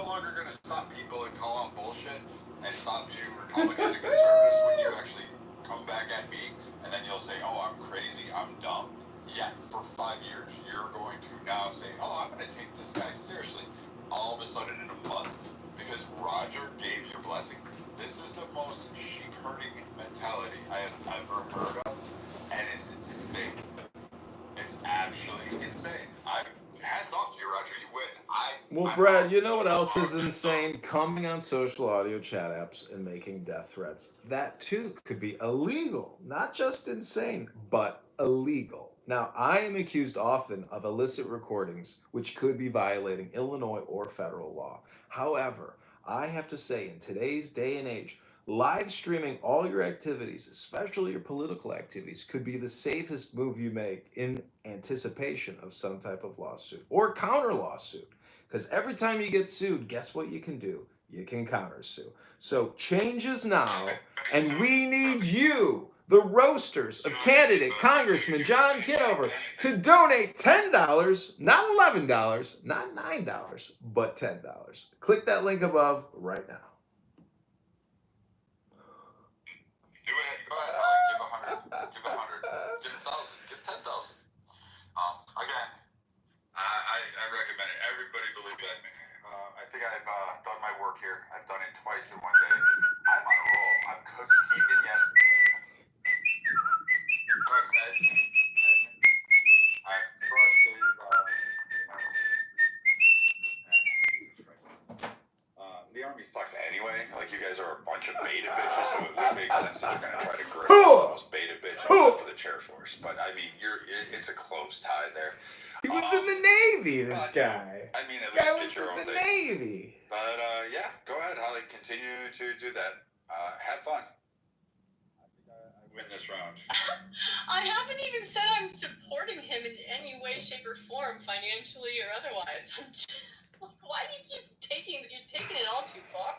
longer going to stop people and call out bullshit and stop you Republicans and conservatives when you actually come back at me, and then you'll say, oh, I'm crazy, I'm dumb. Yet, for 5 years, you're going to now say, oh, I'm going to take this guy seriously. All of a sudden in a month, because Roger gave your blessing. This is the most sheep-herding mentality I have ever heard of, and it's insane. It's actually insane. Hats off to you, Roger. You win. Well, Brad, you know what else is insane? Coming on social audio chat apps and making death threats. That too could be illegal. Not just insane, but illegal. Now, I am accused often of illicit recordings, which could be violating Illinois or federal law. However, I have to say, in today's day and age, live streaming all your activities, especially your political activities, could be the safest move you make in anticipation of some type of lawsuit or counter lawsuit. Because every time you get sued, guess what you can do? You can counter sue. So change is now, and we need you, the roasters of candidate Congressman John Kitover, to donate $10, not $11, not $9, but $10. Click that link above right now. Do it. Go ahead, Alec. Give 100. Give 100. Give 1,000. Give 10,000. Again, I recommend it. Everybody believe in me. I think I've done my work here. I've done it twice in one day. I'm on a roll. I'm Coach Keegan. Yes. I've trusted, the Army sucks anyway. Like, you guys are a bunch of beta bitches, so it would make sense that you're going to try to grip the most beta bitch except for the chair force. But, I mean, it's a close tie there. He was in the Navy, this guy. I mean, at This guy least was get your in own the thing. Navy. But, yeah, go ahead, Holly. Continue to do that. Have fun. I think I win this round. I haven't even said I'm supporting him in any way, shape, or form, financially or otherwise. I'm just, like, why do you keep taking it all too far?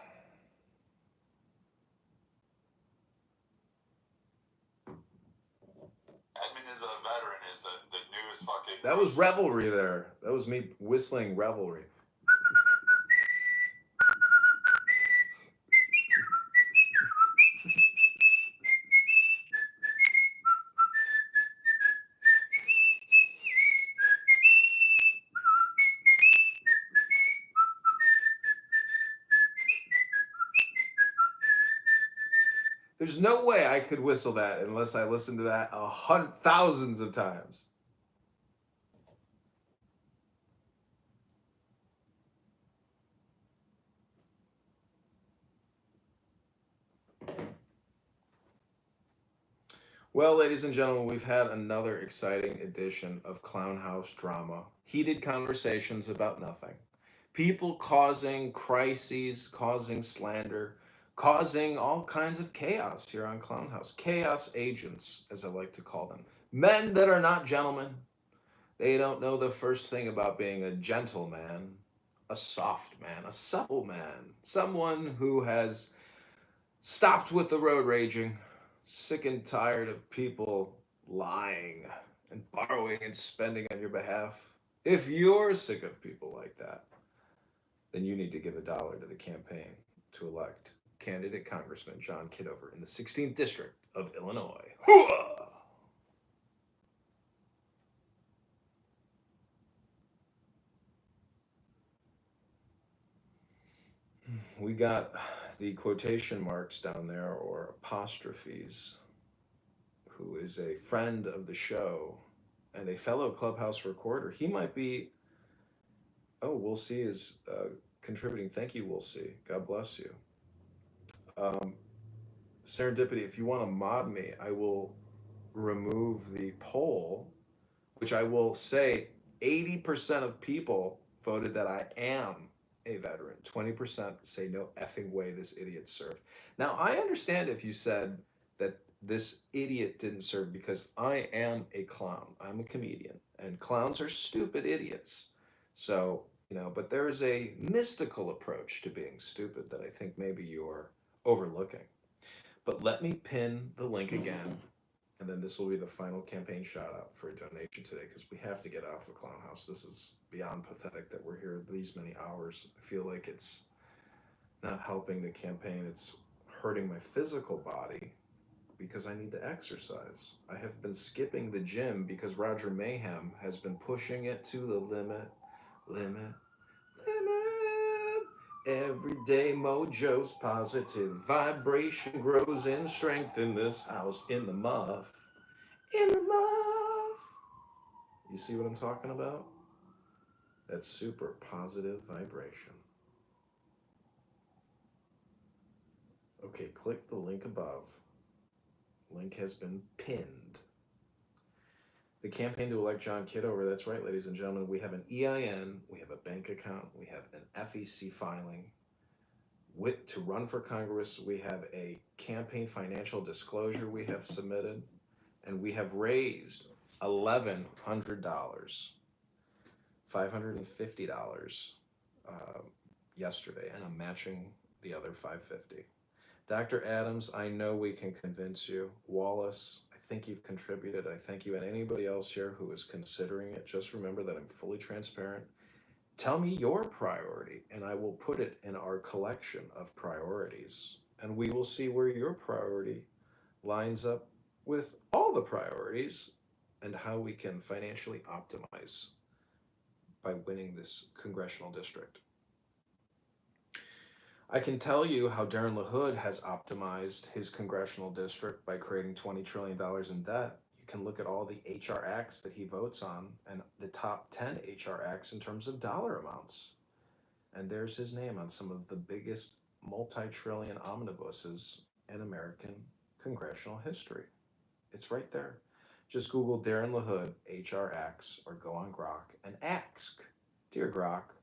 Edmund is a veteran, is the newest fucking... That was Revelry there. That was me whistling Revelry. There's no way I could whistle that unless I listened to that thousands of times. Well, ladies and gentlemen, we've had another exciting edition of Clown House Drama. Heated conversations about nothing. People causing crises, causing slander, causing all kinds of chaos here on Clown House. Chaos agents, as I like to call them. Men that are not gentlemen. They don't know the first thing about being a gentleman, a soft man, a supple man. Someone who has stopped with the road raging, sick and tired of people lying and borrowing and spending on your behalf. If you're sick of people like that, then you need to give $1 to the campaign to elect candidate Congressman John Kitover in the 16th District of Illinois. Hooah! We got the quotation marks down there, or apostrophes, who is a friend of the show and a fellow Clubhouse recorder. He might be, We'll See is contributing. Thank you, We'll See. God bless you. Serendipity, if you want to mod me, I will remove the poll, which I will say 80% of people voted that I am a veteran. 20% say no effing way this idiot served. Now, I understand if you said that this idiot didn't serve because I am a clown. I'm a comedian, and clowns are stupid idiots. So, but there is a mystical approach to being stupid that I think maybe you're overlooking. But let me pin the link again And then this will be the final campaign shout out for a donation today because we have to get off the clown house. This is beyond pathetic that we're here these many hours. I feel like it's not helping the campaign, it's hurting my physical body because I need to exercise. I have been skipping the gym because Roger Mayhem has been pushing it to the limit, limit, limit. Everyday mojo's positive vibration grows in strength in this house in the muff. In the muff. You see what I'm talking about? That's super positive vibration. Okay, click the link above. Link has been pinned. The campaign to elect John Kitover, that's right, ladies and gentlemen. We have an EIN, we have a bank account, we have an FEC filing. To run for Congress, we have a campaign financial disclosure we have submitted, and we have raised $1,100, $550 yesterday, and I'm matching the other $550. Dr. Adams, I know we can convince you. Wallace, I think you've contributed. I thank you, and anybody else here who is considering it. Just remember that I'm fully transparent. Tell me your priority, and I will put it in our collection of priorities, and we will see where your priority lines up with all the priorities and how we can financially optimize by winning this congressional district. I can tell you how Darren LaHood has optimized his congressional district by creating $20 trillion in debt. You can look at all the HR acts that he votes on and the top 10 HR acts in terms of dollar amounts. And there's his name on some of the biggest multi-trillion omnibuses in American congressional history. It's right there. Just Google Darren LaHood HR acts or go on Grok and ask, dear Grok,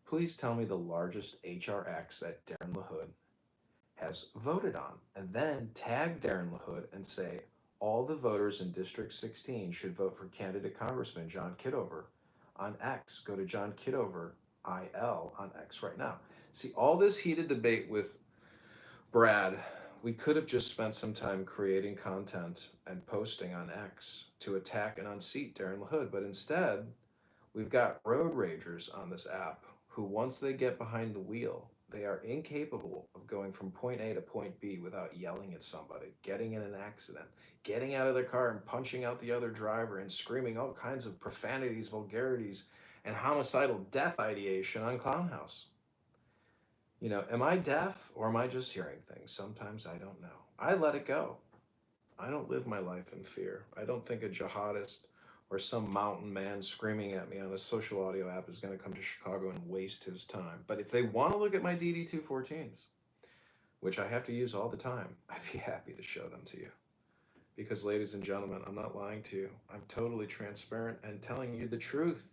please tell me the largest HR acts that Darren LaHood has voted on, and then tag Darren LaHood and say, all the voters in District 16 should vote for candidate Congressman John Kitover on X. Go to John Kitover IL on X right now. See, all this heated debate with Brad, we could have just spent some time creating content and posting on X to attack and unseat Darren LaHood, but instead, we've got road ragers on this app who, once they get behind the wheel, they are incapable of going from point A to point B without yelling at somebody, getting in an accident, getting out of their car and punching out the other driver and screaming all kinds of profanities, vulgarities, and homicidal death ideation on Clown House. You know, am I deaf or am I just hearing things? Sometimes I don't know. I let it go. I don't live my life in fear. I don't think a jihadist or some mountain man screaming at me on a social audio app is going to come to Chicago and waste his time. But if they want to look at my DD214s, which I have to use all the time, I'd be happy to show them to you. Because, ladies and gentlemen, I'm not lying to you. I'm totally transparent and telling you the truth,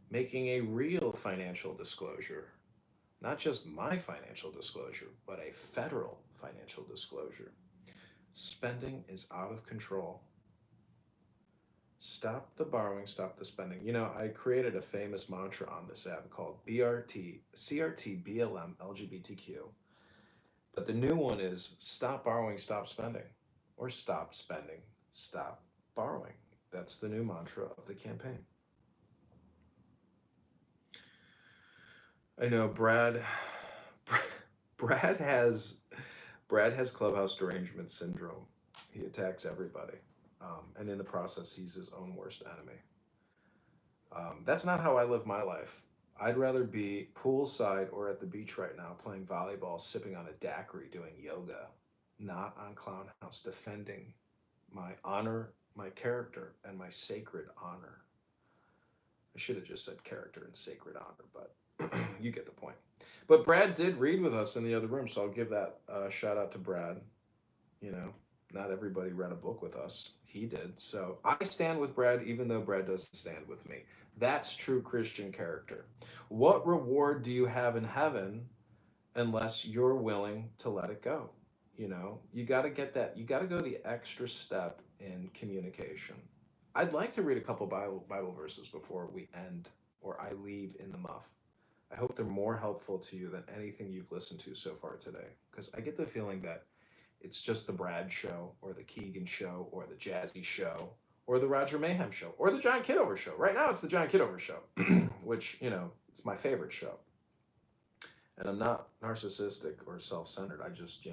making a real financial disclosure. Not just my financial disclosure, but a federal financial disclosure. Spending is out of control. Stop the borrowing, stop the spending. You know, I created a famous mantra on this app called BRT, CRT, BLM, LGBTQ. But the new one is stop borrowing, stop spending. Or stop spending, stop borrowing. That's the new mantra of the campaign. I know Brad has clubhouse derangement syndrome. He attacks everybody. And in the process, he's his own worst enemy. That's not how I live my life. I'd rather be poolside or at the beach right now playing volleyball, sipping on a daiquiri, doing yoga, not on Clown House, defending my honor, my character, and my sacred honor. I should have just said character and sacred honor, but you get the point. But Brad did read with us in the other room, so I'll give that shout out to Brad. You know, not everybody read a book with us. He did. So I stand with Brad, even though Brad doesn't stand with me. That's true Christian character. What reward do you have in heaven unless you're willing to let it go? You know, you got to get that. You got to go the extra step in communication. I'd like to read a couple Bible verses before we end or I leave in the muff. I hope they're more helpful to you than anything you've listened to so far today, because I get the feeling that It's just the Brad show, or the Keegan show, or the Jazzy show, or the Roger Mayhem show, or the John Kitover show. Right now, it's the John Kitover show, which, it's my favorite show. And I'm not narcissistic or self-centered. I just,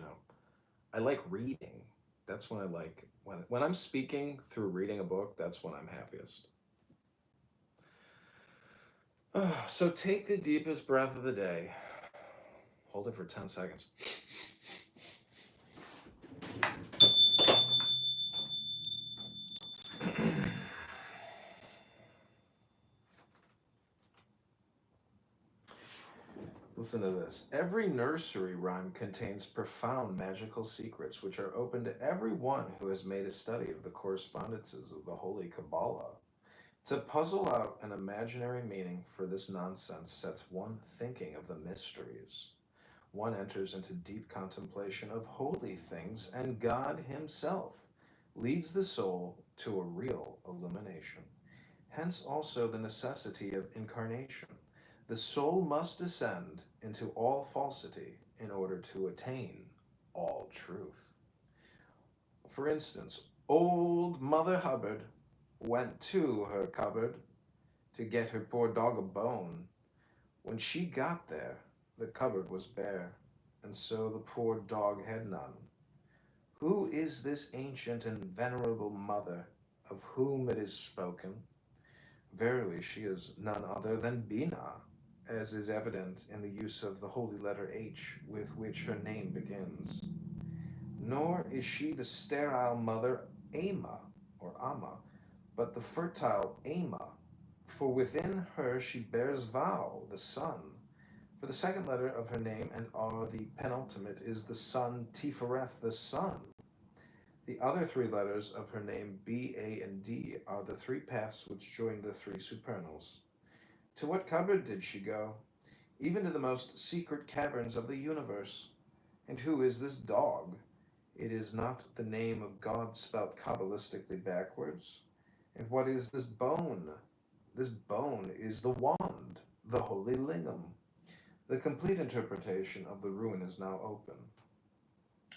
I like reading. That's when I like when I'm speaking through reading a book. That's when I'm happiest. So take the deepest breath of the day. Hold it for 10 seconds. Listen to this. Every nursery rhyme contains profound magical secrets which are open to everyone who has made a study of the correspondences of the Holy Kabbalah. To puzzle out an imaginary meaning for this nonsense sets one thinking of the mysteries. One enters into deep contemplation of holy things, and God Himself leads the soul to a real illumination. Hence also the necessity of incarnation. The soul must descend into all falsity in order to attain all truth. For instance, old Mother Hubbard went to her cupboard to get her poor dog a bone. When she got there, the cupboard was bare, and so the poor dog had none. Who is this ancient and venerable mother of whom it is spoken? Verily, she is none other than Bina, as is evident in the use of the holy letter H with which her name begins. Nor is she the sterile mother Ama, or Ama, but the fertile Ama, for within her she bears Vau, the sun. For the second letter of her name and the penultimate is the sun Tifereth, the sun. The other three letters of her name, B, A, and D, are the three paths which join the three supernals. To what cupboard did she go? Even to the most secret caverns of the universe. And who is this dog? It is not the name of God spelt Kabbalistically backwards. And what is this bone? This bone is the wand, the holy lingam. The complete interpretation of the ruin is now open.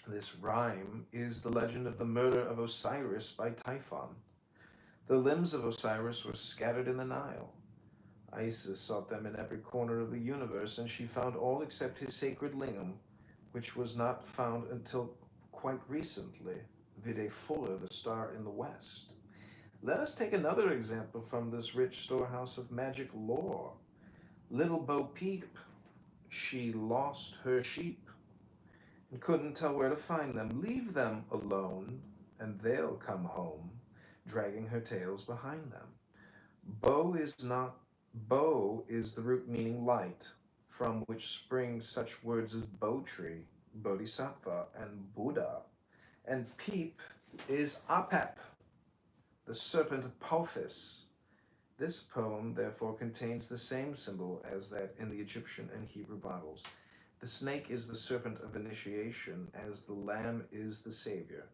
This rhyme is the legend of the murder of Osiris by Typhon. The limbs of Osiris were scattered in the Nile. Isis sought them in every corner of the universe, and she found all except his sacred lingam, which was not found until quite recently, vide Fuller, the star in the west. Let us take another example from this rich storehouse of magic lore. Little Bo Peep, she lost her sheep and couldn't tell where to find them. Leave them alone, and they'll come home, dragging her tails behind them. Bo is the root meaning light, from which spring such words as Bo tree, Bodhisattva, and Buddha. And Peep is Apep, the serpent Apophis. This poem therefore contains the same symbol as that in the Egyptian and Hebrew Bibles. The snake is the serpent of initiation, as the lamb is the savior.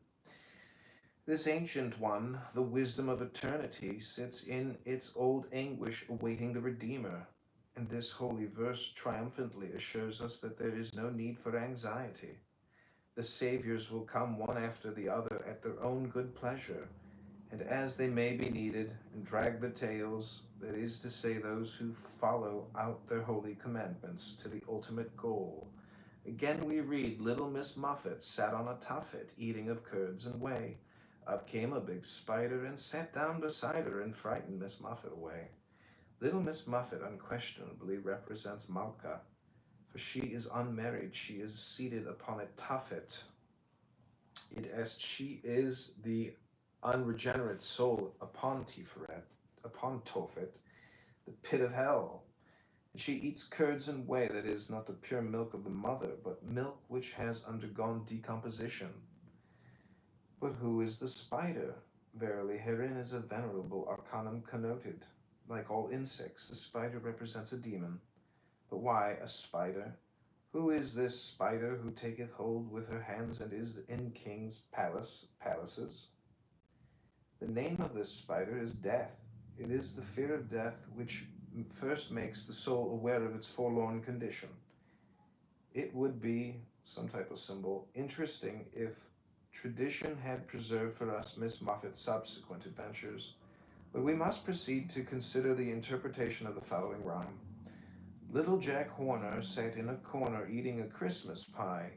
This ancient one, the wisdom of eternity, sits in its old anguish awaiting the Redeemer. And this holy verse triumphantly assures us that there is no need for anxiety. The saviors will come one after the other at their own good pleasure, and as they may be needed, and drag their tails, that is to say, those who follow out their holy commandments to the ultimate goal. Again we read, little Miss Muffet sat on a tuffet, eating of curds and whey. Up came a big spider and sat down beside her and frightened Miss Muffet away. Little Miss Muffet unquestionably represents Malka, for she is unmarried, she is seated upon a tuffet. It as she is the unregenerate soul upon Tiferet, upon Tophet, the pit of hell. And she eats curds and whey, that is not the pure milk of the mother, but milk which has undergone decomposition. But who is the spider? Verily, herein is a venerable arcanum connoted. Like all insects, the spider represents a demon. But why a spider? Who is this spider who taketh hold with her hands and is in king's palaces? The name of this spider is death. It is the fear of death which first makes the soul aware of its forlorn condition. It would be, some type of symbol, interesting if Tradition had preserved for us Miss Muffet's subsequent adventures, but we must proceed to consider the interpretation of the following rhyme. Little Jack Horner sat in a corner eating a Christmas pie.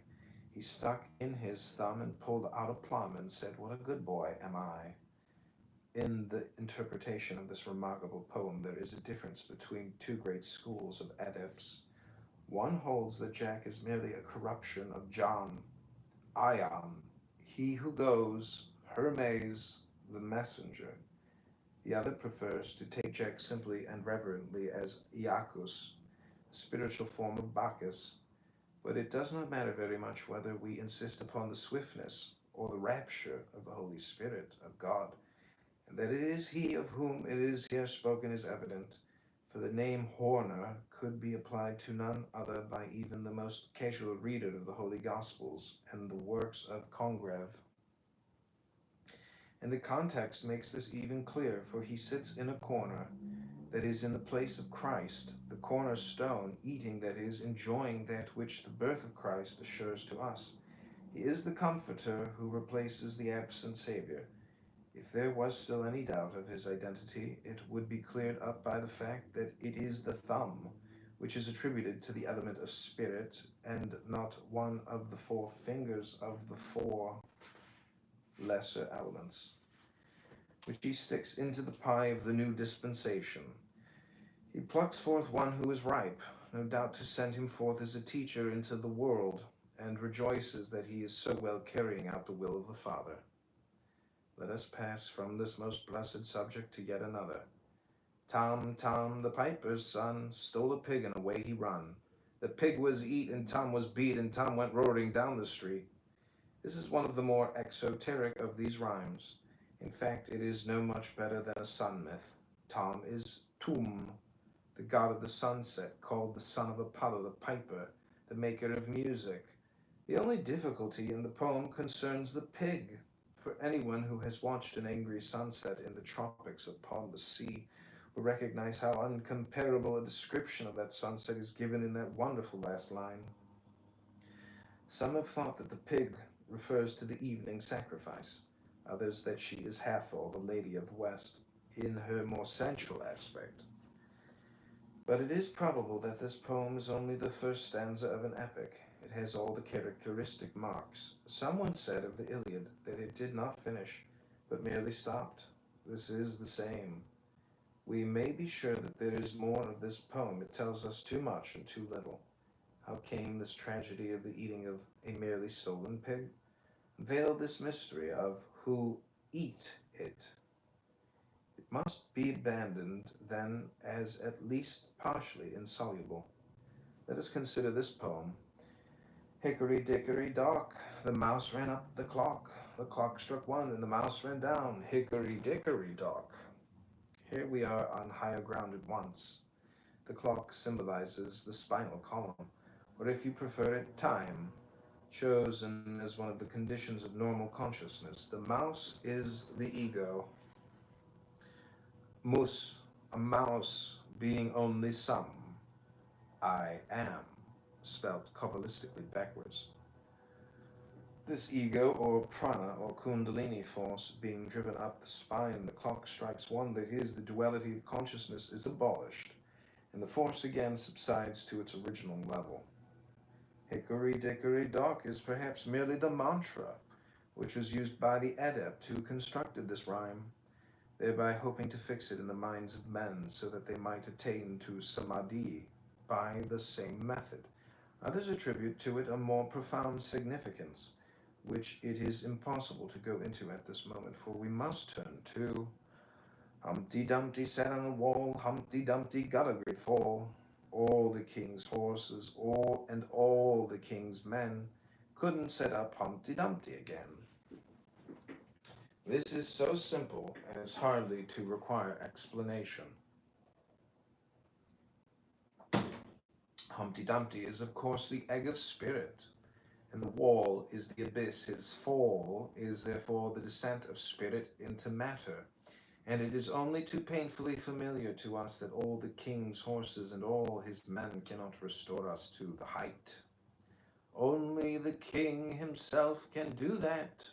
He stuck in his thumb and pulled out a plum and said, "What a good boy am I." In the interpretation of this remarkable poem, there is a difference between two great schools of adepts. One holds that Jack is merely a corruption of John, Ion, he who goes, Hermes, the messenger. The other prefers to take Jack simply and reverently as Iacchus, a spiritual form of Bacchus. But it does not matter very much whether we insist upon the swiftness or the rapture of the Holy Spirit of God, and that it is He of whom it is here spoken is evident, for the name Horner could be applied to none other by even the most casual reader of the Holy Gospels and the works of Congreve. And the context makes this even clearer, for he sits in a corner, that is, in the place of Christ, the cornerstone, eating, that is, enjoying that which the birth of Christ assures to us. He is the Comforter who replaces the absent Savior. If there was still any doubt of his identity, it would be cleared up by the fact that it is the thumb, which is attributed to the element of spirit, and not one of the four fingers of the four lesser elements, which he sticks into the pie of the new dispensation. He plucks forth one who is ripe, no doubt to send him forth as a teacher into the world, and rejoices that he is so well carrying out the will of the Father. Let us pass from this most blessed subject to yet another. Tom, Tom, the piper's son, stole a pig and away he run. The pig was eat and Tom was beat and Tom went roaring down the street. This is one of the more exoteric of these rhymes. In fact, it is no much better than a sun myth. Tom is Tum, the god of the sunset, called the son of Apollo the piper, the maker of music. The only difficulty in the poem concerns the pig. For anyone who has watched an angry sunset in the tropics upon the sea will recognize how uncomparable a description of that sunset is given in that wonderful last line. Some have thought that the pig refers to the evening sacrifice, others that she is Hathor, the lady of the West, in her more sensual aspect. But it is probable that this poem is only the first stanza of an epic. It has all the characteristic marks. Someone said of the Iliad that it did not finish, but merely stopped. This is the same. We may be sure that there is more of this poem. It tells us too much and too little. How came this tragedy of the eating of a merely stolen pig? Veil this mystery of who eat it. It must be abandoned, then, as at least partially insoluble. Let us consider this poem. Hickory dickory dock, the mouse ran up the clock struck one, and the mouse ran down. Hickory dickory dock. Here we are on higher ground at once. The clock symbolizes the spinal column, or if you prefer it, time, chosen as one of the conditions of normal consciousness. The mouse is the ego. Mus, a mouse, being only some. I am, spelled Kabbalistically backwards. This ego, or prana, or kundalini force, being driven up the spine, the clock strikes one, that is, the duality of consciousness is abolished, and the force again subsides to its original level. Hickory dickory dock is perhaps merely the mantra which was used by the adept who constructed this rhyme, thereby hoping to fix it in the minds of men so that they might attain to samadhi by the same method. Others attribute to it a more profound significance, which it is impossible to go into at this moment, for we must turn to Humpty Dumpty sat on a wall, Humpty Dumpty got a great fall. All the king's horses, all the king's men couldn't set up Humpty Dumpty again. This is so simple as hardly to require explanation. Humpty Dumpty is, of course, the egg of spirit, and the wall is the abyss. His fall is, therefore, the descent of spirit into matter, and it is only too painfully familiar to us that all the king's horses and all his men cannot restore us to the height. Only the king himself can do that.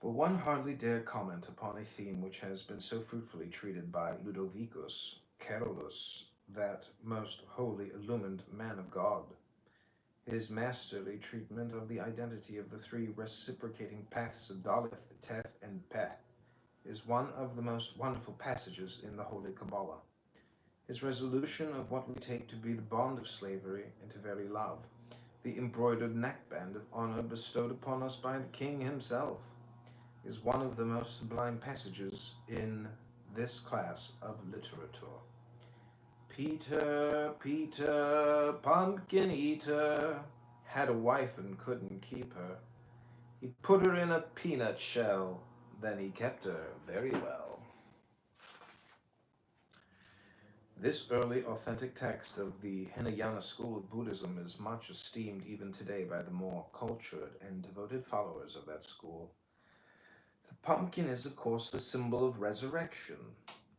But one hardly dare comment upon a theme which has been so fruitfully treated by Ludovicus Carolus, that most holy illumined man of God. His masterly treatment of the identity of the three reciprocating paths of Daleth, Teth, and Peh is one of the most wonderful passages in the Holy Kabbalah. His resolution of what we take to be the bond of slavery into very love, the embroidered neckband of honor bestowed upon us by the King himself, is one of the most sublime passages in this class of literature. Peter, Peter, pumpkin eater, had a wife and couldn't keep her. He put her in a peanut shell, then he kept her very well. This early authentic text of the Hinayana school of Buddhism is much esteemed even today by the more cultured and devoted followers of that school. The pumpkin is, of course, the symbol of resurrection,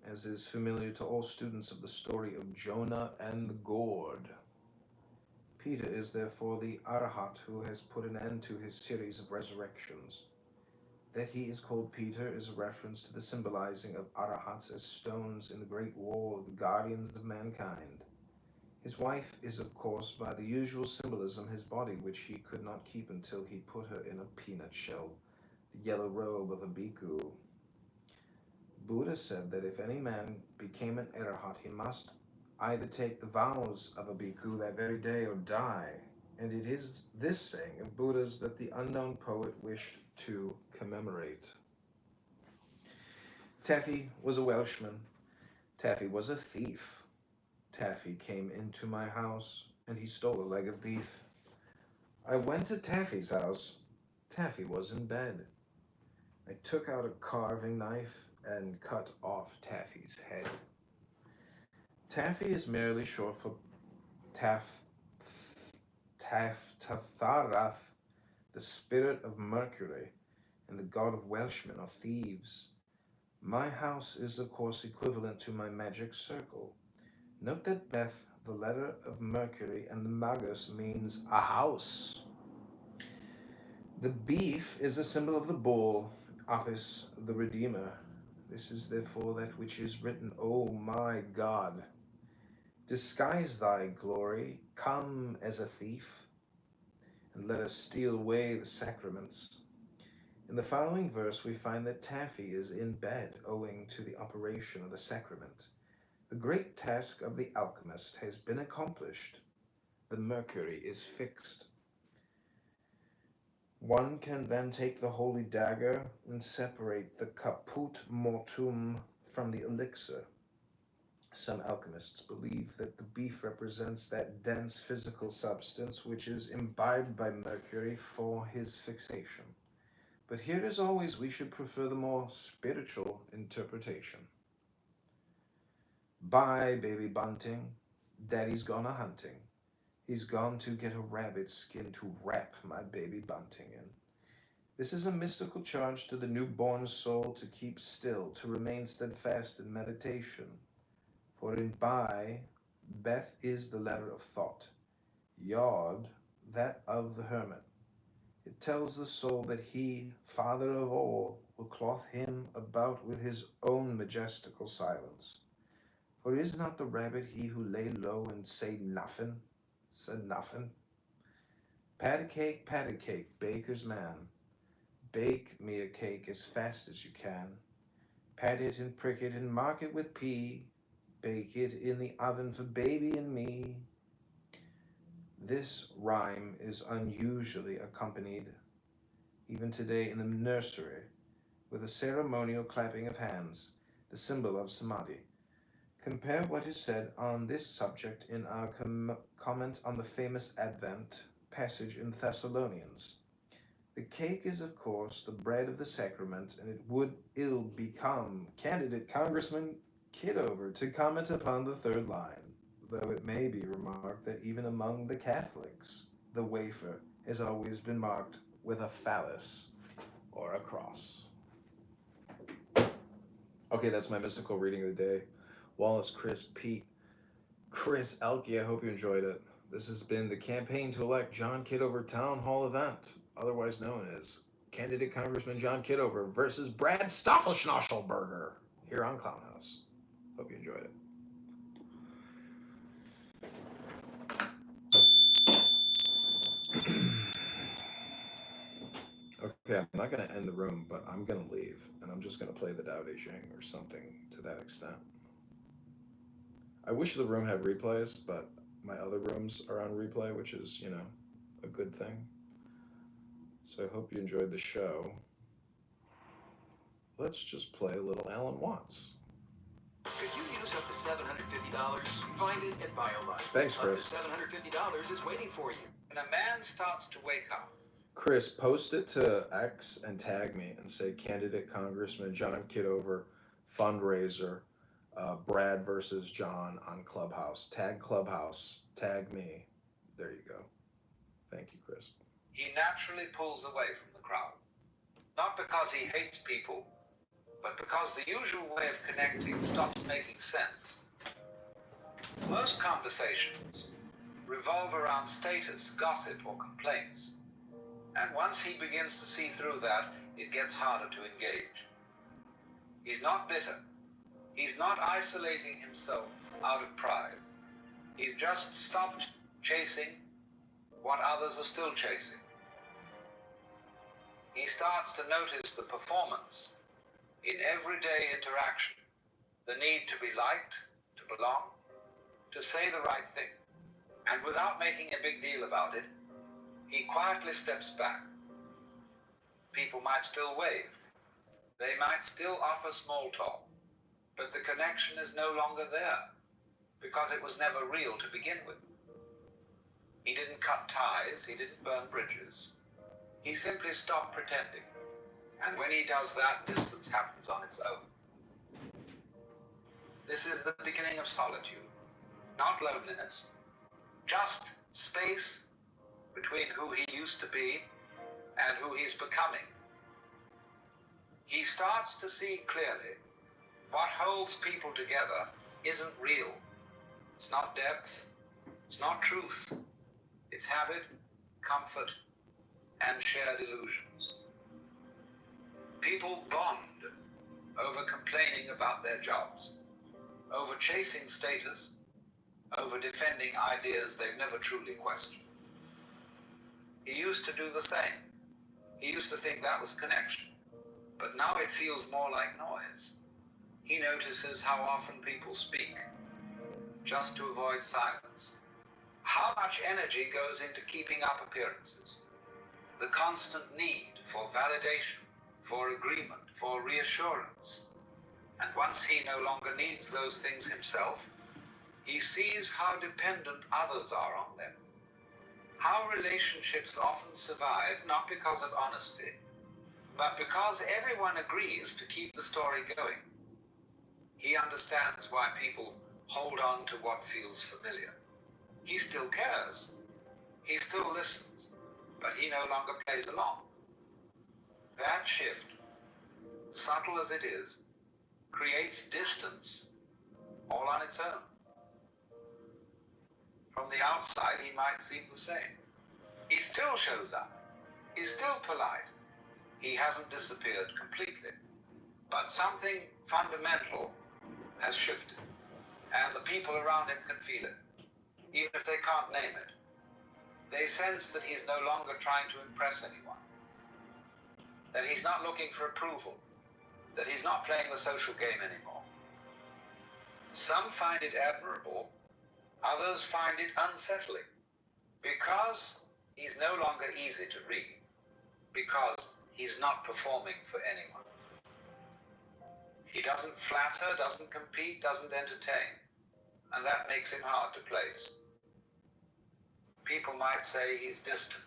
as is familiar to all students of the story of Jonah and the gourd. Peter is therefore the Arahat who has put an end to his series of resurrections. That he is called Peter is a reference to the symbolizing of Arahats as stones in the great wall of the guardians of mankind. His wife is, of course, by the usual symbolism, his body, which he could not keep until he put her in a peanut shell, the yellow robe of a bhikkhu. Buddha said that if any man became an Arahat, he must either take the vows of a bhikkhu that very day or die. And it is this saying of Buddha's that the unknown poet wished to commemorate. Taffy was a Welshman. Taffy was a thief. Taffy came into my house, and he stole a leg of beef. I went to Taffy's house. Taffy was in bed. I took out a carving knife and cut off Taffy's head. Taffy is merely short for Taftarath, the spirit of Mercury, and the god of Welshmen or thieves. My house is, of course, equivalent to my magic circle. Note that Beth, the letter of Mercury, and the Magus means a house. The beef is a symbol of the bull, Apis, the Redeemer. This is therefore that which is written, O my God, disguise thy glory, come as a thief, and let us steal away the sacraments. In the following verse, we find that Taffy is in bed owing to the operation of the sacrament. The great task of the alchemist has been accomplished. The mercury is fixed. One can then take the holy dagger and separate the caput mortuum from the elixir. Some alchemists believe that the beef represents that dense physical substance which is imbibed by mercury for his fixation. But here, as always, we should prefer the more spiritual interpretation. Bye, baby bunting. Daddy's gone a-hunting. He's gone to get a rabbit skin to wrap my baby bunting in. This is a mystical charge to the newborn soul to keep still, to remain steadfast in meditation. For in Bye, Beth is the letter of thought, Yod, that of the hermit. It tells the soul that he, Father of all, will cloth him about with his own majestical silence. For is not the rabbit he who lay low and said nothing? Pat a cake, baker's man. Bake me a cake as fast as you can. Pat it and prick it and mark it with P. Bake it in the oven for baby and me. This rhyme is unusually accompanied, even today in the nursery, with a ceremonial clapping of hands, the symbol of samadhi. Compare what is said on this subject in our comment on the famous Advent passage in Thessalonians. The cake is, of course, the bread of the sacrament, and it would ill become candidate Congressman Kitover to comment upon the third line, though it may be remarked that even among the Catholics, the wafer has always been marked with a phallus or a cross. Okay, that's my mystical reading of the day. Wallace, Chris, Pete, Chris Elke, I hope you enjoyed it. This has been the campaign to elect John Kitover Town Hall event, otherwise known as candidate Congressman John Kitover versus Brad Stoffelschnauschelberger here on Clown House. Hope you enjoyed it. Okay, I'm not going to end the room, but I'm going to leave, and I'm just going to play the Dao De Jing or something to that extent. I wish the room had replays, but my other rooms are on replay, which is, a good thing. So I hope you enjoyed the show. Let's just play a little Alan Watts. Could you use up to $750? Find it at BioLife. Thanks, Chris. Up to $750 is waiting for you. When a man starts to wake up, Chris, post it to X and tag me and say candidate Congressman John Kitover fundraiser, Brad versus John on Clubhouse. Tag Clubhouse. Tag me. There you go. Thank you, Chris. he naturally pulls away from the crowd. Not because he hates people, but because the usual way of connecting stops making sense. Most conversations revolve around status, gossip, or complaints. And once he begins to see through that, it gets harder to engage. He's not bitter. He's not isolating himself out of pride. He's just stopped chasing what others are still chasing. He starts to notice the performance in everyday interaction, the need to be liked, to belong, to say the right thing. And without making a big deal about it, he quietly steps back. People might still wave. They might still offer small talk, but the connection is no longer there because it was never real to begin with. He didn't cut ties, he didn't burn bridges. He simply stopped pretending. And when he does that, distance happens on its own. This is the beginning of solitude, not loneliness, just space between who he used to be and who he's becoming. He starts to see clearly what holds people together isn't real. It's not depth, it's not truth. It's habit, comfort, and shared illusions. People bond over complaining about their jobs, over chasing status, over defending ideas they've never truly questioned. He used to do the same. He used to think that was connection, but now it feels more like noise. He notices how often people speak just to avoid silence. How much energy goes into keeping up appearances? The constant need for validation, for agreement, for reassurance. And once he no longer needs those things himself, he sees how dependent others are on them. How relationships often survive not because of honesty, but because everyone agrees to keep the story going. He understands why people hold on to what feels familiar. He still cares. He still listens, but he no longer plays along. That shift, subtle as it is, creates distance all on its own. From the outside, he might seem the same. He still shows up. He's still polite. He hasn't disappeared completely. But something fundamental has shifted, and the people around him can feel it, even if they can't name it. They sense that he's no longer trying to impress anyone, that he's not looking for approval, that he's not playing the social game anymore. Some find it admirable, others find it unsettling, because he's no longer easy to read, because he's not performing for anyone. He doesn't flatter, doesn't compete, doesn't entertain, and that makes him hard to place. People might say he's distant,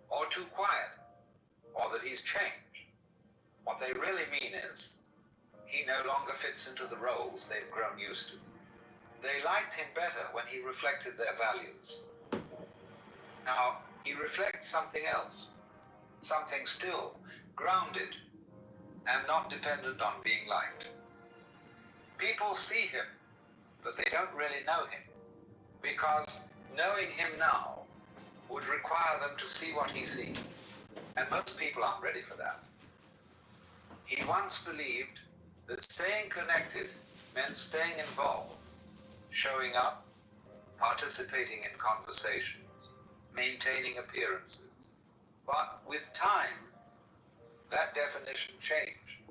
or too quiet, or that he's changed. What they really mean is, he no longer fits into the roles they've grown used to. They liked him better when he reflected their values. Now, he reflects something else, something still, grounded, and not dependent on being liked. People see him, but they don't really know him, because knowing him now would require them to see what he sees. And most people aren't ready for that. He once believed that staying connected meant staying involved, showing up, participating in conversations, maintaining appearances. But with time, that definition changed.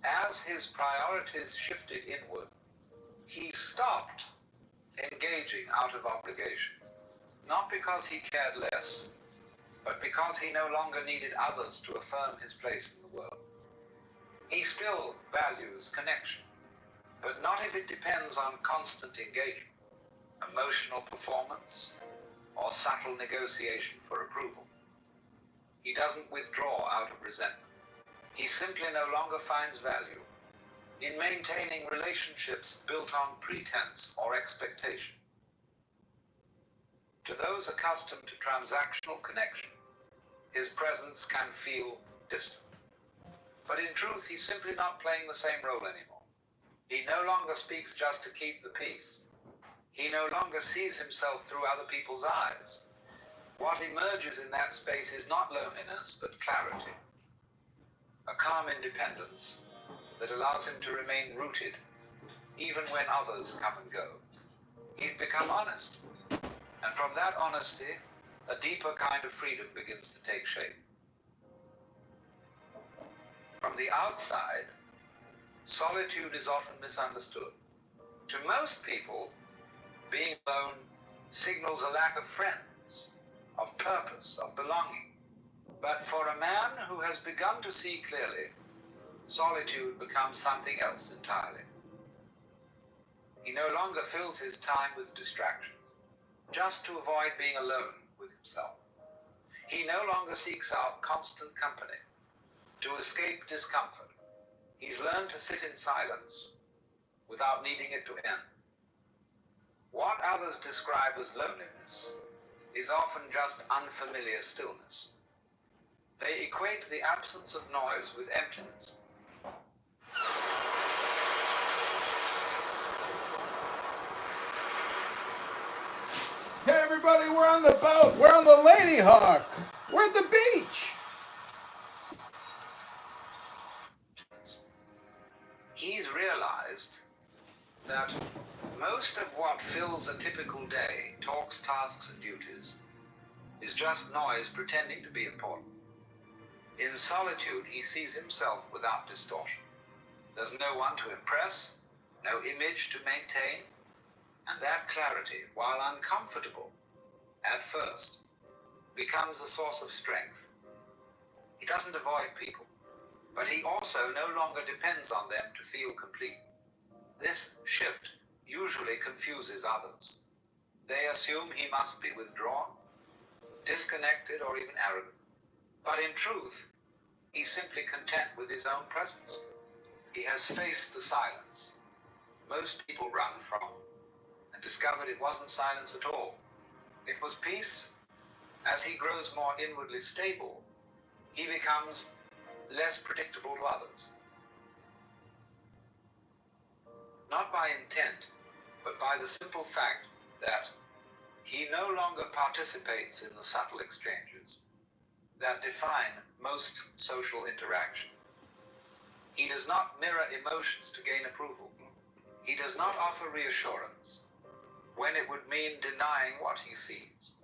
As his priorities shifted inward, he stopped engaging out of obligation, not because he cared less, but because he no longer needed others to affirm his place in the world. He still values connection, but not if it depends on constant engagement, emotional performance, or subtle negotiation for approval. He doesn't withdraw out of resentment. He simply no longer finds value in maintaining relationships built on pretense or expectation. To those accustomed to transactional connection, his presence can feel distant. But in truth, he's simply not playing the same role anymore. He no longer speaks just to keep the peace. He no longer sees himself through other people's eyes. What emerges in that space is not loneliness, but clarity. A calm independence that allows him to remain rooted, even when others come and go. He's become honest. And from that honesty, a deeper kind of freedom begins to take shape. From the outside, solitude is often misunderstood. To most people, being alone signals a lack of friends, of purpose, of belonging. But for a man who has begun to see clearly, solitude becomes something else entirely. He no longer fills his time with distractions, just to avoid being alone with himself. He no longer seeks out constant company to escape discomfort. He's learned to sit in silence without needing it to end. What others describe as loneliness is often just unfamiliar stillness. They equate the absence of noise with emptiness. Hey everybody, we're on the boat. We're on the Lady Hawk. We're at the beach. He's realized that most of what fills a typical day, talks, tasks, and duties, is just noise pretending to be important. In solitude, he sees himself without distortion. There's no one to impress, no image to maintain, and that clarity, while uncomfortable at first, becomes a source of strength. He doesn't avoid people, but he also no longer depends on them to feel complete. This shift usually confuses others. They assume he must be withdrawn, disconnected, or even arrogant. But in truth, he's simply content with his own presence. He has faced the silence most people run from, and discovered it wasn't silence at all. It was peace. As he grows more inwardly stable, he becomes less predictable to others. Not by intent, but by the simple fact that he no longer participates in the subtle exchanges that define most social interaction. He does not mirror emotions to gain approval. He does not offer reassurance when it would mean denying what he sees.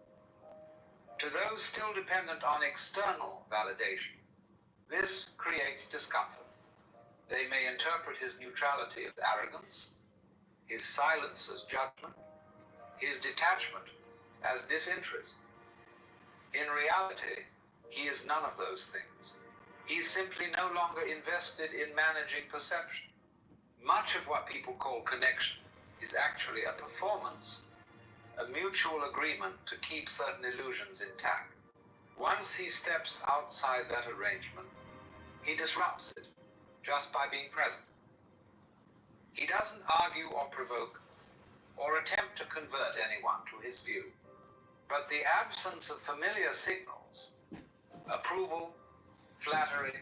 To those still dependent on external validation, this creates discomfort. They may interpret his neutrality as arrogance, his silence as judgment, his detachment as disinterest. In reality, he is none of those things. He's simply no longer invested in managing perception. Much of what people call connection is actually a performance, a mutual agreement to keep certain illusions intact. Once he steps outside that arrangement, he disrupts it just by being present. He doesn't argue or provoke or attempt to convert anyone to his view. But the absence of familiar signals, approval, flattery,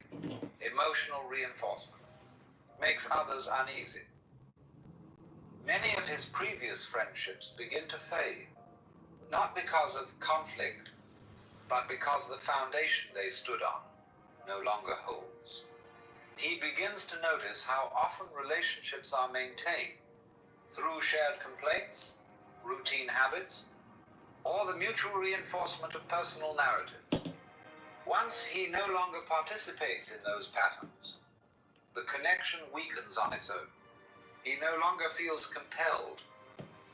emotional reinforcement, makes others uneasy. Many of his previous friendships begin to fade, not because of conflict, but because the foundation they stood on no longer holds. He begins to notice how often relationships are maintained through shared complaints, routine habits, or the mutual reinforcement of personal narratives. Once he no longer participates in those patterns, the connection weakens on its own. He no longer feels compelled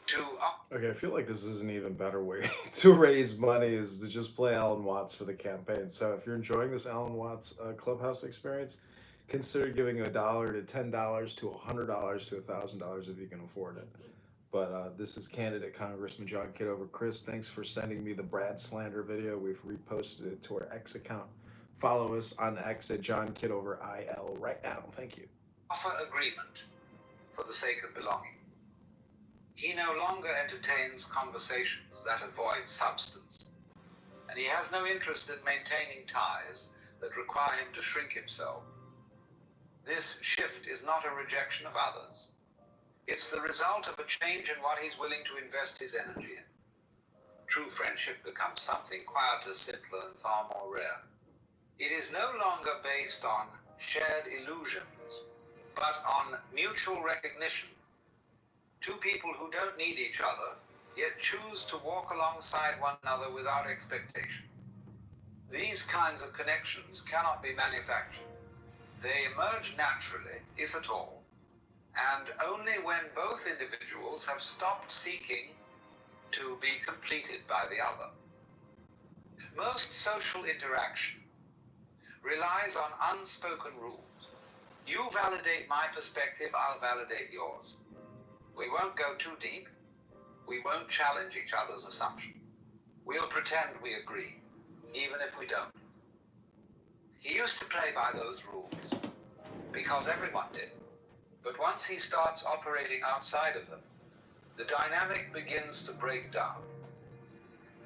to Okay, I feel like this is an even better way to raise money is to just play Alan Watts for the campaign. So if you're enjoying this Alan Watts Clubhouse experience, consider giving $1 to $10 to $100 to $1,000 if you can afford it. But this is candidate Congressman John Kitover. Chris, thanks for sending me the Brad Slander video. We've reposted it to our X account. Follow us on X at John Kitover IL right now. Thank you. offer agreement for the sake of belonging. He no longer entertains conversations that avoid substance, and he has no interest in maintaining ties that require him to shrink himself. This shift is not a rejection of others. It's the result of a change in what he's willing to invest his energy in. True friendship becomes something quieter, simpler, and far more rare. It is no longer based on shared illusions, but on mutual recognition. Two people who don't need each other, yet choose to walk alongside one another without expectation. These kinds of connections cannot be manufactured. They emerge naturally, if at all, and only when both individuals have stopped seeking to be completed by the other. Most social interaction relies on unspoken rules. You validate my perspective, I'll validate yours. We won't go too deep. We won't challenge each other's assumption. We'll pretend we agree, even if we don't. He used to play by those rules, because everyone did. But once he starts operating outside of them, the dynamic begins to break down.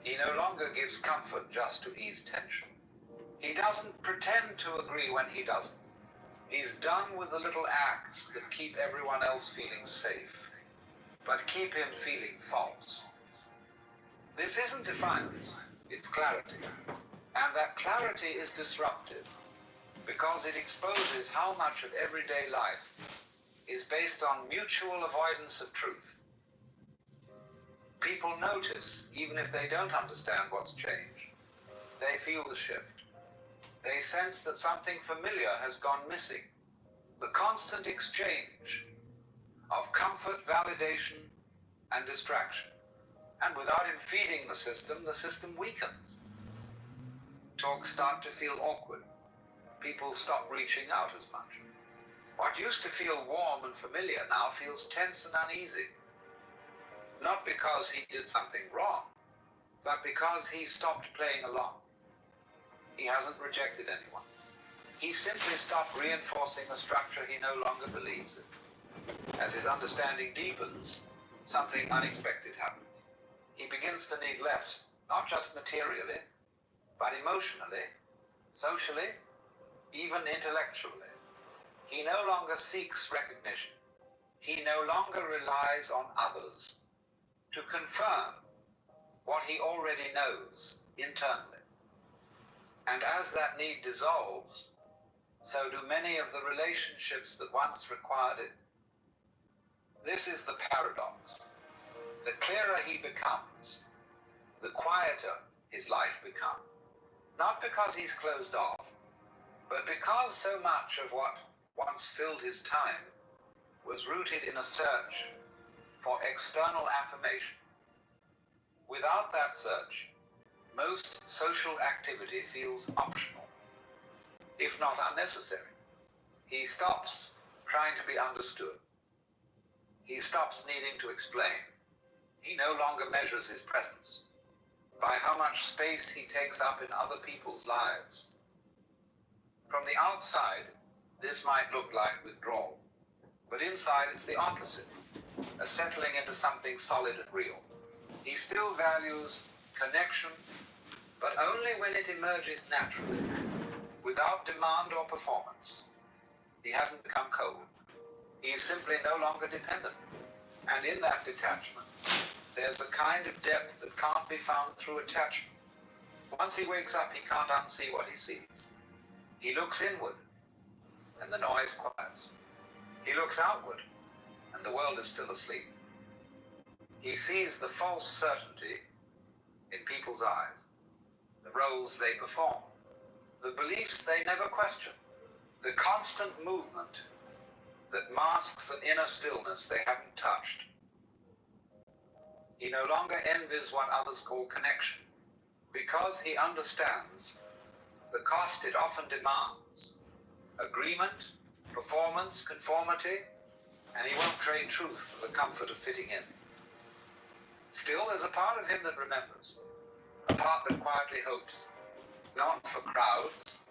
He no longer gives comfort just to ease tension. He doesn't pretend to agree when he doesn't. He's done with the little acts that keep everyone else feeling safe, but keep him feeling false. This isn't defiance, it's clarity. And that clarity is disruptive because it exposes how much of everyday life is based on mutual avoidance of truth. People notice, even if they don't understand what's changed. They feel the shift. They sense that something familiar has gone missing. The constant exchange of comfort, validation, and distraction. And without him feeding the system weakens. Talks start to feel awkward. People stop reaching out as much. What used to feel warm and familiar now feels tense and uneasy. Not because he did something wrong, but because he stopped playing along. He hasn't rejected anyone. He simply stopped reinforcing a structure he no longer believes in. As his understanding deepens, something unexpected happens. He begins to need less, not just materially, but emotionally, socially, even intellectually. He no longer seeks recognition. He no longer relies on others to confirm what he already knows internally. And as that need dissolves, so do many of the relationships that once required it. This is the paradox. The clearer he becomes, the quieter his life becomes. Not because he's closed off, but because so much of what once filled his time was rooted in a search for external affirmation. Without that search, most social activity feels optional, if not unnecessary. He stops trying to be understood. He stops needing to explain. He no longer measures his presence by how much space he takes up in other people's lives. From the outside, this might look like withdrawal, but inside it's the opposite, a settling into something solid and real. He still values connection, but only when it emerges naturally, without demand or performance. He hasn't become cold. He is simply no longer dependent. And in that detachment, there's a kind of depth that can't be found through attachment. Once he wakes up, he can't unsee what he sees. He looks inward, and the noise quiets. He looks outward, and the world is still asleep. He sees the false certainty in people's eyes, the roles they perform, the beliefs they never question, the constant movement that masks an inner stillness they haven't touched. He no longer envies what others call connection, because he understands the cost it often demands: agreement, performance, conformity, and he won't trade truth for the comfort of fitting in. Still, there's a part of him that remembers, a part that quietly hopes, not for crowds,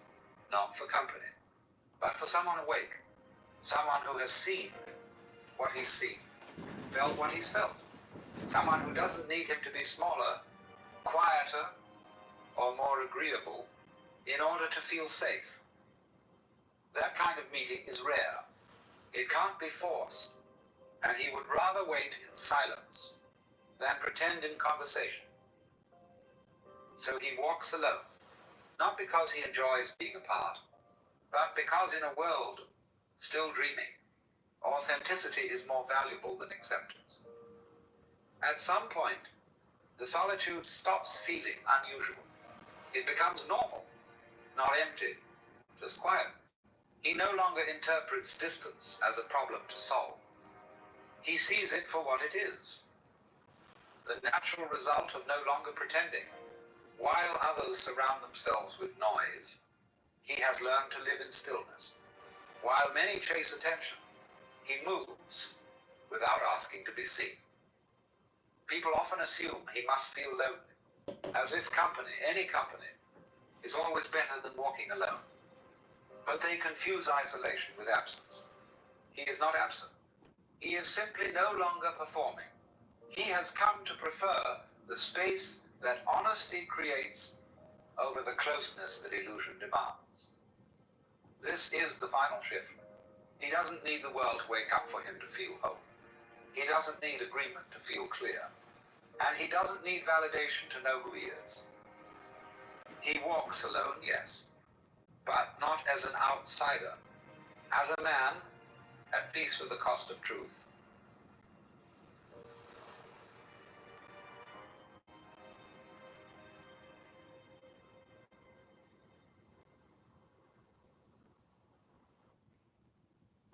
not for company, but for someone awake, someone who has seen what he's seen, felt what he's felt, someone who doesn't need him to be smaller, quieter, or more agreeable in order to feel safe. That kind of meeting is rare. It can't be forced, and he would rather wait in silence than pretend in conversation. So he walks alone, not because he enjoys being apart, but because in a world still dreaming, authenticity is more valuable than acceptance. At some point, the solitude stops feeling unusual. It becomes normal, not empty, just quiet. He no longer interprets distance as a problem to solve. He sees it for what it is, the natural result of no longer pretending. While others surround themselves with noise, he has learned to live in stillness. While many chase attention, he moves without asking to be seen. People often assume he must feel lonely, as if company, any company, is always better than walking alone. But they confuse isolation with absence. He is not absent. He is simply no longer performing. He has come to prefer the space that honesty creates over the closeness that illusion demands. This is the final shift. He doesn't need the world to wake up for him to feel whole. He doesn't need agreement to feel clear. And he doesn't need validation to know who he is. He walks alone, yes, but not as an outsider, as a man at peace with the cost of truth.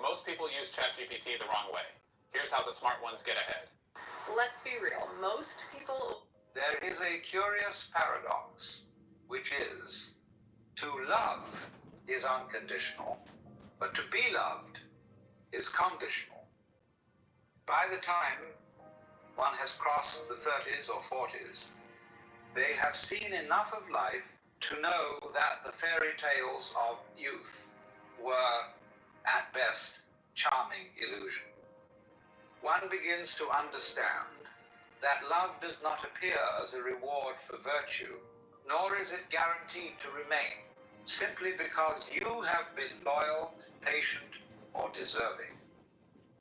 Most people use ChatGPT the wrong way. Here's how the smart ones get ahead. Let's be real. Most people... There is a curious paradox, which is, to love is unconditional, but to be loved is conditional. By the time one has crossed the 30s or 40s, they have seen enough of life to know that the fairy tales of youth were, at best, charming illusion. One begins to understand that love does not appear as a reward for virtue, nor is it guaranteed to remain, simply because you have been loyal, patient, or deserving.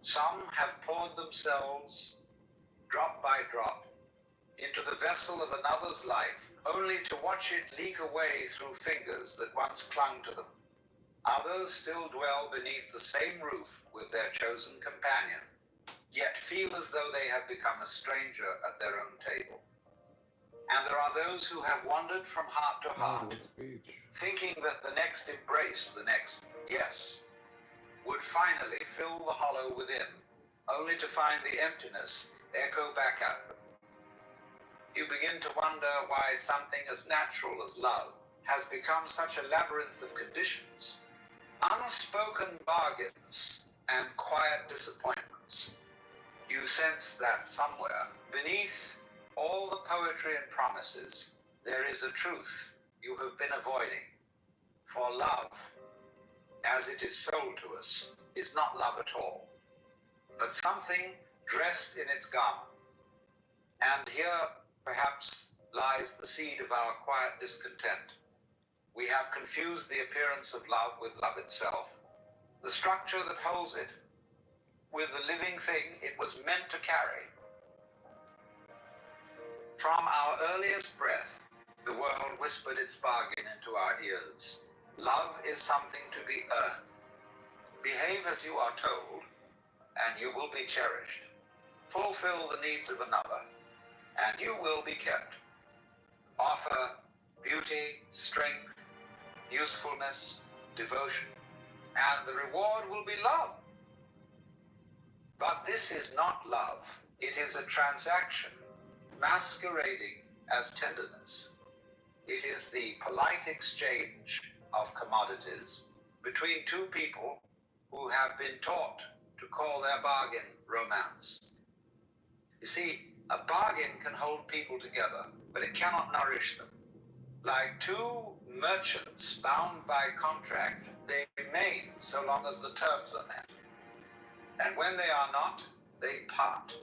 Some have poured themselves, drop by drop, into the vessel of another's life, only to watch it leak away through fingers that once clung to them. Others still dwell beneath the same roof with their chosen companion, yet feel as though they have become a stranger at their own table. And there are those who have wandered from heart to heart, thinking that the next embrace, the next yes, would finally fill the hollow within, only to find the emptiness echo back at them. You begin to wonder why something as natural as love has become such a labyrinth of conditions, unspoken bargains, and quiet disappointments. You sense that somewhere, beneath all the poetry and promises, there is a truth you have been avoiding. For love, as it is sold to us, is not love at all, but something dressed in its garment. And here, perhaps, lies the seed of our quiet discontent. We have confused the appearance of love with love itself, the structure that holds it, with the living thing it was meant to carry. From our earliest breath, the world whispered its bargain into our ears. Love is something to be earned. Behave as you are told, and you will be cherished. Fulfill the needs of another, and you will be kept. Offer beauty, strength, usefulness, devotion, and the reward will be love. But this is not love. It is a transaction masquerading as tenderness. It is the polite exchange of commodities between two people who have been taught to call their bargain romance. You see, a bargain can hold people together, but it cannot nourish them. Like two merchants bound by contract, they remain so long as the terms are met. And when they are not, they part.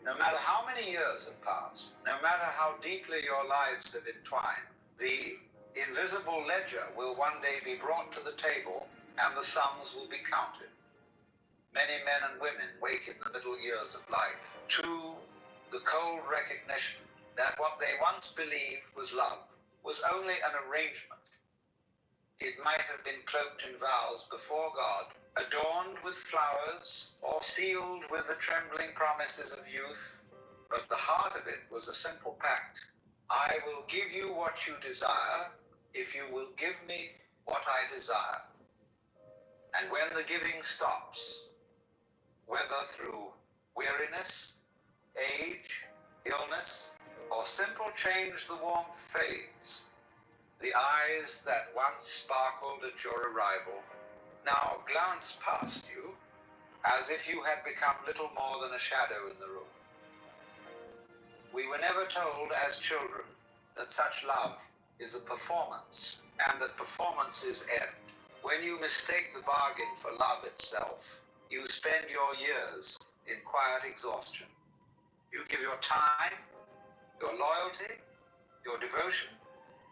No matter how many years have passed, no matter how deeply your lives have entwined, the invisible ledger will one day be brought to the table and the sums will be counted. Many men and women wake in the middle years of life to the cold recognition that what they once believed was love was only an arrangement. It might have been cloaked in vows before God, adorned with flowers, or sealed with the trembling promises of youth, but the heart of it was a simple pact. I will give you what you desire if you will give me what I desire. And when the giving stops, whether through weariness, age, illness, or simple change, the warmth fades. The eyes that once sparkled at your arrival now glance past you as if you had become little more than a shadow in the room. We were never told as children that such love is a performance and that performances end. When you mistake the bargain for love itself, you spend your years in quiet exhaustion. You give your time, your loyalty, your devotion,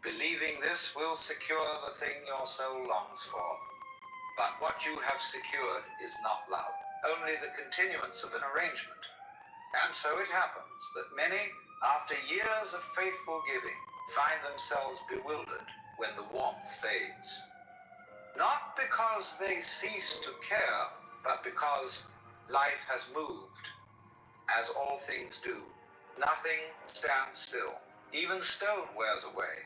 believing this will secure the thing your soul longs for. But what you have secured is not love, only the continuance of an arrangement. And so it happens that many, after years of faithful giving, find themselves bewildered when the warmth fades. Not because they cease to care, but because life has moved, as all things do. Nothing stands still. Even stone wears away.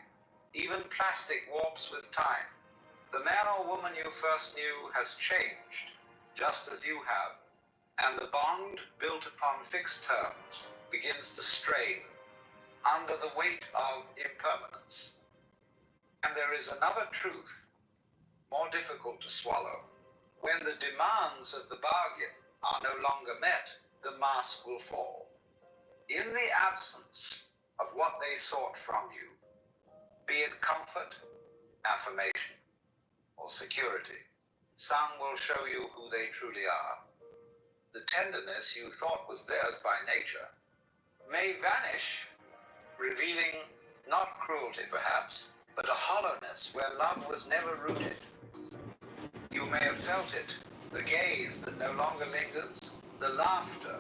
Even plastic warps with time. The man or woman you first knew has changed, just as you have, and the bond built upon fixed terms begins to strain under the weight of impermanence. And there is another truth, more difficult to swallow. When the demands of the bargain are no longer met, the mask will fall. In the absence of what they sought from you, be it comfort, affirmation, or security, some will show you who they truly are. The tenderness you thought was theirs by nature may vanish, revealing not cruelty perhaps, but a hollowness where love was never rooted. You may have felt it, the gaze that no longer lingers, the laughter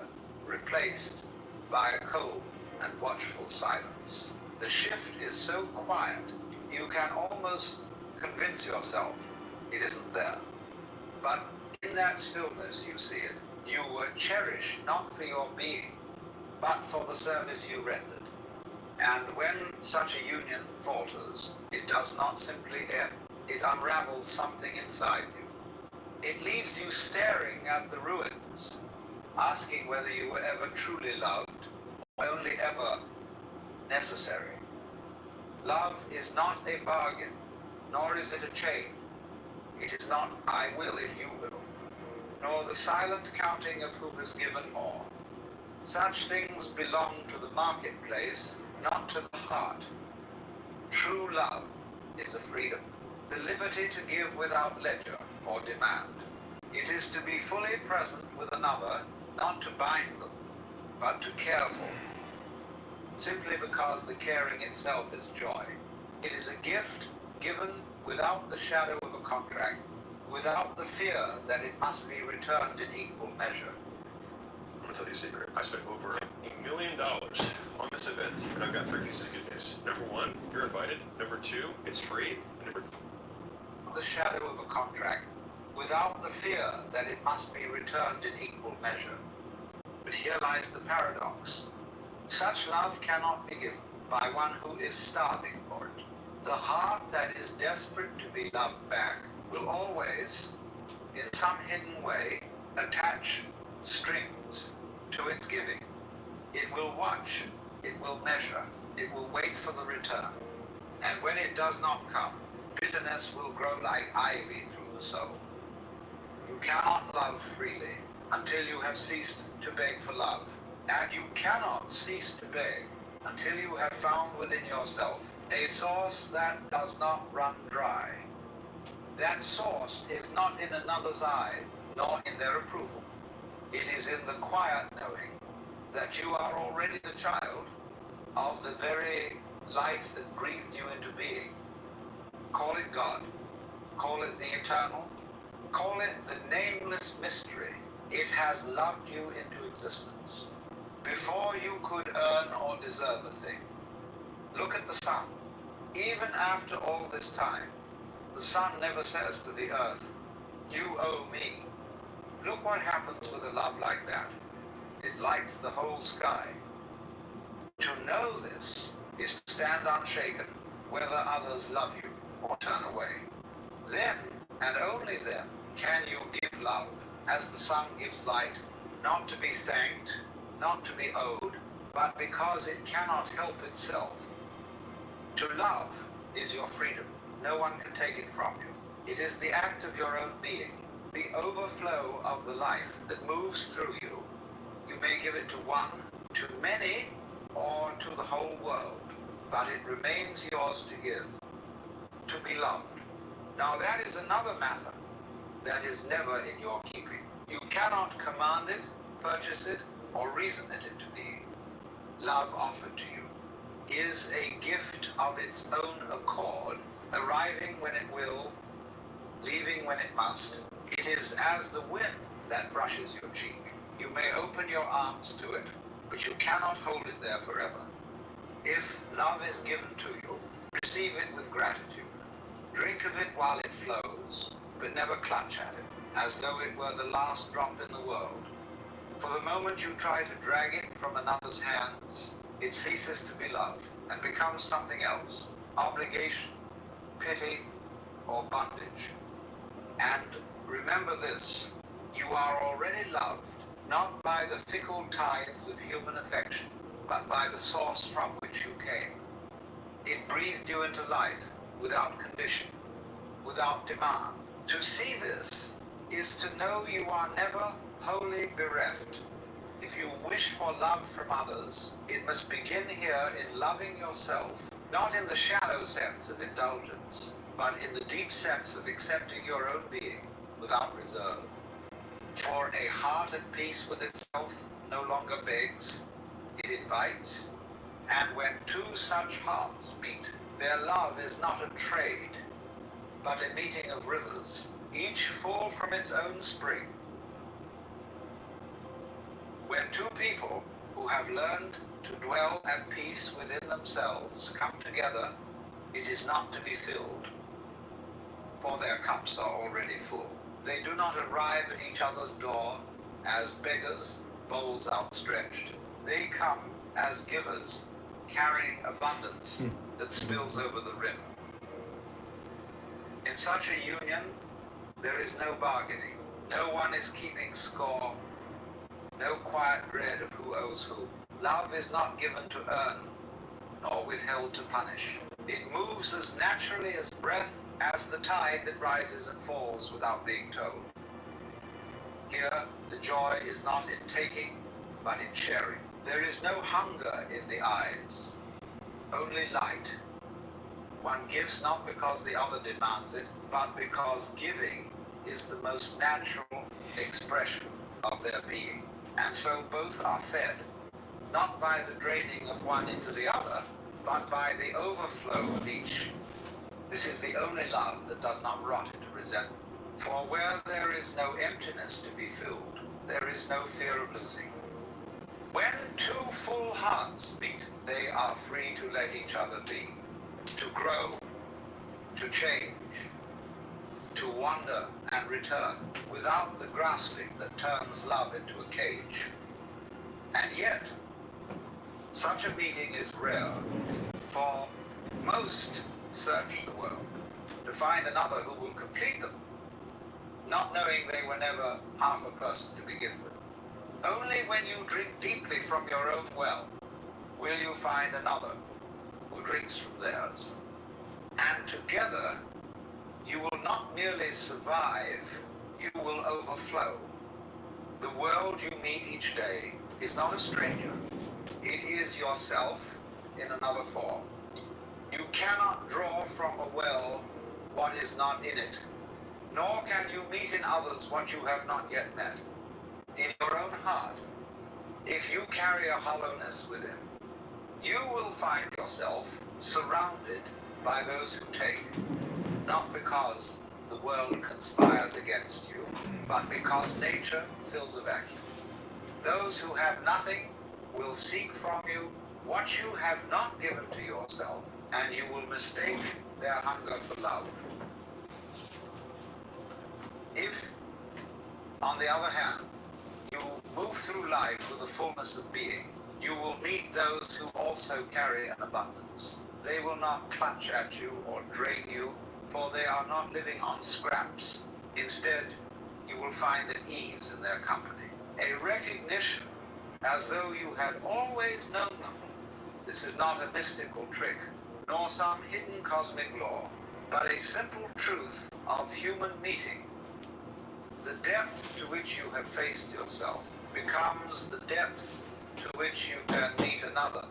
replaced by a cold and watchful silence. The shift is so quiet, you can almost convince yourself it isn't there. But in that stillness you see it. You were cherished not for your being, but for the service you rendered. And when such a union falters, it does not simply end. It unravels something inside you. It leaves you staring at the ruins, asking whether you were ever truly loved or only ever necessary. Love is not a bargain, nor is it a chain. It is not I will if you will, nor the silent counting of who has given more. Such things belong to the marketplace, not to the heart. True love is a freedom, the liberty to give without ledger or demand. It is to be fully present with another, not to bind them, but to care for them, simply because the caring itself is joy. It is a gift given without the shadow of a contract, without the fear that it must be returned in equal measure. I'm gonna tell you a secret. I spent over $1 million on this event, and I've got 3 pieces of good news. Number 1, you're invited. Number 2, it's free. And number 3, the shadow of a contract, without the fear that it must be returned in equal measure. But here lies the paradox. Such love cannot be given by one who is starving for it. The heart that is desperate to be loved back will always, in some hidden way, attach strings to its giving. It will watch, it will measure, it will wait for the return. And when it does not come, bitterness will grow like ivy through the soul. You cannot love freely until you have ceased to beg for love. And you cannot cease to beg until you have found within yourself a source that does not run dry. That source is not in another's eyes, nor in their approval. It is in the quiet knowing that you are already the child of the very life that breathed you into being. Call it God, call it the eternal, call it the nameless mystery. It has loved you into existence before you could earn or deserve a thing. Look at the sun. Even after all this time, the sun never says to the earth, "You owe me." Look what happens with a love like that. It lights the whole sky. To know this is to stand unshaken whether others love you or turn away. Then, and only then, can you give love as the sun gives light, not to be thanked, not to be owed, but because it cannot help itself. To love is your freedom. No one can take it from you. It is the act of your own being, the overflow of the life that moves through you. You may give it to one, to many, or to the whole world, but it remains yours to give, to be loved. Now that is another matter that is never in your keeping. You cannot command it, purchase it, or reason it into being. Love offered to you is a gift of its own accord, arriving when it will, leaving when it must. It is as the wind that brushes your cheek. You may open your arms to it, but you cannot hold it there forever. If love is given to you, receive it with gratitude. Drink of it while it flows, but never clutch at it, as though it were the last drop in the world. For the moment you try to drag it from another's hands, it ceases to be love and becomes something else, obligation, pity, or bondage. And remember this, you are already loved, not by the fickle tides of human affection, but by the source from which you came. It breathed you into life without condition, without demand. To see this is to know you are never wholly bereft. If you wish for love from others, it must begin here in loving yourself, not in the shallow sense of indulgence, but in the deep sense of accepting your own being without reserve. For a heart at peace with itself no longer begs, it invites, and when two such hearts meet, their love is not a trade, but a meeting of rivers, each full from its own spring. When two people who have learned to dwell at peace within themselves come together, it is not to be filled, for their cups are already full. They do not arrive at each other's door as beggars, bowls outstretched. They come as givers, carrying abundance that spills over the rim. In such a union, there is no bargaining. No one is keeping score. No quiet dread of who owes who. Love is not given to earn, nor withheld to punish. It moves as naturally as breath, as the tide that rises and falls without being told. Here, the joy is not in taking, but in sharing. There is no hunger in the eyes, only light. One gives not because the other demands it, but because giving is the most natural expression of their being. And so both are fed, not by the draining of one into the other, but by the overflow of each. This is the only love that does not rot into resentment. For where there is no emptiness to be filled, there is no fear of losing. When two full hearts beat, they are free to let each other be, to grow, to change, to wander and return, without the grasping that turns love into a cage. And yet, such a meeting is rare, for most search the world to find another who will complete them, not knowing they were never half a person to begin with. Only when you drink deeply from your own well will you find another who drinks from theirs. And together, you will not merely survive, you will overflow. The world you meet each day is not a stranger. It is yourself in another form. You cannot draw from a well what is not in it, nor can you meet in others what you have not yet met. In your own heart, if you carry a hollowness within, you will find yourself surrounded by those who take, not because the world conspires against you, but because nature fills a vacuum. Those who have nothing will seek from you what you have not given to yourself, and you will mistake their hunger for love. If, on the other hand, you move through life with the fullness of being, you will meet those who also carry an abundance. They will not clutch at you or drain you, for they are not living on scraps. Instead, you will find an ease in their company, a recognition as though you had always known them. This is not a mystical trick, nor some hidden cosmic law, but a simple truth of human meeting. The depth to which you have faced yourself becomes the depth to which you can meet another.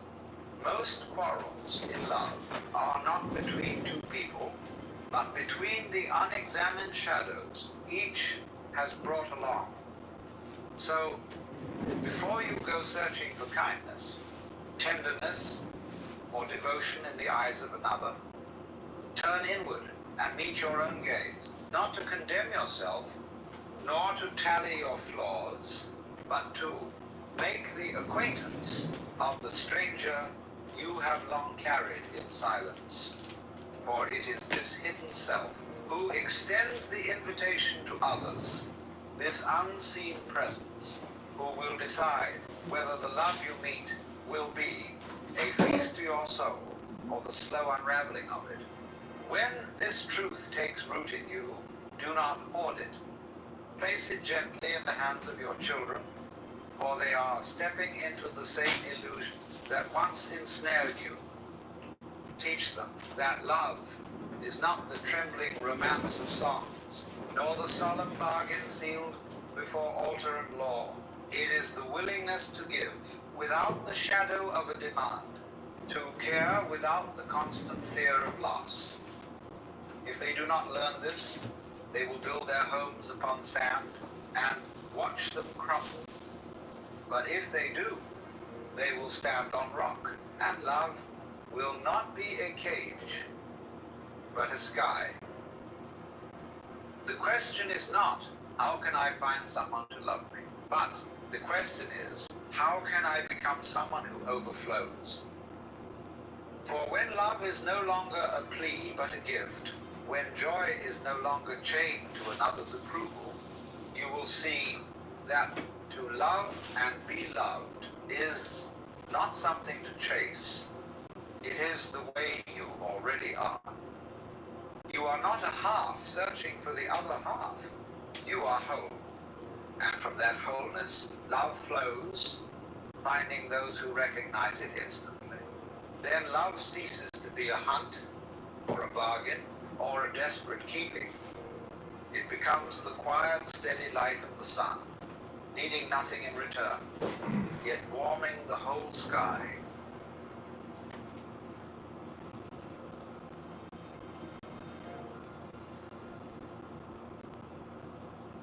Most quarrels in love are not between two people, but between the unexamined shadows each has brought along. So, before you go searching for kindness, tenderness, or devotion in the eyes of another, turn inward and meet your own gaze, not to condemn yourself, nor to tally your flaws, but to make the acquaintance of the stranger you have long carried in silence. For it is this hidden self who extends the invitation to others, this unseen presence, who will decide whether the love you meet will be a feast to your soul or the slow unraveling of it. When this truth takes root in you, do not hoard it. Place it gently in the hands of your children, for they are stepping into the same illusions that once ensnared you. Teach them that love is not the trembling romance of songs, nor the solemn bargain sealed before altar and law. It is the willingness to give without the shadow of a demand, to care without the constant fear of loss. If they do not learn this, they will build their homes upon sand and watch them crumble. But if they do, they will stand on rock, and love will not be a cage, but a sky. The question is not, how can I find someone to love me? But the question is, how can I become someone who overflows? For when love is no longer a plea but a gift, when joy is no longer chained to another's approval, you will see that to love and be loved is not something to chase. It is the way you already are. You are not a half searching for the other half. You are whole. And from that wholeness, love flows, finding those who recognize it instantly. Then love ceases to be a hunt, or a bargain, or a desperate keeping. It becomes the quiet, steady light of the sun, needing nothing in return, yet warming the whole sky.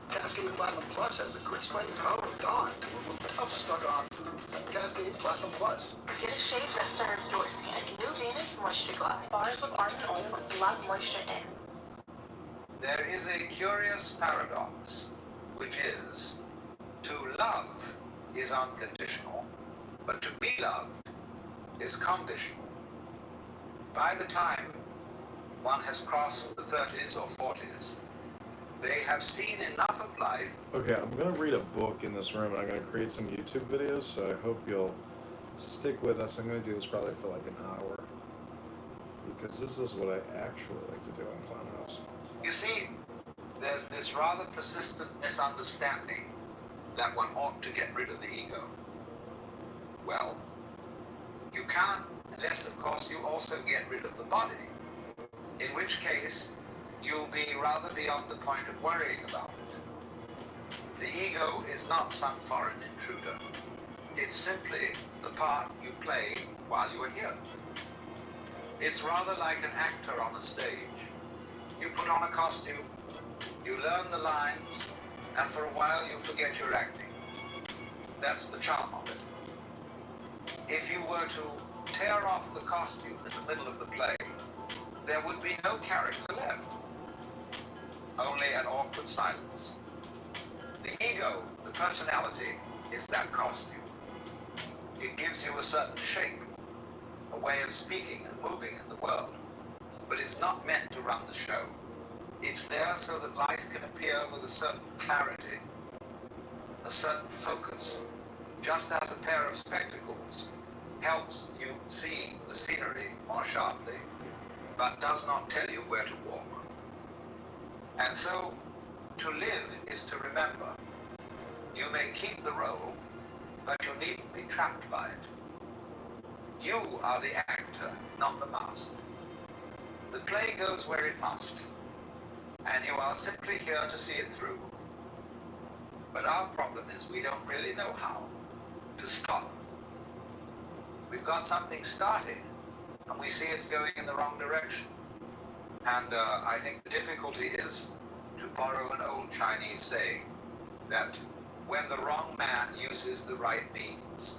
Cascade Platinum Plus has the crisp-fighting power of Dawn to remove tough, stuck-on foods. Cascade Platinum Plus. Get a shade that serves your skin. New Venus Moisture Glove. Bars with argan oil, love moisture in. There is a curious paradox, which is, to love is unconditional, But to be loved is conditional. By the time one has crossed the 30s or 40s, they have seen enough of life. Okay, I'm gonna read a book in this room, and I'm gonna create some YouTube videos, so I hope you'll stick with us. I'm gonna do this probably for like an hour, because this is what I actually like to do on Clownhouse. You see, there's this rather persistent misunderstanding that one ought to get rid of the ego. Well, you can't unless, of course, you also get rid of the body, in which case you'll be rather beyond the point of worrying about it. The ego is not some foreign intruder. It's simply the part you play while you are here. It's rather like an actor on a stage. You put on a costume, you learn the lines, and for a while you forget you're acting. That's the charm of it. If you were to tear off the costume in the middle of the play, there would be no character left. Only an awkward silence. The ego, the personality, is that costume. It gives you a certain shape, a way of speaking and moving in the world. But it's not meant to run the show. It's there so that life can appear with a certain clarity, a certain focus, just as a pair of spectacles helps you see the scenery more sharply, but does not tell you where to walk. And so, to live is to remember. You may keep the role, but you needn't be trapped by it. You are the actor, not the master. The play goes where it must, and you are simply here to see it through. But our problem is we don't really know how to stop. We've got something started, and we see it's going in the wrong direction. And I think the difficulty is, to borrow an old Chinese saying, that when the wrong man uses the right means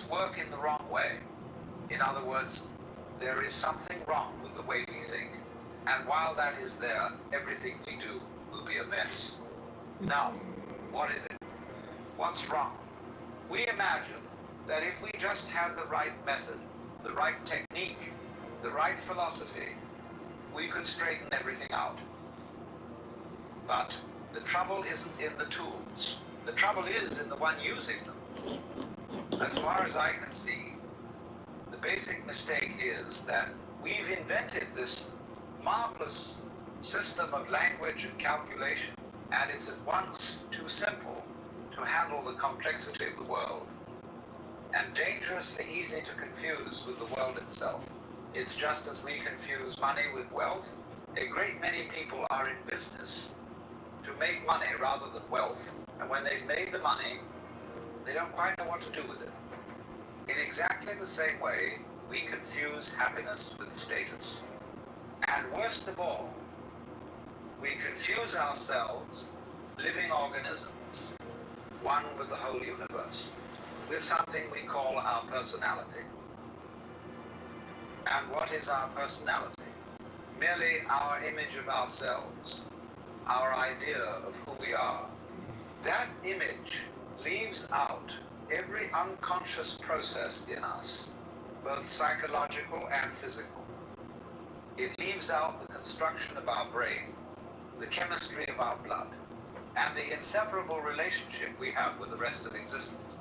work in the wrong way. In other words, there is something wrong with the way we think. And while that is there, everything we do will be a mess. Now, what is it? What's wrong? We imagine that if we just had the right method, the right technique, the right philosophy, we could straighten everything out. But the trouble isn't in the tools. The trouble is in the one using them. As far as I can see, the basic mistake is that we've invented this marvelous system of language and calculation, and it's at once too simple to handle the complexity of the world, and dangerously easy to confuse with the world itself. It's just as we confuse money with wealth. A great many people are in business to make money rather than wealth, and when they've made the money, they don't quite know what to do with it. In exactly the same way, we confuse happiness with status. And worst of all, we confuse ourselves, living organisms, one with the whole universe, with something we call our personality. And what is our personality? Merely our image of ourselves, our idea of who we are. That image leaves out every unconscious process in us, both psychological and physical. It leaves out the construction of our brain, the chemistry of our blood, and the inseparable relationship we have with the rest of existence.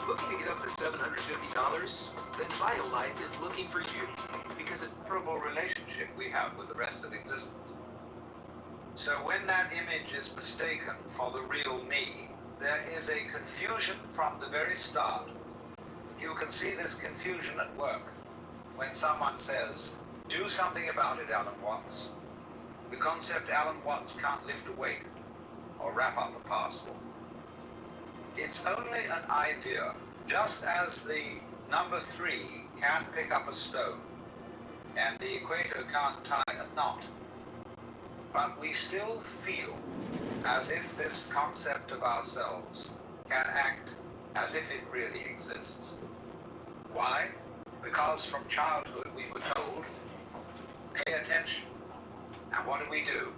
Looking to get up to $750? Then BioLife is looking for you, because it's a inseparable relationship we have with the rest of existence. So when that image is mistaken for the real me, there is a confusion from the very start. You can see this confusion at work when someone says, "Do something about it, Alan Watts." The concept Alan Watts can't lift a weight or wrap up a parcel. It's only an idea, just as the number 3 can't pick up a stone and the equator can't tie a knot. But we still feel as if this concept of ourselves can act as if it really exists. Why? Because from childhood we were told, pay attention. And what do?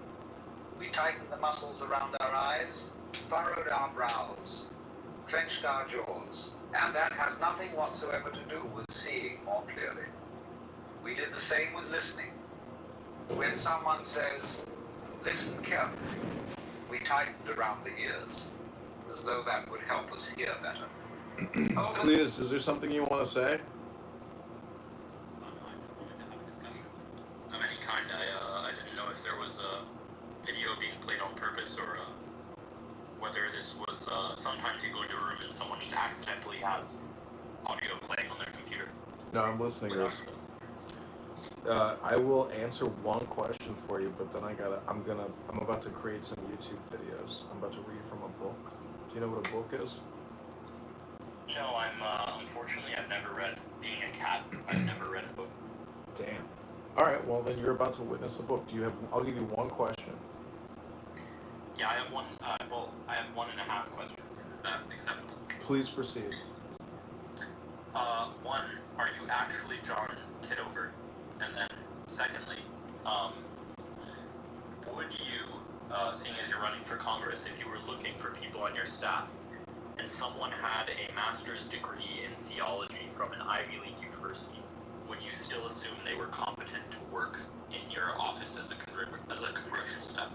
We tightened the muscles around our eyes, furrowed our brows, clenched our jaws, and that has nothing whatsoever to do with seeing more clearly. We did the same with listening. When someone says, "Listen carefully," we tightened around the ears, as though that would help us hear better. Cletus, is there something you want to say? I just wanted to have a discussion of any kind. I didn't know if there was a video being played on purpose or whether this was sometimes you go into a room and someone just accidentally has audio playing on their computer. No, I'm listening to this. I will answer one question for you, but then I'm about to create some YouTube videos. I'm about to read from a book. Do you know what a book is? No, unfortunately, I've never read. Being a cat, I've never read a book. Damn. All right, well then you're about to witness a book. I'll give you one question. Yeah, I have one. I have 1.5 questions. Is that acceptable? Please proceed. One, are you actually John Kitover? And then, secondly, would you, seeing as you're running for Congress, if you were looking for people on your staff, and someone had a master's degree in theology from an Ivy League university, would you still assume they were competent to work in your office as a congressional staff?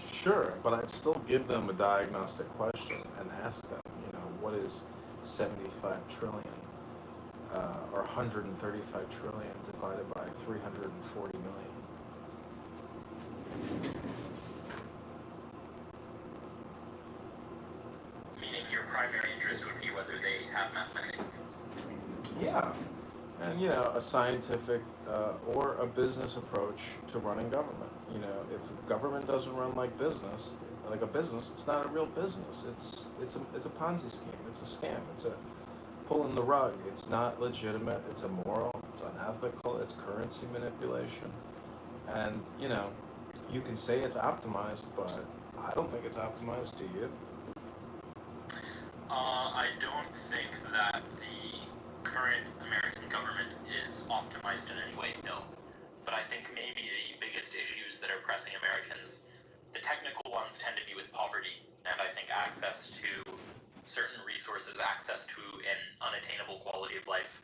Sure, but I'd still give them a diagnostic question and ask them, what is 75 trillion or 135 trillion divided by 340 million? Meaning your primary interest would be whether they have mathematics skills. Yeah, and a scientific or a business approach to running government. If government doesn't run like a business, it's not a real business. It's a Ponzi scheme. It's a scam. It's a pulling the rug. It's not legitimate. It's immoral. It's unethical. It's currency manipulation. And you can say it's optimized, but I don't think it's optimized. Do you? I don't think that the current American government is optimized in any way, no. But I think maybe the biggest issues that are pressing Americans, the technical ones tend to be with poverty, and I think access to certain resources, access to an unattainable quality of life.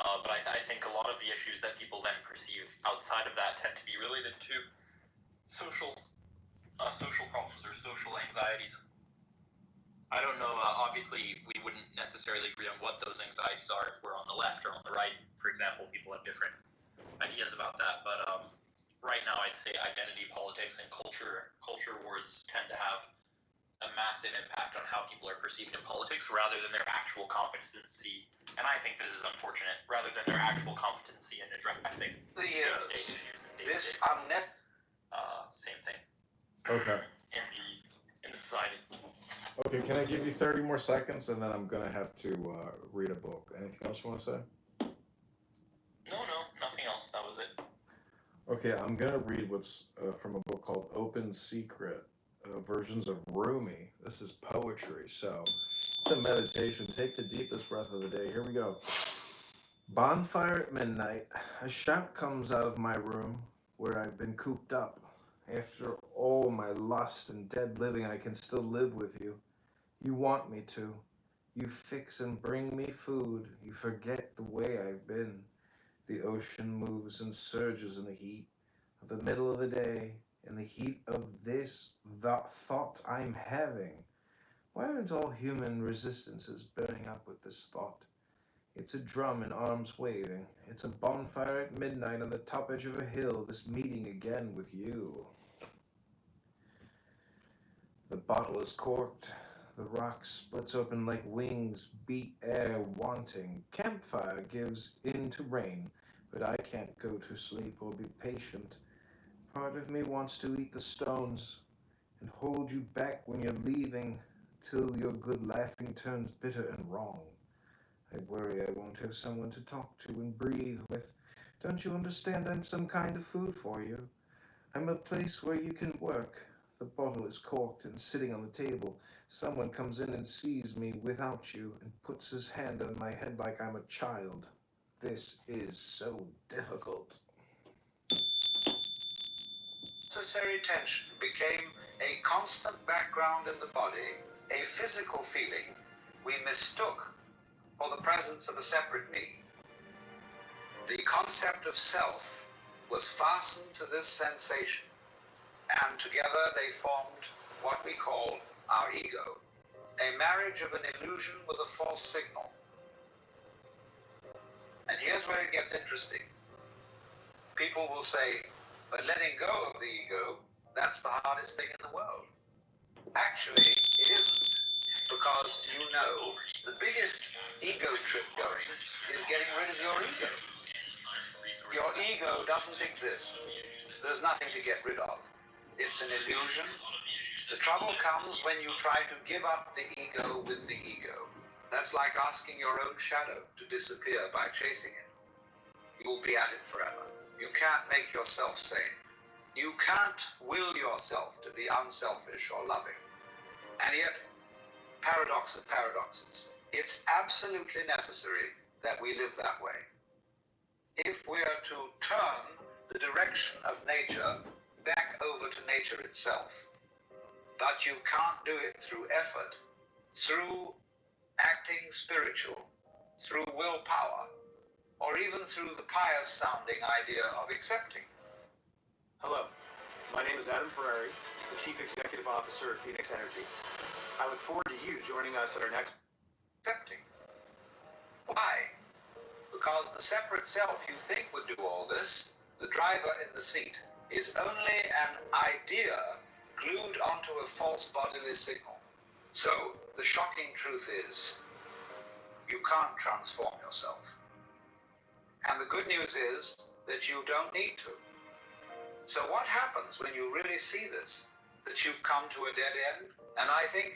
But I think a lot of the issues that people then perceive outside of that tend to be related to social problems or social anxieties. I don't know, obviously we wouldn't necessarily agree on what those anxieties are if we're on the left or on the right. For example, people have different ideas about that, but right now I'd say identity politics and culture wars tend to have a massive impact on how people are perceived in politics rather than their actual competency, and I think this is unfortunate, rather than their actual competency in addressing day-to-day issues and this same thing. Okay. In society. Okay, can I give you 30 more seconds and then I'm going to have to read a book. Anything else you want to say? No, nothing else. That was it. Okay, I'm going to read what's from a book called Open Secret, Versions of Rumi. This is poetry, so it's a meditation. Take the deepest breath of the day. Here we go. Bonfire at midnight, a shout comes out of my room where I've been cooped up. After all my lust and dead living, I can still live with you. You want me to. You fix and bring me food. You forget the way I've been. The ocean moves and surges in the heat of the middle of the day, in the heat of this thought I'm having. Why aren't all human resistances burning up with this thought? It's a drum in arms waving. It's a bonfire at midnight on the top edge of a hill, this meeting again with you. The bottle is corked. The rock splits open like wings, beat air wanting. Campfire gives in to rain, but I can't go to sleep or be patient. Part of me wants to eat the stones and hold you back when you're leaving, till your good laughing turns bitter and wrong. I worry I won't have someone to talk to and breathe with. Don't you understand I'm some kind of food for you? I'm a place where you can work. The bottle is corked and sitting on the table. Someone comes in and sees me without you and puts his hand on my head like I'm a child. This is so difficult. Necessary tension became a constant background in the body a physical feeling we mistook for the presence of a separate me. The concept of self was fastened to this sensation, and together they formed what we call our ego, a marriage of an illusion with a false signal. And here's where it gets interesting. People will say, but letting go of the ego, that's the hardest thing in the world. Actually, it isn't, because you know the biggest ego trip going is getting rid of your ego. Your ego doesn't exist. There's nothing to get rid of. It's an illusion. The trouble comes when you try to give up the ego with the ego. That's like asking your own shadow to disappear by chasing it. You'll be at it forever. You can't make yourself sane. You can't will yourself to be unselfish or loving. And yet, paradox of paradoxes, it's absolutely necessary that we live that way. If we're to turn the direction of nature back over to nature itself, but you can't do it through effort, through acting spiritual, through willpower, or even through the pious-sounding idea of accepting. Hello, my name is Adam Ferrari, the Chief Executive Officer of Phoenix Energy. I look forward to you joining us at our next... Accepting. Why? Because the separate self you think would do all this, the driver in the seat, is only an idea glued onto a false bodily signal. So, the shocking truth is, you can't transform yourself. And the good news is that you don't need to. So what happens when you really see this? That you've come to a dead end? And I think,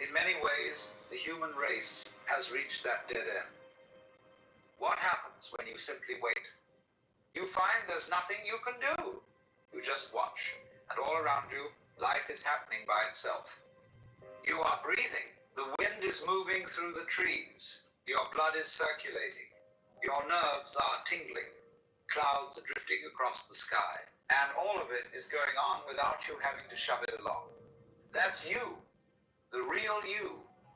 in many ways, the human race has reached that dead end. What happens when you simply wait? You find there's nothing you can do. You just watch. And all around you, life is happening by itself. You are breathing. The wind is moving through the trees. Your blood is circulating. Your nerves are tingling. Clouds are drifting across the sky. And all of it is going on without you having to shove it along. That's you. The real you.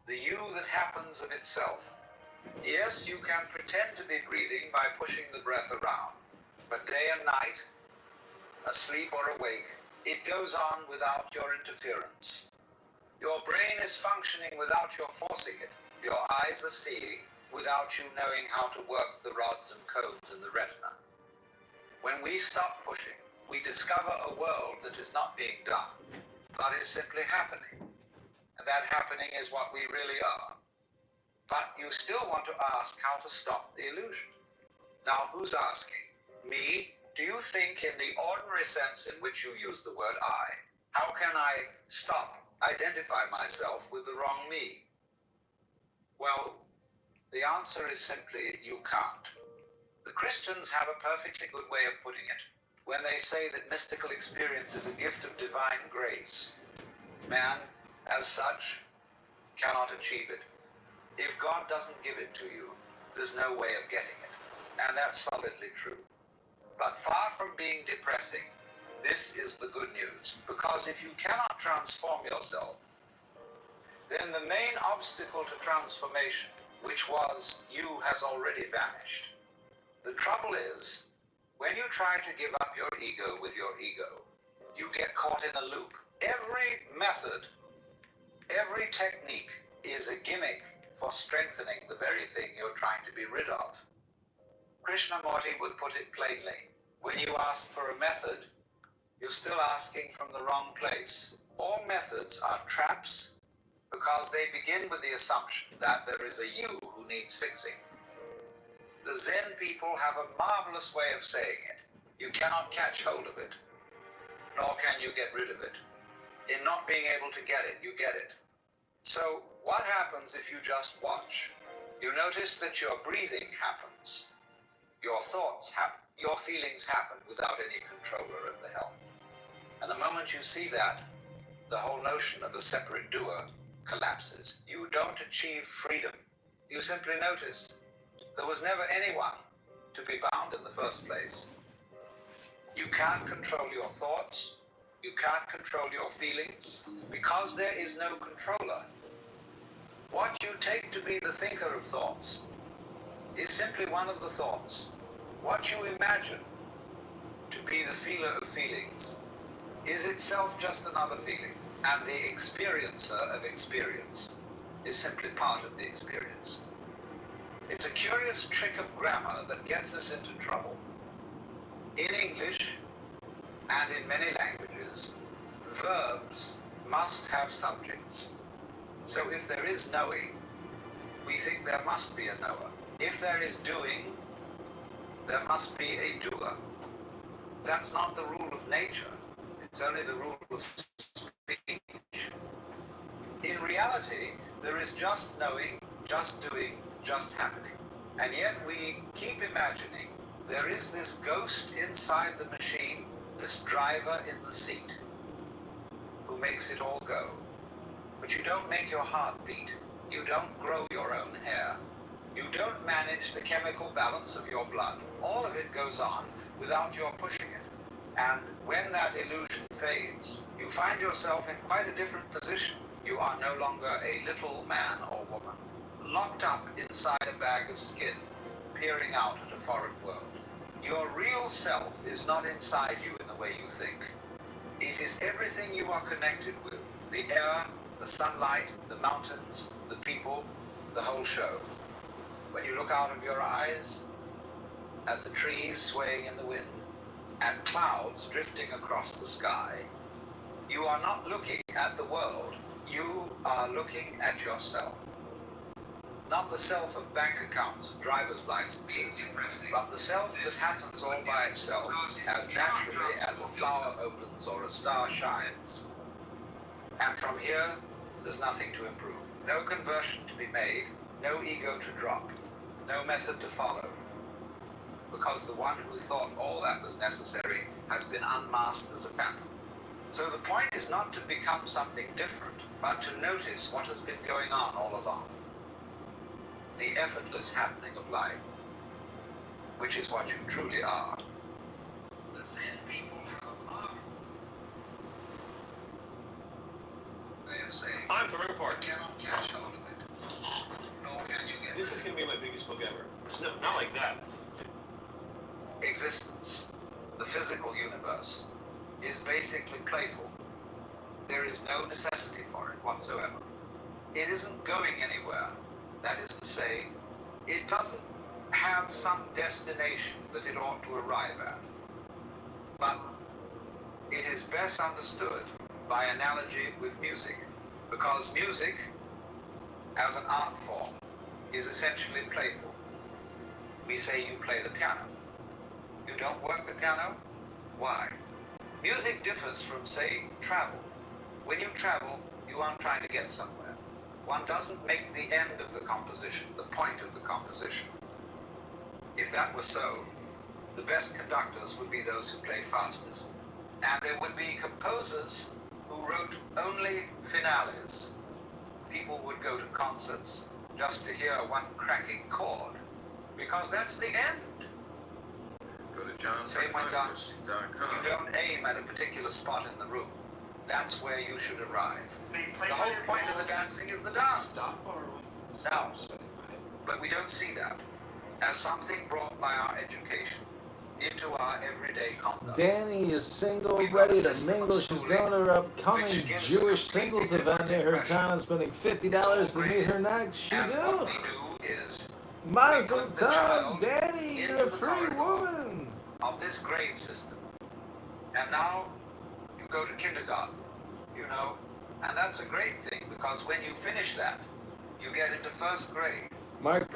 The you that happens of itself. Yes, you can pretend to be breathing by pushing the breath around. But day and night, asleep or awake, it goes on without your interference. Your brain is functioning without your forcing it. Your eyes are seeing without you knowing how to work the rods and cones in the retina. When we stop pushing, we discover a world that is not being done, but is simply happening. And that happening is what we really are. But you still want to ask how to stop the illusion. Now, who's asking? Me? Do you think in the ordinary sense in which you use the word I? How can I identify myself with the wrong me? Well, the answer is simply you can't. The Christians have a perfectly good way of putting it when they say that mystical experience is a gift of divine grace. Man, as such, cannot achieve it. If God doesn't give it to you, there's no way of getting it. And that's solidly true. But far from being depressing, this is the good news. Because if you cannot transform yourself, then the main obstacle to transformation, which was you, has already vanished. The trouble is, when you try to give up your ego with your ego, you get caught in a loop. Every method, every technique is a gimmick for strengthening the very thing you're trying to be rid of. Krishnamurti would put it plainly. When you ask for a method, you're still asking from the wrong place. All methods are traps because they begin with the assumption that there is a you who needs fixing. The Zen people have a marvelous way of saying it. You cannot catch hold of it, nor can you get rid of it. In not being able to get it, you get it. So what happens if you just watch? You notice that your breathing happens. Your thoughts happen. Your feelings happen without any controller at the helm. And the moment you see that, the whole notion of the separate doer collapses. You don't achieve freedom. You simply notice there was never anyone to be bound in the first place. You can't control your thoughts. You can't control your feelings because there is no controller. What you take to be the thinker of thoughts is simply one of the thoughts. What you imagine to be the feeler of feelings is itself just another feeling, and the experiencer of experience is simply part of the experience. It's a curious trick of grammar that gets us into trouble. In English, and in many languages, verbs must have subjects. So if there is knowing, we think there must be a knower. If there is doing, there must be a doer. That's not the rule of nature. It's only the rule of speech. In reality, there is just knowing, just doing, just happening. And yet we keep imagining there is this ghost inside the machine, this driver in the seat, who makes it all go. But you don't make your heart beat. You don't grow your own hair. You don't manage the chemical balance of your blood. All of it goes on without your pushing it. And when that illusion fades, you find yourself in quite a different position. You are no longer a little man or woman, locked up inside a bag of skin, peering out at a foreign world. Your real self is not inside you in the way you think. It is everything you are connected with. The air, the sunlight, the mountains, the people, the whole show. When you look out of your eyes, at the trees swaying in the wind, at clouds drifting across the sky, you are not looking at the world. You are looking at yourself. Not the self of bank accounts and driver's licenses, but the self that happens all by itself, as naturally as a flower opens or a star shines. And from here, there's nothing to improve. No conversion to be made, no ego to drop, no method to follow. Because the one who thought all that was necessary has been unmasked as a phantom. So the point is not to become something different, but to notice what has been going on all along. The effortless happening of life, which is what you truly are. The Zen people have a marvel way of saying, I'm from Park. You cannot catch hold of it, nor can you get This is going to be my biggest book ever. No, not like that. Existence, the physical universe, is basically playful. There is no necessity for it whatsoever. It isn't going anywhere. That is to say, it doesn't have some destination that it ought to arrive at. But it is best understood by analogy with music, because music, as an art form, is essentially playful. We say you play the piano. You don't work the piano? Why? Music differs from, say, travel. When you travel, you aren't trying to get somewhere. One doesn't make the end of the composition, the point of the composition. If that were so, the best conductors would be those who played fastest. And there would be composers who wrote only finales. People would go to concerts just to hear one cracking chord, because that's the end. Go to Same went on. You don't aim at a particular spot in the room. That's where you should arrive. The whole point of the dancing is the dance. Now, but we don't see that as something brought by our education into our everyday conduct. Danny is single, ready to mingle. She's going to her upcoming Jewish singles event near her town and spending $50 to meet her next. She And do. what we do is Mazel put the tov, child Danny, you're into a the free corridor woman. of this grade system. And now you go to kindergarten, you know, and that's a great thing, because when you finish that, you get into first grade.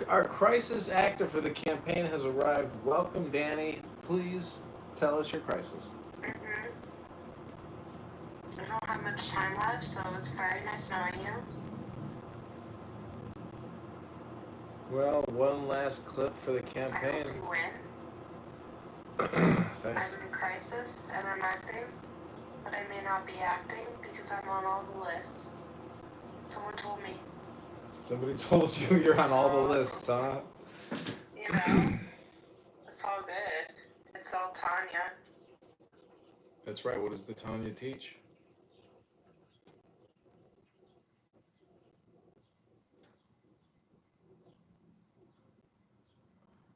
Our crisis actor for the campaign has arrived. Welcome, Danny. Please tell us your crisis. I don't have much time left, so it's very nice knowing you. Well, one last clip for the I campaign. hope you win. Thanks. I'm in crisis and I'm acting, but I may not be acting because I'm on all the lists. Someone told me. Somebody told you you're on all the lists, huh? You know, it's all good. It's all Tanya. That's right. What does the Tanya teach?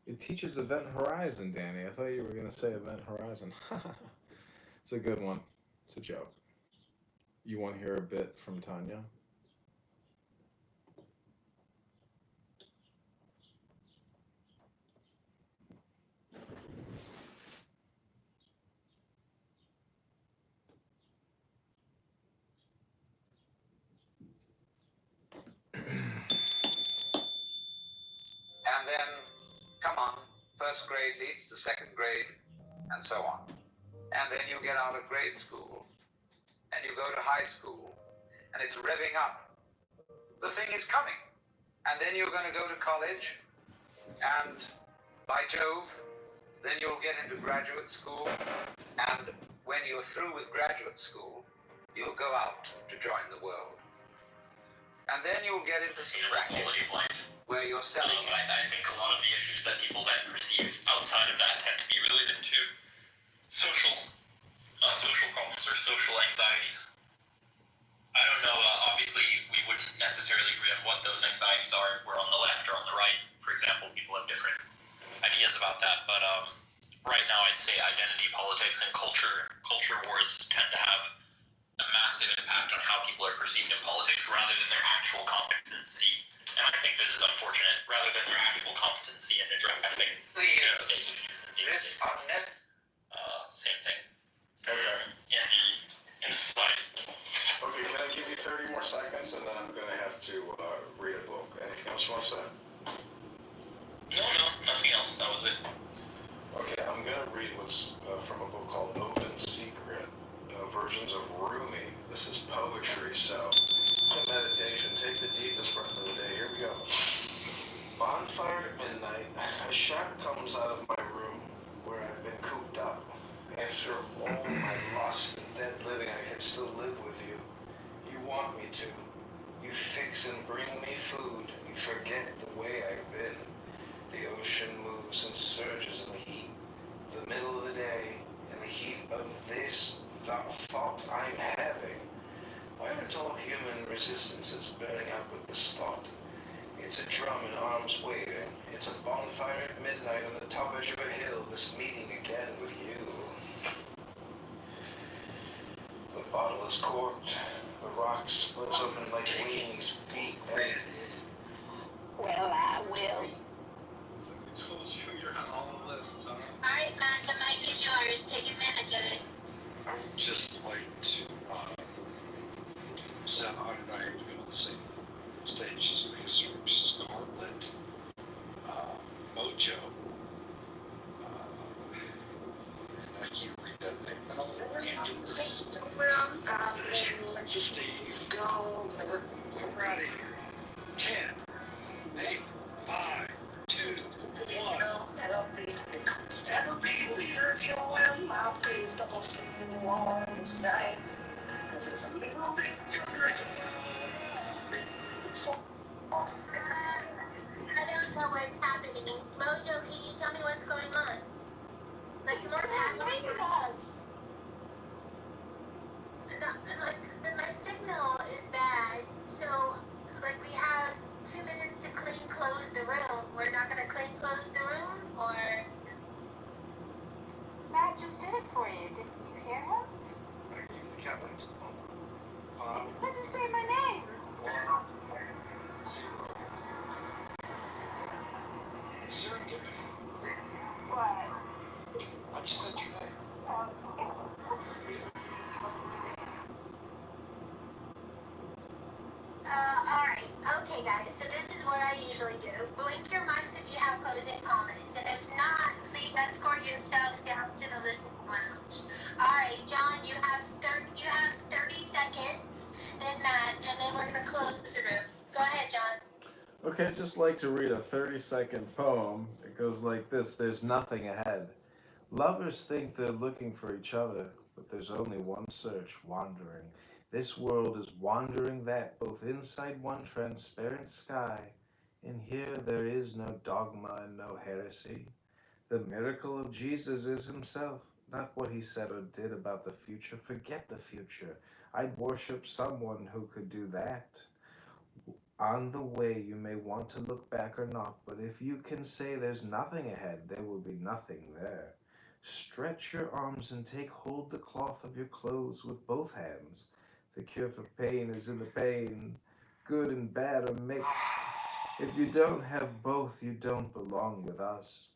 It teaches Event Horizon, Danny. I thought you were going to say Event Horizon. It's a good one. It's a joke. You want to hear a bit from Tanya? And then, come on, first grade leads to second grade, and so on. And then you get out of grade school, and you go to high school, and it's revving up. The thing is coming. And then you're going to go to college, and by Jove, then you'll get into graduate school, and when you're through with graduate school, you'll go out to join the world. And then you'll get into some racket where you're selling. I think a lot of the issues that people then perceive outside of that tend to be related to social problems or social anxieties. I don't know, obviously we wouldn't necessarily agree on what those anxieties are if we're on the left or on the right. For example, people have different ideas about that, but right now I'd say identity politics and culture wars tend to have a massive impact on how people are perceived in politics rather than their actual competency. And I think this is unfortunate, rather than their actual competency in addressing this same thing. Okay. In society. Okay, can I give you 30 more seconds and then I'm going to have to read a book. Anything else you want to say? No, nothing else. That was it. Okay, I'm going to read what's from a book called Open Secret, Versions of Rumi. This is poetry, so it's a meditation. Take the deepest breath of the day. Here we go. Bonfire at midnight, a shout comes out of my room where I've been cooped up. After all my lust and dead living, I can still live with you. You want me to. You fix and bring me food. You forget the way I've been. The ocean moves and surges in the heat. The middle of the day, in the heat of this thought I'm having. Why aren't all human resistances burning up with this thought? It's a drum in arms waving. It's a bonfire at midnight on the top edge of a hill. This meeting again with you. The bottle is corked. The rock splits open like wings. Beat and... Well, I will. I told you you're on all the lists, huh? Alright, Matt, the mic is yours. Take advantage of it. I would just like to, sound honored I have been on the same stage as Mr. Scarlet, Mojo, and I can't read that name. Steve, go. We're out of here. 10, 8, 5, 2, 1. That'll be weird, you know, my face doubles warm tonight. Cause it's a little bit different. I don't know what's happening. Mojo, can you tell me what's going on? Like, what's happening with us? My signal is bad, so, like, we have 2 minutes to close the room. We're not gonna close the room, or... Matt just did it for you. Didn't you hear him? I gave you the cat links. He said to say my name. 0. Serendipity. What? I just said your name. Alright. Okay, guys. So this is what I usually do. Blink your mics if you have closing comments. And if not, please escort yourself down to the listening lounge. Alright, John, you have 30 seconds. Then Matt, and then we're going to close the room. Go ahead, John. Okay, I'd just like to read a 30-second poem. It goes like this. There's nothing ahead. Lovers think they're looking for each other, but there's only one search, wandering. This world is wandering that, both inside one transparent sky. In here there is no dogma and no heresy. The miracle of Jesus is himself. not what he said or did about the future. Forget the future. I'd worship someone who could do that. On the way, you may want to look back or not, but if you can say there's nothing ahead, there will be nothing there. Stretch your arms and take hold the cloth of your clothes with both hands. The cure for pain is in the pain. Good and bad are mixed. If you don't have both, you don't belong with us.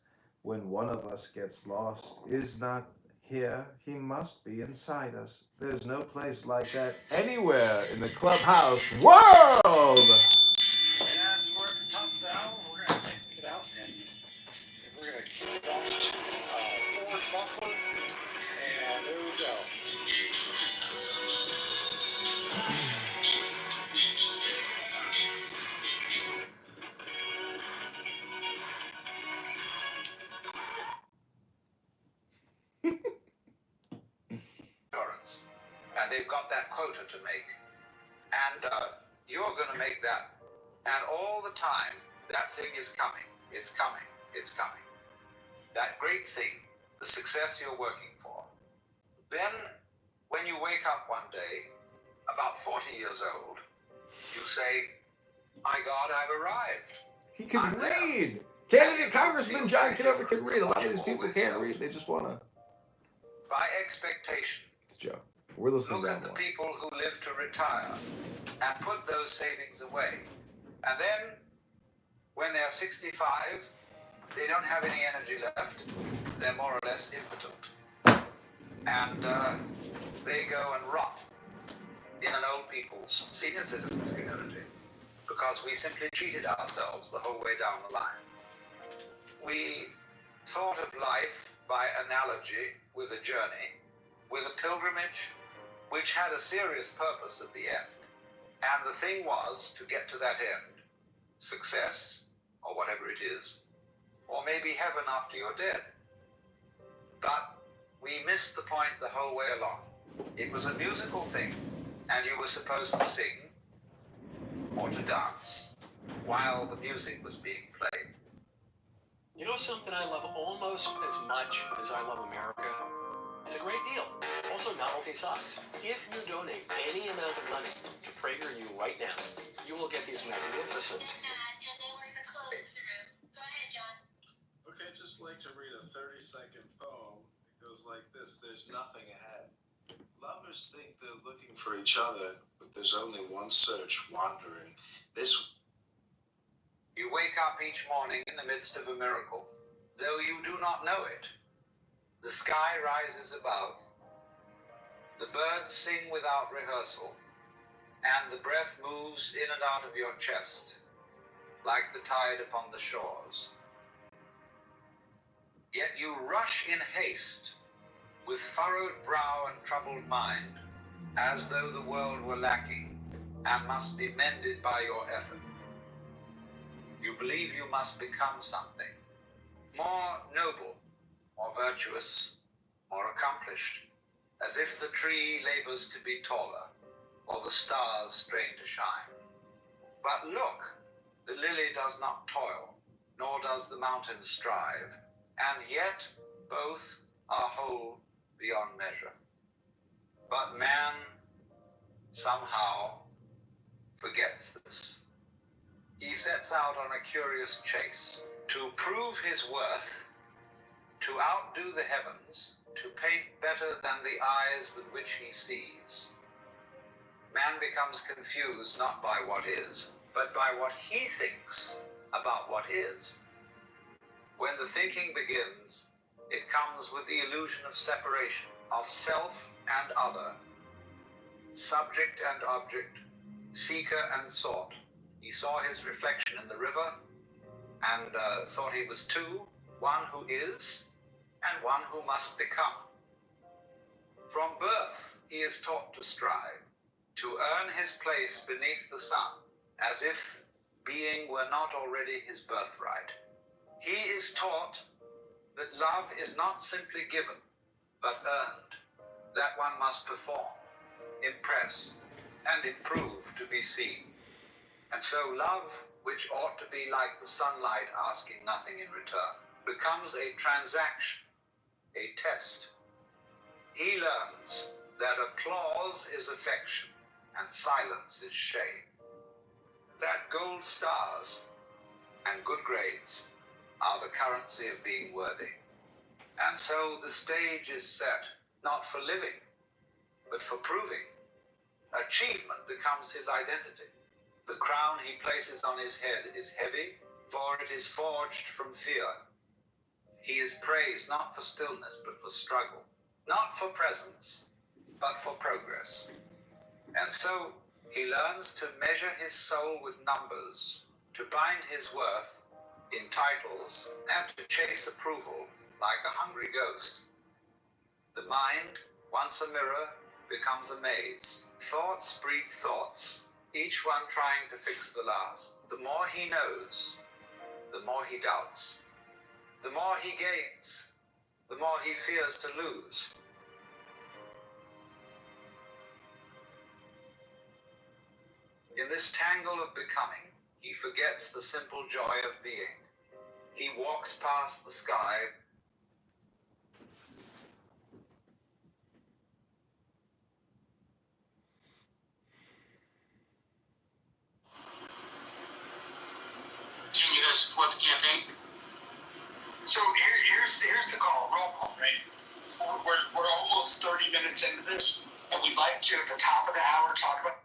When one of us gets lost, is not here, he must be inside us. There's no place like that anywhere in the clubhouse world. As we're at the top of the hour, we're going to take it out and we're going to kick it off to Ford Buffalo. And there we go. And they've got that quota to make. And you're going to make that. And all the time, that thing is coming. It's coming. It's coming. That great thing, the success you're working for. Then, when you wake up one day, about 40 years old, you say, my God, I've arrived. He can I'm read. there. Candidate Congressman John Kitover can read. A lot of these people can't read. They just want to. By expectation. It's Joe. We're listening Look down at the more. people who live to retire and put those savings away. And then, when they're 65, they don't have any energy left. They're more or less impotent. And they go and rot in an old people's senior citizens community because we simply cheated ourselves the whole way down the line. We thought of life by analogy with a journey, with a pilgrimage, which had a serious purpose at the end. And the thing was to get to that end, success, or whatever it is, or maybe heaven after you're dead. But we missed the point the whole way along. It was a musical thing, and you were supposed to sing or to dance while the music was being played. You know something I love almost as much as I love America? It's a great deal. Also, novelty socks. If you donate any amount of money to PragerU right now, you will get these magnificent. And then we're in the clothes room. Go ahead, John. Okay, I'd just like to read a 30-second poem. It goes like this. There's nothing ahead. Lovers think they're looking for each other, but there's only one search wandering. This. You wake up each morning in the midst of a miracle, though you do not know it. The sky rises above, the birds sing without rehearsal, and the breath moves in and out of your chest, like the tide upon the shores. Yet you rush in haste, with furrowed brow and troubled mind, as though the world were lacking and must be mended by your effort. You believe you must become something more noble, more virtuous, more accomplished, as if the tree labors to be taller, or the stars strain to shine. But look, the lily does not toil, nor does the mountain strive, and yet both are whole beyond measure. But man somehow forgets this. He sets out on a curious chase to prove his worth, to outdo the heavens, to paint better than the eyes with which he sees. Man becomes confused not by what is, but by what he thinks about what is. When the thinking begins, it comes with the illusion of separation, of self and other, subject and object, seeker and sought. He saw his reflection in the river and thought he was two, one who is and one who must become. From birth, he is taught to strive, to earn his place beneath the sun, as if being were not already his birthright. He is taught that love is not simply given, but earned, that one must perform, impress, and improve to be seen. And so love, which ought to be like the sunlight asking nothing in return, becomes a transaction, a test, he learns that applause is affection and silence is shame. That gold stars and good grades are the currency of being worthy. And so the stage is set, not for living, but for proving. Achievement becomes his identity. The crown he places on his head is heavy, for it is forged from fear. He is praised not for stillness, but for struggle. Not for presence, but for progress. And so he learns to measure his soul with numbers, to bind his worth in titles, and to chase approval like a hungry ghost. The mind, once a mirror, becomes a maze. Thoughts breed thoughts, each one trying to fix the last. The more he knows, the more he doubts. The more he gains, the more he fears to lose. In this tangle of becoming, he forgets the simple joy of being. He walks past the sky. Can you guys support the campaign? So here's the call. Roll call, right? So we're almost 30 minutes into this, and we'd like to, at the top of the hour, talk about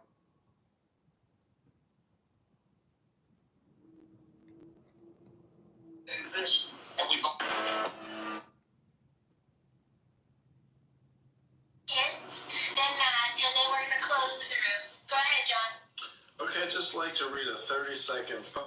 this, and we'd like and then we're gonna close the room. Go ahead, John. Okay, I'd just like to read a 30-second poem.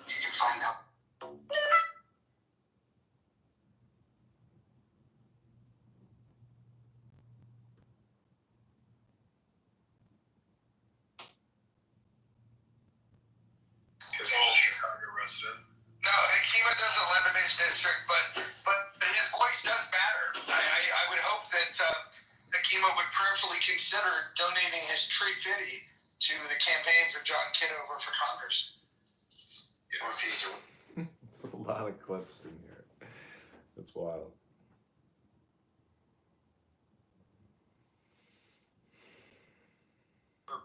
you can find out. His whole Chicago resident. No, Kima doesn't live in his district, but his voice does matter. I would hope that Kima would prayerfully consider donating his tree fitty to the campaign for John Kitover for Congress. There's a lot of clips in here. It's wild.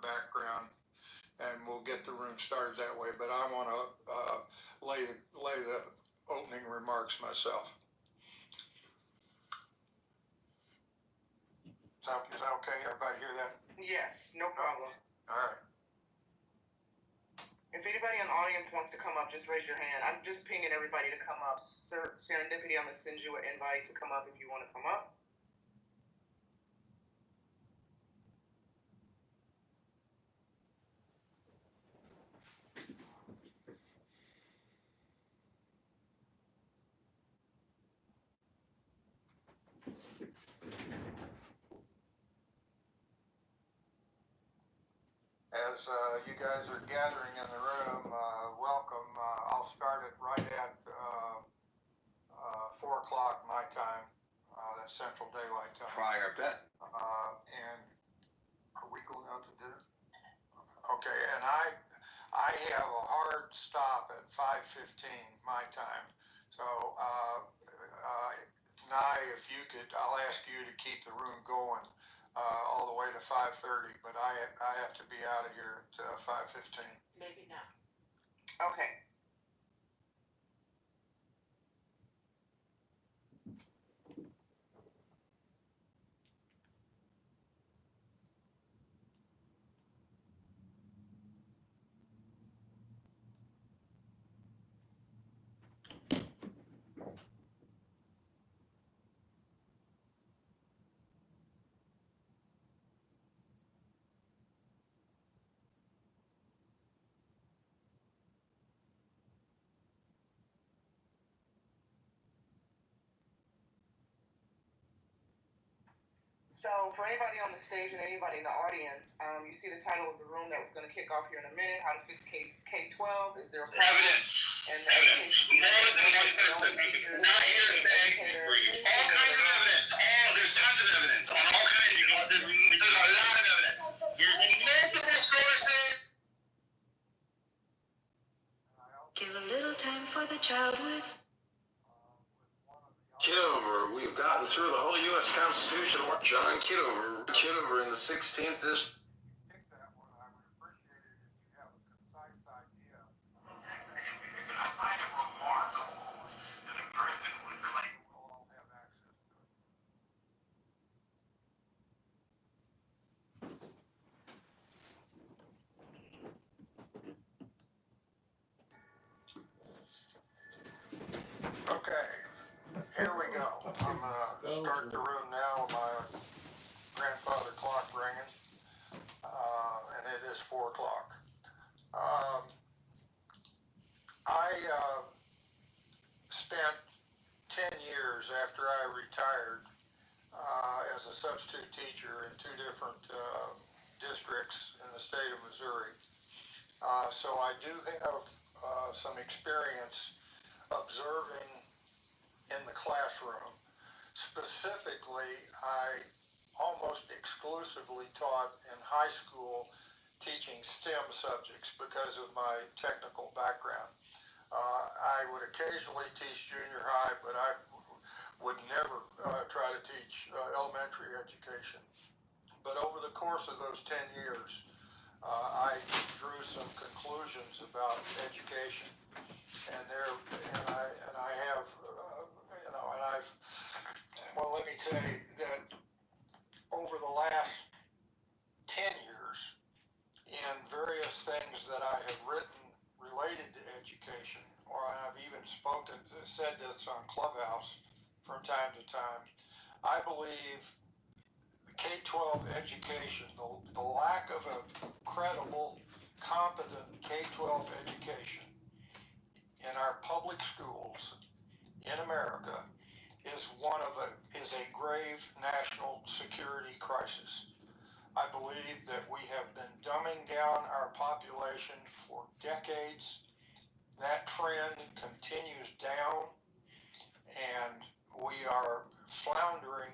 Background, and we'll get the room started that way. But I want to lay the opening remarks myself. Is that okay? Everybody hear that? Yes, no problem. All right. If anybody in the audience wants to come up, just raise your hand. I'm just pinging everybody to come up. Serendipity, I'm going to send you an invite to come up if you want to come up. As you guys are gathering in the room, welcome. I'll start it right at 4 o'clock my time, that's Central Daylight Time. Prior bet. And are we going out to dinner? Okay, and I have a hard stop at 5:15 my time. So, Nye, if you could, I'll ask you to keep the room going all the way to 5:30, but I have to be out of here at 5:15. Maybe not. Okay. So for anybody on the stage and anybody in the audience, you see the title of the room that was going to kick off here in a minute. How to fix K-12? Is there a problem? Evidence. And Evidence. More than one person. Not hearsay. All kinds of evidence. There's Kitover. We've gotten through the whole U.S. Constitution. John Kitover. Kitover in the 16th district. Okay, here we go. I'm gonna start the room now with my grandfather clock ringing, and it is 4 o'clock. I spent 10 years after I retired as a substitute teacher in 2 different districts in the state of Missouri. So I do have some experience observing in the classroom. Specifically, I almost exclusively taught in high school teaching STEM subjects because of my technical background. I would occasionally teach junior high, but I would never try to teach elementary education. But over the course of those 10 years, I drew some conclusions about education, and I have, well, let me tell you that over the last 10 years, in various things that I have written related to education, or I've even said this on Clubhouse from time to time, I believe the K-12 education, the lack of a credible, competent K-12 education in our public schools in America is a grave national security crisis. I believe that we have been dumbing down our population for decades. That trend continues down, and we are floundering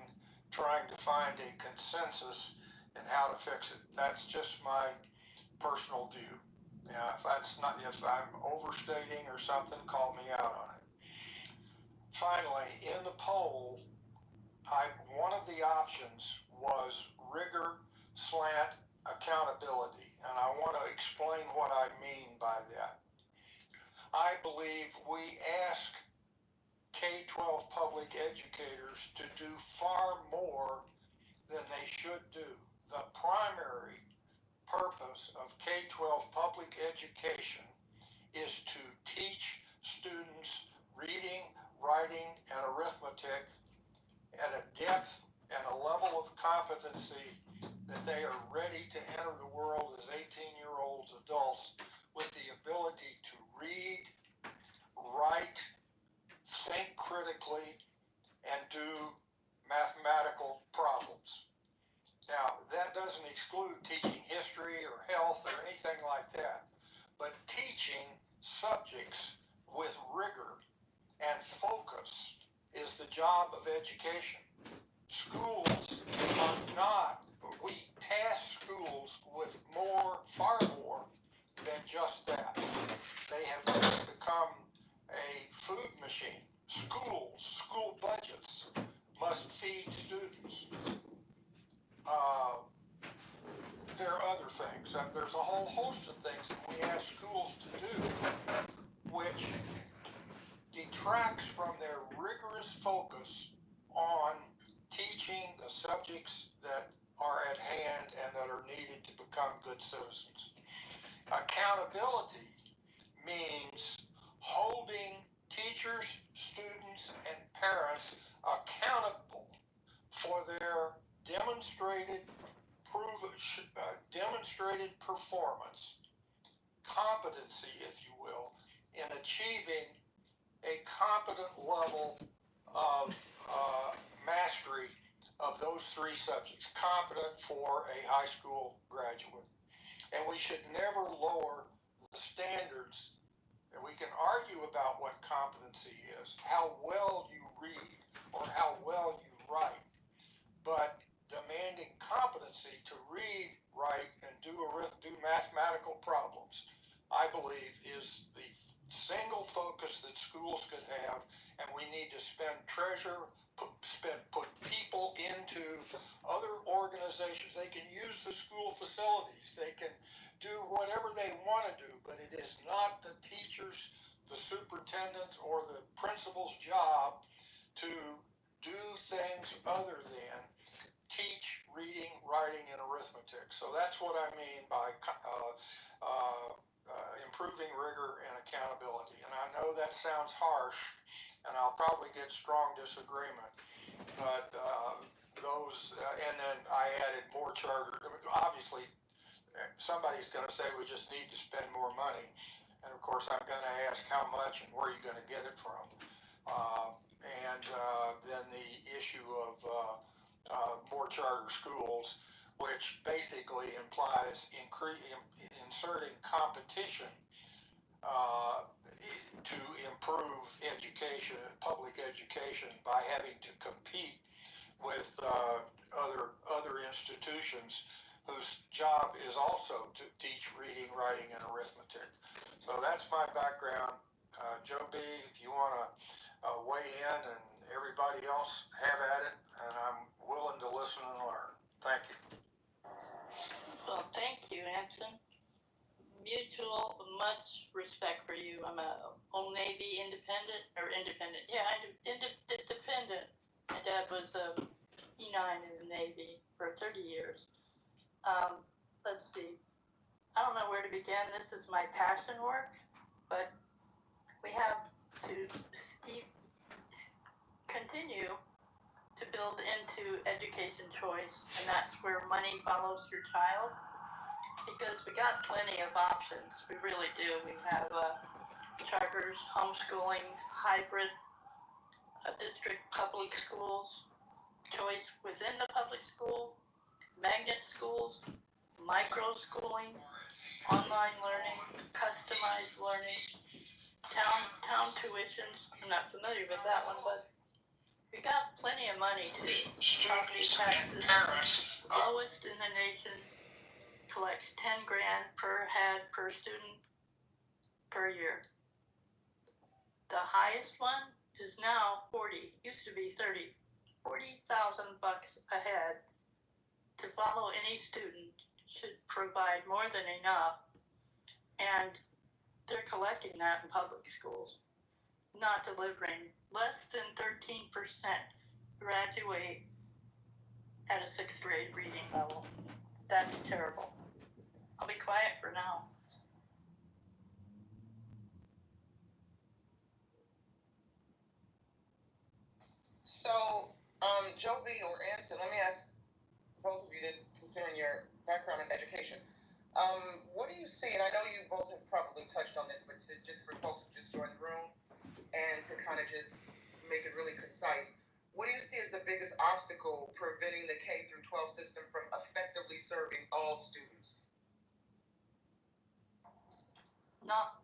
trying to find a consensus in how to fix it. That's just my personal view. Now, if I'm overstating or something, call me out on it. Finally, in the poll, one of the options was rigor slant accountability, and I want to explain what I mean by that. I believe we ask K-12 public educators to do far more than they should do. The primary purpose of K-12 public education is to teach students reading, writing, and arithmetic at a depth and a level of competency that they are ready to enter the world as 18-year-olds adults with the ability to read, write, think critically, and do mathematical problems. Now, that doesn't exclude teaching history or health or anything like that, but teaching subjects with rigor and focus is the job of education. Schools are not, we task schools with far more than just that. They have become a food machine. School budgets must feed students. There are other things. There's a whole host of things that we ask schools to do, which detracts from their rigorous focus on teaching the subjects that are at hand and that are needed to become good citizens. Accountability means holding teachers, students, and parents accountable for their demonstrated performance, competency, if you will, in achieving a competent level of mastery of those 3 subjects, competent for a high school graduate. And we should never lower the standards. And we can argue about what competency is, how well you read or how well you write, but demanding competency to read, write, and do mathematical problems, I believe, is the single focus that schools could have, and we need to spend treasure, put people into other organizations. They can use the school facilities. They can do whatever they want to do, but it is not the teachers, the superintendents, or the principal's job to do things other than teach reading, writing, and arithmetic. So that's what I mean by improving rigor and accountability. And I know that sounds harsh, and I'll probably get strong disagreement, but and then I added more charter. Obviously, somebody's going to say we just need to spend more money, and of course I'm going to ask how much and where you're going to get it from. Then the issue of more charter schools, which basically implies inserting competition to improve education, public education, by having to compete with other institutions whose job is also to teach reading, writing, and arithmetic. So that's my background. Joe B., if you want to weigh in, and everybody else have at it, and I'm willing to listen and learn. Thank you. Well, thank you, Anson. Mutual, much respect for you. I'm a Old Navy independent. Yeah, independent. My dad was a E9 in the Navy for 30 years. Let's see. I don't know where to begin. This is my passion work, but we have to continue to build into education choice, and that's where money follows your child, because we got plenty of options. We really do. We have charters, homeschooling, hybrid, district public schools, choice within the public school, magnet schools, micro schooling, online learning, customized learning, town tuitions. I'm not familiar with that one, but we got plenty of money to property taxes. Lowest in the nation collects 10 grand per head per student per year. The highest one is now 40, used to be 30, $40,000 a head. To follow any student should provide more than enough, and they're collecting that in public schools, not delivering. Less than 13% graduate at a 6th grade reading level. That's terrible. I'll be quiet for now. So, Joe B. or Anson, let me ask both of you this, considering your background in education. What do you see, and I know you both have probably touched on this, but just for folks who just joined the room, and to kind of just make it really concise, what do you see as the biggest obstacle preventing the K through 12 system from effectively serving all students? Not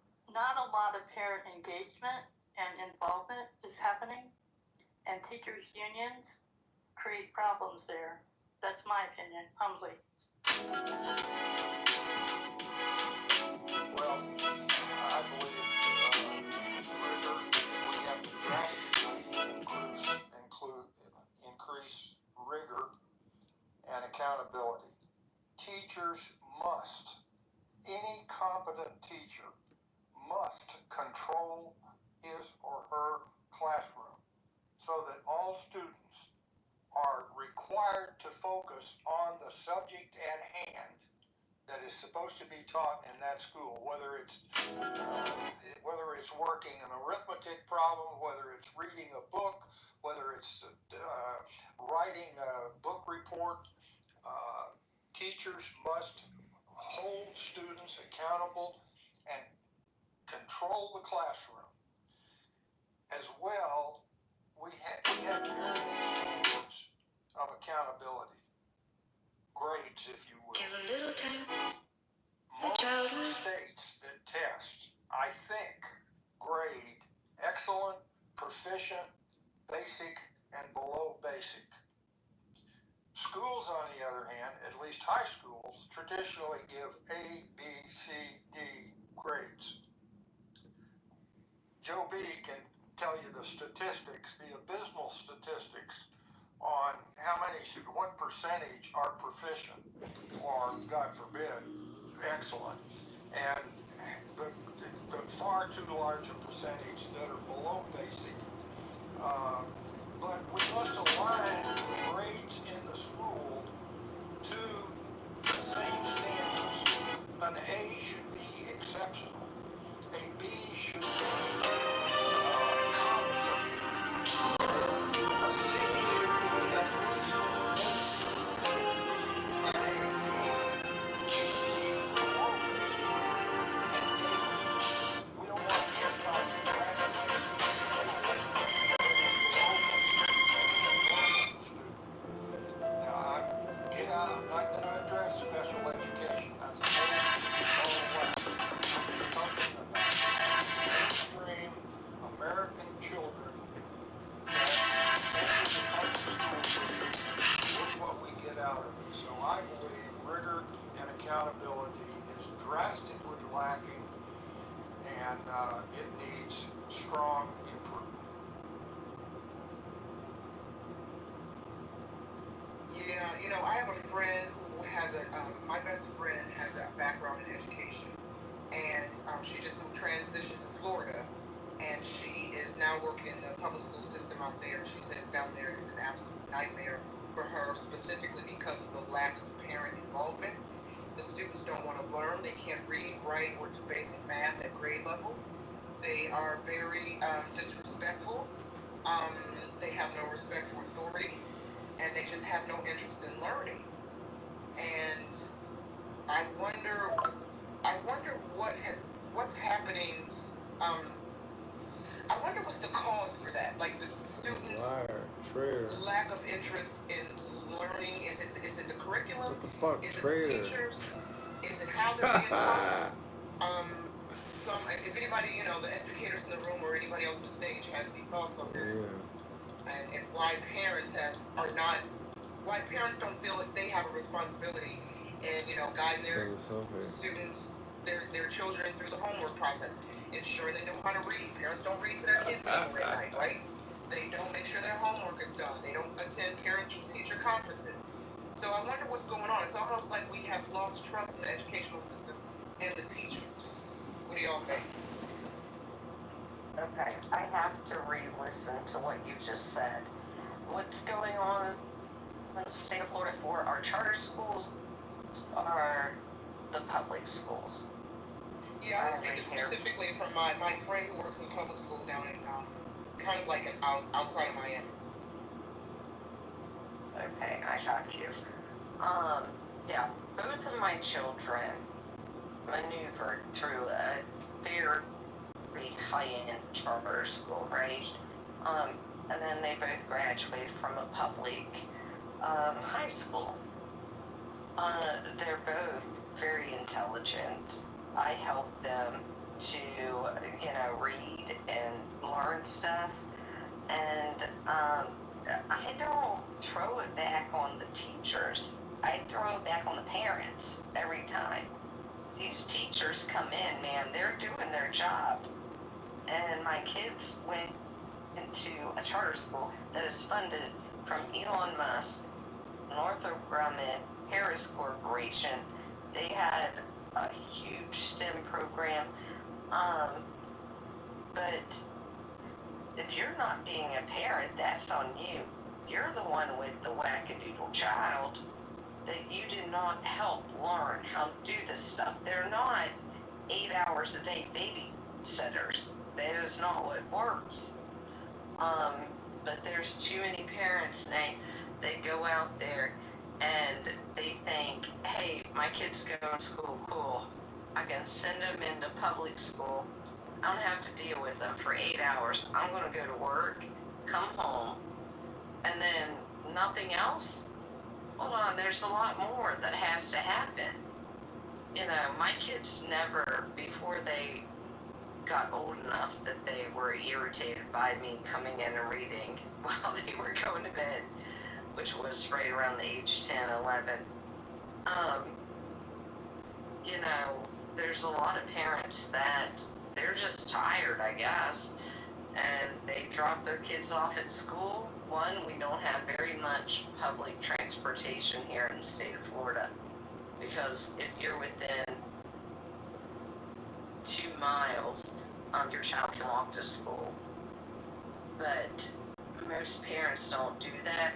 a lot of parent engagement and involvement is happening, and teachers' unions create problems there. That's my opinion, humbly. Well, I believe rigor, we have to drastically increase rigor and accountability. Teachers must, any competent teacher must control his or her classroom so that all students are required to focus on the subject at hand that is supposed to be taught in that school, whether it's working an arithmetic problem, whether it's reading a book, whether it's writing a book report. Teachers must hold students accountable and control the classroom. As well, we have varying standards of accountability. Grades, if you will. Give a little time. Most states that test, I think, grade excellent, proficient, basic, and below basic. Schools, on the other hand, at least high schools, traditionally give A, B, C, D grades. Joe B. can tell you the statistics, the abysmal statistics on what percentage are proficient or, God forbid, excellent, and the far too large a percentage that are below basic. But we must align grades in the school to the same standards. An A should be exceptional. A B should be competent. A C should be at least and a D should be below basic. We don't want to talk about graduating I'm not going to address special education. That's something about mainstream American children that look what we get out of it. So I believe rigor and accountability is drastically lacking, and it needs strong improvement. Yeah, I have a friend who has my best friend has a background in education, and she just transitioned to Florida, and she is now working in the public school system out there, and she said down there is an absolute nightmare for her, specifically because of the lack of parent involvement. The students don't want to learn, they can't read, write, or do basic math at grade level. They are very disrespectful, they have no respect for authority, and they just have no interest in learning. And I wonder what's happening. I wonder what's the cause for that. Like the students' lack of interest in learning. Is it the curriculum? What the fuck, is it traitor? the teachers? Is it how they're being taught? If anybody, the educators in the room or anybody else on the stage has any thoughts on that, and why parents don't feel like they have a responsibility in, guiding their students, their children through the homework process, ensuring they know how to read. Parents don't read to their kids anymore at night, right? They don't make sure their homework is done. They don't attend parent-teacher conferences. So I wonder what's going on. It's almost like we have lost trust in the educational system and the teachers. What do y'all think? Okay, I have to re-listen to what you just said. What's going on in the state of Florida for our charter schools or the public schools? Yeah, I think specifically from my friend who works in public school down in kind of like outside of Miami. Okay, I got you. Yeah, both of my children maneuvered through a very high-end charter school, right? And then they both graduated from a public high school. They're both very intelligent. I help them to, read and learn stuff. And I don't throw it back on the teachers. I throw it back on the parents every time. These teachers come in, man, they're doing their job. And my kids went into a charter school that is funded from Elon Musk, Northrop Grumman, Harris Corporation. They had a huge STEM program. But if you're not being a parent, that's on you. You're the one with the wackadoodle child that you did not help learn how to do this stuff. They're not 8 hours a day babysitters. That is not what works. But there's too many parents now. They go out there and they think, hey, my kid's going to school, cool. I can send them into public school. I don't have to deal with them for 8 hours. I'm going to go to work, come home, and then nothing else? Hold on, there's a lot more that has to happen. My kids never, before they got old enough that they were irritated by me coming in and reading while they were going to bed, which was right around the age 10, 11. There's a lot of parents that they're just tired, I guess. and they drop their kids off at school. One, we don't have very much public transportation here in the state of Florida, because if you're within 2 miles, your child can walk to school. But most parents don't do that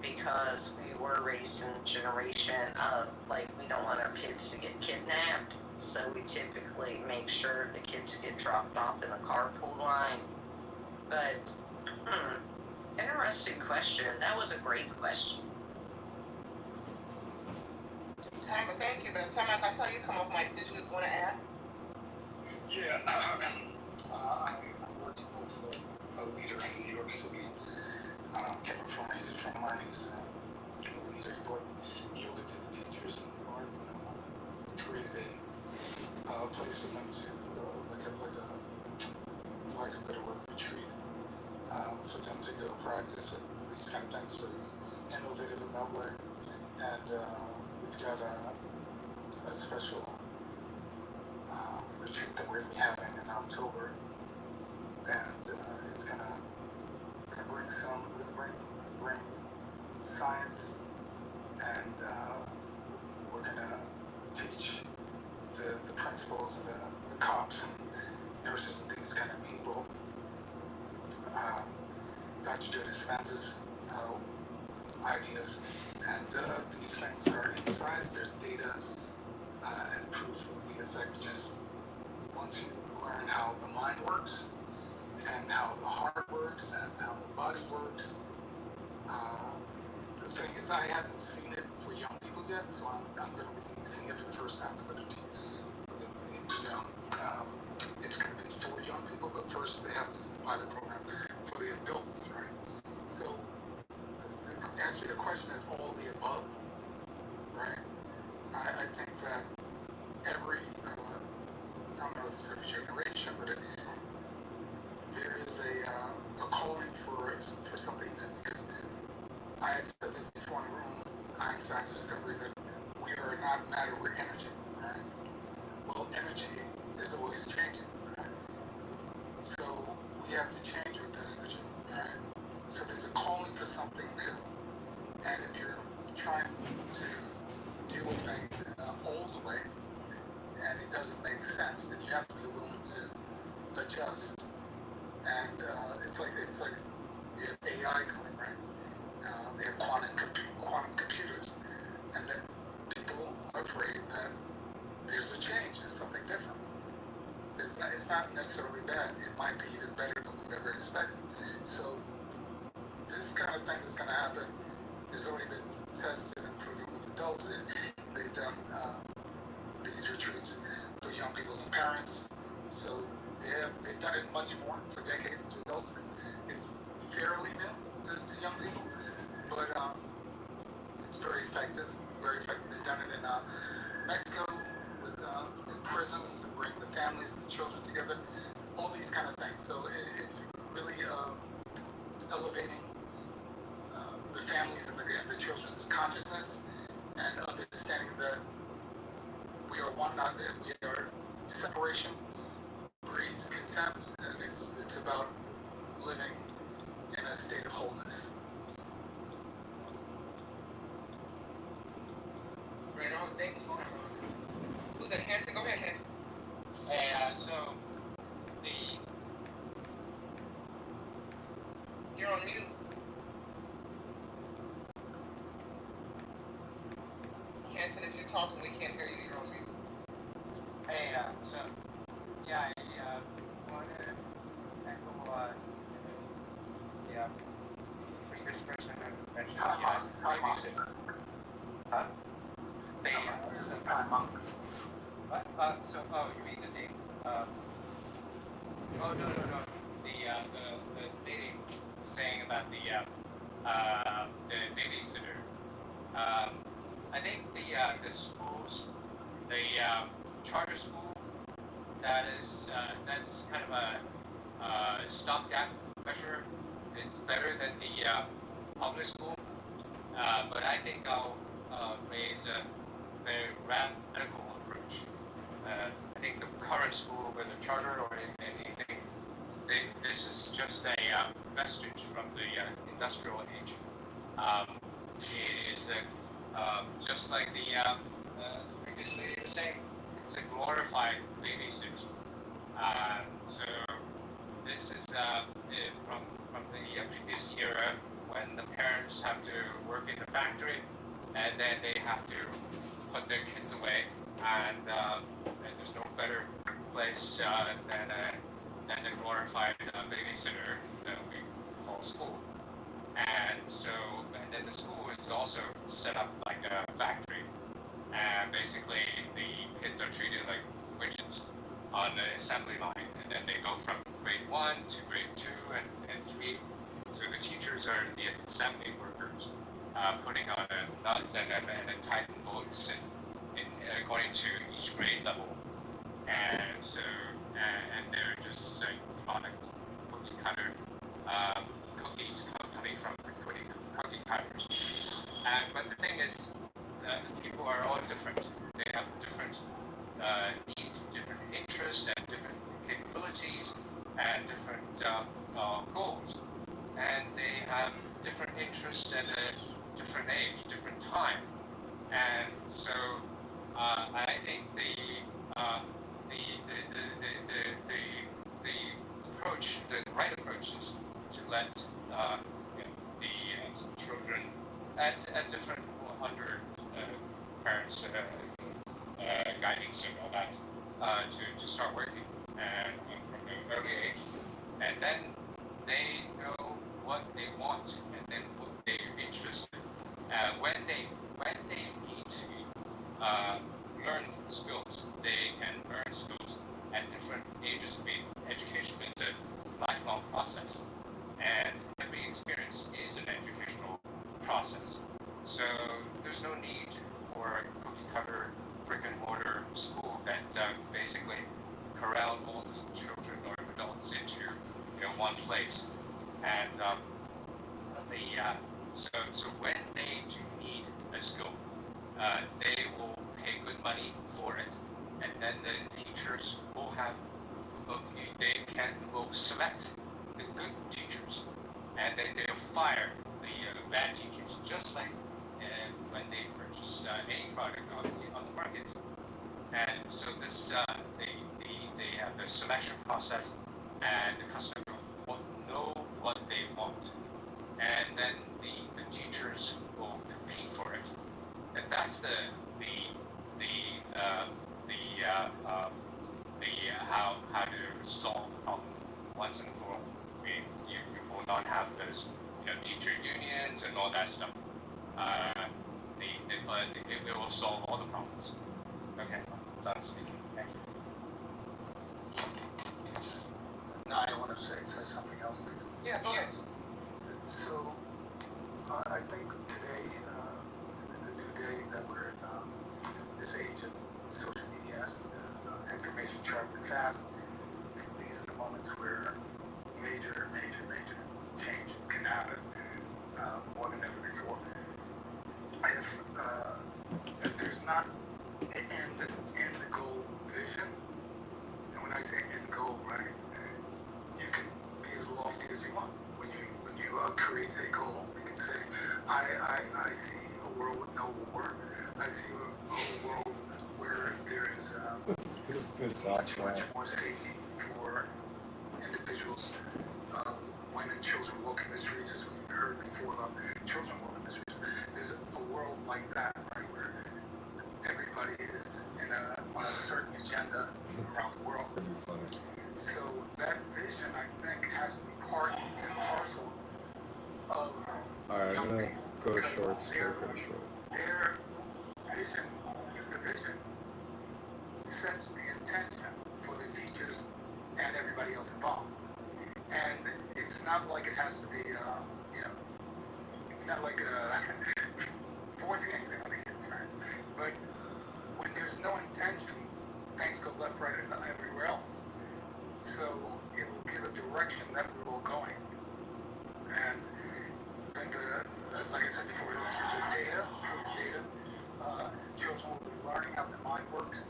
because we were raised in a generation of, like, we don't want our kids to get kidnapped. So we typically make sure the kids get dropped off in the carpool line. But, interesting question. That was a great question. Thank you, but Tamara, I saw you come off mic. Did you want to add? Yeah, I'm working with a leader in New York City. Kevin from he's a friend of mine. He's a leader. He brought yoga to the teachers in New York. Created a place for them to like a better word, retreat, for them to go practice and these kind of things. So he's innovative in that way. And we've got a special retreat that we're going to be having in October, and it's going to bring science, and we're going to teach the principals and the cops and nurses and these kind of people. Dr. Joe Dispenza's ideas, and these things are in science. There's data and proof of the effectiveness. Once you learn how the mind works and how the heart works and how the body works, the thing is, I haven't seen it for young people yet, so I'm going to be seeing it for the first time for the it's going to be for young people, but first they have to do the pilot program for the adults, right? So the answer to your question is all the above, right? I think that every, I don't know if it's every generation, but there is a calling for something that, because I had said this before in the room, Einstein's discovery that we are not matter, we're energy, right? Well, energy is always changing, right? So we have to change with that energy, right? So there's a calling for something new. And if you're trying to deal with things in an old way, and it doesn't make sense, then you have to be willing to adjust. And it's like we have AI coming, right? They have quantum computers, and then people are afraid that there's a change, there's something different. It's not necessarily bad. It might be even better than we've ever expected. So this kind of thing is going to happen. It's already been tested and proven with adults. They've done these retreats for young people and parents. So they've done it much more for decades to adults. It's fairly new to young people, but it's very effective. Very effective. They've done it in Mexico with in prisons to bring the families and the children together. All these kind of things. So it's really elevating the families and the children's consciousness, and understanding that we are one, not that we are. Separation breeds contempt, and it's about living in a state of wholeness. Right on. Thank you. Who's that? Hanson? Go ahead, Hanson. Hey, so you're on mute. Hanson, if you're talking, we can't hear you. You're on mute. hey, so yeah, I wanted to echo the previous person who mentioned Time out. Huh? Time out. What? You mean the date? No. The lady was saying about the babysitter. I think the schools, the charter school, that's kind of a stopgap measure. It's better than the public school, but I think I'll raise a very radical approach. I think the current school, whether charter or anything, this is just a vestige from the industrial age. It is just like the previously the same. It's a glorified babysit. So this is from the previous era when the parents have to work in the factory and then they have to put their kids away, and there's no better place than a glorified babysitter that we call school. And then the school is also set up like a factory. And basically, the kids are treated like widgets on the assembly line. And then they go from grade 1 to grade 2 and 3. So the teachers are the assembly workers, putting on nuts and tightening bolts according to each grade level. And so, and they're just product cookie cutter cookies coming from cookie cutters. But the thing is, people are all different. They have different needs, different interests, and different capabilities, and different goals. And they have different interests at a different age, different time. And so, I think the right approach is to let the children at different under parents' guidance and all that to start working and from an early age, and then they know what they want and then what they're interested in. When they need to learn skills, they can learn skills at different ages. Education is a lifelong process, and every experience is an educational process. So there's no need for a cookie cutter brick and mortar school that basically corral all the children or adults into one place. And so when they do need a skill, they will pay good money for it, and then the teachers will select the good teachers, and then they'll fire the bad teachers, just like when they purchase any product on the market. And so this they have the selection process, and the customer will know what they want, and then the teachers will compete for it. And that's the how to solve the problem once and for all. You will not have this teacher unions and all that stuff. It will solve all the problems. Okay, I'm done speaking. Thank you. No, I want to say something else. Yeah, go ahead. So, I think today, the new day that we're in, this age of social media, information sharp and fast, these are the moments where major change can happen more than ever before. If there's not an end goal vision, and when I say end goal, right, you can be as lofty as you want. When you create a goal, you can say, I see a world with no war. I see a world where there is much more safety for individuals, women, children walking the streets, as we heard before about children walking the streets. There's a world like that, right, where everybody is on a certain agenda around the world. So that vision, I think, has to be part and parcel of Alright, I'm gonna go to shorts. Their vision, the vision sets the intention for the teachers and everybody else involved. And it's not like it has to be, not like forcing anything on the kids, right? But when there's no intention, things go left, right, and everywhere else. So it will give a direction that we're all going. And then, like I said before, through the data, children will be learning how the mind works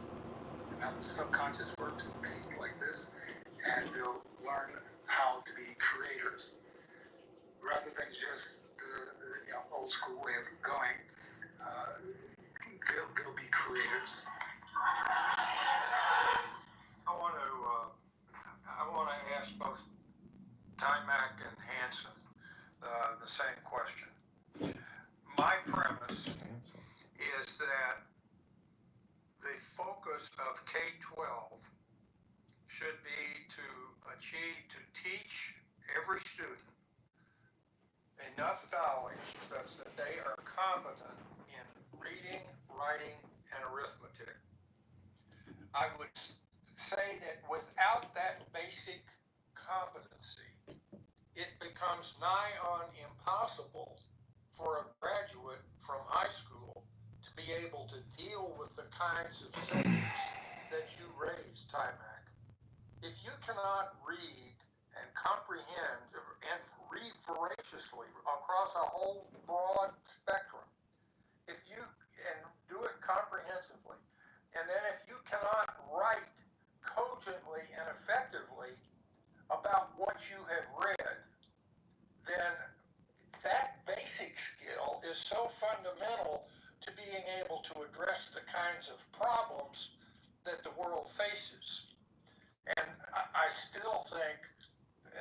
and how the subconscious works and things like this. And they'll learn how to be creators rather than just the old school way of going. They'll be creators. I want to ask both Timac and Hanson the same question. My premise is that the focus of K-12 should be to teach every student enough knowledge such that they are competent in reading, writing, and arithmetic. I would say that without that basic competency, it becomes nigh on impossible for a graduate from high school to be able to deal with the kinds of subjects that you raised, Timac. If you cannot read and comprehend and read voraciously across a whole broad spectrum, and do it comprehensively, and then if you cannot write cogently and effectively about what you have read, then that basic skill is so fundamental to being able to address the kinds of problems that the world faces. And I still think,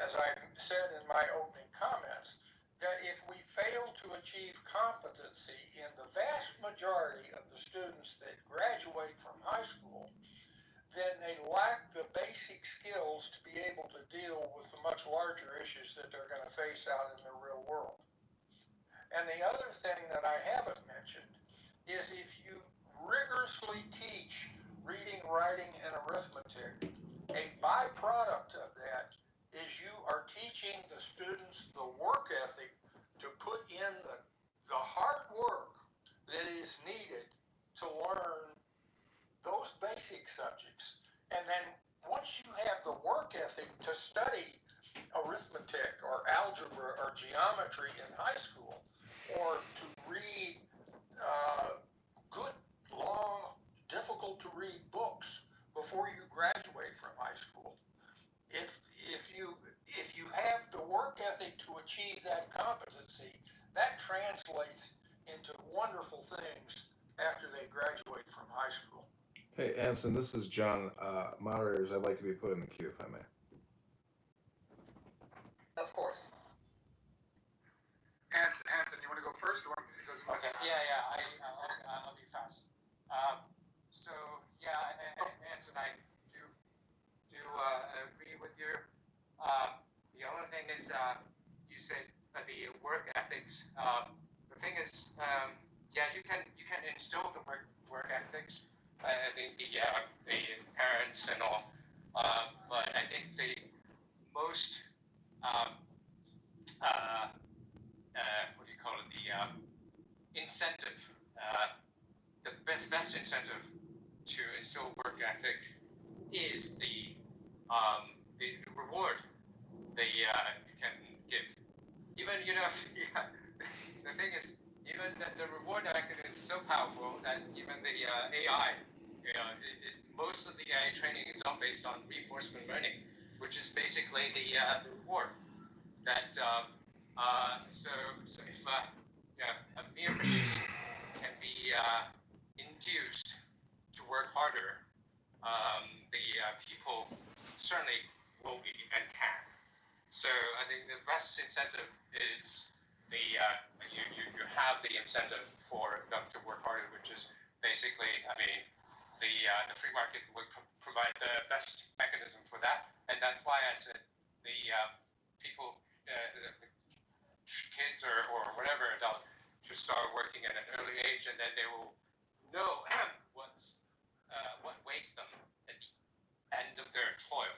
as I said in my opening comments, that if we fail to achieve competency in the vast majority of the students that graduate from high school, then they lack the basic skills to be able to deal with the much larger issues that they're going to face out in the real world. And the other thing that I haven't mentioned is if you rigorously teach reading, writing, and arithmetic, a byproduct of that is you are teaching the students the work ethic to put in the hard work that is needed to learn those basic subjects. And then once you have the work ethic to study arithmetic or algebra or geometry in high school, or to read good, long, difficult to read books before you graduate from high school, if you have the work ethic to achieve that competency, that translates into wonderful things after they graduate from high school. Hey, Anson, this is John. Moderators, I'd like to be put in the queue if I may. Of course. Hanson, you want to go first, or it doesn't matter? Okay. Yeah. I'll be fast. So yeah, Hanson, I do agree with you. The only thing is, you said the work ethics. The thing is, yeah, you can instill the work ethics. I think the parents and all. But I think the most what do you call it? The incentive, the best incentive to instill work ethic is the reward you can give. Even the thing is, even the reward mechanism is so powerful that even the AI, most of the AI training is all based on reinforcement learning, which is basically the reward that. So if a mere machine can be induced to work harder, the people certainly will be and can. So I think the best incentive is you have the incentive for them to work harder, which is basically, the free market would provide the best mechanism for that, and that's why I said the people, the kids or whatever adult should start working at an early age, and then they will know what waits them at the end of their toil,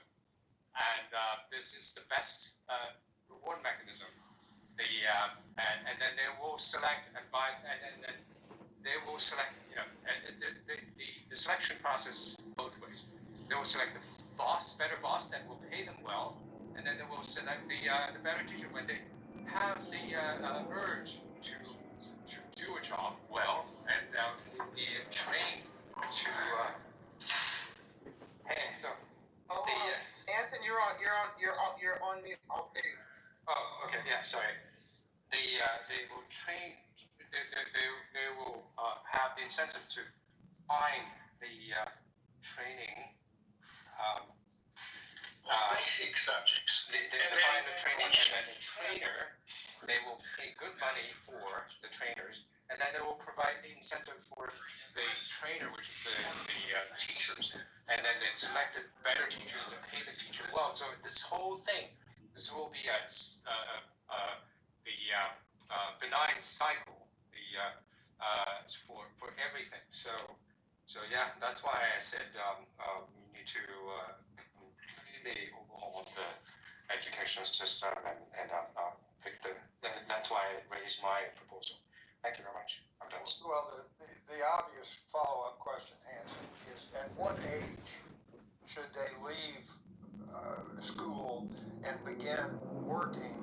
and this is the best reward mechanism. And then they will select and then they will select. The selection process is both ways. They will select the better boss that will pay them well, and then they will select the better teacher when they have the urge to do a job well and be trained to. Anson, You're on mute. Okay. Oh, okay. Yeah, sorry. They will train. They will have the incentive to find the training. Basic subjects. They define the training, and then the trainer, they will pay good money for the trainers, and then they will provide the incentive for the trainer, which is the teachers, and then they selected better teachers and pay the teacher well. So this whole thing, this will be the benign cycle, for everything. So yeah, that's why I said we need to really overhaul the education system and that's why I raised my proposal. Thank you very much. I'm done. Well, the obvious follow-up question, Hanson, is at what age should they leave school and begin working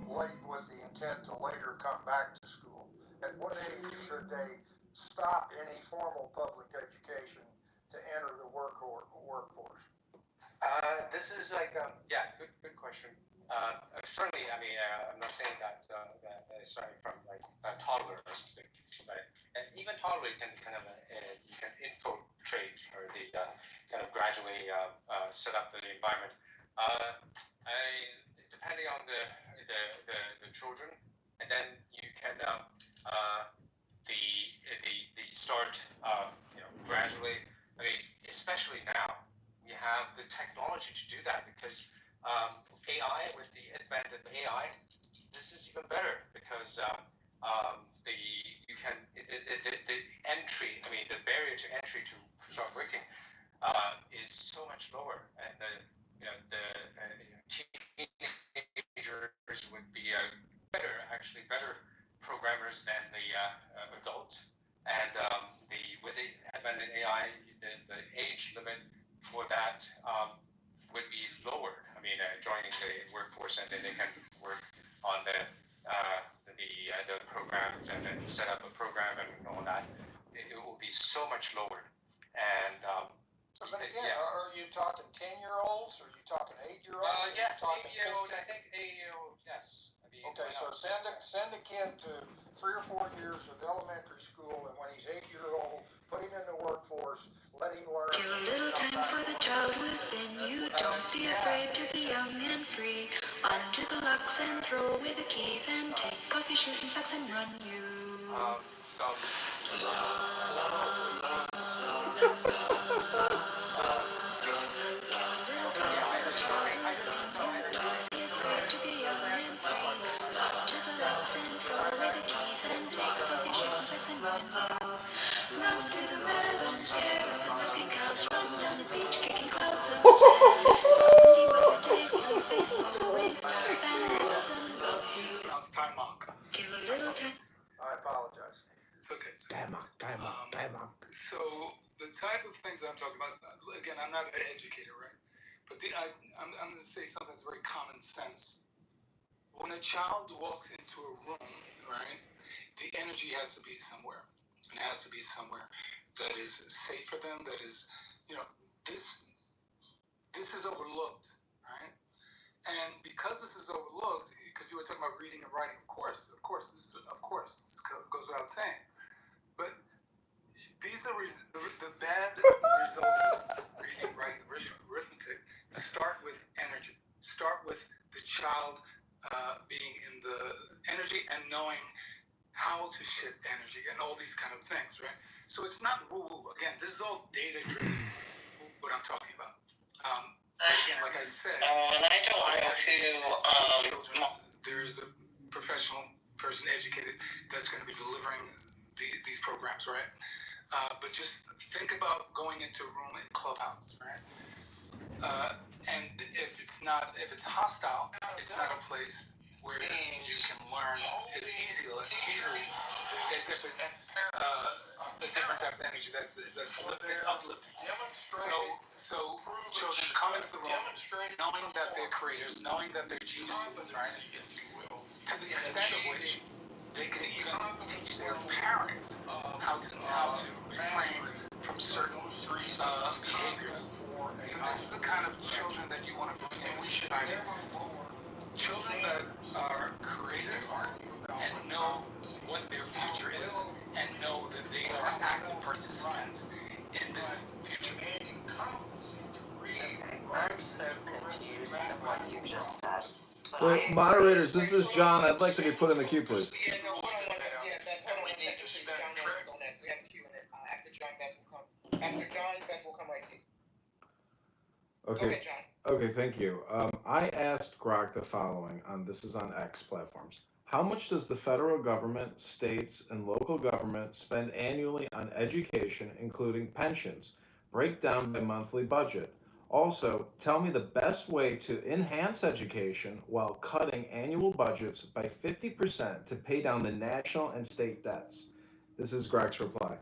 late with the intent to later come back to school? At what age should they stop any formal public education to enter the workforce? This is like, good question. Certainly, I mean, I'm not saying that starting from like a toddler or something, but even toddlers can kind of you can infiltrate or the kind of gradually set up the environment. Depending on the children, and then you can the start gradually. I mean, especially now. We have the technology to do that because AI, with the advent of AI, this is even better because the entry, I mean, the barrier to entry to start working is so much lower, and the teenagers would be better programmers than the adults, and with the advent of AI, the age limit for that would be lowered. I mean, joining the workforce, and then they can work on the programs and then set up a program and all that. It will be so much lower. And but again, are you talking 10-year-olds? Are you talking 8-year-olds? Yeah, 8-year-old. I think 8-year-old. Yes. I mean, okay, so send a kid to 3 or 4 years of elementary school, and when he's 8 years old, put him in the workforce, let him learn. Give a little time for the child within you. Don't be afraid to be young and free. Undo the locks and throw away the keys, and take off your shoes and socks and run you. Run through the meadows, stare at the milking cows, run down the beach, kicking clouds of sand. Windy weather day, flying face on the waves, vanish and love you. Give a little time. I apologize. It's okay. Time out. So the type of things I'm talking about, again, I'm not an educator, right? But I'm going to say something that's very common sense. When a child walks into a room, right, the energy has to be somewhere. It has to be somewhere that is safe for them, that is, this is overlooked, right? And because this is overlooked, because you were talking about reading and writing, of course, this goes without saying. But these are the bad results of reading, writing, arithmetic. Start with energy. Start with the child being in the energy and knowing how to shift energy and all these kind of things, right? So it's not woo-woo. Again, this is all data-driven, what I'm talking about. Again, like I said, and I don't know who. There's a professional person, educated, that's going to be delivering these programs, right? But just think about going into a room in Clubhouse, right? And if it's hostile, it's not a place where you can learn as easily as if it's a different type of energy that's uplifting. So children come into the room knowing that they're creators, knowing that they're geniuses, right? To the extent of which they can even teach their parents how to refrain from certain behaviors. So this is the kind of children that you want to bring into chime in. Children that are creative and know what their future is and know that they are active participants in this future. I'm so confused at what you just said. But Wait, moderators, this is John. I'd like to be put in the queue, please. Yeah, no, hold on one second. Yeah, Beth, hold on one second. Because John wants to go next. We have a queue, and then after John, Beth will come. After John, Beth will come right to you. Okay. Go ahead, John. Okay, thank you. I asked Grok the following this is on X platforms. How much does the federal government, states, and local government spend annually on education, including pensions? Break down by monthly budget. Also, tell me the best way to enhance education while cutting annual budgets by 50% to pay down the national and state debts. This is Greg's reply.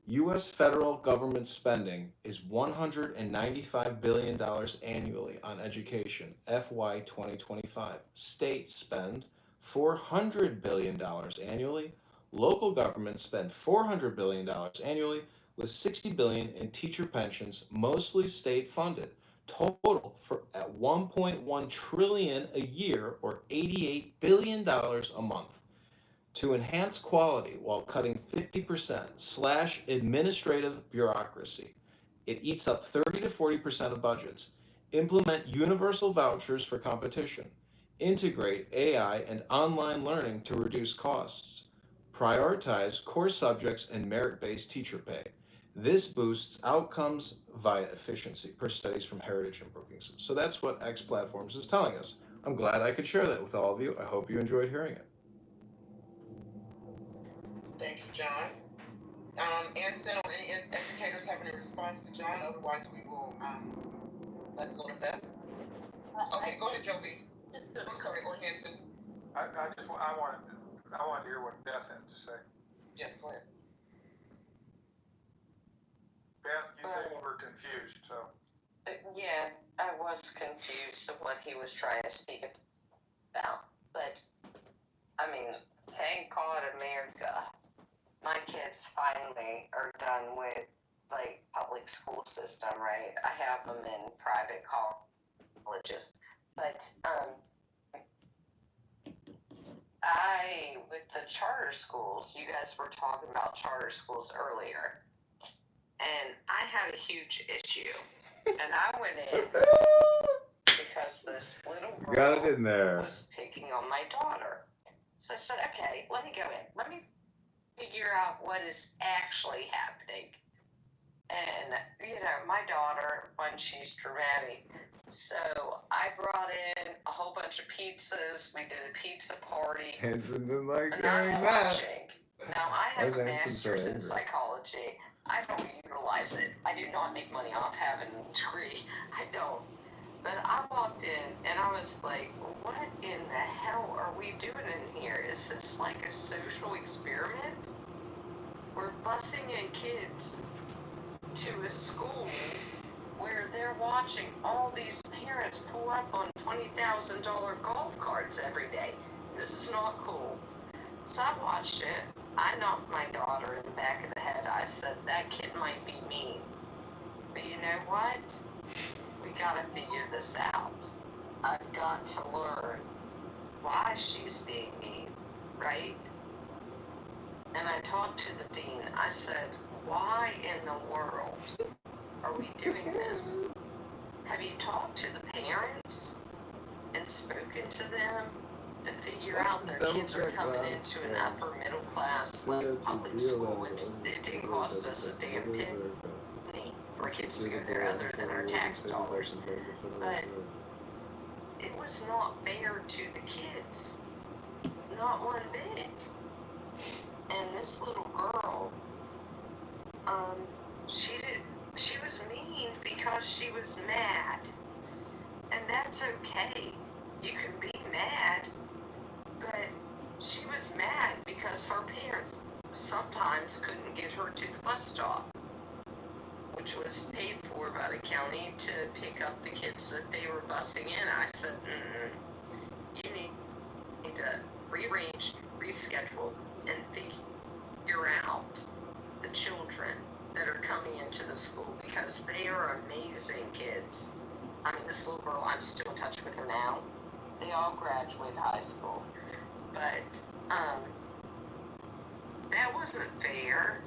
U.S. federal government spending is $195 billion annually on education, FY 2025. States spend $400 billion annually. Local governments spend $400 billion annually, with $60 billion in teacher pensions, mostly state funded. Total at $1.1 trillion a year, or $88 billion a month. To enhance quality while cutting 50%, slash administrative bureaucracy. It eats up 30 to 40% of budgets. Implement universal vouchers for competition. Integrate AI and online learning to reduce costs. Prioritize core subjects and merit-based teacher pay. This boosts outcomes via efficiency, per studies from Heritage and Brookings. So that's what X Platforms is telling us. I'm glad I could share that with all of you. I hope you enjoyed hearing it. Thank you, John. Anson or any educators have any response to John? Otherwise, we will let it go to Beth. Okay, go ahead, Joby. I'm sorry, or Hanson. I want to hear what Beth had to say. Yes, go ahead. Beth, you said you were confused, so. yeah, I was confused of what he was trying to speak about. But, I mean, thank God America, my kids finally are done with, like, public school system, right? I have them in private colleges. But, with the charter schools, you guys were talking about charter schools earlier, and I had a huge issue, and I went in because this little girl was picking on my daughter. So I said, okay, let me go in. Let me figure out what is actually happening. And, my daughter, when she's dramatic, so I brought in a whole bunch of pizzas. We did a pizza party. Hanson didn't like And I'm hearing that. watching. Now, I have a master's in psychology. I don't utilize it. I do not make money off having a degree. I don't. But I walked in and I was like, what in the hell are we doing in here? Is this like a social experiment? We're busing in kids to a school where they're watching all these parents pull up on $20,000 golf carts every day. This is not cool. So I watched it. I knocked my daughter in the back of the head. I said, that kid might be mean. But you know what? We gotta figure this out. I've got to learn why she's being mean, right? And I talked to the dean. I said, why in the world are we doing this? Have you talked to the parents and spoken to them to figure out their kids are coming into an upper middle class like public school? It didn't cost us a damn penny for kids to go there other than our tax dollars. But it was not fair to the kids. Not one bit. And this little girl, she was mean because she was mad. And that's okay. You can be mad, but she was mad because her parents sometimes couldn't get her to the bus stop, which was paid for by the county to pick up the kids that they were busing in. I said, you need to rearrange, reschedule, and figure out the children that are coming into the school, because they are amazing kids. I mean, this little girl, I'm still in touch with her now. They all graduated high school. But, that wasn't fair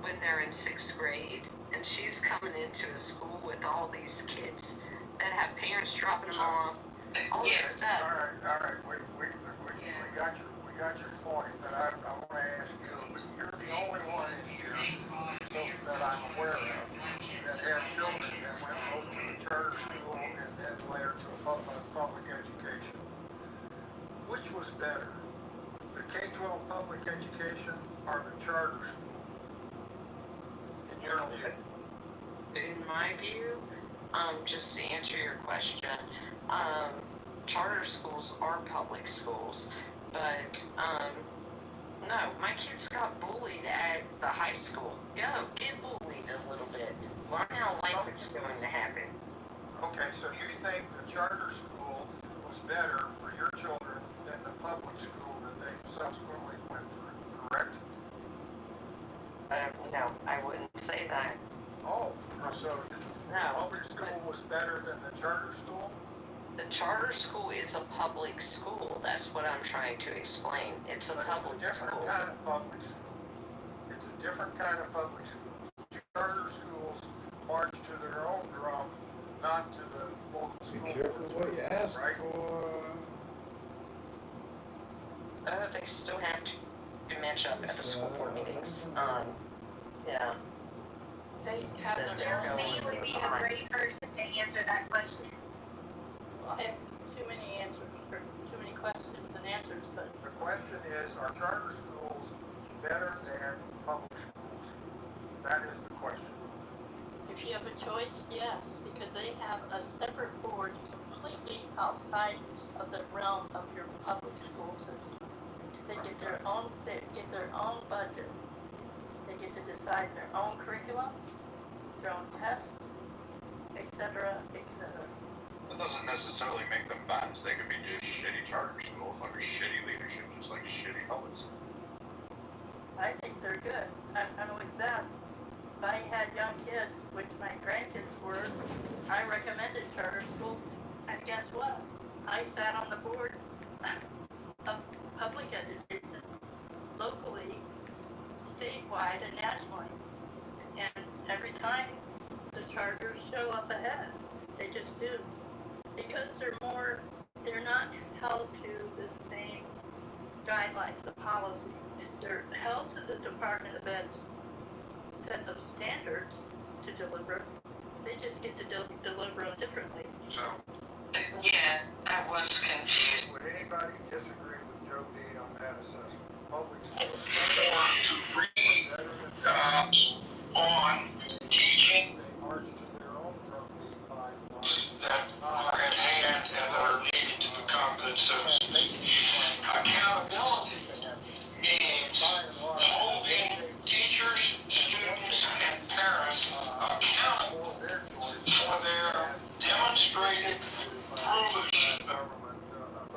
when they're in 6th grade and she's coming into a school with all these kids that have parents dropping them off, all this stuff. All right, we got your point, but I want to ask you, but you're the only one in here so that I'm aware of that have children that went both to a charter school and then later to a public education. Which was better, the K-12 public education or the charter school? In your view? In my view, just to answer your question, charter schools are public schools, but, no, my kids got bullied at the high school. Go, get bullied a little bit. Learn how life is going to happen. Okay, so you think the charter school was better for your children than the public school that they subsequently went through, correct? No, I wouldn't say that. Oh, so the public school was better than the charter school? The charter school is a public school. That's what I'm trying to explain. It's a public school. It's a different kind of public school. It's a different kind of public school. Charter schools march to their own drum, not to the local school. Be careful what you ask for. They still have to match up at the school board meetings. Yeah. They have Joe would be a great person to answer that question. I have too many answers for too many questions and answers, but The question is, are charter schools better than public schools? That is the question. if you have a choice, yes, because they have a separate board completely outside of the realm of your public school system. They get their own budget. They get to decide their own curriculum, their own tests, etc., etc. That doesn't necessarily make them bad. They could be just shitty charter schools under shitty leadership, just like shitty public schools. I think they're good. And with that, if I had young kids, which my grandkids were, I recommended charter schools. And guess what? I sat on the board of public education, locally, statewide, and nationally. And every time the charters show up ahead, they just do. Because they're not held to the same guidelines, the policies. They're held to the Department of Ed's set of standards to deliver. They just get to deliver them differently. So, Yeah, I was confused. would anybody disagree with Joe D on that assessment? Public Or to read on teaching they march to their own drumbeat by that are at hand and that are needed to become good citizens. Accountability means holding teachers, students, and parents accountable for their demonstrated foolish.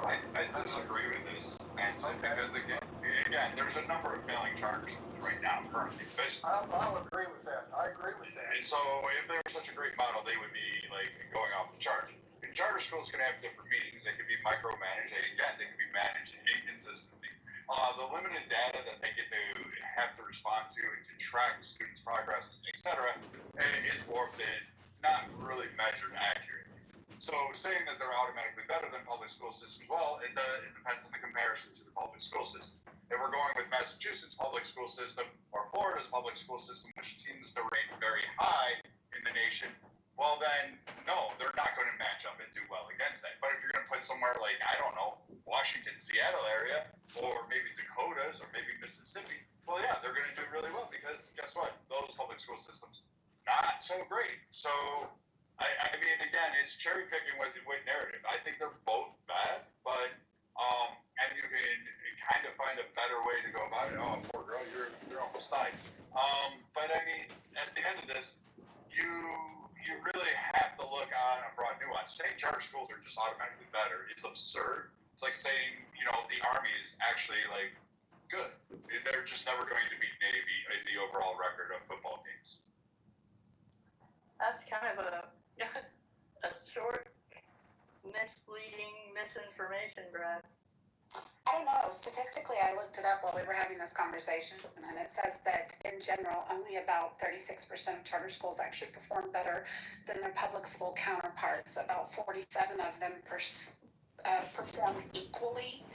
I disagree with this, Nancy, because again, there's a number of failing charter schools right now currently. I'll agree with that. I agree with that. And so if they were such a great model, they would be like going off the chart. And charter schools can have different meetings. They can be micromanaged. Again, they can be managed inconsistently. The limited data that they get to have to respond to and to track students' progress, etc., is warped and not really measured accurately. So saying that they're automatically better than public school systems, well, it depends on the comparison to the public school system. If we're going with Massachusetts' public school system or Florida's public school system, which seems to rate very high in the nation, well then, no, they're not going to match up and do well against that. But if you're going to put somewhere like, I don't know, Washington, Seattle area, or maybe Dakotas, or maybe Mississippi, well, yeah, they're going to do really well because guess what? Those public school systems, not so great. So, I mean, again, it's cherry picking with narrative. I think they're both bad, but and you can kind of find a better way to go about it. Oh, poor girl, you're almost died. But I mean, at the end of this, you really have to look on a broad nuance. Saying charter schools are just automatically better is absurd. It's like saying, the Army is actually like good. They're just never going to beat Navy in the overall record of football games. That's kind of a short, misleading misinformation, Brad? I don't know. Statistically, I looked it up while we were having this conversation, and it says that in general, only about 36% of charter schools actually perform better than their public school counterparts. About 47 of them perform equally,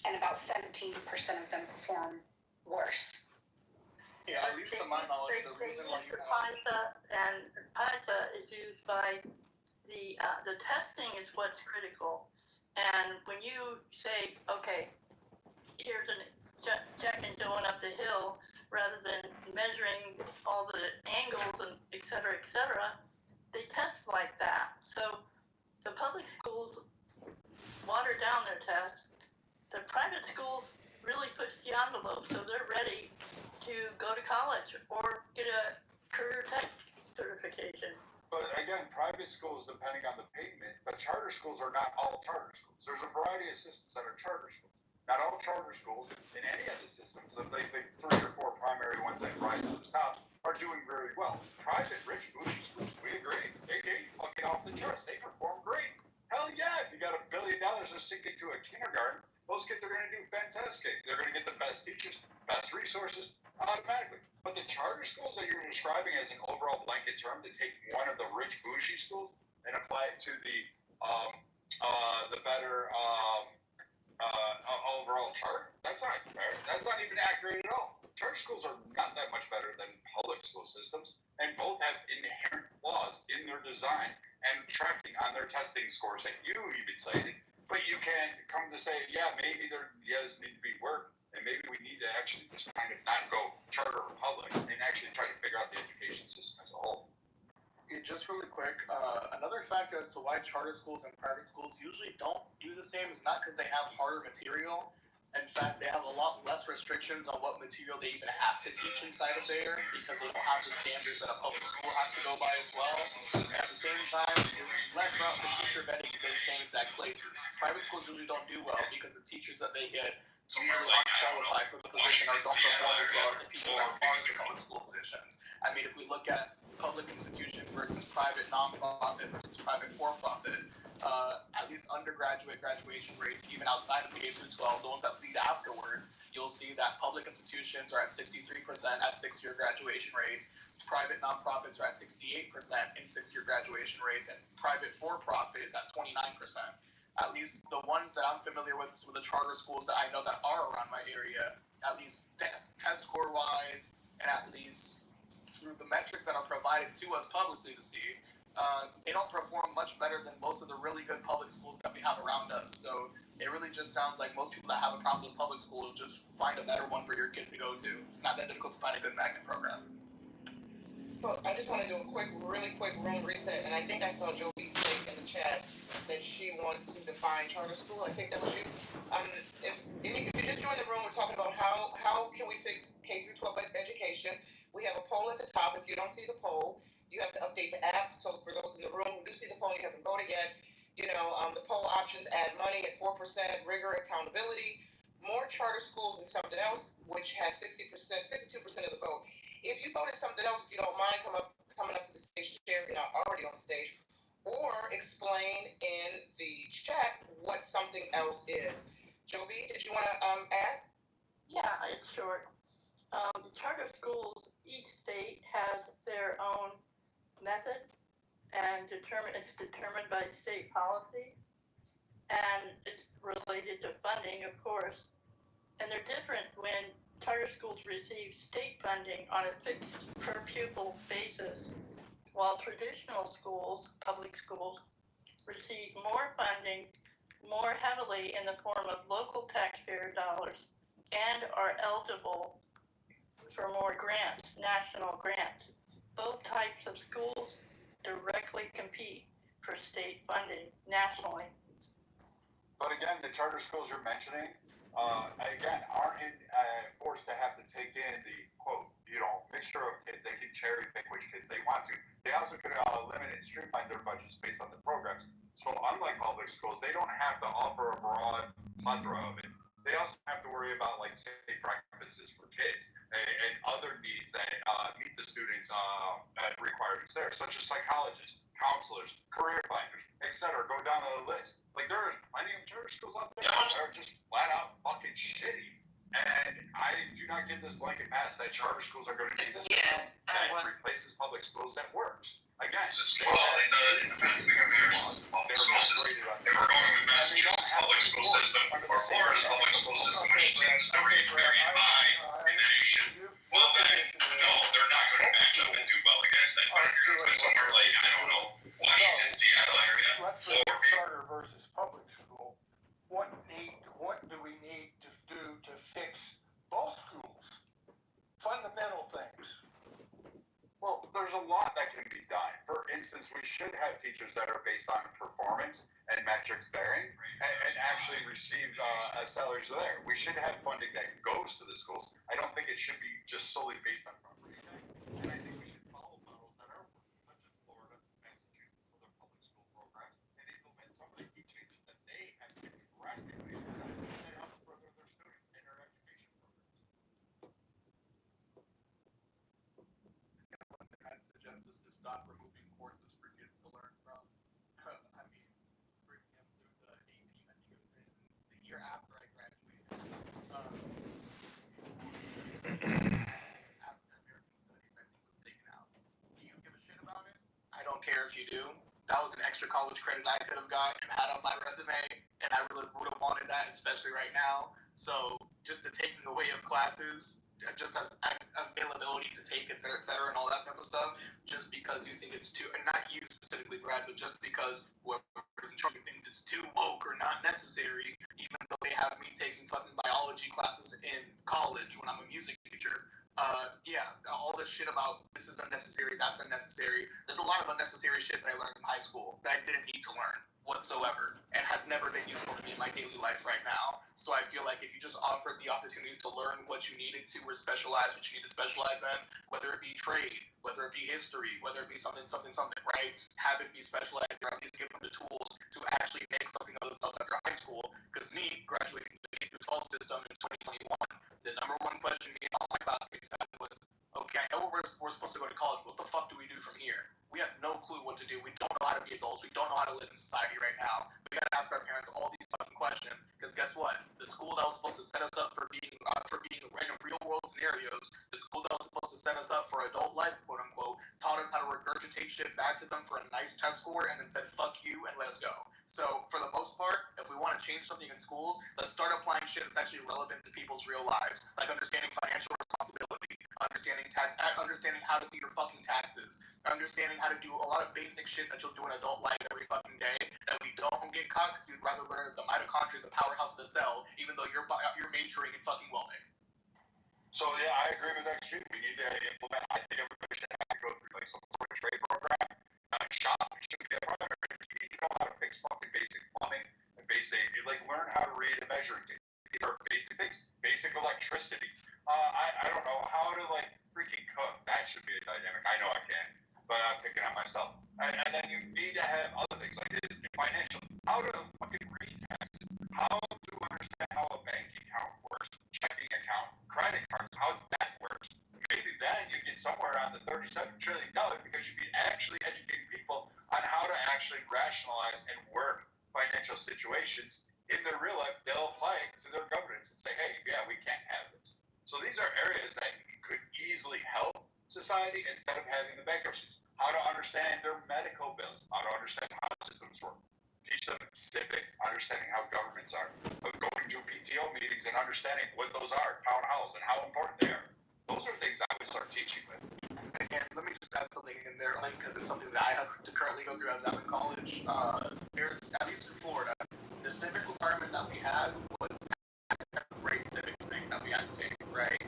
and about 17% of them perform worse. Yeah, at least to my knowledge, the reason why you have PISA, and PISA is used by the testing is what's critical. And when you say, okay, here's a Jack and going up the hill, rather than measuring all the angles and et cetera, they test like that. So the public schools water down their tests. The private schools really push the envelope, so they're ready to go to college or get a career tech certification. But again, private schools, depending on the payment, but charter schools are not all charter schools. There's a variety of systems that are charter schools. Not all charter schools in any of the systems, the 3 or 4 primary ones that rise to the top, are doing very well. Private, rich, bougie schools, we agree. They fucking off the charts. They perform great. Hell yeah, if you got $1 billion to sink into a kindergarten, those kids are going to do fantastic. They're going to get the best teachers, best resources, automatically. But the charter schools that you're describing as an overall blanket term to take one of the rich bougie schools and apply it to the better overall charter, that's not fair. That's not even accurate at all. Charter schools are not that much better than public school systems, and both have inherent flaws in their design and tracking on their testing scores that you even cited. But you can come to say, yeah, maybe there does need to be work. And maybe we need to actually just kind of not go charter or public and actually try to figure out the education system as a whole. just really quick, another factor as to why charter schools and private schools usually don't do the same is not because they have harder material. In fact, they have a lot less restrictions on what material they even have to teach inside of there because they don't have the standards that a public school has to go by as well. And at the same time, there's less route for teacher vetting to the same exact places. Private schools usually don't do well because the teachers that they get usually aren't qualified for the position or don't perform as well as the people who are applying to public school positions. I mean, if we look at public institution versus private nonprofit versus private for-profit, at least undergraduate graduation rates, even outside of K through 12, the ones that lead afterwards, you'll see that public institutions are at 63% at 6-year graduation rates, private nonprofits are at 68% in 6-year graduation rates, and private for-profit is at 29%. At least the ones that I'm familiar with, some of the charter schools that I know that are around my area, at least test score wise, and at least through the metrics that are provided to us publicly to see, they don't perform much better than most of the really good public schools that we have around us. So it really just sounds like most people that have a problem with public school will just find a better one for your kid to go to. It's not that difficult to find a good magnet program. So I just want to do a really quick room reset, and I think I saw Joby say in the chat that she wants to define charter school. I think that was you. If you just joined the room, we're talking about how can we fix K through 12 education. We have a poll at the top. If you don't see the poll, you have to update the app. So for those in the room who do see the poll and you haven't voted yet, the poll options add money at 4%, rigor, accountability, more charter schools and something else, which has 62% of the vote. If you voted something else, if you don't mind coming up to the stage to share if you're not already on stage, or explain in the chat what something else is. Joby, did you want to add? Yeah, it's short. The charter schools, each state has their own method, and it's determined by state policy, and it's related to funding, of course. And they're different when charter schools receive state funding on a fixed per pupil basis, while traditional schools, public schools, receive more funding more heavily in the form of local taxpayer dollars and are eligible for more grants, national grants. Both types of schools directly compete for state funding nationally. But again, the charter schools you're mentioning, aren't forced to have to take in the, quote, mixture of kids. They can cherry pick which kids they want to. They also could limit and streamline their budgets based on the programs. So unlike public schools, they don't have to offer a broad plethora of it. They they also have to worry about, like, say, breakfasts for kids and other needs that meet the students' requirements there, such as psychologists, counselors, career finders, etc. Go down the list. Like, there are plenty of charter schools out there that are just flat out fucking shitty. And I do not give this blanket pass that charter schools are going to be the system that replaces public schools that works. Again, Well, in the past thing America's public school system, if we're going with Massachusetts public school system or Florida's public school system, which tends to rate very high in the nation, well then, no, they're not going to match up and do well against that. But if you're going to put somewhere like, I don't know, Washington, Seattle area, Let's look at charter versus public school. What do we need to do to fix both schools? Fundamental things. Well, there's a lot that can be done. For instance, we should have teachers that are based on performance and metrics bearing and actually receive salaries there. We should have funding that goes to the schools. I don't think it should be just solely based on property tax. And I think we should follow models that are such as Florida, Massachusetts, for their public school programs and implement some of the key changes that they have drastically that help further their students in their education programs. I'd suggest us to stop removing courses for kids to learn from. I mean, for example, there was an AP, I think it was in the year after I graduated, African American Studies, I think, was taken out. Do you give a shit about it? I don't care if you do. That was an extra college credit I could have got and had on my resume, and I really would have wanted that, especially right now. So just the taking away of classes, just as availability to take, et cetera, and all that type of stuff, just because you think it's too, and not you specifically, Brad, but just because whoever's in charge thinks it's too woke or not necessary, even though they have me taking fucking biology classes in college when I'm a music teacher. Yeah, all this shit about this is unnecessary, that's unnecessary. There's a lot of unnecessary shit that I learned in high school that I didn't need to learn whatsoever and has never been useful to me in my daily life right now. So I feel like if you just offered the opportunities to learn what you needed to or specialize what you need to specialize in, whether it be trade, whether it be history, whether it be something, right? Have it be specialized or at least give them the tools to actually make something of themselves after high school. Because me, graduating the K-12 system in 2021, the number one question me and all my classmates had was, okay, I know we're supposed to go to college. What the fuck do we do from here? We have no clue what to do. We don't know how to be adults. We don't know how to live in society right now. We gotta ask our parents all these fucking questions. Because guess what? The school that was supposed to set us up for being in real world scenarios, the school that was supposed to set us up for adult life, quote unquote, taught us how to regurgitate shit back to them for a nice test score and then said fuck you and let us go. So for the most part, if we want to change something in schools, let's start applying shit that's actually relevant to people's real lives, like understanding financial responsibility, understanding how to do your fucking taxes, understanding how to do a lot of basic shit that you'll do in adult life every fucking day that we don't get caught because you'd rather learn the mitochondria is the powerhouse of the cell, even though you're majoring in fucking welding. So yeah, I agree with that too. We need to implement. I think everybody should have to go through like some sort of trade program. Shop should be a part of it. You need to know how to fix fucking basic plumbing and basic. You like learn how to read a measuring tape. These are basic things. Basic electricity. I don't know how to like freaking cook. That should be a dynamic. I know I can, but I'm picking on myself. And then you need to have other things like this. Financial. How to fucking read taxes. How to understand how a bank account works. Checking account. Credit cards. How that works. Maybe then you get somewhere on the $37 trillion because you'd be actually educating people on how to actually rationalize and work financial situations in their real life. They'll apply it to their governance and say, hey, yeah, we can't have this. So these are areas that could easily help society instead of having the bankruptcies. How to understand their medical bills. How to understand how systems work. Teach them civics, understanding how governments are. Going to PTO meetings and understanding what those are, town halls, and how important they are. Those are things I would start teaching with. And let me just add something in there, because it's something that I have to currently go through as I'm in college. There's, at least in Florida, the civic requirement that we had was a 7th grade civics thing that we had to take, right?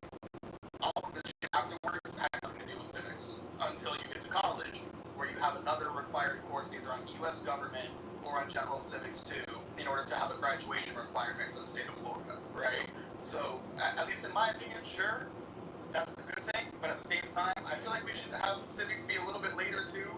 All of this shit afterwards had nothing to do with civics until you get to college, where you have another required course either on U.S. government or on general civics too, in order to have a graduation requirement for the state of Florida, right? So, at least in my opinion, sure, that's a good thing, but at the same time, I feel like we should have civics be a little bit later too,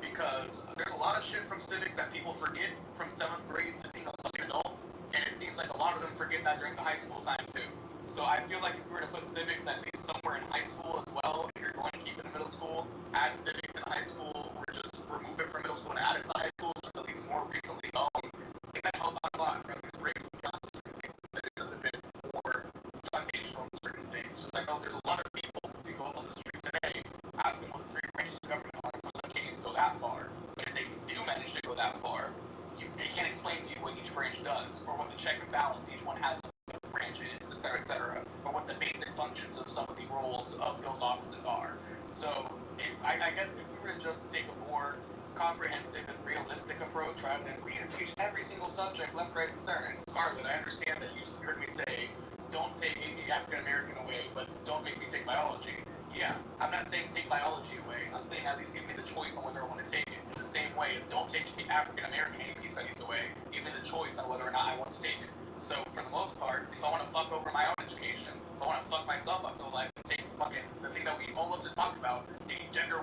because there's a lot of shit from civics that people forget from 7th grade to being a fucking adult, and it seems seems like a lot of them forget that during the high school time too. So I feel like if we were to put civics at least somewhere in high school as well, if you're going to keep it in middle school, add civics in high school, or just remove it from middle school and add it to high school, so it's at least more recently known, I think that helped out a lot, or at least break down certain things. Civics is a bit more foundational to certain things. Just like, there's a lot of people, if you go up on the street today, asking what the three branches of government are, some of them can't even go that far. But if they do manage to go that far, they can't explain to you what each branch does, or what the check and balance each one has on the branch is, etc., or what the basic functions of some of the roles of those offices are. So, I guess if we were to just take a more comprehensive and realistic approach, rather than we need to teach every single subject left, right, and center. And Scarlett, I understand that you heard me say, don't take African American away, but don't make me take biology. Yeah, I'm not saying take biology away. I'm saying at least give me the choice on whether I want to take it. In the same way as don't take the African American AP studies away. Give me the choice on whether or not I want to take it. So for the most part, if I want to fuck over my own education, if I want to fuck myself up in life and take fucking the thing that we all love to talk about, the gender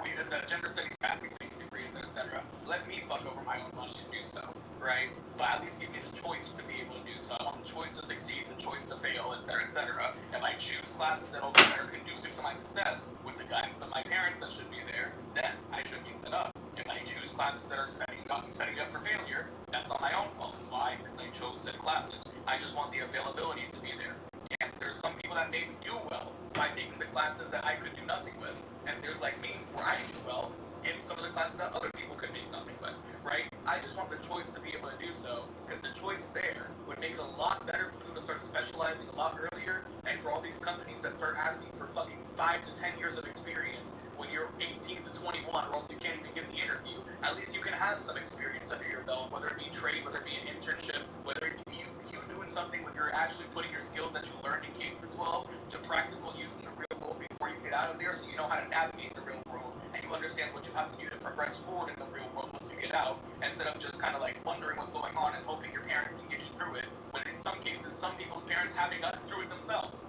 studies passing degrees, etc., let me fuck over my own money and do so, right? But at least give me the choice to be able to do so. I want the choice to succeed, the choice to fail, etc. If I choose classes that are conducive to my success with the guidance of my parents that should be there, then I should be set up. If I choose classes that are setting up for failure, that's on my own fault. Why? Because I chose said classes. I just want the availability to be there. And there's some people that maybe do well by taking the classes that I could do nothing with. And there's like me, where I do well in some of the classes that other people could make nothing with, right? I just want the choice to be able to do so, because the choice there would make it a lot better for people to start specializing a lot earlier, and for all these companies that start asking for fucking 5 to 10 years of experience when you're 18 to 21, or else you can't even get the interview. At least you can have some experience under your belt, whether it be trade, whether it be an internship, whether it be you doing something where you're actually putting your skills that you learned in K through 12 to practical use in the real world before you get out of there, so you know how to navigate the real world and you understand what you have to do to progress forward in the real world once you get out, instead of just kind of like wondering what's going on and hoping your parents can get you through it, when in some cases some people's parents haven't gotten through it themselves.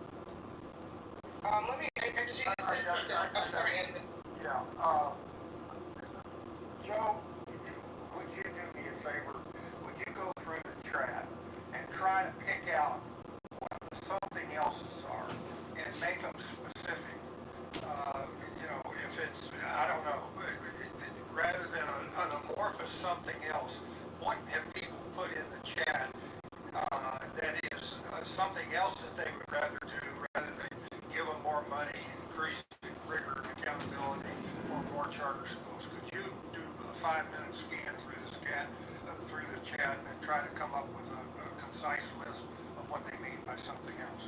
Let me, Joe, would you do me a favor? Would you go through the chat and try to pick out what the something else's are and make them specific? If it's, I don't know, rather than an amorphous something else, what have people put in the chat that is something else that they would rather do, rather than give them more money, increase rigor and accountability, or more charter schools? Could you do a 5-minute scan through the chat and try to come up with a concise list of what they mean by something else?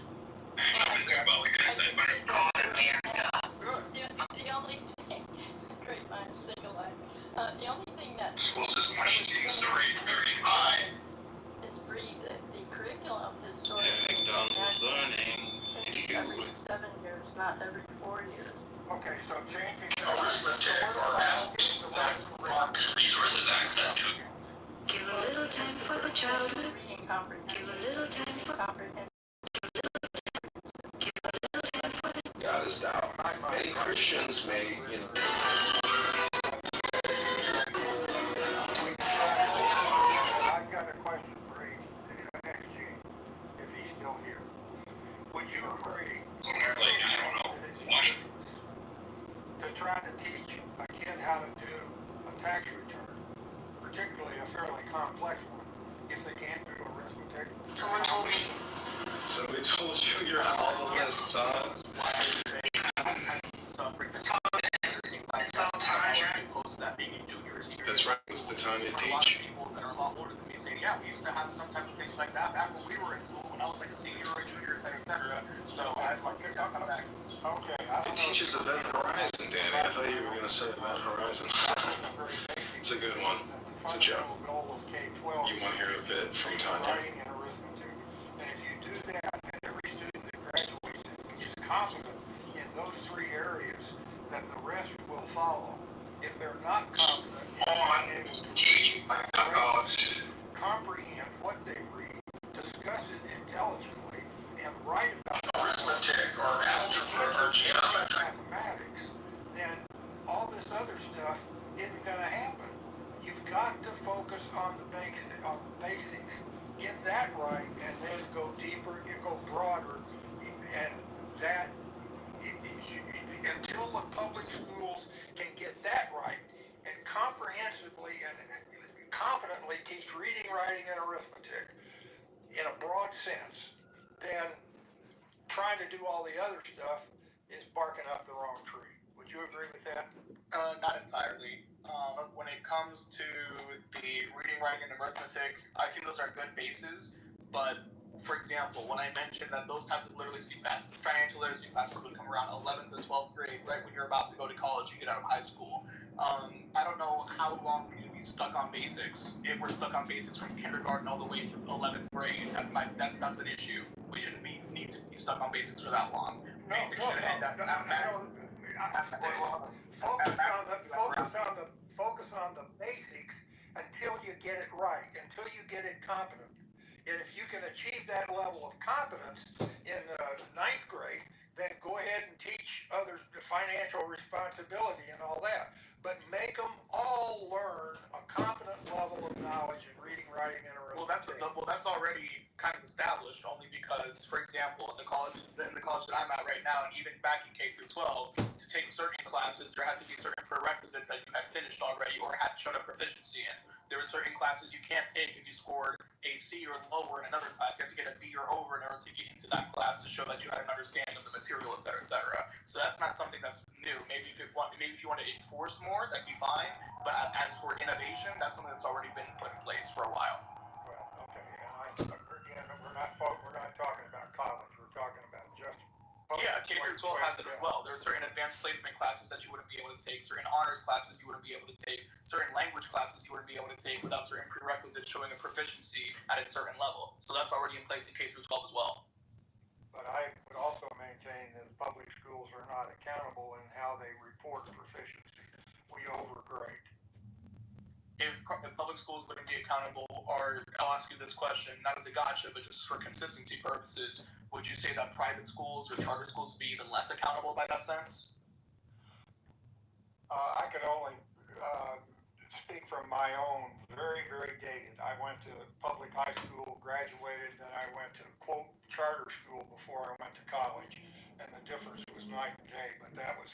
The only thing, great minds think alike. The only thing that school system needs to rate very high. is the curriculum historically Getting done with learning. every 7 years, not every 4 years. Okay, so changing Arithmetic or math lack resources access to. Give a little time for the childhood. Reading comprehension. Give a little time for comprehension. Give a little time for the. God is down. Many Christians may, I've got a question for XG, if he's still here. Would you agree I don't know. What? to try to teach a kid how to do a tax return, particularly a fairly complex one, if they can't do arithmetic? Someone told me. Somebody told you you're on all this time. It's all time, right? That's right. It was the time to For a lot of teach. people that are a lot older than me say, yeah, we used to have some type of things like that back when we were in school, when I was like a senior or a junior, etc. So I'd like to talk about that. Okay. It teaches Event Horizon, Danny. I thought you were going to say Event Horizon. It's a good one. It's a joke. You want to hear a bit from Tanya? Writing and arithmetic. And if you do that, then every student that graduates is confident in those 3 areas, then the rest will follow. If they're not confident in being able to comprehend what they read, discuss it intelligently, and write about Arithmetic or algebra or geometry. mathematics, then all this other stuff isn't going to happen. You've got to focus on the basics, get that right, and then reading, writing, and arithmetic in a broad sense, then trying to do all the other stuff is barking up the wrong tree. Would you agree with that? Not entirely. When it comes to the reading, writing, and arithmetic, I think those are good bases. But for example, when I mentioned that those types of literacy classes, the financial literacy classes would come around 11th to 12th grade, right when you're about to go to college, you get out of high school. I don't know how long we need to be stuck on basics. If we're stuck on basics from kindergarten all the way through 11th grade, that's an issue. We shouldn't need to be stuck on basics for that long. Basics should end at max. Focus on the basics until you get it right, until you get it competent. And if you can achieve that level of competence in ninth grade, then go ahead and teach others the financial responsibility and all that. But make them all learn a competent level of knowledge in reading, writing, and arithmetic. Well, that's already kind of established. Only because, for example, in the college that I'm at right now, and even back in K through 12, to take certain classes, there had to be certain prerequisites that you had finished already or had shown a proficiency in. There were certain classes you can't take if you scored a C or lower in another class. You have to get a B or over in order to get into that class to show that you had an understanding of the material, et cetera, et cetera. So that's not something that's new. Maybe if you want to enforce more, that'd be fine. But as for innovation, that's something that's already been put in place for a while. Well, okay, and again, we're not talking about college. We're talking about just. Yeah, K through 12 has it as well. There are certain advanced placement classes that you wouldn't be able to take, certain honors classes you wouldn't be able to take, certain language classes you wouldn't be able to take without certain prerequisites showing a proficiency at a certain level. So that's already in place in K through 12 as well. But I would also maintain that public schools are not accountable in how they report proficiency. We overgrade. If public schools wouldn't be accountable, or I'll ask you this question, not as a gotcha, but just for consistency purposes, would you say that private schools or charter schools would be even less accountable by that sense? I could only speak from my own, very, very dated. I went to public high school, graduated, then I went to, quote, charter school before I went to college, and the difference was night and day, but that was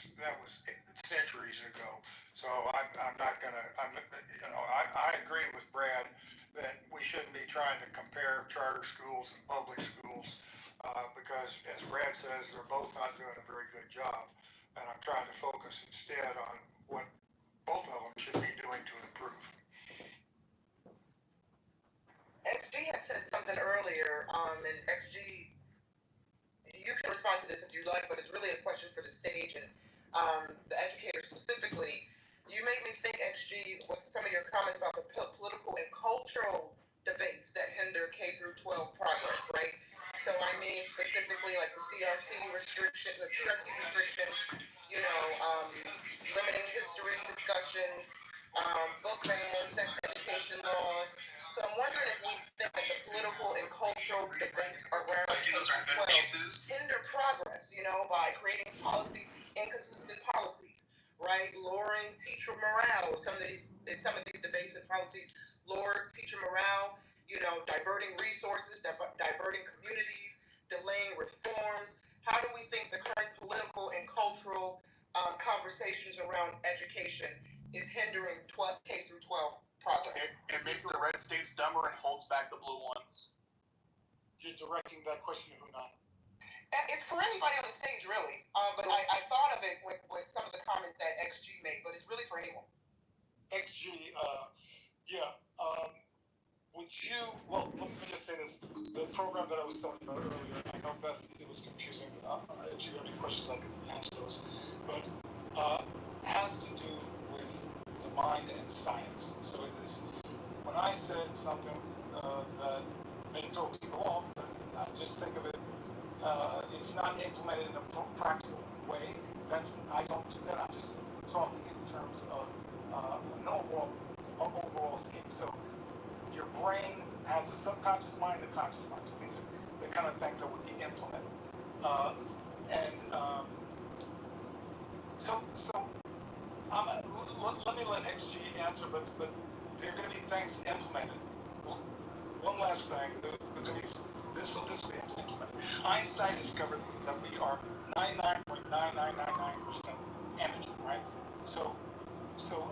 centuries ago. So I'm not gonna, I agree with Brad that we shouldn't be trying to compare charter schools and public schools, because as Brad says, they're both not doing a very good job, and I'm trying to focus instead on what both of them should be doing to improve. XG had said something earlier, and XG, you can respond to this if you like, but it's really a question for the stage and the educators specifically. You make me think, XG, with some of your comments about the political and cultural debates that hinder K through 12 progress, right? So I mean specifically like the CRT restrictions, limiting history discussions, book bans, sex education laws. So I'm wondering if we think that the political and cultural debates around K-12 hinder progress, by creating policies, inconsistent policies, right? Lowering teacher morale. Some of these debates and policies lower teacher morale, diverting resources, diverting communities, delaying reforms. How do we think the current political and cultural conversations around education is hindering K through 12 progress? It makes the red states dumber and holds back the blue ones. You're directing that question to who now? It's for anybody on the stage, really. But I thought of it with some of the comments that XG made, but it's really for anyone. XG, would you, well, let me just say this. The program that I was talking about earlier, I know, Beth, it was confusing. If you have any questions, I can answer those. But has to do with the mind and science. So it is, when I said something that may throw people off, just think of it, it's not implemented in a practical way. I don't do that. I'm just talking in terms of an overall scheme. So your brain has a subconscious mind and a conscious mind. So these are the kind of things that would be implemented. Let me let XG answer, but there are going to be things implemented. One last thing, this will be implemented. Einstein discovered that we are 99.9999% energy, right? So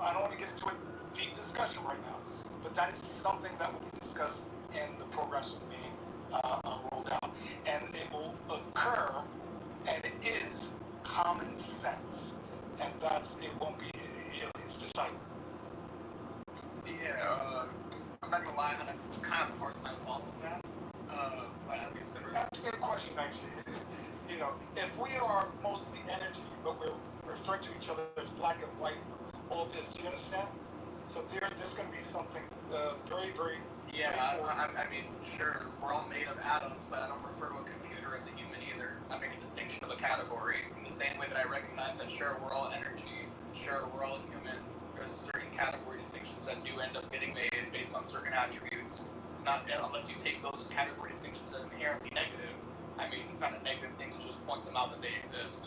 I don't want to get into a deep discussion right now, but that is something that will be discussed in the programs being rolled out, and it will occur, and it is common sense, and it won't be, it's decided. Yeah, I'm not gonna lie, I had a kind of hard time following that. But at least that's a good question, actually. You know, if we are mostly energy, but we're referring to each other as black and white, all this, do you understand? So there's going to be something very, very. Yeah, I mean, sure, we're all made of atoms, but I don't refer to a computer as a human either. I make a distinction of a category in the same way that I recognize that, sure, we're all energy, sure, we're all human. There's certain category distinctions that do end up getting made based on certain attributes. It's not, unless you take those category distinctions as inherently negative. I mean, it's not a negative thing to just point them out that they exist.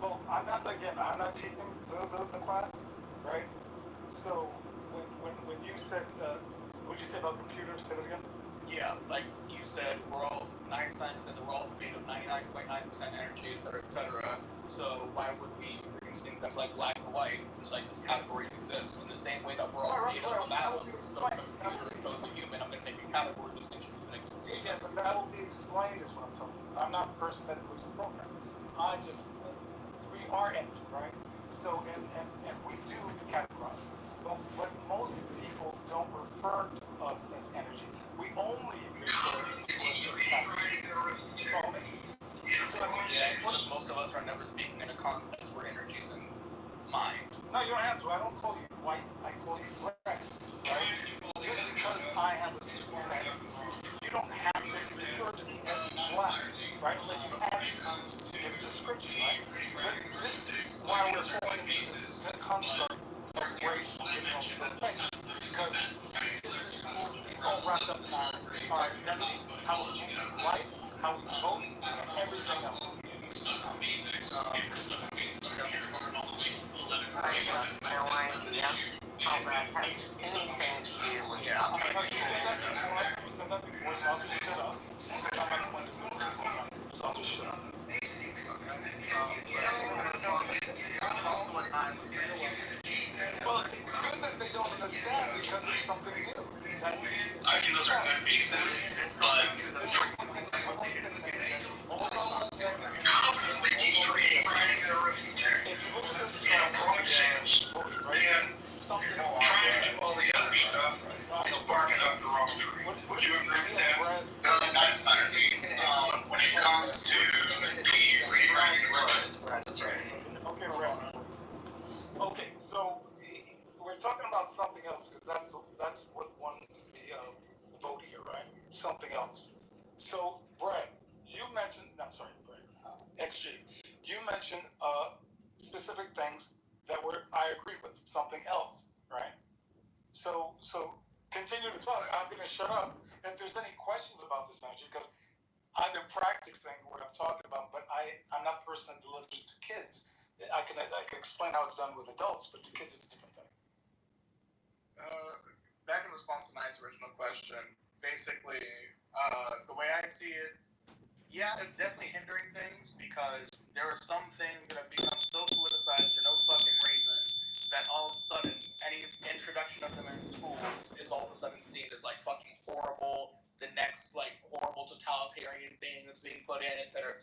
Well, I'm not teaching the class, right? So when you said, what did you say about computers? Say that again. Yeah, like you said, Einstein said that we're all made of 99.9% energy, et cetera. So why would we use things that's like black and white, just like these categories exist? In the same way that we're all made up of atoms, so it's a computer, so it's a human, I'm going to make a category distinction between a computer. Yeah, but that will be explained is what I'm telling you. I'm not the person that looks at the program. We are energy, right? So, and we do categorize. But what most people don't refer to us as energy. We only refer to us as categories. Yeah, because most of us are never speaking in a context where energy's in mind. No, you don't have to. I don't call you white. I call you red, right? Just because I have a strong energy, you don't have to refer to me as black, right? Unless you have to give a description, right? But this is why we're falling into this construct of race and cultural things. Because it's all wrapped up in our identity, how we choose life, how we vote, and everything else. I have no idea how that has anything to do with it. You said that before, so I'll just shut up. Because I'm not going to do it. So I'll just shut up. Well, it's good that they don't understand because it's something new. I think those are good pieces, but competently keep reading, writing, and arithmetic. And trying to do all the other stuff is barking up the wrong tree. Would you agree with that? Not entirely. When it comes to reading, writing, and arithmetic. Okay, so we're talking about something else because that's what won the vote here, right? Something else. So, Brett, you mentioned, XG, you mentioned specific things that I agree with, something else, right? So continue to talk. I'm going to shut up if there's any questions about this energy because I've been practicing what I'm talking about, but I'm not the person that delivers it to kids. I can explain how it's done with adults, but to kids it's a different thing. Back in response to Knight's original question, basically, the way I see it, yeah, it's definitely hindering things because there are some things that have become so politicized for no fucking reason that all of a sudden any introduction of them in schools is all of a sudden seen as like fucking horrible, the next like horrible totalitarian thing that's being put in, et cetera,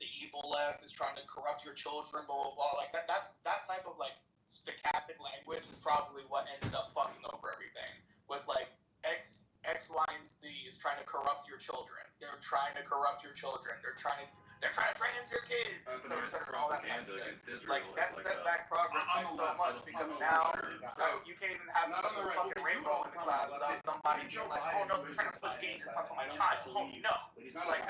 the evil left is trying to corrupt your children, blah, blah, blah. Like that type of like stochastic language is probably what ended up fucking over everything with like X, Y, and Z is trying to corrupt your children. They're trying to corrupt your children. They're trying to train into your kids, et cetera, all that type of shit. Like, that set back progress by so much because now you can't even have a fucking rainbow in the class without somebody being like, oh no, they're trying to push games on my child. Oh no. Like,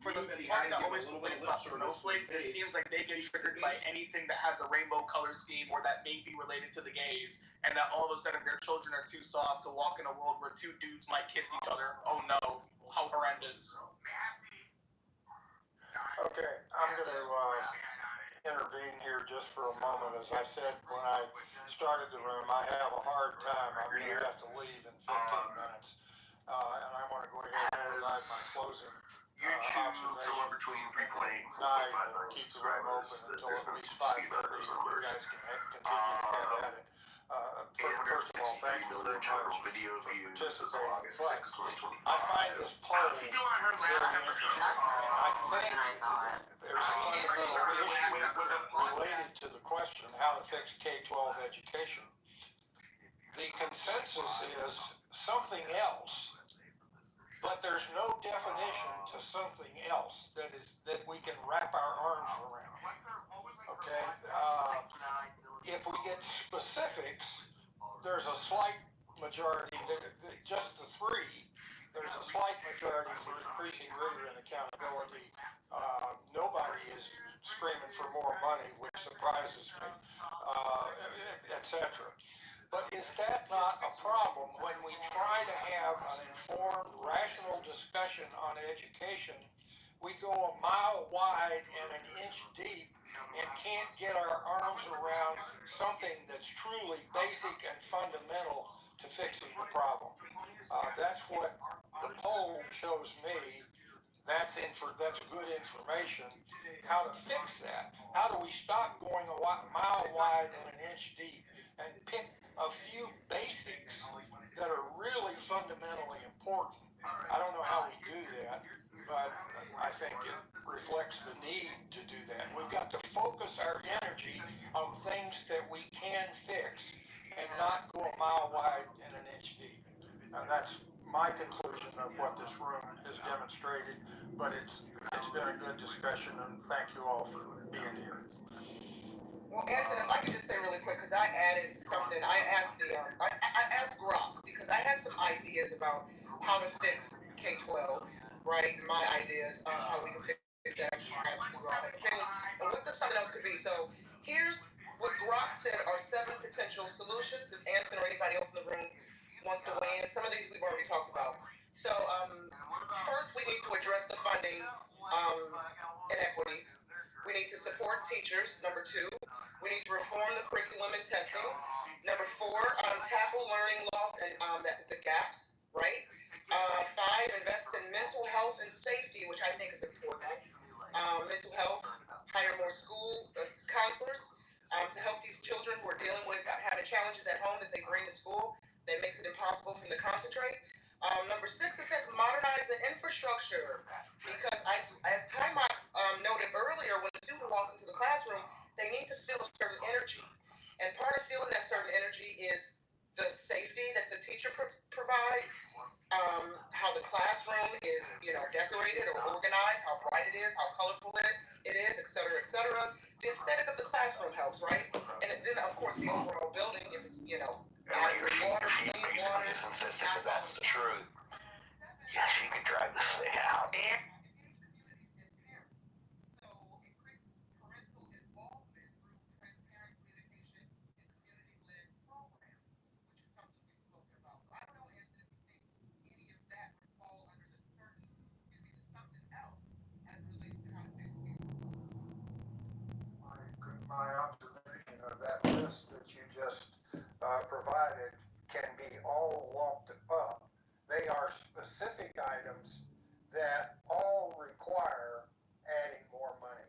for the party that always complains about snowflakes, it seems like they get triggered by anything that has a rainbow color scheme or that may be related to the gays, and that all of a sudden their children are too soft to walk in a world where two dudes might kiss each other. Oh no, how horrendous. Okay, I'm going to intervene here just for a moment. As I said when I started the room, I have a hard time. I'm going to have to leave in 15 minutes. And I want to go ahead and provide my closing observation. Between frequently Keep the room open until at least 5:30. You guys can continue to head at it. First of all, thank you very much for video views as of participating. August But 6, 2025. I find this poll very interesting, and I think there's a fundamental issue related to the question how to fix K-12 education. The consensus is something else, but there's no definition to something else that we can wrap our arms around. Okay, if we get specifics, there's a slight majority, just the three, there's a slight majority for increasing rigor and accountability. Nobody is screaming for more money, which surprises me, etc. But is that not a problem when we try to have an informed, rational discussion on education? We go a mile wide and an inch deep and can't get our arms around something that's truly basic and fundamental to fixing the problem. That's what the poll shows me. That's good information. How to fix that? How do we stop going a mile wide and an inch deep and pick a few basics that are really fundamentally important? I don't know how we do that, but I think it reflects the need to do that. We've got to focus our energy on things that we can fix and not go a mile wide and an inch deep. That's my conclusion of what this room has demonstrated, but it's been a good discussion, and thank you all for being here. Well, Anson, if I could just say really quick, because I added something. I asked I asked Grok because I had some ideas about how to fix K-12, right? My ideas on how we can fix that. And what the something else could be. So here's what Grok said are 7 potential solutions. If Anson or anybody else in the room wants to weigh in, some of these we've already talked about. So first, we need to address the funding inequities. We need to support teachers. Number 2, we need to reform the curriculum and testing. Number 4, tackle learning loss and the gaps, right? 5, invest in mental health and safety, which I think is important. Mental health, hire more school counselors to help these children who are dealing with having challenges at home that they bring to school that makes it impossible for them to concentrate. Number 6, it says modernize the infrastructure, because as Ty noted earlier, when the student walks into the classroom, they need to feel a certain energy. And part of feeling that certain energy is the safety that the teacher provides, how the classroom is, decorated or organized, how bright it is, how colorful it is, et cetera, et cetera. The aesthetic of the classroom helps, right? And then, of course, the overall building, if it's, adequate water, clean water. Just insisted that that's the truth. Yes, you could drive this thing out. My observation of that list that you just provided can be all lumped up. They are specific items that all require adding more money.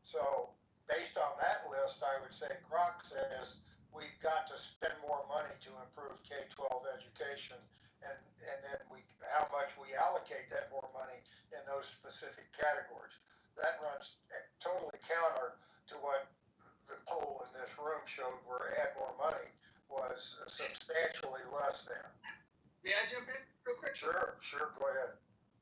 So based on that list, I would say Grok says we've got to spend more money to improve K-12 education, and then how much we allocate that more money in those specific categories. That runs totally counter to what the poll in this room showed, where add more money was substantially less than. May I jump in real quick? Sure, go ahead.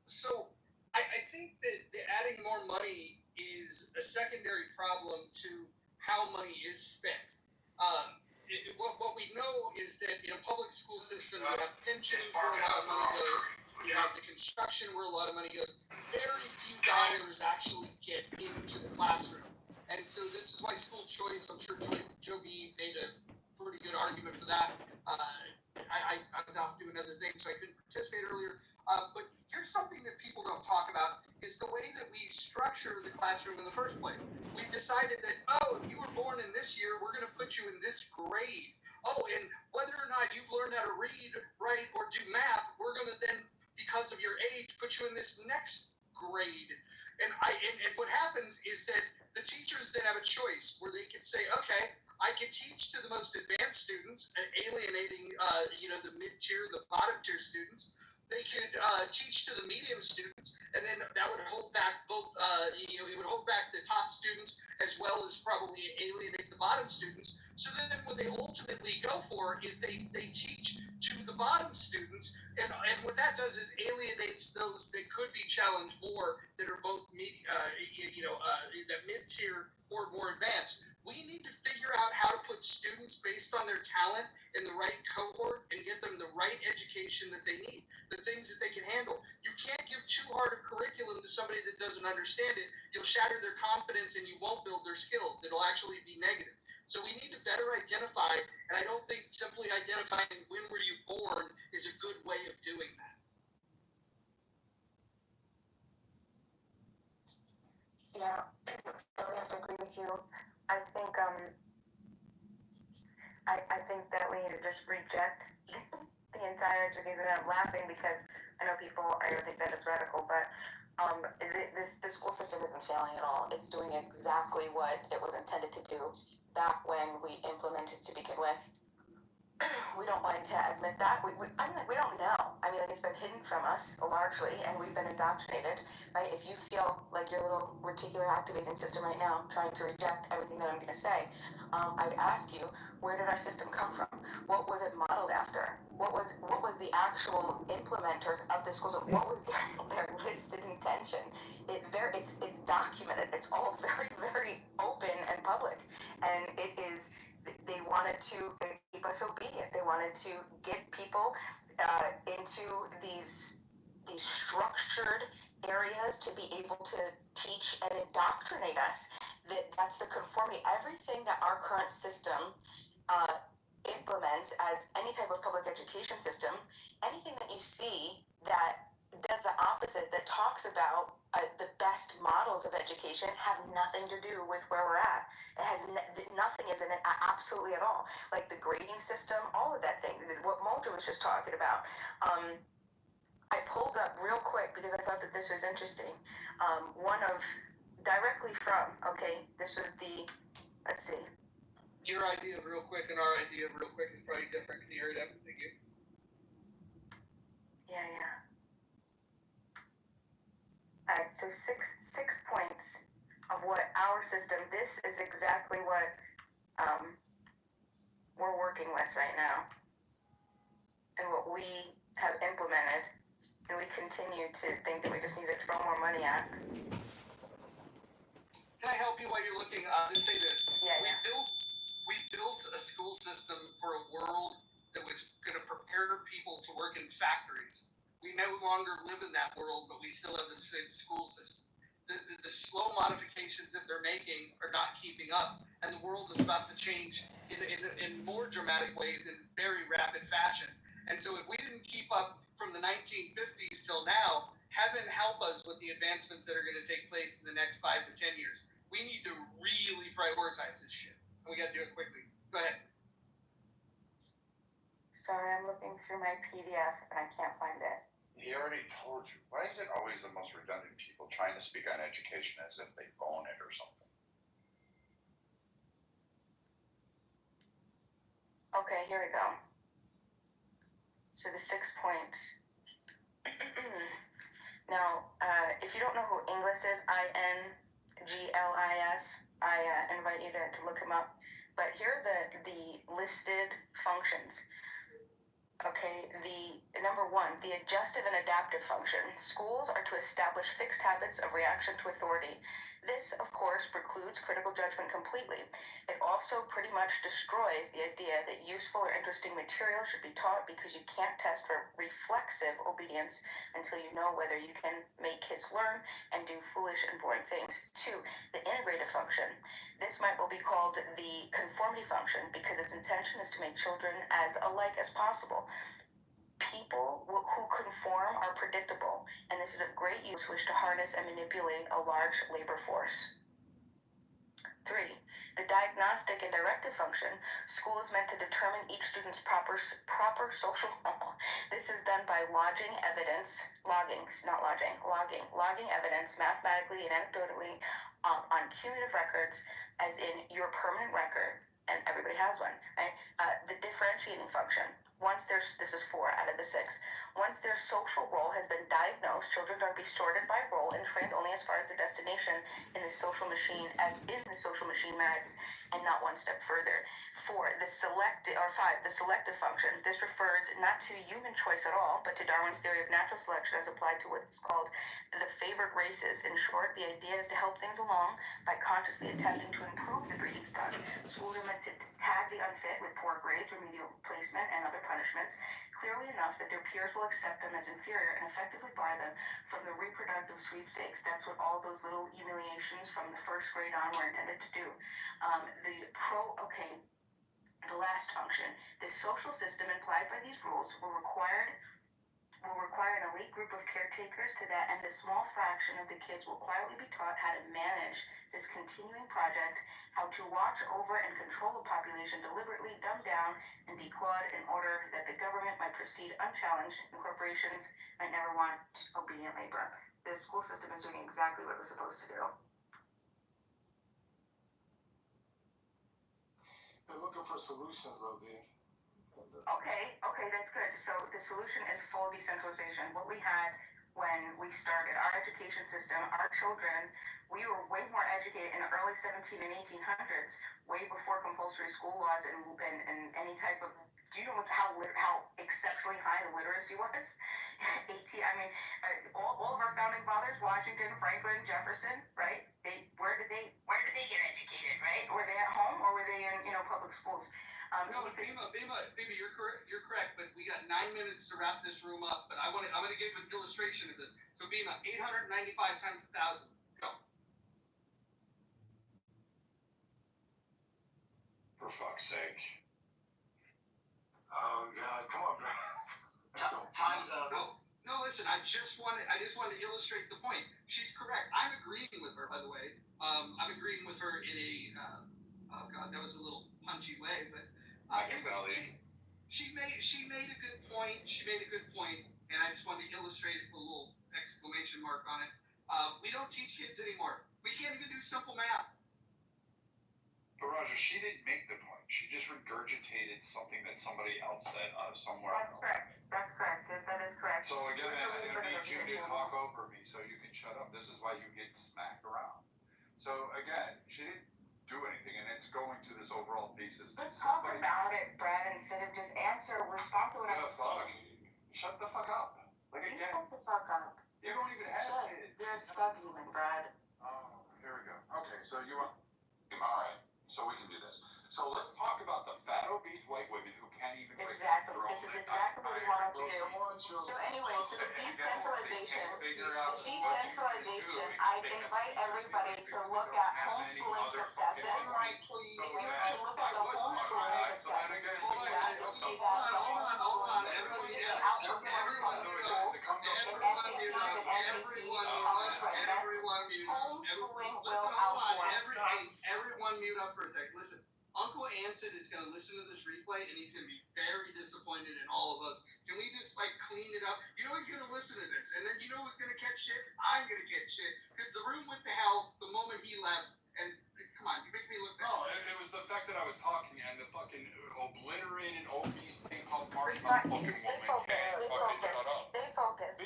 So I think that the adding more money is a secondary problem to how money is spent. What we know is that in a public school system, you have pensions where a lot of money goes, you have the construction where a lot of money goes. Very few dollars actually get into the classroom. And so this is why school choice, I'm sure Joe B. made a pretty good argument for that. I was off doing other things, so I couldn't participate earlier. But here's something that people don't talk about, is the way that we structure the classroom in the first place. We've decided that, if you were born in this year, we're going to put you in this grade. And whether or not you've learned how to read, write, or do math, we're going to then, because of your age, put you in this next grade. And what happens is that the teachers then have a choice where they can say, okay, I can teach to the most advanced students and alienating, the mid-tier, the bottom-tier students. They could teach to the medium students, and then that would hold back both, it would hold back the top students as well as probably alienate the bottom students. So then what they ultimately go for is they teach to the bottom students, and what that does is alienates those that could be challenged more that are both that mid-tier or more advanced. We need to figure out how to put students based on their talent in the right cohort and get them the right education that they need, the things that they can handle. You can't give too hard a curriculum to somebody that doesn't understand it. You'll shatter their confidence and you won't build their skills. It'll actually be negative. So we need to better identify, and I don't think simply identifying when were you born is a good way of doing that. Yeah, I really have to agree with you. I think I think that we need to just reject the entire education. I'm laughing because I know people are going to think that it's radical, but the school system isn't failing at all. It's doing exactly what it was intended to do back when we implemented to begin with. We don't want to admit that. We don't know. I mean, it's been hidden from us largely, and we've been indoctrinated, right? If you feel like your little reticular activating system right now trying to reject everything that I'm going to say, I'd ask you, where did our system come from? What was it modeled after? What was the actual implementers of the schools? What was their listed intention? It's documented. It's all very, very open and public, and it is. They wanted to keep us obedient. They wanted to get people into these structured areas to be able to teach and indoctrinate us. That's the conformity. Everything that our current system implements as any type of public education system, anything that you see that does the opposite, that talks about the best models of education, have nothing to do with where we're at. It has nothing is in it absolutely at all. Like the grading system, all of that thing, what Mojo was just talking about. I pulled up real quick because I thought that this was interesting. One of directly from, this was let's see. Your idea of real quick and our idea of real quick is probably different. Can you hear it up? Thank you. Yeah. All right, so six points of what our system. This is exactly what we're working with right now, and what we have implemented, and we continue to think that we just need to throw more money at. Can I help you while you're looking? Just say this. Yeah. We built a school system for a world that was going to prepare people to work in factories. We no longer live in that world, but we still have the same school system. The slow modifications that they're making are not keeping up, and the world is about to change in more dramatic ways in very rapid fashion. And so if we didn't keep up from the 1950s till now, heaven help us with the advancements that are going to take place in the next 5 to 10 years. We need to really prioritize this shit, and we got to do it quickly. Go ahead. Sorry, I'm looking through my PDF and I can't find it. He already told you. Why is it always the most redundant people trying to speak on education as if they own it or something? Okay, here we go. So the 6 points. Now, if you don't know who Inglis is, INGLIS, I invite you to look him up. But here are the listed functions. Okay, the number 1, the adjustive and adaptive function. Schools are to establish fixed habits of reaction to authority. This, of course, precludes critical judgment completely. It also pretty much destroys the idea that useful or interesting material should be taught because you can't test for reflexive obedience until you know whether you can make kids learn and do foolish and boring things. 2, the integrative function. This might well be called the conformity function because its intention is to make children as alike as possible. People who conform are predictable, and this is of great use wish to harness and manipulate a large labor force. 3, The diagnostic and directive function, school is meant to determine each student's proper social. This is done by logging evidence mathematically and anecdotally on cumulative records, as in your permanent record, and everybody has one, right? The differentiating function. This is 4 out of the 6. Once their social role has been diagnosed, children are to be sorted by role and trained only as far as the destination in the social machine, merits, and not one step further. 5, the selective function. This refers not to human choice at all, but to Darwin's theory of natural selection as applied to what's called the favored races. In short, the idea is to help things along by consciously attempting to improve the breeding stock. Schools are meant to tag the unfit with poor grades, remedial placement, and other punishments, clearly enough that their peers will accept them as inferior and effectively bar them from the reproductive sweepstakes. That's what all those little humiliations from the first grade on were intended to do. The last function. The social system implied by these rules will require an elite group of caretakers. To that end, a small fraction of the kids will quietly be taught how to manage this continuing project, how to watch over and control a population deliberately dumbed down and declawed in order that the government might proceed unchallenged and corporations might never want obedient labor. The school system is doing exactly what it was supposed to do. They're looking for solutions, though, D. Okay, that's good. So the solution is full decentralization. What we had when we started our education system, our children, we were way more educated in the early 17 and 1800s, way before compulsory school laws and any type of. Do you know how exceptionally high the literacy was? All of our founding fathers, Washington, Franklin, Jefferson, right? Where did they get educated, right? Were they at home or were they in public schools? No, Bima, you're correct, but we got 9 minutes to wrap this room up. But I'm gonna give an illustration of this. So Bima, 895 times 1,000. Go. For fuck's sake. Oh God, come on, bro. Time's up. No, listen. I just wanted to illustrate the point. She's correct. I'm agreeing with her, by the way. I'm agreeing with her in a oh God, that was a little punchy way, but she made a good point. And I just wanted to illustrate it with a little exclamation mark on it. We don't teach kids anymore. We can't even do simple math. But Roger, she didn't make the point. She just regurgitated something that somebody else said somewhere else. That's correct. That is correct. So again, I need you to talk over me so you can shut up. This is why you get smacked around. So again, she didn't do anything, and it's going to this overall thesis. Let's talk about it, Brad, instead of just respond to what I'm saying. Shut the fuck up. You shut the fuck up. You don't even have kids. You're a subhuman, Brad. Oh, here we go. Okay, so you want... All right. So we can do this. So let's talk about the fat, obese white women who can't even exactly. This is exactly what we wanted to do. So anyway, so the decentralization, I invite everybody to look at homeschooling successes. If you were to look at the homeschooling successes, you will see that the homeschooling did outperform public schools in SATs and MATs, college readiness. Homeschooling will outperform. Everyone mute up for a second. Listen, Uncle Anson is going to listen to this replay, and he's going to be very disappointed in all of us. Can we just, clean it up? You know he's going to listen to this, and then you know who's going to catch shit? I'm going to get shit. Because the room went to hell the moment he left, and come on, you make me look bad. No, it was the fact that I was talking, and the fucking obliterated obese pink puff marshmallow fucking woman. Stay focused.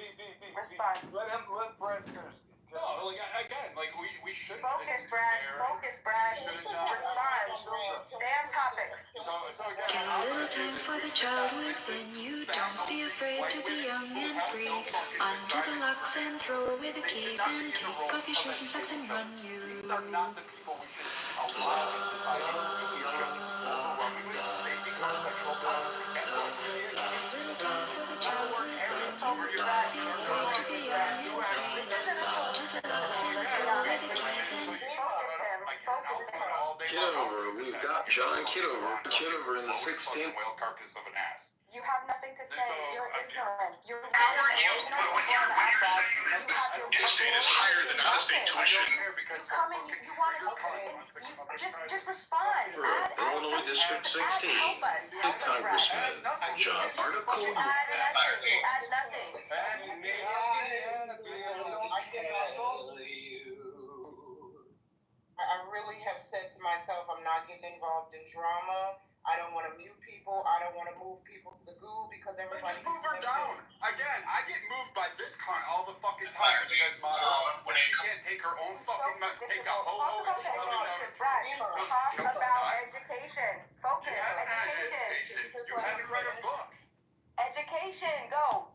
Respond. Let Brad finish. No, again, we should focus, Brad. Respond. Stay on topic. Give a little time for the child within you. Don't be afraid to be young and free. Undo the locks and throw away the keys and take off your shoes and socks and run you. These are not the people we should allow A little time for the child within you. Don't be afraid to be young and free. Undo the locks and throw away the keys and Kitover, we've got John Kitover in the 16th. You have nothing to say. You're ignorant. How are you? When you're saying that, is state is higher than out-of-state tuition. You come in, you want to just respond. For Illinois District 16, the Congressman, John Article. Add nothing. I really have said to myself, I'm not getting involved in drama. I don't want to mute people. I don't want to move people to the goo because everybody. Just move her down. Again, I get moved by this cunt all the fucking time because when she can't take her own fucking take a hobo and shove it down her throat. Talk about education. Focus. Education. You had to write a book. Education. Go.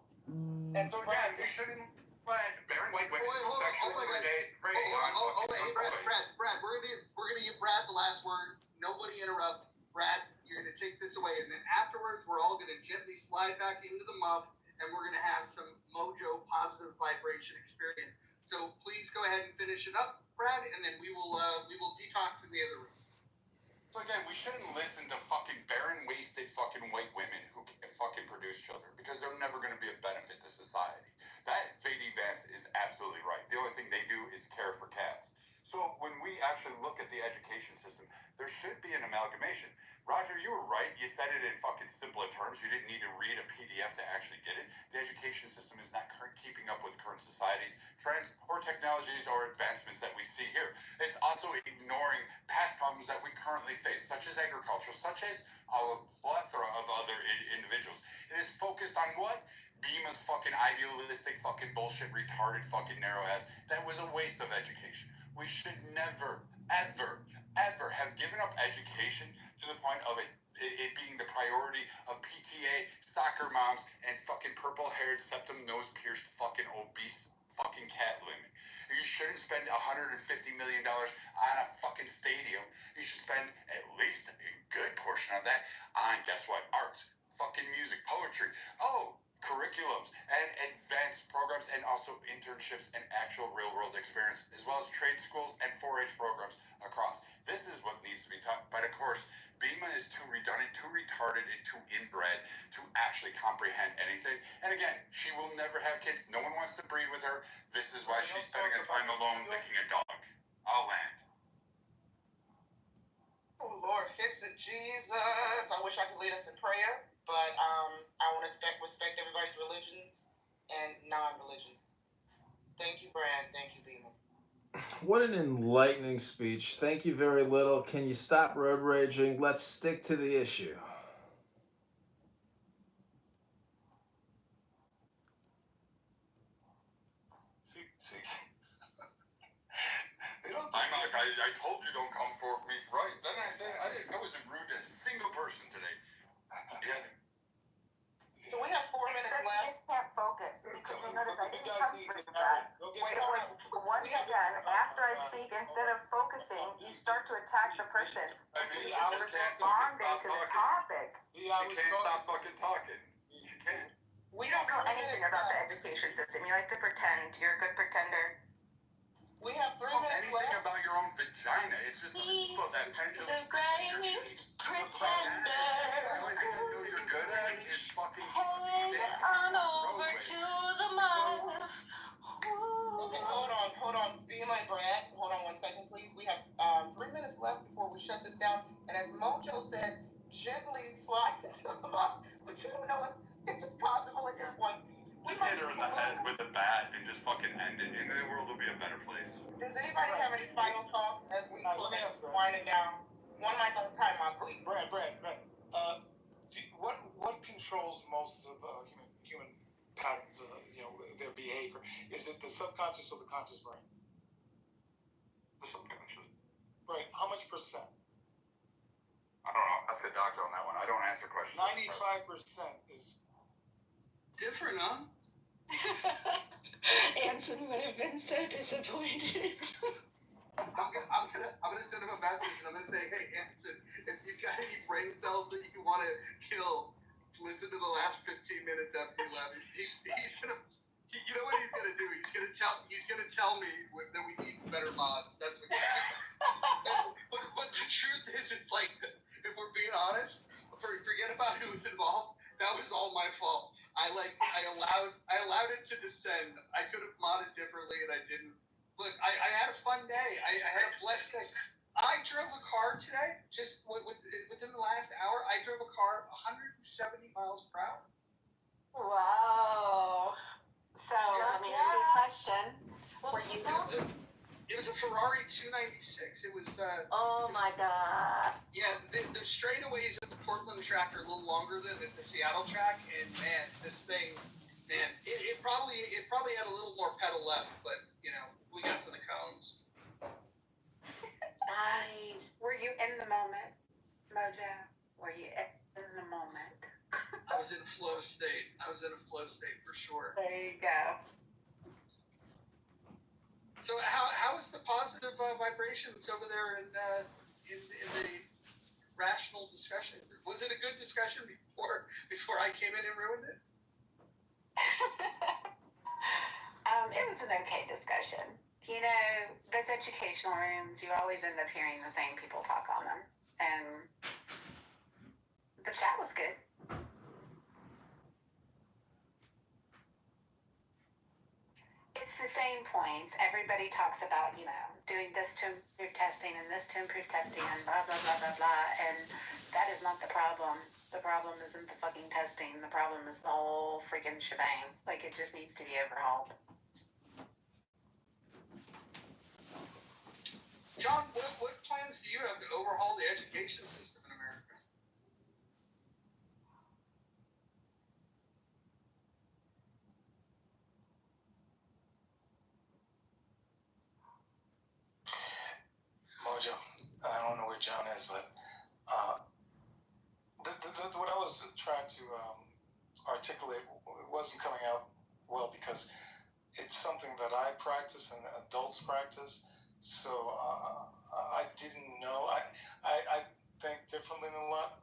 And So again, you shouldn't let Baron White women sexually predate. Brad, we're gonna give Brad the last word. Nobody interrupt. Brad, you're gonna take this away, and then afterwards, we're all gonna gently slide back into the muff, and we're gonna have some mojo positive vibration experience. So please go ahead and finish it up, Brad, and then we will detox in the other room. So again, we shouldn't listen to fucking barren, wasted fucking white women who can fucking produce children because they're never going to be a benefit to society. That J.D. Vance is absolutely right. The only thing they do is care for cats. So when we actually look at the education system, there should be an amalgamation. Roger, you were right. You said it in fucking simpler terms. You didn't need to read a PDF to actually get it. The education system is not keeping up with current society's trends or technologies or advancements that we see here. It's also ignoring past problems that we currently face, such as agriculture, such as a plethora of other individuals. It is focused on what? Bima's fucking idealistic fucking bullshit retarded fucking narrow ass. That was a waste of education. We should never, ever, ever have given up education to the point of it being the priority of PTA, soccer moms, and fucking purple-haired, septum-nose-pierced, fucking obese fucking cat women. You shouldn't spend $150 million on a fucking stadium. You should spend at least a good portion of that on, guess what, arts, fucking music, poetry. Oh, curriculums and advanced programs and also internships and actual real-world experience, as well as trade schools and 4-H programs across. This is what needs to be taught. But of course, Bima is too redundant, too retarded, and too inbred to actually comprehend anything. And again, she will never have kids. No one wants to breed with her. This is why she's spending her time alone licking a dog. I'll land. Oh Lord, fix it, Jesus. I wish I could lead us in prayer, but I want to respect everybody's religions and non-religions. Thank you, Brad. Thank you, Bima. What an enlightening speech. Thank you very little. Can you stop road raging? Let's stick to the issue. See. They don't. I'm like, I told you don't come for me, right? Then I wasn't rude to a single person today. Yeah. So we have 4 minutes You left. just can't focus because you notice I didn't come for that. It was once again, after I speak, instead of focusing, you start to attack the person. I mean, You're responding to the topic. You can't stop fucking talking. You can't. We don't know anything about the education system. You like to pretend. You're a good pretender. We have 3 minutes Anything left. about your own vagina. It's just people that pendulum. The great pretender. All you know you're good at is fucking Head on over to the mud. Okay, hold on. Bima and Brad, hold on 1 second, please. We have 3 minutes left before we shut this down. And as Mojo said, gently slide off. But you don't know if it's possible at this point. We might Hit her in the head with a bat and just fucking end it, and the world will be a better place. Does anybody have any final thoughts as we wind it down? One mic at a time, please. Brad. What controls most of human patterns, their behavior? Is it the subconscious or the conscious brain? The subconscious. Right. How much percent? I don't know. Ask the doctor on that one. I don't answer questions. 95% is Different, huh? Anson would have been so disappointed. I'm gonna send him a message and I'm gonna say, hey Anson, if you've got any brain cells that you want to kill, listen to the last 15 minutes after you left. He's gonna, you know what he's gonna do? He's gonna tell me that we need better mods. That's what. But the truth is, it's like, if we're being honest, forget about who was involved. That was all my fault. I allowed it to descend. I could have modded differently, and I didn't. Look, I had a fun day. I had a blessed day. I drove a car today. Just within the last hour, I drove a car 170 miles per hour. Wow. So, let me ask you a question. Were you It was a Ferrari 296. It was. Oh my God. Yeah, the straightaways at the Portland track are a little longer than at the Seattle track, and man, this thing, man, it probably had a little more pedal left, but you know, we got to the cones. Nice. Were you in the moment, Mojo? Were you in the moment? I was in flow state. I was in a flow state for sure. There you go. So how is the positive vibrations over there in the rational discussion group? Was it a good discussion before I came in and ruined it? It was an okay discussion. You know, those educational rooms, you always end up hearing the same people talk on them. And the chat was good. It's the same points. Everybody talks about, you know, doing this to improve testing and this to improve testing and blah, blah, blah, blah, blah. And that is not the problem. The problem isn't the fucking testing. The problem is the whole freaking shebang. Like, it just needs to be overhauled. John, what plans do you have to overhaul the education system in America? Mojo, I don't know where John is, but what I was trying to articulate, it wasn't coming out well because it's something that I practice and adults practice. So I didn't know. I think differently than a lot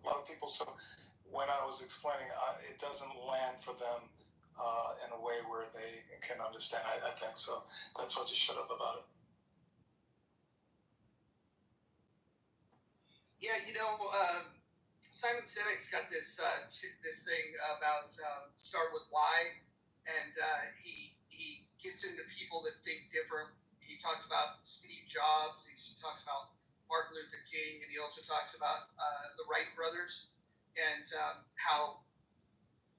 of people. So when I was explaining, it doesn't land for them in a way where they can understand. I think so. That's why I just shut up about it. Yeah, you know, Simon Sinek's got this thing about start with why, and he gets into people that think different. He talks about Steve Jobs. He talks about Martin Luther King, and he also talks about the Wright brothers and how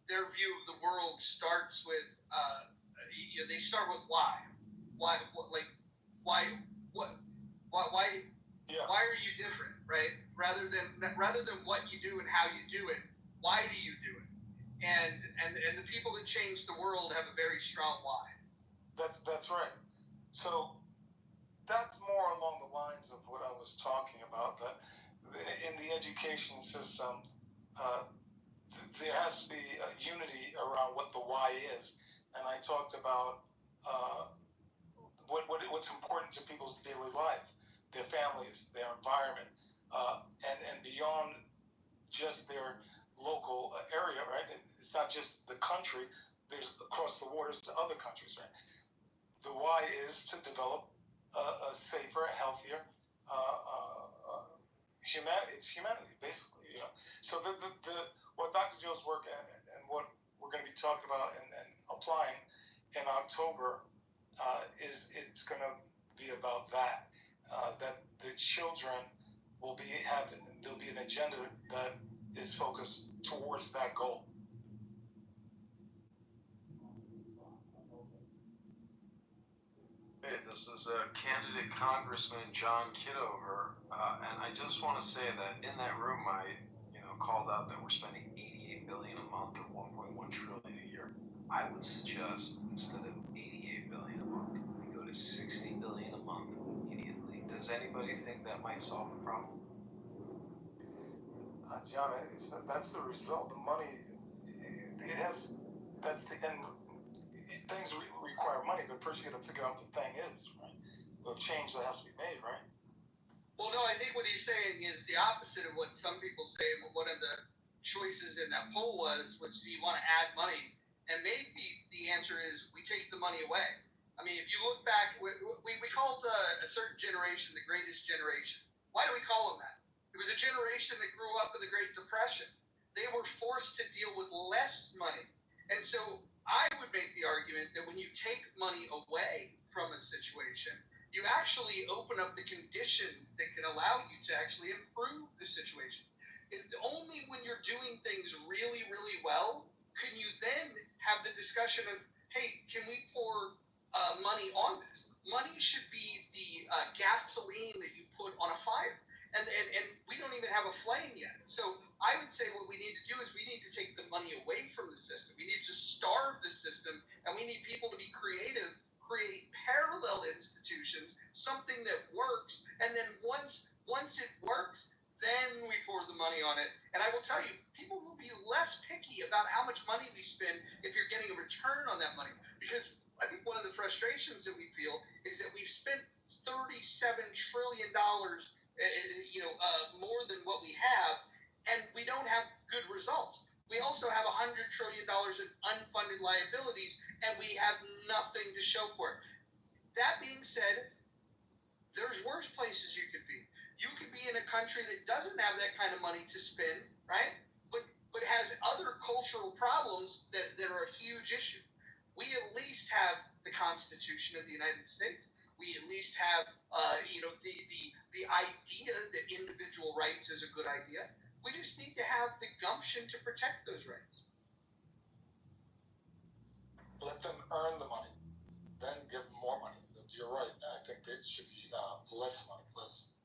their view of the world starts with they start with why. Why are you different, right? Rather than what you do and how you do it, why do you do it? And the people that change the world have a very strong why. That's right. So that's more along the lines of what I was talking about. That in the education system, there has to be a unity around what the why is. And I talked about what's important to people's daily life, their families, their environment, and beyond just their local area, right? It's not just the country. There's across the waters to other countries, right? The why is to develop a safer, healthier humanity. It's humanity, basically, you know. So what Dr. Joe's work and what we're going to be talking about and applying in October it's going to be about that. That the children will there'll be an agenda that is focused towards that goal. Hey, this is candidate Congressman John Kitover, and I just want to say that in that room I called out that we're spending $88 billion a month or $1.1 trillion a year. I would suggest instead of $88 billion a month, we go to $60 billion a month immediately. Does anybody think that might solve the problem? John, that's the result. The money, that's the end. Things require money, but first you got to figure out what the thing is, right? The change that has to be made, right? Well, no, I think what he's saying is the opposite of what some people say. One of the choices in that poll was do you want to add money? And maybe the answer is we take the money away. I mean, if you look back, we called a certain generation the greatest generation. Why do we call them that? It was a generation that grew up in the Great Depression. they were forced to deal with less money. And so I would make the argument that when you take money away from a situation, you actually open up the conditions that can allow you to actually improve the situation. Only when you're doing things really, really well can you then have the discussion of, hey, can we pour money on this? Money should be the gasoline that you put on a fire. And we don't even have a flame yet. So I would say what we need to do is we need to take the money away from the system. We need to starve the system, and we need people to be creative, create parallel institutions, something that works, and then once it works, then we pour the money on it. And I will tell you, people will be less picky about how much money we spend if you're getting a return on that money. Because I think one of the frustrations that we feel is that we've spent $37 trillion more than what we have, and we don't have good results. We also have $100 trillion in unfunded liabilities, and we have nothing to show for it. That being said, there's worse places you could be. You could be in a country that doesn't have that kind of money to spend, right? But has other cultural problems that are a huge issue. We at least have the Constitution of the United States. We at least have, the idea that individual rights is a good idea. We just need to have the gumption to protect those rights. Let them earn the money, then give them more money. You're right. I think it should be less money, less.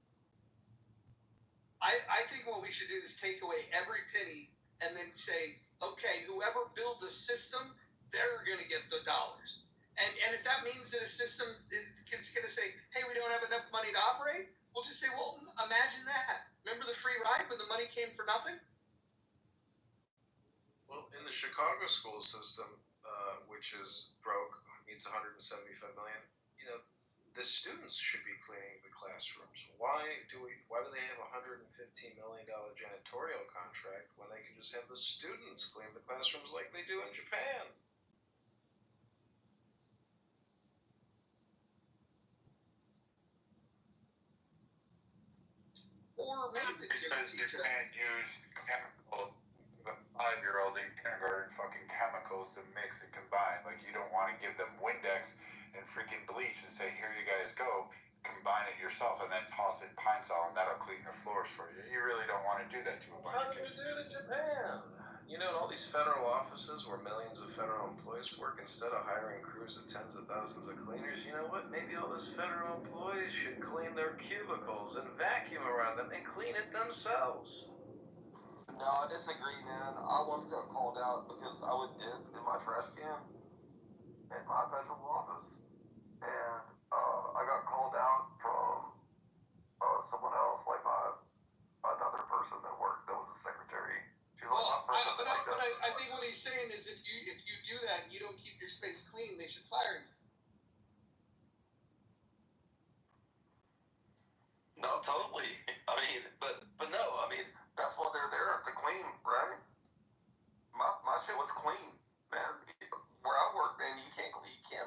I think what we should do is take away every penny and then say, okay, whoever builds a system, they're going to get the dollars. And if that means that a system is going to say, hey, we don't have enough money to operate, we'll just say, well, imagine that. Remember the free ride when the money came for nothing? Well, in the Chicago school system, which is broke, needs $175 million, the students should be cleaning the classrooms. Why do they have a $115 million janitorial contract when they can just have the students clean the classrooms like they do in Japan? Or maybe because you can't use chemical, the 5-year-old in kindergarten, fucking chemicals to mix and combine. Like, you don't want to give them Windex and freaking bleach and say, here you guys go, combine it yourself and then toss it in Pine Sol and that'll clean your floors for you. You really don't want to do that to a bunch How of do they kids. do it in Japan? In all these federal offices where millions of federal employees work, instead of hiring crews of tens of thousands of cleaners, you know what? Maybe all those federal employees should clean their cubicles and vacuum around them and clean it themselves. No, I disagree, man. I once got called out because I would dip in my trash can at my federal office. And I got called out from someone else, like another person that worked, that was a secretary. She's like, I think what he's saying is if you do that and you don't keep your space clean, they should fire you. No, totally. I mean, but no, I mean, that's why they're there to clean, right? My shit was clean, man. Where I work, man, you can't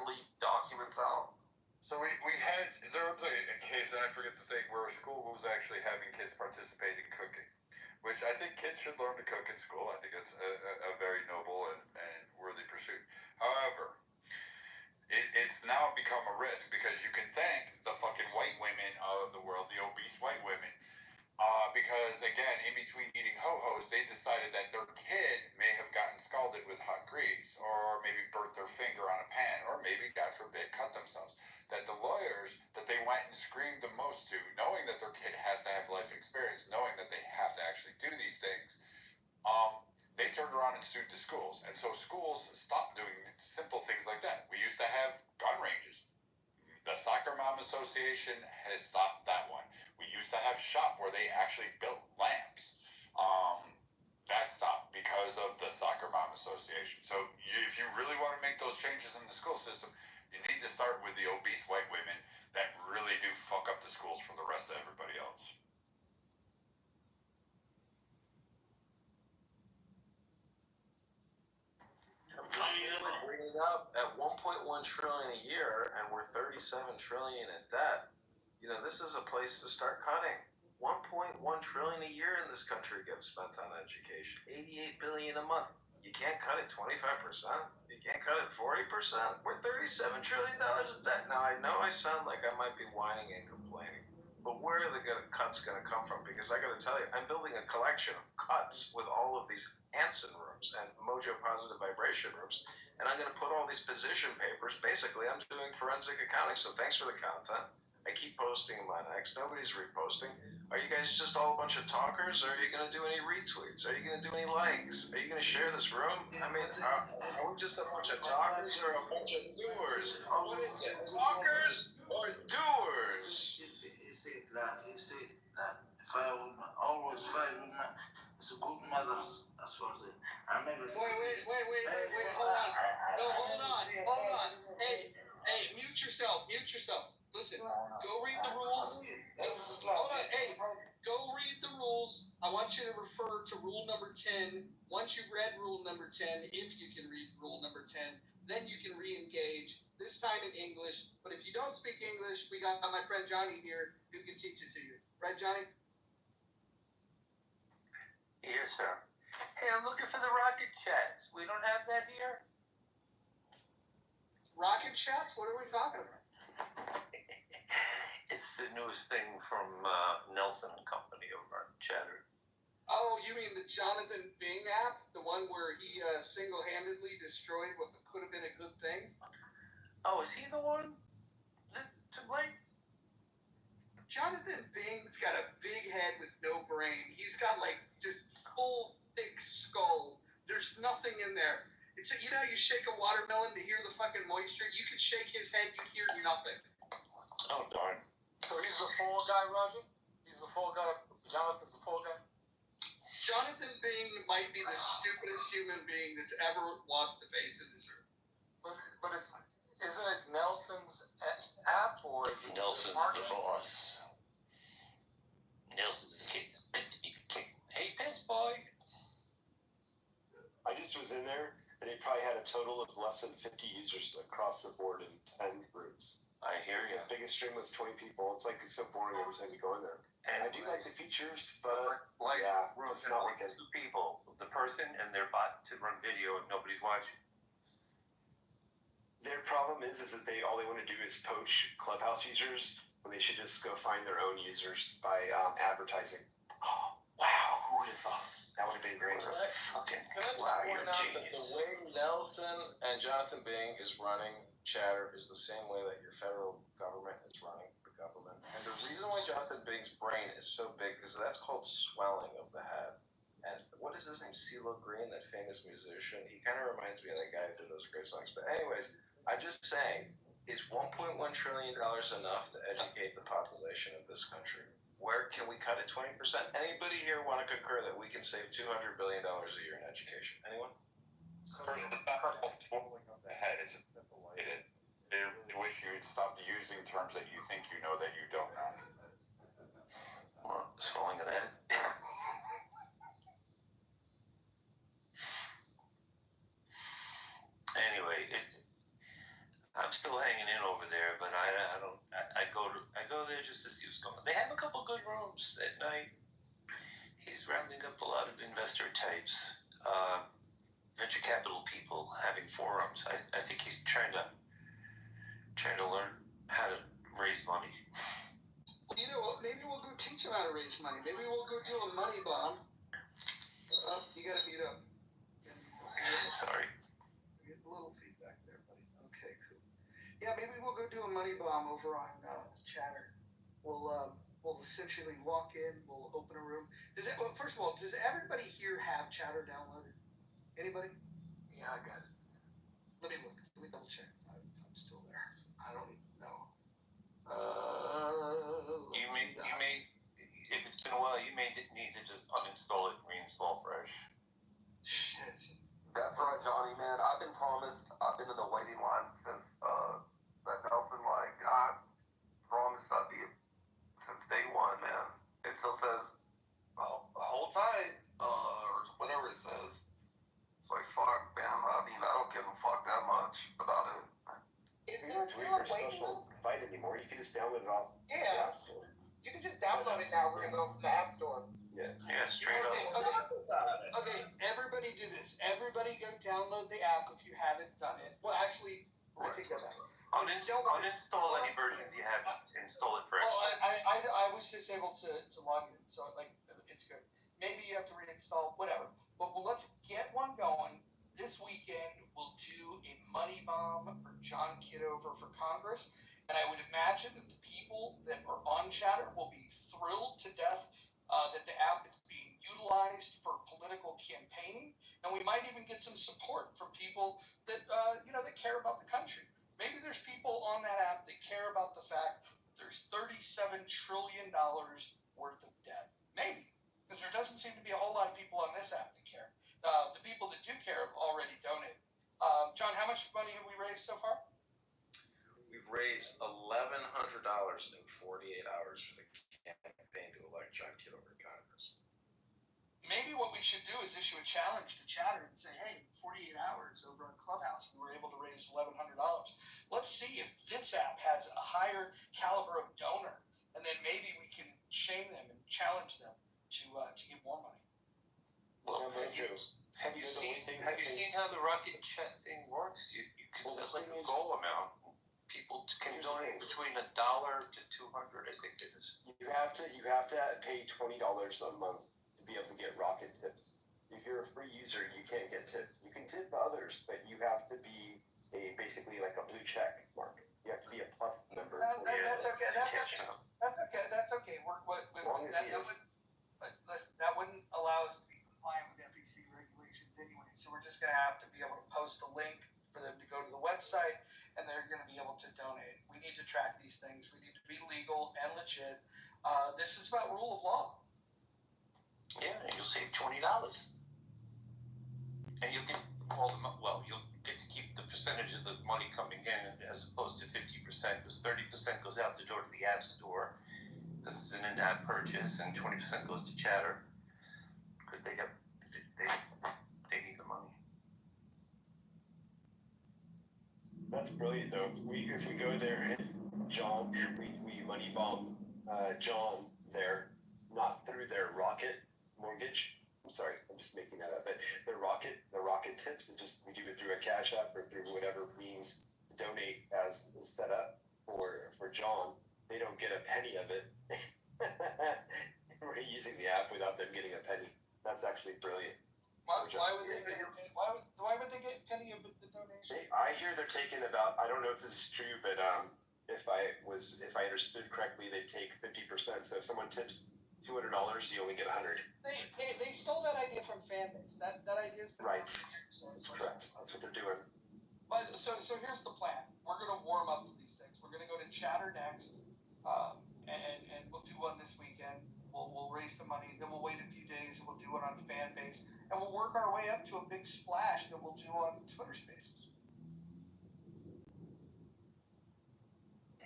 leave documents out. So there was a case, and I forget the thing, where a school was actually having kids participate in cooking, which I think kids should learn to cook in school. I think it's a very noble and worthy pursuit. However, it's now become a risk because you can thank the fucking white women of the world, the obese white women, because again, in between eating ho-hos, they decided that their kid may have gotten scalded with hot grease, or maybe burnt their finger on a pan, or maybe, God forbid, cut themselves. That the lawyers that they went and screamed the most to, knowing that their kid has to have life experience, knowing that they have to actually do these things, they turned around and sued the schools. And so schools stopped doing simple things like that. We used to have gun ranges. The Soccer Mom Association has stopped that one. We used to have shop where they actually built lamps. That stopped because of the Soccer Mom Association. So if you really want to make those changes in the school system, you need to start with the obese white women that really do fuck up the schools for the rest of everybody else. Bringing up at 1.1 trillion a year, and we're 37 trillion in debt. This is a place to start cutting. 1.1 trillion a year in this country gets spent on education. 88 billion a month. You can't cut it 25%. You can't cut it 40%. We're $37 trillion in debt. Now I know I sound like I might be whining and complaining, but where are the cuts going to come from? Because I got to tell you, I'm building a collection of cuts with all of these Hansen rooms and Mojo Positive Vibration rooms, and I'm going to put all these position papers. Basically, I'm doing forensic accounting. So thanks for the content. I keep posting in my next. Nobody's reposting. Are you guys just all a bunch of talkers, or are you going to do any retweets? Are you going to do any likes? Are you going to share this room? I mean, are we just a bunch of talkers or a bunch of doers? What is it? Talkers or doers? You see, if I woman, always fight woman, it's a good mother. That's what it is. I never. Wait, hold on. No, hold on. Hey, mute yourself. Listen, go read the rules. Hold on, hey, go read the rules. I want you to refer to rule number 10. Once you've read rule number 10, if you can read rule number 10, then you can re-engage, this time in English. But if you don't speak English, we got my friend Johnny here who can teach it to you. Right, Johnny? Yes, sir. Hey, I'm looking for the rocket chats. We don't have that here? Rocket chats? What are we talking about? It's the newest thing from Nelson and Company over on Chatter. Oh, you mean the Jonathan Bing app? The one where he single-handedly destroyed what could have been a good thing? Oh, is he the one to blame? Jonathan Bing's got a big head with no brain. He's got like just full, thick skull. There's nothing in there. It's you know, you shake a watermelon to hear the fucking moisture. You could shake his head, you'd hear nothing. Oh, darn. So he's the fall guy, Roger? He's the fall guy? Jonathan's the fall guy? Jonathan Bing might be the stupidest human being that's ever walked the face of this earth. But isn't it Nelson's app, or is it Nelson's the boss. Nelson's the king. It's meant to be the king. Hey, piss boy. I just was in there, and they probably had a total of less than 50 users across the board in 10 groups. I hear you. The biggest stream was 20 people. It's like it's so boring every time you go in there. And I do like the features, but yeah, it's not working. Two people, the person and their bot to run video, and nobody's watching. Their problem is that all they want to do is poach Clubhouse users when they should just go find their own users by advertising. Oh, wow, who would have thought? That would have been great. Wow, you're a genius. The way Nelson and Jonathan Bing is running Chatter is the same way that your federal government is running the government. And the reason why Jonathan Bing's brain is so big is that's called swelling of the head. And what is his name? CeeLo Green, that famous musician. He kind of reminds me of that guy who did those great songs. But anyways, I'm just saying, is $1.1 trillion enough to educate the population of this country? Where can we cut it 20%? Anybody here want to concur that we can save $200 billion a year in education? Anyone? Swelling of the head is related. I really wish you would stop using terms that you think you know that you don't know. Well, swelling of the head. Anyway, I'm still hanging in over there, but I go there just to see what's going on. They have a couple good rooms at night. He's rounding up a lot of investor types, venture capital people having forums. I think he's trying to learn how to raise money. You know what? Maybe we'll go teach him how to raise money. Maybe we'll go do a money bomb. You gotta mute up. Sorry. Get a little feedback there, buddy. Okay, cool. Yeah, maybe we'll go do a money bomb over on Chatter. We'll essentially walk in. We'll open a room. First of all, does everybody here have Chatter downloaded? Anybody? Yeah, I got it. Let me look. Let me double check. I'm still there. I don't even know. You may, if it's been a while, you may need to just uninstall it and reinstall fresh. Shit. That's right, Johnny, man. I've been promised. I've been in the waiting line since that Nelson, God promised I'd be since day one, man. It still says, hold tight, or whatever it says. It's like, fuck, man. I mean, I don't give a fuck that much about it. You don't have to wait for a special invite anymore. You can just download it off the App Store. You can just download it now. We're gonna go from the App Store. Yeah. Yeah, straight up. Okay, everybody do this. Everybody go download the app if you haven't done it. Well, actually, I take that back. Uninstall any versions you have. Install it fresh. Well, I was just able to log in, so like it's good. Maybe you have to reinstall, whatever. But let's get one going. This weekend we'll do a money bomb for John Kitover for Congress, and I would imagine that the people that are on Chatter will be thrilled to death that the app is being utilized for political campaigning, and we might even get some support from people that that care about the country. Maybe there's people on that app that care about the fact that there's $37 trillion worth of debt. Maybe, because there doesn't seem to be a whole lot of people on this app that care. The people that do care have already donated. John, how much money have we raised so far? We've raised $1,100 in 48 hours for the campaign to elect John Kitover Congress. Maybe what we should do is issue a challenge to Chatter and say, hey, 48 hours over on Clubhouse, we were able to raise $1,100. Let's see if this app has a higher caliber of donor, and then maybe we can shame them and challenge them to give more money. Well, have you seen how the rocket chat thing works? You can set like a goal amount. People can donate between $1 to $200, I think it is. You have to pay $20 a month to be able to get rocket tips. If you're a free user, you can't get tipped. You can tip others, but you have to be basically like a blue check mark. You have to be a plus member. That's okay. That's okay. That's okay. That wouldn't allow us to be compliant with FEC regulations anyway. So we're just going to have to be able to post a link for them to go to the website, and they're going to be able to donate. We need to track these things. We need to be legal and legit. This is about rule of law. Yeah, and you'll save $20. And you'll get you'll get to keep the percentage of the money coming in as opposed to 50%, because 30% goes out the door to the App Store, because it's an in-app purchase, and 20% goes to Chatter, because they need the money. That's brilliant, though. If we go there and John, we money bomb John there, not through their rocket mortgage. I'm sorry, I'm just making that up. But the rocket tips, we do it through a Cash App or through whatever means to donate as is set up for John. They don't get a penny of it. We're using the app without them getting a penny. That's actually brilliant. Why would they get a penny of the donation? I hear they're taking about, I don't know if this is true, but if I understood correctly, they take 50%. So if someone tips $200, you only get $100. They stole that idea from Fanbase. That idea's been right. That's correct. That's what they're doing. But so here's the plan. We're gonna warm up to these things. We're gonna go to Chatter next, and we'll do one this weekend. We'll raise some money. Then we'll wait a few days and we'll do it on Fanbase, and we'll work our way up to a big splash that we'll do on Twitter Spaces.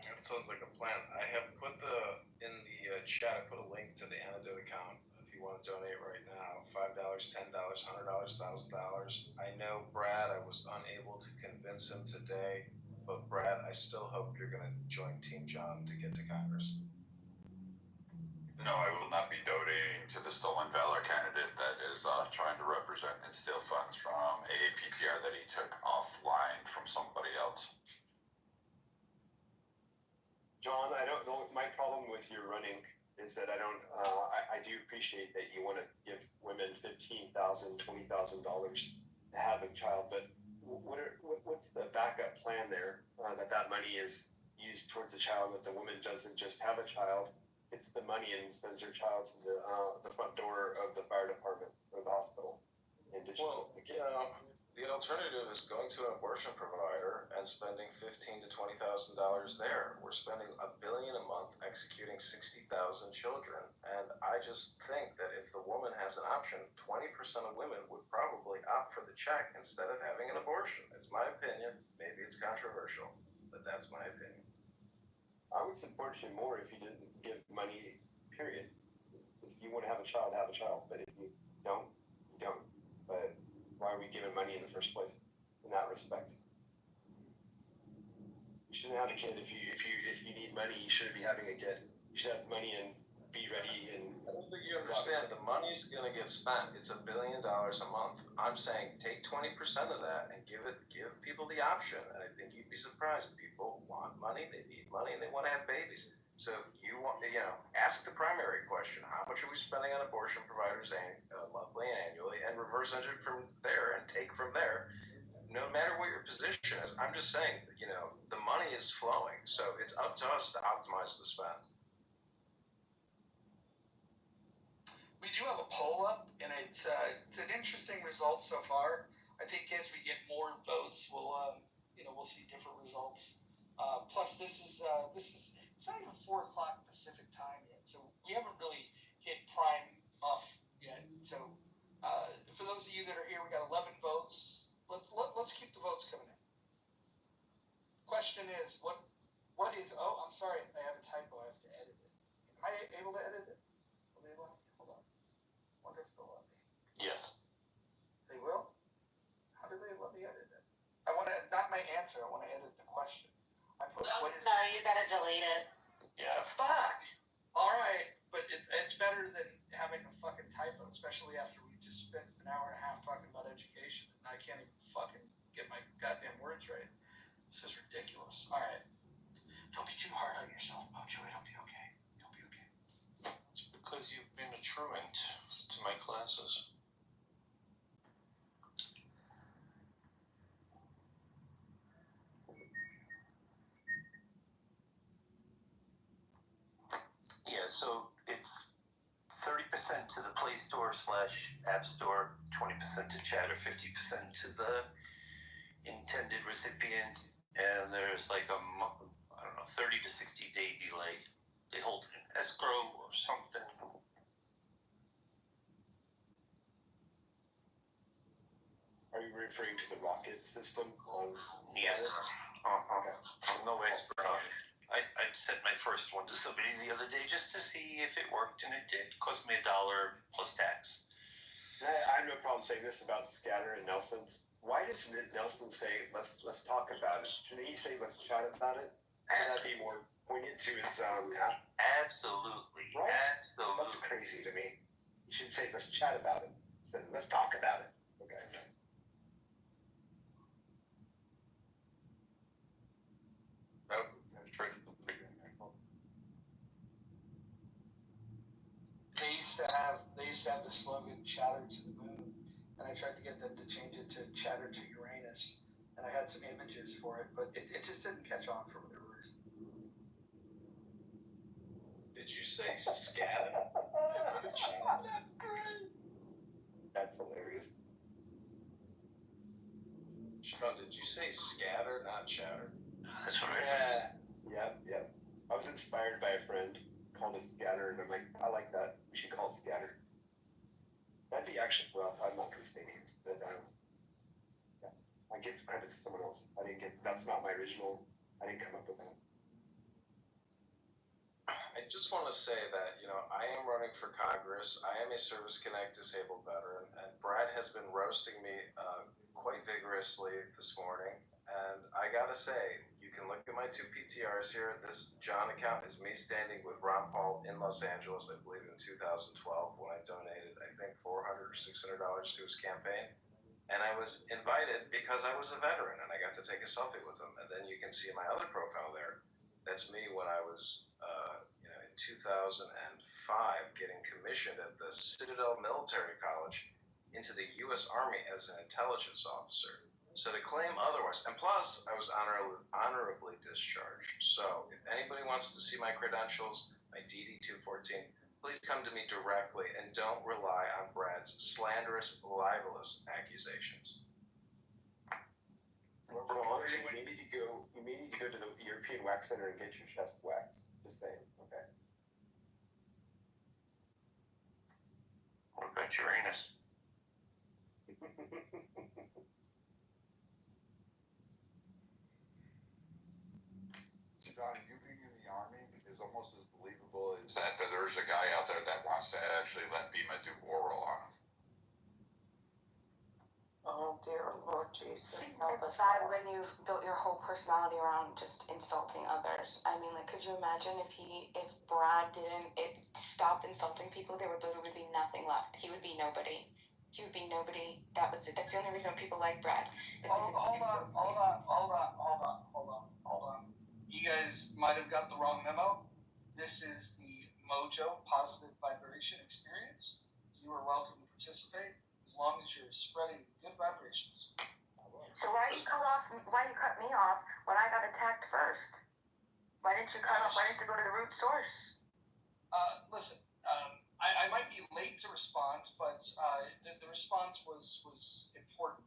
That sounds like a plan. I have put in the chat. I put a link to the Antidote account if you want to donate right now. $5, $10, $100, $1,000. I know Brad. I was unable to convince him today, but Brad, I still hope you're going to join Team John to get to Congress. No, I will not be donating to the stolen valor candidate that is trying to represent and steal funds from a PTR that he took offline from somebody else. John, I don't know. My problem with your running is that I do appreciate that you want to give women $15,000, $20,000 to have a child, but what's the backup plan there? That money is used towards the child, that the woman doesn't just have a child, gets the money and sends her child to the front door of the fire department or the hospital. And the alternative is going to an abortion provider and spending $15,000 to $20,000 there. We're spending $1 billion a month executing 60,000 children, and I just think that if the woman has an option, 20% of women would probably opt for the check instead of having an abortion. It's my opinion. Maybe it's controversial, but that's my opinion. I would support you more if you didn't give money, period. If you want to have a child, have a child. But if you don't, you don't. But why are we giving money in the first place in that respect? You shouldn't have a kid if you need money. You shouldn't be having a kid. You should have money and be money's going to get spent. It's $1 billion a month. I'm saying take 20% of that and give people the option. And I think you'd be surprised. People want money, they need money, and they want to have babies. So if you want, ask the primary question: how much are we spending on abortion providers monthly and annually, and reverse engineer from there and take from there. No matter what your position is, I'm just saying, the money is flowing, so it's up to us to optimize the spend. We do have a poll up, and it's an interesting result so far. I think as we get more votes, we'll see different results. Plus, this is it's not even 4 o'clock Pacific time yet, so we haven't really hit prime off yet. So, for those of you that are here, we got 11 votes. Let's keep the votes coming in. Question is, what is? Oh, I'm sorry, I have a typo. I have to edit it. Am I able to edit it? Will they let me? Hold on. Wonder if they'll let me. Yes. They will? How do they let me edit it? I want to, not my answer, I want to edit the question. I put, what is... No, you gotta delete it. Yeah. Fuck! Alright, but it's better than having a fucking typo, especially after we just spent an hour and a half talking about education, and I can't even fucking get my goddamn words right. This is ridiculous. Alright. Don't be too hard on yourself, Mojo. It'll be okay. It'll be okay. It's because you've been a truant to my classes. Yeah, so it's 30% to the Play Store / App Store, 20% to Chatter, 50% to the intended recipient, and there's like a 30 to 60 day delay. They hold it in escrow or something. Are you referring to the rocket system on Yes. Okay. I'm no expert on it. I sent my first one to somebody the other day just to see if it worked, and it did. Cost me $1 plus tax. I have no problem saying this about Scatter and Nelson. Why does Nelson say let's talk about it? Shouldn't he say let's chat about it? Wouldn't that be more poignant to his app? Absolutely. Right? Absolutely. That's crazy to me. You should say let's chat about it. Instead of let's talk about it. Okay. They used to have the slogan "Chatter to the Moon," and I tried to get them to change it to "Chatter to Uranus," and I had some images for it, but it just didn't catch on for whatever reason. Did you say scatter? That's great. That's hilarious. Sean, did you say scatter, not chatter? That's what Yeah. I was inspired by a friend, called it Scatter, and I'm like, I like that. We should call it Scatter. That'd be actually, well, I'm not going to say names, but yeah. I give credit to someone else. That's not my original, I didn't come up with that. I just want to say that, I am running for Congress. I am a Service Connect disabled veteran, and Brad has been roasting me quite vigorously this morning. And I gotta say, you can look at my 2 PTRs here. This John account is me standing with Ron Paul in Los Angeles, I believe in 2012, when I donated, I think, $400 or $600 to his campaign. And I was invited because I was a veteran, and I got to take a selfie with him. And then you can see my other profile there. That's me when I was, in 2005, getting commissioned at the Citadel Military College into the U.S. Army as an intelligence officer. So to claim otherwise, and plus I was honorably discharged. So if anybody wants to see my credentials, my DD-214, please come to me directly and don't rely on Brad's slanderous, libelous accusations. You may need to go to the European Wax Center and get your chest waxed. Just saying, okay? What about Uranus? John, you being in the Army is almost as believable as that there's a guy out there that wants to actually let BEMA do oral on him. Oh dear Lord Jesus, help us. It's sad when you've built your whole personality around just insulting others. I mean, like, could you imagine if Brad didn't stop stop insulting people, there would literally be nothing left. He would be nobody. He would be nobody. That was it. That's the only reason people like Brad. Is because he insults people. Hold on. You guys might have got the wrong memo. This is the Mojo Positive Vibration Experience. You are welcome to participate as long as you're spreading good vibrations. So why you cut me off when I got attacked first? Why didn't you cut off? Why didn't you go to the root source? Listen, I might be late to respond, but the response was important.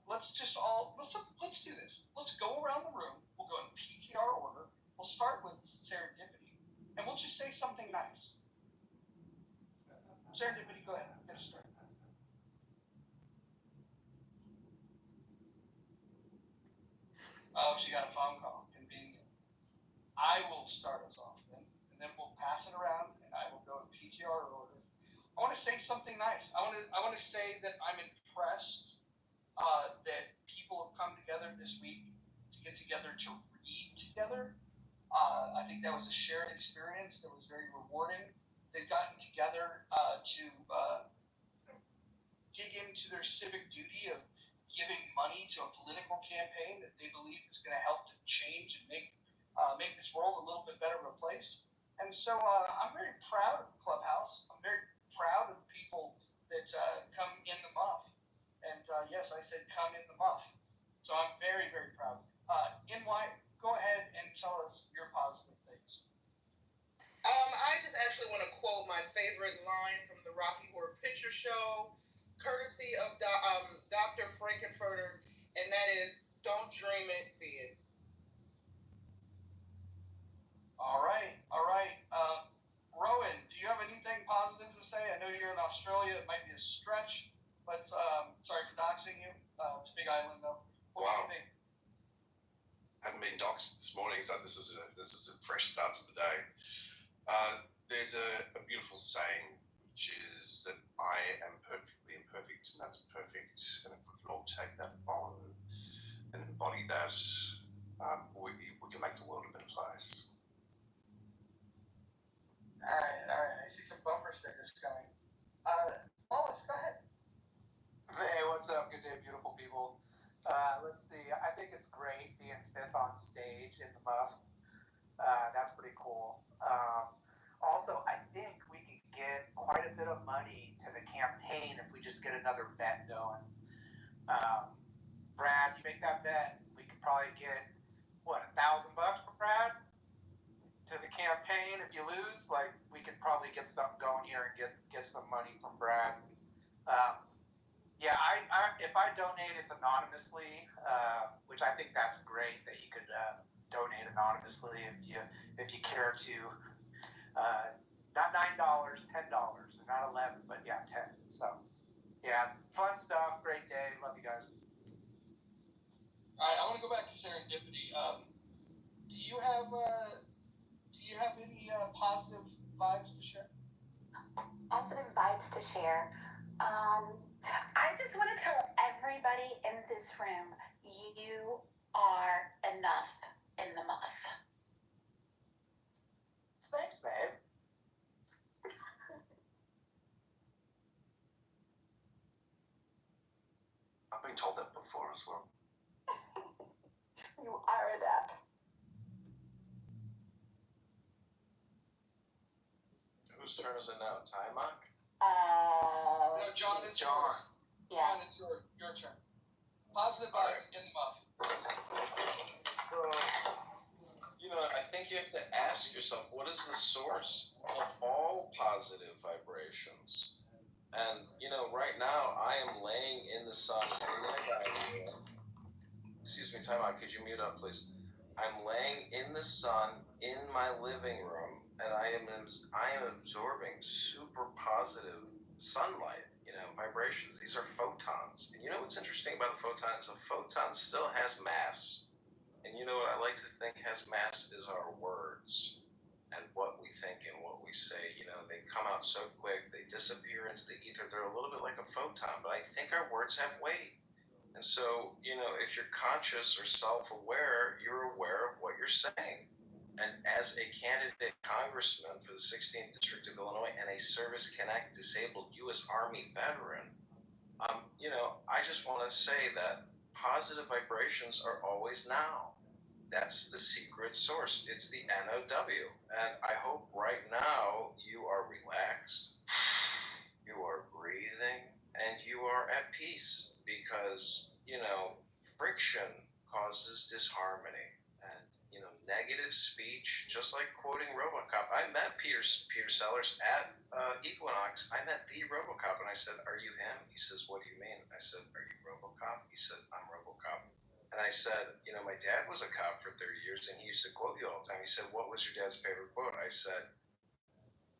Let's do this. Let's go around the room. We'll go in PTR order. We'll start with Serendipity, and we'll just say something nice. Serendipity, go ahead. Get us started. Oh, she got a phone call. Convenient. I will start us off then, and then we'll pass it around, and I will go in PTR order. I want to say something nice. I want to say that I'm impressed that people have come together this week to get together to read together. I think that was a shared experience that was very rewarding. They've gotten together to dig into their civic duty of giving money to a political campaign that they believe is going to help to change and make this world a little bit better of a place. And so I'm very proud of Clubhouse. I'm very proud of the people that come in the muff. And yes, I said come in the muff. So I'm very, very proud. NY, go ahead and tell us your positive things. I just actually want to quote my favorite line from the Rocky Horror Picture Show, courtesy of Dr. Frankenfurter, and that is, don't dream it, be it. All right. Rowan, do you have anything positive to say? I know you're in Australia. It might be a stretch, but sorry for doxing you. It's a big island, though. What do you think? Hadn't been doxed this morning, so this is a fresh start to the day. There's a beautiful saying, which is that I am perfectly imperfect, and that's perfect. And if we can all take that on and embody that, we can make the world a better place. All right. I see some bumper stickers coming. Wallace, go ahead. Hey, what's up? Good day, beautiful people. Let's see. I think it's great being fifth on stage in the muff. That's pretty cool. Also, I think we could get quite a bit of money to the campaign if we just get another bet going. Brad, you make that bet, we could probably get, $1,000 for Brad to the campaign. If you lose, we could probably get something going here and get some money from Brad. If I donate, it's anonymously, which I think that's great that you could donate anonymously if you care to. Not $9, $10, not 11, but 10. So, fun stuff. Great day. Love you guys. All right, I want to go back to Serendipity. Do you have any positive vibes to share? Positive vibes to share. I just want to tell everybody in this room, you are enough in the muff. Thanks, babe. I've been told that before as well. You are enough. Whose turn is it now? Time mark? No, John, it's John. yours. John, it's your turn. Positive vibes in the muff. I think you have to ask yourself, what is the source of all positive vibrations? And, right now, I am laying in the sun in my dining room. Excuse me, time out. Could you mute up, please? I'm laying in the sun in my living room, and I am absorbing super positive sunlight, vibrations. These are photons. And what's interesting about a photon is a photon still has mass. And what I like to think has mass is our words and what we think and what we say. They come out so quick, they disappear into the ether. They're a little bit like a photon, but I think our words have weight. And so, if you're conscious or self-aware, you're aware of what you're saying. And as a candidate congressman for the 16th District of Illinois and a Service Connect disabled U.S. Army veteran, I just want to say that positive vibrations are always now. That's the secret source. It's the NOW. And I hope right now you are relaxed, you are breathing, and you are at peace because, friction causes disharmony. And, negative speech, just like quoting Robocop. I met Peter Sellers at Equinox. I met the Robocop and I said, "Are you him?" He says, "What do you mean?" I said, "Are you Robocop?" He said, "I'm Robocop." And I said, my dad was a cop for 30 years and he used to quote you all the time. He said, "What was your dad's favorite quote?" I said,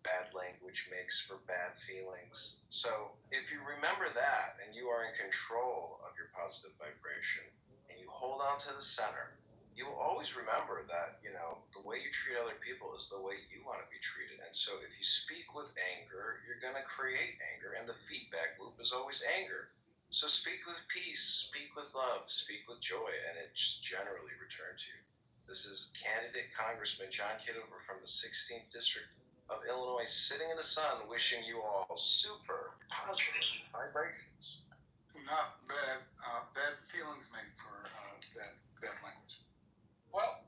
"Bad language makes for bad feelings." So if you remember that and you are in control of your positive vibration and you hold on to the center, you will always remember that, the way you treat other people is the way you want to be treated. And so if you speak with anger, you're going to create anger. And the feedback loop is always anger. So speak with peace, speak with love, speak with joy, and it's generally returned to you. This is candidate Congressman John Kitover from the 16th District of Illinois, sitting in the sun, wishing you all super positive vibrations. Not bad. Bad feelings make for bad language. Well,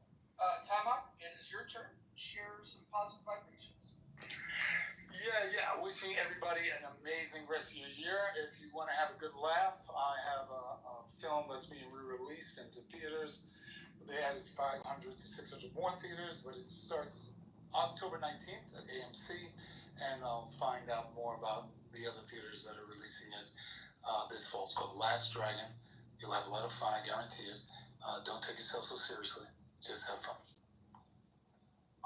time up. It is your turn. Share some positive vibrations. Yeah. Wishing everybody an amazing rest of your year. If you want to have a good laugh, I have a film that's being re-released into theaters. They added 500 to 600 more theaters, but it starts October 19th at AMC, and I'll find out more about the other theaters that are releasing it this fall. It's called Last Dragon. You'll have a lot of fun, I guarantee it. Don't take yourself so seriously. Just have fun.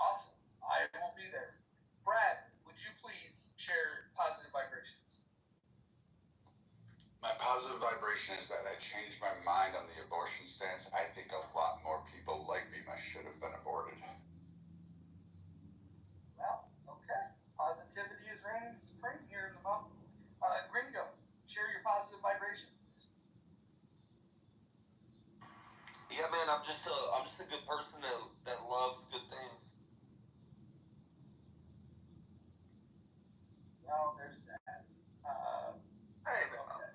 Awesome. I will be there. Brad, would you please share positive vibrations? My positive vibration is that I changed my mind on the abortion stance. I think a lot more people like Bima should have been aborted. Well, okay. Positivity is reigning supreme here in the month. Gringo, share your positive vibration. Yeah, man, I'm just a good person that loves good things. No, there's that. Hey, man. Okay.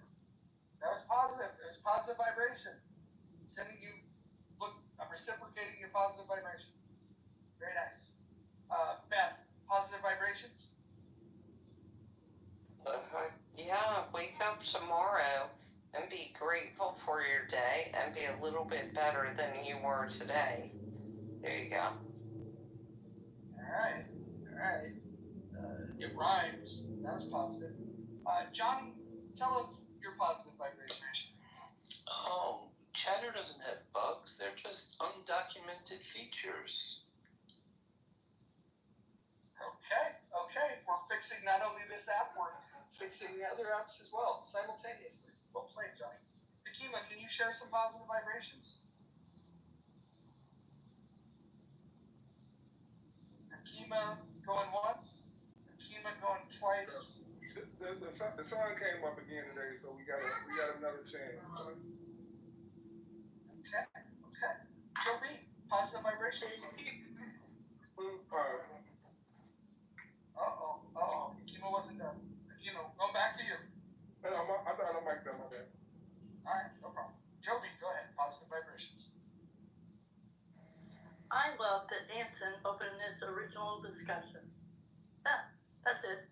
That was positive. It was positive vibration. I'm reciprocating your positive vibration. Very nice. Beth, positive vibrations? Yeah, wake up tomorrow and be grateful for your day and be a little bit better than you were today. There you go. All right. It rhymes. That was positive. Johnny, tell us your positive vibration. Oh, Chatter doesn't have bugs. They're just undocumented features. Okay. We're fixing not only this app, we're fixing the other apps as well, simultaneously. Well played, Johnny. Akima, can you share some positive vibrations? Akima going once. Akima going twice. The sun came up again today, so we got another chance. Okay. Joe B, positive vibrations. Uh-oh. Akima wasn't done. Akima, go back to you. I thought I might done my bad. All right, no problem. Joe B, go ahead. Positive vibrations. I love that Anson opened this original discussion. That's it.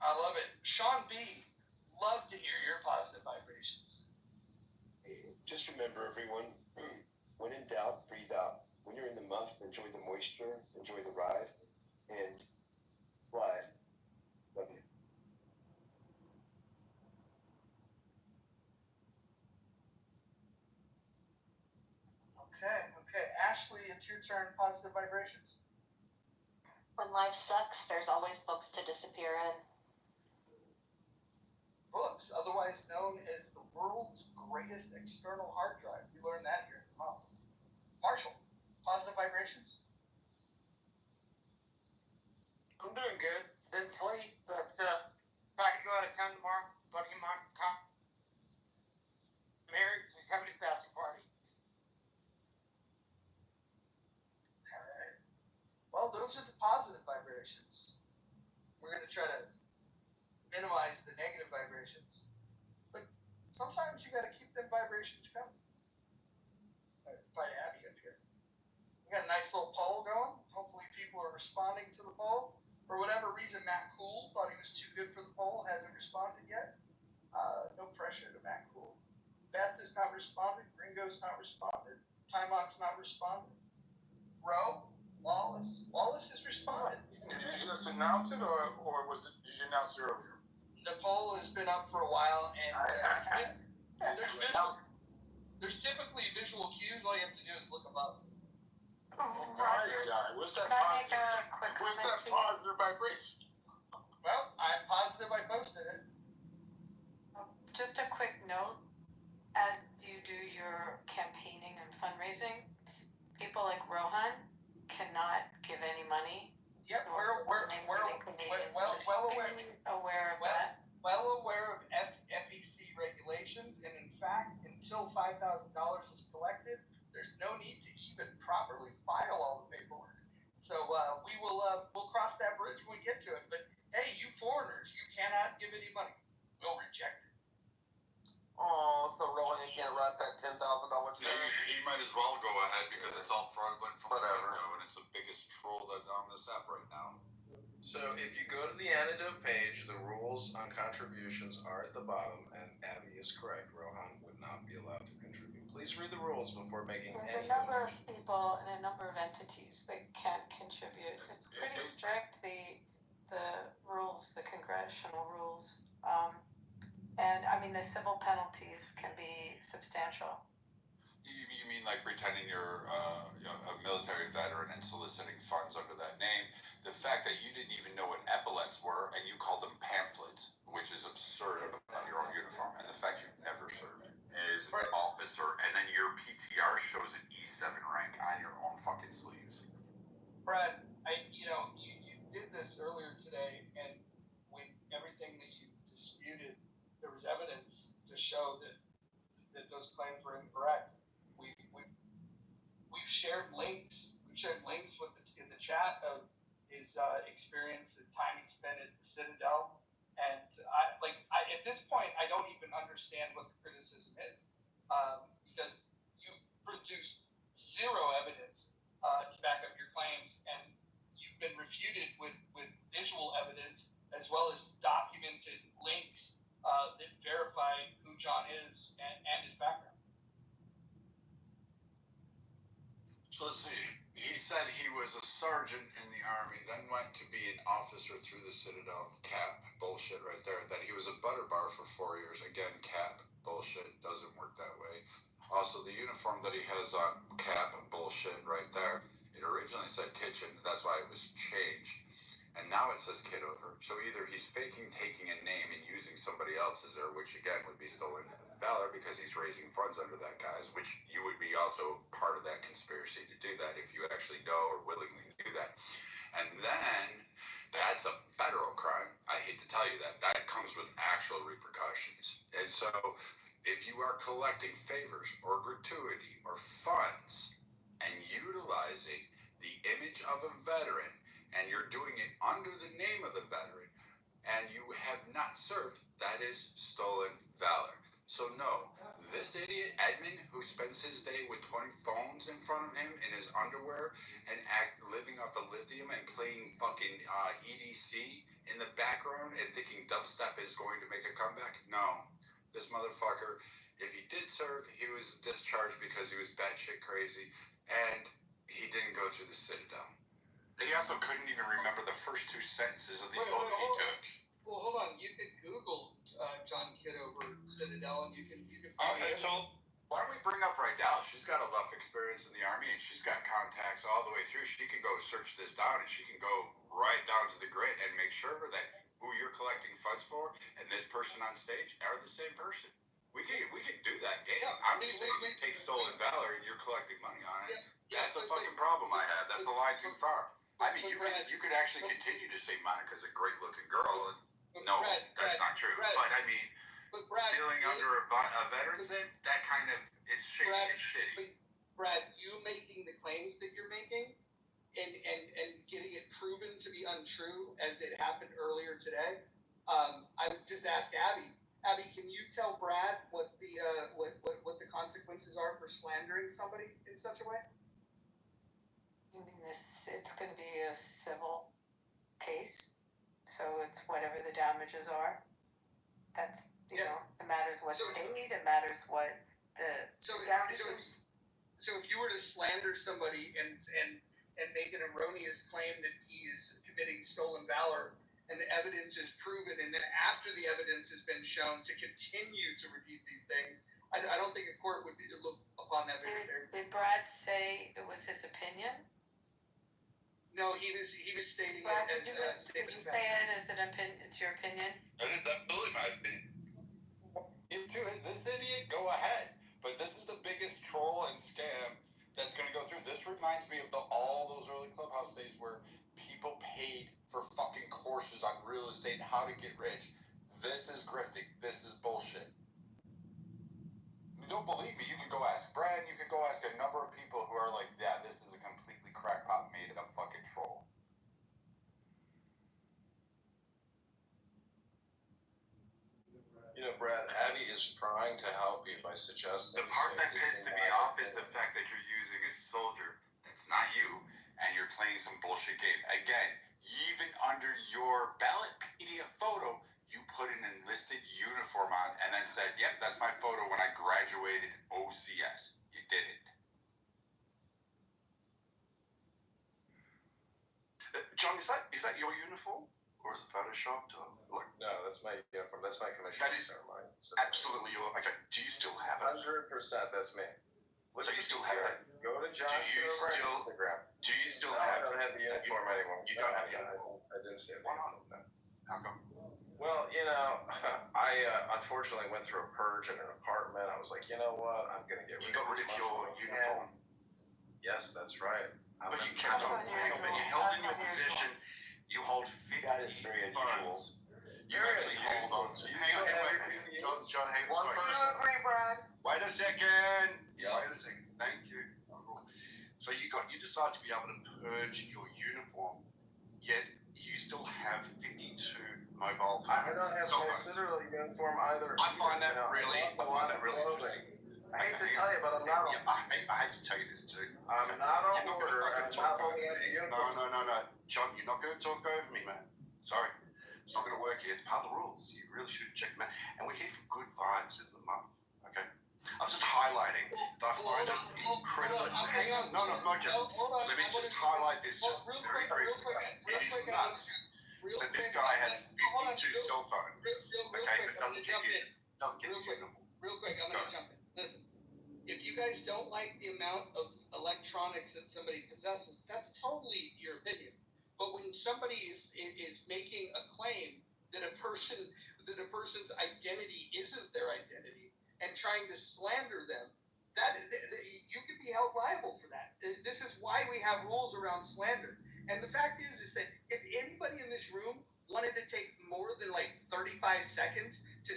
I love it. Sean B, love to hear your positive vibrations. Just remember, everyone, when in doubt, breathe out. When you're in the muff, enjoy the moisture, enjoy the ride, and slide. Love you. Okay. Ashley, it's your turn. Positive vibrations. When life sucks, there's always books to disappear in. Books, otherwise known as the world's greatest external hard drive. You learned that here. Wow. Marshall, positive vibrations. I'm doing good. Didn't sleep, but if I could go out of town tomorrow, buddy of mine from married, so he's having his bachelor party. those are the positive vibrations. We're going to try to minimize the negative vibrations. But sometimes you got to keep them vibrations coming. Invite Abby up here. We got a nice little poll going. Hopefully people are responding to the poll. For whatever reason, Matt Cool thought he was too good for the poll, hasn't responded yet. No pressure to Matt Cool. Beth is not responding. Ringo's not responded. Timot's not responded. Roe, Wallace has responded. Did you just announce it, or did you announce it earlier? The poll has been up for a while, and there's typically visual cues. All you have to do is look them up. Nice guy. Where's that positive vibration? Well, I'm positive I posted it. Just a quick note, as you do your campaigning and fundraising, people like Rohan cannot give any money. Yep, we're well aware of that. Well aware of FEC regulations, and in fact, until $5,000 is collected, there's no need to even properly file all the paperwork. So we'll cross that bridge when we get to it. But hey, you foreigners, you cannot give any money. We'll reject it. Oh, so Rowan can't write that $10,000 check? He might as well go ahead because it's all fraudulent from the get-go, and it's the biggest troll that's on this app right now. So if you go to the antidote page, the rules on contributions are at the bottom, and Abby is correct. Rohan would not be allowed to contribute. Please read the rules before making There's any a number of donation. people and a number of entities that can't contribute. It's pretty strict, the rules, the congressional rules. And I mean, the civil penalties can be substantial. You mean like pretending you're a military veteran and soliciting funds under that name? The fact that you didn't even know what epaulets were and you called them pamphlets, which is absurd about your own uniform, and the fact you've never served as an officer, and then your PTR shows an E7 rank on your own fucking sleeves. Brad, you did this earlier today, and when everything that you disputed, there was evidence to show that those claims were incorrect. We've shared links. We've shared links in the chat of his experience and time he spent at the Citadel. And at this point, I don't even understand what the criticism is, because you produced zero evidence to back up your claims, and you've been refuted with visual evidence as well as documented links that verify who John is and his background. So let's see. He said he was a sergeant in the Army, then went to be an officer through the Citadel. Cap. Bullshit right there. That he was a butter bar for 4 years. Again, cap. Bullshit. Doesn't work that way. Also, the uniform that he has on, cap. Bullshit right there. It originally said kitchen. That's why it was changed. And now it says Kitover. So either he's faking taking a name and using somebody else's there, which again would be stolen valor because he's raising funds under that guy's, which you would be also part of that conspiracy to do that if you actually go or willingly do that. And then that's a federal crime. I hate to tell you that. That comes with actual repercussions. And so if you are collecting favors or gratuity or funds and utilizing the image of a veteran, and you're doing it under the name of the veteran, and you have not served, that is stolen valor. So no, this idiot Edmund, who spends his day with 20 phones in front of him in his underwear and living off of lithium and playing fucking EDC in the background and thinking dubstep is going to make a comeback, no. This motherfucker, if he did serve, he was discharged because he was batshit crazy, and he didn't go through the Citadel. He also couldn't even remember the first two sentences of the oath he took. Well, hold on. You can Google John Kitover Citadel, and you can find Okay, so why don't we bring up right now? She's got enough experience in the Army, and she's got contacts all the way through. She can go search this down, and she can go right down to the grid and make sure that who you're collecting funds for and this person on stage are the same person. We can do that game. Yeah, I'm just saying you take stolen valor and you're collecting money on it. That's a fucking problem I have. That's a line too far. I mean, you could actually continue to say Monica's a great-looking girl. No, that's not true. But I mean, stealing under a veteran's name, that kind of, it's shady. It's shitty. Brad, you making the claims that you're making and getting it be untrue as it happened earlier today, I would just ask Abby. Abby, can you tell Brad what the consequences are for slandering somebody in such a way? I mean, it's going to be a civil case, so it's whatever the damages are. That's, you know, it matters what state, it matters what the damages. So if you were to slander somebody and make an erroneous claim that he is committing stolen valor, and the evidence is proven, and then after the evidence has been shown to continue to repeat these things, I don't think a court would be to look upon that very fairly. Did Brad say it was his opinion? No, he was stating Brad, it as did you say it as an opinion? It's your opinion? I did that Billy my opinion. Into it, this idiot, go ahead. But this is the biggest troll and scam that's going to go through. This reminds me of all those early Clubhouse days where people paid for fucking courses on real estate and how to get rich. This is grifting. This is bullshit. You don't believe me? You can go ask Brad. You can go ask a number of people who are like, yeah, this is a completely crackpot, made up fucking troll. You know, Brad, Abby is trying to help you by suggesting. The part that pisses me off is the fact that you're using a soldier that's not you, and you're playing some bullshit game. Again, even under your ballotpedia photo, you put an enlisted uniform on and then said, yep, that's my photo when I graduated OCS. You did it. John, is that your uniform? Or is it photoshopped? No, that's my uniform. That's my commission ceremony. So absolutely your. Okay, do you still have it? 100%. That's me. So you still have it? Go to John. Instagram. Do you still No, have? I don't have the uniform anymore. You don't have the uniform. I didn't see it. Why not? How come? Well, you know, I unfortunately went through a purge in an apartment. I was like, you know what? I'm gonna get rid of. You got rid of your uniform. Yes, that's right. But you kept on when you held in your position. You hold 50 phones. You actually hold on to. Hang on, wait. John, hang on. Agree, Brad. Wait a second. Yeah. Wait a second. Thank you. So you decide to be able to purge your uniform, yet you still have 52 mobile phones. I don't have my civil uniform either. I find that really interesting. I hate to tell you, but I'm not. I hate to tell you this too. I'm not on order. I'm not holding up the uniform. No. John, you're not going to talk over me, man. Sorry. It's not going to work here. It's part of the rules. You really should check them out. And we're here for good vibes in the month. Okay? I'm just highlighting that I find it incredible. Hang on. No, John. Let me just highlight this just very quick. It is nuts that this guy has 52 cell phones. Okay? But doesn't get his uniform. Real quick, I'm going to jump in. Listen, if you guys don't like the amount of electronics that somebody possesses, that's totally your opinion. But when somebody is making a claim that a person's identity isn't their identity and trying to slander them, that you could be held liable for that. This is why we have rules around slander. And the fact is that if anybody in this room wanted to take more than like 35 seconds to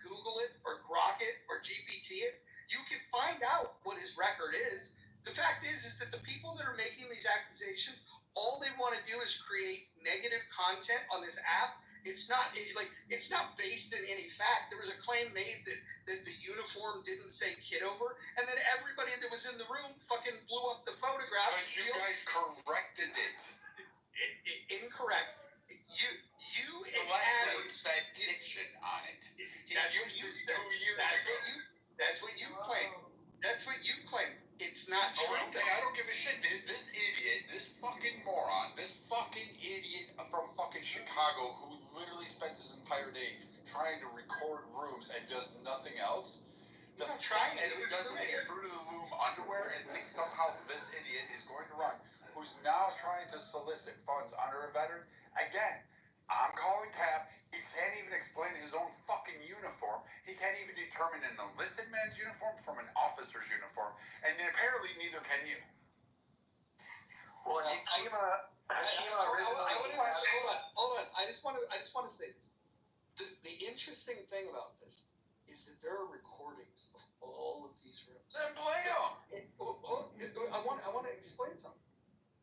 Google it or Grok it or GPT it, you can find out what his record is. The fact is that the people that are making these accusations, all they want to do is create negative content on this app. It's not based in any fact. There was a claim made that the uniform didn't say Kitover, and then everybody that was in the room fucking blew up the photograph. Because you guys corrected it. Incorrect. You and Adam said diction on it. That's what you claim. That's what you claim. It's not true. Okay, I don't give a shit. This idiot, this fucking moron, this fucking idiot from fucking Chicago who literally spends his entire day trying to record rooms and does nothing else. And who doesn't wear Fruit of the Loom underwear and thinks somehow this idiot is going to run. Who's now trying to solicit funds under a veteran. Again, I'm calling TAP. He can't even explain his own fucking uniform. He can't even determine an enlisted man's uniform from an officer's uniform. And apparently neither can you. Well, hold on. I just want to say this. The interesting thing about this is that there are recordings of all of these rooms. Then play them. I want to explain something.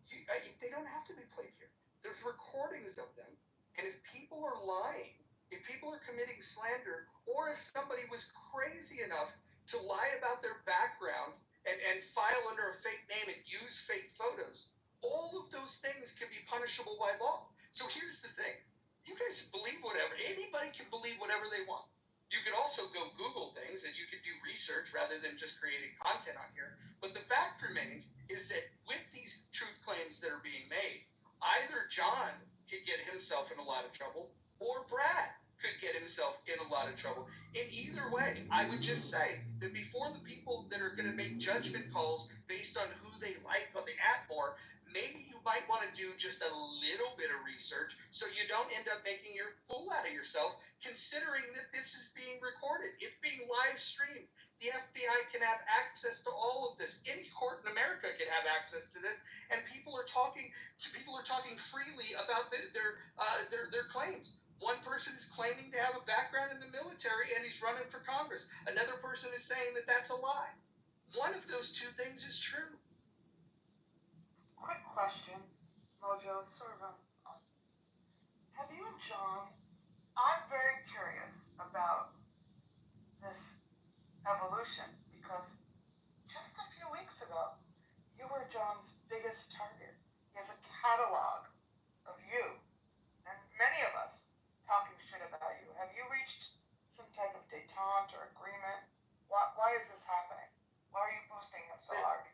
They don't have to be played here. They're there's recordings of them, and if people are lying, if people are committing slander, or if somebody was crazy enough to lie about their background and file under a fake name and use fake photos, all of those things can be punishable by law. So here's the thing. You guys believe whatever. Anybody can believe whatever they want. You could also go Google things and you could do research rather than just creating content on here. But the fact remains is that with these truth claims that are being made, either John could get himself in a lot of trouble or Brad could get himself in a lot of trouble. In either way, I would just say that before the people that are going to make judgment calls based on who they like on the app more, maybe you might want to do just a little bit of research so you don't end up making your fool out of yourself, considering that this is being recorded. It's being live streamed. The FBI can have access to all of this. Any court in America can have access to this, and people are talking freely about their claims. One person is claiming to have a background in the military and he's running for Congress. Another person is saying that that's a lie. One of those two things is true. Quick question, Mojo, sort of have you and John, I'm very curious about this evolution because just a few weeks ago, you were John's biggest target. He has a catalog of you and many of us talking shit about you. Have you reached some type of detente or agreement? Why is this happening? Why are you boosting him so hard?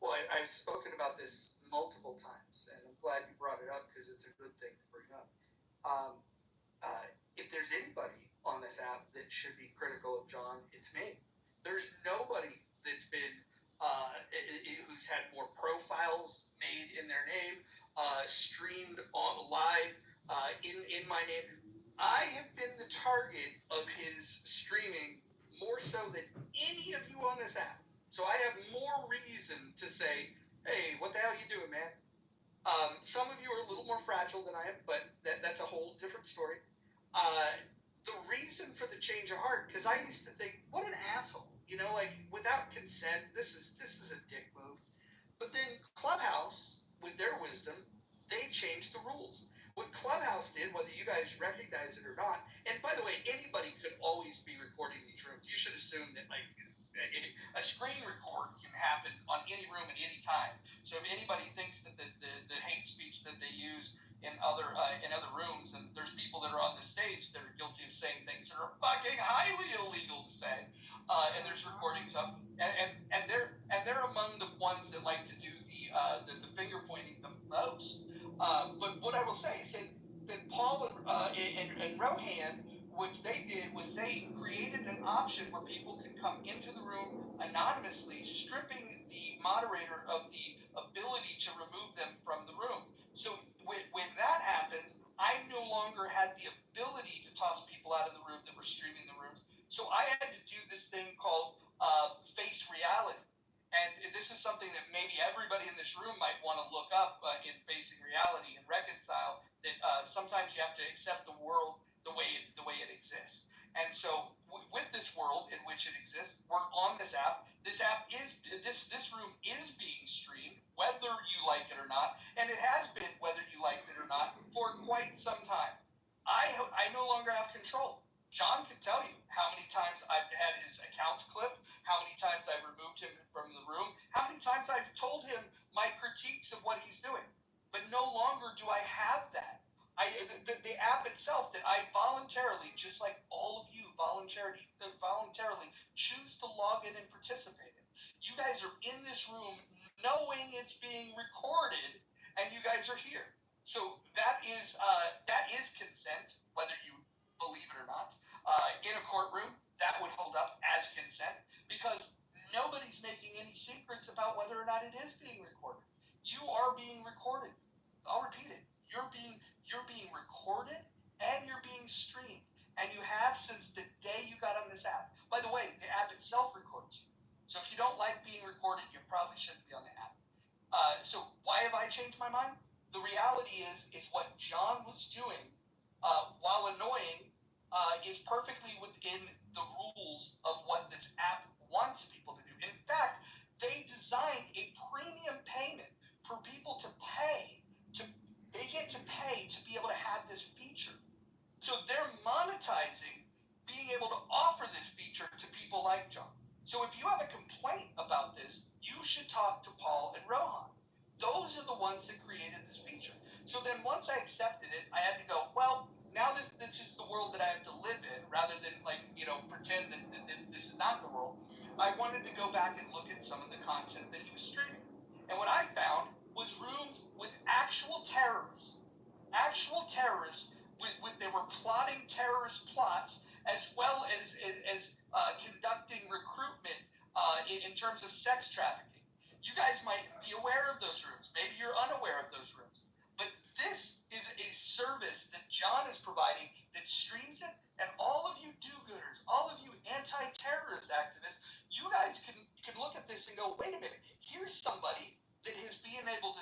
Well, I've spoken about this multiple times, and I'm glad you brought it up because it's a good thing to bring up. If there's anybody on this app that should be critical of John, it's me. There's nobody that's been who's had more profiles made in their name, streamed on live in my name. I have been the target of his streaming more so than any of you on this app. So I have more reason to say, hey, what the hell are you doing, man? Some of you are a little more fragile than I am, but that's a whole different story. The reason for the change of heart, because I used to think, what an asshole. You know, like, without consent, this is a dick move. But then Clubhouse, with their wisdom, they changed the rules. What Clubhouse did, whether you guys recognize it or not, and by the way, anybody could always be recording these rooms. You should assume that, like, a screen record can happen on any room at any time. So if anybody thinks that the hate speech that they use in other rooms, and there's people that are on the stage that are guilty of saying things that are fucking highly illegal to say, and there's recordings of, and they're among the ones that like to do the finger pointing the most. But what I will say is that Paul and Rohan, what they did was they created an option where people could come into the room anonymously, stripping the moderator of the ability to remove them from the room. So when that happens, I no longer had the ability to toss people out of the room that were streaming the rooms. So I had to do this thing called face reality. And this is something that maybe everybody in this room might want to look up in facing reality and reconcile that sometimes you have to accept the world the way it exists. And so with this world in which it exists, we're on this app. This room is being streamed, whether you like it or not, and it has been, whether you liked it or not, for quite some time. I no longer have control. John can tell you how many times I've had his accounts clipped, how many times I've removed him from the room, how many times I've told him my critiques of what he's doing. But no longer do I have that. The app itself that I voluntarily, just like all of you voluntarily choose to log in and participate in. You guys are in this room knowing it's being recorded, and you guys are here. So that is consent, whether you believe it or not. In a courtroom, that would hold up as consent because nobody's making any secrets about whether or not it is being recorded. You are being recorded. I'll repeat it. You're being recorded and you're being streamed. And you have since the day you got on this app. By the way, the app itself records you. So if you don't like being recorded, you probably shouldn't be on the app. So why have I changed my mind? The reality is what John was doing, while annoying, is perfectly within the rules of what this app wants people to do. In fact, they designed a premium payment for people to pay. They get to So then once I accepted it, I had to go, well, now this is the world that I have to live in, rather than pretend that this is not the world. I wanted to go back and look at some of the content that he was streaming. And what I found was rooms with actual terrorists, they were plotting terrorist plots, as well as conducting recruitment in terms of sex trafficking. You guys might be aware of those rooms. Maybe you're unaware of those rooms. But this is a service that John is providing that streams it, and all of you do-gooders, all of you anti-terrorist activists, you guys can look at this and go, wait a minute, here's somebody that is being able to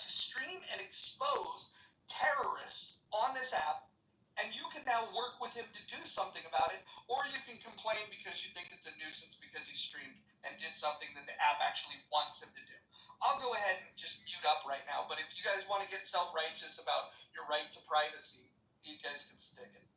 stream and expose terrorists on this app, and you can now work with him to do something about it, or you can complain because you think it's a nuisance because he streamed and did something that the app actually wants him to do. I'll go ahead and just mute up right now, but if you guys want to get self-righteous about your right to privacy, you guys can stick it.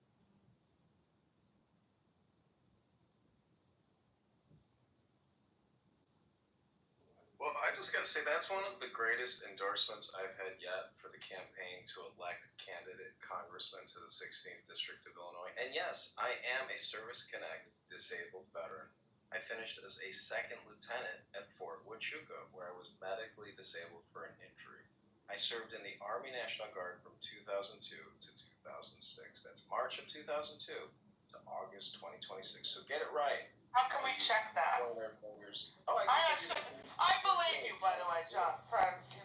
Well, I just got to say, that's one of the greatest endorsements I've had yet for the campaign to elect candidate congressman to the 16th District of Illinois. And yes, I am a Service Connect disabled veteran. I finished as a second lieutenant at Fort Huachuca, where I was medically disabled for an injury. I served in the Army National Guard from 2002 to 2006. That's March of 2002 to August 2026. So get it right. How can we check that? Oh, I believe you, by the way, John.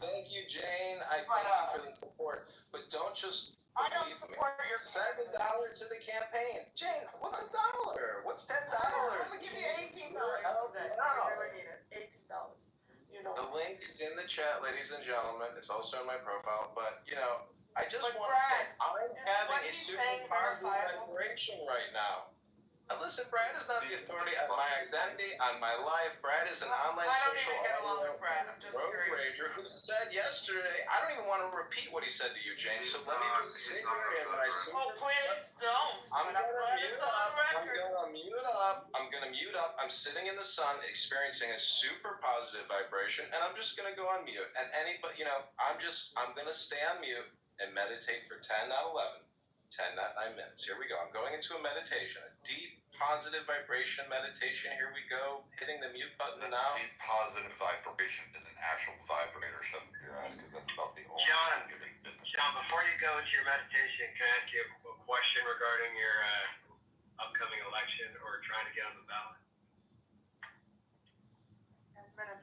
Thank you, Jane. I thank you for the support. But don't just I don't support your send $1 to the campaign. Jane, what's $1? What's $10? I'm gonna give you $18 today. I really need it. $18. You know. The link is in the chat, ladies and gentlemen. It's also in my profile. But I just want to say I'm having a super positive vibration right now. Listen, Brad is not the authority on my identity, on my life. Brad is an online social audio road rager who said yesterday, I don't even want to repeat what he said to you, Jane, so let me just sit here in my super... Oh, please don't. I'm going to mute up. I'm sitting in the sun, experiencing a super positive vibration, and I'm just going to go on mute. And anybody, I'm going to stay on mute and meditate for 10, not 11. 10, not 9 minutes. Here we go. I'm going into a meditation, a deep, positive vibration meditation. Here we go. Hitting the mute button now. Deep positive vibration is an actual vibrator, shut up your ass, because that's about the only John, before you go into your meditation, can I ask you a question regarding your upcoming election or trying to get on the ballot?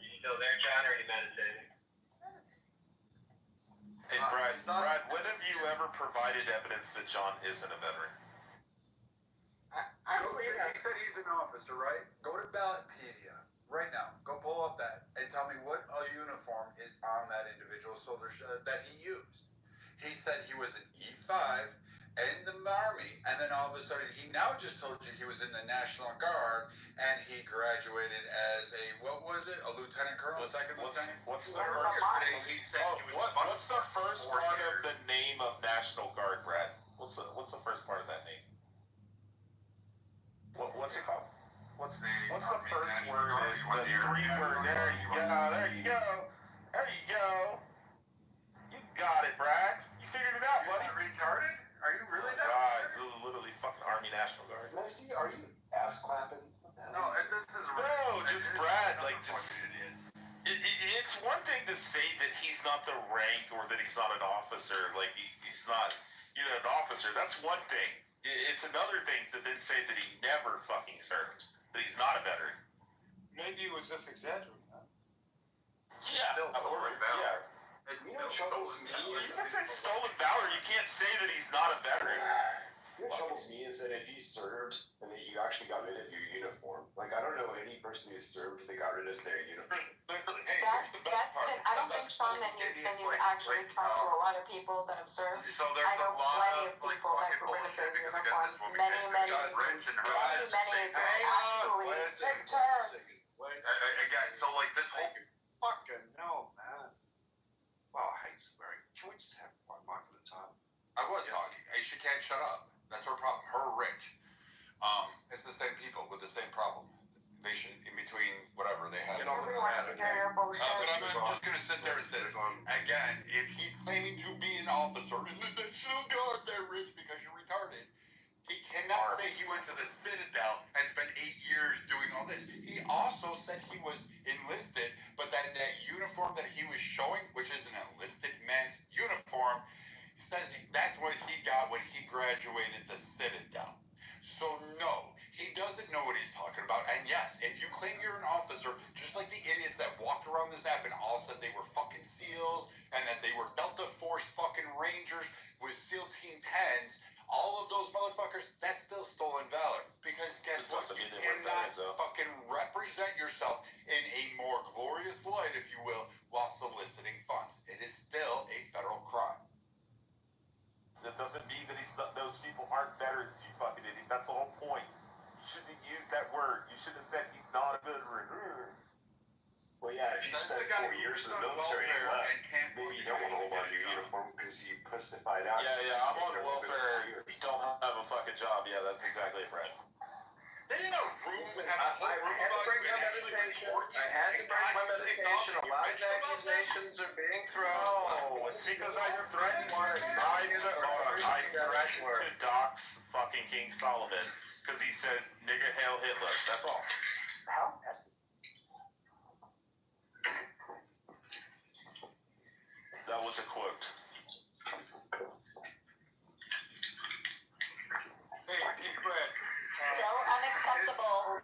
You still there, John, or are you meditating? Hey, Brad, when have you ever provided evidence that John isn't a veteran? He said he's an officer, right? Go to Ballotpedia right now. Go pull up that and tell me what uniform is on that individual soldier that he used. He said he was an E5 in the Army, and then all of a sudden he now just told you he was in the National Guard, and he graduated as a lieutenant colonel, second lieutenant. What's the first? He said he was what's the first part of the name of National Guard, Brad? What's the first part of that name? What's it called? What's the first word? The 3-word. There you go. There you go. You got it, Brad. You figured it out, buddy. Retarded? Are you really that? Literally fucking Army National Guard. Misty, are you ass clapping? No, this is no, just Brad. It's one thing to say that he's not the rank or that he's not an officer. Like he's not, an officer. That's one thing. It's another thing to then say that he never fucking served, that he's not a veteran. Maybe he was just exaggerating that. Yeah, Still stolen valor. You can say stolen valor. You can't say that he's not a veteran. What troubles me is that if he served and that you actually got rid of your uniform, I don't know any person who served that got rid of their uniform. I don't think, Sean, that you're actually trying to a lot of people that have served. I know plenty of people that got rid of their uniform. Many actually. Again, so this whole fucking no, man. Wow, I hate swearing. Can we just have one mic at a time? I was talking. She can't shut up. That's her problem. Her rich. It's the same people with the same problem. they should, in between whatever they have. Nobody wants to hear your bullshit. But I'm just gonna sit there and say, again, if he's claiming to be an officer in the National Guard, they're rich because you're retarded. He cannot say he went to the Citadel and spent 8 years doing all this. He also said he was enlisted, but that uniform that he was showing, which is an enlisted man's uniform, he says that's what he got when he graduated the Citadel. So no, he doesn't know what he's talking about. And yes, if you claim you're an officer, just like the idiots that walked around this app and all said they were fucking SEALs and that they were Delta Force fucking Rangers with SEAL Team 10s, all of those motherfuckers, that's still stolen valor. Because guess what? You cannot fucking represent yourself in a more glorious light, if you will, while soliciting funds. It is still a federal crime. That doesn't mean that those people aren't veterans, you fucking idiot. That's the whole point. You shouldn't have used that word. You should have said he's not a veteran. Well, yeah, if you spent 4 years in the military and left, maybe you don't want to hold on to your uniform because you pussified out. Yeah, I'm on welfare. You don't have a fucking job. Yeah, that's exactly it, Brad. They didn't have a room. I had to break my meditation. A lot of accusations are being thrown. No, it's because I threatened to dox fucking King Solomon because he said, nigga, hail Hitler. That's all. How messy. That was a quote. Hey, Brad. Still unacceptable.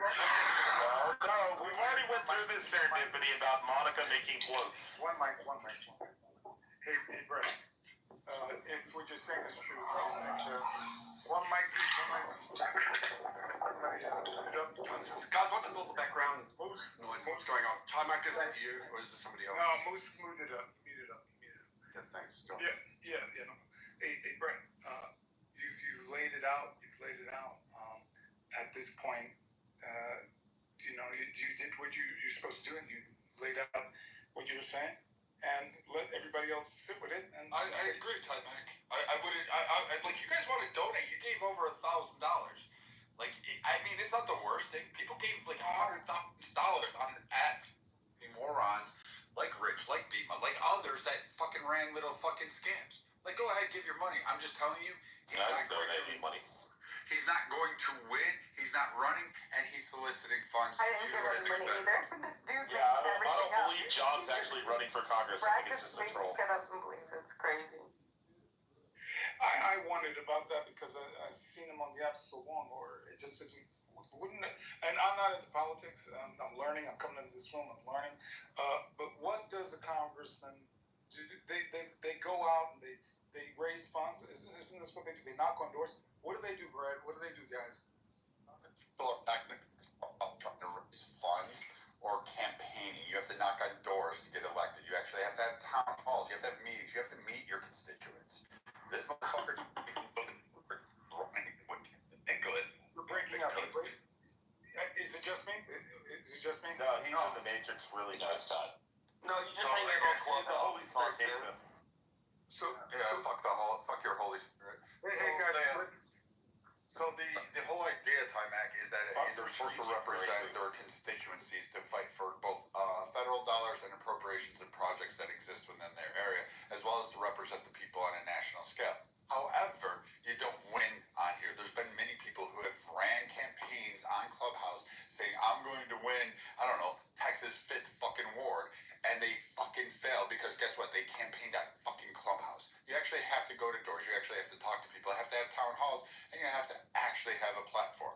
No, we've already went through this serendipity about Monica making quotes. One mic. Hey, Brad. If we're just saying this truth, one mic. Guys, what's the local background noise? What's going on? Timac, is that you, or is this somebody else? No, Moose moved it up. Yeah, thanks. Go on. Yeah. No. Hey, Brent. You've laid it out. At this point, you did what you're supposed to do, and you laid out what you were saying, and let everybody else sit with it. And I agree, Timac. I wouldn't. I like you guys want to donate. You gave over $1,000. Like, I mean, it's not the worst thing. People gave like $100,000 on an app. Morons like Rich, like Bima, like others that fucking ran little fucking scams. Like, go ahead, give your money. I'm just telling you, he's not going to win. He's not going to win. He's not running, and he's soliciting funds. I didn't give him money either. Dude, yeah, I don't believe John's actually running for Congress. Brad just makes shit up and believes it's crazy. I wondered about that because I've seen him on the app so long, or it just isn't. And I'm not into politics. I'm learning. I'm coming into this room. I'm learning. But what does a congressman do? They go out and they raise funds. Isn't this what they do? They knock on doors. What do they do, Brad? What do they do, guys? People are not trying to raise funds or campaigning. You have to knock on doors to get elected. You actually have to have town halls. You have to have meetings. You have to meet your constituents. This motherfucker Nicholas. We're breaking up. Is it just me? No, he's in the Matrix really nice time. No, you just hang your club. The Holy Spirit hates him. So fuck your Holy Spirit. Hey guys, so the whole idea, Timac, is that they're supposed to represent their constituencies to fight for both federal dollars and appropriations and projects that exist within their area, as well as to represent the people on a national scale. However, you don't win on here. There's been many people who have ran campaigns on Clubhouse saying, I'm going to win, I don't know, Texas 5th fucking ward, and they fucking fail because guess what? They campaigned on fucking Clubhouse. You actually have to go to doors. You actually have to talk to people. You have to have town halls, and you have to actually have a platform.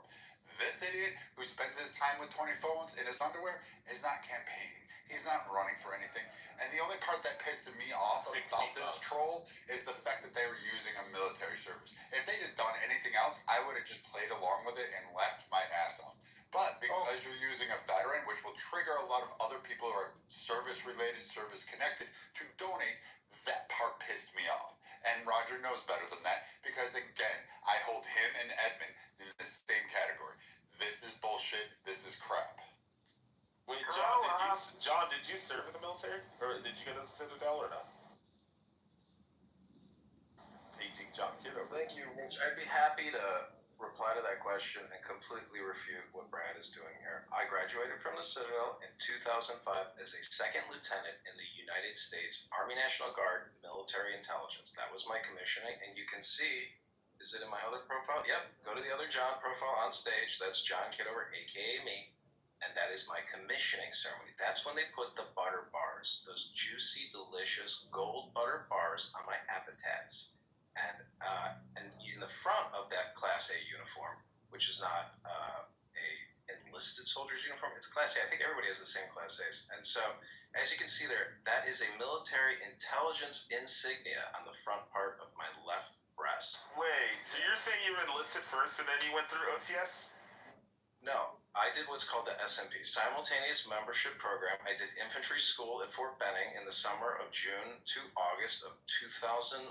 This idiot who spends his time with 20 phones in his underwear is not campaigning. He's not running for anything. And the only part that pissed me off about this troll is the fact that they were using a military service. If they'd have done anything else, I would have just played along with it and laughed my ass off. But because you're using a veteran, which will trigger a lot of other people who are service-related, service-connected, to donate, that part pissed me off. And Roger knows better than that because, again, I hold him and Edmund in the same category. This is bullshit. This is crap. Wait, John, did you serve in the military? Or did you go to the Citadel or not? Aging John Kitover. Thank you, Rich. I'd be happy to reply to that question and completely refute what Brad is doing here. I graduated from the Citadel in 2005 as a second lieutenant in the United States Army National Guard Military Intelligence. That was my commissioning, and you can see, is it in my other profile? Yep, go to the other John profile on stage. That's John Kitover, aka me, and that is my commissioning ceremony. That's when they put the butter bars, those juicy, delicious gold butter bars on my epitaphs. And in the front of that Class A uniform, which is not a enlisted soldier's uniform, it's Class A. I think everybody has the same Class A's. And so, as you can see there, that is a military intelligence insignia on the front part of my left breast. Wait, so you're saying you were enlisted first and then you went through OCS? No, I did what's called the SMP, Simultaneous Membership Program. I did infantry school at Fort Benning in the summer of June to August of 2001.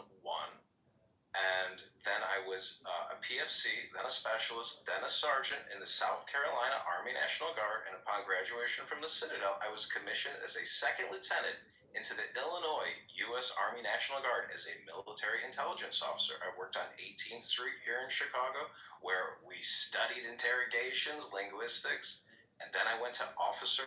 And then I was a PFC, then a specialist, then a sergeant in the South Carolina Army National Guard. And upon graduation from the Citadel, I was commissioned as a second lieutenant into the Illinois U.S. Army National Guard as a military intelligence officer. I worked on 18th Street here in Chicago, where we studied interrogations, linguistics, and then I went to officer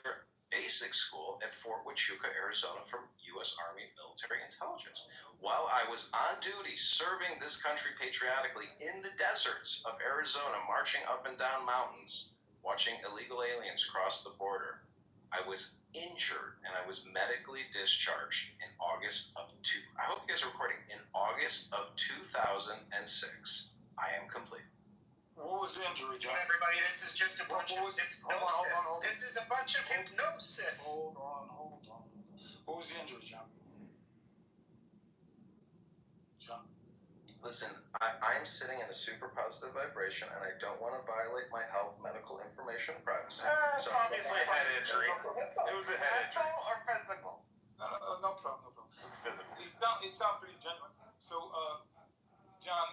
basic school at Fort Huachuca, Arizona for U.S. Army Military Intelligence. While I was on duty serving this country patriotically in the deserts of Arizona, marching up and down mountains, watching illegal aliens cross the border, I was injured and I was medically discharged in August of I hope you guys are recording. In August of 2006. I am complete. What was the injury, John? Everybody, this is just a bunch of hypnosis. This is a bunch of hypnosis. Hold on. What was the injury, John? Listen, I'm sitting in a super positive vibration, and I don't want to violate my health, medical information, privacy. It's obviously a head injury. It was a head injury. Mental or physical? No problem. It's physical. It sounds pretty genuine. So, John,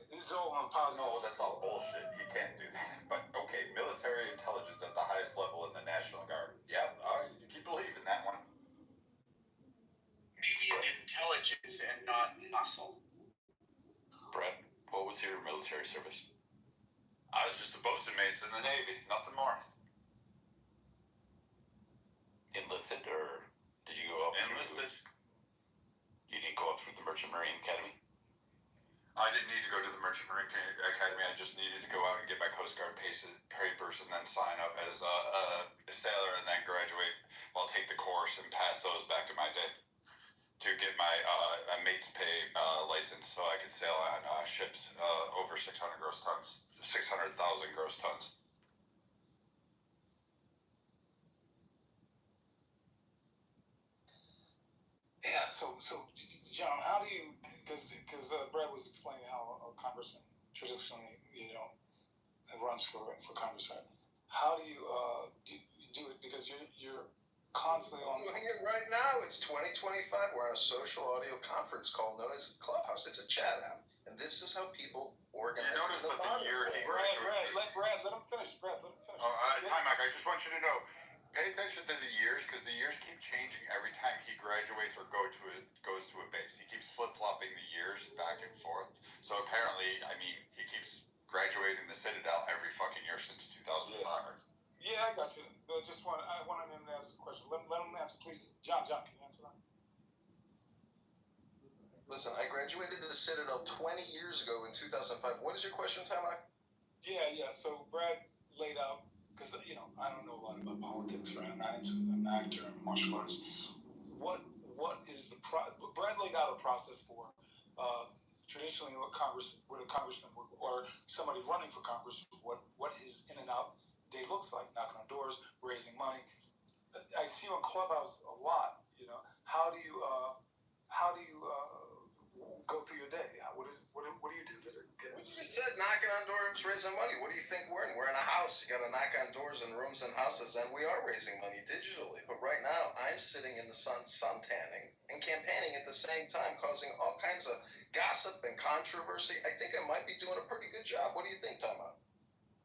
this is all on positive. No, that's all bullshit. You can't do that. But, okay, military intelligence at the highest level in the National Guard. Yeah, you keep believing that one. Media intelligence and not muscle. Brett, what was your military service? I was just a bosun mates in the Navy, nothing more. Enlisted, or did you go up? Enlisted. You didn't go up through the Merchant Marine Academy? I didn't need to go to the Merchant Marine Academy. I just needed to go out and get my Coast Guard papers and then sign up as a sailor and then graduate. Well, take the course and pass those back in my day to get my mate's pay license so I could sail on ships over 600 gross tons, 600,000 gross tons. Yeah, so John, how do you, because Brad was explaining how a congressman traditionally, runs for Congress, right? How do you do it? Because you're constantly on. I'm doing it right now. It's 2025. We're on a social audio conference call known as Clubhouse. It's a chat app, and this is how people organize. You notice the that the year he Brad, let him finish. Brad, let him finish. Hi, Mike. I just want you to know. Pay attention to the years because the years keep changing every time he graduates or goes to a base. He keeps flip-flopping the years back and forth. So apparently, he keeps graduating the Citadel every fucking year since 2005. Yeah, I got you. I wanted him to ask the question. Let him answer, please. John, can you answer that? Listen, I graduated the Citadel 20 years ago in 2005. What is your question, Tamak? Yeah. So Brad laid out, because I don't know a lot about politics, right? I'm an actor and martial artist. What is the Brad laid out a process for traditionally what a congressman would, or somebody running for Congress, what his in and out day looks like, knocking on doors, raising money. I see you on Clubhouse a lot. How do you go through your day? What do you do to get? You just said knocking on doors, raising money. What do you think we're in? We're in a house. You got to knock on doors and rooms and houses, and we are raising money digitally. But right now, I'm sitting in the sun tanning and campaigning at the same time, causing all kinds of gossip and controversy. I think I might be doing a pretty good job. What do you think, Tama?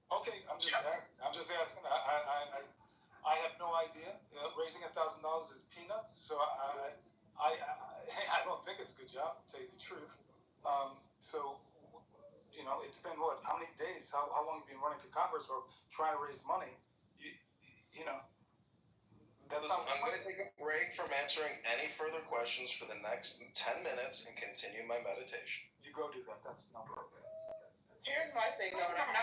Okay, I'm just asking. I have no idea. Raising $1,000 is peanuts, so I don't think it's a good job, to tell you the truth. So, it's been what? How many days? How long have you been running for Congress or trying to raise money? Listen, I'm going to take a break from answering any further questions for the next 10 minutes and continue my meditation. You go do that. That's no problem. Here's my thing, though, and I'm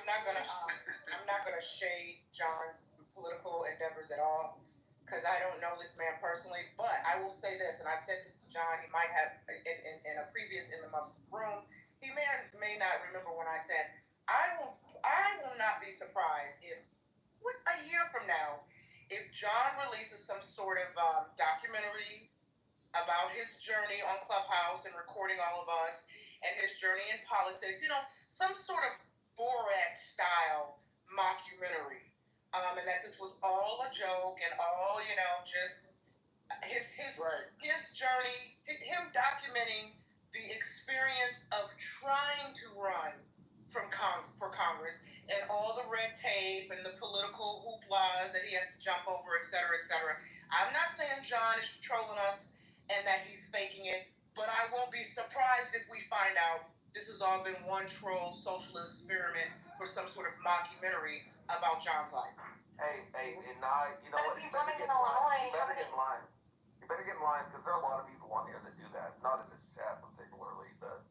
not gonna shade John's political endeavors at all, because I don't know this man personally. But I will say this, and I've said this to John. He might have in a previous In the Muffs room. He may or may not remember when I said I will not be surprised if a year from now, if John releases some sort of documentary about his journey on Clubhouse and recording all of us and his journey in politics, some sort of Borat-style mockumentary, and that this was all a joke and all, just his journey, him documenting the experience of trying to run for Congress and all the red tape and the political hoopla that he has to jump over, et cetera, et cetera. I'm not saying John is trolling us and that he's faking it, but I won't be surprised if we find out this has all been one troll social experiment for some sort of mockumentary about John's life. Hey, and you know what? You better get in line. You better get in line. You better get in line, because there are a lot of people on here that do that. Not in this chat particularly, but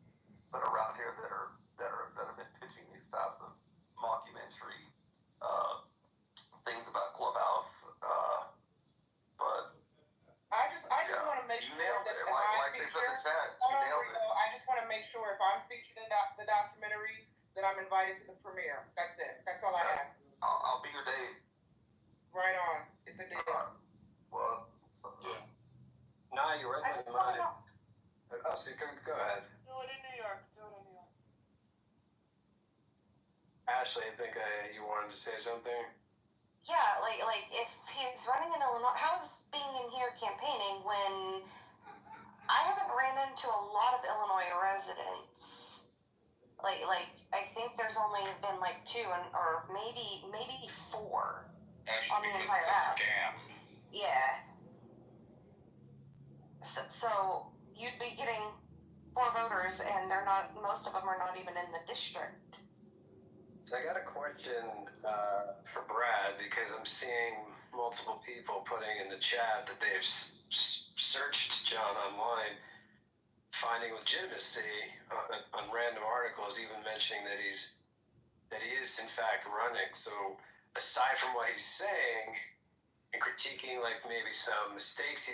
around here that have been pitching these types of mockumentary things about Clubhouse. But I just want to make sure that if like they said in the chat, you nailed it. I just want to make sure if I'm featured in the documentary that I'm invited to the premiere. That's it. That's all I ask. I'll be your date. Right on. It's a deal. Well, yeah. Nah, you're right in mind. Oh, so go ahead. Do it in New York. Ashley, I think you wanted to say something. Yeah, like if he's running in Illinois, how is being in here campaigning when I haven't ran into a lot of Illinois residents? Like I think there's only been like 2 or maybe 4 on the entire app. Scam. Yeah. So you'd be getting 4 voters, and most of them are not even in the district. So I got a question for Brad, because I'm seeing multiple people putting in the chat that they've searched John online, finding legitimacy on random articles, even mentioning that he is in fact running. So aside from what he's saying and critiquing like maybe some mistakes,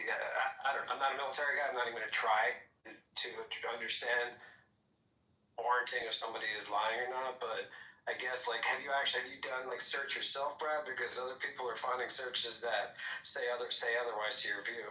I'm not a military guy. I'm not even going to try to understand warranting if somebody is lying or not, but I guess, have you done search yourself, Brad? Because other people are finding searches that say otherwise to your view.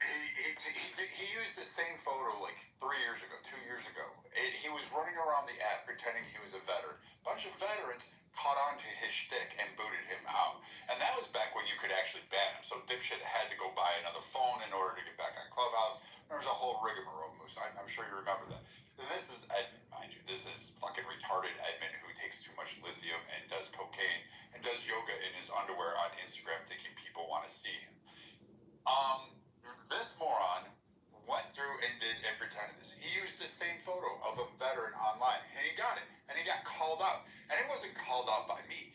He used the same photo 3 years ago, 2 years ago. He was running around the app pretending he was a veteran. A bunch of veterans caught on to his shtick and booted him out. And that was back when you could actually ban him. So dipshit had to go buy another phone in order to get back on Clubhouse. There was a whole rigmarole, Moose. I'm sure you remember that. And this is Edmund, mind you. This is fucking retarded Edmund who takes too much lithium and does cocaine and does yoga in his underwear on Instagram thinking people want to see him. This moron went through and pretended this. He used the same photo of a veteran online, and he got it, and he got called out. And it wasn't called out by me.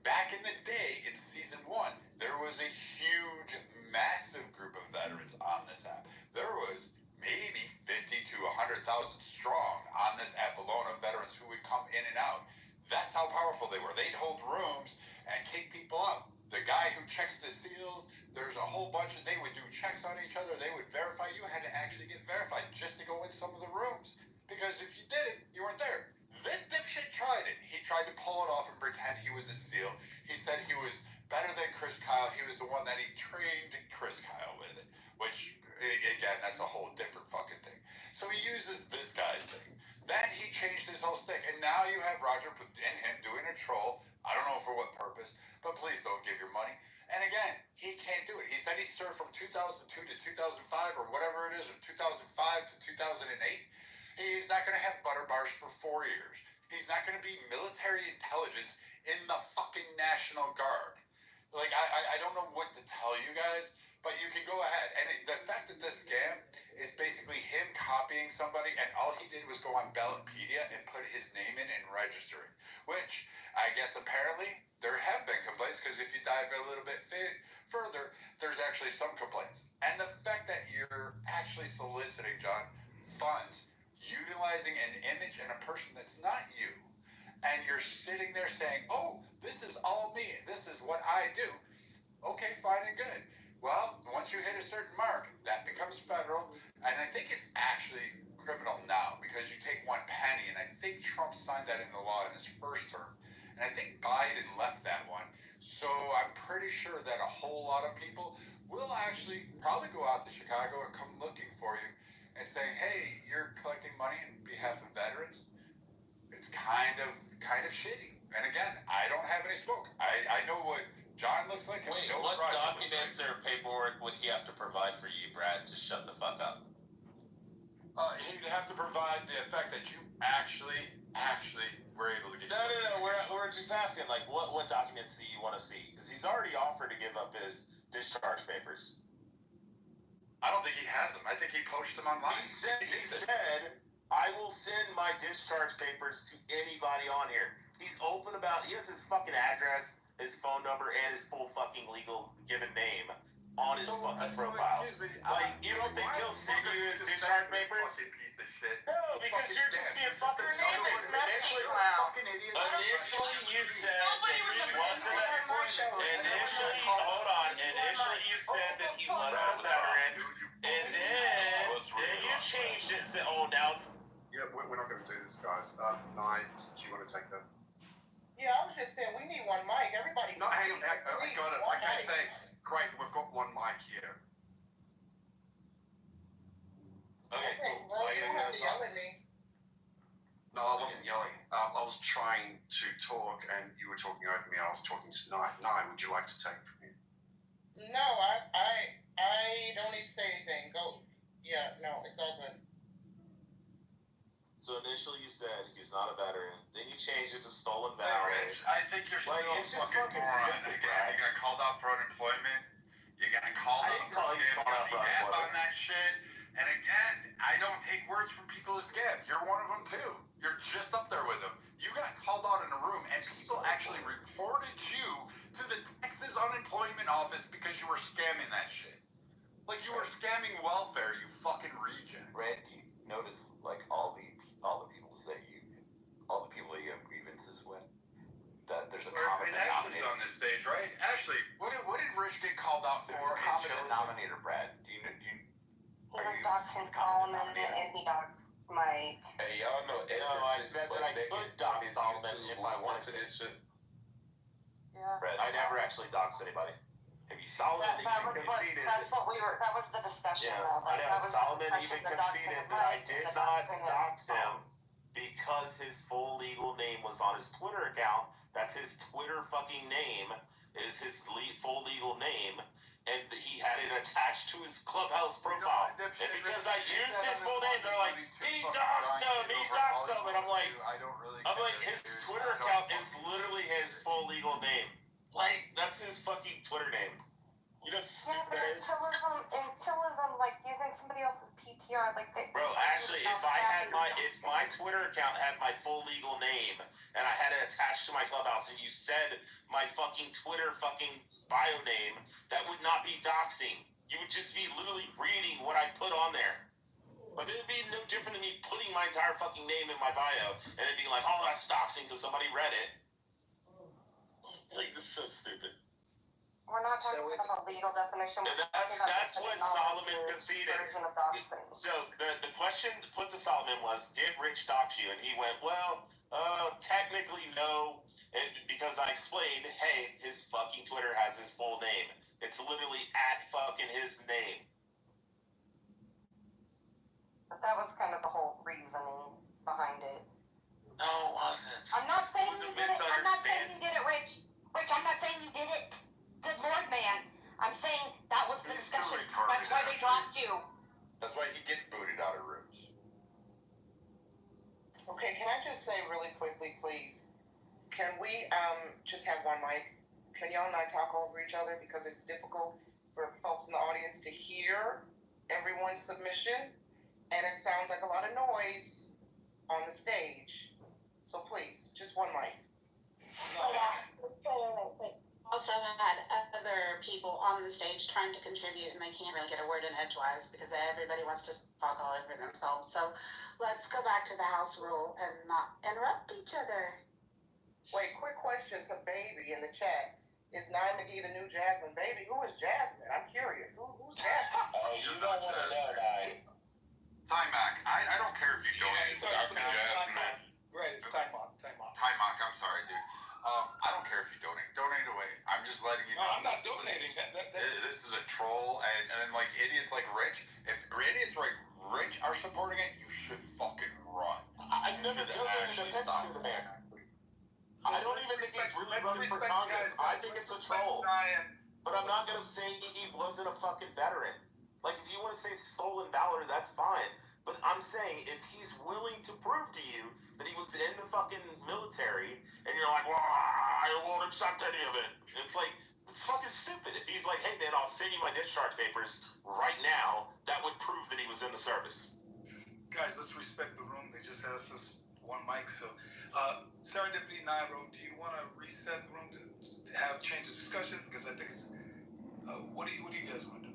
Back in the day, in season 1, there was a huge, massive group of veterans on this app. There was maybe 50 to 100,000 strong on this app alone of veterans who would come in and out. That's how powerful they were. They'd hold rooms and kick people out. The guy who checks the seals, there's a whole bunch they would do checks on each other. They would verify. You had to actually get verified just to go in some of the rooms. Because if you didn't, you weren't there. This dipshit tried it. He tried to pull it off and pretend he was a SEAL. He said he was better than Chris Kyle. He was the one that he trained Chris Kyle with it. Which, again, that's a whole different fucking thing. So he uses this guy's thing. Then he changed his whole stick. And now you have Roger and him doing a troll. I don't know for what purpose, but please don't give your money. And again, he can't do it. He said he served from 2002 to 2005 or whatever it is, or 2005 to 2008. He's not going to have butter bars for 4 years. He's not going to be military intelligence in the fucking National Guard. I don't know what to tell you guys, but you can go ahead. And the fact that this scam is basically him copying somebody, and all he did was go on Ballotpedia and put his name in and register it. Which I guess apparently there have been complaints, because if you dive a little bit further, there's actually some complaints. And the fact that you're actually soliciting, John, funds, utilizing an image and a person that's not you, and you're sitting there saying, oh, this is all me, this is what I do. Okay, fine and good. Well, once you hit a certain mark, that becomes federal, and I think it's actually criminal now, because you take one penny, and I think Trump signed that into law in his first term, and I think Biden left that one. So I'm pretty sure that a whole lot of people will actually probably go out to Chicago and come looking for you and saying, hey, you're collecting money on behalf of veterans. It's kind of shitty. And again, I don't have any smoke. I know what John looks like. Wait, what documents or paperwork would he have to provide for you, Brad, to shut the fuck up? He'd have to provide the effect that you actually were able to get. No. We're just asking, like, what documents do you want to see? Because he's already offered to give up his discharge papers. I don't think he has them. I think he posted them online. He said, I will send my discharge papers to anybody on here. He's open about, he has his fucking address, his phone number, and his full fucking legal given name on his fucking profile. Like, you don't think he'll send you his discharge papers? Piece of shit. No, because you're just being fucking stupid. Initially, you said that he wasn't initially, hold on, initially you said that he wasn't a veteran, and then you changed it and said, oh, now it's... Yeah, we're not going to do this, guys. Nye, do you want to take that? Yeah, I was just saying, we need one mic. Everybody. No, hang on. I got it. Okay, thanks. Great, we've got one mic here. Okay, cool. So Well, you don't have to yell at me. No, I wasn't yelling. I was trying to talk, and you were talking over me. I was talking to Nye. Nye, would you like to take from here? No, I don't need to say anything. Go. Yeah, no, it's all good. So initially you said he's not a veteran, then you changed it to stolen valor. I think you're still a fucking moron. Again, you got called out for unemployment. You got called out for scam on that shit. And again, I don't take words from people who scam. You're one of them too. You're just up there with them. You got called out in a room, and people actually reported you to the Texas unemployment office because you were scamming that shit. Like you were scamming welfare, you fucking regen. Brad, do you notice like all the people say all the people you have grievances with, that there's a common Ashley's denominator on this stage, right? Ashley, what did Rich get called out for? There's a common denominator, Brad. He was doxing Solomon and he doxed Mike. Hey, y'all know I said that I could dox Solomon if I wanted to. Yeah. Brad, I never actually doxed anybody. have you Solomon That was the discussion though. I know. That was Solomon the even discussion, the doxing conceded of that I Mike did and the not doxing of dox him Solomon. because his full legal name was on his Twitter account. That's his Twitter fucking name, is his full legal name, and he had it attached to his Clubhouse profile. And because I used his full name, they're like, he doxed him, and I'm like, his Twitter account is literally his full legal name. Like, that's his fucking Twitter name. You know, stupid that is. Until like using somebody else's PTR, like they. Bro, actually, if my Twitter account had my full legal name and I had it attached to my Clubhouse, and you said my fucking Twitter fucking bio name, that would not be doxing. You would just be literally reading what I put on there. But it would be no different than me putting my entire fucking name in my bio and then being like, oh, that's doxing because somebody read it. Like, this is so stupid. We're not talking about a legal definition. And that's what Solomon conceded. So the question put to Solomon was, did Rich dox you? And he went, well, technically no, because I explained, hey, his fucking Twitter has his full name. It's literally at fucking his name. But that was kind of the whole reasoning behind it. No, it wasn't. I'm not saying you did it. I'm not saying you did it, Rich. Rich, I'm not saying you did it. Good Lord, man. I'm saying that was the discussion. That's why they dropped you. That's why he gets booted out of rooms. Okay, can I just say really quickly, please? Can we just have one mic? Can y'all not talk over each other because it's difficult for folks in the audience to hear everyone's submission? and it sounds like a lot of noise on the stage. So please, just one mic. Also had other people on the stage trying to contribute, and they can't really get a word in edgewise because everybody wants to talk all over themselves. So let's go back to the house rule and not interrupt each other. Wait, quick question to Baby in the chat. Is Nye McGee the new Jasmine? Baby, who is Jasmine? I'm curious. Who's Jasmine? Oh, you don't want to know, Nye. Timac, I don't care if you donate to Jasmine. Right, it's time out. Timac, I'm sorry, dude. I don't care if you donate. Donate away. I'm just letting you know. No, I'm not donating. This is a troll, and like idiots like Rich. If idiots like Rich are supporting it, you should fucking run. I've never donated a penny to the man. I don't even think he's really running for Congress. I think it's a troll. But I'm not gonna say he wasn't a fucking veteran. Like, if you want to say stolen valor, that's fine. But I'm saying, if he's willing to prove to you that he was in the fucking military, and you're like, well, I won't accept any of it. It's like, it's fucking stupid. If he's like, hey, man, I'll send you my discharge papers right now, that would prove that he was in the service. Guys, let's respect the room. They just asked us one mic. So, Serendipity Nairo, do you want to reset the room to have change the discussion? Because I think it's, what do you guys want to do?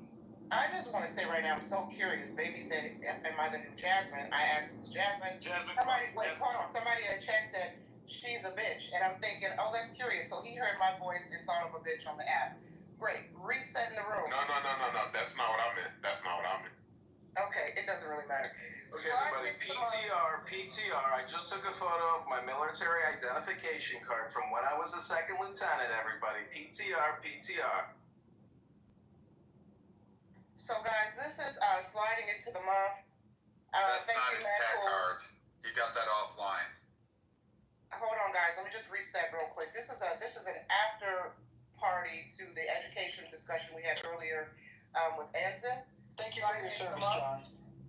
I just want to say right now, I'm so curious. Baby said, am I the new Jasmine? I asked, who's Jasmine? Hold on. Somebody in the chat said, she's a bitch. And I'm thinking, oh, that's curious. So he heard my voice and thought of a bitch on the app. Great. Resetting the room. No. That's not what I meant. Okay, it doesn't really matter. Okay, everybody, PTR. I just took a photo of my military identification card from when I was a second lieutenant, everybody. PTR. So, guys, this is sliding into the month. That's thank not you, his Matt. tag card. He got that offline. Hold on, guys. Let me just reset real quick. This is an after party to the education discussion we had earlier with Anson. Thank you for your service, John.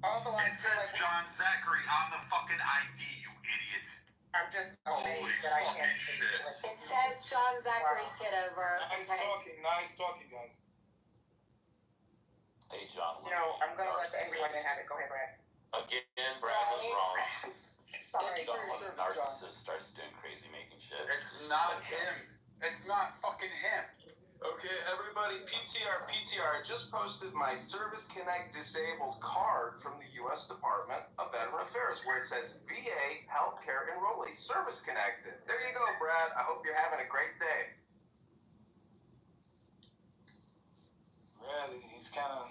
Although I It feel says like John Zachary on the fucking ID, you idiot. I'm just Holy amazed that I can't. fucking shit. It says John Zachary Kitover. Nice talking, guys. Hey, John. I'm gonna let everyone have it. Go ahead, Brad. Again, Brad was wrong. Sorry. John was a narcissist, starts doing crazy making shit. It's not him. It's not fucking him. Okay, everybody, PTR. I just posted my Service Connect disabled card from the U.S. Department of Veteran Affairs, where it says VA Healthcare Enrollee Service Connected. There you go, Brad. I hope you're having a great day. Brad, he's kind of...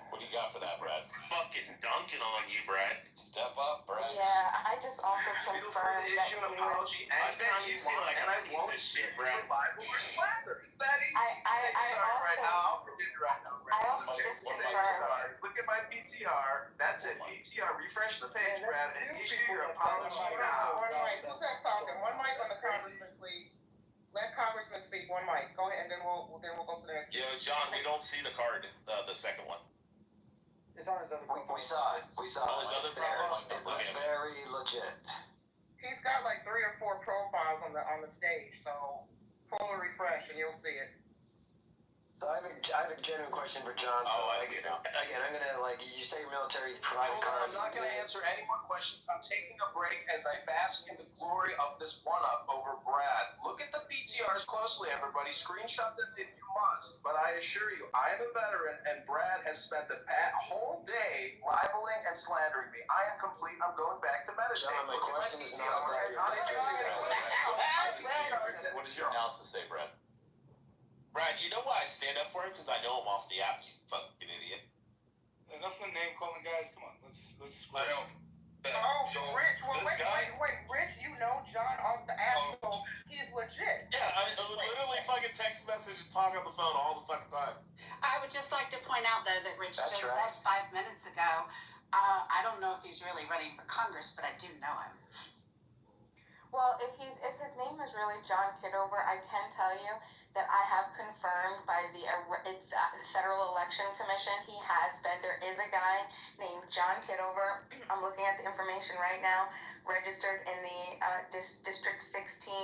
What do you got for that, Brad? Fucking dunking on you, Brad. Step up, Brad. Yeah, I just also Feel free to issue an apology anytime you want, and I won't shit, Brad. It's that easy. I sorry right also- now. I'll forgive you right now, Brad. I also just Say confirmed- you're sorry. Look at my PTR. That's it. PTR. Refresh the page, Brad, and issue your apology now. One mic. Who's that talking? One mic on the congressman, please. Let congressman speak. One mic. Go ahead, and then we'll go to the next. Yo, John, we don't see the card, the second one. It's on his other profile. We saw it. Oh, his other profile? It looks very legit. He's got like 3 or 4 profiles on the stage, so pull a refresh and you'll see it. So I have a genuine question for John. So I see now. Again, I'm gonna you say military private Hold cars. on, I'm not going to answer any more questions. I'm taking a break as I bask in the glory of this one-up over Brad. Look at the PTRs closely, everybody. Screenshot them if you must. But I assure you, I am a veteran, and Brad has spent the whole day libeling and slandering me. I am complete. I'm going back to meditate. John, my question is not about your What does your analysis say, Brad? Brad, you know why I stand up for him? Because I know him off the app, you fucking idiot. Enough of name calling, guys. Come on, let's. I don't. Oh, Rich. Well, wait. Rich, you know John off the app, so he's legit. Yeah, I literally fucking text message and talk on the phone all the fucking time. I would just like to point out, though, that Rich That's just right. said 5 minutes ago, I don't know if he's really running for Congress, but I do know him. Well, if his name is really John Kitover, I can tell you that I have confirmed by the Federal Election Commission. There is a guy named John Kitover. I'm looking at the information right now. Registered in the District 16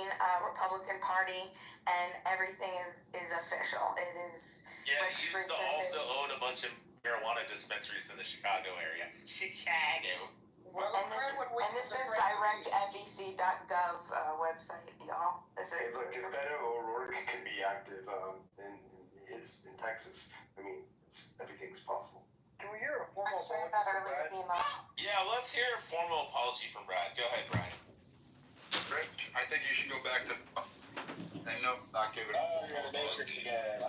Republican Party, and everything is official. It is. Yeah, he used to also own a bunch of marijuana dispensaries in the Chicago area. Chicago. Well, And this is directfec.gov website, y'all. This is. Hey, look, Beto O'Rourke can be active in Texas. I mean, everything's possible. Can we hear a formal Actually, that earlier email. Yeah, let's hear a formal apology from Brad. Go ahead, Brad. Rick, I think you should go back to and no, not give it. Oh, you're in the Matrix again.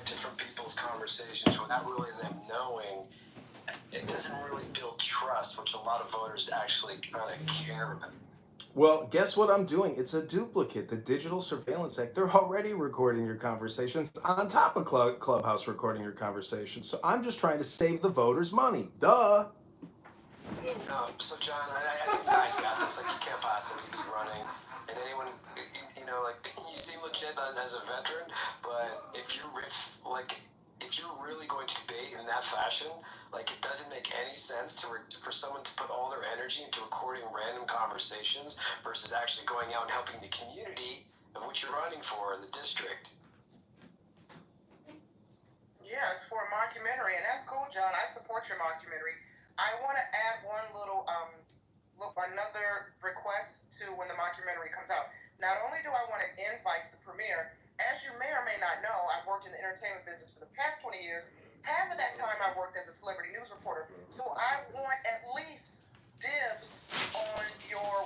Different people's conversations without really them knowing. It doesn't really build trust, which a lot of voters actually kind of care about. Well, guess what I'm doing? It's a duplicate. The Digital Surveillance Act, they're already recording your conversations on top of Clubhouse recording your conversations. So I'm just trying to save the voters money. Duh. So John, I think you guys got this. Like, you can't possibly be running. And anyone, you seem legit as a veteran, but if you're really going to debate in that fashion, it doesn't make any sense for someone to put all their energy into recording random conversations versus actually going out and helping the community of what you're running for in the district. Yeah, it's for a mockumentary, and that's cool, John. I support your mockumentary. I want to add one little, another request to when the mockumentary comes out. Not only do I want to invite the premiere, as you may or may not know, I've worked in the entertainment business for the past 20 years. Half of that time I worked as a celebrity news reporter. So I want at least dibs on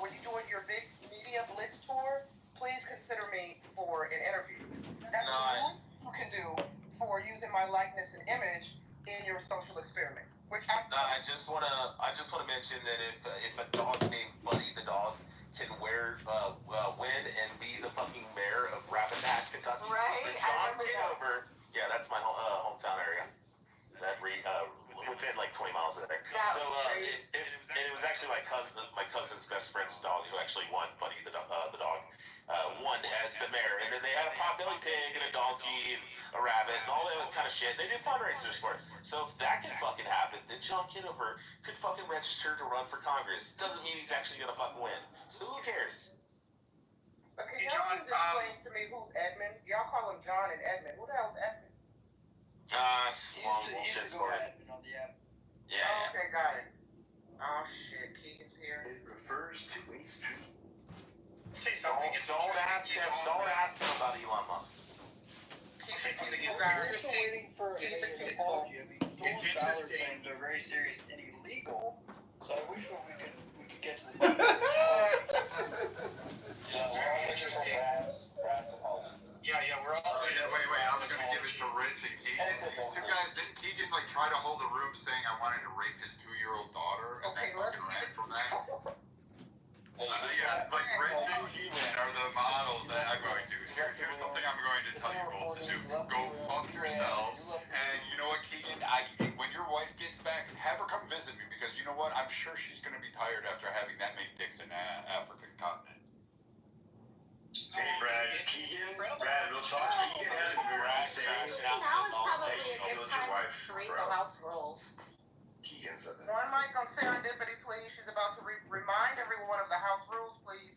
when you're doing your big media blitz tour, please consider me for an interview. That's what you can do for using my likeness and image in your social experiment. I just wanna mention that if a dog named Buddy the dog can win and be the fucking mayor of Rapidash, Kentucky, Right, Sean Kitover. Yeah, that's my hometown area. That within 20 miles of there. So it was actually my cousin's best friend's dog who actually won. Buddy the dog won as the mayor, and then they had a potbelly pig and a donkey and a rabbit and all that kind of shit. They did fundraisers for it. So if that can fucking happen, then John Kitover could fucking register to run for Congress. Doesn't mean he's actually gonna fucking win. So who cares? Okay, y'all please explain to me who's Edmund. Y'all call him John and Edmund. Who the hell's Edmund? Long bullshit story. Yeah. Oh, okay, got it. Oh shit, Keegan's here. It refers to a street. Say something. Don't ask him about Elon Musk. Say something. It's Waiting for It's interesting. They're very serious and illegal. So I wish we could get to the bottom. It's very interesting. Brad's apology. Yeah, we're all. Wait, I'm gonna give it to Rich and Keegan. These two guys, didn't Keegan try to hold the room saying I wanted to rape his 2-year-old daughter and then fucking ran from that? Rich and Keegan are the models that I'm going to. Here's something I'm going to tell you both to do. Go fuck yourselves. And you know what, Keegan? When your wife gets back, have her come visit me because you know what? I'm sure she's gonna be tired after having that many dicks in the African continent. Hey, Brad, real talk. Keegan has a good say. Now is probably a good time to read the House rules. Keegan said that. One mic on serendipity, please. She's about to remind everyone of the House rules, please.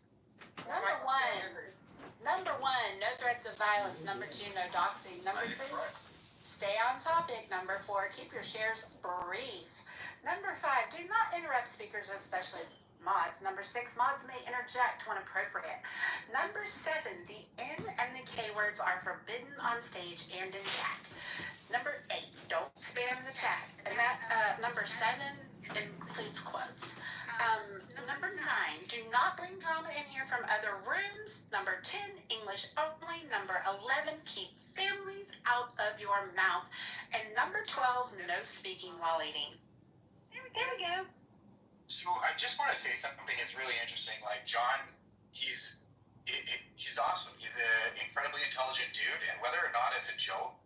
Number one, no threats of violence. Number 2, no doxing. Number 3, stay on topic. Number 4, keep your shares brief. Number 5, do not interrupt speakers, especially mods. Number 6, mods may interject when appropriate. Number 7, the N and the K words are forbidden on stage and in chat. Number 8, don't spam the chat. And that number 7 includes quotes. Number 9, do not bring drama in here from other rooms. Number 10, English only. Number 11, keep families out of your mouth. And number 12, no speaking while eating. There we go. So I just want to say something that's really interesting. John, he's awesome. He's an incredibly intelligent dude, and whether or not it's a joke,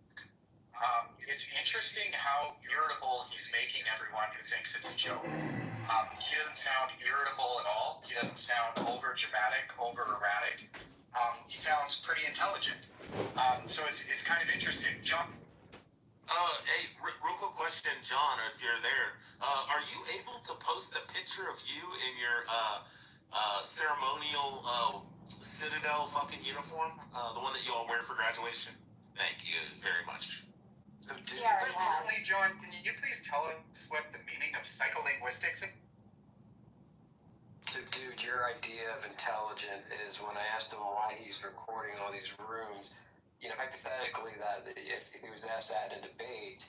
it's interesting how irritable he's making everyone who thinks it's a joke. He doesn't sound irritable at all. He doesn't sound over dramatic, over erratic. He sounds pretty intelligent. So it's kind of interesting. John. Hey, real quick question, John, if you're there. Are you able to post a picture of you in your ceremonial Citadel fucking uniform? The one that you all wear for graduation? Thank you very much. So, briefly, John, can you please tell us what the meaning of psycholinguistics is? So, dude, your idea of intelligent is when I asked him why he's recording all these rooms, you know, hypothetically, that if he was asked that in a debate,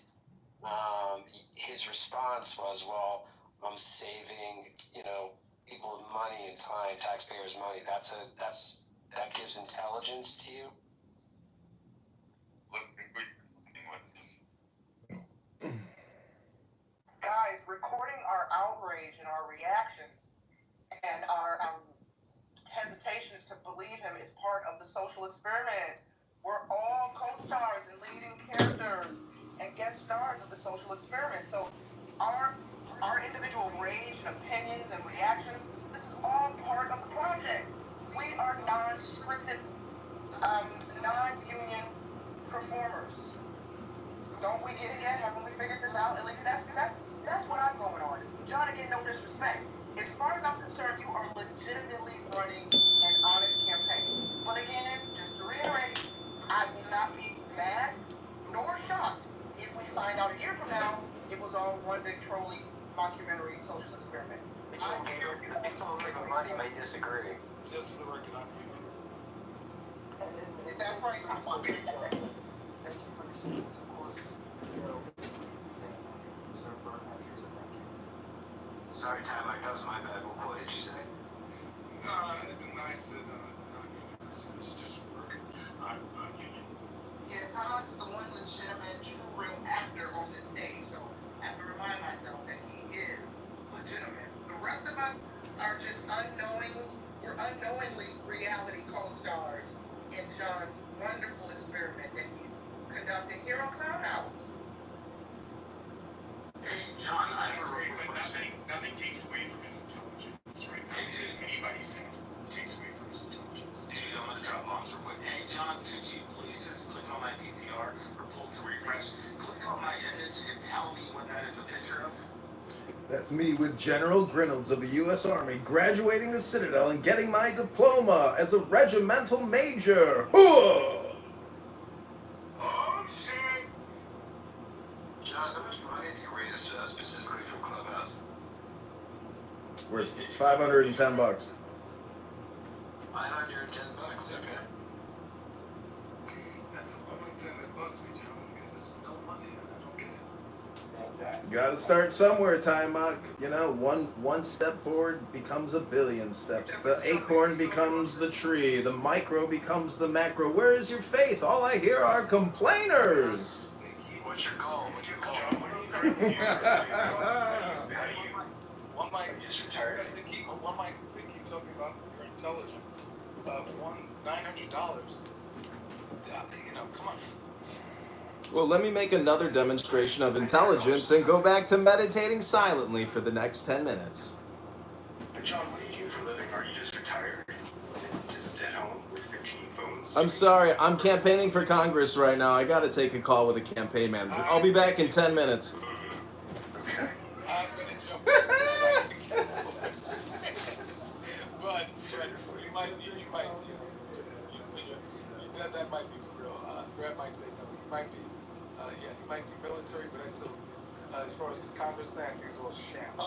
his response was, well, I'm saving, you know, people money and time, taxpayers' money. That gives intelligence to you? Guys, recording our outrage and our reactions and our hesitations to believe him is part of the social experiment. We're all co-stars and leading characters and guest stars of the social experiment. So our individual rage and opinions and reactions, this is all part of the project. We are non-scripted, non-union performers. Don't we get it yet? Haven't we figured this out? At least that's what I'm going on. John, again, no disrespect. As far as I'm concerned, you are legitimately running an honest campaign. But again, just to reiterate, I will not be mad nor shocked if we find out a year from now it was all one big trolly mockumentary social experiment. People money may disagree. Just for the record, I'm If that's right, I'm Thank you for your service, of course. You know, reserve for our country, so thank you. Sorry, Ty Mike, that was my bad. What did you say? I said, it's just work. I'm union. Yeah, Tom's the one legitimate true real actor on this stage, so I have to remind myself that he is legitimate. The rest of us are just unknowingly reality co-stars in John's wonderful experiment that he's conducting here on Cloud House. Hey, John, I agree, but nothing takes away from his intelligence, right? Anybody saying takes away from his intelligence. Dude, I'm gonna drop bombs real quick. Hey, John, could you please just click on my PTR or pull to refresh? Click on my image and tell me what that is a picture of. That's me with General Grinolds of the U.S. Army, graduating the Citadel and getting my diploma as a regimental major. Hooah! Oh, shit! John, how much money have you raised specifically from Clubhouse? Worth $510. $510, okay. That's the only thing that bugs me, John, because it's no money and I don't get it. You gotta start somewhere, Ty Mach. You know, one step forward becomes a billion steps. The acorn becomes the tree. The micro becomes the macro. Where is your faith? All I hear are complainers. What's your goal? One mic just retired. They keep talking about your intelligence. $900. You know, come on. Well, let me make another demonstration of intelligence and go back to meditating silently for the next 10 minutes. But John, what do you do for a living? Are you just retired? Just at home with 15 phones? I'm sorry, I'm campaigning for Congress right now. I gotta take a call with a campaign manager. I'll be back in 10 minutes. Okay. I'm gonna jump but you might that might be for real. Brad might say no. He might be, he might be military, but I still, as far as the Congress thing, I think it's a little sham.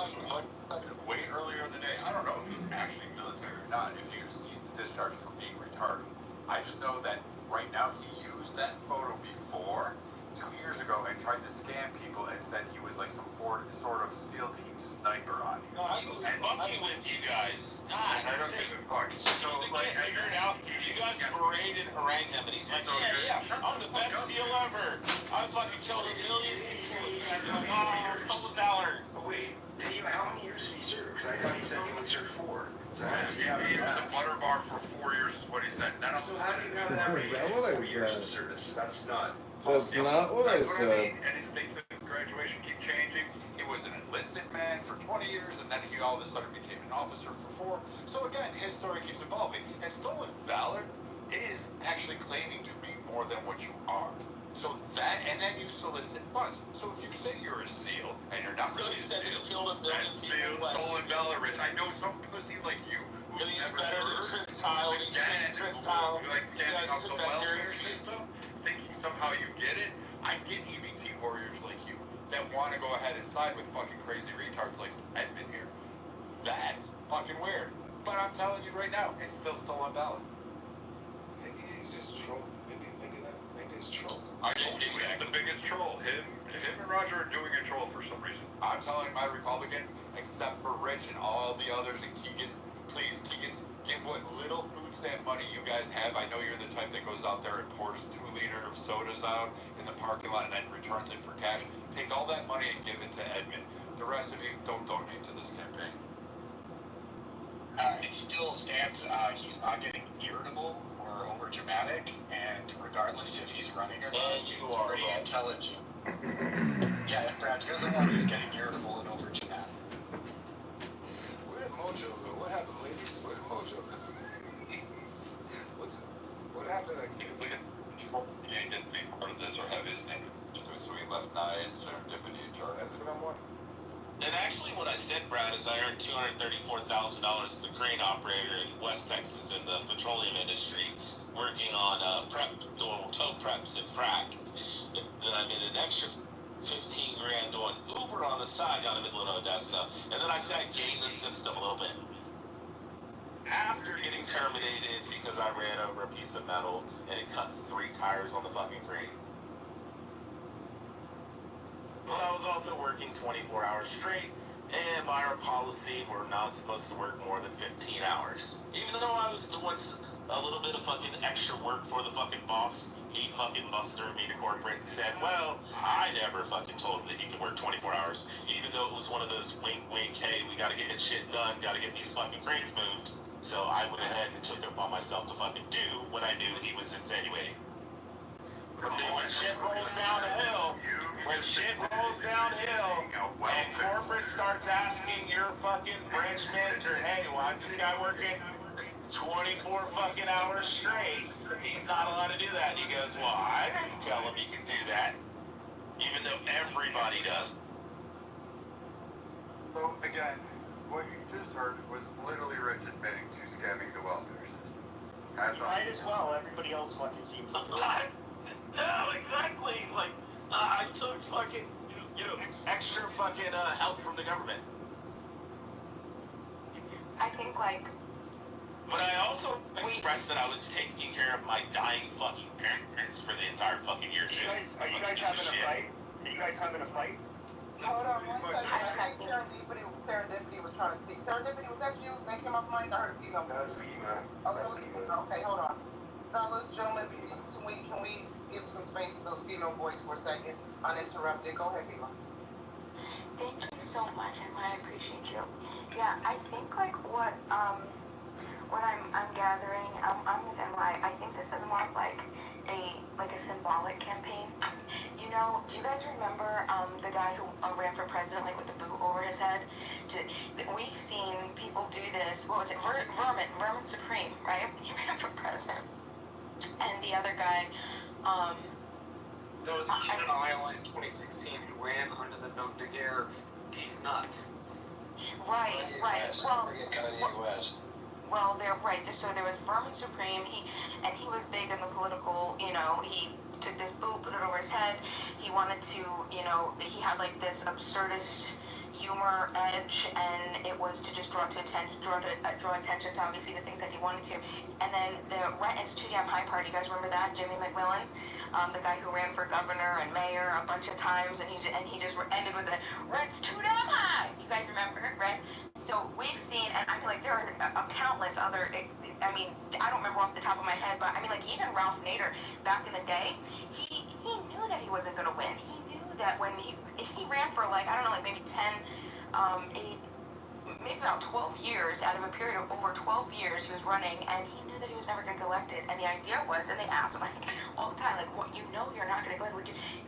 Way earlier in the day, I don't know if he's actually military or not, if he was discharged from being retarded. I just know that right now he used that photo before, 2 years ago, and tried to scam people and said he was like some sort of SEAL team sniper on you. No, I was fucking with you guys. God, I don't give a fuck. So, like, I figured out, you guys parade and harangue him, and he's like, yeah, I'm the best SEAL ever. I fucking killed a million people. And you're like, oh, stole the dollar. But wait, how many years did he serve? Because I thought he said he only served 4. So how does he have He was a that? butter bar for 4 years is what he said. So how do you have that rate of 4 years of service? That's not That's not what I That's what I said. mean. And his dates of graduation keep changing. He was an enlisted man for 20 years, and then he all of a sudden became an officer for 4. So again, his story keeps evolving. And stolen valor is actually claiming to be more than what you are. So that, and then you solicit funds. So if you say you're a SEAL and you're not really a SEAL, killed a million people. stolen valor, Rich. I know some pussy like you who's He's never better than heard Chris Kyle. He's Chris Kyle. like You standing guys up took the that welfare seriously. system, thinking somehow you get it. I get EBT warriors like you that want to go ahead and side with fucking crazy retards like Edmund here. That's fucking weird. But I'm telling you right now, it's still stolen valor. Maybe he's just trolling. Maybe it's trolling. I think he's the biggest troll. Him and Roger are doing a troll for some reason. I'm telling my Republican, except for Rich and all the others and Keegan's, please, Keegan's, give what little food stamp money you guys have. I know you're the type that goes out there and pours 2 liters of sodas out in the parking lot and then returns it for cash. Take all that money and give it to Edmund. The rest of you, don't donate to this campaign. It still stands. He's not getting irritable or over dramatic, and regardless if he's running or not, he's pretty intelligent. Yeah, and Brad, you're the one who's getting irritable and over dramatic. Where did Mojo go? What happened, ladies? Where did Mojo go? What happened to that kid? He ain't getting be part of this or have his name. So he left Nia and Serendipity and Jordan. That's what I'm wondering. And actually, what I said, Brad, is I earned $234,000 as a crane operator in West Texas in the petroleum industry, working on doing tow preps and frac. Then I made an extra 15 grand doing Uber on the side down in Midland, Odessa. And then I said, game the system a little bit. After getting terminated because I ran over a piece of metal and it cut 3 tires on the fucking crane. But I was also working 24 hours straight, and by our policy, we're not supposed to work more than 15 hours. Even though I was doing a little bit of fucking extra work for the fucking boss, he fucking mustered me to corporate and said, well, I never fucking told him that he could work 24 hours, even though it was one of those wink, wink, hey, we gotta get shit done, gotta get these fucking cranes moved. So I went ahead and took it upon myself to fucking do what I knew he was insinuating. When shit rolls downhill, and corporate starts asking your fucking branch manager, hey, why is this guy working 24 fucking hours straight? He's not allowed to do that. And he goes, well, I didn't tell him he could do that, even though everybody does. So again, what you just heard was literally Rich admitting to scamming the welfare system. Might as well. Everybody else fucking seems to do it. No, exactly. Like, I took fucking, extra fucking help from the government. I think, like... But I also expressed that I was taking care of my dying fucking parents for the entire fucking year, too. Are you guys having a fight? Are you guys having a fight? Hold on one second. I think Serendipity was trying to speak. Serendipity, was that you that came off mic? I heard a female. That's Ema. Okay, hold on. Fellas, gentlemen, can we give some space to the female voice for a second, uninterrupted? Go ahead, Ema. Thank you so much, Emma. I appreciate you. Yeah, I think like what I'm gathering, I'm with Emma. I think this is more of like a symbolic campaign. You know, do you guys remember the guy who ran for president, like with the boot over his head? We've seen people do this. What was it? Vermin Supreme, right? He ran for president. And the other guy, So it's Keenan Iowa in 2016 who ran under the Dare He's nuts. Right. Well, they're right. So there was Vermin Supreme. He was big in the political. He took this boot, put it over his head. He wanted to. He had like this absurdist humor edge, and it was to just draw attention to obviously the things that he wanted to. And then the rent is too damn high part. You guys remember that? Jimmy McMillan, the guy who ran for governor and mayor a bunch of times, and he just ended with the rent's too damn high. You guys remember, right? So we've seen, and I mean, like there are countless other. I mean, I don't remember off the top of my head, but I mean, like even Ralph Nader back in the day, he knew that he wasn't going to win. He knew that if he ran for like, I don't know, like maybe 10, maybe about 12 years, out of a period of over 12 years, he was running, and he knew that he was never going to get elected. And the idea was, and they asked him like all the time, like, what, you know you're not going to go ahead.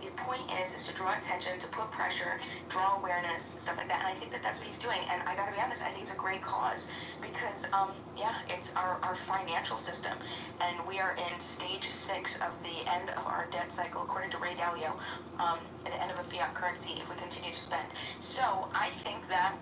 The point is to draw attention, to put pressure, draw awareness, stuff like that. And I think that that's what he's doing. And I got to be honest, I think it's a great cause because, yeah, it's our financial system, and we are in stage 6 of the end of our debt cycle, according to Ray Dalio, at the end of a fiat currency if we continue to spend. So I think that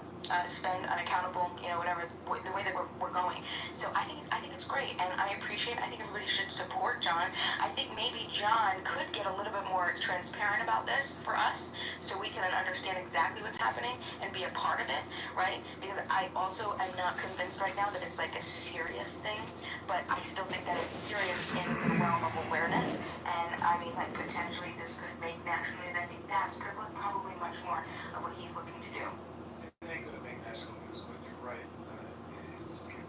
spend unaccountable, whatever, the way that we're going. So I think it's great, and I appreciate. I think everybody should support John. I think maybe John could get a little bit more transparent about this for us, so we can then understand exactly what's happening and be a part of it, right? Because I also am not convinced right now that it's like a serious thing, but I still think that it's serious in the realm of awareness. And I mean, like, potentially this could make national news. I think that's probably much more of what he's looking to do. It ain't gonna make national news, but you're right. It is scary.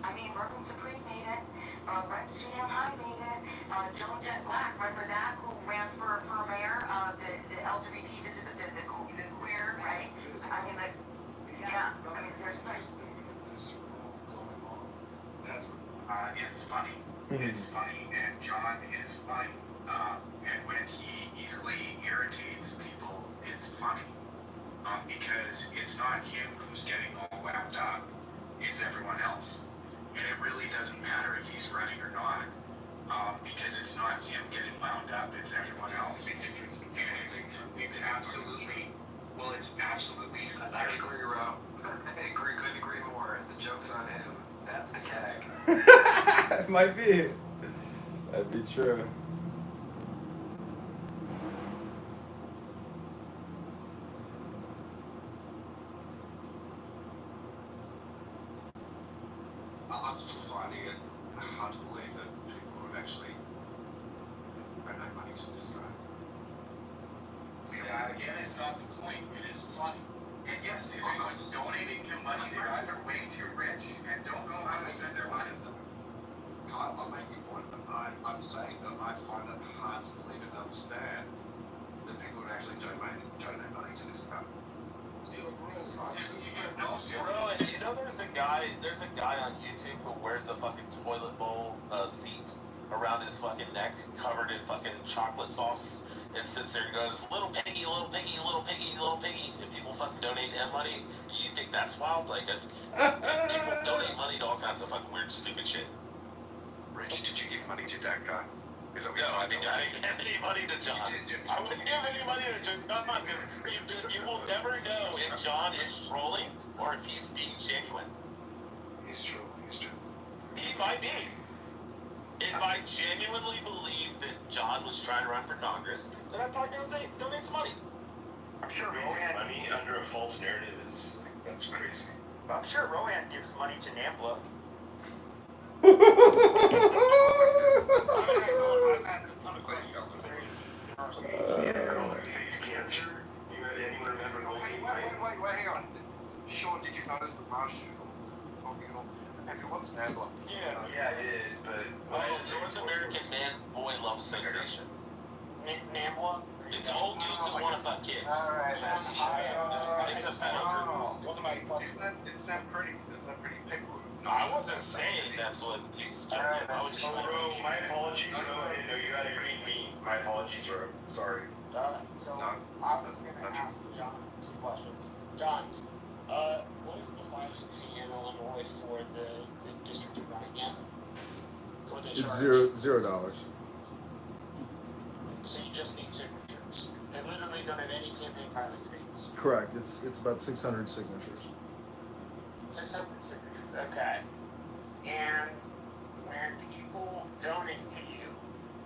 I mean, Bourbon Supreme made it. Brent Studio High made it. Joan Jett Black, remember that? Who ran for mayor? The LGBT, the queer, right? I mean, like, yeah. I mean, there's it's funny. It's funny, and John is funny. And when he easily irritates people, it's funny. Because it's not him who's getting all wound up, it's everyone else. And it really doesn't matter if he's running or not, because it's not him getting wound up, it's everyone else. And it's absolutely, I agree, Rob. Couldn't agree more. The joke's on him. That's the gag. It might be. That'd be true. I'm still finding it hard to believe that people would actually donate money to this guy. Again, it's not the point. It is funny. And yes, if anyone's donating him money, they're either way too rich and don't know how to spend their money. Kyle, I'm making a point. I'm saying that I find it hard to believe and understand that people would actually donate money to this guy. Bro, there's a guy on YouTube who wears a fucking toilet bowl seat around his fucking neck, covered in fucking chocolate sauce, and sits there and goes, little piggy, little piggy, little piggy, little piggy, and people fucking donate him money. You think that's wild? Like, people donate money to all kinds of fucking weird, stupid shit. Rich, did you give money to that guy? No, I didn't give any money to John. I wouldn't give any money to John because you will never know if John is trolling or if he's being genuine. He's trolling. He might be. If I genuinely believe that John was trying to run for Congress, then I'd probably donate some money. I'm sure raising money under a false narrative that's crazy. I'm sure Rohan gives money to NAMBLA. Wait, hang on. Sean, did you notice the marsh talking on? What's NAMBLA? Yeah, I did, but North American Man Boy Love Association. NAMBLA? It's old dudes that want to fuck kids. Alright, It's a federal group. Isn't that pretty? People. No, I wasn't saying that's what he's doing. I was just bro, my apologies, bro. I didn't know you had a green bean. My apologies, bro. Sorry. So I was going to ask John 2 questions. John, what is the filing fee in Illinois for the district you're running in? It's $0. So you just need signatures. They literally don't have any campaign filing fees. Correct. It's about 600 signatures. 600 signatures. Okay. And when people donate to you,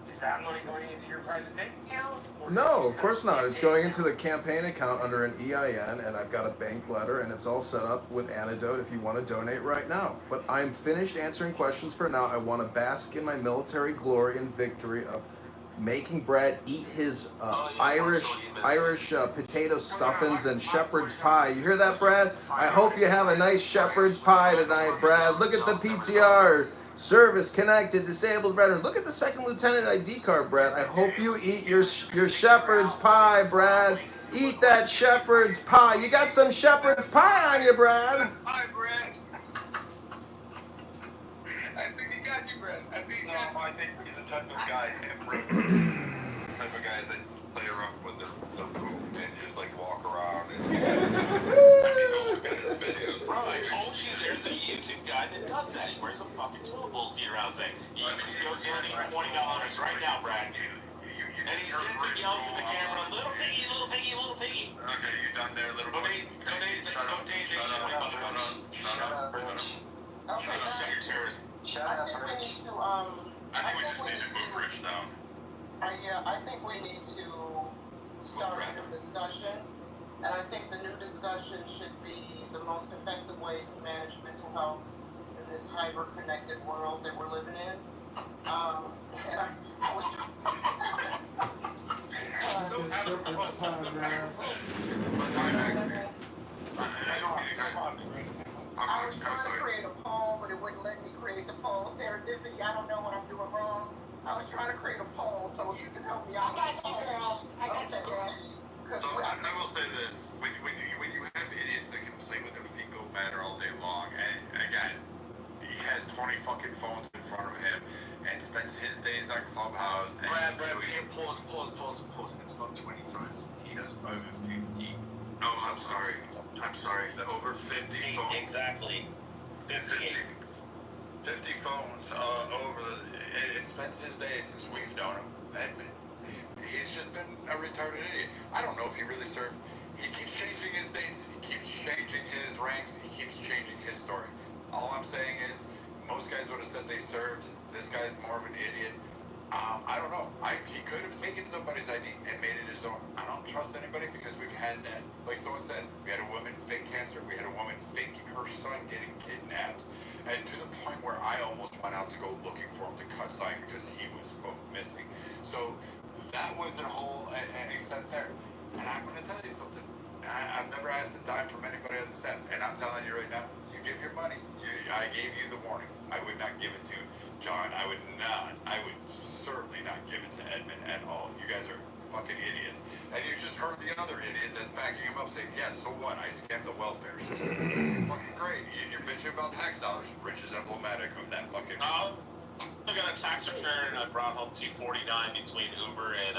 is that money going into your private bank account? No, of course not. It's going into the campaign account under an EIN, and I've got a bank letter, and it's all set up with Antidote if you want to donate right now. But I'm finished answering questions for now. I want to bask in my military glory and victory of making Brad eat his Irish potato stuffings and shepherd's pie. You hear that, Brad? I hope you have a nice shepherd's pie tonight, Brad. Look at the PTR. Service connected, disabled veteran. Look at the second lieutenant ID card, Brad. I hope you eat your shepherd's pie, Brad. Eat that shepherd's pie. You got some shepherd's pie on you, Brad. Hi, Brad. I think he got you, Brad. I think he's the type of guy, type of guy that play around with the poop and just like walk around and look at his videos. Bro, I told you there's a YouTube guy that does that. He wears a fucking toilet bowl zero saying, you can go donate $20 right now, Brad. And he sits and yells at the camera, little piggy, little piggy, little piggy. Okay, you done there, little Donate Shut up, Rich. Okay, Shut your terrorist. I think we need to, I think we just need to move Rich down. I think we need to start a new discussion, and I think the new discussion should be the most effective way to manage mental health in this hyper-connected world that we're living in. I was trying to create a poll, but it wouldn't let me create the poll. Serendipity, I don't know what I'm doing wrong. I was trying to create a poll, so you can help me out. I got you, girl. I got you, girl. So I will say this: when you have idiots that can play with their fecal matter all day long, and again, he has 20 fucking phones in front of him and spends his days on Clubhouse. Brad, we can pause. It's not 20 phones. He has over 50. No, I'm sorry. That's over 50 phones. Exactly. 50 phones over and spends his days since we've known him. And he's just been a retarded idiot. I don't know if he really served. He keeps changing his dates. He keeps changing his ranks. He keeps changing his story. All I'm saying is, most guys would have said they served. This guy's more of an idiot. I don't know. He could have taken somebody's ID and made it his own. I don't trust anybody because we've had that. Like someone said, we had a woman fake cancer. We had a woman fake her son getting kidnapped. And to the point where I almost went out to go looking for him to cut sign because he was, quote, missing. So that was the whole extent there. And I'm going to tell you something. I've never asked a dime from anybody on the set. And I'm telling you right now, you give your money. I gave you the warning. I would not give it to John. I would certainly not give it to Edmund at all. You guys are fucking idiots. And you just heard the other idiot that's backing him up saying, yeah, so what? I scammed the welfare system. Fucking great. You're bitching about tax dollars. Rich is emblematic of that fucking... I got a tax return and I brought home $249 between Uber and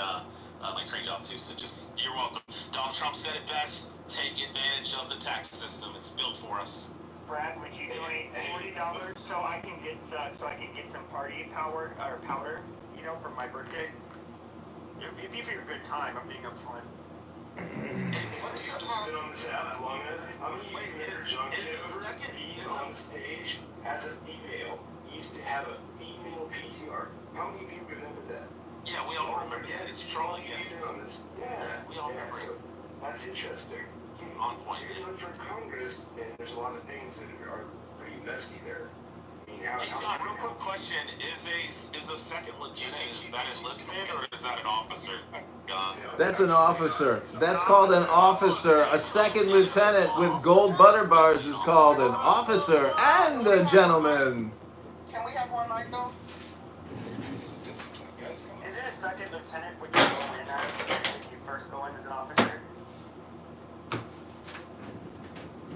my current job too. So just, you're welcome. Donald Trump said it best. Take advantage of the tax system. It's built for us. Brad, would you donate $40 so I can get some party powder, for my birthday? It'd be for your good time. I'm being upfront. What's your been on this app long enough? How many of you remember John Kitover being on the stage as a female? He used to have a female PTR. How many of you remember that? Yeah, we all remember that. It's trolling us. Yeah, we all remember so that's interesting. On point. You're running for Congress, and there's a lot of things that are pretty messy there. I mean, Hey, John, real quick question: is a second lieutenant, is that enlisted or is that an officer? That's an officer. That's called an officer. A second lieutenant with gold butter bars is called an officer and a gentleman. Can we have one mic though? Is it a second lieutenant when you go in when you first go in as an officer?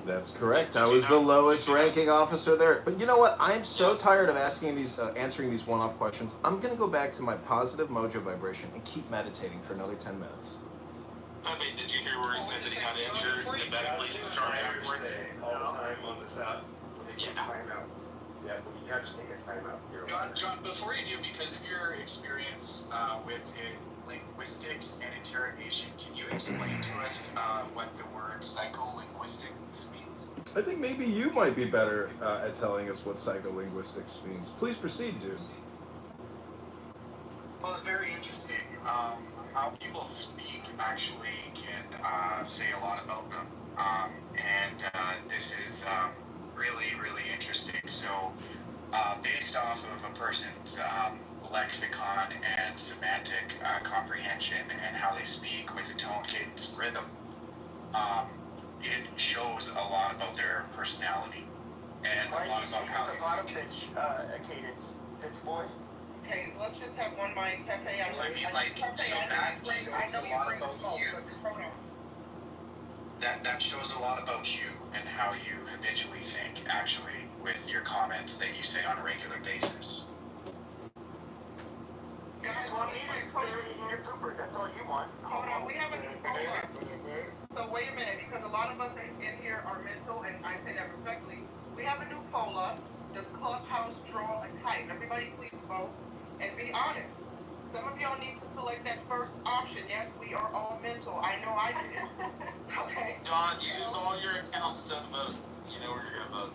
That's correct. I was the lowest ranking officer there. But you know what? I'm so tired of answering these one-off questions. I'm going to go back to my positive mojo vibration and keep meditating for another 10 minutes. I mean, did you hear where he said that he got injured and medically discharged afterwards? All the time on this app. Yeah. Timeouts. Yeah, when you have to take a timeout. John, before you do, because of your experience with linguistics and interrogation, can you explain to us what the word psycholinguistics means? I think maybe you might be better at telling us what psycholinguistics means. Please proceed, dude. Well, it's very interesting. How people speak actually can say a lot about them. And this is really, really interesting. So, based off of a person's lexicon and semantic comprehension and how they speak with a tone, cadence, rhythm, it shows a lot about their personality and a lot about how they bottom pitch, a cadence, pitch boy. Okay, let's just have one mic. Pepe, I mean, like, so that shows a lot about you. that shows a lot about you and how you habitually think, actually, with your comments that you say on a regular basis. You just want me to bury in your pooper. That's all you want. Hold on, we have a new poll. So wait a minute, because a lot of us in here are mental, and I say that respectfully. We have a new poll up. Does Clubhouse draw a type? Everybody please vote and be honest. Some of y'all need to select that first option. Yes, we are all mental. I know I did. Okay. Don, use all your accounts to vote. You know where you're gonna vote.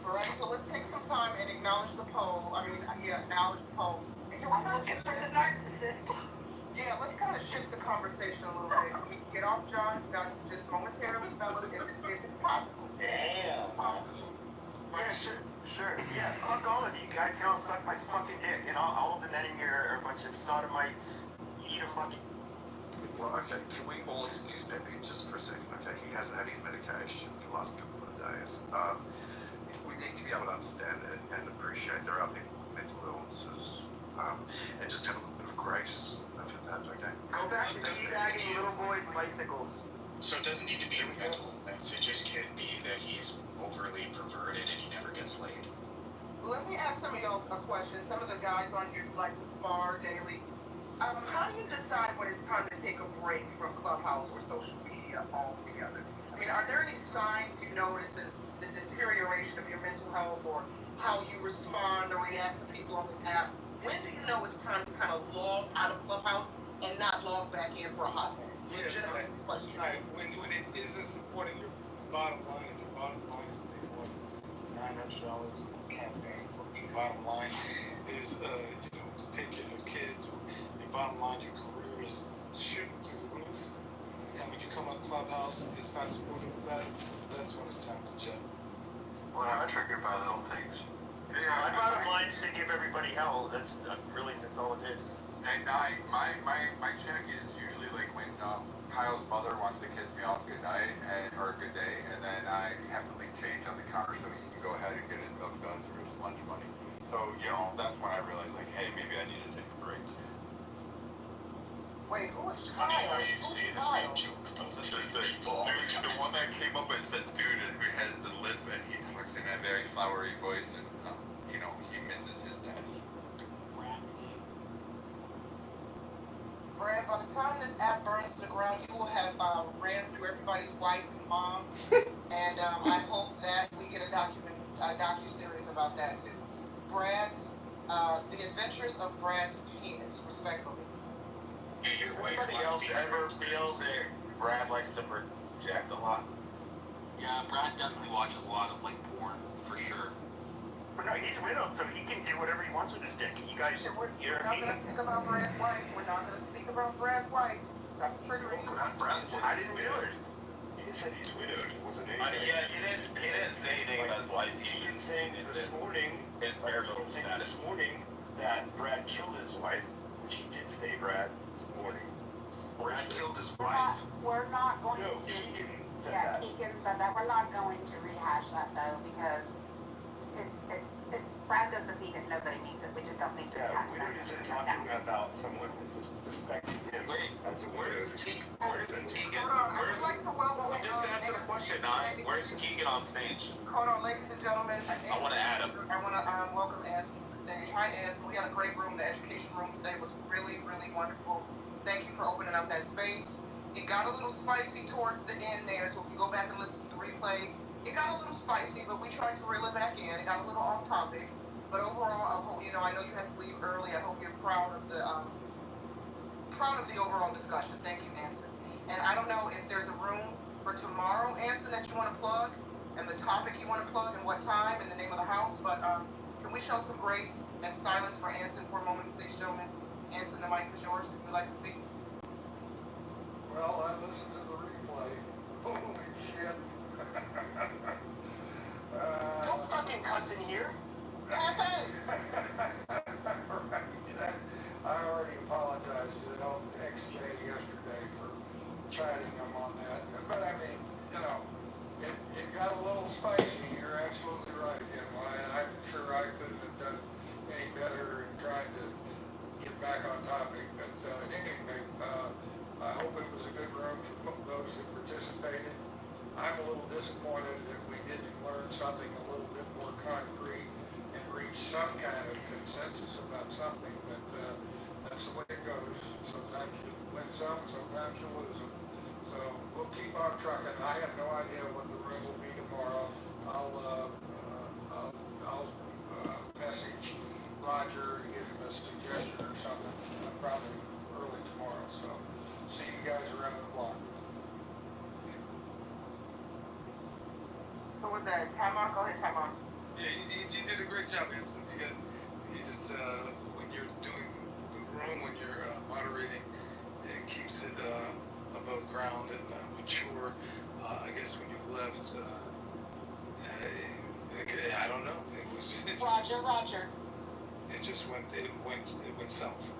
Alright, so let's take some time and acknowledge the poll. Acknowledge the poll. And can I'm looking for the narcissist. Yeah, let's kind of shift the conversation a little bit. Can we get off John's nuts just momentarily, fellas, if it's possible? Damn. Yeah, sure. Yeah, fuck all of you guys. You all suck my fucking dick. And all of the men in here are a bunch of sodomites. You need a fucking... Well, okay, can we all excuse Pepe just for a second? Okay, he hasn't had his medication for the last couple of days. We need to be able to understand and appreciate there are people with mental illnesses, and just have a little bit of grace for that, okay? Go back to teabagging little boys' bicycles. So it doesn't need to be a mental illness. It just could be that he's overly perverted and he never gets laid. Let me ask some of y'all a question. Some of the guys on here who like to spar daily. How do you decide when it's time to take a break from Clubhouse or social media altogether? I mean, are there any signs you notice in the deterioration of your mental health or how you respond or react to people on this app? When do you know it's time to kind of log out of Clubhouse and not log back in for a hot minute? Legitimate question. Right. When it isn't supporting your bottom line, if your bottom line is to make more than $900 campaign, or your bottom line is to take care of your kids, or your bottom line, your career is shooting through the roof, and when you come on Clubhouse, it's not supportive of that, that's when it's time to jet. Well, I'm triggered by little things. My bottom line is to give everybody hell. That's all it is. And my check is usually like when Kyle's mother wants to kiss me off good night or good day, and then I have to leave change on the counter so he can go ahead and get his milk done through his lunch money. So that's when I realized, like, hey, maybe I need to take a break. Wait, who is It's funny how you say the same joke about the same people all the time. The one that came up and said, dude, who has the lisp, and he talks in a very flowery voice, and he misses his daddy. Brad, by the time this app burns to the ground, you will have ran through everybody's wife and mom, and I hope that we get a docu-series about that too. The Adventures of Brad's Penis, respectfully. Does anybody else ever feel that Brad likes to project a lot? Yeah, Brad definitely watches a lot of porn for sure. But no, he's widowed, so he can do whatever he wants with his dick. You guys, We're not going to speak about Brad's wife. We're not going to speak about Brad's wife. That's pretty reason. I didn't do it. He said he's widowed. Wasn't anything. Yeah, he didn't say anything about his wife. He was saying this morning that Brad killed his wife, which he did say Brad this morning. Brad killed his wife. We're not going No, to. Keegan said Yeah, that. Keegan said that. We're not going to rehash that though because Brad doesn't mean it. Nobody means it. We just don't need to rehash that. Widowed isn't talking about someone who's respecting him as a widowed. Where's Keegan? I would like to welcome Just answer the question, where's Keegan on stage? Hold on, ladies and gentlemen. I want to add him. I want to welcome Anson to the stage. Hi, Anson. We had a great room. The education room today was really, really wonderful. Thank you for opening up that space. It got a little spicy towards the end there, so if you go back and listen to the replay, it got a little spicy, but we tried to reel it back in. It got a little off topic. But overall, I hope, I know you had to leave early. I hope you're proud of the overall discussion. Thank you, Anson. And I don't know if there's a room for tomorrow, Anson, that you want to plug, and the topic you want to plug, and what time, and the name of the house. But can we show some grace and silence for Anson for a moment, please, gentlemen? Anson, the mic is yours if you'd like to speak. Well, I listened to the replay. Holy shit. Don't fucking cuss in here. Right. I already apologized to the XJ yesterday for chiding him on that. But I mean, it got a little spicy. You're absolutely right again, Ryan. I'm sure I couldn't have done any better in trying to get back on topic. But anyway, I hope it was a good room for disappointed that we didn't learn something a little bit more concrete and reach some kind of consensus about something, but that's the way it goes. Sometimes you win some, sometimes you lose them. So we'll keep on trucking. I have no idea what the room will be tomorrow. I'll message Roger and give him a suggestion or something, probably early tomorrow. So see you guys around the block. Who was that? Tamar? Go ahead, Tamar. Yeah, you did a great job, Anson. You just when you're doing the room, when you're moderating, it keeps it above ground and mature. I guess when you left, I don't know. Roger. It just went south.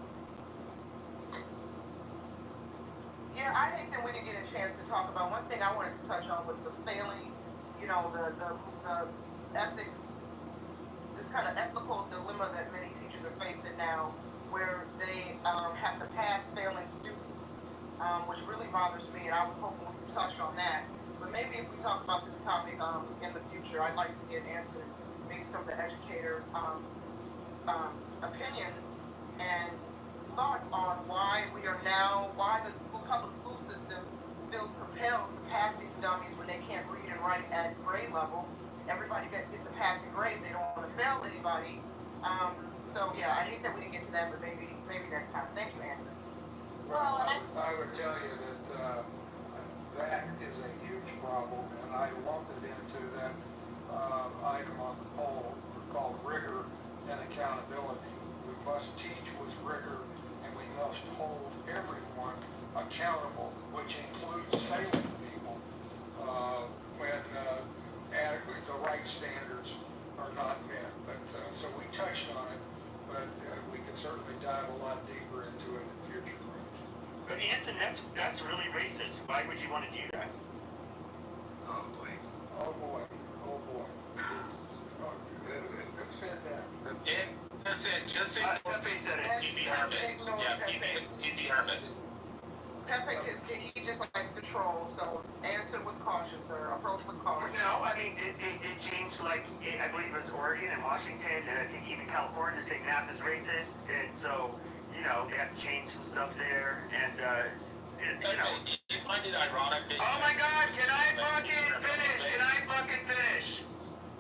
Yeah, I hate that we didn't get a chance to talk about one thing I wanted to touch on was the failing, the ethic, this kind of ethical dilemma that many teachers are facing now, where they have to pass failing students, which really bothers me, and I was hoping we could touch on that. But maybe if we talk about this topic in the future, I'd like to get answered, maybe some of the educators' opinions and thoughts on why the public school system feels compelled to pass these dummies when they can't read and write at grade level. Everybody gets a passing grade. They don't want to fail anybody. So yeah, I hate that we didn't get to that, but maybe next time. Thank you, Anson. Well, I would tell you that that is a huge problem, and I lumped it into that item on the poll called rigor and accountability. We must teach with rigor, and we must hold everyone accountable, which includes failing people when the right standards are not met. But so we touched on it, but we can certainly dive a lot deeper into it in future rooms. But Anson, that's really racist. Why would you want to do that? Oh boy. Who said that? Yeah, that's it. Just say Pepe said it. P.B. Herman. Yeah, P.B. Herman. Pepe he just likes to troll, so answer with caution, sir. Approach with caution. No, I mean, it changed, I believe it was Oregon and Washington, and I think even California saying math is racist, and so, they have to change some stuff there, and, You find it ironic that... Oh my God, can I fucking finish?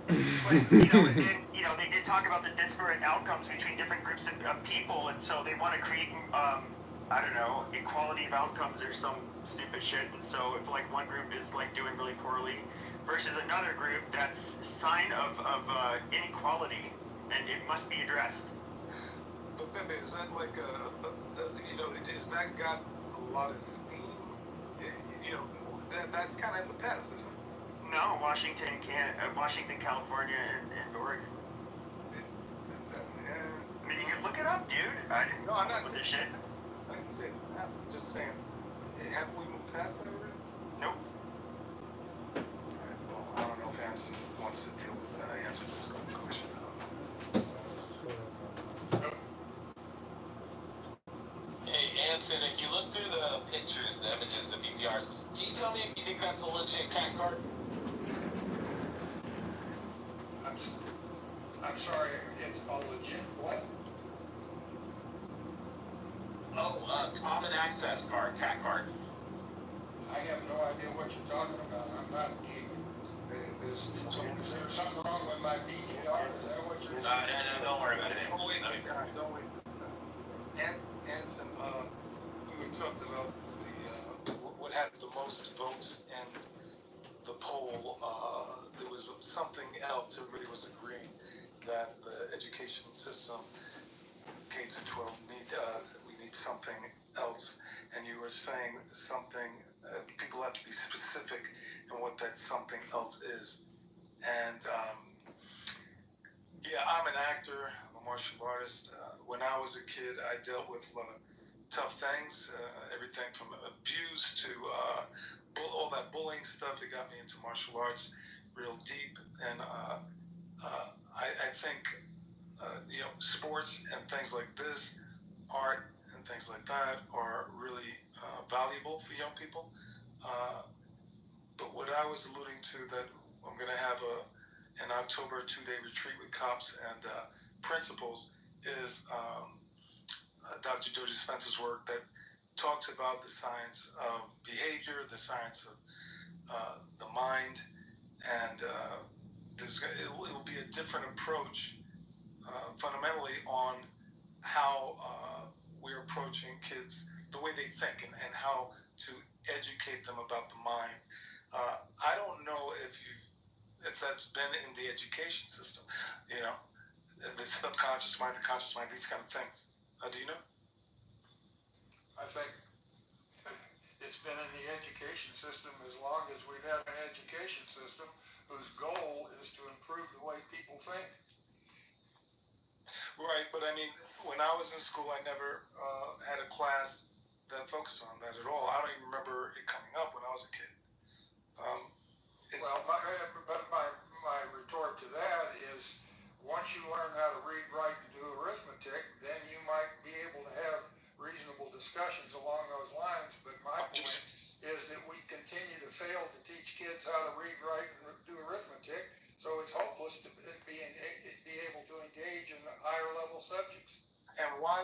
But, and then, they did talk about the disparate outcomes between different groups of people, and so they want to create, I don't know, equality of outcomes or some stupid shit. And so if one group is doing really poorly versus another group, that's a sign of inequality, and it must be addressed. But Pepe, is that has that got a lot of steam? That's kind of in the past, isn't it? No, Washington, California, and Oregon. I mean, you can look it up, dude. No, I'm not saying this shit. I didn't say it's happened. Just saying, have we moved past that already? Nope. Well, I don't know if Anson wants to answer this question. Hey, Anson, if you look through the pictures, the images, the PTRs, can you tell me if you think that's a legit cat card? I'm sorry, it's a legit what? Oh, common access card, cat card. I have no idea what you're talking about. I'm not a geek. Is there something wrong with my PTR? Is that what you're saying? No, don't worry about it. Don't waste this time. Anson, we talked about what had the most votes in the poll. There was something else. Everybody was agreeing that the education system, K to 12, we need something else. And you were saying something. People have to be specific in what that something else is. And I'm an actor. I'm a martial artist. When I was a kid, I dealt with a lot of tough things. Everything from abuse to all that bullying stuff that got me into martial arts real deep. And I think sports and things like this, art and things like that, are really valuable for young people. But what I was alluding to, that I'm going to have an October 2-day retreat with cops and principals, is Dr. Jody Spence's work that talks about the science of behavior, the science of the mind, and it will be a different approach fundamentally on how we're approaching kids, the way they think, and how to educate them about the mind. I don't know if that's been in the education system, the subconscious mind, the conscious mind, these kind of things. Do you know? I think it's been in the education system as long as we've had an education system whose goal is to improve the way people think. Right, but I mean, when I was in school, I never had a class that focused on that at all. I don't even remember it coming up when I was a kid. My retort to that is, once you learn how to read, write, and do arithmetic, then you might be able to have reasonable discussions along those lines. But my point is that we continue to fail to teach kids how to read, write, and do arithmetic, so it's hopeless to be able to engage in higher level subjects. And why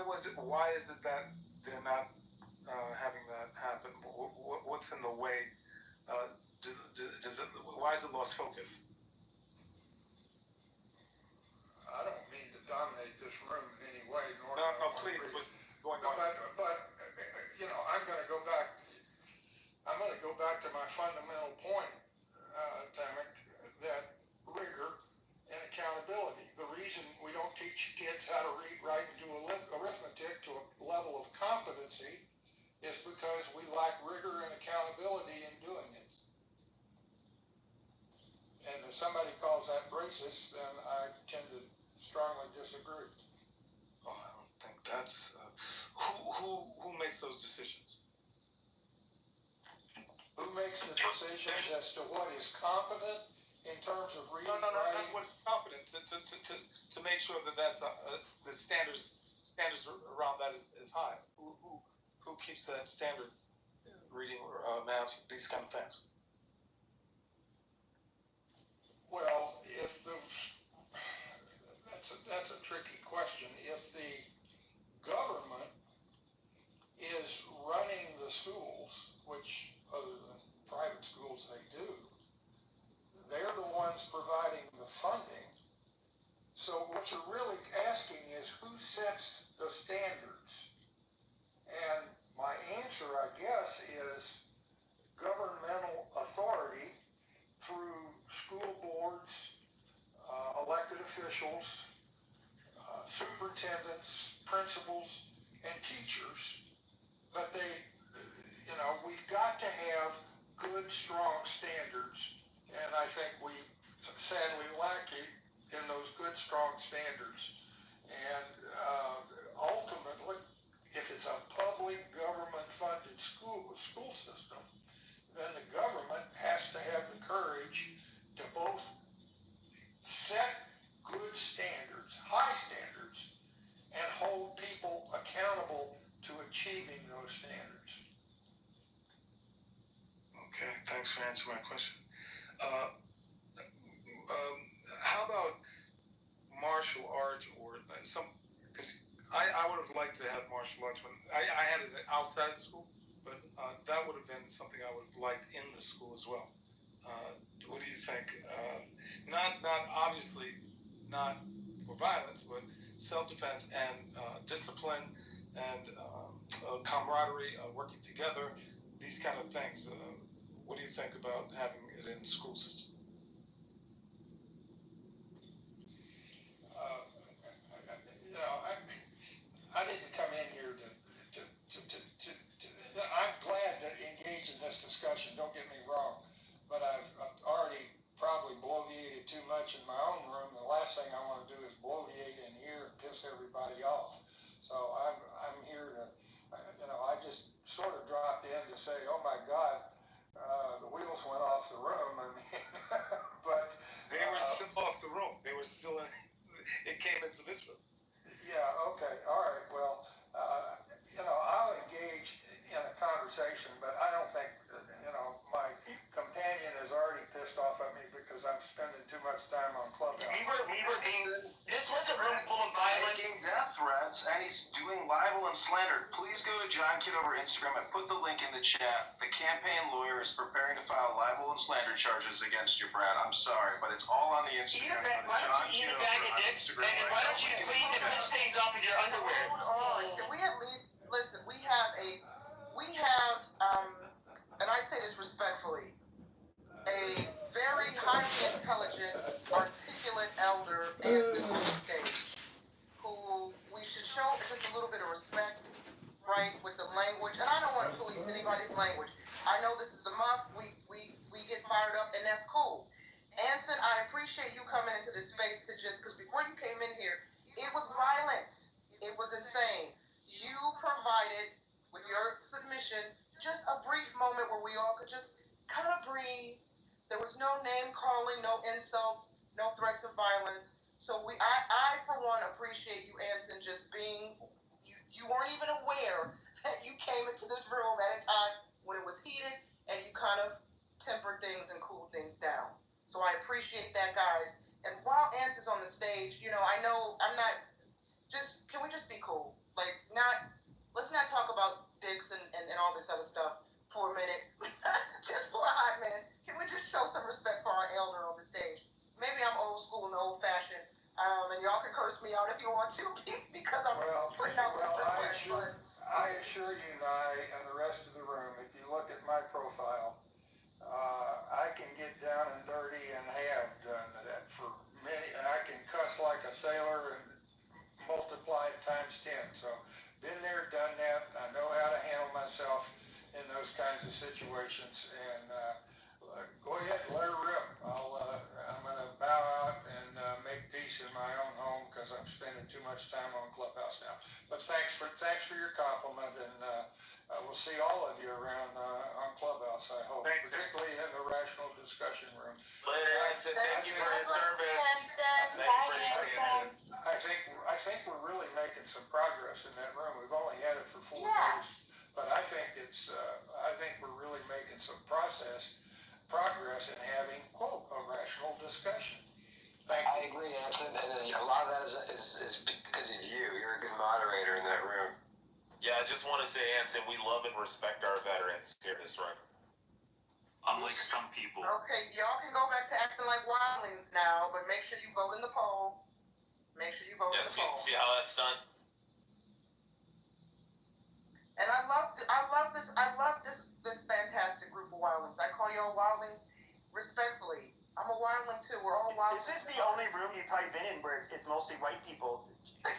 is it that they're not having that happen? What's in the way? Why is it lost focus? I don't mean to dominate this room in any way, nor no, please. Going on. But I'm going to go back. I'm going to go back to my fundamental point, Tamek, that rigor and accountability. The reason we don't teach kids how to read, write, and do arithmetic to a level of competency is because we lack rigor and accountability in doing it. And if somebody calls that racist, then I tend to strongly disagree. Oh, I don't think that's who makes those decisions. Who makes the decisions as to what is competent in terms of reading? No, not what is competent. To make sure that that's the standards around that is high. Who keeps that standard? Reading, math, these kind of things. Well, that's a tricky question. If the government is running the schools, which other than private schools they do, they're the ones providing the funding. So what you're really asking is who sets the standards? And my answer, I guess, is governmental authority through school boards, elected officials, superintendents, principals, and teachers. But we've got to have good, strong standards, and I think we sadly lack it in those good, strong standards. And ultimately, if it's a public government-funded school system, then the government has to have the courage to both set good standards, high standards, and hold people accountable to achieving those standards. Okay, thanks for answering my question. How about martial arts or some? Because I would have liked to have martial arts when I had it outside the school, but that would have been something I would have liked in the school as well. What do you think? Not obviously not for violence, but self-defense and discipline and camaraderie, working together, these kind of things. What do you think about having it in the school system? I didn't come in here to I'm glad to engage in this discussion, don't get me wrong, but I've already probably bloviated too much in my own room. The last thing I want to do is bloviate in here and piss everybody off. So I'm here to, I just sort of dropped in to say, oh my God, the wheels went off the room. I mean, but they were still off the room. They were still in. It came into this room. Yeah. Okay. All right. Well, I'll engage in a conversation, but I don't think my companion is already pissed off at me because I'm spending too much time on Clubhouse. We were being. This was a room full of violence. Making death threats, and he's doing libel and slander. Please go to John Kitover Instagram and put the link in the chat. The campaign lawyer is preparing to file libel and slander charges against you, Brad. I'm sorry, but it's all on the Instagram. Why don't you eat a bag of dicks, and why don't you clean the piss stains off of your underwear? Hold on. Can we at least listen? We have, and I say this respectfully, a very highly intelligent, articulate elder Anson on the stage, who we should show just a little bit of respect, right, with the language. And I don't want to police anybody's language. I know this is the muff. We get fired up, and that's cool. Anson, I appreciate you coming into this space to just, because before you came in here, it was violent. It was insane. You provided, with your submission, just a brief moment where we all could just kind of breathe. There was no name calling, no insults, no threats of violence. So I for one appreciate you, Anson, just being, you weren't even aware that you came into this room at a time when it was heated, and you kind of tempered things and cooled things down. So I appreciate that, guys. And while Anson's on the stage, I know I'm not, can we just be cool? Like, let's not talk about dicks and all this other stuff for a minute. Just for a hot minute. Can we just show some respect for our elder on the stage? Maybe I'm old school and old fashioned, and y'all can curse me out if you want to, because I'm putting out this request. I assure you, Nye, and the rest of the room, if you look at my profile, I can get down and dirty and have done that for many, and I can cuss like a sailor and multiply it times 10. So, been there, done that. I know how to handle myself in those kinds of situations, and go ahead, let her rip. I'm going to bow out and make peace in my own home because I'm spending too much time on Clubhouse now. But thanks for your compliment, and we'll see all of you around on Clubhouse, I hope, particularly in the rational discussion room. Lance, thank you for your service. I think we're really making some progress in that room. We've only had it for 4 days, but I think we're really making some progress in having, quote, a rational discussion. I agree, Anson, and a lot of that is because of you. You're a good moderator in that room. Yeah, I just want to say, Anson, we love and respect our veterans here in this room. Unlike some people. Okay, y'all can go back to acting like wildlings now, but make sure you vote in the poll. Make sure you vote in the poll. See how that's done? And I love this fantastic group of wildlings. I call y'all wildlings respectfully. I'm a wildling too. We're all wildlings. This is the only room you've probably been in where it's mostly white people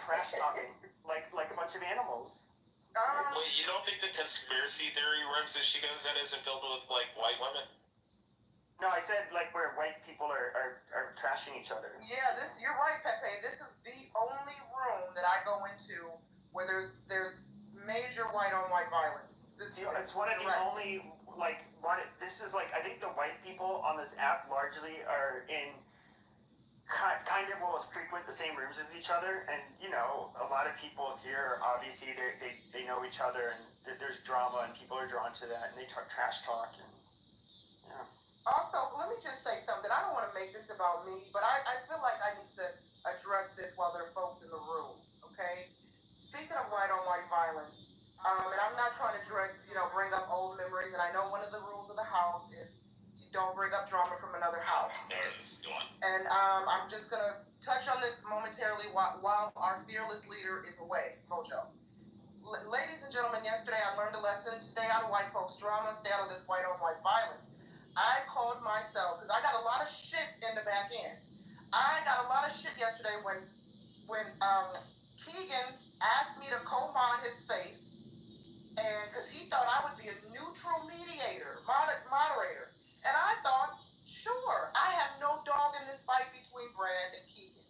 trash talking like a bunch of animals. Wait, you don't think the conspiracy theory rooms that she goes in isn't filled with like white women? No, I said like where white people are trashing each other. Yeah, you're right, Pepe. This is the only room that I go into where there's major white-on-white violence. It's one of the only this is I think the white people on this app largely are in kind of will frequent the same rooms as each other, and a lot of people here obviously they know each other, and there's drama and people are drawn to that, and they trash talk and yeah. Also, let me just say something. I don't want to make this about me, but I feel like I need to address this while there are folks in the room, okay? Speaking of white-on-white violence, and I'm not trying to bring up old memories, and I know one of the rules of the house is you don't bring up drama from another house. And I'm just going to touch on this momentarily while our fearless leader is away, Mojo. Ladies and gentlemen, yesterday I learned a lesson. Stay out of white folks' drama. Stay out of this white-on-white violence. I called myself, because I got a lot of shit in the back end. I got a lot of shit yesterday when Keegan asked me to co-mod his space, and because he thought I would be a neutral moderator. And I thought, sure, I have no dog in this fight between Brad and Keegan.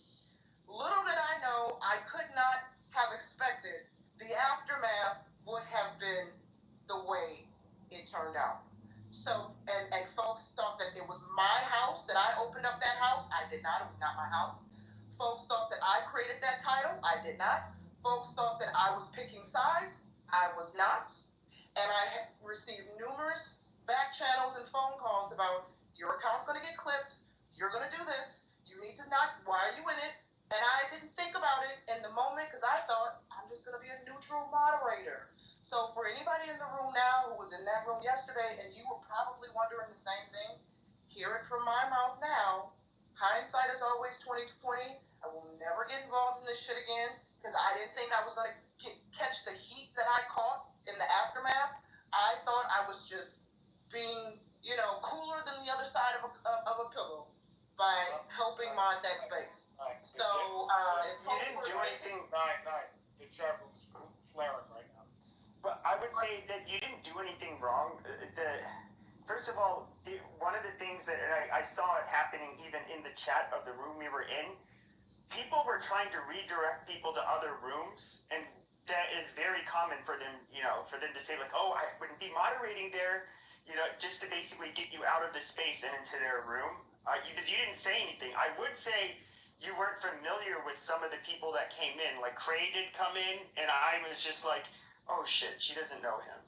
Little did I know, I could not have expected the aftermath would have been the way it turned out. So, and folks thought that it was my house, that I opened up that house. I did not. It was not my house. Folks thought that I created that title. I did not. Folks thought that I was picking sides. I was not. And I received numerous back channels and phone calls about your account's going to get clipped, you're going to do this, you need to not, why are you in it? And I didn't think about it in the moment because I thought I'm just going to be a neutral moderator. So for anybody in the room now who was in that room yesterday and you were probably wondering the same thing, hear it from my mouth now. Hindsight is always 20/20. I will never get involved in this shit again because I didn't think I was going to catch the heat that I caught in the aftermath. I thought I was just being, cooler than the other side of a pillow by helping mod that space. So, if you didn't do anything. The chat room's flaring right now. But I would say that you didn't do anything wrong. First of all, one of the things that I saw it happening even in the chat of the room we were in, people were trying to redirect people to other rooms, and that is very common for them, for them to say like, oh, I wouldn't be moderating there, just to basically get you out of the space and into their room, because you didn't say anything. I would say you weren't familiar with some of the people that came in. Like Cray did come in, and I was just like, oh shit, she doesn't know him.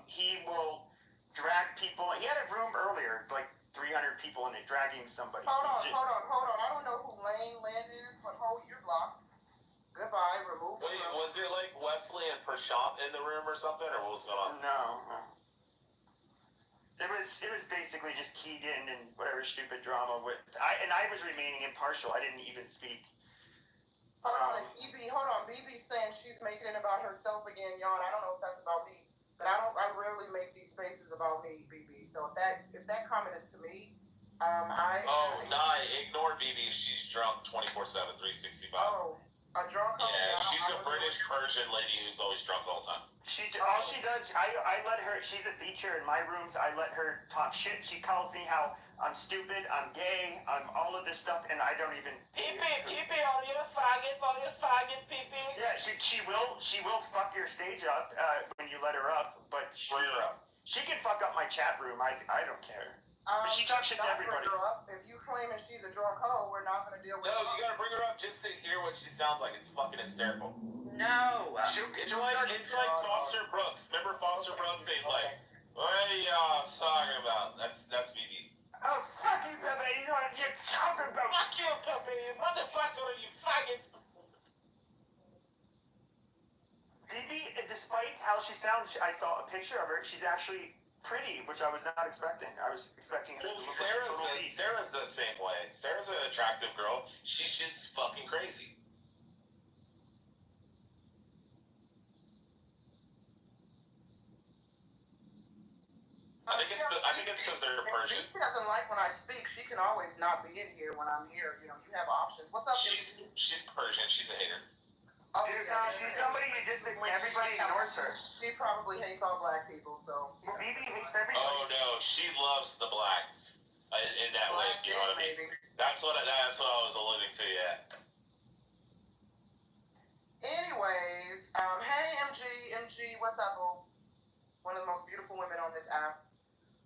He will drag people. He had a room earlier, like 300 people in it, dragging somebody. Hold on. I don't know who Lane is, but you're blocked. Goodbye, remove. Wait, was it like Wesley and Prashant in the room or something, or what was going on? No. It was basically just keyed in and whatever stupid drama with. I was remaining impartial. I didn't even speak. Hold on. BB's saying she's making it about herself again, y'all. I don't know if that's about me, but I rarely make these spaces about me, BB. So if that comment is to me, ignore BB. She's drunk 24/7, 365. Oh, a drunk. Yeah, she's a British Persian lady who's always drunk all the time. All she does, I let her. She's a feature in my rooms. I let her talk shit. She calls me how I'm stupid, I'm gay, I'm all of this stuff, and I don't even. Pee-pee, are you a faggot, pee-pee? Yeah, she will fuck your stage up when you let her up, but bring her up. She can fuck up my chat room. I don't care. But she talks shit to everybody. Bring her up. If you claiming she's a drunk hoe, we're not gonna deal with. No, you gotta bring her up just to hear what she sounds like. It's fucking hysterical. No. It's like Foster Brooks. Remember Foster Brooks? He's like, what are you talking about? That's BB. Oh, fuck you, Pepe. You know what you're talking about. Fuck you, Pepe. Motherfucker, you faggot. BB, despite how she sounds, I saw a picture of her. She's actually pretty, which I was not expecting. I was expecting her to look like a total beast. Sarah's the same way. Sarah's an attractive girl. She's just fucking crazy. I think it's because they're Persian. She doesn't like when I speak. She can always not be in here when I'm here. You have options. What's up? She's Persian. She's a hater. Oh, dude, she's somebody you just everybody ignores her. She probably hates all black people. So BB hates everybody. Oh no, she loves the blacks in that way. You know what I mean? That's what I was alluding to. Yeah. Anyways, hey MG, what's up, boo? One of the most beautiful women on this app.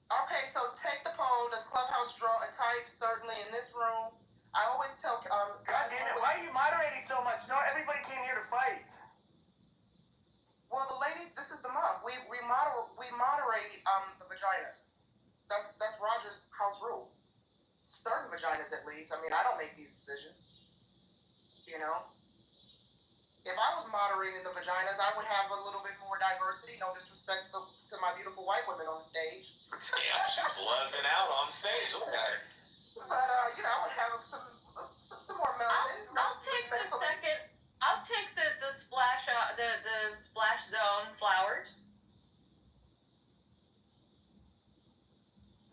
Okay, so take the poll. Does Clubhouse draw a type? Certainly in this room. I always tell God damn it! Why are you moderating so much? No, everybody came here to fight. Well, the ladies, this is the mob. We moderate the vaginas. That's Roger's house rule. Certain vaginas, at least. I mean, I don't make these decisions. If I was moderating the vaginas, I would have a little bit more diversity. No disrespect to my beautiful white women on the stage. Yeah, she's buzzing out on stage. Look at her. But I would have some more melanin. I'll take the second. I'll take the splash the splash zone flowers.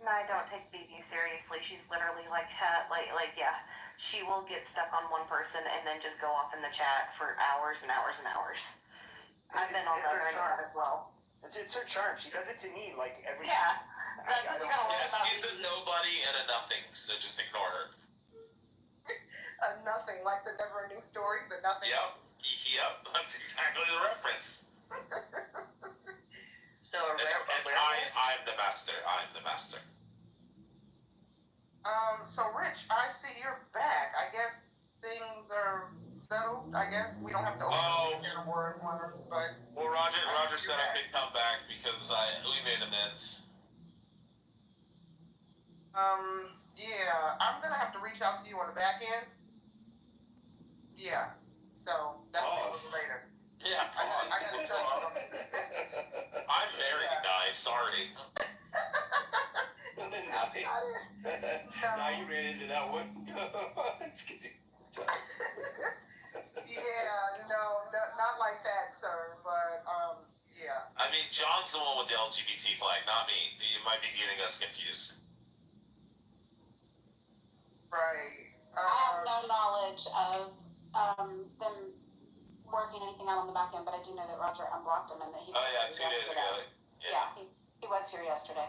No, I don't take BB seriously. She's literally like yeah. She will get stuck on one person and then just go off in the chat for hours and hours and hours. I've been on that as well. It's her charm. She does it to me like every. Yeah, that's what you gotta learn about. She's a nobody and a nothing, so just ignore her. A nothing, like the never ending story, but nothing. Yep, that's exactly the reference. So I'm the master. I'm the master. So Rich, I see you're back. I guess things are settled. I guess we don't have to open the words, but. Well, Roger said I could come back because we made amends. Yeah, I'm gonna have to reach out to you on the back end. Yeah, so that's later. Yeah, I gotta tell you something. I'm very nice, sorry. Now you ran into that one. Yeah, no, not like that, sir, but, yeah. I mean, John's the one with the LGBT flag, not me. You might be getting us confused. Right. I have no knowledge of them working anything out on the back end, but I do know that Roger unblocked him and that he was 2 days ago. Yeah, he was here yesterday.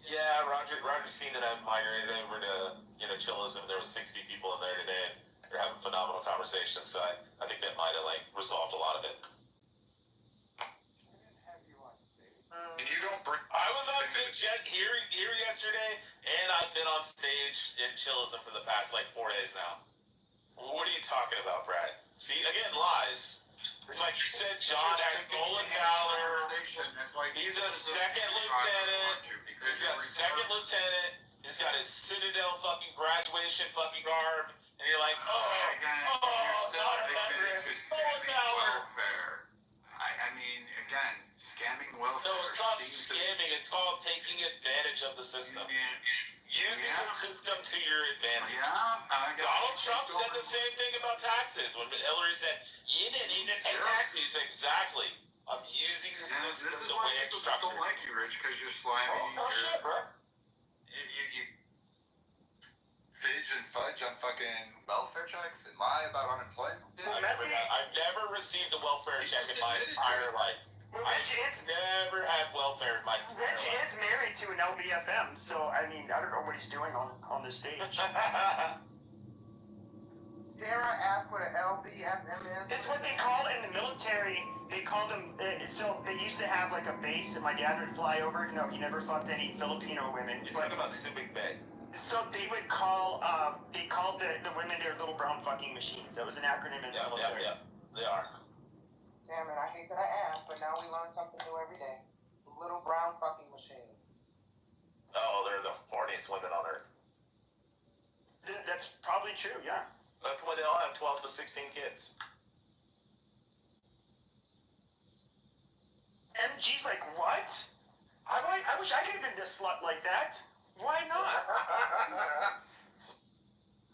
Yeah, Roger's seen that I've migrated over to, Chillism. There was 60 people in there today, and they're having phenomenal conversations, so I think that might have, resolved a lot of it. And you don't bring. I was on stage here yesterday, and I've been on stage in Chillism for the past 4 days now. What are you talking about, Brad? See, again, lies. It's like you said, John has stolen valor. He's a second lieutenant. He's got second lieutenant. He's got his Citadel fucking graduation fucking garb. And you're like, not remember it. Stolen valor. I mean, again, scamming welfare. No, it's not scamming. It's called taking advantage of the system. Using the system to your advantage. Donald Trump said the same thing about taxes. When Hillary said, you didn't need to pay taxes, he said, exactly. I'm using the system the way it's structured. Don't like you, Rich, because you're slimy. Oh, shit, bro. You fidge and fudge on fucking welfare checks and lie about unemployment. I've never received a welfare check in my entire life. Rich never had welfare in my entire life. Rich is married to an LBFM, so I mean, I don't know what he's doing on the stage. Dare I ask what an LBFM is? It's what they call in the military. They called them. So they used to have a base, and my dad would fly over. No, he never fucked any Filipino women. You're talking about Subic Bay. So they would call. They called the women their little brown fucking machines. That was an acronym in the military. Yeah, they are. Damn it! I hate that I asked, but now we learn something new every day. Little brown fucking machines. Oh, they're the horniest women on earth. That's probably true. Yeah. That's why they all have 12 to 16 kids. MG's like, what? I wish I could have been this slut like that. Why not?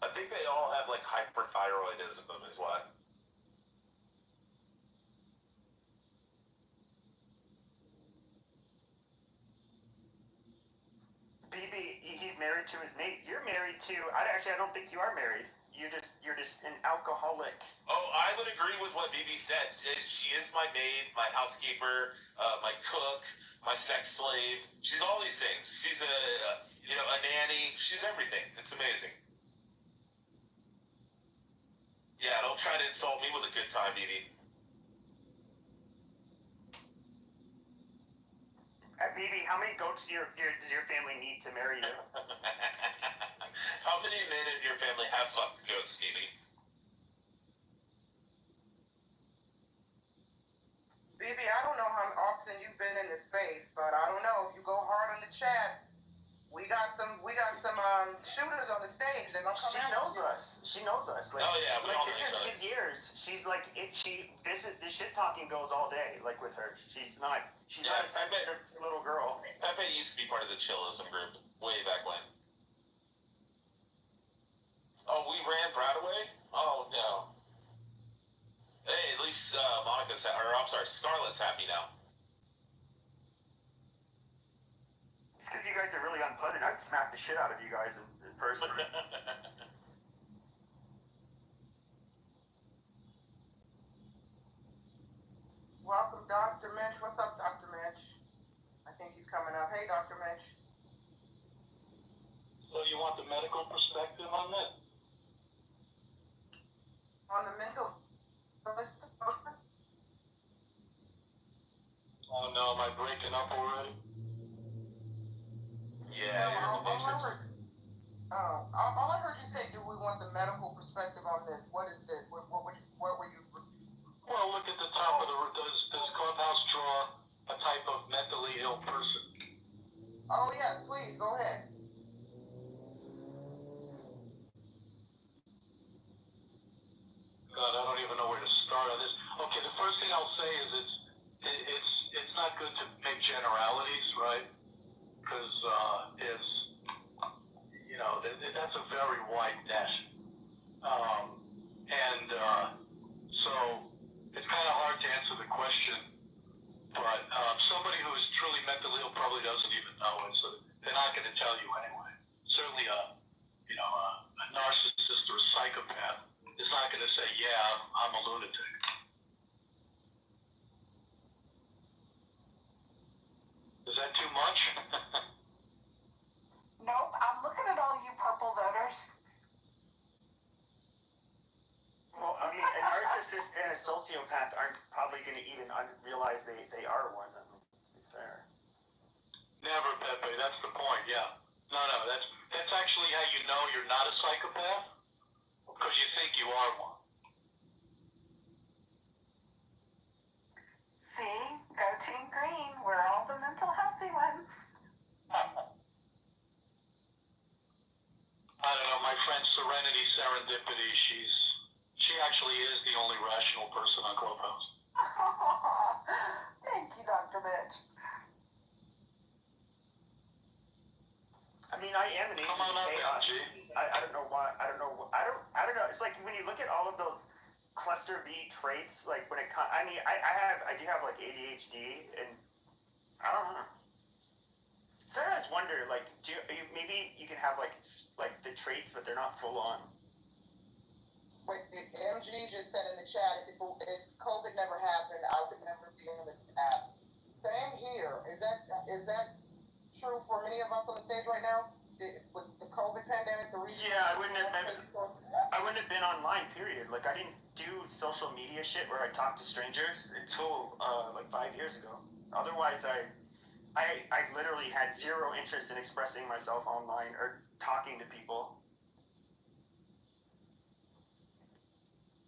I think they all have hyperthyroidism is what. BB, he's married to his mate. You're married to. I don't think you are married. You're just an alcoholic. Oh, I would agree with what BB said. She is my maid, my housekeeper, my cook, my sex slave. She's all these things. She's a nanny. She's everything. It's amazing. Yeah, don't try to insult me with a good time, BB. BB, how many goats does your family need to marry you? How many men in your family have fucking goats, BB? BB, I don't know how often you've been in this space, but I don't know. If you go hard on the chat, we got some shooters on the stage that don't come out. She knows us. Oh yeah, this has been years. She's this shit talking goes all day. With her, she's not a sensitive little girl. Pepe used to be part of the Chillism group way back when. Oh, we ran Brad away? Oh no. Hey, at least Scarlett's happy now. It's because you guys are really unpleasant. I'd smack the shit out of you guys in person. Welcome, Dr. Mitch. What's up, Dr. Mitch? I think he's coming up. Hey, Dr. Mitch. So you want the medical perspective on that? On the mental illness? Oh no, am I breaking up already? Yeah, all I heard you say, do we want the medical perspective on this? What is this? What were you? Well, look at the top of the. Does Clubhouse draw a type of mentally ill person? Oh, yes, please, go ahead. God, I don't even know where to start on this. Okay, the first thing I'll say is it's not good to make generalities, right? Because it's, you know, that's a very wide net. So it's kind of hard to answer the question, but somebody who is truly mentally ill probably doesn't even know it, so they're not going to tell you anyway. Certainly a narcissist or a psychopath is not going to say, yeah, I'm a lunatic. Is that too much? Nope, I'm looking at all you purple voters. Well, I mean, a narcissist and a sociopath aren't probably going to even realize they are one, I mean, to be fair. Never, Pepe, that's the point, yeah. No, that's actually how you know you're not a psychopath, because you think you are one. See, go Team Green, we're all the mental healthy ones. I don't know, my friend Serenity Serendipity, she actually is the only rational person on Clubhouse. Thank you, Dr. Mitch. I mean, I am an agent of chaos. I don't know why. I don't know. It's like when you look at all of those cluster B traits, like when it comes. I mean, I do have like ADHD, and I don't know. Sometimes wonder, like, maybe you can have like the traits, but they're not full on. Wait, MG just said in the chat, if COVID never happened, I would never be on this app. Same here. Is that true for many of us on the stage right now? Was the COVID pandemic the reason? Yeah, I wouldn't have been online, period. Like, I didn't do social media shit where I talked to strangers until like 5 years ago. Otherwise, I literally had zero interest in expressing myself online or talking to people.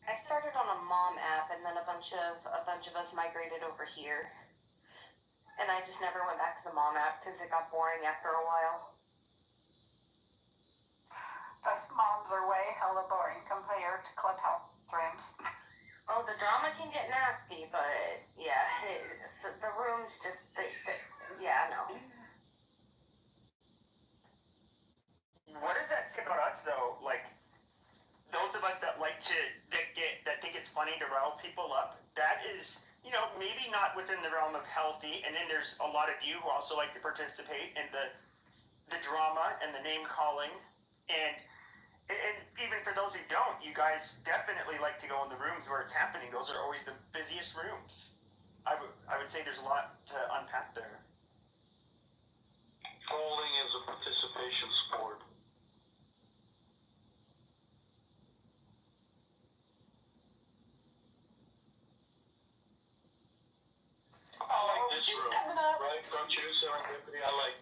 I started on a mom app, and then a bunch of us migrated over here. And I just never went back to the mom app because it got boring after a while. Those moms are way hella boring compared to Clubhouse rooms. Oh, the drama can get nasty, but yeah, the rooms just, yeah, no. What does that say about us, though? Like, those of us that that think it's funny to rile people up, that is, you know, maybe not within the realm of healthy, and then there's a lot of you who also like to participate in the drama and the name calling, and even for those who don't, you guys definitely like to go in the rooms where it's happening. Those are always the busiest rooms. I would say there's a lot to unpack there. Trolling is a participation sport. I like this room, right? Don't you, Serendipity? I like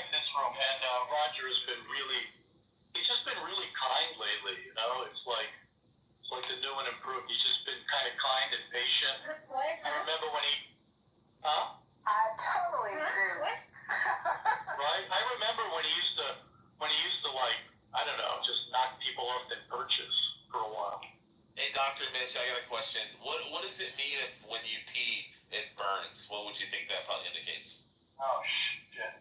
this room, and Roger has been he's just been really kind lately, you know? It's like the new and improved. He's just been kind of kind and patient. I remember when I totally agree. Right? I remember when he used to like, I don't know, just knock people off their perches for a while. Hey, Dr. Mitch, I got a question. What does it mean if when you pee, it burns? What would you think that probably indicates? Oh, shit.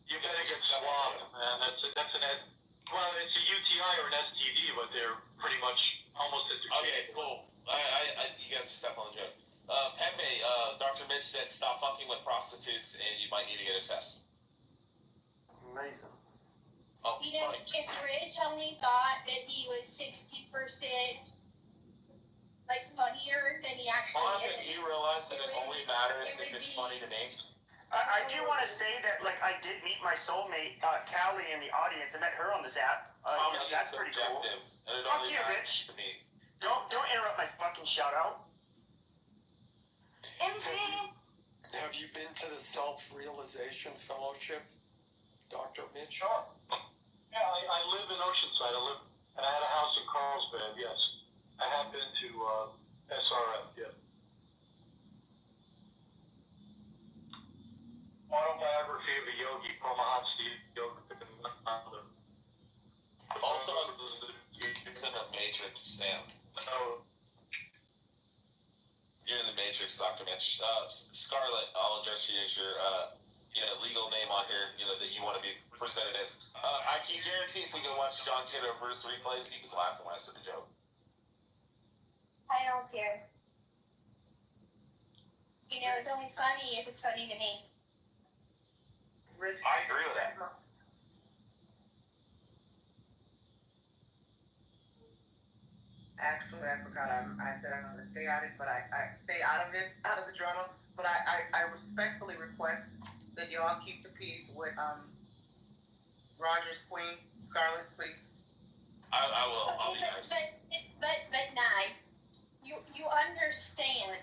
You gotta get swabbed, man. It's a UTI or an STD, but they're pretty much almost interchangeable. Okay, cool. You guys step on the joke. Pepe, Dr. Mitch said stop fucking with prostitutes and you might need to get a test. Amazing. Oh, you know, if Rich only thought that he was 60% like funnier than he actually Monica, do you realize that it only matters if it's funny to me? I do want to say that, like, I did meet my soulmate, Callie, in the audience. I met her on this app. Comedy that's is pretty subjective, cool. and it Fuck only you, matters Rich. to me. Don't interrupt my fucking shout out. MG. Have you been to the Self-Realization Fellowship, Dr. Mitch? Sure. Yeah, I live in Oceanside. And I had a house in Carlsbad, yes. I have been to SRF, yep. Autobiography of a Yogi, Paramahansa Yogananda. Also, it's in the Matrix, Sam. So, You're in the Matrix, Dr. Mitch. Scarlett, I'll address you as your legal name on here, that you want to be presented as. I can guarantee if we go watch John Kitover's replays, he was laughing when I said the joke. I don't care. It's only funny if it's funny to me. Rich, I agree with that. actually, I forgot. I said I'm gonna stay out of it, but I stay out of it, out of the drama. But I respectfully request that y'all keep the peace with Roger's queen, Scarlett, please. I will. I'll be Okay, nice. but Nye, you understand.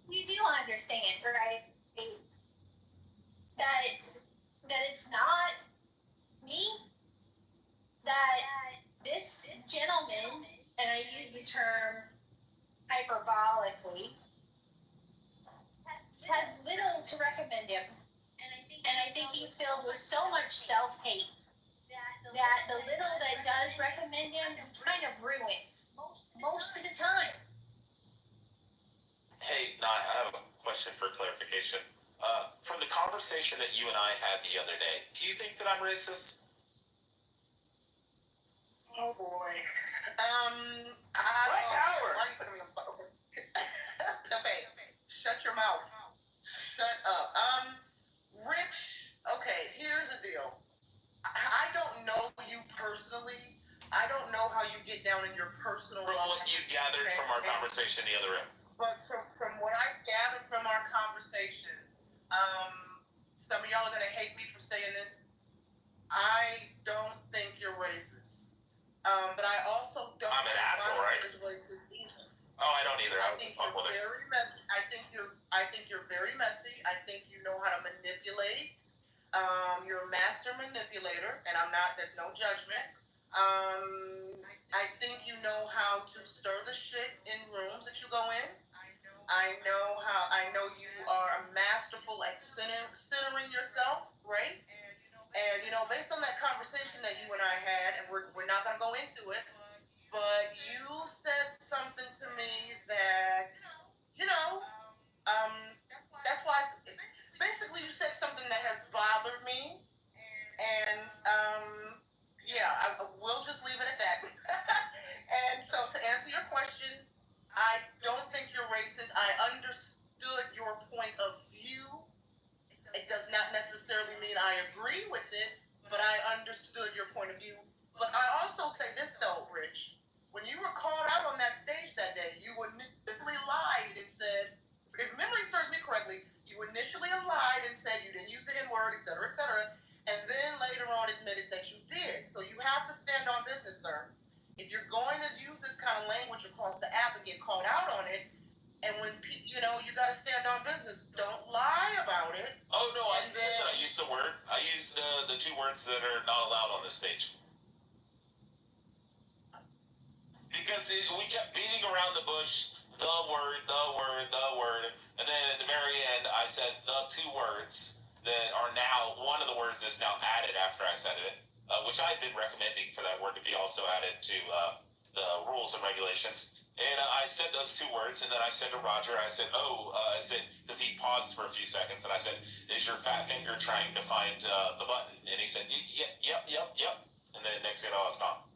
You do understand, right? That it's not me. That this gentleman, and I use the term hyperbolically, has little to recommend him. And I think he's filled with so much self-hate that the little that does recommend him kind of ruins most of the time. Hey, Nye, I have a question for clarification. From the conversation that you and I had the other day, do you think that I'm racist? Oh boy. Black power. Why are you putting me on the spot? Okay. Shut your mouth. Shut up. Rich. Okay. Here's the deal. I don't know you personally. I don't know how you get down in your personal From life. what you've gathered from our conversation the other day. But from what I gathered from our conversation, some of y'all are gonna hate me for saying this. I don't think you're racist. But I also don't. I'm an asshole, right? Is racist either. Oh, I don't either. I was think just talking you're with it. very messy. I think you're very messy. I think you know how to manipulate. You're a master manipulator, and I'm not. There's no judgment. I think you know how to stir the shit in rooms that you go in. I know you are masterful at centering yourself, right? And based on that conversation that you and I had, and we're not gonna go into it, but you said something to me that, that's why. Basically, you said something that has bothered me, and we'll just leave it at that. And so, to answer your question, I don't think you're racist. I understood your point of view. It does not necessarily mean I agree with it, but I understood your point of view. But I also say this though, Rich, when you were called out on that stage that day, you initially lied and said, if memory serves me correctly, you initially lied and said you didn't use the N-word, et cetera, and then later on admitted that you did. So you have to stand on business, sir. If you're going to use this kind of language across the app and get called out on it, and when you got to stand on business, don't lie about it. Oh no, I said that I used the word. I used the two words that are not allowed on this stage. Because we kept beating around the bush, the word, and then at the very end, I said the two words that are now, one of the words is now added after I said it, which I had been recommending for that word to be also added to the rules and regulations. And I said those two words, and then I said to Roger, I said, because he paused for a few seconds, and I said, is your fat finger trying to find the button? And he said, yep. And then next thing I was gone.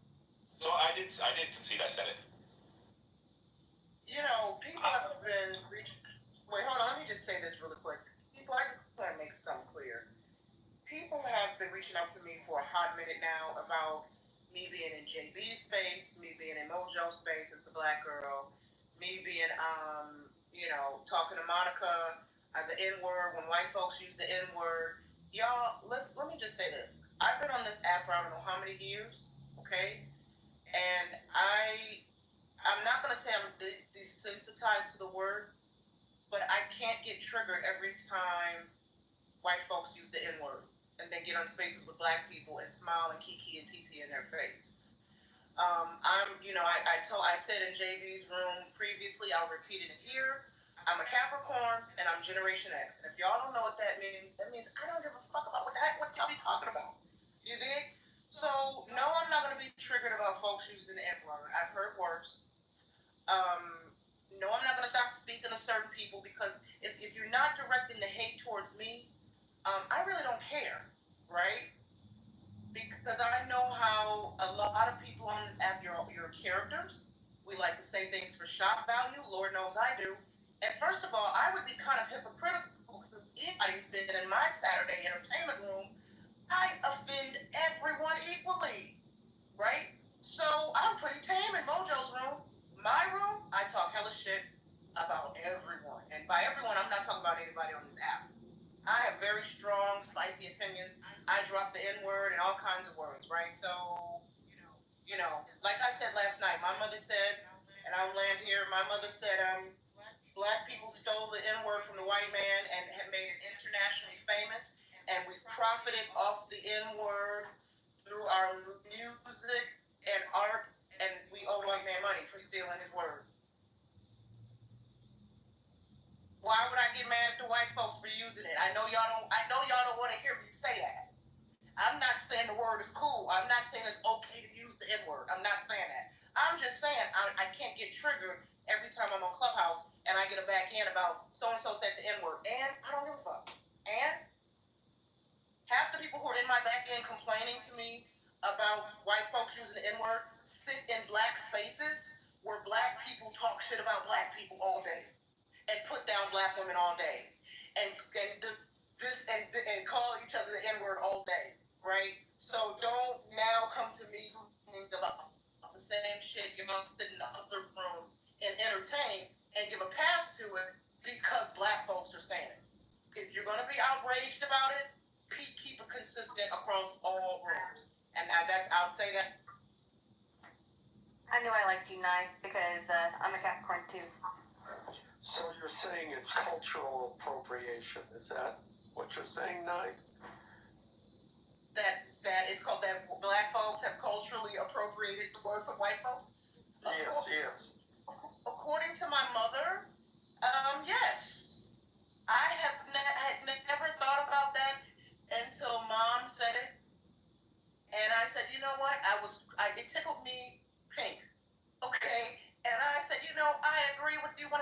So I did concede I said it. People have been reaching. Wait, hold on. Let me just say this really quick. I just want to make something clear. People have been reaching out to me for a hot minute now about me being in JB's space, me being in Mojo's space as the black girl, me being, talking to Monica, the N-word, when white folks use the N-word. Y'all, let me just say this. I've been on this app for I don't know how many years, okay? And I'm not going to say I'm desensitized to the word, but I can't get triggered every time white folks use the N-word and then get on spaces with black people and smile and kiki and titi in their face. I said in JB's room previously, I'll repeat it here. I'm a Capricorn and I'm Generation X. And if y'all don't know what that means I don't give a fuck about what y'all be talking about. You dig? So no, I'm not gonna be triggered about folks using the N-word. I've heard worse. No, I'm not gonna stop speaking to certain people because if you're not directing the hate towards me, I really don't care, right? Because I know how a lot of people on this app, you're characters. We like to say things for shock value. Lord knows I do. And first of all, I would be kind of hypocritical because if anybody's been in my Saturday entertainment room, I offend everyone equally, right? So I'm pretty tame in Mojo's room. My room, I talk hella shit about everyone. And by everyone, I'm not talking about anybody on this app. I have very strong, spicy opinions. I drop the N-word and all kinds of words, right? So, like I said last night, my mother said, and I'll land here, my mother said, black people stole the N-word from the white man and have made it internationally famous, and we profited off the N-word through our music and art, and we owe white man money for stealing his word. Why would I get mad at the white folks for using it? I know y'all don't want to hear me say that. I'm not saying the word is cool. I'm not saying it's okay to use the N-word. I'm not saying that. I'm just saying I can't get triggered every time I'm on Clubhouse and I get a back end about so-and-so said the N-word. And I don't give a fuck. And half the people who are in my back end complaining to me about white folks using the N-word sit in black spaces where black people talk shit about black people all day and put down black women all day and call each other the N-word all day, right? So don't now come to me about the same shit you're gonna sit in other rooms and entertain and give a pass to it because black folks are saying it. If you're gonna be outraged about it, keep it consistent across all rooms. And now I'll say that. I knew I liked you, Nye, because I'm a Capricorn too. So you're saying it's cultural appropriation? Is that what you're saying, Nye? That is called that black folks have culturally appropriated the word from white folks? Yes. According to my mother, yes. I had never thought about that until Mom said it. And I said, you know what? It tickled me pink. Okay? And I said, I agree with you 100%.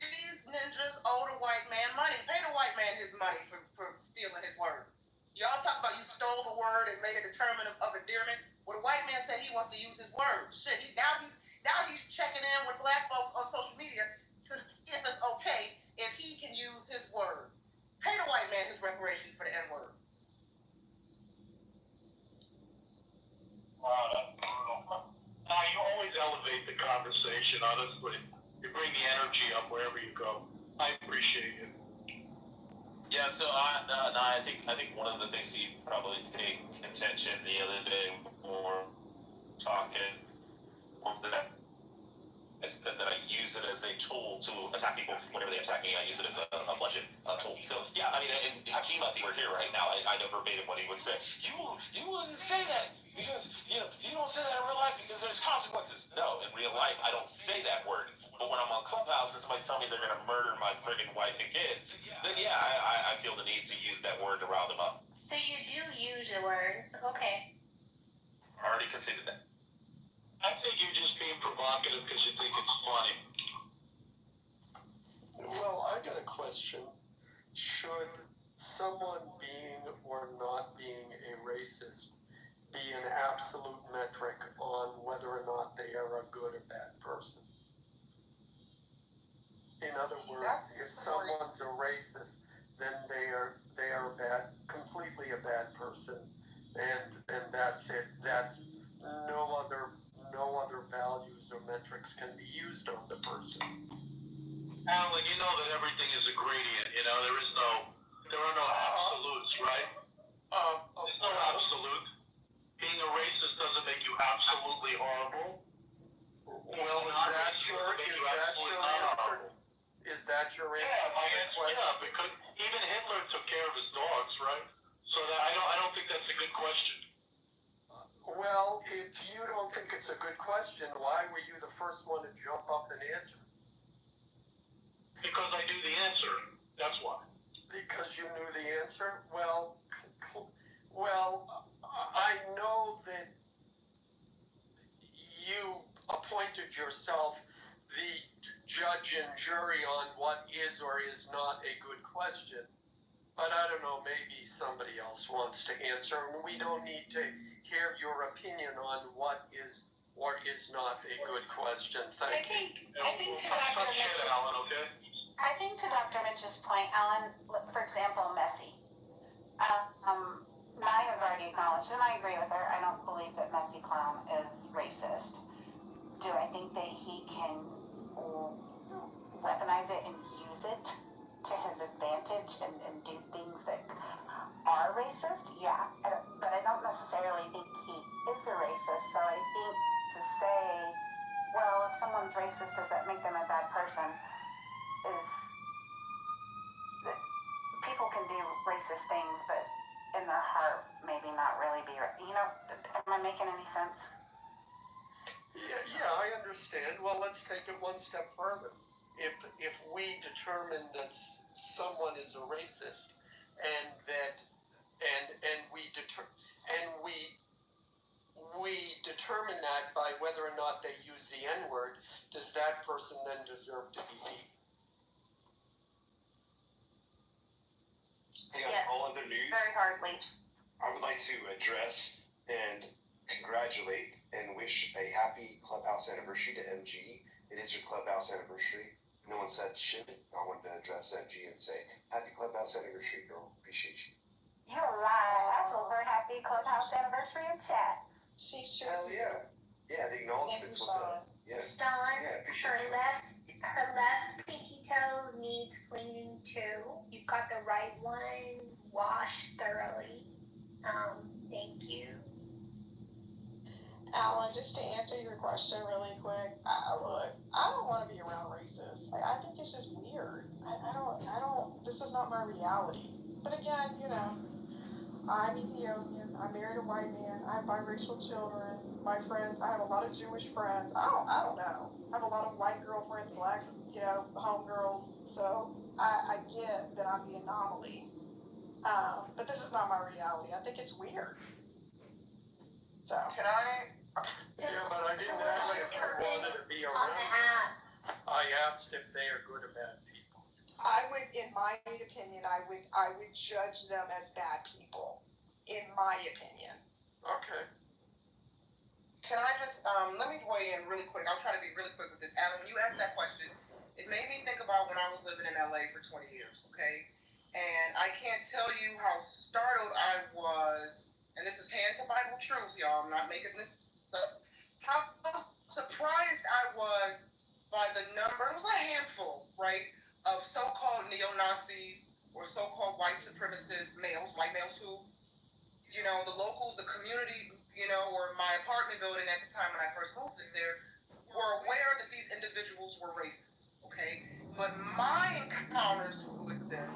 These ninjas owe the white man money. Pay the white man his money for stealing his word. Y'all talk about you stole the word and made a determinant of endearment. Well, the white man said he wants to use his word. Shit, now he's checking in with black folks on social media to see if it's okay if he can use his word. Pay the white man his reparations for the N-word. Wow, that's brutal. You always elevate the conversation, honestly. You bring the energy up wherever you go. I appreciate it. Yeah, so I think one of the things you probably take contention the other day or talking was that I use it as a tool to attack people whenever they attack me. I use it as a bludgeon tool. So yeah, I mean, and Hakeem, if he were here right now, I know verbatim what he would say. You wouldn't say that because you don't say that in real life because there's consequences. No, in real life, I don't say that word. But when I'm on Clubhouse and somebody's telling me they're gonna murder my friggin' wife and kids, then yeah, I feel the need to use that word to rile them up. So you do use the word, okay? I already conceded that. I think you're just being provocative because you think it's funny. Well, I got a question. Should someone being or not being a racist be an absolute metric on whether or not they are a good or bad person? In other words, if someone's a racist, then they are completely a bad person, and that's it. That's no other values or metrics can be used on the person. Alan, you know that everything is a gradient. There are no absolutes, right? There's no absolute. Being a racist doesn't make you absolutely horrible. Well, is that your answer? Is that your answer? Yeah, my answer. Yeah, because even Hitler took care of his dogs, right? So I don't think that's a good question. Well, Well, if you don't think it's a good question, why were you the first one to jump up and answer? Because I knew the answer. That's why. Because you knew the answer? Well, I know that you appointed yourself the judge and jury on what is or is not a good question. But I don't know, maybe somebody else wants to answer, and we don't need to hear your opinion on what is or is not a good question. Thank you. I think to Dr. Mitch's, I think to Dr. Mitch's point, Alan, for example, Messi. Maya's already acknowledged, and I agree with her, I don't believe that Messi Clown is racist. Do I think that he can weaponize it and use it to his advantage and do things that are racist? Yeah, but I don't necessarily think he is a racist, so I think to say, well, if someone's racist, does that make them a bad person, is that people can do racist things, but in their heart, maybe not really be, am I making any sense? Yeah, I understand. Well, let's take it one step further. If we determine that someone is a racist, and we determine that by whether or not they use the N-word, does that person then deserve to be beat? Hey, on all other news, Very hardly. I would like to address and congratulate and wish a happy clubhouse anniversary to MG. It is your clubhouse anniversary. No one said shit. I wanted to address MG and say, happy clubhouse anniversary, girl. Appreciate you. You're lying. I told her happy clubhouse anniversary in chat. She sure Hell yeah. Yeah, the acknowledgement's what's up. Yeah. Dawn, Yeah, her left pinky toe needs cleaning too. You've got the right one. Wash thoroughly. Thank you. Alan, just to answer your question really quick, look, I don't want to be around racists. I think it's just weird. I don't, this is not my reality. But again, I'm Ethiopian. I married a white man. I have biracial children. My friends, I have a lot of Jewish friends. I don't know. I have a lot of white girlfriends, black, homegirls. So I get that I'm the anomaly. But this is not my reality. I think it's weird. So. Can I? Yeah, but I didn't ask if you wanted to be around. I asked if they are good or bad people. I would, in my opinion, I would judge them as bad people. In my opinion. Okay. Can I just let me weigh in really quick? I'll try to be really quick with this. Alan, when you asked that question, it made me think about when I was living in LA for 20 years. Okay, and I can't tell you how startled I was. And this is hand to Bible truth, y'all. I'm not making this up. How surprised I was by the number, it was a handful, right, of so-called neo-Nazis or so-called white supremacist males, white males who, the locals, the community, or my apartment building at the time when I first moved in there, were aware that these individuals were racist, okay? But my encounters with them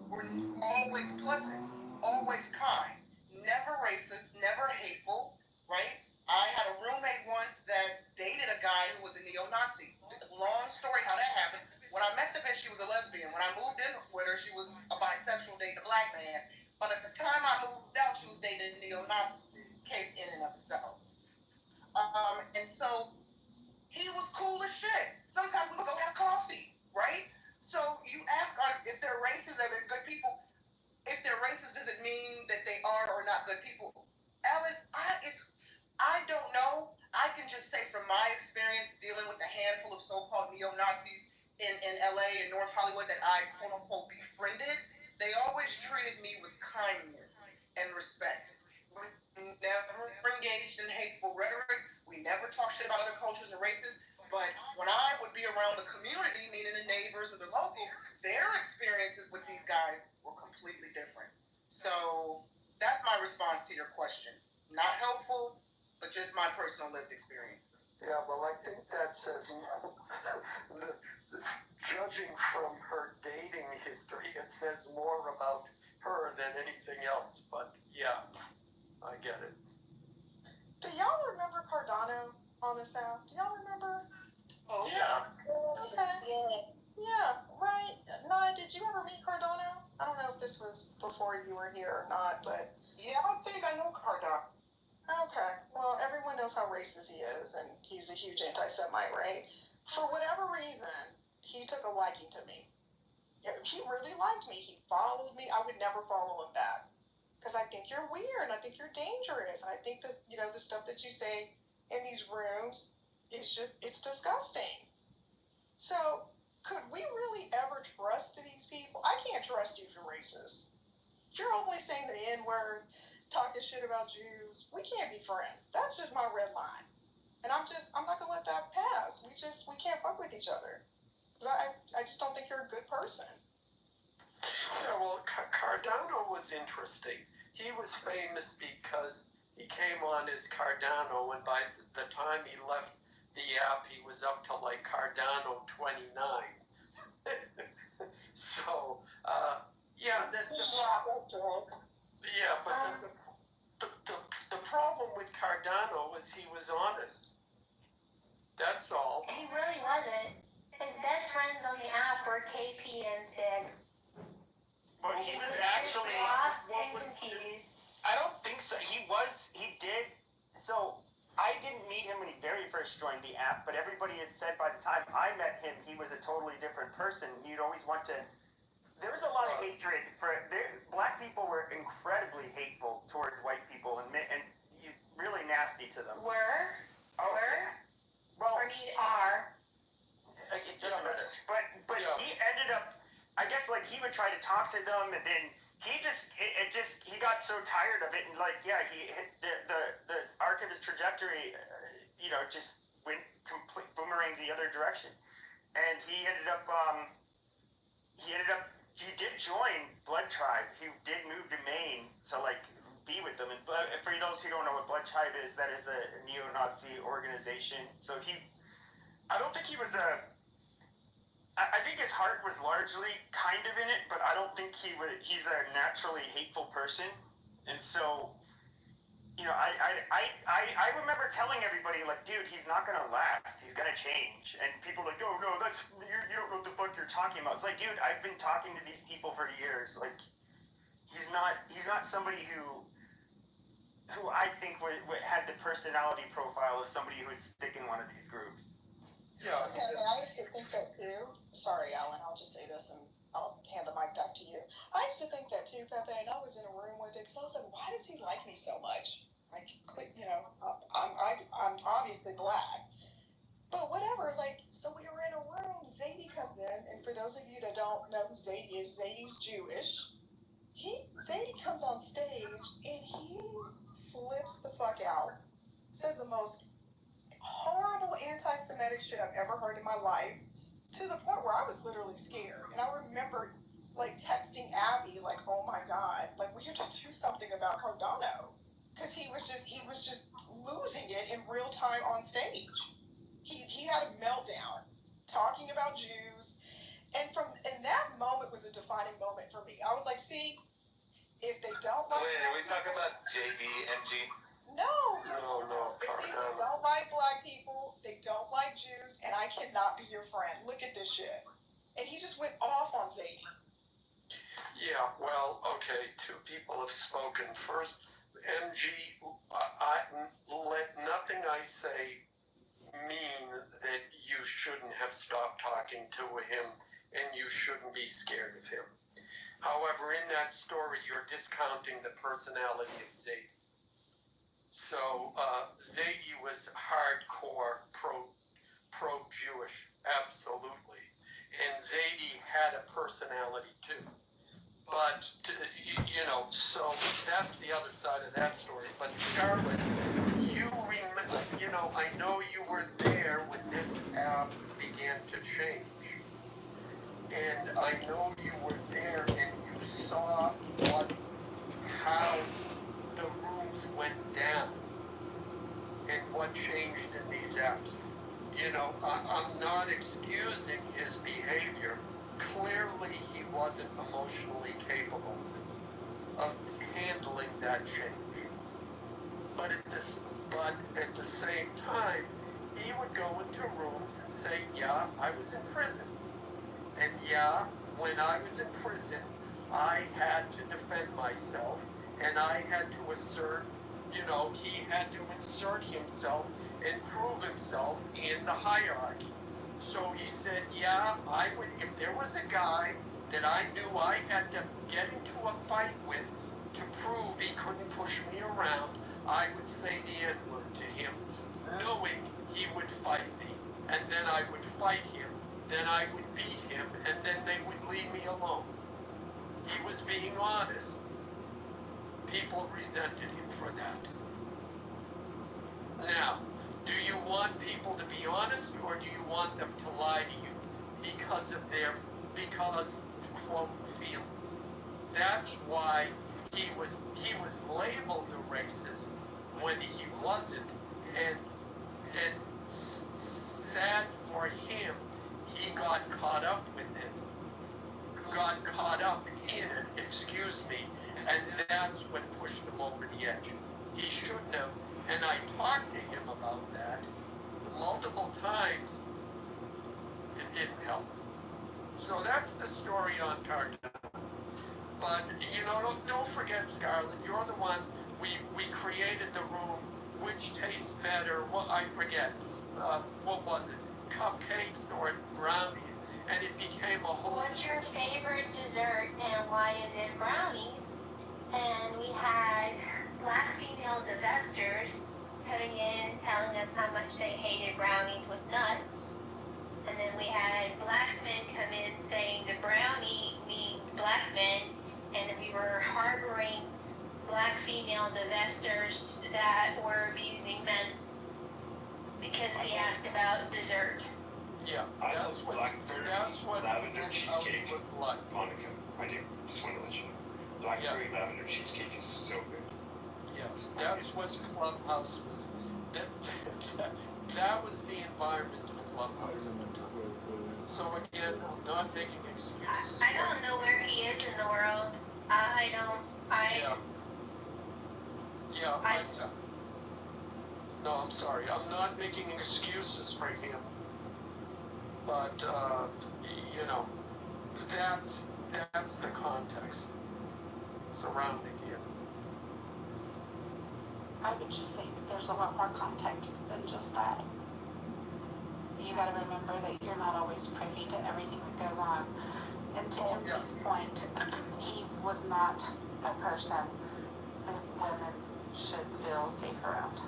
were always pleasant. Always kind, never racist, never hateful, right? I had a roommate once that dated a guy who was a neo-Nazi. Long story how that happened. When I met the bitch, she was a lesbian. When I moved in with her, she was a bisexual dating a black man. But at the time I moved out, she was dating a neo-Nazi. Case in and of itself. And so he was cool as shit. Sometimes we would go have coffee, right? So you ask if they're racist, are they good people? If they're racist, does it mean that they are or not good people? Alan, I don't know. I can just say from my experience dealing with a handful of so-called neo-Nazis in LA and North Hollywood that I quote-unquote befriended, they always treated me with kindness and respect. We never engaged in hateful rhetoric. We never talked shit about other cultures and races. But when I would be around the community, meaning the neighbors or the locals, their experiences with these guys were completely different. So that's my response to your question. Not helpful, but just my personal lived experience. Yeah, well, I think that says, judging from her dating history, it says more about her than anything else. But yeah, I get it. Do y'all remember Cardano on this app? Do y'all remember? Oh, yeah. Okay. Yeah, right. Nah, did you ever meet Cardano? I don't know if this was before you were here or not, but... Yeah, I think I know Cardano. Okay. Well, everyone knows how racist he is, and he's a huge anti-Semite, right? For whatever reason, he took a liking to me. Yeah, he really liked me. He followed me. I would never follow him back. Because I think you're weird, and I think you're dangerous, and I think this, the stuff that you say in these rooms is just, it's disgusting. So, could we really ever trust these people? I can't trust you if you're racist. If you're only saying the N-word, talking shit about Jews, we can't be friends. That's just my red line. And I'm not gonna let that pass. We can't fuck with each other. Because I just don't think you're a good person. Yeah, well, Cardano was interesting. He was famous because he came on as Cardano, and by the time he left the app, he was up to like Cardano 29. So, yeah, but the problem with Cardano was he was honest. That's all. He really wasn't. His best friends on the app were KP and Sig. But he was actually lost and confused. I don't think so. He did. So I didn't meet him when he very first joined the app, but everybody had said by the time I met him, he was a totally different person. He'd always want to. There was a lot of hatred black people were incredibly hateful towards white people and really nasty to them. Were? Well, or need are. It doesn't matter. But he ended up. I guess like he would try to talk to them, and then he he got so tired of it, and he hit the arc of his trajectory, just went complete boomerang the other direction, and he did join Blood Tribe. He did move to Maine to be with them, and for those who don't know what Blood Tribe is, that is a neo-Nazi organization. So I don't think he was I think his heart was largely kind of in it, but I don't think he's a naturally hateful person. And so, I remember telling everybody, dude, he's not going to last. He's going to change. And people are like, oh, no, you don't know what the fuck you're talking about. It's like, dude, I've been talking to these people for years. He's not somebody who I think had the personality profile of somebody who would stick in one of these groups. Yeah. Okay, I used to think that too. Sorry, Alan, I'll just say this and I'll hand the mic back to you. I used to think that too, Pepe, and I was in a room one day because I was like, why does he like me so much? I'm obviously black. But whatever, so we were in a room, Zadie comes in, and for those of you that don't know who Zadie is, Zadie's Jewish. Zadie comes on stage and he flips the fuck out. Says the most horrible anti-Semitic shit I've ever heard in my life, to the point where I was literally scared. And I remember texting Abby oh my god, we have to do something about Cardano, because he was just losing it in real time on stage. He had a meltdown talking about Jews, and that moment was a defining moment for me. I was like, see, if they don't like Wait, are we talking about JBNG? No. They don't like black people, they don't like Jews, and I cannot be your friend. Look at this shit. And he just went off on Zadie. Yeah, well, okay, two people have spoken. First, MG, let nothing I say mean that you shouldn't have stopped talking to him and you shouldn't be scared of him. However, in that story, you're discounting the personality of Zadie. So Zadie was hardcore pro-Jewish, absolutely. And Zadie had a personality too. But, so that's the other side of that story. But Scarlett, I know you were there when this app began to change. And I know you were there and you saw how the rooms went down and what changed in these apps. I'm not excusing his behavior. Clearly he wasn't emotionally capable of handling that change. But But at the same time, he would go into rooms and say, yeah, I was in prison. And yeah, when I was in prison, I had to defend myself, and I had to assert, he had to insert himself and prove himself in the hierarchy. So he said, yeah, I would, if there was a guy that I knew I had to get into a fight with to prove he couldn't push me around, I would say the N-word to him, knowing he would fight me. And then I would fight him, then I would beat him, and then they would leave me alone. He was being honest. People resented him for that. Now, do you want people to be honest, or do you want them to lie to you because quote, feelings? That's why he was labeled a racist when he wasn't, and sad for him, he got caught up with it. Got caught up in it, excuse me, and that's what pushed him over the edge. He shouldn't have, and I talked to him about that multiple times. It didn't help. So that's the story on Cardano. But, don't forget, Scarlett, you're the one, we created the room, which tastes better, I forget, what was it, cupcakes or brownies? And it became a whole... What's your favorite dessert and why is it brownies? And we had black female divestors coming in telling us how much they hated brownies with nuts. And then we had black men come in saying the brownie means black men, and we were harboring black female divestors that were abusing men because we asked about dessert. Yeah, that's what lavender cheesecake looked like. Monica, I do. Just want to let you know. Blackberry lavender cheesecake is so good. Yes, that's what Clubhouse was. That was the environment of Clubhouse at the time. So again, I'm not making excuses. I don't know where he is in the world. No, I'm sorry. I'm not making excuses for him. But, that's the context surrounding him. I would just say that there's a lot more context than just that. You gotta remember that you're not always privy to everything that goes on. And to MT's point, he was not a person that women should feel safe around.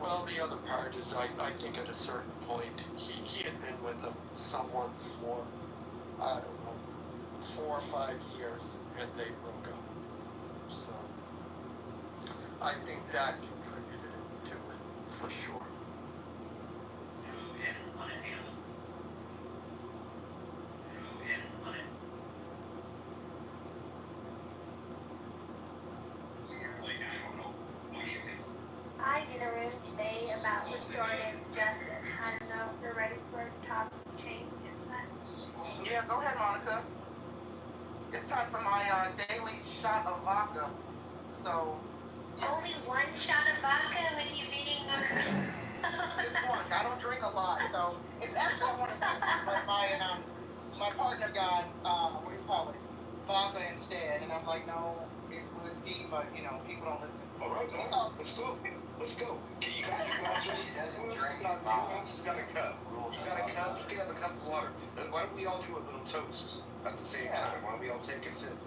Well, the other part is I think at a certain point he had been with someone for, I don't know, 4 or 5 years, and they broke up. So I think that contributed to it, for sure. I did a room today about restorative justice. I don't know if you're ready for a topic change. Yeah, go ahead, Monica. It's time for my daily shot of vodka. So. Only one shot of vodka with you beating Just one. I don't drink a lot, so it's actually one of these. But my partner got vodka instead, and I'm like, no, it's whiskey, but people don't listen. All right, let's go. Let's go. You got your glasses. Who else got a cup? You got a cup? You can have a cup of water. Why don't we all do a little toast at the same time? Why don't we all take a sip?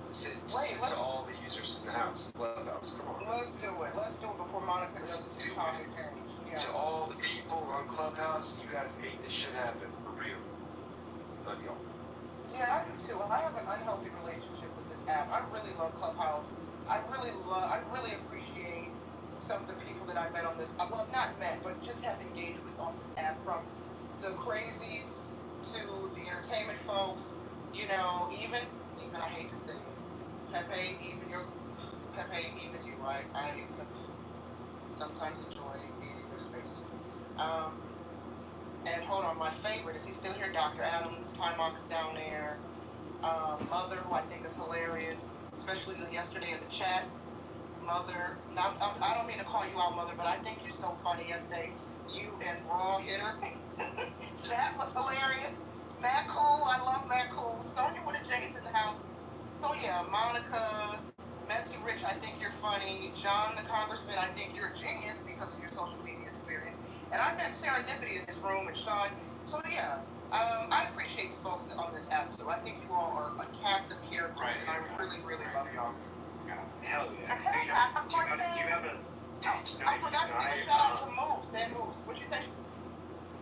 To all the users in the house, Clubhouse. Come on. Let's do it. Let's do it before Monica does the topic change. Yeah. To all the people on Clubhouse, you guys made this shit happen. For real. Love y'all. Yeah, I do too. I have an unhealthy relationship with this app. I really love Clubhouse. I really appreciate some of the people that I met on this. Well, not met, but just have engaged with on this app, from the crazies to the entertainment folks. Even I hate to say it, Pepe, even you. I sometimes enjoy being in your space. And hold on, my favorite, is he still here? Dr. Adams, Time Mark's down there. Mother, who I think is hilarious, especially yesterday in the chat. Mother. Now, I don't mean to call you out, Mother, but I think you're so funny yesterday. You and Raw Hitter. That was hilarious. Matt Cool, I love Matt Cool. Sonya with a J's in the house. So yeah, Monica, Messy Rich, I think you're funny. John the Congressman, I think you're a genius because of your social media experience. And I met serendipity in this room and Sean. So yeah, I appreciate the folks on this app too. I think you all are a cast of characters, right, and I really, really love y'all. Hell yeah. Is it a Capricorn thing? You have a... I forgot to give a shout out to Moves. Dan Moves. What'd you say?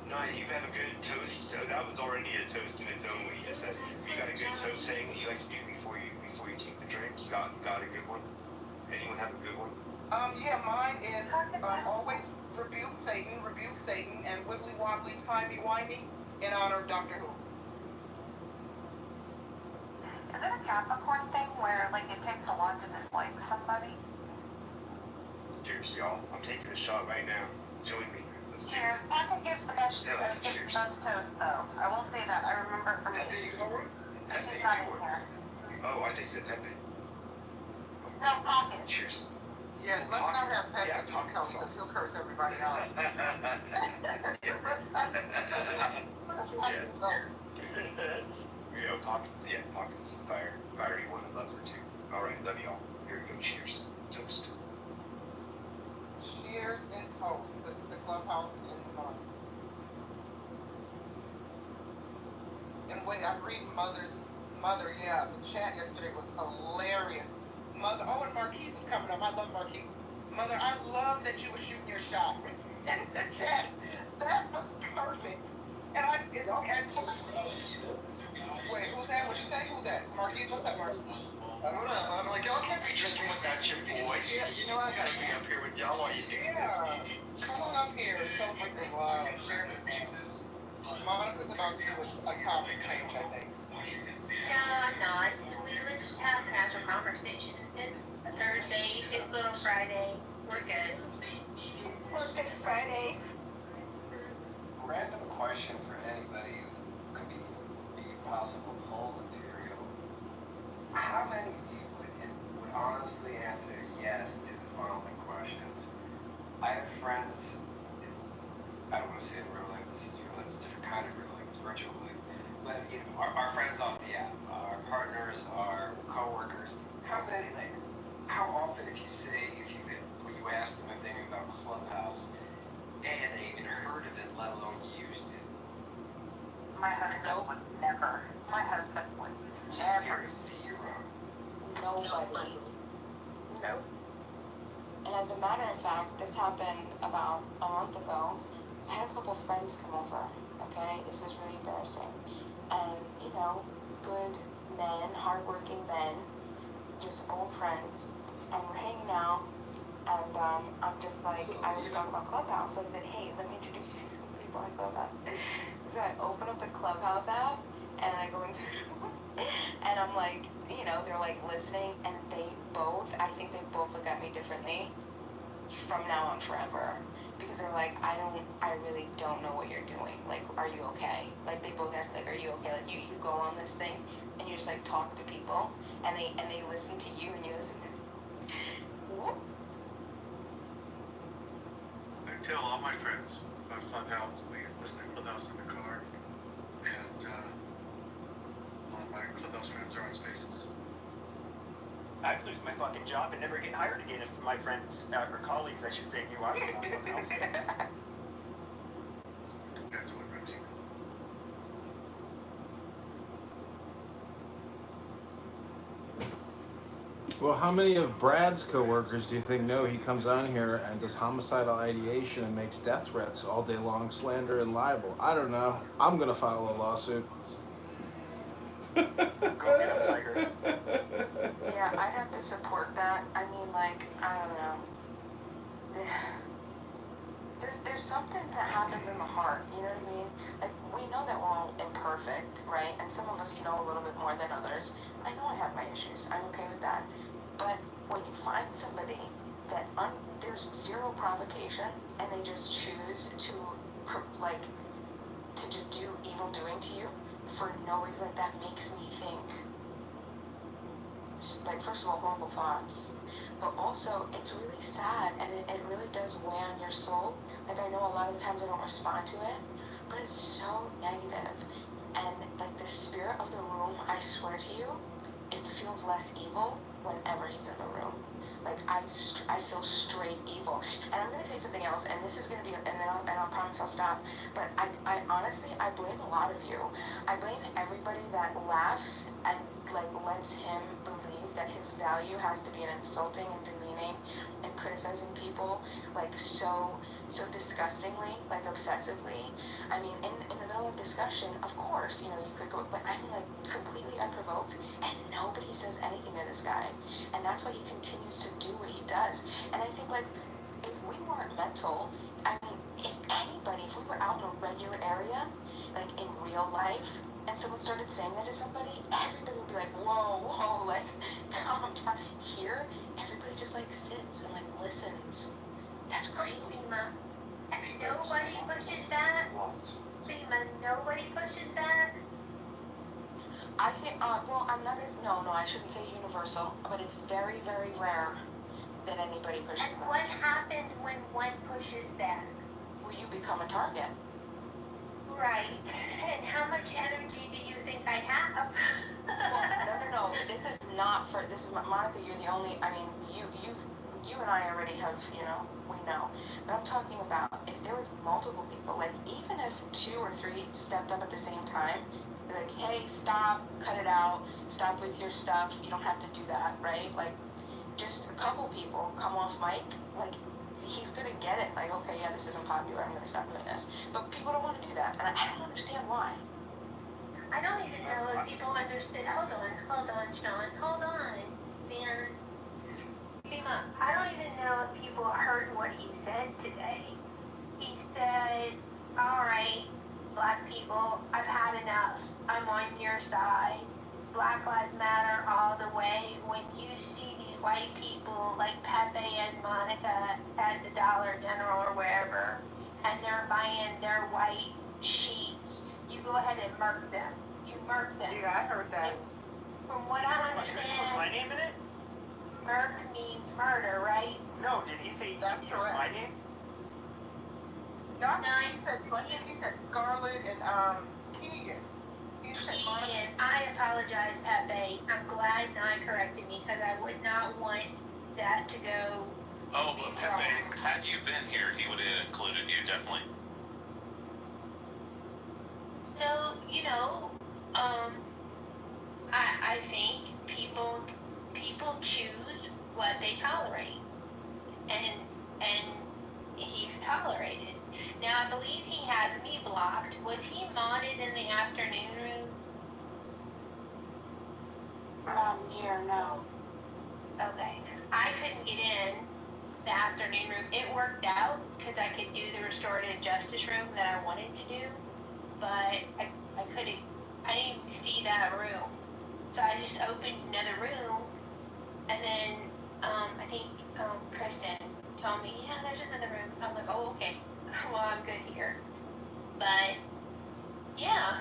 No, you have a good toast. So that was already a toast in its own way. You said you got a good toast saying that you like to do before you take the drink. You got a good one. Anyone have a good one? Yeah, mine is always rebuke Satan, and wibbly wobbly, timey wimey in honor of Doctor Who. Is it a Capricorn thing where like it takes a lot to dislike somebody? Cheers, y'all. I'm taking a shot right now. Join me. Cheers. Becca gives the best toast, though. I will say that. I remember it from There you go, right? She's not in here. Oh, I think that bit. No, Pocket. Cheers. Yeah, let's not have Becca toast because he'll curse everybody out. Let's not do toast. Pocket's fiery one. I love her too. All right, love y'all. Here we go. Cheers. Toast. Cheers and toast. It's the clubhouse in the month. And wait, I'm reading Mother, yeah, the chat yesterday was hilarious. Mother, and Marquise is coming up. I love Marquise. Mother, I love that you were shooting your shot in the chat. That was perfect. And wait, who's that? What'd you say? Who's that? Marquise, what's up, Marquise? I'm like, y'all can't be drinking with that chip boy. Yeah, you know I gotta be up here with y'all while you do. Yeah. Come on up here and celebrate the live. Share the pieces. Monica's about to do a topic change, I think. No, I'm not. Let's just have a casual conversation. It's a Thursday, it's Little Friday. We're good. Birthday Friday. Random question for anybody who could be possible poll material. How many of you would honestly answer yes to the following questions? I have friends, I don't want to say in real life, this is real life, it's a different kind of real life, it's virtual life. But you know, our friends off the app, our partners, our co-workers, how often if you ask them if they knew about Clubhouse, and they even heard of it, let alone used it? My husband would never. My husband would never. Zero. Nobody. Nope. And as a matter of fact, this happened about a month ago. I had a couple friends come over, okay? This is really embarrassing. And, you know, good men, hardworking men, just old friends. And we're hanging out, and I'm just like, I was talking about Clubhouse, so I said, hey, let me introduce you to some people on Clubhouse. So I open up the Clubhouse app, and I go into and I'm like, you know, they're like listening, and I think they both look at me differently from now on forever. Because they're like, I really don't know what you're doing. Like, are you okay? Like, they both ask, like, are you okay? Like, you go on this thing, and you just, like, talk to people, and they listen to you, and you listen to I tell all my friends about Clubhouse. We listen to Clubhouse in the car, and all my Clubhouse friends are on Spaces. I'd lose my fucking job and never get hired again if my friends, or colleagues, I should say, knew I was on Clubhouse. That's what brings you. Well, how many of Brad's coworkers do you think know he comes on here and does homicidal ideation and makes death threats all day long, slander and libel? I don't know. I'm gonna file a lawsuit. Go get him, Tiger. Yeah, I'd have to support that. I mean, like, I don't know. There's something that happens in the heart, you know what I mean? Like, we know that we're all imperfect, right? And some of us know a little bit more than others. I know I have my issues. I'm okay with that. But when you find somebody that there's zero provocation, and they just choose to, to just do evil doing to you for no reason, that makes me think, like, first of all, horrible thoughts. but also it's really sad, and it really does weigh on your soul. Like, I know a lot of the times I don't respond to it, but it's so negative. And like the spirit of the room, I swear to you, it feels less evil whenever he's in the room. Like, I feel straight evil. And I'm gonna tell you something else, and this is gonna be, and I'll promise I'll stop. But I honestly, I blame a lot of you. I blame everybody that laughs and like lets him believe that his value has to be in insulting and demeaning and criticizing people like so disgustingly, like obsessively. I mean, in the middle of discussion, of course, you know, you could go, but I mean, like, completely unprovoked, and nobody says anything to this guy, and that's why he continues to do what he does. And I think, like, if we weren't mental, I mean, if we were out in a regular area, like in real life, and someone started saying that to somebody, everybody would be like, whoa, like, calm down. Here, everybody just like sits and like listens. That's crazy. Nobody pushes back. Nobody pushes back. I think, well, I'm not gonna, no, I shouldn't say universal, but it's very, very rare that anybody pushes back. And what happened when one pushes back? Well, you become a target. Right. And how much energy do you think I have? Well, no. This is Monica, you're the only, I mean, you and I already have, you know, we know. But I'm talking about if there was multiple people, like even if 2 or 3 stepped up at the same time, like, hey, stop, cut it out, stop with your stuff, you don't have to do that, right? Like, just a couple people come off mic, like, he's gonna get it, like, okay, yeah, this isn't popular, I'm gonna stop doing this. But people don't want to do that, and I don't understand why. I don't even know if people understood. Hold on, Sean, hold on, man. I don't even know if people heard what he said today. He said, all right, black people, I've had enough. I'm on your side. Black Lives Matter all the way. When you see these white people like Pepe and Monica at the Dollar General or wherever, and they're buying their white sheets, you go ahead and murk them. You murk them. Yeah, I heard that. From what I understand, Was my name in it? murk means murder, right? No, did he say That's use correct. my name? No, he said Scarlett and Keegan. Keegan, I apologize, Pepe. I'm glad Nye corrected me because I would not want that to go. Oh, but Pepe, had you been here, he would have included you, definitely. So, you know, I think people choose what they tolerate, and he's tolerated. Now, I believe he has me blocked. Was he modded in the afternoon room? Here, no. Okay, because I couldn't get in the afternoon room. It worked out because I could do the restorative justice room that I wanted to do, but I couldn't. I didn't see that room, so I just opened another room, and then I think Kristen told me, yeah, there's another room. I'm like, oh, okay. Well, I'm good here. But yeah,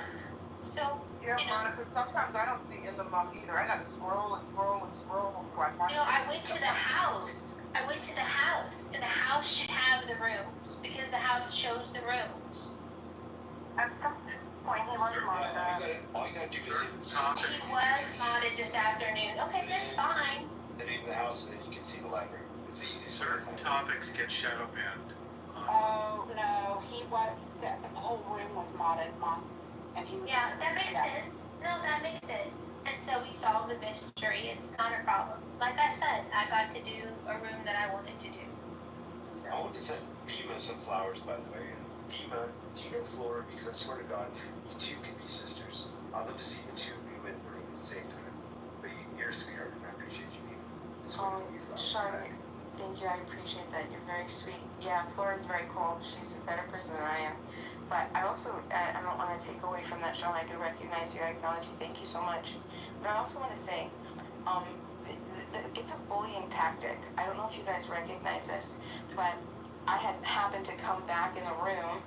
so Yeah, you know. Monica, sometimes I don't see in the mug either. I gotta scroll. No, I went to the house. And the house should have the rooms because the house shows the rooms. At some point, he was modded. All you gotta do is He was modded this afternoon. Okay, that's fine. the name of the house, and then you can see the library. It's the easiest. Certain topics get shadow banned. Oh, no, the whole room was modded, Mom. And he was. Yeah, that makes sense. No, that makes sense. And so we solved the mystery. It's not a problem. Like I said, I got to do a room that I wanted to do. So. I want to send Dima some flowers, by the way. Dima, do you know Flora? Because I swear to God, you two can be sisters. I'd love to see the two of you in the room at the same time. But you're a sweetheart, and I appreciate you. Charlotte, thank you. I appreciate that. You're very sweet. Yeah, Flora's very cool. She's a better person than I am. But I also, I don't want to take away from that, Sean. I do recognize you. I acknowledge you. Thank you so much. But I also want to say, it's a bullying tactic. I don't know if you guys recognize this, but I had happened to come back in the room,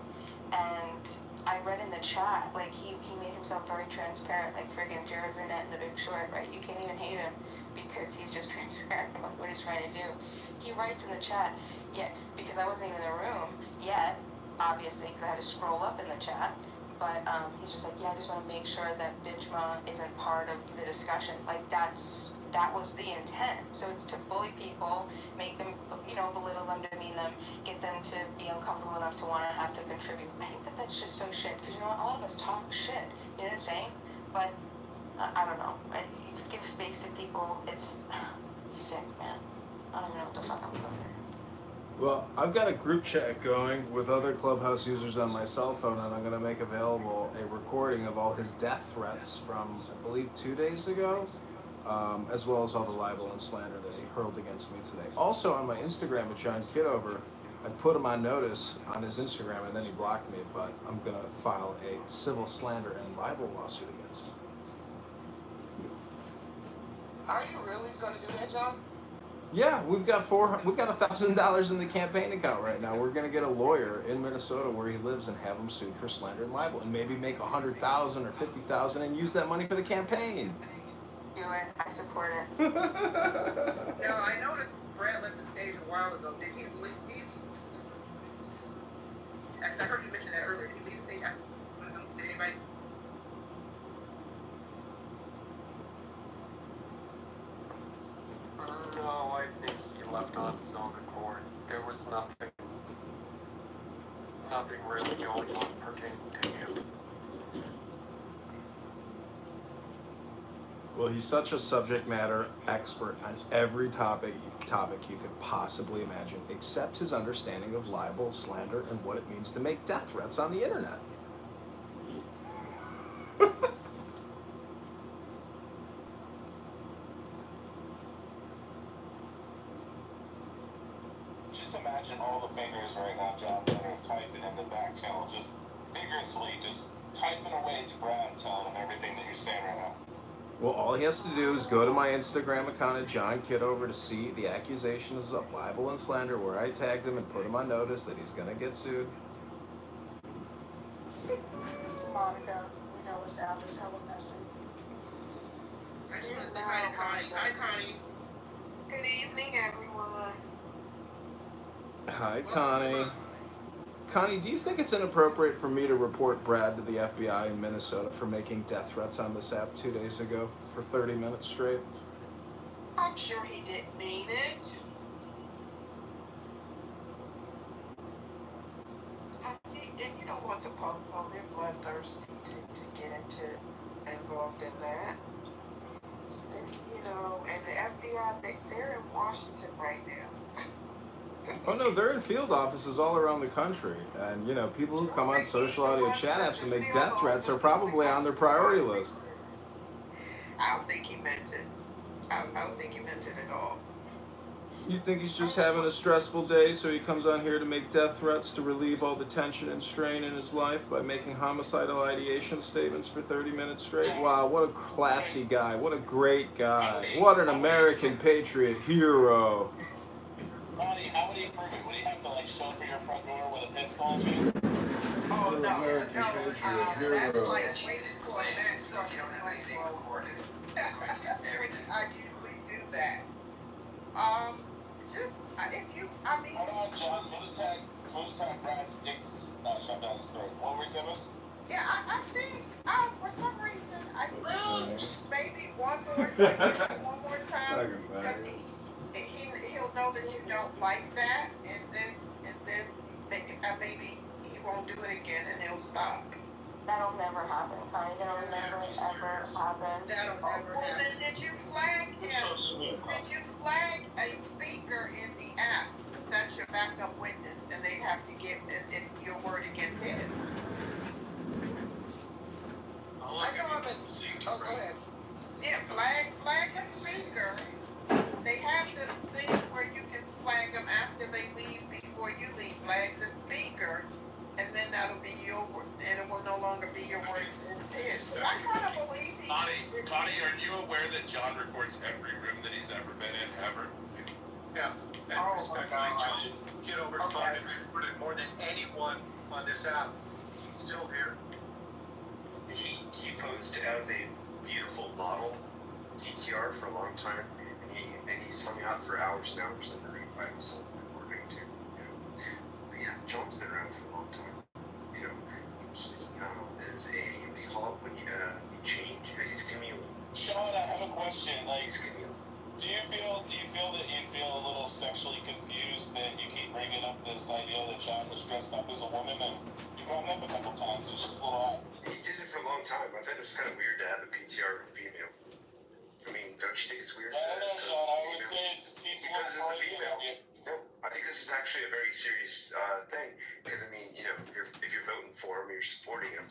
and I read in the chat, like, he made himself very transparent, like friggin' Jared Burnett in The Big Short, right? You can't even hate him because he's just transparent about what he's trying to do. He writes in the chat, yeah, because I wasn't even in the room yet, obviously, because I had to scroll up in the chat, but he's just like, yeah, I just want to make sure that Bitchma isn't part of the discussion. Like, that was the intent. So it's to bully people, make them, belittle them, demean them, get them to be uncomfortable enough to want to have to contribute. I think that's just so shit, because, a lot of us talk shit, you know what I'm saying? But, I don't know. You could give space to people. It's sick, man. I don't even know what the fuck I'm doing. Well, I've got a group chat going with other Clubhouse users on my cell phone, and I'm going to make available a recording of all his death threats from, I believe, 2 days ago, as well as all the libel and slander that he hurled against me today. Also, on my Instagram at John Kitover, I put him on notice on his Instagram, and then he blocked me, but I'm going to file a civil slander and libel lawsuit against him. Are you really going to do that, John? Yeah, we've got $1,000 in the campaign account right now. We're gonna get a lawyer in Minnesota where he lives and have him sued for slander and libel, and maybe make $100,000 or $50,000 and use that money for the campaign. Do it. I support it. Now, I noticed Brad left the stage a while ago. Did he leave? Because I heard you mention that earlier. Did he leave the stage? Did anybody? No, I think he left on his own accord. There was nothing really going on pertaining to him. Well, he's such a subject matter expert on every topic you could possibly imagine, except his understanding of libel, slander, and what it means to make death threats on the internet. Just imagine all the fingers right now, John, that are typing in the back channel, just vigorously, just typing away to Brad, telling him everything that you're saying right now. Well, all he has to do is go to my Instagram account at John Kitover to see the accusations of libel and slander where I tagged him and put him on notice that he's gonna get sued. Monica, we know this app is hella messy. I just want to say hi to Connie. Hi, Connie. Good evening, everyone. Hi, Connie. Connie, do you think it's inappropriate for me to report Brad to the FBI in Minnesota for making death threats on this app 2 days ago for 30 minutes straight? I'm sure he didn't mean it. And you don't want the public, they're bloodthirsty to get involved in that. And the FBI, they're in Washington right now. Oh no, they're in field offices all around the country, and people who come on social audio chat apps and make death threats are probably on their priority list. I don't think he meant it. I don't think he meant it at all. You think he's just having a stressful day, so he comes on here to make death threats to relieve all the tension and strain in his life by making homicidal ideation statements for 30 minutes straight? Wow, what a classy guy. What a great guy. What an American patriot hero. Ronnie, how would he prove it? Would he have to shelter your front door with a pistol and shit? Oh, no, American patriot that's hero. like waiting for a minute so you don't have anything recorded. I usually do that. Hold on, John. Who's had Brad's dick shoved down his throat? What were you saying, Moose? Yeah, I think, for some reason, maybe one more time, he'll know that you don't like that, and then maybe he won't do it again, and he'll stop. That'll never happen, Connie. That'll never, ever happen. That'll never happen. Well, then did you flag him? Did you flag a speaker in the app? That's your backup witness, and they have to give your word against him. I know I've been. Oh, go ahead. Yeah, flag a speaker. They have the thing where you can flag them after they leave, before you leave. Flag the speaker, and then that'll be your word, and it will no longer be your word against his. I kind of believe he. Connie, are you aware that John records every room that he's ever been in, ever? Yeah. And respectfully, John, Kitover's probably recorded more than anyone on this app. He's still here. He posed as a beautiful model PTR for a long time, and he's hung out for hours and hours in the room by himself recording too. But yeah, John's been around for a long time. He is a, what do you call it when you change? He's a chameleon. Sean, I have a question. Like, He's a chameleon. do you feel that you feel a little sexually confused that you keep bringing up this idea that John was dressed up as a woman, and you brought it up a couple times? It's just a little odd. He did it for a long time. I thought it was kind of weird to have a PTR of a female. I mean, don't you think it's weird? I don't know, Sean. I would say it seems a little because it's a female. Yeah. No, I think this is actually a very serious thing. Because, I mean, if you're voting for him, you're supporting him,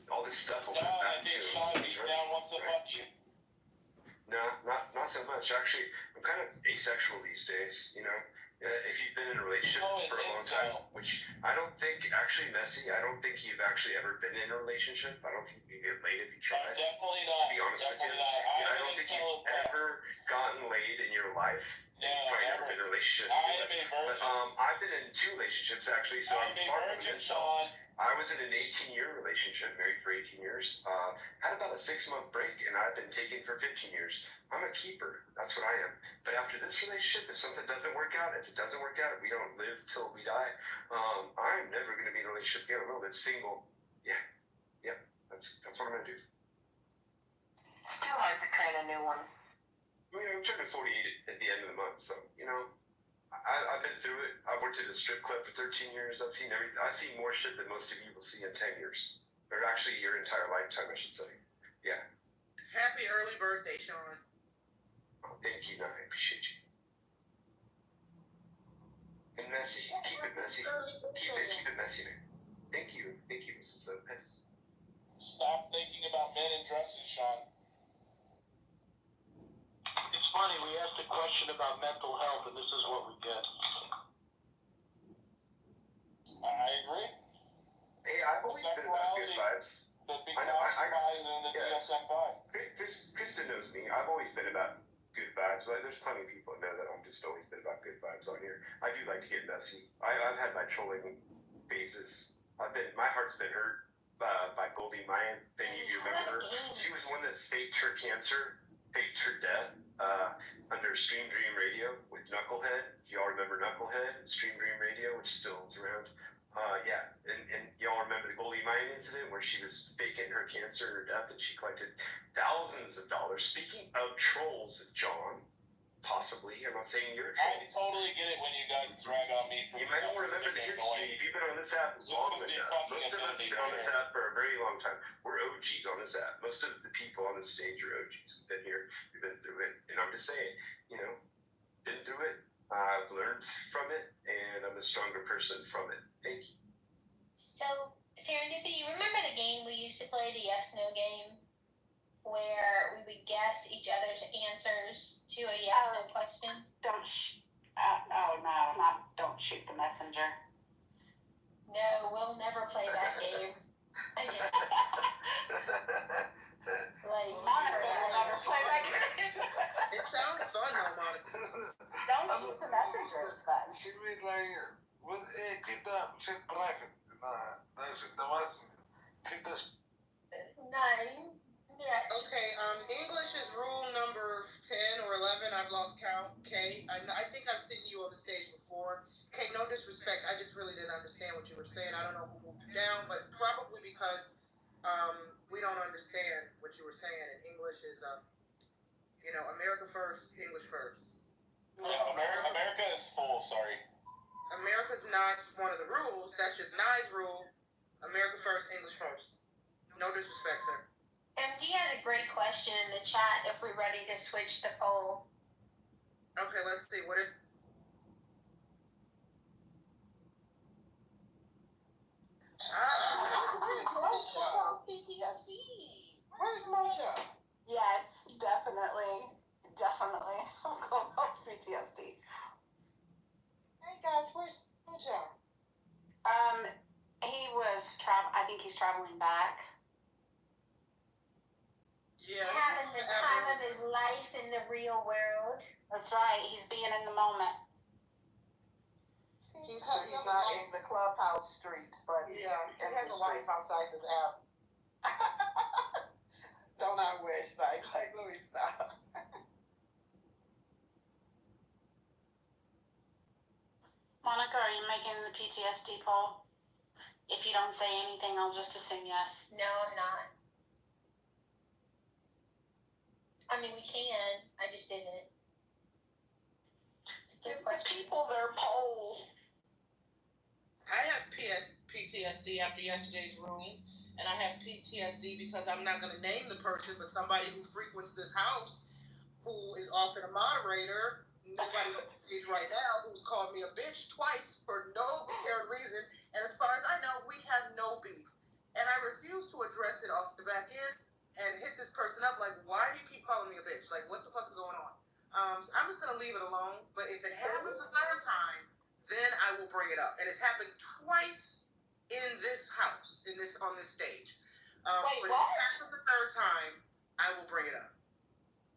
all this stuff will come back to him. Sean, he's down wants to fuck you. No, not so much. Actually, I'm kind of asexual these days, if you've been in a relationship for a long time, which I don't think, actually, Messi, I don't think you've actually ever been in a relationship. I don't think you get laid if you try. Definitely not. To be honest with you. I don't think you've ever gotten laid in your life. No, you've probably never been in a relationship. I am a virgin. But, I've been in 2 relationships, actually, so I'm far from virgin, it. Sean. I was in an 18-year relationship, married for 18 years. Had about a 6-month break, and I've been taken for 15 years. I'm a keeper. That's what I am. But after this relationship, if something doesn't work out, if it doesn't work out, we don't live till we die. I'm never going to be in a relationship again. I'm going to live single. Yeah. Yep. That's what I'm going to do. It's too hard to train a new one. I mean, I'm turning 48 at the end of the month, so, I've been through it. I've worked at a strip club for 13 years. I've seen everything. I've seen more shit than most of you will see in 10 years. Or actually, your entire lifetime, I should say. Yeah. Happy early birthday, Sean. Oh, thank you. No, I appreciate you. And messy. Keep it messy. Keep it messy, man. Thank you, Mrs. Lopez. Stop thinking about men in dresses, Sean. It's funny, we asked a question about mental health, and this is what we get. I agree. Hey, I've always been about good vibes. The big compromise in the DSM-5. Kristen knows me. I've always been about good vibes. Like, there's plenty of people that know that I've just always been about good vibes on here. I do like to get messy. I've had my trolling phases. My heart's been hurt by Goldie Mayan. If any of you remember her, she was the one that faked her cancer, faked her death under Stream Dream Radio with Knucklehead. You all remember Knucklehead and Stream Dream Radio, which still is around. Yeah, and y'all remember the Goldie Mayan incident where she was faking her cancer and her death, and she collected thousands of dollars. Speaking of trolls, John, possibly, I'm not saying you're a troll. I totally get it when you guys drag on me for. You might not remember the history. If you've been on this app long enough, most of us have been on this app for a very long time. We're OGs on this app. Most of the people on this stage are OGs. We've been here, we've been through it, and I'm just saying, been through it. I've learned from it, and I'm a stronger person from it. Thank you. So, Serendipity, you remember the game we used to play, the yes-no game? Where we would guess each other's answers to a yes-no question? Don't shoot the messenger. No, we'll never play that game again. Monica will never play that game. It sounds fun, though, Monica. Don't shoot the messenger, it's fun. Should we keep that shit private? That shit, the messenger. Keep this. No. Yeah. Okay, English is rule number 10 or 11. I've lost count. Kay, I think I've seen you on the stage before. Kay, no disrespect. I just really didn't understand what you were saying. I don't know who moved you down, but probably because we don't understand what you were saying. And English is, America first, English first. Yeah, America is full, sorry. America's not one of the rules. That's just Nye's rule. America first, English first. No disrespect, sir. MD has a great question in the chat if we're ready to switch the poll. Okay, let's see. What is... PTSD. Where's Mojo? Yes, definitely. Clubhouse PTSD. Hey guys, where's Mojo? He was I think he's traveling back. Yeah. Having the time of his life in the real world. That's right. He's being in the moment. Hey He's not in the clubhouse streets, but yeah, he has a life outside this app. Don't I wish? Like let me stop. Monica, are you making the PTSD poll? If you don't say anything, I'll just assume yes. No, I'm not. I mean, we can. I just didn't. It's a good question. People, their poll. I have PTSD after yesterday's room, and I have PTSD because I'm not going to name the person, but somebody who frequents this house, who is often a moderator, nobody on stage right now, who's called me a bitch twice for no apparent reason, and as far as I know, we have no beef. And I refuse to address it off the back end and hit this person up like, why do you keep calling me a bitch? Like, what the fuck is going on? So I'm just going to leave it alone, but if it happens a third time, then I will bring it up. And it's happened twice in this house, on this stage. Wait, but what? If it happens a third time, I will bring it up.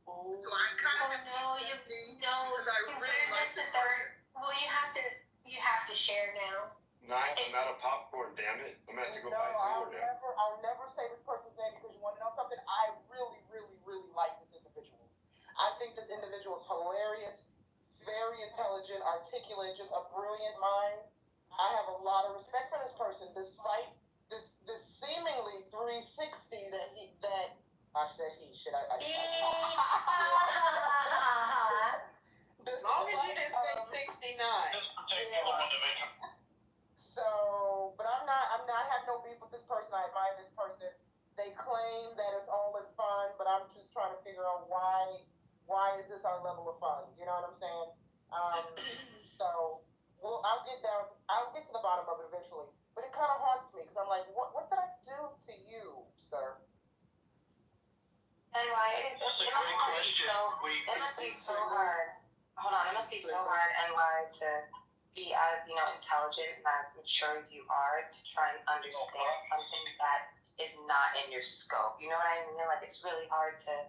Oh. So I kind of because I really like this the third. Well, you have to share now. I'm out of popcorn, damn it. I'm gonna have to go buy more now. I'll never say this person's name because you want to know something. I really, really, really like this individual. I think this individual is hilarious, very intelligent, articulate, just a brilliant mind. I have a lot of respect for this person, despite this seemingly 360 I said he should I as long as you didn't say 69. So, but I have no beef with this person. I admire this person. They claim that it's all in fun, but I'm just trying to figure out why is this our level of fun? You know what I'm saying? So, well, I'll get to the bottom of it eventually. But it kind of haunts me because I'm like, what did I do to you, sir? Anyway, it must be so hard. Hold on, it must be so hard, anyway, to be as, intelligent and as mature as you are to try and understand something that is not in your scope. You know what I mean? Like, it's really hard to,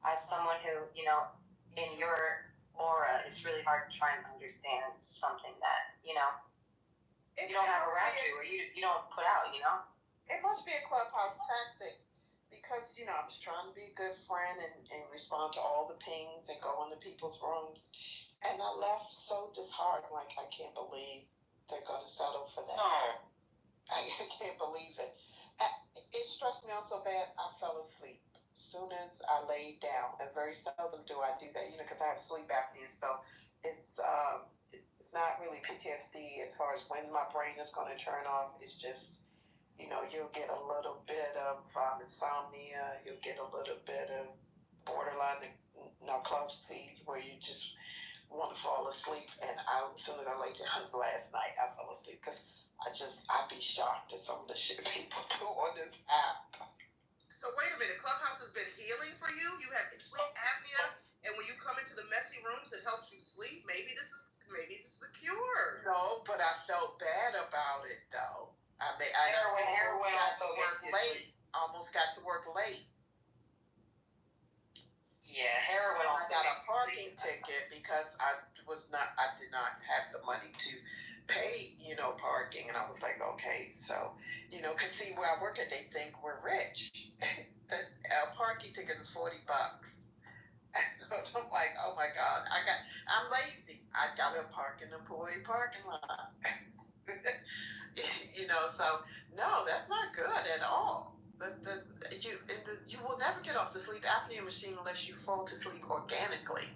as someone who, in your aura, it's really hard to try and understand something that, you don't have around you or you don't put out, It must be a clubhouse tactic. Because, I was trying to be a good friend and respond to all the pings and go into people's rooms. And I left so disheartened, like, I can't believe they're going to settle for that. No. I can't believe it. It stressed me out so bad, I fell asleep as soon as I laid down. And very seldom do I do that, because I have sleep apnea. So it's not really PTSD as far as when my brain is going to turn off. It's just... you'll get a little bit of insomnia, you'll get a little bit of borderline narcolepsy where you just want to fall asleep. And as soon as I laid down last night, I fell asleep because I'd be shocked at some of the shit people do on this app. So wait a minute, Clubhouse has been healing for you? You have sleep apnea, and when you come into the messy rooms, it helps you sleep? Maybe this is a cure. No, but I felt bad about it, though. I almost got to work late. Yeah, heroin also. I got a parking ticket because I did not have the money to pay, parking, and I was like, okay, so, cause see where I work at, they think we're rich. A parking ticket is $40. I'm like, oh my God, I'm lazy. I got to park in the employee parking lot. So no, that's not good at all. You will never get off the sleep apnea machine unless you fall to sleep organically.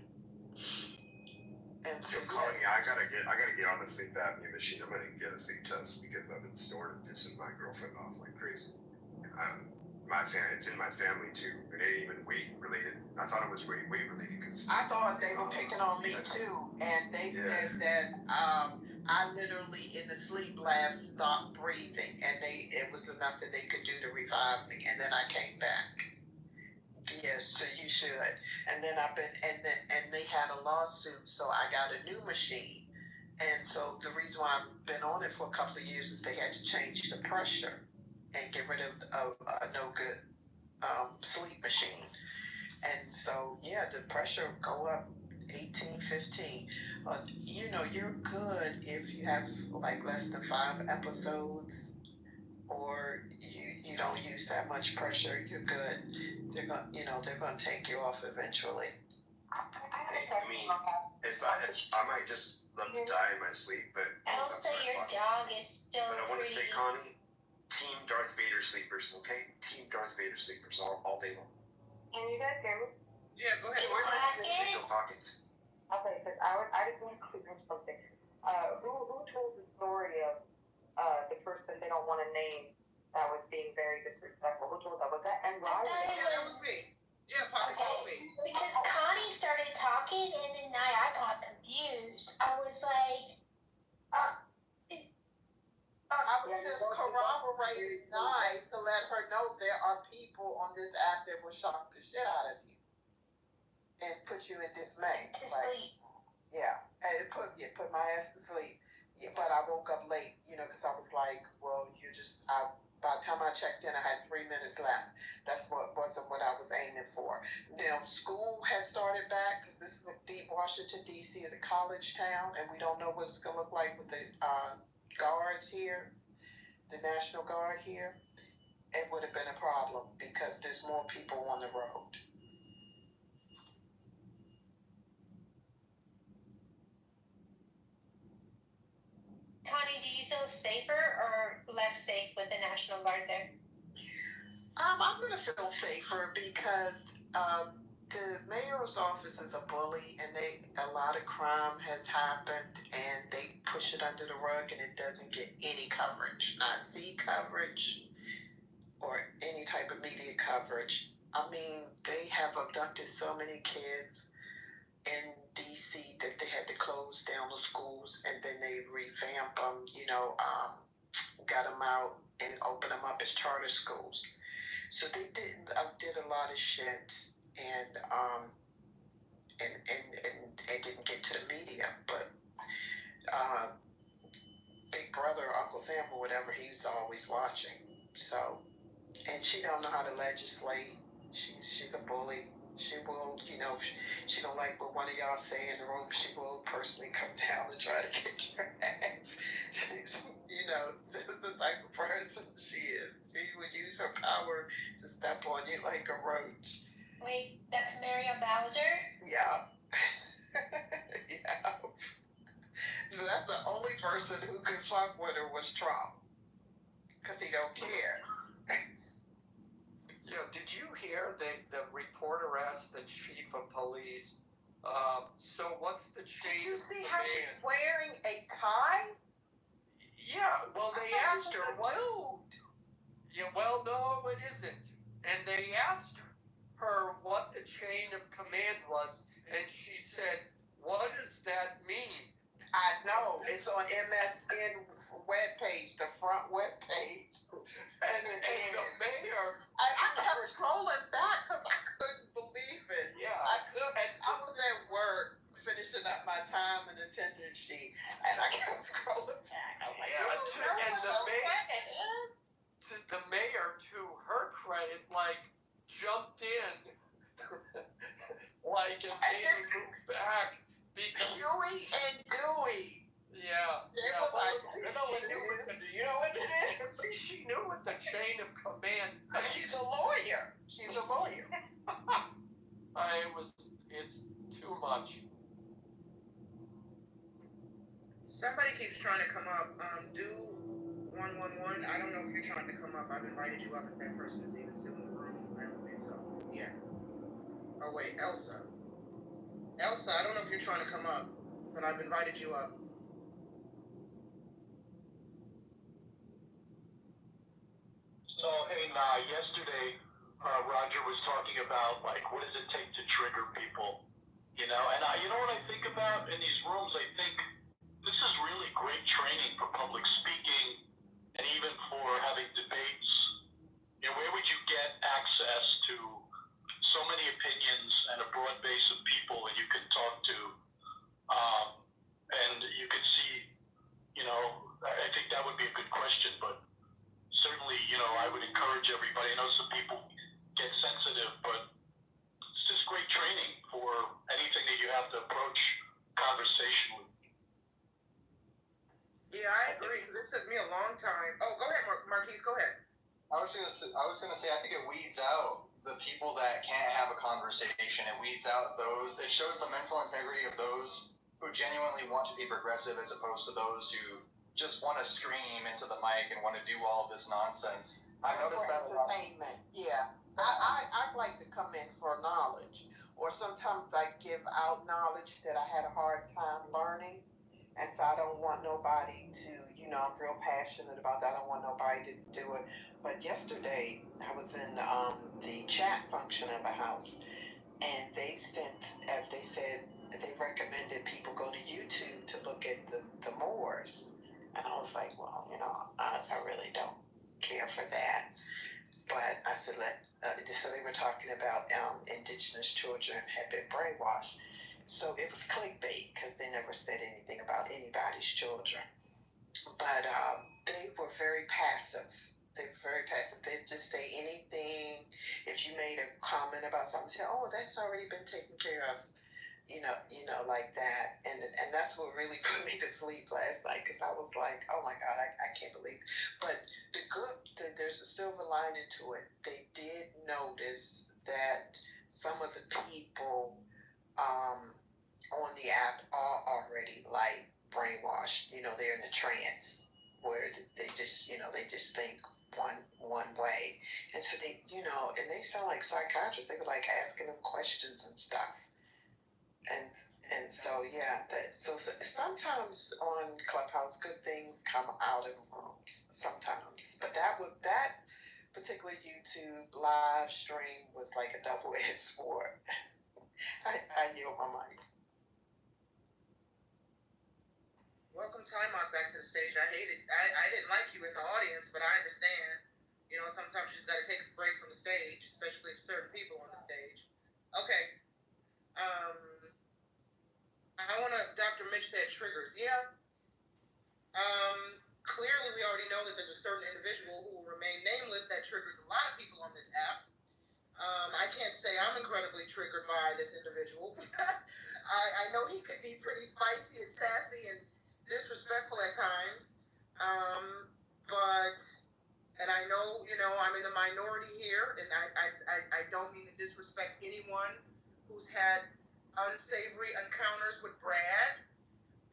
And so I gotta get on the sleep apnea machine. I'm gonna get a sleep test because I've been snoring, pissing my girlfriend off like crazy. It's in my family too. It ain't even weight related. I thought it was weight related because I thought they were picking on me too, and they said that I literally in the sleep lab stopped breathing, and it was enough that they could do to revive me, and then I came back. Yes, so you should. And then and they had a lawsuit, so I got a new machine, and so the reason why I've been on it for a couple of years is they had to change the pressure and get rid of a no good sleep machine, and so the pressure go up 18, 15. You know, you're good if you have like less than 5 episodes, or you don't use that much pressure. You're good. They're gonna take you off eventually. I mean, I might just love to die in my sleep, but Also, your dog is so But I want to pretty. say, Connie, Team Darth Vader sleepers, okay? Team Darth Vader sleepers all day long. Can you guys hear me? Yeah, go ahead. Visual pockets. Okay, because I just want to clear something. Who told the story of the person they don't want to name that was being very disrespectful? Who told that? Was that Riley? Yeah, that was me. Yeah, Pocket, that was me. Because Connie started talking, and then I got confused. I was like, I was just corroborating Nye to let her know there are people on this app that will shock the shit out of you and put you in dismay. To sleep. Yeah, and it put my ass to sleep. Yeah, but I woke up late, because I was like, well, by the time I checked in, I had 3 minutes left. That's wasn't what I was aiming for. Now, school has started back, because this is Washington, D.C. is a college town, and we don't know what it's going to look like with the guards here, the National Guard here. It would have been a problem, because there's more people on the road. Connie, do you feel safer or less safe with the National Guard there? I'm going to feel safer because the mayor's office is a bully, and a lot of crime has happened, and they push it under the rug, and it doesn't get any coverage, not C coverage or any type of media coverage. I mean, they have abducted so many kids in DC that they had to close down the schools, and then they revamp them, got them out and open them up as charter schools. So they did a lot of shit, and didn't get to the media. But Big Brother, Uncle Sam, or whatever, he's always watching. So, and she don't know how to legislate. She's a bully. She will, she don't like what one of y'all say in the room. She will personally come down and try to kick your ass. She's, just the type of person she is. She would use her power to step on you like a roach. Wait, that's Maria Bowser? Yeah. Yeah. So that's the only person who could fuck with her was Trump. Because he don't care. Did you hear the reporter asked the chief of police, so what's the change? Did you see how she's wearing a tie? Yeah, well, they asked her what. Yeah, well, no, it isn't. And they asked her what the chain of command was, and she said, "What does that mean?" I know, it's on MSN webpage, the front webpage. And the mayor, I kept scrolling back because I couldn't believe it. Yeah. I was at work finishing up my time and attendance sheet, and I kept scrolling back. I'm like, the mayor, to her credit, jumped in, and made him move back. Because Huey and Dewey. Yeah. They was like, you know what it is? Do you know what it is? She knew what the chain of command. She's a lawyer. It's too much. Somebody keeps trying to come up. Do 111. I don't know if you're trying to come up. I've invited you up. If that person is even still in the room, I don't think so. Yeah. Oh wait, Elsa, I don't know if you're trying to come up, but I've invited you up. So, hey, yesterday, Roger was talking about, what does it take to trigger people, and you know what I think about in these rooms? I think this is really great training for public speaking and even for having debates. Where would you get access to so many opinions and a broad base of people that you can talk to, and you could see, I think that would be a good question, but certainly, I would encourage everybody. I know some people get sensitive, but it's just great training for anything that you have to approach I was gonna say, I think it weeds out the people that can't have a conversation. It weeds out those. It shows the mental integrity of those who genuinely want to be progressive, as opposed to those who just want to scream into the mic and want to do all this nonsense. I've noticed that a lot. Entertainment, yeah. I like to come in for knowledge, or sometimes I give out knowledge that I had a hard time learning, and so I don't want nobody to, I'm real passionate about that. I don't want nobody to do it. But yesterday, I was in the chat function of a house, and they said they recommended people go to YouTube to look at the Moors. And I was like, well, I really don't care for that. But I said, so they were talking about indigenous children had been brainwashed. So it was clickbait because they never said anything about anybody's children. But they were very passive. They were very passive. They'd just say anything. If you made a comment about something, say, oh, that's already been taken care of. Like that. And that's what really put me to sleep last night, because I was like, oh my God, I can't believe it. But there's a silver lining to it. They did notice that some of the people on the app are already like brainwashed. They're in a trance where they just think one way. And so they, and they sound like psychiatrists. They were like asking them questions and stuff. And so so sometimes on Clubhouse good things come out of rooms sometimes, but that particular YouTube live stream was like a double-edged sword. I yield my mic. Welcome, Time Out, back to the stage. I hate it. I didn't like you in the audience, but I understand. Sometimes you just got to take a break from the stage, especially if certain people on the stage. Okay. I want to, Dr. Mitch said triggers. Yeah. Clearly we already know that there's a certain individual who will remain nameless that triggers a lot of people on this app. I can't say I'm incredibly triggered by this individual. I know he could be pretty spicy and sassy and disrespectful at times. And I know, I'm in the minority here, and I don't mean to disrespect anyone who's had unsavory encounters with Brad,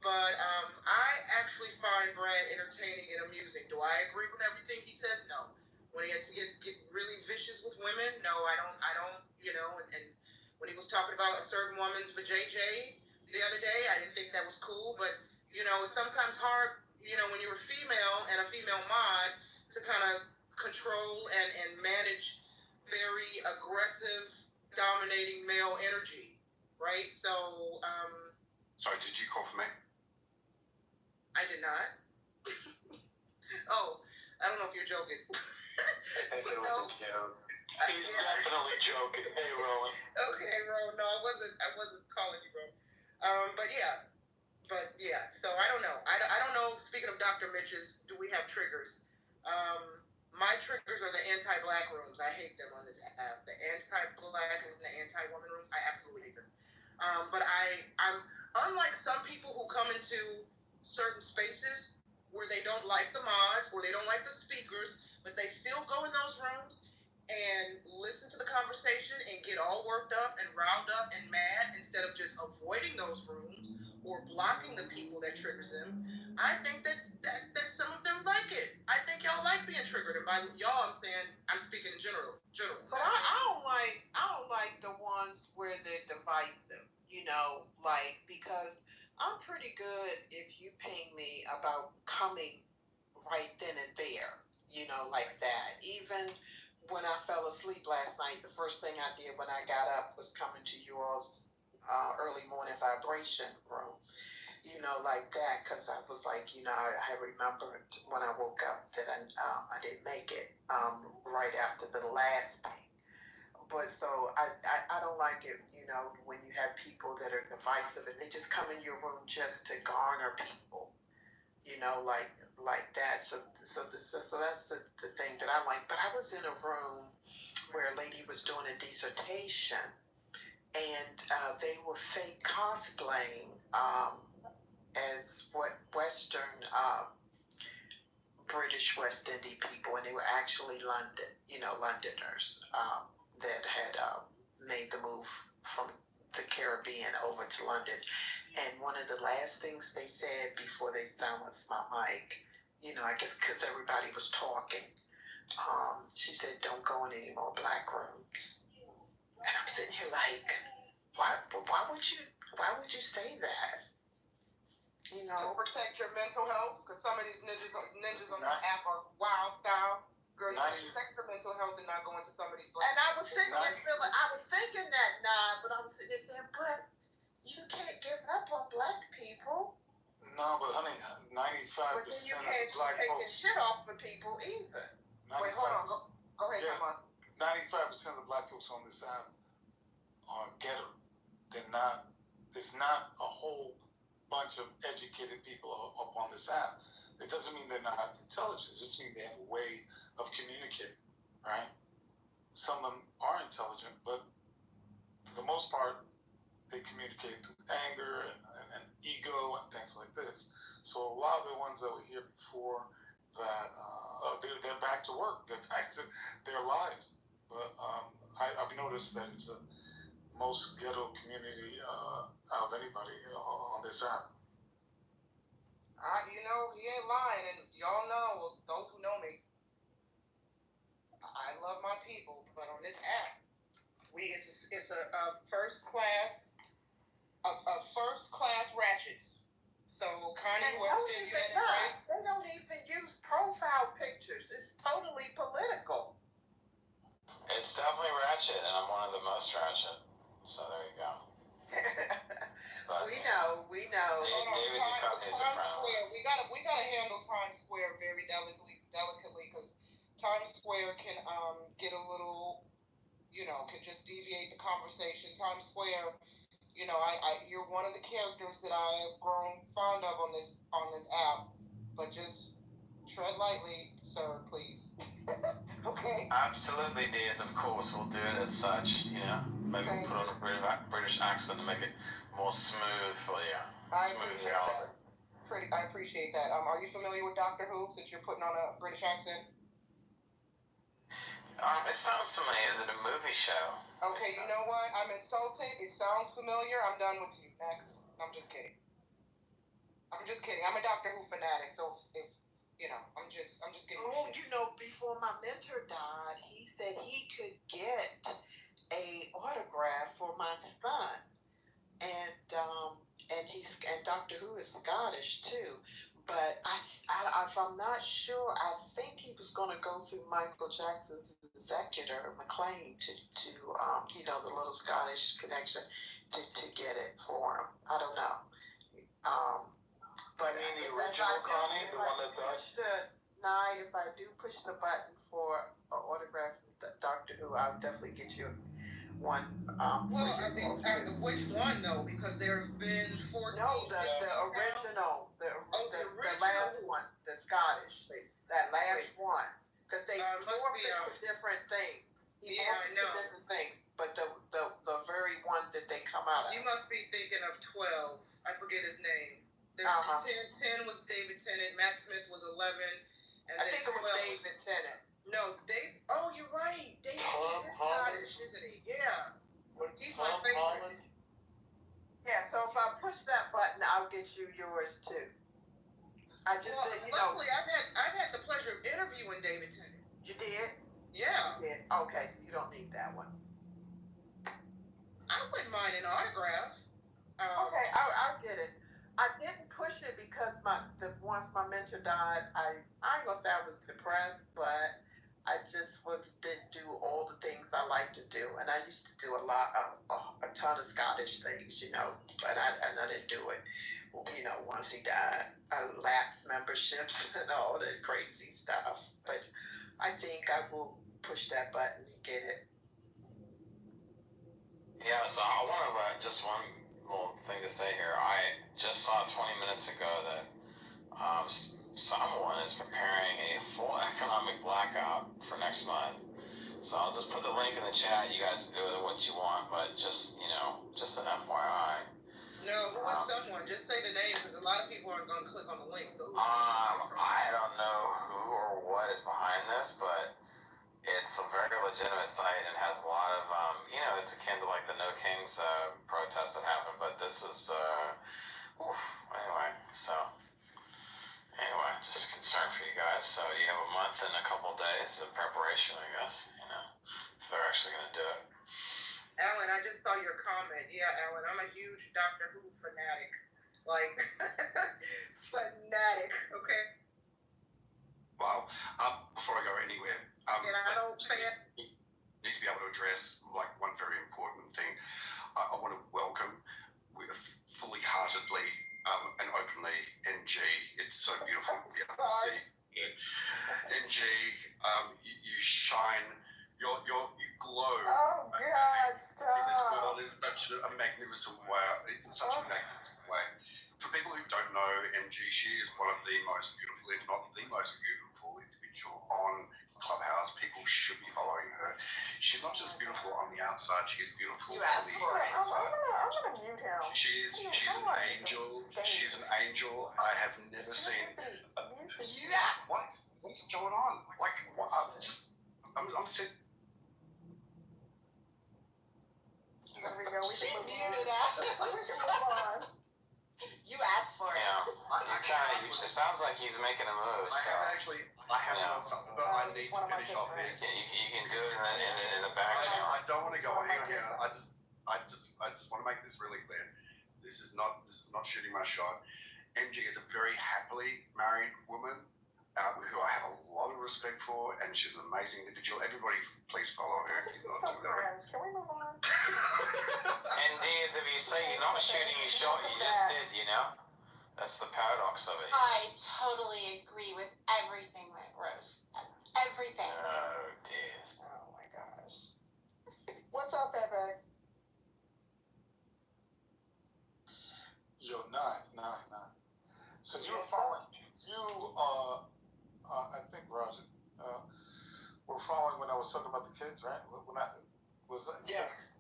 but I actually find Brad entertaining and amusing. Do I agree with everything he says? No. When he had to get really vicious with women, no, I don't, and when he was talking about a certain woman's vajayjay the other day, I didn't think that was cool, but, it's sometimes hard, when you're a female and a female mod, to kind of control and manage very aggressive, dominating male energy. Right? So, Sorry, did you call for me? I did not. Oh, I don't know if you're joking. I think it was a joke. He's definitely joking. Hey, Rowan. Okay, Rowan. No, I wasn't calling you, bro. But yeah. So I don't know. I don't know. Speaking of Dr. Mitch's, do we have triggers? My triggers are the anti-black rooms. I hate them on this app. The anti-black and the anti-woman rooms. I absolutely hate them. But I'm unlike some people who come into certain spaces where they don't like the mods, or they don't like the speakers, but they still go in those rooms and listen to the conversation and get all worked up and riled up and mad instead of just avoiding those rooms or blocking the people that triggers them. I think that some of them like it. I think y'all like being triggered, and by y'all, I'm saying I'm speaking in general. But I don't like the ones where they're divisive. Because I'm pretty good if you ping me about coming right then and there. Like that. Even when I fell asleep last night, the first thing I did when I got up was coming to you all's early morning vibration room. Like that, because I was like, I remembered when I woke up that I didn't make it right after the last thing. But so I don't like it, when you have people that are divisive and they just come in your room just to garner people, like that. So that's the thing that I like. But I was in a room where a lady was doing a dissertation, and they were fake cosplaying as what Western British West Indian people, and they were actually Londoners that had made the move from the Caribbean over to London. And one of the last things they said before they silenced my mic, I guess because everybody was talking, she said, "Don't go in any more black rooms." And I'm sitting here like, why would you say that? To protect your mental health, because some of these ninjas on the app are wild style. Girl, you should protect your mental health and not go into some of these black. And I was sitting there feeling, I was thinking that, but I was sitting there saying, but you can't give up on black people. No, but honey, 95% But then you of can't black take folks. the shit off for people either. Wait, hold on. Go ahead, Mama. 95% of the black folks on this app are ghetto. They're not. There's not a whole bunch of educated people up on this app. It doesn't mean they're not intelligent. It just means they have a way of communicating, right? Some of them are intelligent, but for the most part, they communicate through anger and ego and things like this. So a lot of the ones that were here before that, they're back to work. They're back to their lives. But I've noticed that it's the most ghetto community out of anybody on this app. He ain't lying, and y'all know, those who know me, I love my people, but on this app, it's a first class ratchets. So Kanye West they don't even use profile pictures. It's totally political. It's definitely ratchet, and I'm one of the most ratchet. So there you go. But, we know. David Duchovny is a friend. We gotta handle Times Square very delicately, because Times Square can get a little, can just deviate the conversation. Times Square, you're one of the characters that I have grown fond of on this app, but just tread lightly, sir, please. Okay. Absolutely, Diaz. Of course, we'll do it as such. Maybe put on a British accent to make it more smooth for you. I appreciate that. Are you familiar with Doctor Who, since you're putting on a British accent? It sounds familiar. Is it a movie show? Okay, you know what? I'm insulted. It sounds familiar. I'm done with you. Next. I'm just kidding. I'm a Doctor Who fanatic, so if I'm just kidding. Before my mentor died, he said he could get a autograph for my son, and Doctor Who is Scottish too. But if I'm not sure, I think he was going to go through Michael Jackson's executor, McLean, to the little Scottish connection, to get it for him. I don't know. But if I do push the button for an autograph from Doctor Who, I'll definitely get you one. Which one though? Because there have been 14. No, the original, the last one, the Scottish, that last one, because they morphed into different things. Different things, but the very one that they come out of. You must be thinking of 12. I forget his name. 10 was David Tennant. Matt Smith was 11. And I think it was David Tennant. No, Dave. Oh, you're right. David is Scottish, isn't he? Yeah. He's my favorite. Yeah. So if I push that button, I'll get you yours too. Luckily, I've had the pleasure of interviewing David Tennant. You did? Yeah. You did? Okay, so you don't need that one. I wouldn't mind an autograph. Okay, I'll get it. I didn't push it because once my mentor died, I ain't gonna say I was depressed, but I just didn't do all the things I like to do, and I used to do a ton of Scottish things, but I didn't do it. Once he died, I lapsed memberships and all that crazy stuff. But I think I will push that button and get it. Yeah, so I want to just one little thing to say here. I just saw 20 minutes ago that someone is preparing a full economic blackout for next month. So I'll just put the link in the chat. You guys do with it what you want, but just an FYI. No, who is someone? Just say the name, because a lot of people aren't going to click on the link. So I don't know who or what is behind this, but it's a very legitimate site and has a lot of, it's akin to like the No Kings protest that happened, but this is, anyway, just concerned for you guys. So you have a month and a couple days of preparation, I guess, if they're actually going to do it. Alan, I just saw your comment. Yeah, Alan, I'm a huge Doctor Who fanatic. Like, fanatic, okay? Well, before I go anywhere, and I don't say it. Need to be able to address like one very important thing. I want to welcome fully heartedly and openly NG. It's so beautiful to be able to see. NG, you shine. You glow. Oh God, stop. In this world in such a magnificent way. In such a magnificent way. For people who don't know NG, she is one of the most beautiful, if not the most beautiful individual on Clubhouse. People should be following her. She's not just beautiful on the outside, she's beautiful on the inside. I'm gonna mute him. She's an angel. She's an angel. I have never seen. What is going on? Like, I'm sitting. There we go. We can move on. You asked for it. Yeah. It sounds like he's making a move. So. I have something, but I need to finish off this. You can do it in the back channel. I don't want to go anywhere. I just want to make this really clear. This is not shooting my shot. MG is a very happily married woman who I have a lot of respect for, and she's an amazing individual. Everybody, please follow her. This is so cringe. Can we move on? ND is if you say you're not shooting your shot, you just did, That's the paradox of it. I totally agree with everything that Rose said. Everything. Oh, dear. Oh, my gosh. What's up, Pepe? Yo, nine. So you were following, I think, Roger, were following when I was talking about the kids, right? Yes.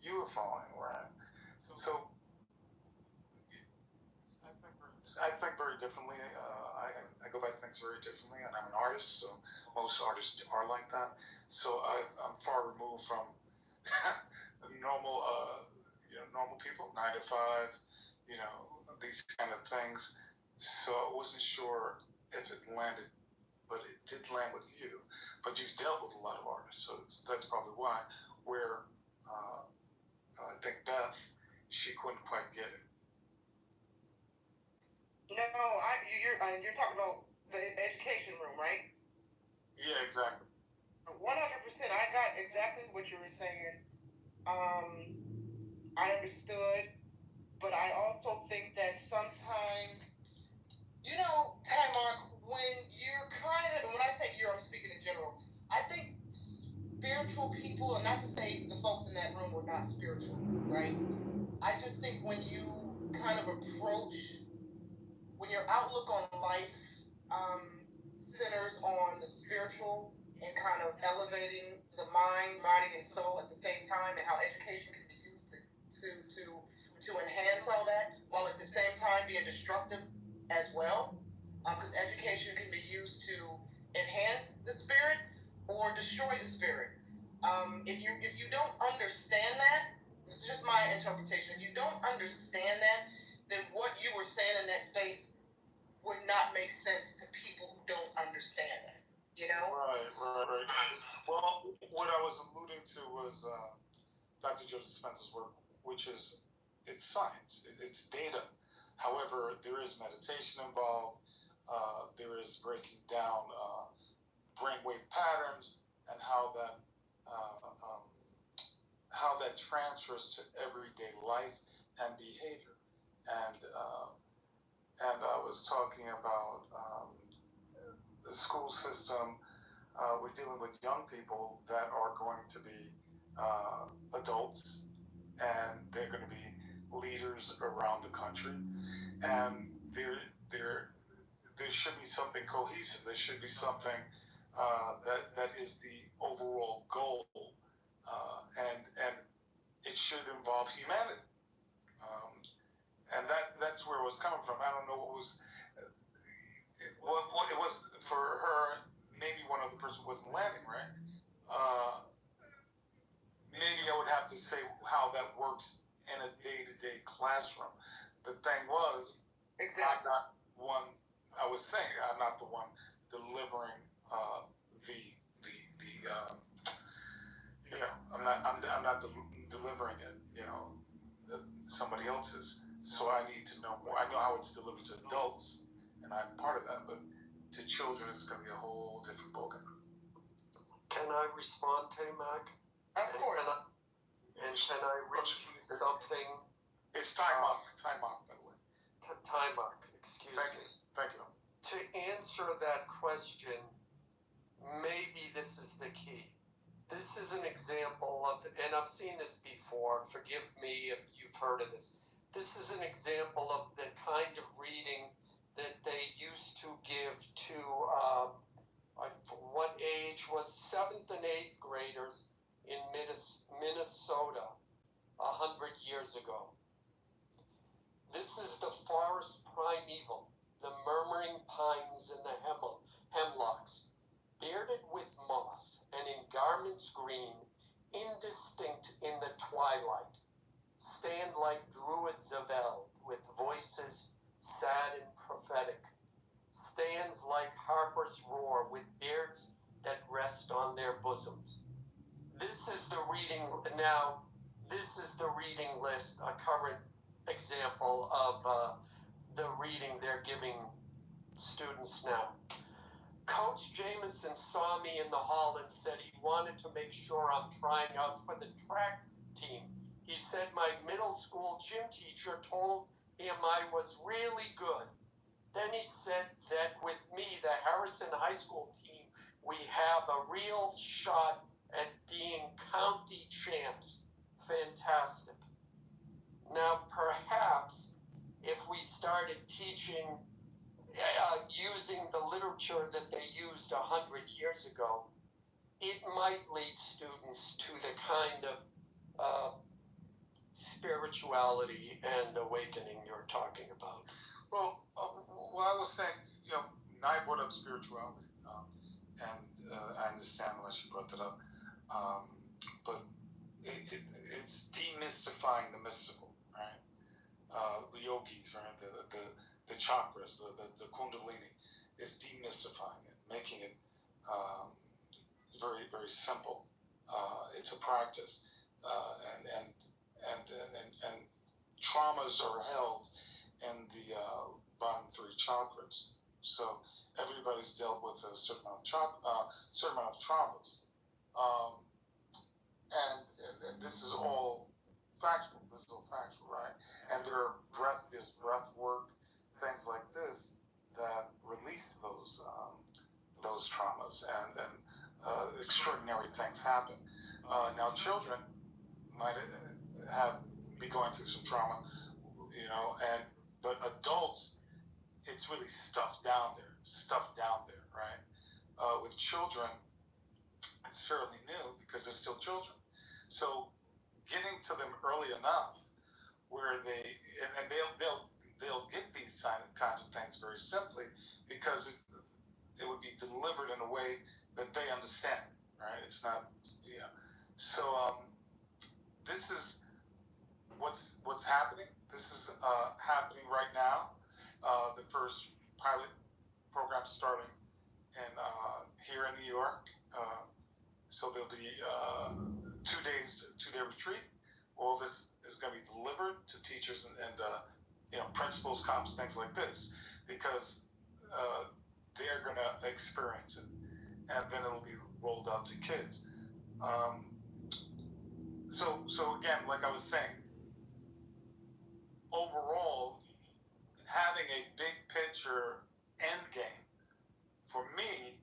You were following, right? So I think very differently. I go about things very differently, and I'm an artist, so most artists are like that. So I'm far removed from normal people, 9 to 5, these kind of things. So I wasn't sure if it landed, but it did land with you. But you've dealt with a lot of artists, so that's probably why. Where I think Beth, she couldn't quite get it. No, you're talking about the education room, right? Yeah, exactly. 100%. I got exactly what you were saying. I understood, but I also think that sometimes, Mark, when you're when I say I'm speaking in general, I think spiritual people, and not to say the folks in that room were not spiritual, right? I just think when you kind of when your outlook on life centers on the spiritual and kind of elevating the mind, body, and soul at the same time, and how education can be used to enhance all that, while at the same time being destructive as well, because education can be used to enhance the spirit or destroy the spirit. If you don't understand that, this is just my interpretation. If you don't understand that, then what you were saying in that space would not make sense to people who don't understand that. Right. Well, what I was alluding to was Dr. Joe Dispenza's work, which is, it's science, it's data. However, there is meditation involved. There is breaking down brainwave patterns and how that transfers to everyday life and behavior. And I was talking about the school system. We're dealing with young people that are going to be adults, and they're going to be leaders around the country. And there should be something cohesive. There should be something that is the overall goal, and it should involve humanity. And that's where it was coming from. I don't know what was. What it was for her. Maybe one other person wasn't landing right. Maybe I would have to say how that works in a day-to-day classroom. The thing was, I'm not one. I was saying I'm not the one delivering I'm not delivering it. Somebody else's. So I need to know more. I know how it's delivered to adults, and I'm part of that. But to children, it's going to be a whole different ballgame. Can I respond, Mac? Of course. And can I read you something? It's time mark, by the way. Time mark, excuse me. Thank you. To answer that question, maybe this is the key. This is an example of, and I've seen this before, forgive me if you've heard of this. This is an example of the kind of reading that they used to give to, what age was 7th and 8th graders in Minnesota 100 years ago. This is the forest primeval, the murmuring pines and the hemlocks, bearded with moss and in garments green, indistinct in the twilight, stand like druids of eld, with voices sad and prophetic, stands like harpers roar, with beards that rest on their bosoms. This is the reading list, a current example of the reading they're giving students now. Coach Jameson saw me in the hall and said he wanted to make sure I'm trying out for the track team. He said my middle school gym teacher told him I was really good. Then he said that with me, the Harrison High School team, we have a real shot at being county champs. Fantastic. Now, perhaps if we started teaching using the literature that they used 100 years ago, it might lead students to the kind of spirituality and awakening you're talking about. Well, I was saying, Nye brought up spirituality, and I understand why she brought that up, but it's demystifying the mystical, right? The yogis, right? The chakras, the kundalini, is demystifying it, making it very, very simple. It's a practice, and traumas are held in the bottom 3 chakras. So everybody's dealt with a certain amount of traumas, and this is all factual. Right? And there's breath work, things like this that release those traumas, and extraordinary things happen. Now, children might be going through some trauma, but adults, it's really stuffed down there, right? With children, it's fairly new because they're still children. So getting to them early enough where they'll get these kinds of things very simply because it would be delivered in a way that they understand, right? It's not, So this is what's happening. This is happening right now. The first pilot program starting here in New York. So there'll be 2-day retreat. All this is going to be delivered to teachers and principals, cops, things like this, because they're going to experience it, and then it'll be rolled out to kids. So again, like I was saying, overall, having a big picture end game, for me,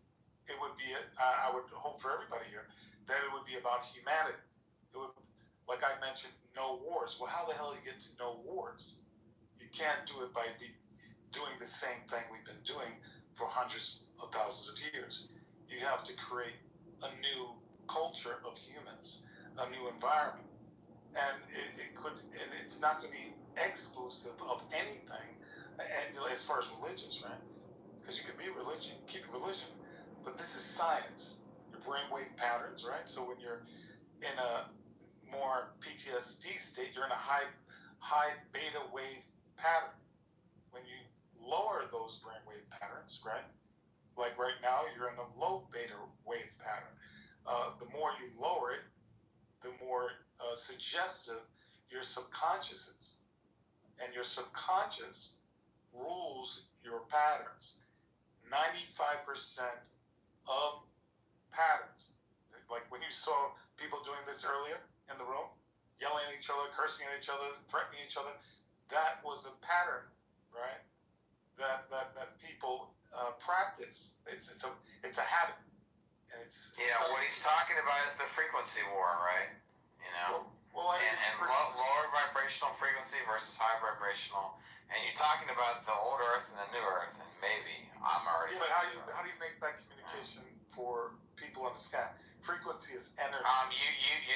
it would be, I would hope for everybody here, that it would be about humanity. It would, like I mentioned, no wars. Well, how the hell do you get to no wars? You can't do it by doing the same thing we've been doing for hundreds of thousands of years. You have to create a new culture of humans, a new environment. And it's not going to be exclusive of anything, and as far as religious, right? Because you can be religion, keep religion, but this is science. Your brainwave patterns, right? So when you're in a more PTSD state, you're in a high beta wave pattern. When you lower those brainwave patterns, right? Like right now, you're in a low beta wave pattern. The more you lower it, the more suggestive your subconscious is. And your subconscious rules your patterns. 95% of patterns, like when you saw people doing this earlier in the room, yelling at each other, cursing at each other, threatening each other, that was a pattern, right? That people practice. It's a habit, and it's what he's talking about is the frequency war, right? You know, and lower vibrational frequency versus high vibrational. And you're talking about the old Earth and the new Earth, and maybe I'm already. Yeah, but how do you make that communication for people on the scan? Frequency is energy.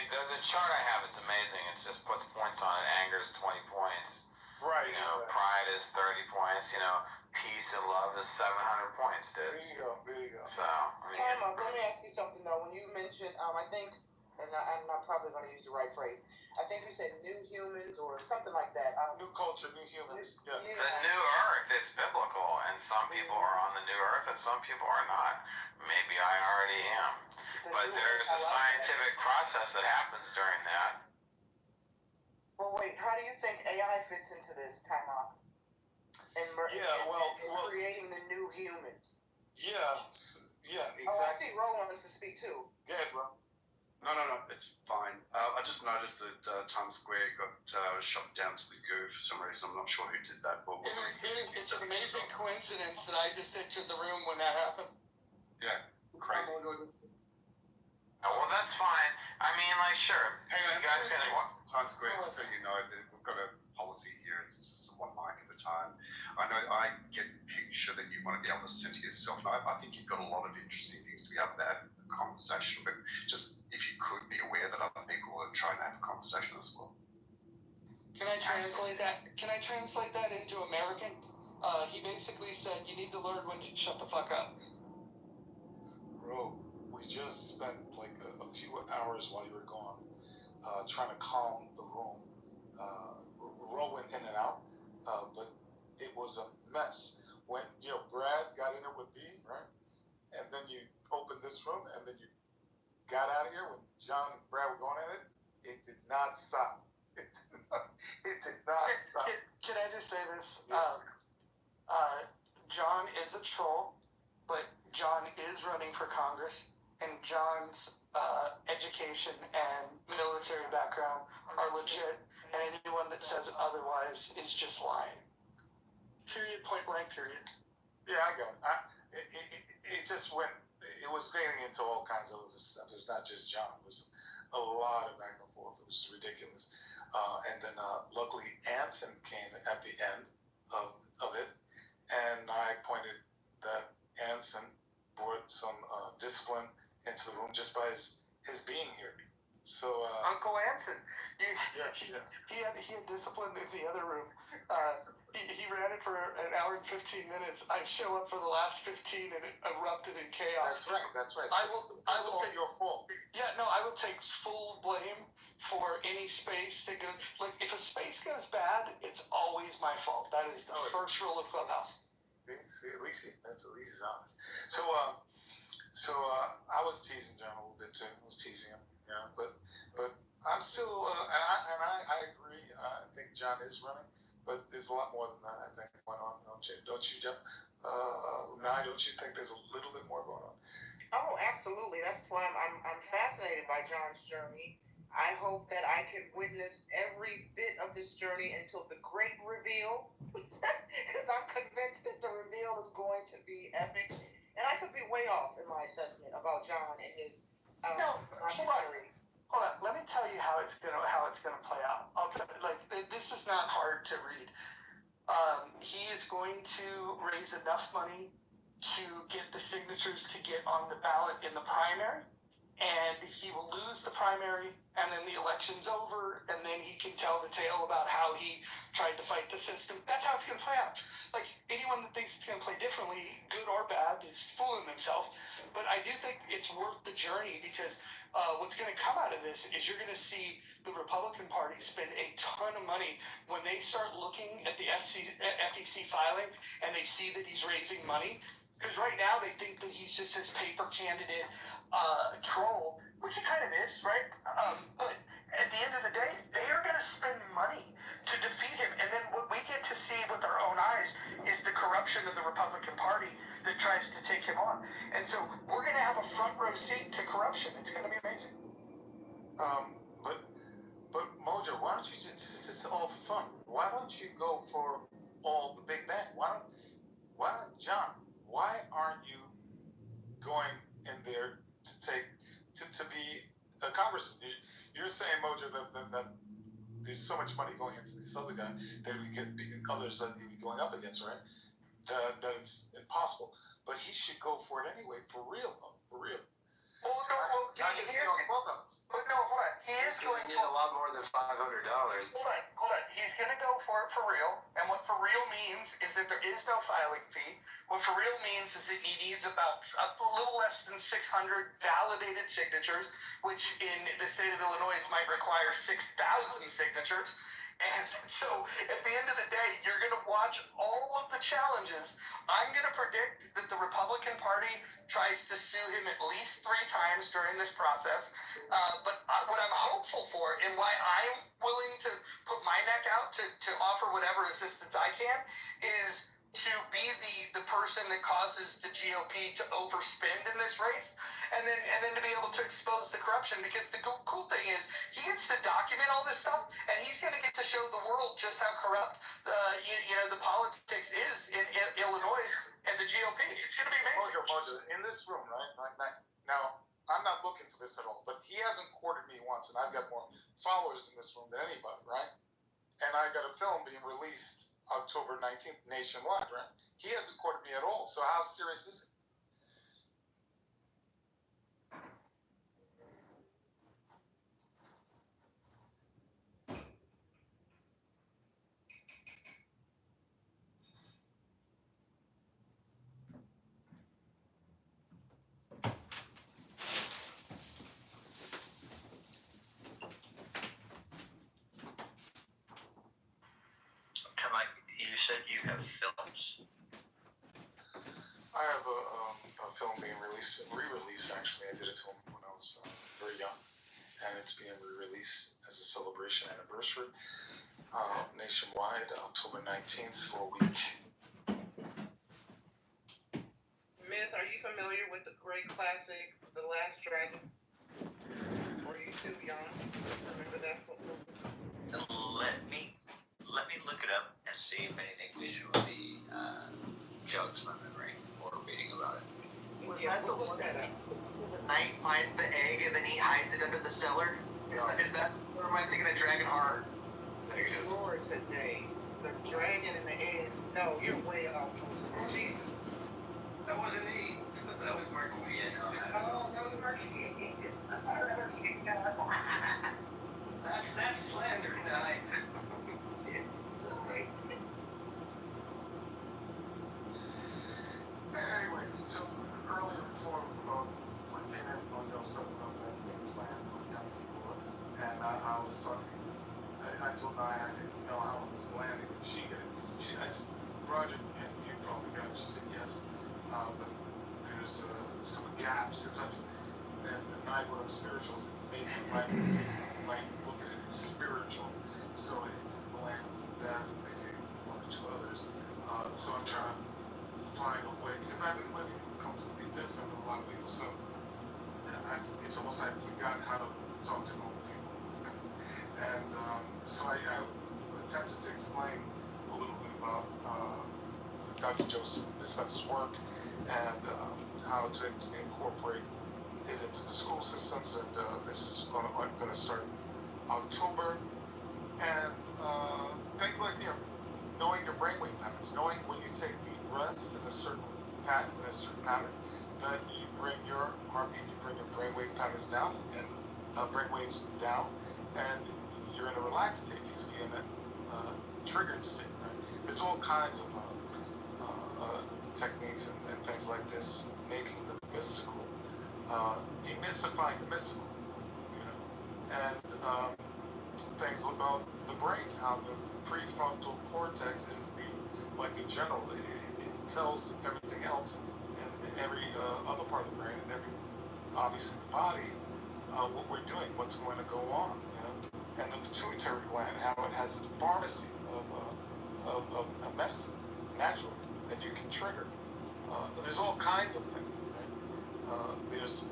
There's a chart I have. It's amazing. It just puts points on it. Anger is 20 points. Right. You know, pride is 30 points. You know, peace and love is 700 points, dude. There you go. So, I mean. Time out. Let me ask you something though. When you mentioned, I think, and I'm not probably going to use the right phrase. I think you said new humans or something like that. New culture, new humans. Yeah. The new Earth, it's biblical, and some people are on the new Earth, and some people are not. Maybe I already am, but there's a scientific process that happens during that. Well, wait. How do you think AI fits into this time out? And creating the new humans. Yeah, exactly. Oh, I see. Ro wants to speak too. Go ahead, bro. No, it's fine. I just noticed that Times Square got shot down to the goo for some reason. I'm not sure who did that, but It's an amazing coincidence that I just entered the room when that happened. Yeah, crazy. Well, that's fine. I mean, like, sure. Hey, you guys can watch Times Square, just so you know, we've got a policy here. It's just one mic at a time. I know I get the picture that you want to be able to center yourself. And I think you've got a lot of interesting things to be able to have in the conversation, but just if you could be aware that other people are trying to have a conversation as well. Can I translate that? Into American? He basically said you need to learn when to shut the fuck up. Bro, we just spent like a few hours while you were gone trying to calm the room. Ro went in and out, but it was a mess. When Brad got in it with B, right? And then you opened this room, and then you got out of here when John and Brad were going at it. It did not stop. It did not stop. Can I just say this? John is a troll, but John is running for Congress, and John's education and military background are legit, and anyone that says otherwise is just lying. Period, point blank, period. Yeah, I got it. It just went, it was getting into all kinds of other stuff. It's not just John. It was a lot of back and forth. It was ridiculous. And then luckily Anson came at the end of it, and I pointed that Anson brought some discipline into the room just by his being here. So Uncle Anson, he had discipline in the other room. He ran it for an hour and 15 minutes. I show up for the last 15 and it erupted in chaos. That's right. I will take your fault. Yeah, no, I will take full blame for any space that goes. Like, if a space goes bad, it's always my fault. That is the first rule of Clubhouse. See, at least he's honest. So I was teasing John a little bit too. I was teasing him, but I'm still, and I agree. I think John is running. But there's a lot more than that, I think, going on. Don't you, Jeff? Nye, don't you think there's a little bit more going on? Oh, absolutely. That's why I'm fascinated by John's journey. I hope that I can witness every bit of this journey until the great reveal, because I'm convinced that the reveal is going to be epic. And I could be way off in my assessment about John and his documentary. Hold on, let me tell you how it's gonna play out. I'll tell you, like, this is not hard to read. He is going to raise enough money to get the signatures to get on the ballot in the primary, and he will lose the primary, and then the election's over, and then he can tell the tale about how he tried to fight the system. That's how it's going to play out. Like, anyone that thinks it's going to play differently, good or bad, is fooling themselves. But I do think it's worth the journey, because what's going to come out of this is you're going to see the Republican Party spend a ton of money when they start looking at the FEC filing and they see that he's raising money. Because right now they think that he's just this paper candidate troll, which he kind of is, right? But at the end of the day, they are going to spend money to defeat him. And then what we get to see with our own eyes is the corruption of the Republican Party that tries to take him on. And so we're going to have a front row seat to corruption. It's going to be amazing. But Mojo, why don't you just, it's all for fun. Why don't you go for all the big bang? John, why aren't you going in there to be a congressman? You're saying, Mojo, that there's so much money going into this other guy that we get others that he'd be going up against, right? That it's impossible. But he should go for it anyway, for real though, for real. Well, no, hold on. He is going to need a lot more than $500. Hold on. He's going to go for it for real. And what for real means is that there is no filing fee. What for real means is that he needs about a little less than 600 validated signatures, which in the state of Illinois might require 6,000 signatures. And so at the end of the day, you're going to watch all of the challenges. I'm going to predict that the Republican Party tries to sue him at least 3 times during this process. But what I'm hopeful for, and why I'm willing to put my neck out to offer whatever assistance I can, is to be the person that causes the GOP to overspend in this race, and then to be able to expose the corruption. Because the cool thing is, he gets to document all this stuff, and he's going to get to show the world just how corrupt the politics is in Illinois and the GOP. It's going to be amazing. Mojo, in this room, right now, I'm not looking for this at all, but he hasn't courted me once, and I've got more followers in this room than anybody, right? And I got a film being released October 19th nationwide, right? He hasn't courted me at all, so how serious is it? You said you have films? I have a film being released, re-released actually. I did a film when I was very young, and it's being re-released as a celebration anniversary nationwide, October 19th for a week. Myth, are you familiar with the great classic, The Last Dragon? Or are you too young to remember that movie? Let me look it up and see if anything visually jogs my memory or reading about it. Was that the one that the knight finds the egg and then he hides it under the cellar? Is that or am I thinking of Dragon Heart? Lord today. The dragon and the eggs. No, you're way off. Jesus. That wasn't me. That was Marquise. Oh, that was Marquise. That's slander, night. Sorry. Anyway, so earlier before we came in, I was talking about that big plan for young people, and I was talking. I told Nia I didn't know how it was landing, and I said, Roger, and you probably got it. She said yes, but there's some gaps and something. And the night when I'm spiritual, maybe you might look at it as spiritual, so it didn't land with Beth and maybe 1 or 2 others. So I'm trying to find a way, because I've been living completely different than a lot of people, so it's almost like I forgot how to talk to normal people. And so I attempted to explain a little bit about Dr. Joseph Dispenza's work and how to incorporate it into the school systems, and this is going to start in October. And things like, knowing your brainwave patterns, knowing when you take deep breaths in a certain pattern, that bring your heartbeat, you bring your brainwave patterns down, and brainwaves down, and you're in a relaxed state. Needs to be in a triggered state. Right? There's all kinds of techniques and things like this, making the mystical, demystifying the mystical, you know, and things about the brain, how the prefrontal cortex is like the general, it tells everything else and every other part of the brain and every, obviously the body, what we're doing, what's going to go on, you know, and the pituitary gland, how it has a pharmacy of medicine, naturally, that you can trigger. There's all kinds of things, right? There's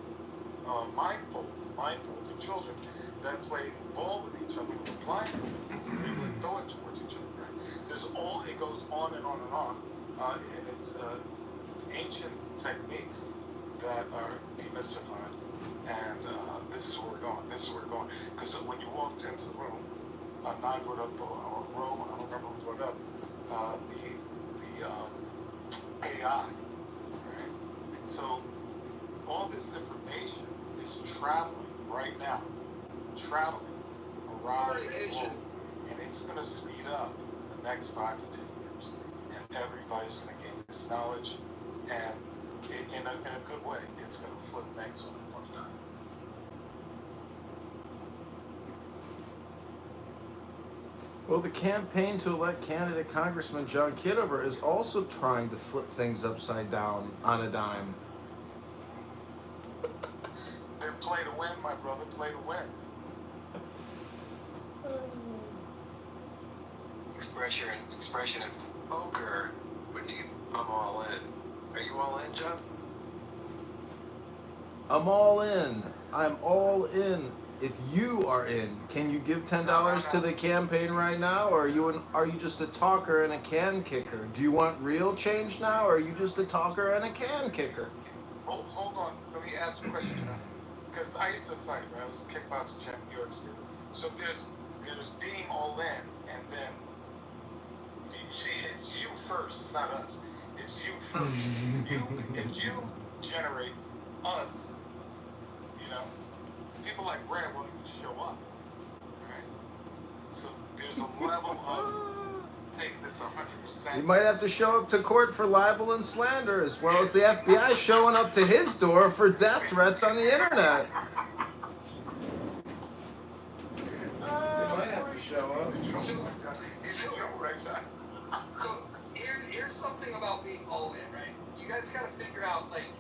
mindful to children that play ball with each other with a blindfold, really throw it towards each other, right? So it goes on and on and on, and it's ancient techniques that are demystified, and this is where we're going. Because when you walked into the room, Nye brought up, or Ro, I don't remember who brought up, the AI, right? So all this information is traveling right now, around the world, and it's going to speed up in the next 5 to 10 years, and everybody's going to gain this knowledge, and in a good way, it's going to flip things on one time. Well, the campaign to elect candidate Congressman John Kitover is also trying to flip things upside down on a dime. Then play to win, my brother, play to win. Expression in poker would you? I'm all in. Are you all in, John? I'm all in. I'm all in. If you are in, can you give $10 to the campaign right now, or are you just a talker and a can kicker? Do you want real change now, or are you just a talker and a can kicker? Hold on. Let me ask a question, John. Because I used to fight, right? I was a kickboxing champ in New York City. So there's being all in, and then it's you first. It's not us. It's you first. If you generate us, you know, people like Brad won't even show up, right? So there's a level of taking this 100%. You might have to show up to court for libel and slander, as well as the FBI showing up to his door for death threats on the internet. They might have to show up. So here's something about being all in, right? You guys got to figure out like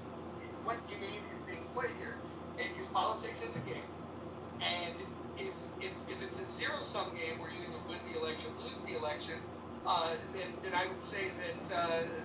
what game is being played here, and use politics as a game. And if it's a zero-sum game where you either win the election, lose the election, then I would say that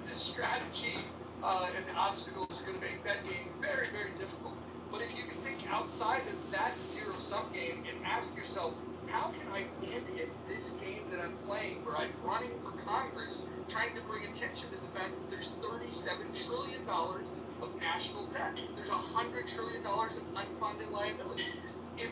the strategy and the obstacles are going to make that game very, very difficult. But if you can think outside of that zero-sum game and ask yourself, how can I win in this game that I'm playing, where I'm running for Congress, trying to bring attention to the fact that there's $37 trillion of national debt. There's $100 trillion of unfunded liability. If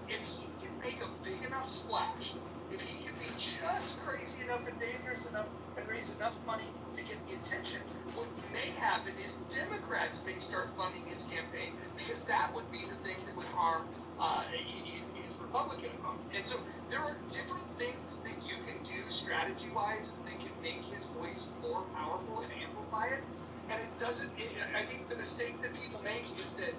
he can make a big enough splash, if he can be just crazy enough and dangerous enough and raise enough money to get the attention, what may happen is Democrats may start funding his campaign, because that would be the thing that would harm his Republican opponent. And so there are different things that you can do strategy-wise that can make his voice more powerful and amplify it. And it doesn't, I think the mistake that people make is that,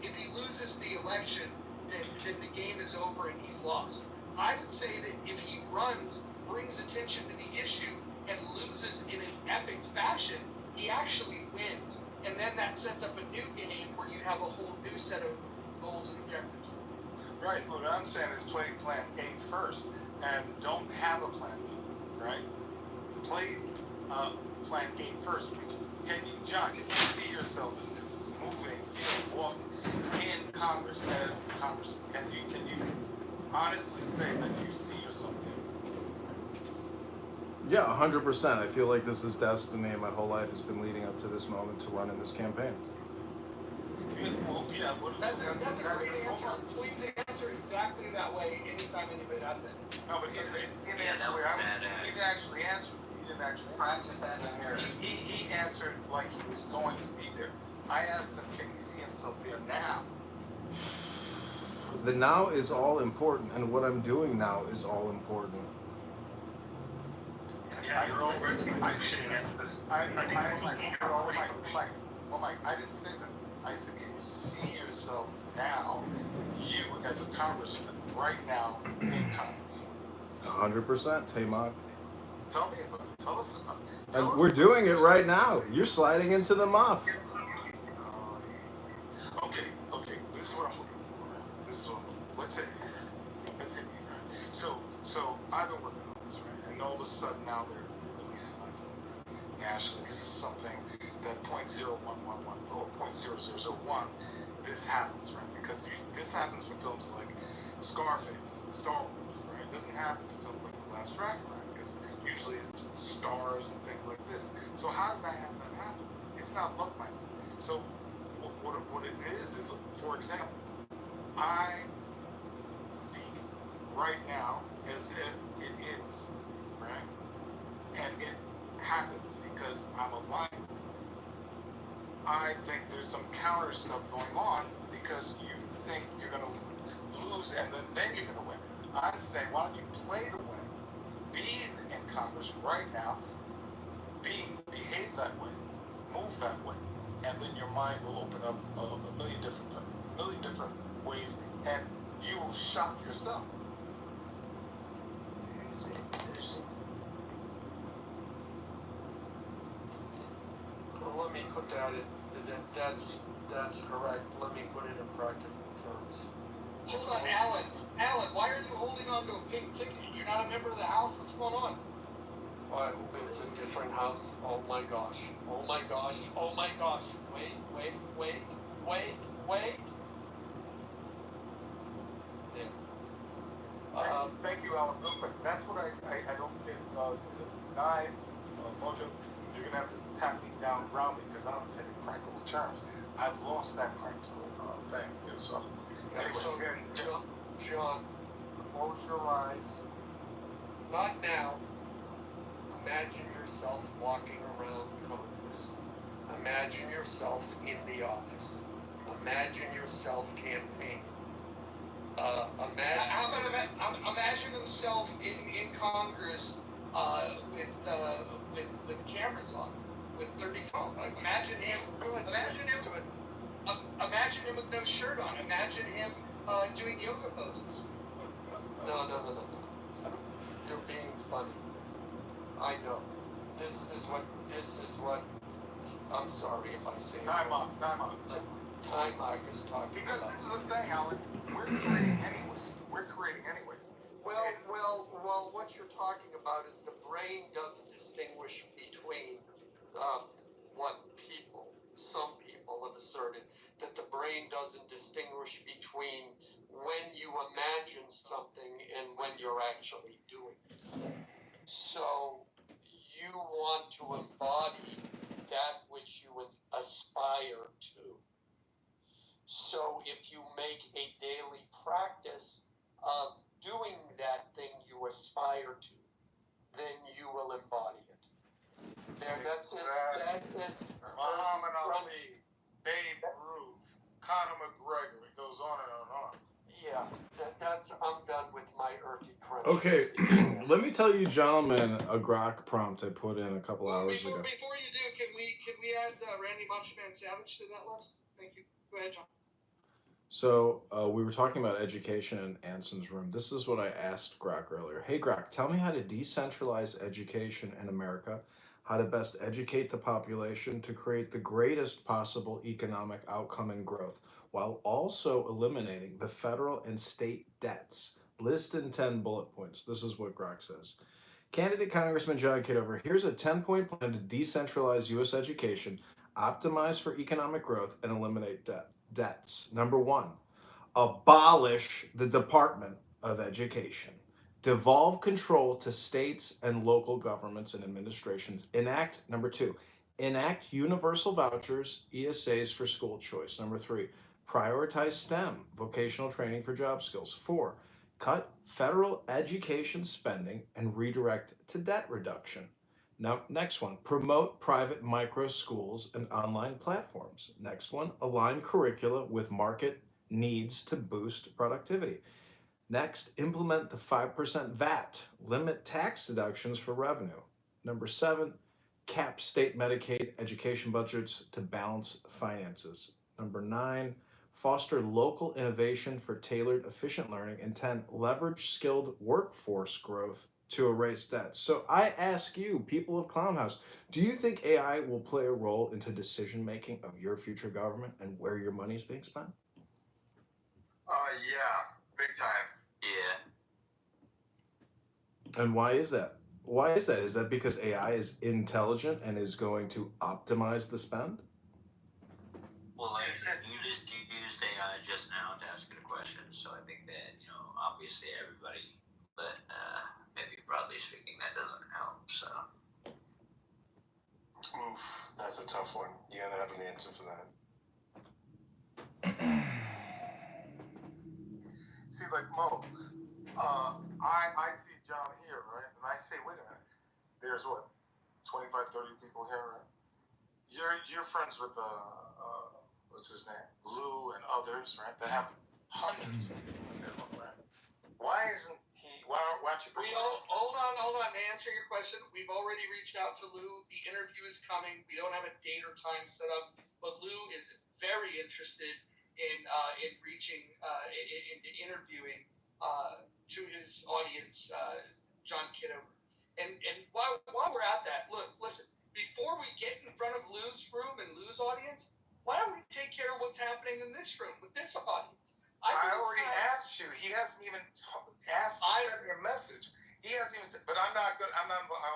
if he loses the election, then the game is over and he's lost. I would say that if he runs, brings attention to the issue, and loses in an epic fashion, he actually wins. And then that sets up a new game where you have a whole new set of goals and objectives. Right, what I'm saying is play plan A first, and don't have a plan B, right? Play plan A first. John, if you see yourself moving, walking in Congress as Congress, can you honestly say that you see yourself there? Yeah, 100%. I feel like this is destiny, and my whole life has been leading up to this moment to run in this campaign. That's a great answer. Please answer exactly that way anytime anybody asks it. No, but he didn't actually answer. He didn't actually practice that in the mirror. He answered like he was going to be there. I asked him, can he see himself there now? The now is all important, and what I'm doing now is all important. Yeah, you're already pushing it. Mike, I didn't say that. I said, can you see yourself now, you as a congressman, right now in Congress? 100%, Tamok. Tell me about it. Tell us about it. And we're doing it right now. You're sliding into the muff. Okay. This is what I'm looking for. Right? This is what let's hit me, right? So I've been working on this, right? And all of a sudden now they're releasing my film, right? Nationally, this is something that 0.0111 or 0.0001, this happens, right? Because this happens for films like Scarface, Star Wars, right? It doesn't happen for films like The Last Dragon, right? Because usually it's stars and things like this. So how did I have that happen? It's not luck, my friend. So what it is, for example, I speak right now as if it is, right? And it happens because I'm aligned with it. I think there's some counter stuff going on because you think you're going to lose and then you're going to win. I say, why don't you play to win? Be in Congress right now. Behave that way. Move that way. And then your mind will open up a million different ways, and you will shock yourself. Let me put that's correct. Let me put it in practical terms. Hold on, Alan. Alan, why are you holding on to a pink ticket? You're not a member of the House. What's going on? Why, it's a different house. Oh my gosh. Wait. There. Thank you, Alan. Real quick, that's what I don't get. Mojo, you're going to have to tap me down grounded because I don't say in practical terms. I've lost that practical thing. So, anyway. So, John, close your eyes. Not now. Imagine yourself walking around Congress. Imagine yourself in the office. Imagine yourself campaigning. How about imagine himself in Congress with cameras on, with 30 phones. Imagine him. Imagine him with no shirt on. Imagine him doing yoga poses. No. You're being funny. I know. This is what. I'm sorry if I say. Time out. Time is talking because about. This is the thing, Alan. We're creating anyway. Well, what you're talking about is the brain doesn't distinguish between some people have asserted that the brain doesn't distinguish between when you imagine something and when you're actually doing it. So you want to embody that which you aspire to. So if you make a daily practice of doing that thing you aspire to, then you will embody it. That's Muhammad Ali, Babe Ruth, Conor McGregor. It goes on and on. Yeah, I'm done with my earthy crunch. Okay, let me tell you, gentlemen, a grok prompt I put in a couple hours ago. Before you do, can we add Randy Macho Man Savage to that list? Thank you. Go ahead, John. So we were talking about education in Anson's room. This is what I asked Grok earlier. Hey Grok, tell me how to decentralize education in America, how to best educate the population to create the greatest possible economic outcome and growth, while also eliminating the federal and state debts. List in 10 bullet points. This is what Grok says. Candidate Congressman John Kitover, here's a 10-point plan to decentralize U.S. education, optimize for economic growth, and eliminate debts. Number 1, abolish the Department of Education. Devolve control to states and local governments and administrations. Number 2, enact universal vouchers, ESAs for school choice. Number 3, prioritize STEM, vocational training for job skills. 4, cut federal education spending and redirect to debt reduction. Now, next one, promote private micro schools and online platforms. Next one, align curricula with market needs to boost productivity. Next, implement the 5% VAT, limit tax deductions for revenue. Number 7, cap state Medicaid education budgets to balance finances. Number 9, foster local innovation for tailored, efficient learning. And 10, leverage skilled workforce growth to erase debt. So I ask you, people of Clown House, do you think AI will play a role into decision making of your future government and where your money is being spent? Yeah, big time. Yeah. And why is that? Why is that? Is that because AI is intelligent and is going to optimize the spend? Well, like you used AI just now to ask it a question, so I think that obviously everybody, but maybe broadly speaking, that doesn't help. So. Oof, that's a tough one. You gotta have an answer for that. See, like Mo, I see John here, right? And I say, wait a minute, there's what, 25, 30 people here, right? You're friends with what's his name, Lou and others, right? That have hundreds of people in their room, right? Why isn't he? Why aren't you? Hold on. To answer your question, we've already reached out to Lou. The interview is coming. We don't have a date or time set up, but Lou is very interested in reaching in interviewing to his audience, John Kitover. And while we're at that, listen. Before we get in front of Lou's room and Lou's audience, why don't we take care of what's happening in this room with this audience? I already asked you. He hasn't even sent me a message. He hasn't even said, but I don't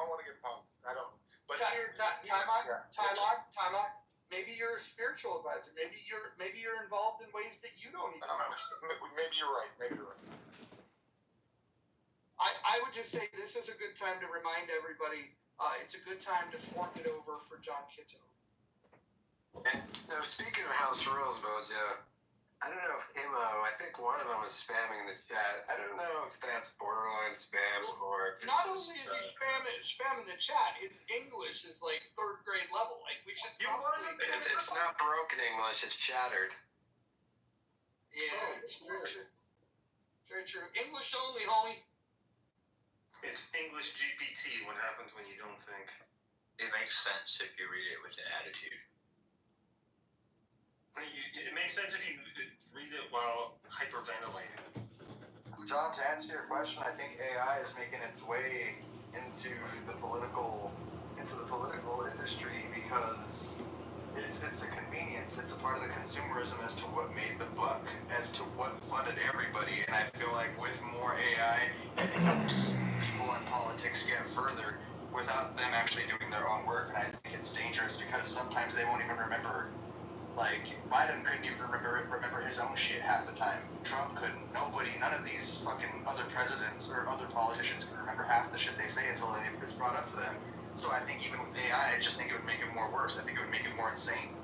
want to get politics. I don't. But time out. Maybe you're a spiritual advisor. Maybe you're involved in ways that you don't even know. Maybe you're right. I would just say this is a good time to remind everybody. It's a good time to fork it over for John Kitover. And speaking of house rules, Bojo, I don't know if I think one of them was spamming in the chat. I don't know if that's borderline spam or. Not only is he spamming the chat, his English is like 3rd grade level. Like we should. It's not broken English; it's shattered. Yeah, it's very true. Very true. English only, homie. It's English GPT. What happens when you don't think? It makes sense if you read it with an attitude. It makes sense if you read it while hyperventilating. John, to answer your question, I think AI is making its way into the political industry because it's a convenience. It's a part of the consumerism as to what made the buck, as to what funded everybody. And I feel like with more AI, it helps people in politics get further without them actually doing their own work. And I think it's dangerous because sometimes they won't even remember. Like, Biden couldn't even remember his own shit half the time. Trump couldn't. None of these fucking other presidents or other politicians could remember half the shit they say until it's brought up to them. So I think even with AI, I just think it would make it more worse. I think it would make it more insane.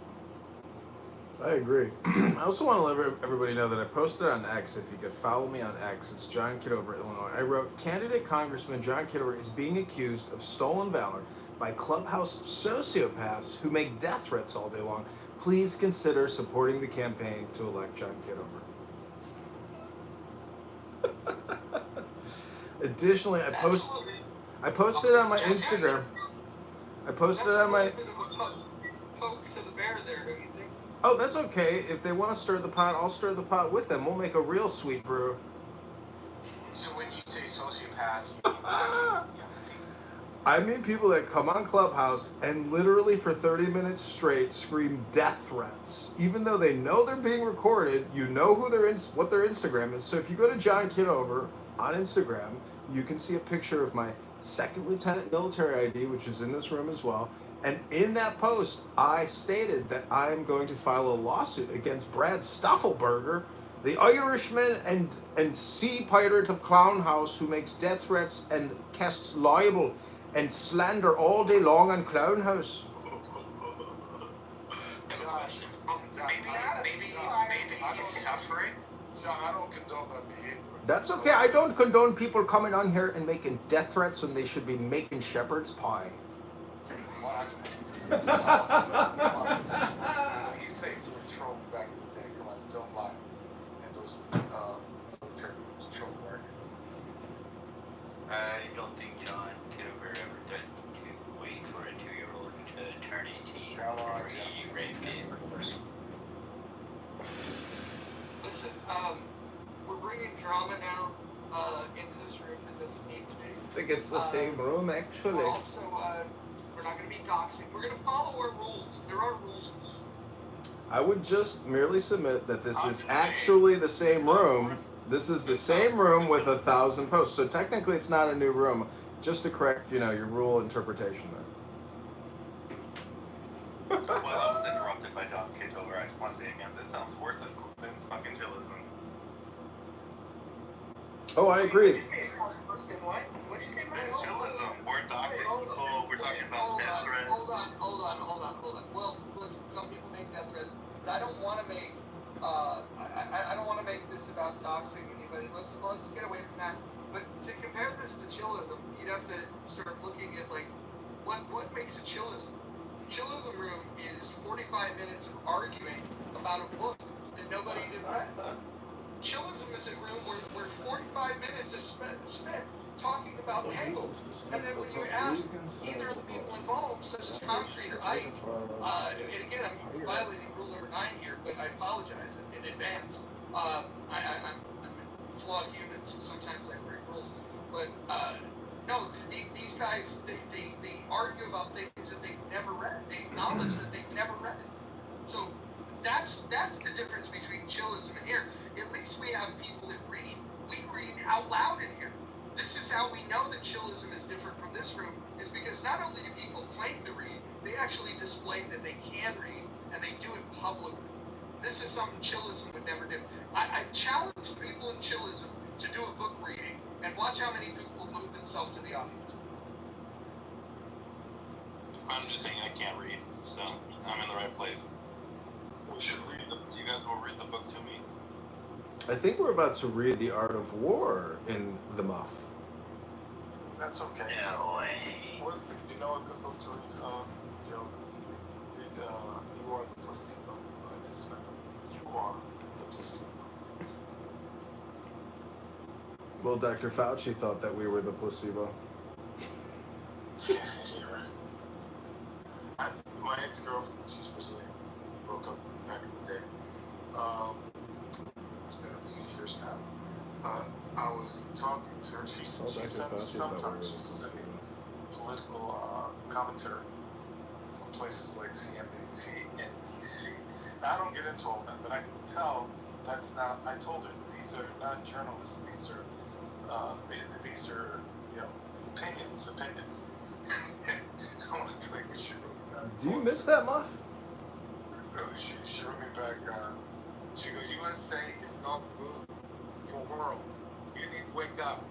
I agree. I also want to let everybody know that I posted on X. If you could follow me on X, it's John Kitover, Illinois. I wrote, candidate Congressman John Kitover is being accused of stolen valor by clubhouse sociopaths who make death threats all day long. Please consider supporting the campaign to elect John Kitover. Additionally, I posted on my Instagram. I posted on my. Poke to the bear there, don't you think? Oh, that's okay. If they want to stir the pot, I'll stir the pot with them. We'll make a real sweet brew. So when you say sociopaths, I mean people that come on Clubhouse and literally for 30 minutes straight scream death threats. Even though they know they're being recorded, you know who what their Instagram is. So if you go to John Kitover on Instagram, you can see a picture of my 2nd Lieutenant military ID, which is in this room as well. And in that post, I stated that I'm going to file a lawsuit against Brad Stuffelberger, the Irishman and sea pirate of Clown House who makes death threats and casts libel and slander all day long on Clown House. Maybe he's suffering. John, I don't condone that behavior. That's okay. I don't condone people coming on here and making death threats when they should be making shepherd's pie. vaginas. When you say you were trolling back in the day, come on, don't lie. And those military trolling market. I don't think John Kitover ever threatened to wait for a 2-year-old to turn 18 before he raped it. Listen, we're bringing drama now into this room that doesn't need to be. I think it's the same room, actually. We're also, we're not going to be doxing. We're going to follow our rules. There are rules. I would just merely submit that this is actually the same room. This is the same room with 1,000 posts. So technically it's not a new room, just to correct, your rule interpretation there. Well, I was interrupted by John Kitover. I just want to say again, this sounds worse than fucking chillism. Oh, I agree. What'd you say? It sounds worse than what? What'd you say, Mike? Chillism. We're doxing people. We're talking about death threats. Hold on. Well, listen, some people make death threats, but I don't want to make I don't want to make this about doxing anybody. Let's get away from that. But to compare this to chillism, you'd have to start looking at like what makes a chillism. Chillism room is 45 minutes of arguing about a book that nobody even read. Chillism is a room where 45 minutes is spent talking about Hegel. And then when you ask either of the people involved, such as Concrete or Ike, and again, I'm violating rule number 9 here, but I apologize in advance. I'm a flawed human, so sometimes I break rules. But no, these guys, they argue about things that they've never read. They acknowledge that they've never read it. So that's the difference between chillism and here. At least we have people that read. We read out loud in here. This is how we know that chillism is different from this room, is because not only do people claim to read, they actually display that they can read, and they do it publicly. This is something chillism would never do. I challenge people in chillism to do a book reading, and watch how many people move themselves to the audience. I'm just saying I can't read, so I'm in the right place. We should read the. You guys will read the book to me. I think we're about to read The Art of War in the Muff. That's okay. No way. Well, you know a good book to read, Joe? Read You Are the Placebo. Dismantle. You Are the Placebo. Well, Dr. Fauci thought that we were the placebo. Yeah, you're right. My ex-girlfriend, she's Brazilian, broke up back in the day. It's been a few years now. I was talking to her. She sometimes she sent me political commentary from places like CNBC, NBC. Now, I don't get into all that, but I can tell that's not. I told her these are not journalists. These are opinions. I want to tell you what she wrote back. Do you miss that, Muff? She wrote me back. She goes, USA is not good for world. You need to wake up.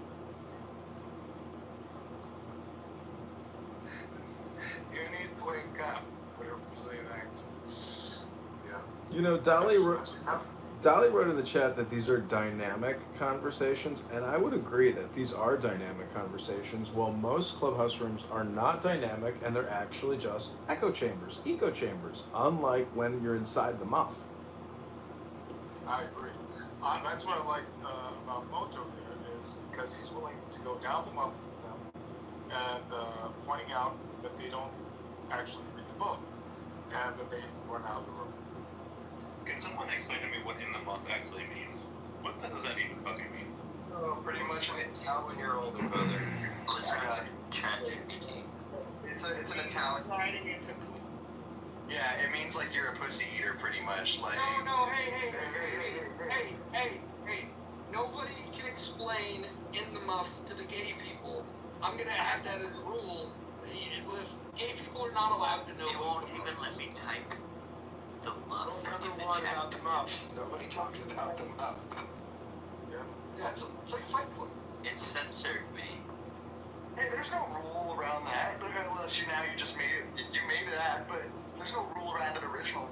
You need to wake up with her Brazilian accent. Yeah. Dolly wrote in the chat that these are dynamic conversations, and I would agree that these are dynamic conversations, while most clubhouse rooms are not dynamic, and they're actually just echo chambers, unlike when you're inside the muff. I agree. That's what I like about Mojo there, is because he's willing to go down the muff with them and pointing out that they don't actually read the book and that they run out of the room. Can someone explain to me what in the muff actually means? What does that even fucking mean? So pretty much it's how when you're older brother. ChatGPT. It's an italic. Yeah, it means like you're a pussy eater pretty much. Like No, hey. Nobody can explain in the muff to the gay people. I'm gonna add that as a rule. Listen, gay people are not allowed to know. They won't even let me type the muff. Number one about the muff. Nobody talks about the muff. Yeah, it's like Fight Club. It censored me. Hey, there's no rule around that. Unless you just made it. You made that, but there's no rule around it originally.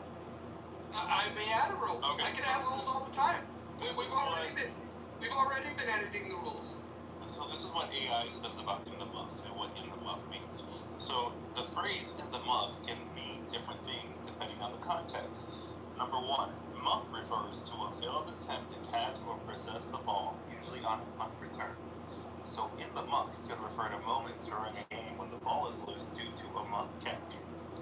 I may add a rule. Okay. I can add rules all the time. We've already been editing the rules. So this is what AI says about in the muff and what in the muff means. So the phrase in the muff can mean different things depending on the context. Number one, muff refers to a failed attempt to catch or possess the ball, usually on a punt return. So in the muff could refer to moments during a game when the ball is loose due to a muff catch.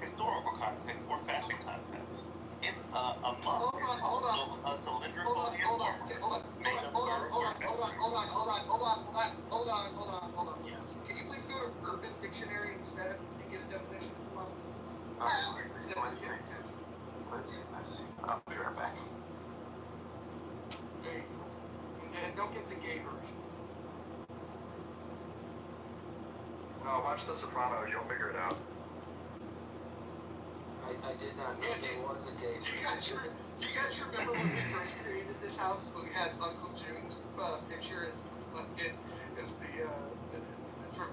Historical context or fashion context. In a muff is also a cylindrical uniform made of fur or Hold on. Yes. Can you please go to Urban Dictionary instead and get a definition of muff? Let's see. I'll be right back. There you go. And don't get the gay version. No, watch The Sopranos. You'll figure it out. I did not know there was a gay. Do you guys remember when we first created this house? We had Uncle June's picture as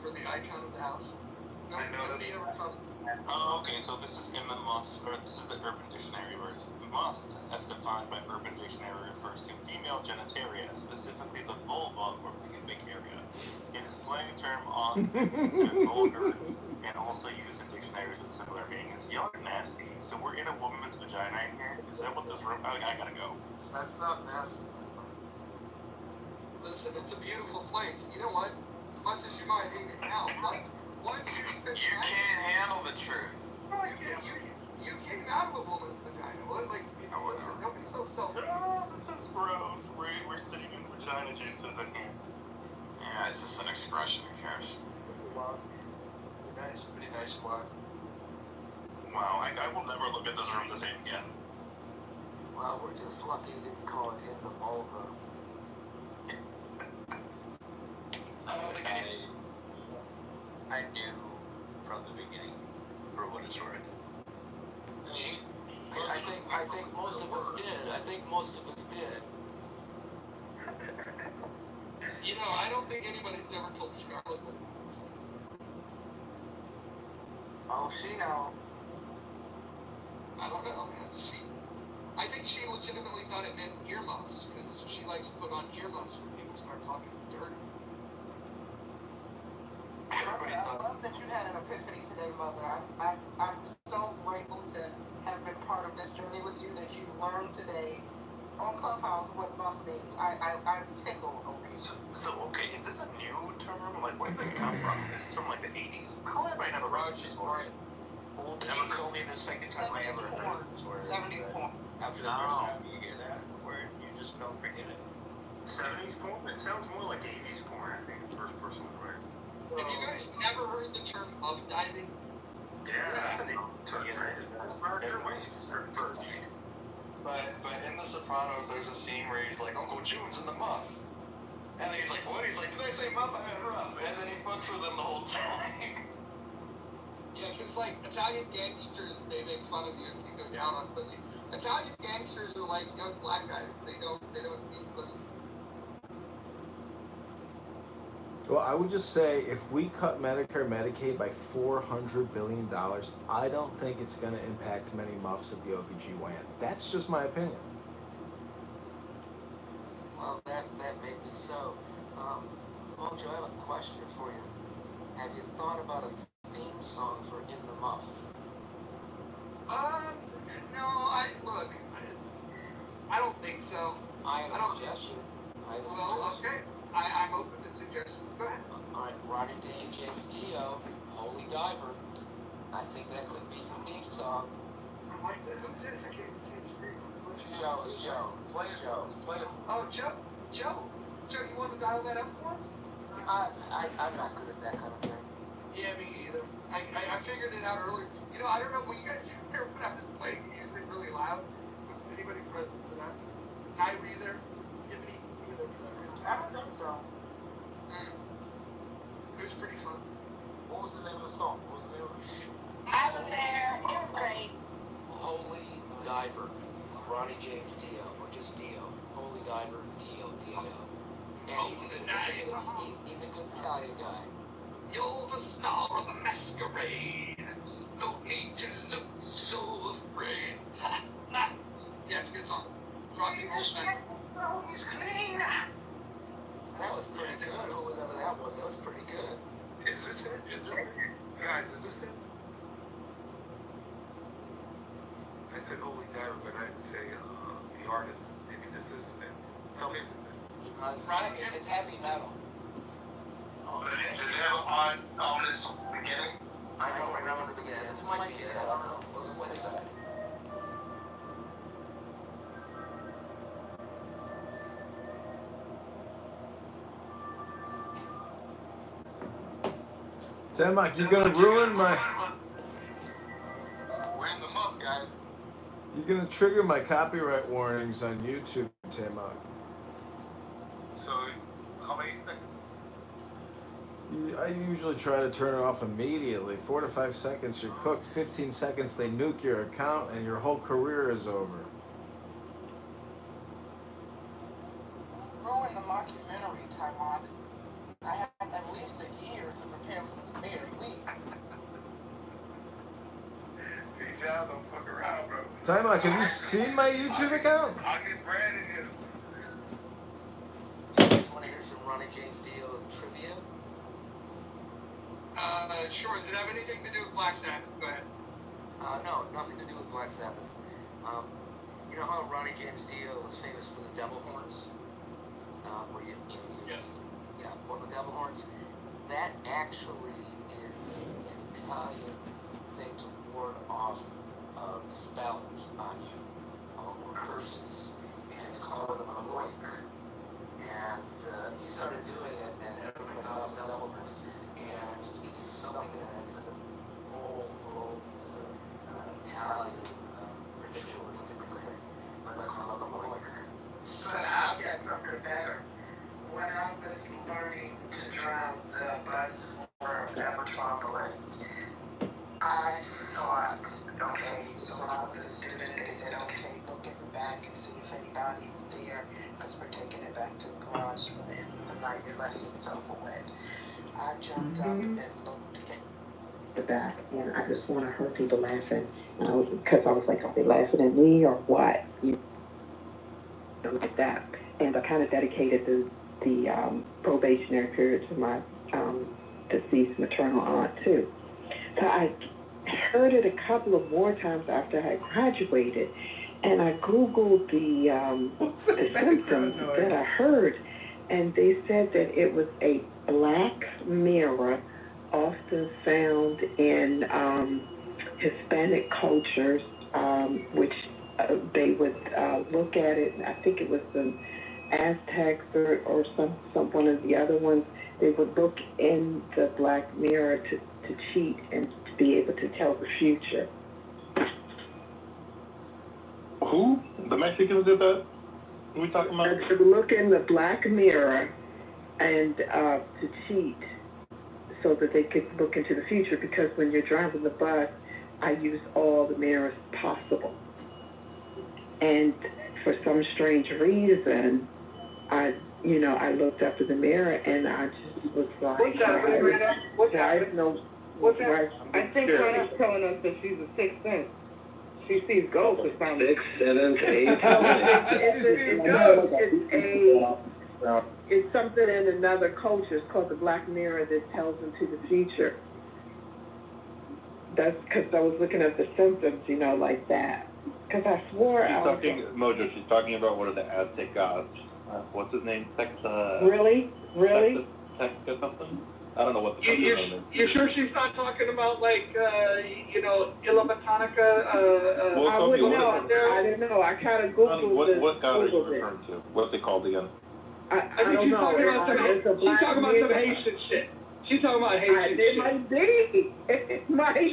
for the icon of the house. No, I know that. Oh, okay. So this is in the muff, or this is the Urban Dictionary version. Muff, as defined by Urban Dictionary, refers to female genitalia, specifically the vulva or pubic area. It is a slang term often considered vulgar and also used in dictionaries with similar meanings. Y'all are nasty. So we're in a woman's vagina in here? Is that what this room? Oh, I gotta go. That's not nasty, my friend. Listen, it's a beautiful place. You know what? As much as you might hate it now, once you spend You can't handle the truth. No, I can't. You came out of a woman's vagina. Listen, don't be so selfish. Oh, this is gross. We're sitting in vagina juices in here. Yeah, it's just an expression. Who cares? Pretty nice spot. Wow, I will never look at this room the same again. Well, we're just lucky you didn't call it in the vulva. I knew from the beginning, for what it's worth. I think most of us did. You know, I don't think anybody's ever told Scarlett what it means. Oh, she know. I don't know, man. I think she legitimately thought it meant earmuffs, because she likes to put on earmuffs when people start talking dirty. I love that you had an epiphany today, Mother. I'm so grateful to have been part of this journey with you, that you learned today on Clubhouse what muff means. I'm tickled over you. So, okay, is this a new term? Like, where did this come from? This is from, like, the 80s? How have I never heard this before? That was only the second time I ever heard it. 70s porn. After the first time you hear that word, you just don't forget it. 70s porn? It sounds more like 80s porn, I think, the first person would write. Have you guys never heard the term muff diving? Yeah, that's a neat term, right? But in The Sopranos, there's a scene where he's like, Uncle June's in the muff. And then he's like, what? He's like, did I say muff? I meant rough. And then he fucks with them the whole time. Yeah, because, like, Italian gangsters, they make fun of you if you go down on pussy. Italian gangsters are like young black guys. They don't eat pussy. Well, I would just say if we cut Medicare, Medicaid by $400 billion, I don't think it's going to impact many muffs at the OBGYN. That's just my opinion. Well, that may be so. Mojo, I have a question for you. Have you thought about a theme song for In the Muff? No, I don't think so. I have a suggestion. Okay. I'm open to suggestions. Go ahead. All right, Ronnie Day and James Dio, Holy Diver. I think that could be your theme song. I like that. Who's this? I can't even see his screen. It's Joe. Play it. Oh, Joe, you want to dial that up for us? I'm not good at that kind of thing. Yeah, me either. I figured it out earlier. You know, I don't know, were you guys there when I was playing music really loud? Was anybody present for that? Kai, were you there? Tiffany, you were there for that, right? I don't think so. It was pretty fun. What was the name of the song? I was there. It was great. Holy Diver. Ronnie James Dio, or just Dio. Holy Diver, Dio. And he's a good Italian guy. You're the star of the masquerade. No need to look so afraid. Yeah, it's a good song. Rock and roll band. He's clean. That was pretty good. Whatever that was pretty good. Is this it? Guys, is this it? I said Holy Diver, but I didn't say the artist. Maybe this isn't it. Tell me if it's it. It's heavy metal. Oh, does it have an odd, ominous beginning? I don't remember the beginning. This might be it. I don't know. What is that? Tamak, you're gonna ruin my. We're in the month, guys. You're gonna trigger my copyright warnings on YouTube, Tamak. So, how many seconds? I usually try to turn it off immediately. 4 to 5 seconds, you're cooked. 15 seconds, they nuke your account, and your whole career is over. Ruin the mockumentary, Taiwan. I have at least a year to prepare for the premiere, at least. See, John, don't fuck around, bro. Tamak, have you seen my YouTube account? I'll get Brad in here. You guys want to hear some Ronnie James Dio trivia? Sure. Does it have anything to do with Black Sabbath? Go ahead. No, nothing to do with Black Sabbath. You know how Ronnie James Dio was famous for the devil horns? Where you Yes. Yeah, well, the devil horns. That actually is an Italian thing to ward off spells on you or curses, and it's called a moiker. And he started doing it, and everybody thought it was devil horns. And it's something that's an old Italian ritualistic thing, but it's called a moiker. So I'll get something better. When I was learning to drive the bus for Metropolis, I thought, okay, so when I was a student, they said, okay, go get it back and see if anybody's there, because we're taking it back to the garage for the night your lesson's over with. I jumped up and looked at the back, and I just want to hear people laughing, because I was like, are they laughing at me or what? Like that. And I kind of dedicated the probationary period to my deceased maternal aunt too. So I heard it a couple of more times after I graduated, and I Googled the symptoms that I heard, and they said that it was a black mirror often found in Hispanic cultures, which they would look at it. I think it was the Aztecs or some one of the other ones. They would look in the black mirror to cheat and to be able to tell the future. Who? The Mexicans did that? What are we talking about? To look in the black mirror and to cheat so that they could look into the future, because when you're driving the bus, I use all the mirrors possible. And for some strange reason, I looked up in the mirror and I just was like, What's happening, Rita? What's happening? What's happening? I think Connor's telling us that she's a sixth sense. She sees ghosts or something. 6, 7, 8, 9. It's something in another culture. It's called the black mirror that tells into the future. That's because I was looking at the symptoms, like that. Because I swore Mojo, she's talking about one of the Aztec gods. What's his name? Really? Tex or something? I don't know what the name is. You sure she's not talking about Illa Botanica? I wouldn't know. I didn't know. I kind of Googled what god are you referring to? What's it called again? I think she's talking about some Haitian shit. She's talking about Haitian shit. It might be. It might be.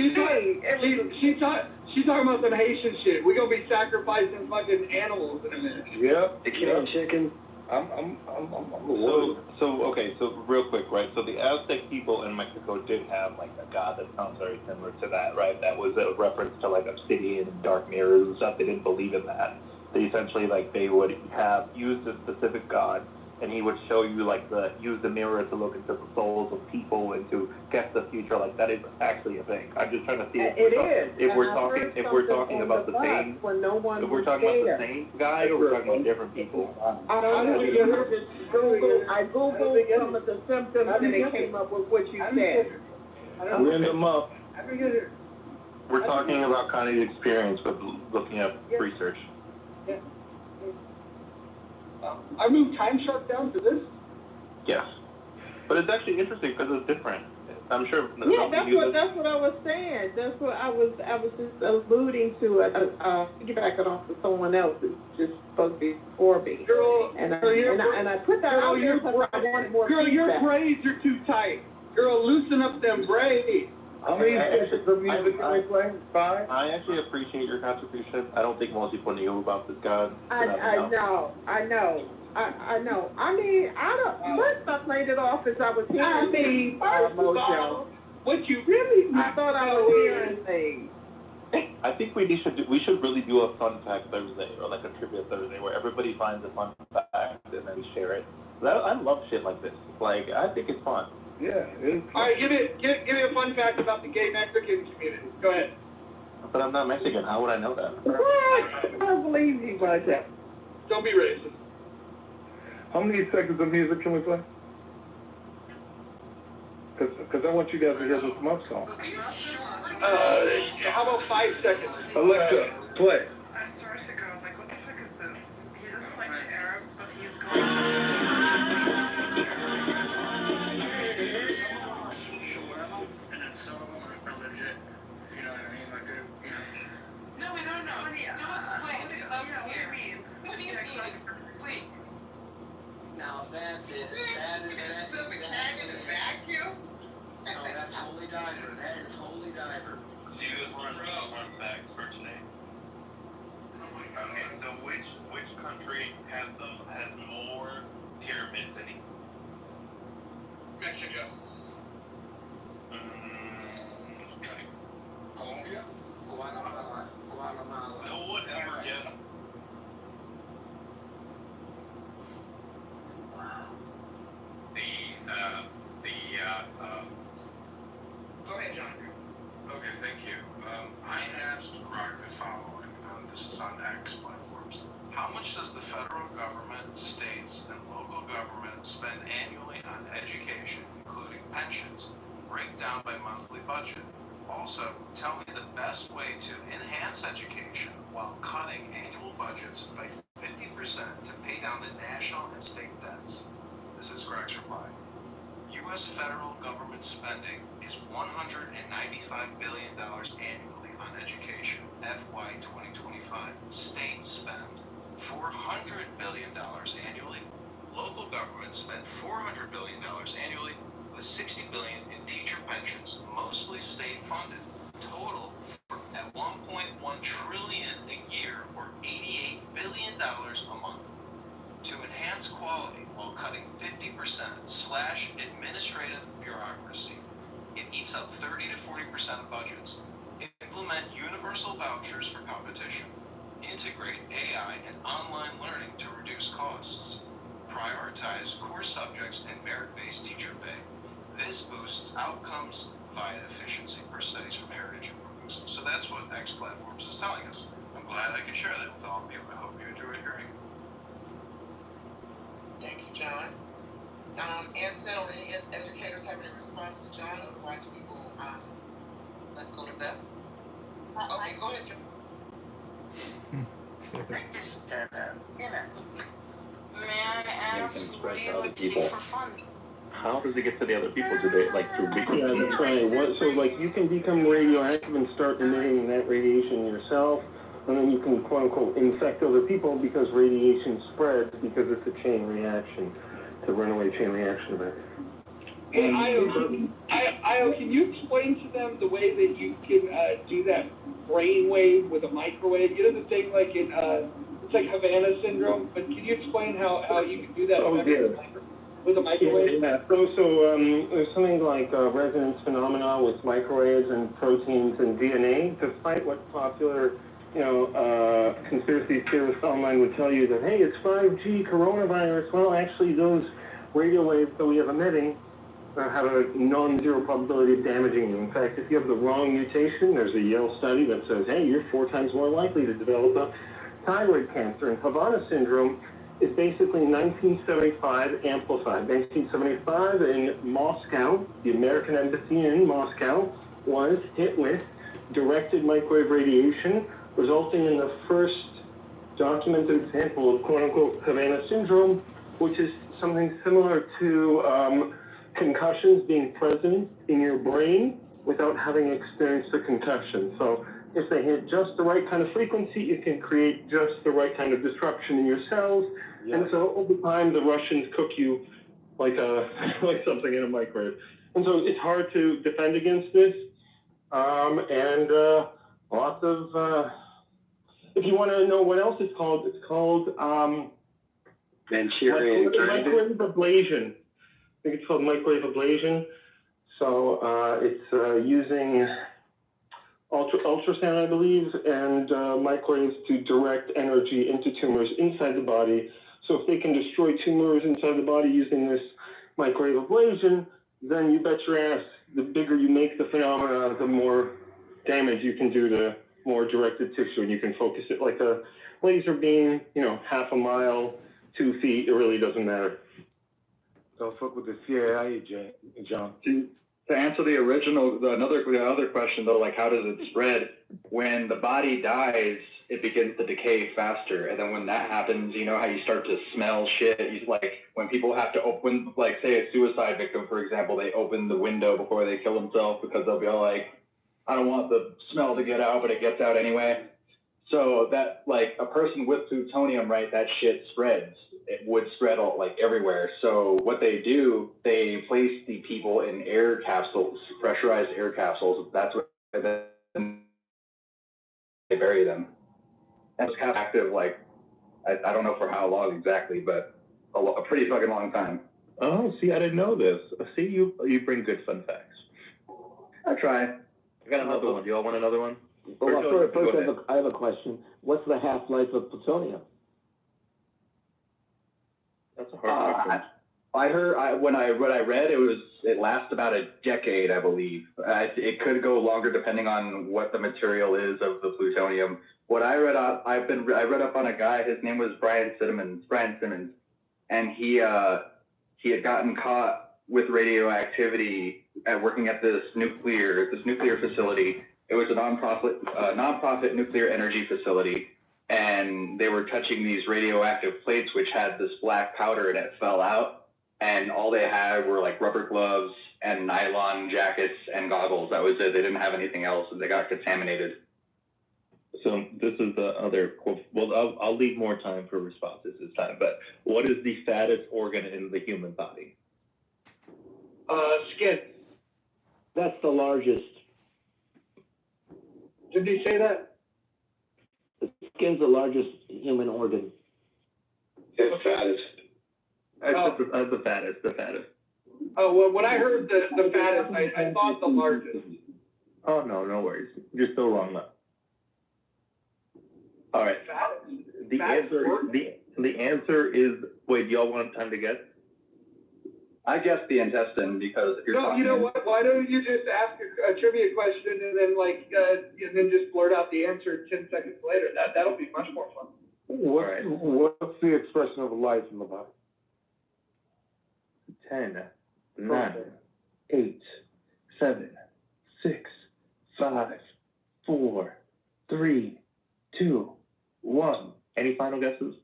She's talking about some Haitian shit. We're gonna be sacrificing fucking animals in a minute. Yep. The killing chicken. So real quick, right? So the Aztec people in Mexico did have a god that sounds very similar to that, right? That was a reference to obsidian and dark mirrors and stuff. They didn't believe in that. They essentially they would have used a specific god, and he would show you use the mirror to look into the souls of people and to guess affect the future, like that is actually a thing. I'm just trying to see If we're talking about the same, when no one if we're talking about the same guy or we're talking about different people. I don't know. I googled some of the symptoms and it came up with what you said. Wind them up. We're talking about kind of the experience with looking at research. I moved Time Shark down to this. Yes, but it's actually interesting because it's different. I'm sure. Yeah, that's what I was saying. That's what I was just alluding to. Piggybacking off of someone else who's just supposed to be before me. Girl, and I put that out there because I wanted more feedback. Your braids are too tight. Girl, loosen up them braids. How many sessions of music can we play? 5? I actually appreciate your contribution. I don't think most people knew about this guy. I know. I mean, first I played it off as I was hearing first of all, what you really I thought I was hearing things. I think we should really do a fun fact Thursday or like a trivia Thursday where everybody finds a fun fact and then we share it. I love shit like this. Like, I think it's fun. Yeah. All right, give me a fun fact about the gay Mexican community. Go ahead. But I'm not Mexican. How would I know that? What? I don't believe you, but don't be racist. How many seconds of music can we play? Because I want you guys to hear this month song. How about 5 seconds? Alexa, play. I swear to God, like, what the fuck is this? He doesn't like the Arabs, but he's going to No, we don't know. Wait, what do you mean? Please. Now that's it. That's So the cat in a vacuum? No, that's Holy Diver. That is Holy Diver. Do you guys want to know fun facts for today? Okay, so which country has more pyramids in it? Mexico. Okay. Colombia? Guatemala. No one ever guessed. Go ahead, John. Okay, thank you. I asked Greg the following, this is on X platforms. How much does the federal government, states, and local government spend annually on education, including pensions, breakdown by monthly budget? Also, tell me the best way to enhance education while cutting annual budgets by 50% to pay down the national and state debts. This is Greg's reply. U.S. federal government spending is $195 billion annually on education, FY 2025. States spend $400 billion annually. Local governments spend $400 billion annually, with $60 billion in teacher pensions, mostly state funded. Total at $1.1 trillion a year, or $88 billion a month. To enhance quality while cutting 50% slash administrative bureaucracy. It eats up 30 to 40% of budgets. Implement universal vouchers for competition. Integrate AI and online learning to reduce costs. Prioritize core subjects and merit-based teacher pay. This boosts outcomes via efficiency per studies from Heritage Improvements. So that's what X Platforms is telling us. I'm glad I could share that with all of you. I hope you enjoyed hearing. Thank you, John. Anson or any educators have any response to John? Otherwise, we will let go to Beth. Okay, go ahead, John. May I ask, what do you like to do for fun? How does it get to the other people? Do they like through big? Yeah, that's right. So like you can become radioactive and start emitting that radiation yourself, and then you can quote unquote infect other people because radiation spreads because it's a chain reaction, it's a runaway chain reaction event. Hey, Io, can you explain to them the way that you can do that brainwave with a microwave? You know the thing like in it's like Havana syndrome, but can you explain how you can do that? Oh, yeah. With a microwave? Yeah. So there's something like resonance phenomena with microwaves and proteins and DNA. Despite what popular, conspiracy theorists online would tell you that, hey, it's 5G coronavirus. Well, actually, those radio waves that we have emitting, have a non-zero probability of damaging you. In fact, if you have the wrong mutation, there's a Yale study that says, hey, you're 4 times more likely to develop a thyroid cancer. And Havana syndrome is basically 1975 amplified. 1975 in Moscow, the American embassy in Moscow was hit with directed microwave radiation, resulting in the first documented example of quote-unquote Havana syndrome, which is something similar to concussions being present in your brain without having experienced a concussion. So if they hit just the right kind of frequency, it can create just the right kind of disruption in your cells. Yeah. And so over time, the Russians cook you like like something in a microwave. And so it's hard to defend against this. And lots of, if you want to know what else it's called Manchurian microwave ablation. I think it's called microwave ablation. So it's using ultrasound, I believe, and microwaves to direct energy into tumors inside the body. So if they can destroy tumors inside the body using this microwave ablation, then you bet your ass, the bigger you make the phenomena, the more damage you can do to more directed tissue, and you can focus it like a laser beam, half a mile, 2 feet, it really doesn't matter. Don't fuck with the CIA, John. To answer the other question though, like how does it spread? When the body dies, it begins to decay faster, and then when that happens, you know how you start to smell shit. Like when people have to open, like say a suicide victim, for example, they open the window before they kill themselves because they'll be all like, I don't want the smell to get out, but it gets out anyway. So that, like, a person with plutonium, right, that shit spreads. It would spread all, like, everywhere. So what they do, they place the people in air capsules, pressurized air capsules. That's what then they bury them. And it's kind of active, like, I don't know for how long exactly, but a pretty fucking long time. Oh, see, I didn't know this. See, you bring good fun facts. I try. I got another one. Do y'all want another one? Well, first I have a question. What's the half-life of plutonium? That's a hard question. I heard when I read it lasts about a decade, I believe. It could go longer depending on what the material is of the plutonium. What I read up, I read up on a guy. His name was Brian Simmons, and he had gotten caught with radioactivity working at this nuclear facility. It was a nonprofit nuclear energy facility, and they were touching these radioactive plates which had this black powder, and it fell out, and all they had were like rubber gloves and nylon jackets and goggles. That was it. They didn't have anything else, and they got contaminated. So this is the other, well, I'll leave more time for responses this time, but what is the fattest organ in the human body? Skin. That's the largest. Did he say that? The skin's the largest human organ. It's fattest. The fattest. Oh, well, when I heard the fattest, I thought the largest. Oh, no worries. You're still wrong, though. All right. The answer is, wait, do y'all want time to guess? I guess the intestine, because if you're talking... You know what? Why don't you just ask a trivia question and then just blurt out the answer 10 seconds later? That'll be much more fun. What's the expression of life in the body? 10, 9, 8, 7, 6, 5, 4, 3, 2, 1. Any final guesses?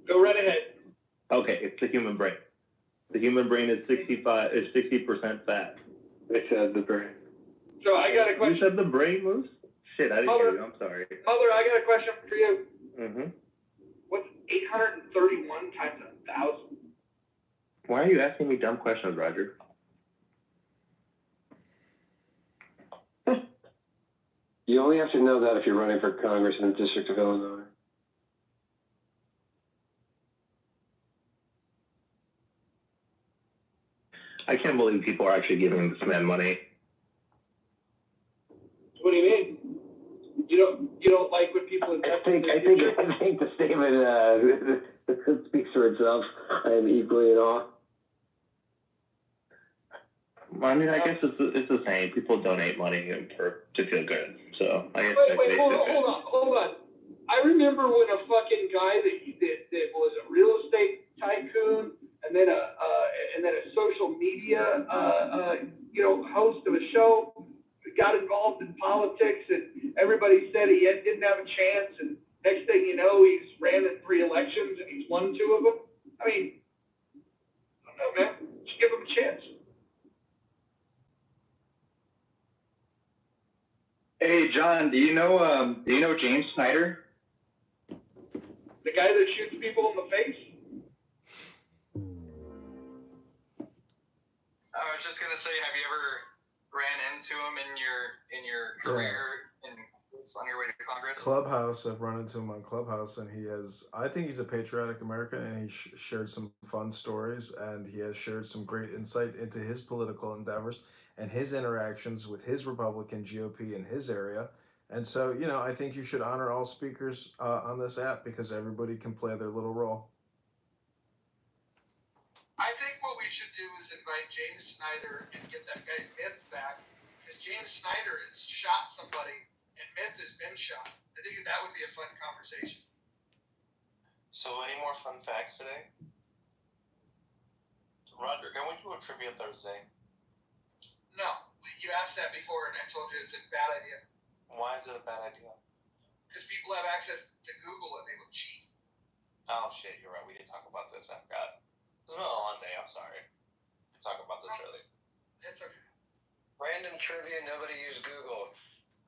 Go right ahead. Okay, it's the human brain. The human brain is 60% fat. I said the brain. So I got a question. You said the brain, Moose? Shit, I didn't hear you. I'm sorry. Mother, I got a question for you. Mm-hmm. What's 831 times 1,000? Why are you asking me dumb questions, Roger? You only have to know that if you're running for Congress in the District of Illinois. I can't believe people are actually giving this man money. What do you mean? You don't like when people invest? I think the statement speaks for itself. I am equally in awe. Well, I mean, I guess it's the same. People donate money to feel good. So I guess Wait, hold on. I remember when a fucking guy that was a real estate tycoon and then a social media host of a show got involved in politics, and everybody said he didn't have a chance, and next thing you know, he's ran in 3 elections and he's won 2 of them. I mean, I don't know, man. Just give him a chance. Hey, John, do you know James Snyder? The guy that shoots people in the face? I was just gonna say, have you ever ran into him in your career on your way to Congress? Clubhouse, I've run into him on Clubhouse, and I think he's a patriotic American, and he shared some fun stories, and he has shared some great insight into his political endeavors and his interactions with his Republican GOP in his area. And so, I think you should honor all speakers on this app because everybody can play their little role. I think what we should do is invite James Snyder and get that guy Myth back, because James Snyder has shot somebody and Myth has been shot. I think that would be a fun conversation. So, any more fun facts today? Roger, can we do a trivia Thursday? No, you asked that before and I told you it's a bad idea. Why is it a bad idea? Because people have access to Google and they will cheat. Oh shit, you're right. We didn't talk about this. I forgot. It's not on Monday. I'm sorry. We talk about this early. It's okay. Random trivia, nobody used Google.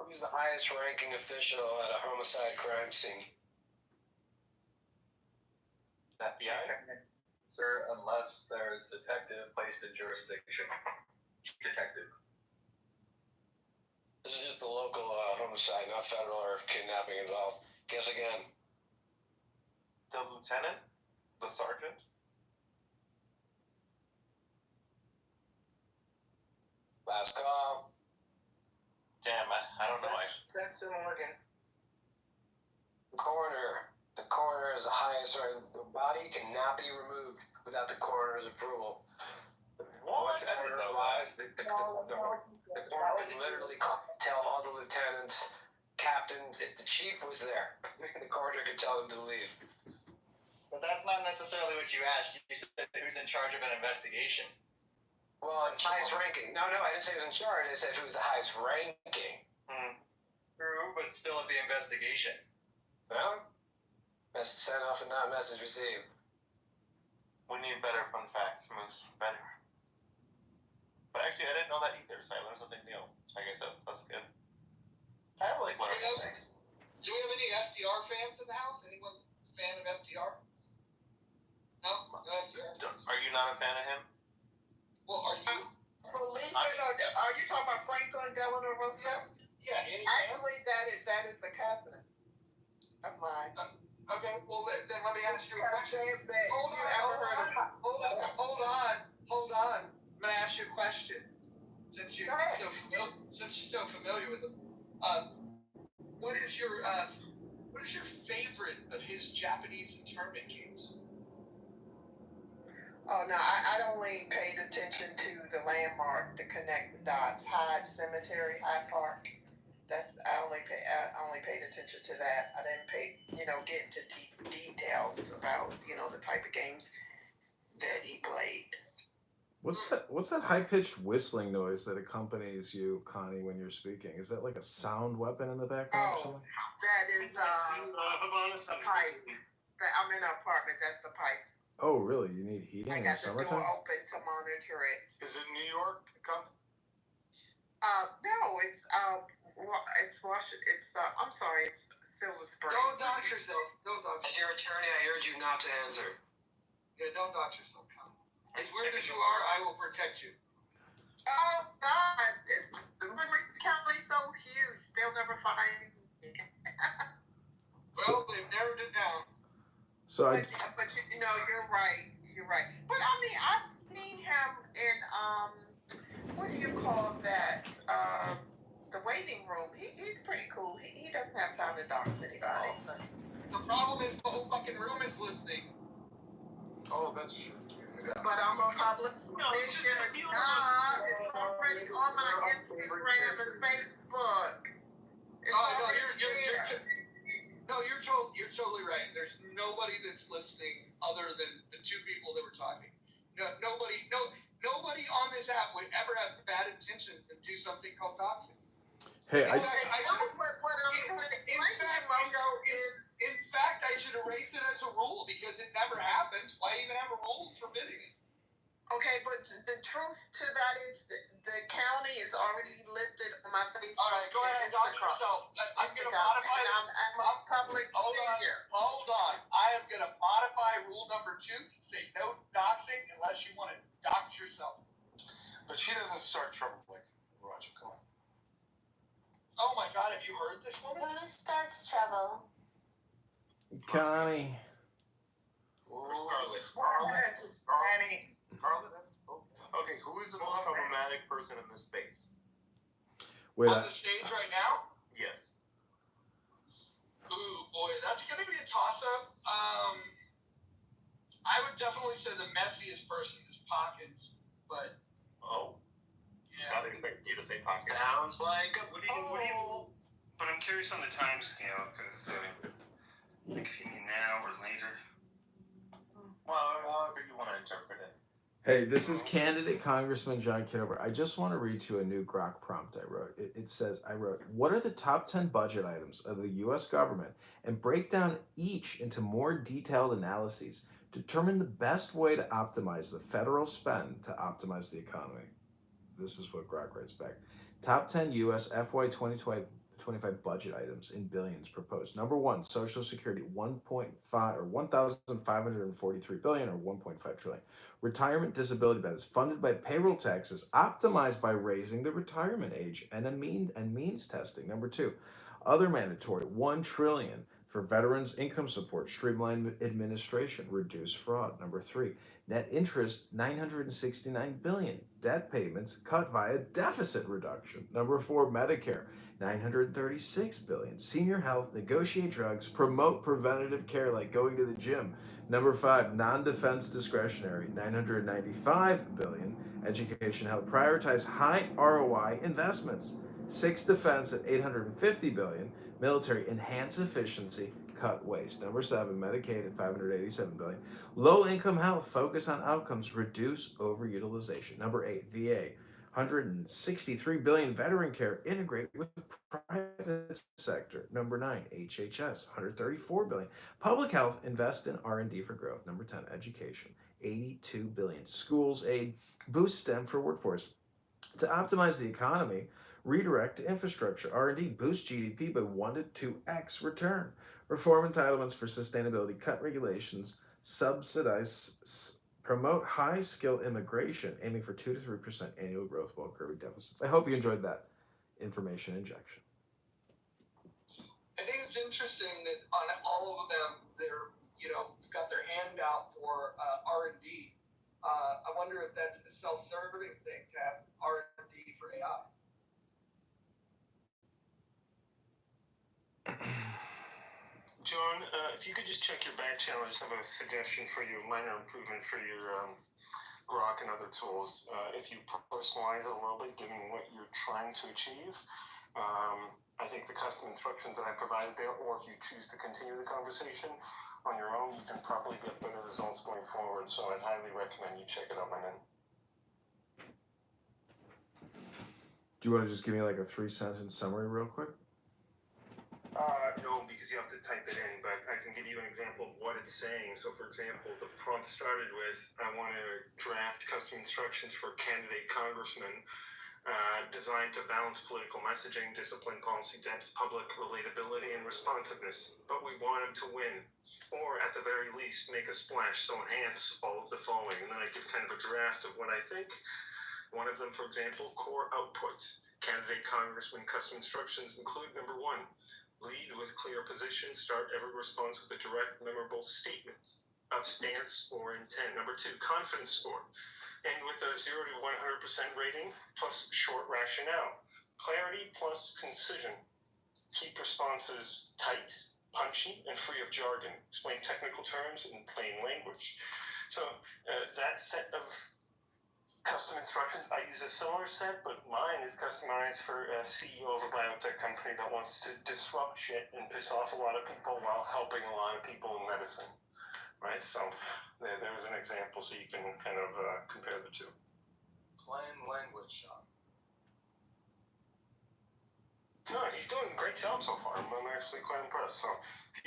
Who's the highest ranking official at a homicide crime scene? FBI? Sir, unless there's detective placed in jurisdiction. Detective. This is just a local homicide, not federal or kidnapping involved. Guess again. The lieutenant? The sergeant? Last call. Damn, I don't know. That's the Morgan. Coroner. The coroner is the highest rank. The body cannot be removed without the coroner's approval. Once ever realized, the coroner is literally tell all the lieutenants, captains, if the chief was there, the coroner could tell them to leave. But that's not necessarily what you asked. You said who's in charge of an investigation. Well, it's highest ranking. No, I didn't say who's in charge. I said who's the highest ranking. True, but it's still at the investigation. Well, message sent off and not message received. We need better fun facts, Moose. Better. But actually, I didn't know that either, so I learned something new. So I guess that's good. I like learning things. Do we have any FDR fans in the house? Anyone fan of FDR? No FDR. Are you not a fan of him? Well, are you? Believe it or not, are you talking about Franklin Delano Roosevelt? Yeah. Actually, that is the cousin of mine. Okay, well then let me ask you a question. Hold on. I'm gonna ask you a question. Since you're so familiar with him, what is your favorite of his Japanese internment games? Oh no, I only paid attention to the landmark to connect the dots. Hyde Cemetery, Hyde Park. I only paid attention to that. I didn't get into deep details about the type of games that he played. What's that high-pitched whistling noise that accompanies you, Connie, when you're speaking? Is that like a sound weapon in the background or something? That is the pipes. I'm in an apartment. That's the pipes. Oh, really? You need heating in the I got the door summertime? open to monitor it. Is it New York? No, it's Washington. I'm sorry, it's Silver Spring. Don't dox yourself. As your attorney, I urge you not to answer. Yeah, don't dox yourself, Con. As weird as you are, I will protect you. Oh God, Montgomery County's so huge, they'll never find me. Well, they've narrowed it down. But you're right. But I mean, I've seen him in what do you call that? The waiting room. He's pretty cool. He doesn't have time to dox anybody. The problem is the whole fucking room is listening. Oh, that's true. But I'm a public figure. Nah, it's already on my Instagram and Facebook. You're totally right. There's nobody that's listening other than the two people that were talking. Nobody on this app would ever have bad intentions and do something called doxing. Hey, what I'm trying to explain, Mongo, is. In fact, I should erase it as a rule because it never happens. Why even have a rule forbidding it? Okay, but the truth to that is the county is already listed on my Facebook. All right, go ahead and dox yourself. I'm going to modify it. I'm a public figure. Hold on. I am going to modify rule number 2 to say no doxing unless you want to dox yourself. But she doesn't start trouble like Roger. Come on. Oh my God, have you heard this woman? Who starts trouble? Connie. Scarlett. Okay, who is the most problematic person in this space? Wait, on the stage right now? Yes. Ooh, boy, that's going to be a toss-up. I would definitely say the messiest person is Pockets, but... Oh. Yeah. Not expecting you to say Pockets. Sounds like... What do you... But I'm curious on the time scale, because like if you mean now or later. Well, however you want to interpret it. Hey, this is candidate Congressman John Kitover. I just want to read to you a new Grok prompt I wrote. It says, what are the top 10 budget items of the U.S. government, and break down each into more detailed analyses. Determine the best way to optimize the federal spend to optimize the economy. This is what Grok writes back. Top 10 U.S. FY 2025 budget items in billions proposed. Number 1, Social Security, 1,543 billion or 1.5 trillion. Retirement disability benefits funded by payroll taxes, optimized by raising the retirement age and means testing. Number 2, other mandatory, 1 trillion for veterans income support, streamline administration, reduce fraud. Number 3, net interest, 969 billion. Debt payments cut via deficit reduction. Number 4, Medicare, 936 billion. Senior health, negotiate drugs, promote preventative care like going to the gym. Number 5, non-defense discretionary, 995 billion. Education, health, prioritize high ROI investments. 6, defense at 850 billion. Military, enhance efficiency, cut waste. Number 7, Medicaid at 587 billion. Low income health, focus on outcomes, reduce overutilization. Number 8, VA, 163 billion. Veteran care, integrate with private sector. Number 9, HHS, 134 billion. Public health, invest in R&D for growth. Number 10, education, 82 billion. Schools aid, boost STEM for workforce. To optimize the economy, redirect to infrastructure. R&D, boost GDP by 1 to 2x return. Reform entitlements for sustainability, cut regulations, subsidize, promote high-skill immigration, aiming for 2 to 3% annual growth while curbing deficits. I hope you enjoyed that information injection. I think it's interesting that on all of them, they're, got their hand out for R&D. I wonder if that's a self-serving thing to have R&D for AI. John, if you could just check your back channel, I just have a suggestion for you, minor improvement for your Grok and other tools. If you personalize it a little bit, given what you're trying to achieve, I think the custom instructions that I provided there, or if you choose to continue the conversation on your own, you can probably get better results going forward. So I'd highly recommend you check it out, my man. Do you want to just give me like a 3-sentence summary real quick? No, because you have to type it in, but I can give you an example of what it's saying. So, for example, the prompt started with, I want to draft custom instructions for candidate congressman designed to balance political messaging, discipline, policy depth, public relatability, and responsiveness. But we want him to win, or at the very least, make a splash, so enhance all of the following. And then I give kind of a draft of what I think. One of them, for example, core output. Candidate congressman custom instructions include number 1, lead with clear position, start every response with a direct, memorable statement of stance or intent. Number 2, confidence score. End with a 0 to 100% rating plus short rationale. Clarity plus concision. Keep responses tight, punchy, and free of jargon. Explain technical terms in plain language. So that set of custom instructions, I use a similar set, but mine is customized for a CEO of a biotech company that wants to disrupt shit and piss off a lot of people while helping a lot of people in medicine, right? So there's an example, so you can kind of compare the two. Plain language, Sean. No, he's doing a great job so far. I'm actually quite impressed. So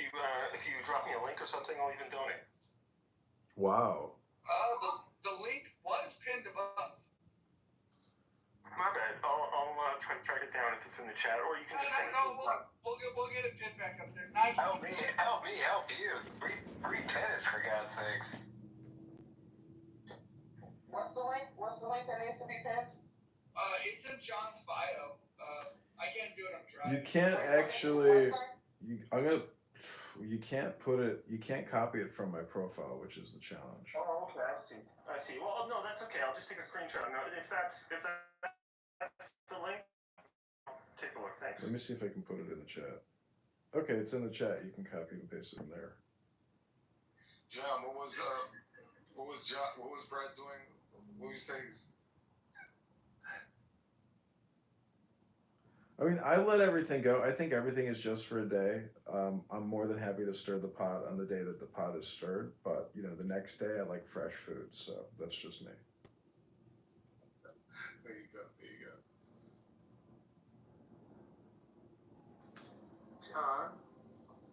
if you drop me a link or something, I'll even donate. Wow. The link was pinned above. My bad. I'll try to track it down if it's in the chat, or you can just send it. We'll get it pinned back up there. Help me, help you. Repin it for God's sakes. What's the link? What's the link that needs to be pinned? It's in John's bio. I can't do it. I'm driving. You can't actually. You can't put it. You can't copy it from my profile, which is the challenge. Oh, okay. I see. Well, no, that's okay. I'll just take a screenshot. No, if that's the link, I'll take a look. Thanks. Let me see if I can put it in the chat. Okay, it's in the chat. You can copy and paste it in there. John, what was Brad doing? What was you saying? I mean, I let everything go. I think everything is just for a day. I'm more than happy to stir the pot on the day that the pot is stirred. But, the next day I like fresh food. So that's just me. There you go. John,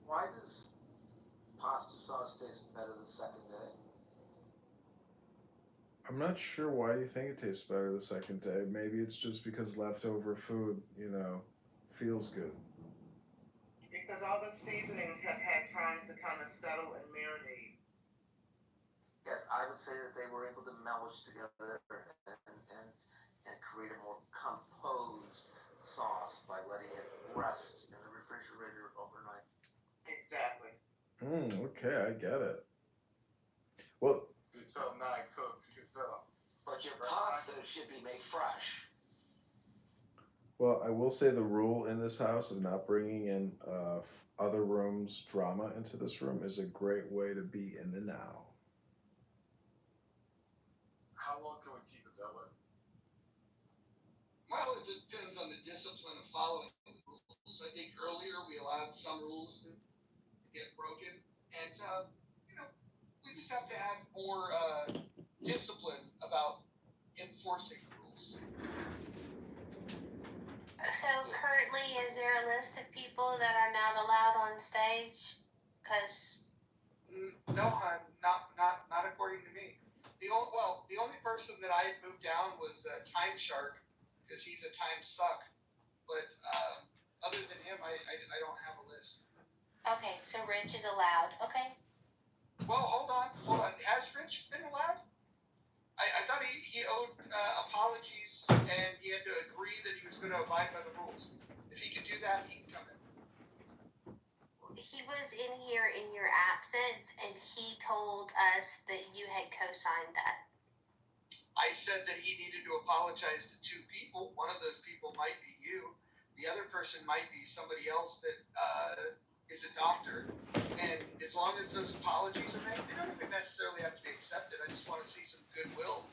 why does pasta sauce taste better the second day? I'm not sure why you think it tastes better the second day. Maybe it's just because leftover food, feels good. Because all the seasonings have had time to kind of settle and marinate. Yes, I would say that they were able to mellish together and create a more composed sauce by letting it rest in the refrigerator overnight. Exactly. Okay, I get it. Well, You can tell 9 cooks. You can tell. But your pasta should be made fresh. Well, I will say the rule in this house of not bringing in other rooms' drama into this room is a great way to be in the now. How long can we keep it that way? Well, it depends on the discipline of following the rules. I think earlier we allowed some rules to get broken, and we just have to have more discipline about enforcing the rules. So currently, is there a list of people that are not allowed on stage? Because no, not according to me. The only person that I had moved down was Time Shark, because he's a time suck. But other than him, I don't have a list. Okay, so Rich is allowed. Okay. Well, hold on. Has Rich been allowed? I thought he owed apologies, and he had to agree that he was going to abide by the rules. If he can do that, he can come in. He was in here in your absence, and he told us that you had co-signed that. I said that he needed to apologize to 2 people. One of those people might be you. The other person might be somebody else that is a doctor. And as long as those apologies are made, they don't even necessarily have to be accepted. I just want to see some goodwill.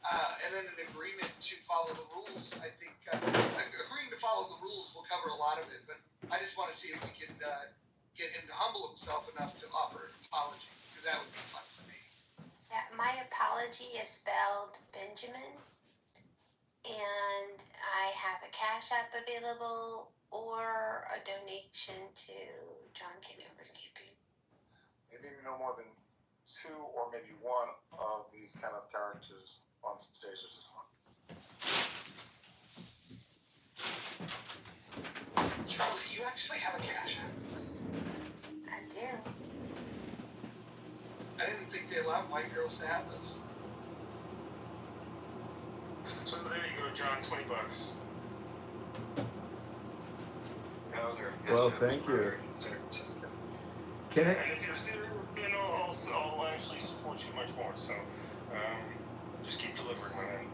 And then an agreement to follow the rules. I think agreeing to follow the rules will cover a lot of it. But I just want to see if we can get him to humble himself enough to offer an apology, because that would be fun for me. Yeah, my apology is spelled Benjamin, and I have a Cash App available or a donation to John Kitover's campaign. Maybe no more than 2 or maybe 1 of these kind of characters on stage is just fun. Charlie, you actually have a Cash App? I do. I didn't think they allowed white girls to have those. So there you go, John. $20. Well, thank you. Can I? And if you're serious, I'll actually support you much more. So just keep delivering, my man.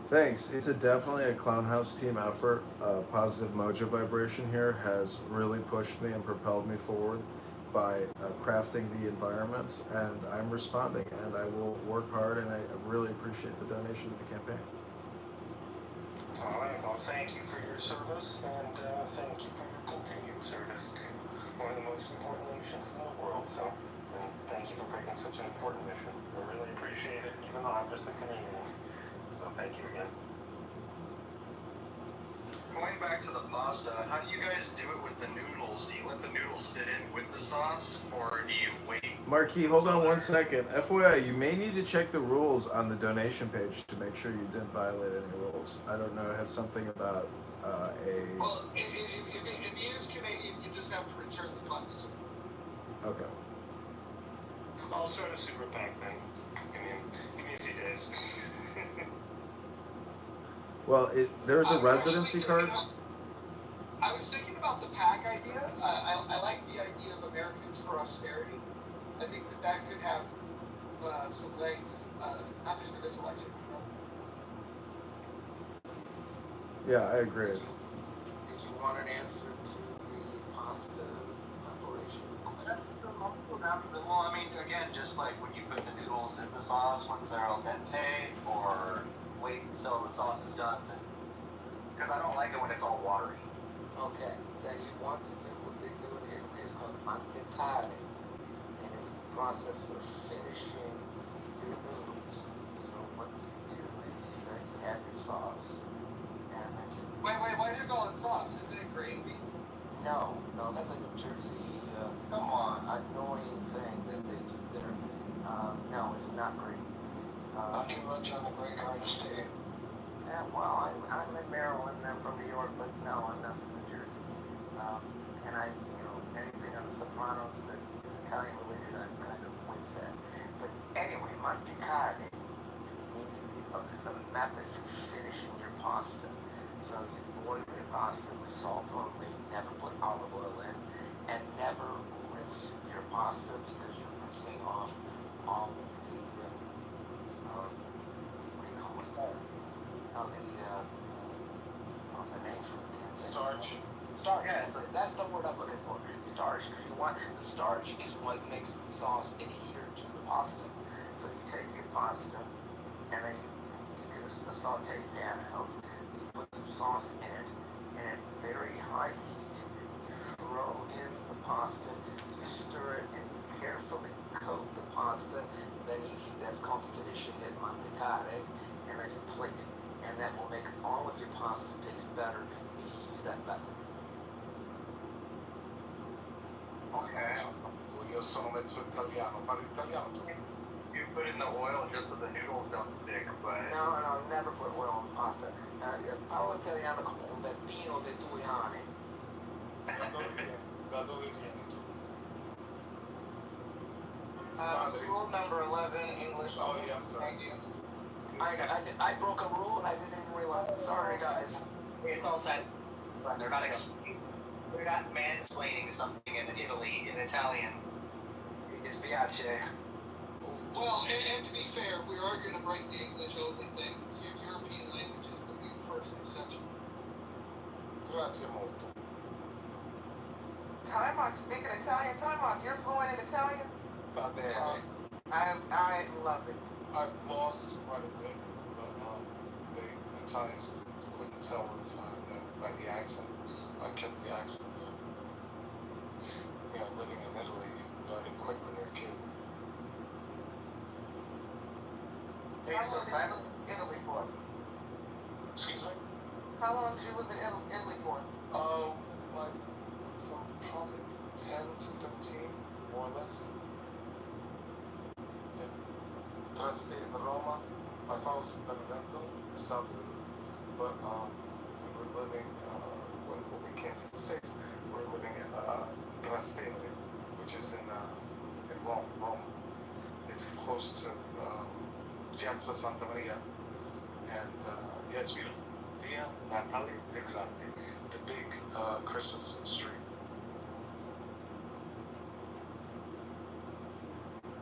Thanks. It's definitely a Clown House team effort. Positive mojo vibration here has really pushed me and propelled me forward. by crafting the environment, and I'm responding, and I will work hard, and I really appreciate the donation to the campaign. All right. Well, thank you for your service, and thank you for your continued service to one of the most important nations in the world. So, and thank you for picking such an important mission. I really appreciate it, even though I'm just a Canadian. So, thank you again. Going back to the pasta, how do you guys do it with the noodles? Do you let the noodles sit in with the sauce, or do you wait? Marquis, hold on 1 second. FYI, you may need to check the rules on the donation page to make sure you didn't violate any rules. I don't know, it has something about Well, if he is Canadian, you just have to return the funds to him. Okay. I'll start a super PAC then. Give me a few days. Well, there's a residency card. I was thinking about the PAC idea. I like the idea of Americans for Austerity. I think that could have some legs, not just for this election. Yeah, I agree. Did you want an answer to the pasta operation? Well, I mean, again, just like when you put the noodles in the sauce once they're al dente, or wait until the sauce is done, because I don't like it when it's all watery. Okay, then you want to do what they do in Italy. It's called mantecare, and it's the process for finishing your noodles. So what you do is you have your sauce, and then you... Wait, why do you call it sauce? Isn't it gravy? No, that's a New Jersey, annoying thing that they do there. No, it's not gravy. How do you lunch on the great garden state? Yeah, well, I'm in Maryland, I'm from New York, but no, I'm not from New Jersey. And anything on the Sopranos that is Italian related, I'm kind of with that. But anyway, mantecare means is a method for finishing your pasta. So you boil your pasta with salt only, never put olive oil in, and never rinse your pasta because you're rinsing off all of the, what do you call it? What's the name for it? Starch. Starch, yes, that's the word I'm looking for. Starch, because the starch is what makes the sauce adhere to the pasta. So you take your pasta, and then you get a saute pan out, you put some sauce in it, and at very high heat, you throw in the pasta, you stir it, and carefully coat the pasta, then that's called finishing it, mantecare, and then you plate it. And that will make all of your pasta taste better if you use that method. Okay. Io sono mezzo italiano, parlo italiano tu. You put it in the oil just so the noodles don't stick, but... No, never put oil on pasta. Parlo italiano come un bambino di 2 anni. Da dove vieni tu? Rule number 11, English. Oh, yeah, I'm sorry. Thank you. I broke a rule and I didn't even realize it. Sorry, guys. It's all set. They're not mansplaining something in Italy in Italian. It's piace. Well, and to be fair, we are going to break the English only thing. European languages would be the first exception. Grazie molto. Time out. Speaking Italian, time out. You're fluent in Italian? Va bene. I love it. I've lost quite a bit, but the Italians couldn't tell if by the accent. I kept the accent. Living in Italy, you learn it quick when you're a kid. Hey, so time of Italy for? Excuse me? How long did you live in Italy for? From probably 10 to 13, more or less. Yeah. 3 days in Roma. My father's from Benevento, South Italy. But we were living, when we came to the States, we were living in Trastevere, which is in Rome. It's close to Piazza Santa Maria. And yeah, it's beautiful. Via Natale de Grande, the big Christmas street.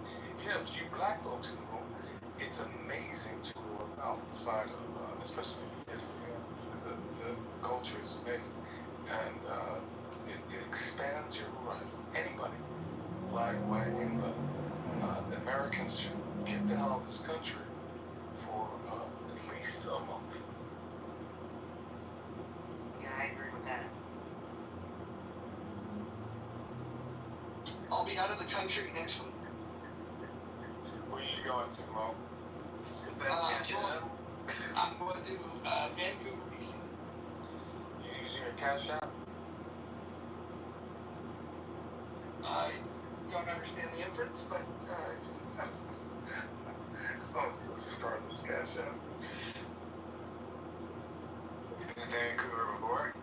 If you have 3 black folks in Rome, it's amazing to grow up outside of, especially in Italy. The culture is amazing, and it expands your horizon. Anybody out of the country next week. Where are you going to, Mo? I'm going to Vancouver, BC. You using your Cash App? I don't understand the inference, but Oh, it's Scarlett's Cash App. You've been to Vancouver before?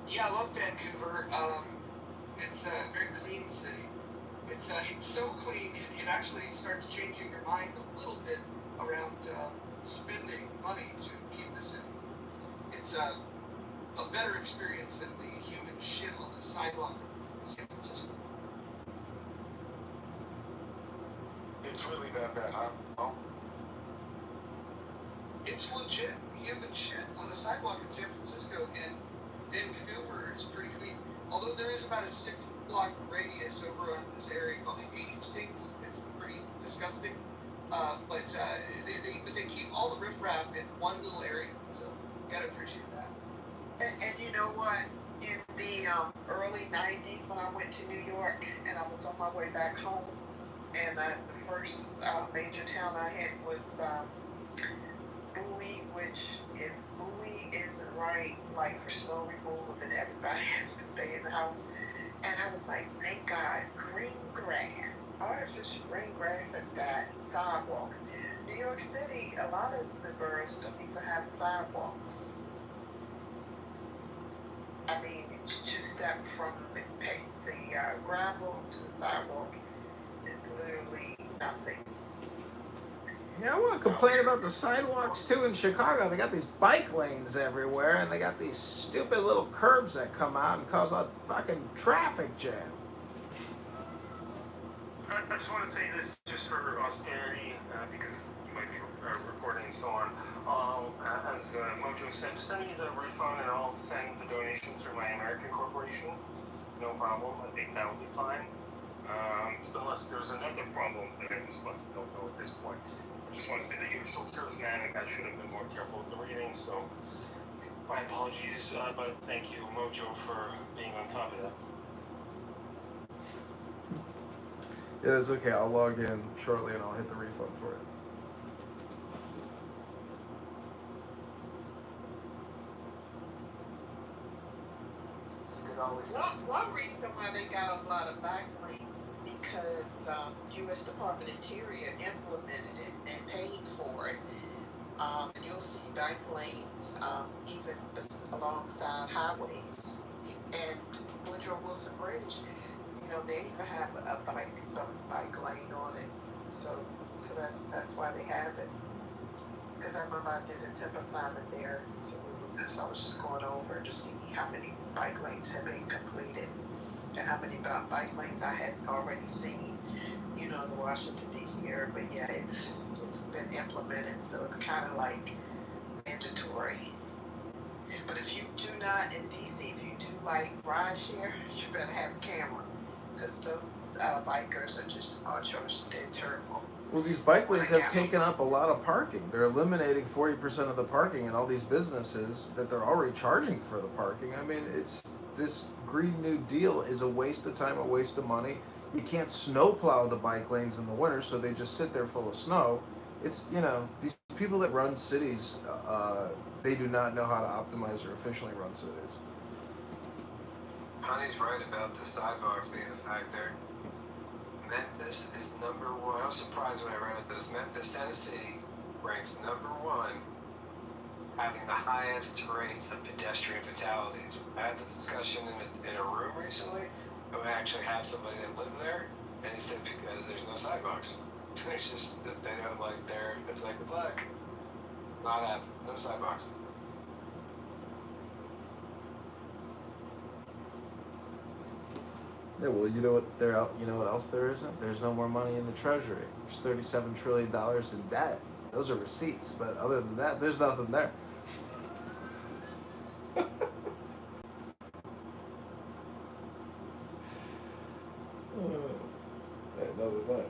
yeah, I love Vancouver. It's a very clean city. It's so clean, it actually starts changing your mind a little bit around spending money to keep the city. It's a better experience than the human shit on the sidewalk of San Francisco. It's really that bad, huh? Oh. It's legit human shit on the sidewalk in San Francisco, and Vancouver is pretty clean. Although there is about a 6-block radius over on this area called Hastings. It's pretty disgusting. But they keep all the riffraff in one little area, so you gotta appreciate that. And you know what? In the early 90s when I went to New York and I was on my way back home, and the first major town I hit was Bowie, which if Bowie isn't right, like for snow removal, then everybody has to stay in the house. And I was like, thank God, green grass, artificial green grass and that, sidewalks. New York City, a lot of the boroughs don't even have sidewalks. I mean, two-step from the gravel to the sidewalk is literally nothing. Yeah, I want to complain about the sidewalks too in Chicago. They got these bike lanes everywhere, and they got these stupid little curbs that come out and cause a fucking traffic jam. I just want to say this just for austerity, because you might be recording and so on. As Mojo said, just send me the refund and I'll send the donation through my American corporation. No problem. I think that will be fine. So unless there's another problem that I just fucking don't know at this point. I just want to say that you were so charismatic. I should have been more careful with the reading. So my apologies, but thank you, Mojo, for being on top of that. Yeah, that's okay. I'll log in shortly and I'll hit the refund for it. One reason why they got a lot of bike lanes is because U.S. Department of Interior implemented it and paid for it. And you'll see bike lanes even alongside highways. And Woodrow Wilson Bridge, you know, they even have a bike lane on it. So that's why they have it. Because I remember I did a tip assignment there, so I was just going over to see how many bike lanes had been completed and how many bike lanes I had already seen, you know, in the Washington D.C. area. But yeah, it's been implemented, so it's kind of like mandatory. But if you do not in D.C., if you do like rideshare, you better have a camera, because those bikers are just they're terrible. Well, these bike lanes have taken up a lot of parking. They're eliminating 40% of the parking in all these businesses that they're already charging for the parking. I mean, it's this Green New Deal is a waste of time, a waste of money. You can't snowplow the bike lanes in the winter, so they just sit there full of snow. It's, you know, these people that run cities, they do not know how to optimize or efficiently run cities. Honey's right about the sidewalks being a factor. Memphis is number one. I was surprised when I read this. Memphis, Tennessee ranks number one, having the highest rates of pedestrian fatalities. I had this discussion in a room recently, and we actually had somebody that lived there, and he said because there's no sidewalks. It's just that they don't like it's like the flag. Not happening. No sidewalks. Yeah, well, you know what else there isn't? There's no more money in the treasury. There's $37 trillion in debt. Those are receipts, but other than that, there's nothing there. Nothing there.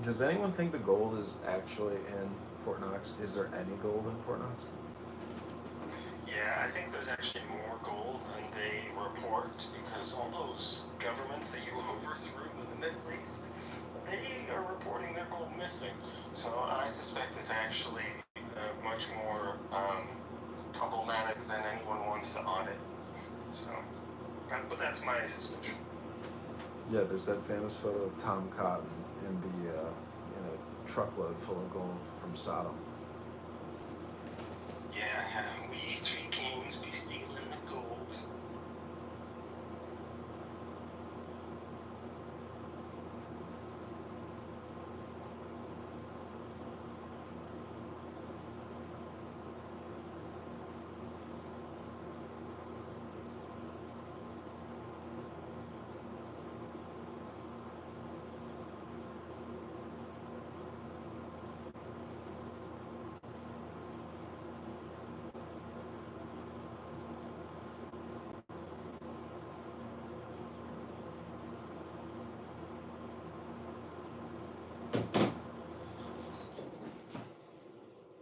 Does anyone think the gold is actually in Fort Knox? Is there any gold in Fort Knox? Yeah, I think there's actually more gold than they report because all those governments that you overthrew in the Middle East, they are reporting their gold missing. So I suspect it's actually much more problematic than anyone wants to audit. So, but that's my suspicion. Yeah, there's that famous photo of Tom Cotton in a truckload full of gold from Sodom. Yeah, we three kings be stealing the gold.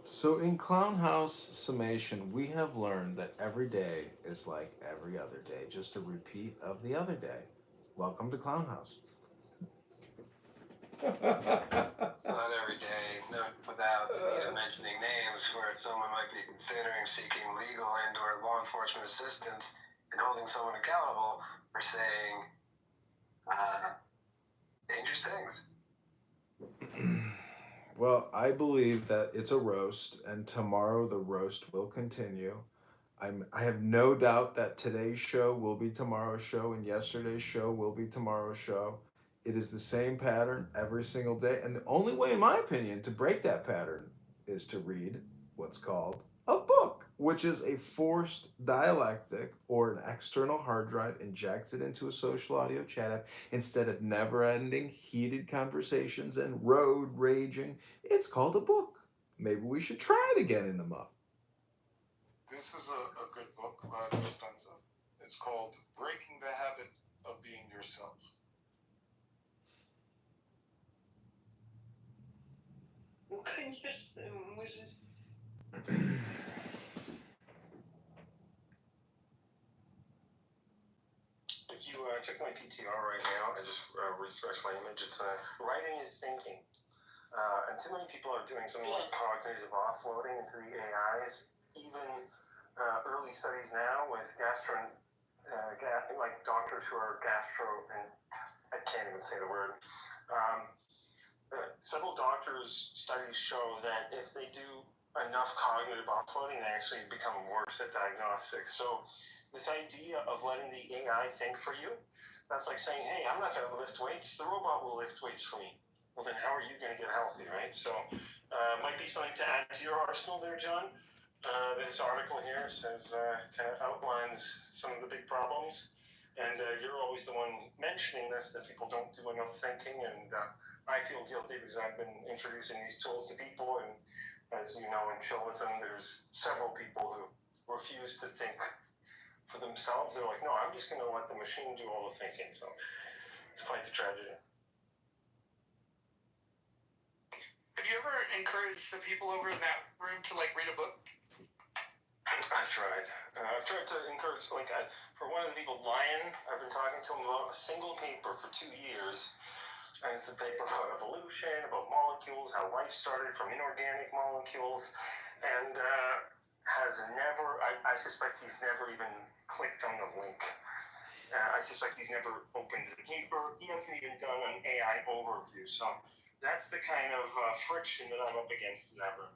So in Clown House Summation, we have learned that every day is like every other day, just a repeat of the other day. Welcome to Clown House. It's not every day, not without mentioning names, where someone might be considering seeking legal and/or law enforcement assistance and holding someone accountable for saying dangerous things. Well, I believe that it's a roast, and tomorrow the roast will continue. I have no doubt that today's show will be tomorrow's show, and yesterday's show will be tomorrow's show. It is the same pattern every single day, and the only way, in my opinion, to break that pattern is to read what's called a book, which is a forced dialectic or an external hard drive injected into a social audio chat app instead of never-ending heated conversations and road raging. It's called a book. Maybe we should try it again in the muff. This is a good book by Dispenza. It's called Breaking the Habit of Being Yourself. If you check my PTR right now, I just refresh my image. It's writing is thinking. And too many people are doing something like cognitive offloading into the AIs. Even early studies now with like doctors who are and I can't even say the word. Several doctors' studies show that if they do enough cognitive offloading, they actually become worse at diagnostics. So this idea of letting the AI think for you, that's like saying, hey, I'm not going to lift weights. The robot will lift weights for me. Well, then how are you going to get healthy, right? So might be something to add to your arsenal there, John. This article here says, kind of outlines some of the big problems. And you're always the one mentioning this, that people don't do enough thinking. And I feel guilty because I've been introducing these tools to people. And as you know, in chillism, there's several people who refuse to think for themselves. They're like, no, I'm just going to let the machine do all the thinking. So it's quite the tragedy. Have you ever encouraged the people over in that room to read a book? I've tried. I've tried to encourage, for one of the people, Lion, I've been talking to him about a single paper for 2 years. And it's a paper about evolution, about molecules, how life started from inorganic molecules. And has never, I suspect he's never even clicked on the link. I suspect he's never opened the paper. He hasn't even done an AI overview. So that's the kind of friction that I'm up against in that room.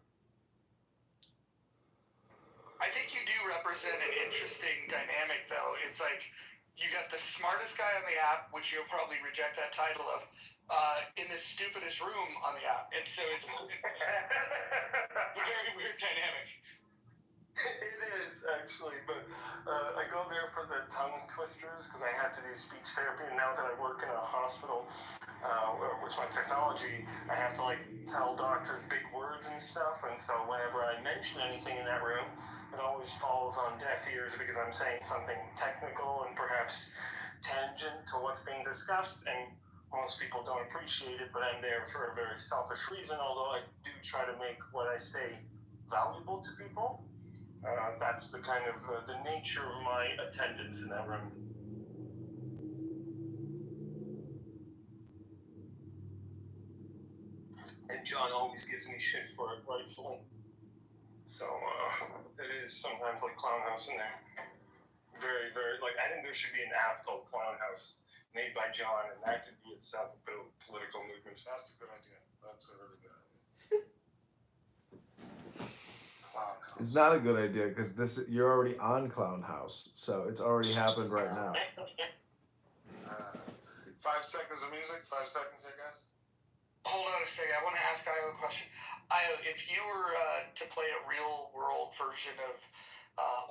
I think you do represent an interesting dynamic, though. It's like you got the smartest guy on the app, which you'll probably reject that title of, in the stupidest room on the app. And so it's a very weird dynamic. It is, actually, but I go there for the tongue twisters because I have to do speech therapy, and now that I work in a hospital with my technology, I have to tell doctors big words and stuff, and so whenever I mention anything in that room, it always falls on deaf ears because I'm saying something technical and perhaps tangent to what's being discussed, and most people don't appreciate it, but I'm there for a very selfish reason, although I do try to make what I say valuable to people. That's the kind of the nature of my attendance in that room. And John always gives me shit for it, rightfully. So it is sometimes like Clown House in there. Very, very, like, I think there should be an app called Clown House made by John, and that could be itself a political movement. That's a good idea. That's a really good idea. Clown House. It's not a good idea because you're already on Clown House, so it's already happened right now. 5 seconds of music. 5 seconds here, guys. Hold on a second. I want to ask Io a question. Io, if you were to play a real-world version of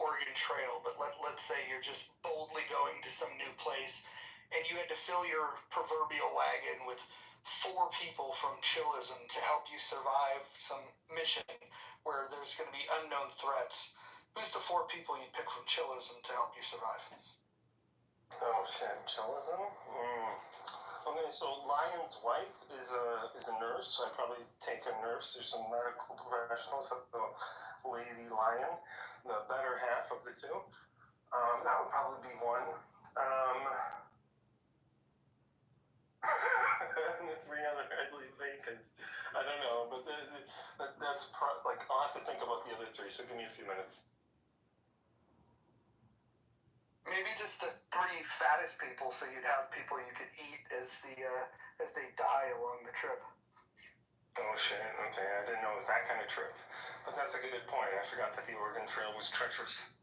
Oregon Trail, but let's say you're just boldly going to some new place, and you had to fill your proverbial wagon with 4 people from Chillism to help you survive some mission where there's going to be unknown threats. Who's the 4 people you'd pick from Chillism to help you survive? Oh shit, Chillism? Okay, so Lion's wife is a nurse, so I'd probably take a nurse. There's some medical professionals, so Lady Lion, the better half of the 2. That would probably be one. And the 3 other I'd leave vacant. I don't know, but that's like, I'll have to think about the other 3, so give me a few minutes. Maybe just the 3 fattest people, so you'd have people you could eat as they die along the trip. Oh shit, okay, I didn't know it was that kind of trip. But that's a good point. I forgot that the Oregon Trail was treacherous.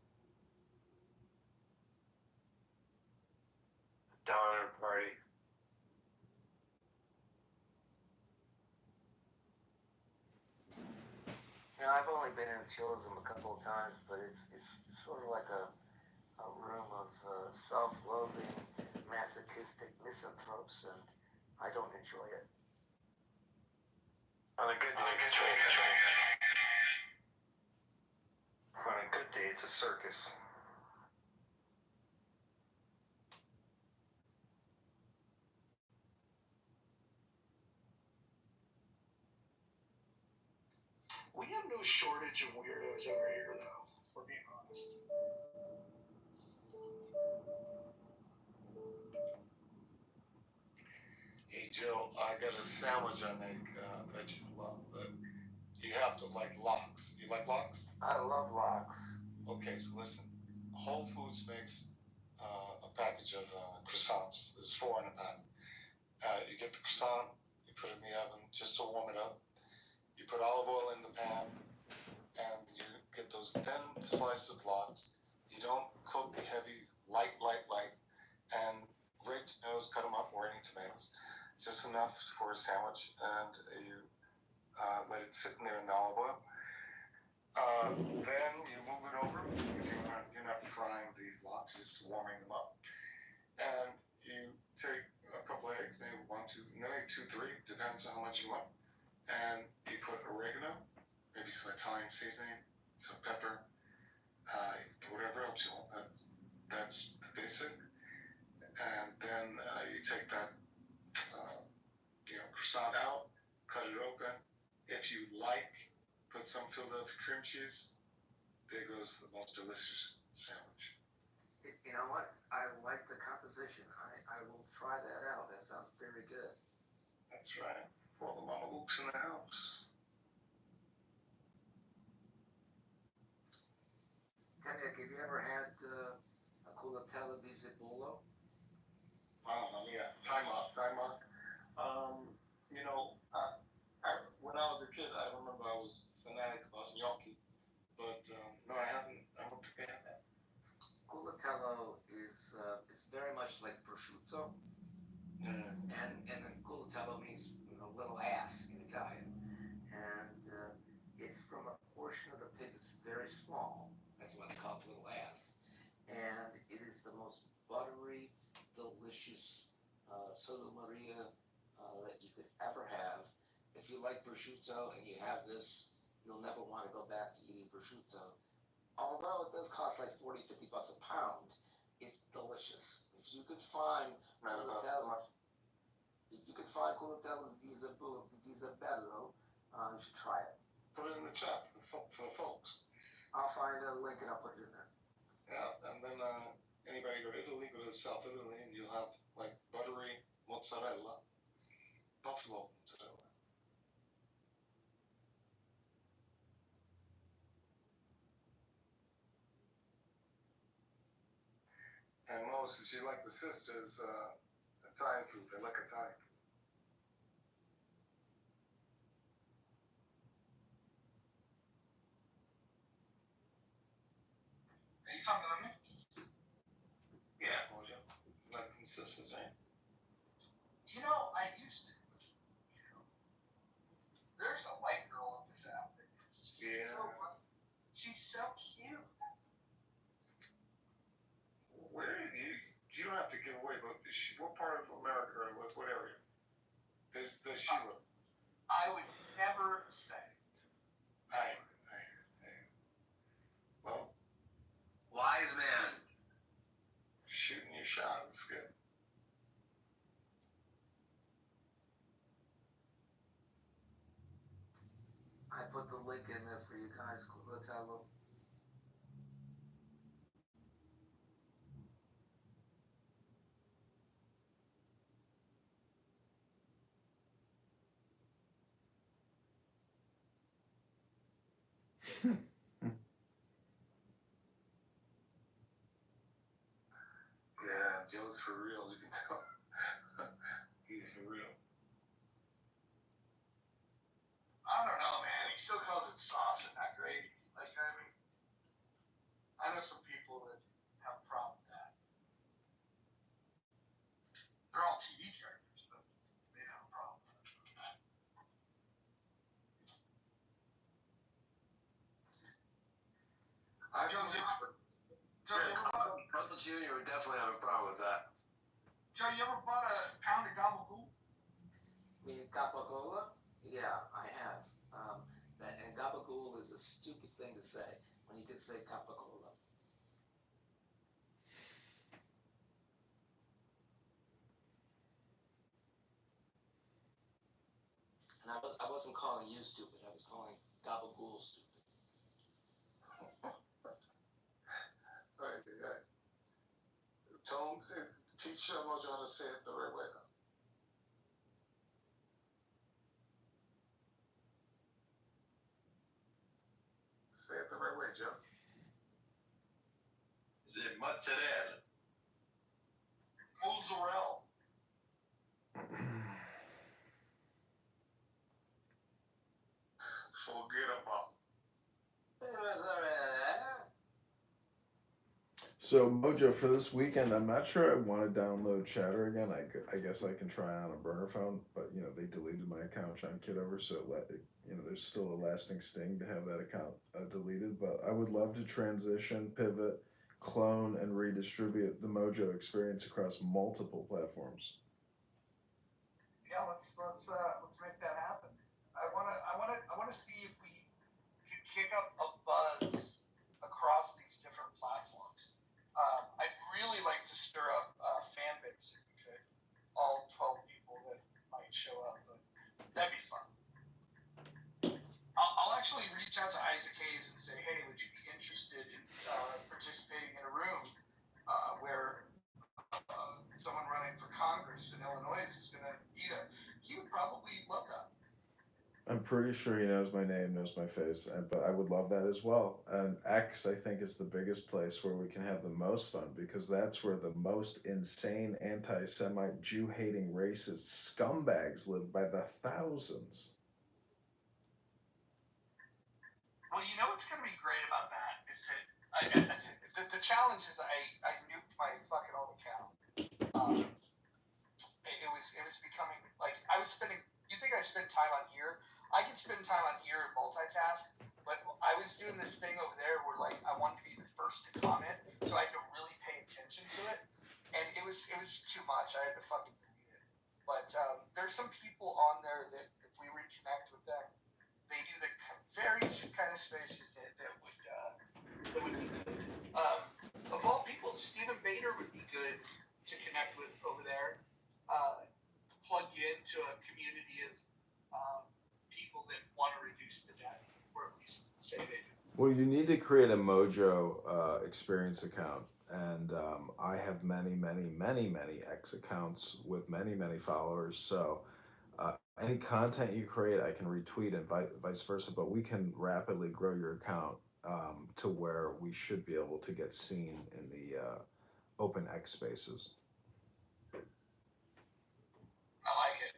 Donner Party. You know, I've only been in Chillism a couple of times, but it's sort of like a room of self-loathing, masochistic misanthropes, and I don't enjoy it. On a good day, On a good day, it's a circus. We have no shortage of weirdos over here, though, if we're being honest. Hey, Joe, I got a sandwich I make that you love, but you have to like lox. You like lox? I love lox. Okay, so listen. Whole Foods makes a package of croissants. There's 4 in a pack. You get the croissant, you put it in the oven just to warm it up. You put olive oil in the pan, and you get those thin slices of lox. You don't cook the heavy, light. And grape tomatoes, cut them up, or any tomatoes. Just enough for a sandwich, and you let it sit in there in the olive oil. Then you move it over, because you're not frying these lox, you're just warming them up. And you take a couple of eggs, maybe 1, 2, maybe 2, 3, depends on how much you want. And you put oregano, maybe some Italian seasoning, some pepper, whatever else you want. That's the basic. And then you take that croissant out, cut it open. If you like, put some Philadelphia cream cheese. There goes the most delicious sandwich. You know what? I like the composition. I will try that out. That sounds very good. That's right. For all the Mama Lukes in the house. Temyak, have you ever had a culatella di zebullo? I don't know. Yeah. Time out. When I was a kid, I remember I was fanatic about gnocchi. But no, I haven't. I don't think I had that. Culatello is very much like prosciutto, and culatello means little ass in Italian, and it's from a portion of the pig that's very small. That's why they call it little ass, and it is the most buttery, delicious soda Maria that you could ever have. If you like prosciutto and you have this, you'll never want to go back to eating prosciutto. Although it does cost like $40-50 a pound, it's delicious. If you could find You can find Cooltel and Visa Bello. You should try it. Put it in the chat for the folks. I'll find a link and I'll put it in there. Yeah, and then anybody go to Italy, go to South Italy, and you'll have like buttery mozzarella, buffalo mozzarella. And Moses, you like the sisters' Italian food. They like Italian food. Are you talking to me? Yeah, Mojo. You like the sisters, right? You know, I used to. There's a white girl on this app that is just so funny. She's so cute. Where you don't have to give away, but what part of America or what area? Does she live? I would never say. Well, Wise man. shooting your shot is good. I put the link in there for you guys. Let's have a look. Yeah, Joe's for real. You can tell. He's for real. I don't know, man. He still calls it sauce and not gravy. Like, I mean, I know some people that have a problem with that. They're all TV characters, but they have a problem with that. Uncle Junior would definitely have a problem with that. Joe, you ever bought a pound of gabagool? I mean, gabagola? Yeah, I have. And gabagool is a stupid thing to say when you can say gabagola. And I wasn't calling you stupid. I was calling gabagool stupid. Tell him, teach Mojo how to say it the right way now. Say it the right way, Joe. Is it mozzarella? Mozzarella. Forget about. So Mojo, for this weekend, I'm not sure I want to download Chatter again. I guess I can try on a burner phone, but they deleted my account on Kitover, so there's still a lasting sting to have that account deleted. But I would love to transition, pivot, clone, and redistribute the Mojo experience across multiple platforms. Yeah, let's make that happen. I wanna see if we can kick up a buzz across these different platforms. I'd really like to stir up a fan base if we could. All 12 people that might show up, but that'd be fun. I'll actually reach out to Isaac Hayes and say, hey, would you be interested in participating in a room where someone running for Congress in Illinois is going to be there? He would probably love that. I'm pretty sure he knows my name, knows my face, but I would love that as well. And X, I think, is the biggest place where we can have the most fun because that's where the most insane anti-Semite, Jew-hating, racist scumbags live by the thousands. Well, you know what's going to be great about that is that the challenge is I nuked my fucking old account. It was becoming like I was spending. You think I spend time on here? I can spend time on here and multitask, but I was doing this thing over there where like I wanted to be the first to comment, so I had to really pay attention to it, and it was too much. I had to fucking delete it. But there's some people on there that if we reconnect with them, they do the very kind of spaces that would be good. Of all people, Stephen Bader would be good to connect with over there. Plug you produce the data, or at least say they do. Well, you need to create a Mojo experience account, and I have many X accounts with many followers. So any content you create, I can retweet and vice versa. But we can rapidly grow your account to where we should be able to get seen in the open X spaces. I like it.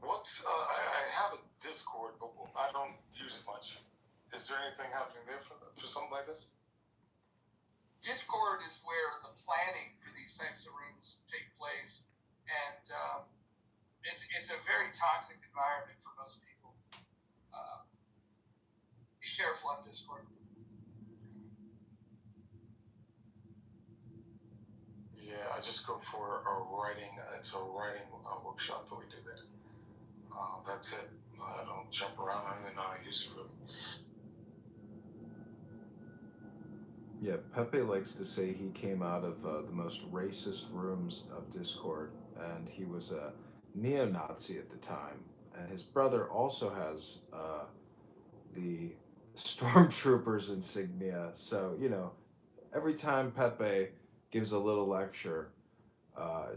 I have a Discord, but I don't use it much. Is there anything happening there for something like this? Discord is where the planning for these types of rooms take place, and it's a very toxic environment for most people. Be careful on Discord. Yeah, I just go for a writing. It's a writing workshop that we do there. That's it. I don't jump around. I don't even know how to use it really. Yeah, Pepe likes to say he came out of the most racist rooms of Discord, and he was a neo-Nazi at the time. And his brother also has the stormtroopers insignia. So, you know, every time Pepe gives a little lecture,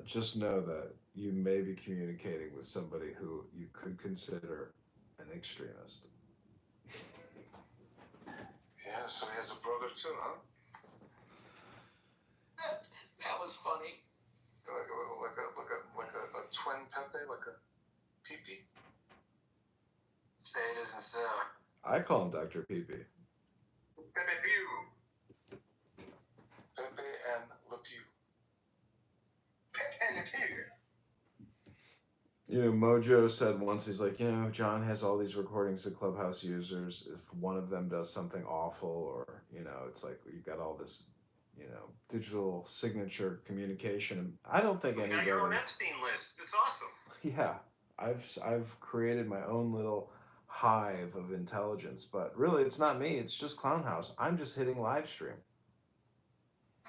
just know that you may be communicating with somebody who you could consider an extremist. Yeah, so he has a brother too, huh? That was funny. Like a twin Pepe, like a Pee-Pee. Say it isn't so. I call him Dr. Pepe. Pepe Pew. Pepe and Le Pew. Pepe Le Pew. You know, Mojo said once, he's like, you know, John has all these recordings of Clubhouse users. If one of them does something awful, or, you know, it's like you got all this, you know, digital signature communication. I don't think anybody. You got your own Epstein list. It's awesome. Yeah, I've created my own little hive of intelligence, but really, it's not me. It's just Clownhouse. I'm just hitting live stream.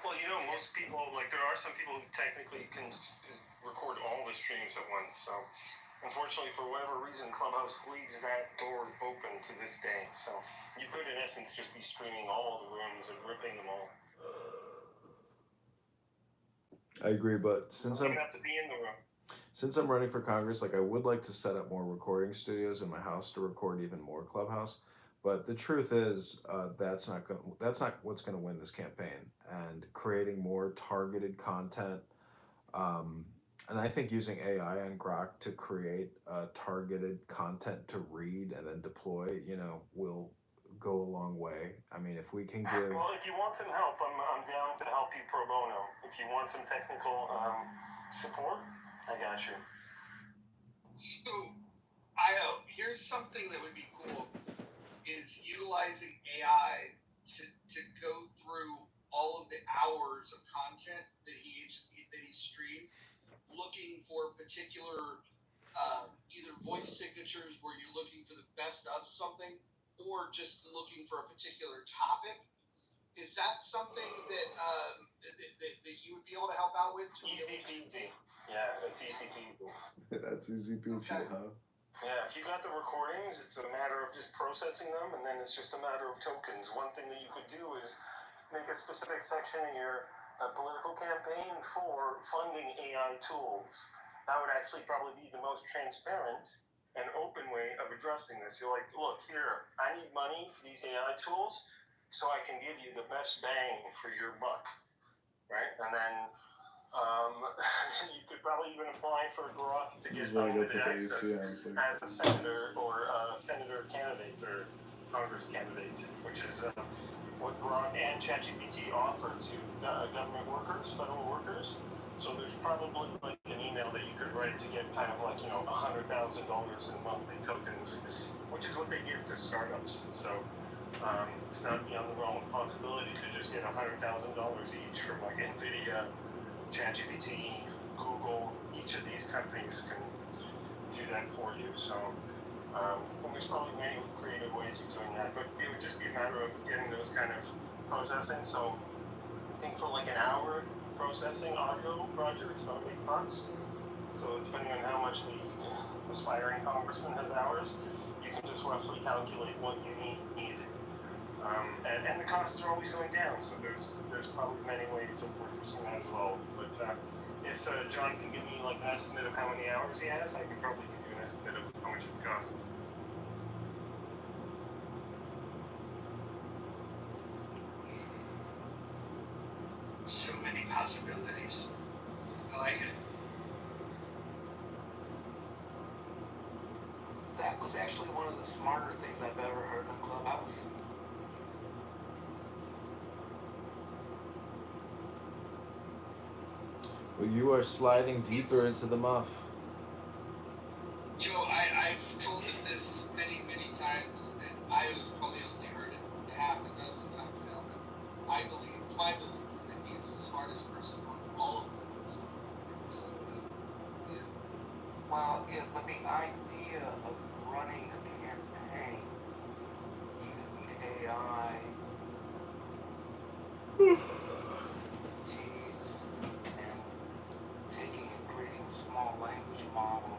Well, you know, most people, like, there are some people who technically can record all the streams at once. So, unfortunately, for whatever reason, Clubhouse leaves that door open to this day. So, you could, in essence, just be streaming all the rooms and ripping them all. I agree, but since you have to be in the room. Since I'm running for Congress, like I would like to set up more recording studios in my house to record even more Clubhouse. But the truth is, that's not what's gonna win this campaign. And creating more targeted content, and I think using AI and Grok to create targeted content to read and then deploy, you know, will go a long way. I mean, if we can give. Well, if you want some help, I'm down to help you pro bono. If you want some technical support, I got you. So, here's something that would be cool, is utilizing AI to go through all of the hours of content that he's streamed, looking for particular either voice signatures where you're looking for the best of something, or just looking for a particular topic. Is that something that that you would be able to help out with? Easy peasy. Yeah, that's easy peasy. That's easy peasy, huh? Yeah, if you got the recordings, it's a matter of just processing them, and then it's just a matter of tokens. One thing that you could do is make a specific section in your political campaign for funding AI tools. That would actually probably be the most transparent and open way of addressing this. You're like, look, here, I need money for these AI tools so I can give you the best bang for your buck, right? And then you could probably even apply for growth to get unlimited access as a senator or senator candidate or Congress candidate, which is what Grok and ChatGPT offer to government workers, federal workers. So there's probably like an email that you could write to get kind of like, you know, $100,000 in monthly tokens, which is what they give to startups. So it's not beyond the realm of possibility to just get $100,000 each from like NVIDIA, ChatGPT, Google. Each of these companies can do that for you. So and there's probably many creative ways of doing that, but it would just be a matter of getting those kind of processing. So I think for like an hour processing audio, Roger, it's about $8. So depending on how much the aspiring congressman has hours, you can just roughly calculate what you need. And the costs are always going down, so there's probably many ways of reducing that as well. But if John can give me like an estimate of how many hours he has, I can probably give you an estimate of how much it would cost. So many possibilities. I like it. That was actually one of the smarter things I've ever heard on Clubhouse. Well, you are sliding deeper into the muff. Joe, I've told him this many, many times, and I was probably only heard it half a dozen times now, but my belief that he's the smartest person on all of things. And so, yeah. Well, yeah, but the idea of running a campaign using AI, T's, and taking and creating a small language model,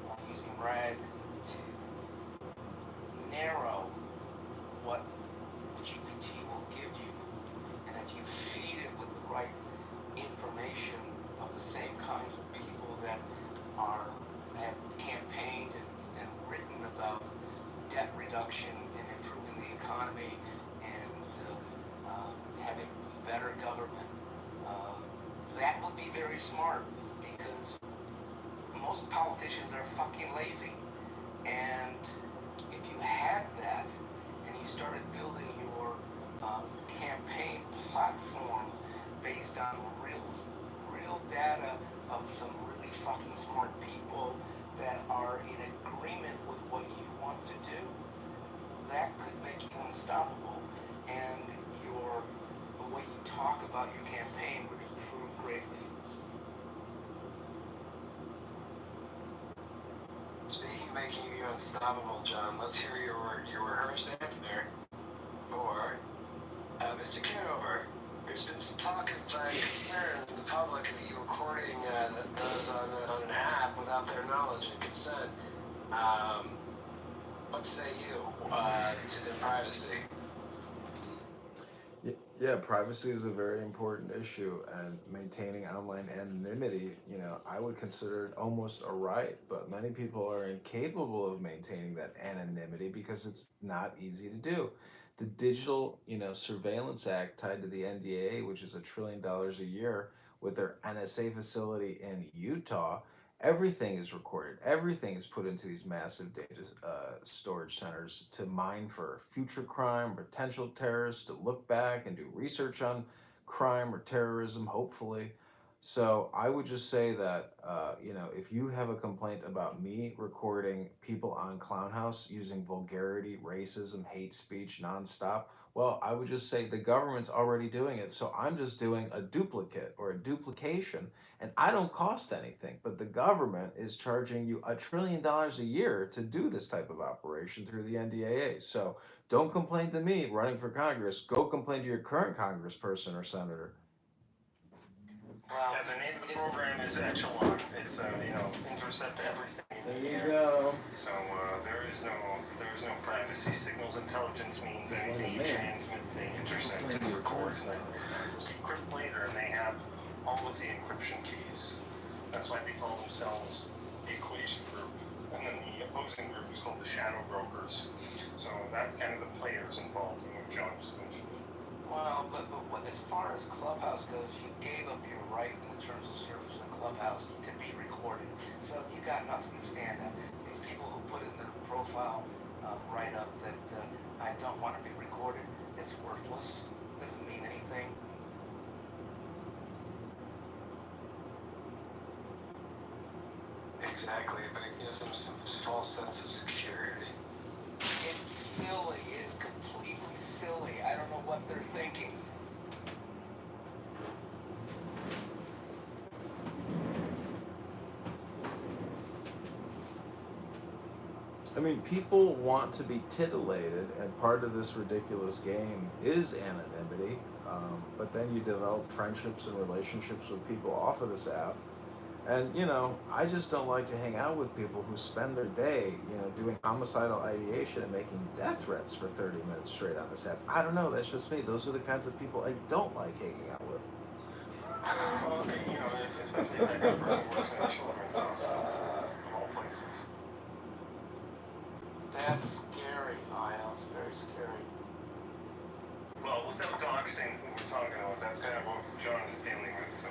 or using RAG to narrow what GPT will give you, and if you feed it with the right information of the same kinds of people that have campaigned and written about debt reduction and improving the economy and having better government, that would be very smart, because most politicians are fucking lazy. And if you had that and you started building your campaign platform based on real data of some really fucking smart people that are in agreement with what you want to do, that could make you unstoppable, and the way you talk about your campaign would improve greatly. Speaking of making you unstoppable, John, let's hear your rehearsed answer for Mr. Kitover. There's been some talk of concerns in the public of you recording those on an app without their knowledge and consent. What say you to their privacy? Yeah, privacy is a very important issue, and maintaining online anonymity, I would consider it almost a right, but many people are incapable of maintaining that anonymity because it's not easy to do. The Digital, Surveillance Act tied to the NDAA, which is $1 trillion a year, with their NSA facility in Utah, everything is recorded. Everything is put into these massive data storage centers to mine for future crime, potential terrorists, to look back and do research on crime or terrorism, hopefully. So I would just say that, if you have a complaint about me recording people on Clown House using vulgarity, racism, hate speech nonstop, well, I would just say the government's already doing it. So I'm just doing a duplicate or a duplication, and I don't cost anything, but the government is charging you $1 trillion a year to do this type of operation through the NDAA. So don't complain to me running for Congress. Go complain to your current congressperson or senator. Yeah, the name of the program is Echelon. It's intercept everything. There you go. So there is no privacy. Signals intelligence means anything you transmit, they intercept and record and then decrypt later, and they have all of the encryption keys. That's why they call themselves the Equation Group, and then the opposing group is called the Shadow Brokers. So that's kind of the players involved in what John just mentioned. Well, but as far as Clubhouse goes, you gave up your right in the terms of service in Clubhouse to be recorded. So you got nothing to stand on. These people who put in their profile write-up that I don't want to be recorded, it's worthless. Doesn't mean anything. Exactly, but it gives them some false sense of security. It's silly. It's completely silly. I don't know what they're thinking. I mean, people want to be titillated, and part of this ridiculous game is anonymity. But then you develop friendships and relationships with people off of this app, And, you know, I just don't like to hang out with people who spend their day, you know, doing homicidal ideation and making death threats for 30 minutes straight on this app. I don't know, that's just me. Those are the kinds of people I don't like hanging out with. Well, you know, it's especially if that kind of person works in a children's hospital, of all places. That's scary, Lyle. It's very scary. Well, without doxing who we're talking about, that's kind of what John is dealing with, so.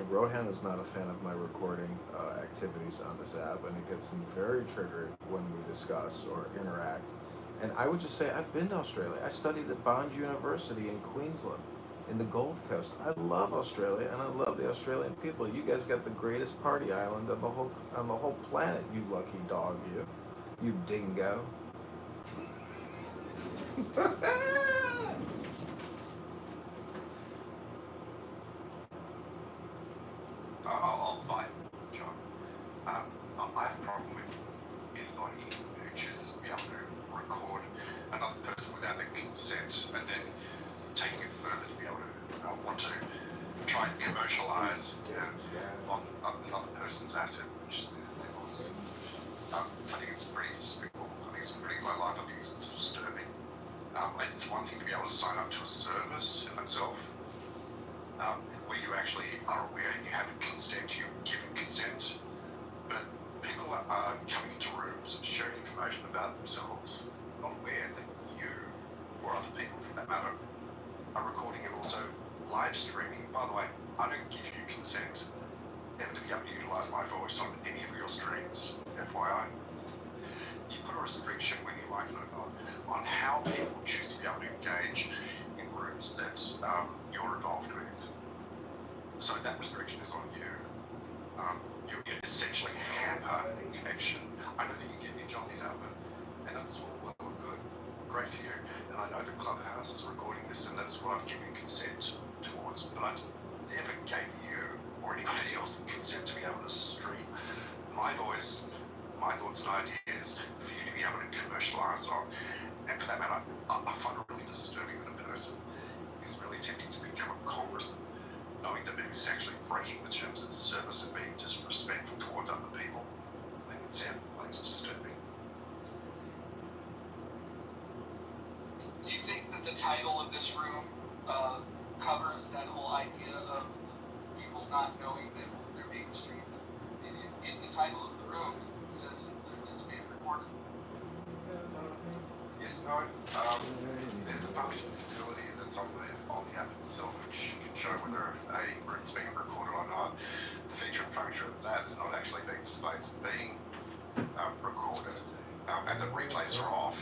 Rohan is not a fan of my recording activities on this app, and it gets him very triggered when we discuss or interact. And I would just say, I've been to Australia. I studied at Bond University in Queensland, in the Gold Coast. I love Australia, and I love the Australian people. You guys got the greatest party island on the whole planet, you lucky dog, you dingo. I'll fight, John. I have a problem with anybody who chooses to be able to record another person without their consent and then taking it further to be able to want to try and commercialize on another person's asset, which is their loss. I think it's pretty despicable. I think it's pretty low life. I think it's disturbing. It's one thing to be able to sign up to a service in itself, where you actually are aware you have consent, you're given consent, but people are coming into rooms and sharing information about themselves, not aware that you, or other people for that matter, are recording and also live streaming. By the way, I don't give you consent ever to be able to utilize my voice on any of your streams, FYI. You put a restriction, whether you like it or not, on how people choose to be able to engage in rooms that you're involved with. So that restriction is on you. You essentially hamper connection. I know that you get your jollies out of it, and that's all well and good. Great for you. And I know the Clubhouse is recording this, and that's what I've given consent towards. But I never gave you or anybody else the consent to be able to stream my voice, my thoughts and ideas for you to be able to commercialize on. And for that matter, I find it really disturbing that a person is really attempting to become a congressman, knowing that he's actually breaking the terms of the service and being disrespectful towards other people. I think it's disturbing. Do you think that the title of this room covers that whole idea of people not knowing that they're being streamed? In the title of the room, it says that it's being recorded. Yes, no. There's a function facility that's on the app itself, which can show whether a room's being recorded or not. The feature and function of that is not actually being displayed as being recorded, and the replays are off.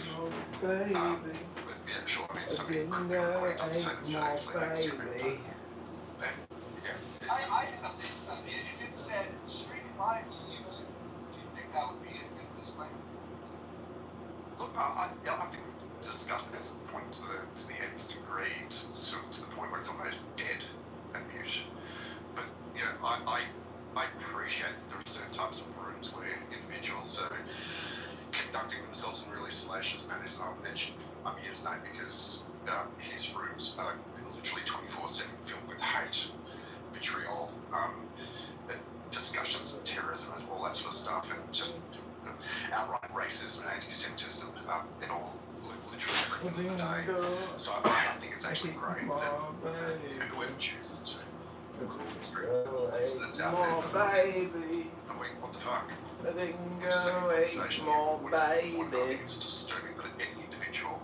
But yeah, sure. I mean, something could be recorded. It doesn't say it's not actually being streamed. And yeah. I can update that. If it said streaming live to YouTube, do you think that would be a good display? Look, I think we've discussed this point to the nth degree, to the point where it's almost dead and mute. But you know, I appreciate that there are certain types of rooms where individuals are conducting themselves in really salacious manners, and I'll mention Amir's name because his rooms are literally 24/7 filled with hate, vitriol, discussions of terrorism and all that sort of stuff, and just outright racism and anti-Semitism in all literally every day. So I think it's actually great that whoever chooses to record the stream that's out there. Baby. I mean, what the fuck? Dingo ate more baby. It's disturbing that any individual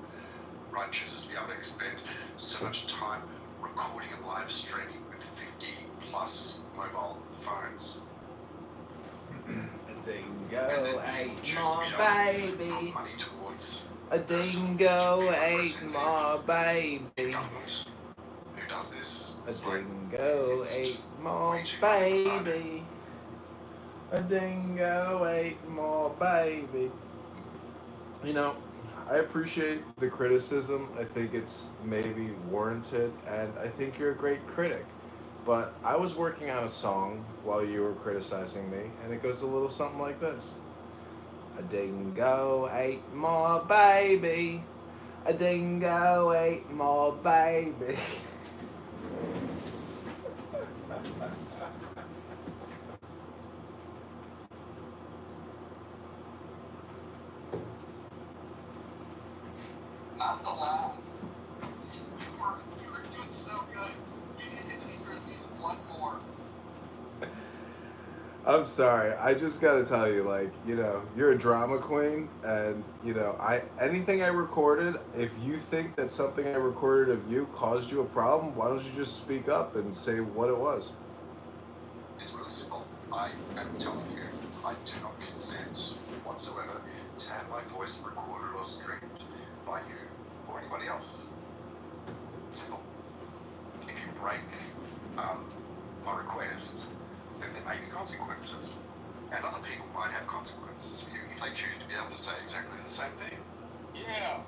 chooses to be able to expend so much time recording and live streaming with 50 plus mobile phones. A dingo ate more baby. Money towards a dingo ate more baby. Who does this? A dingo ate more baby. A dingo ate more baby. You know, I appreciate the criticism. I think it's maybe warranted, and I think you're a great critic. But I was working on a song while you were criticizing me, and it goes a little something like this. A dingo ate my baby. A dingo ate my baby. Not the laugh. You were doing so good. You needed to hear at least one more. I'm sorry. I just gotta tell you, like, you're a drama queen, and anything I recorded, if you think that something I recorded of you caused you a problem, why don't you just speak up and say what it was? It's really simple. I am telling you, I do not consent whatsoever to have my voice recorded or streamed by you or anybody else. Simple. If you break my request, then there may be consequences. And other people might have consequences for you if they choose to be able to say exactly the same thing. Yeah.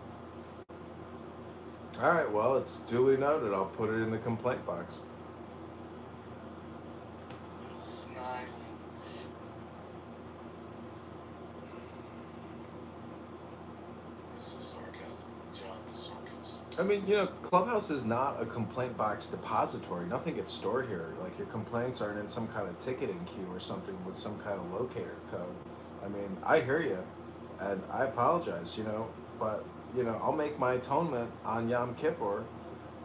All right, well, it's duly noted. I'll put it in the complaint box. Little snidely. This is sarcasm. John, this is sarcasm. I mean, Clubhouse is not a complaint box depository. Nothing gets stored here. Like, your complaints aren't in some kind of ticketing queue or something with some kind of locator code. I mean, I hear you, and I apologize, but, I'll make my atonement on Yom Kippur,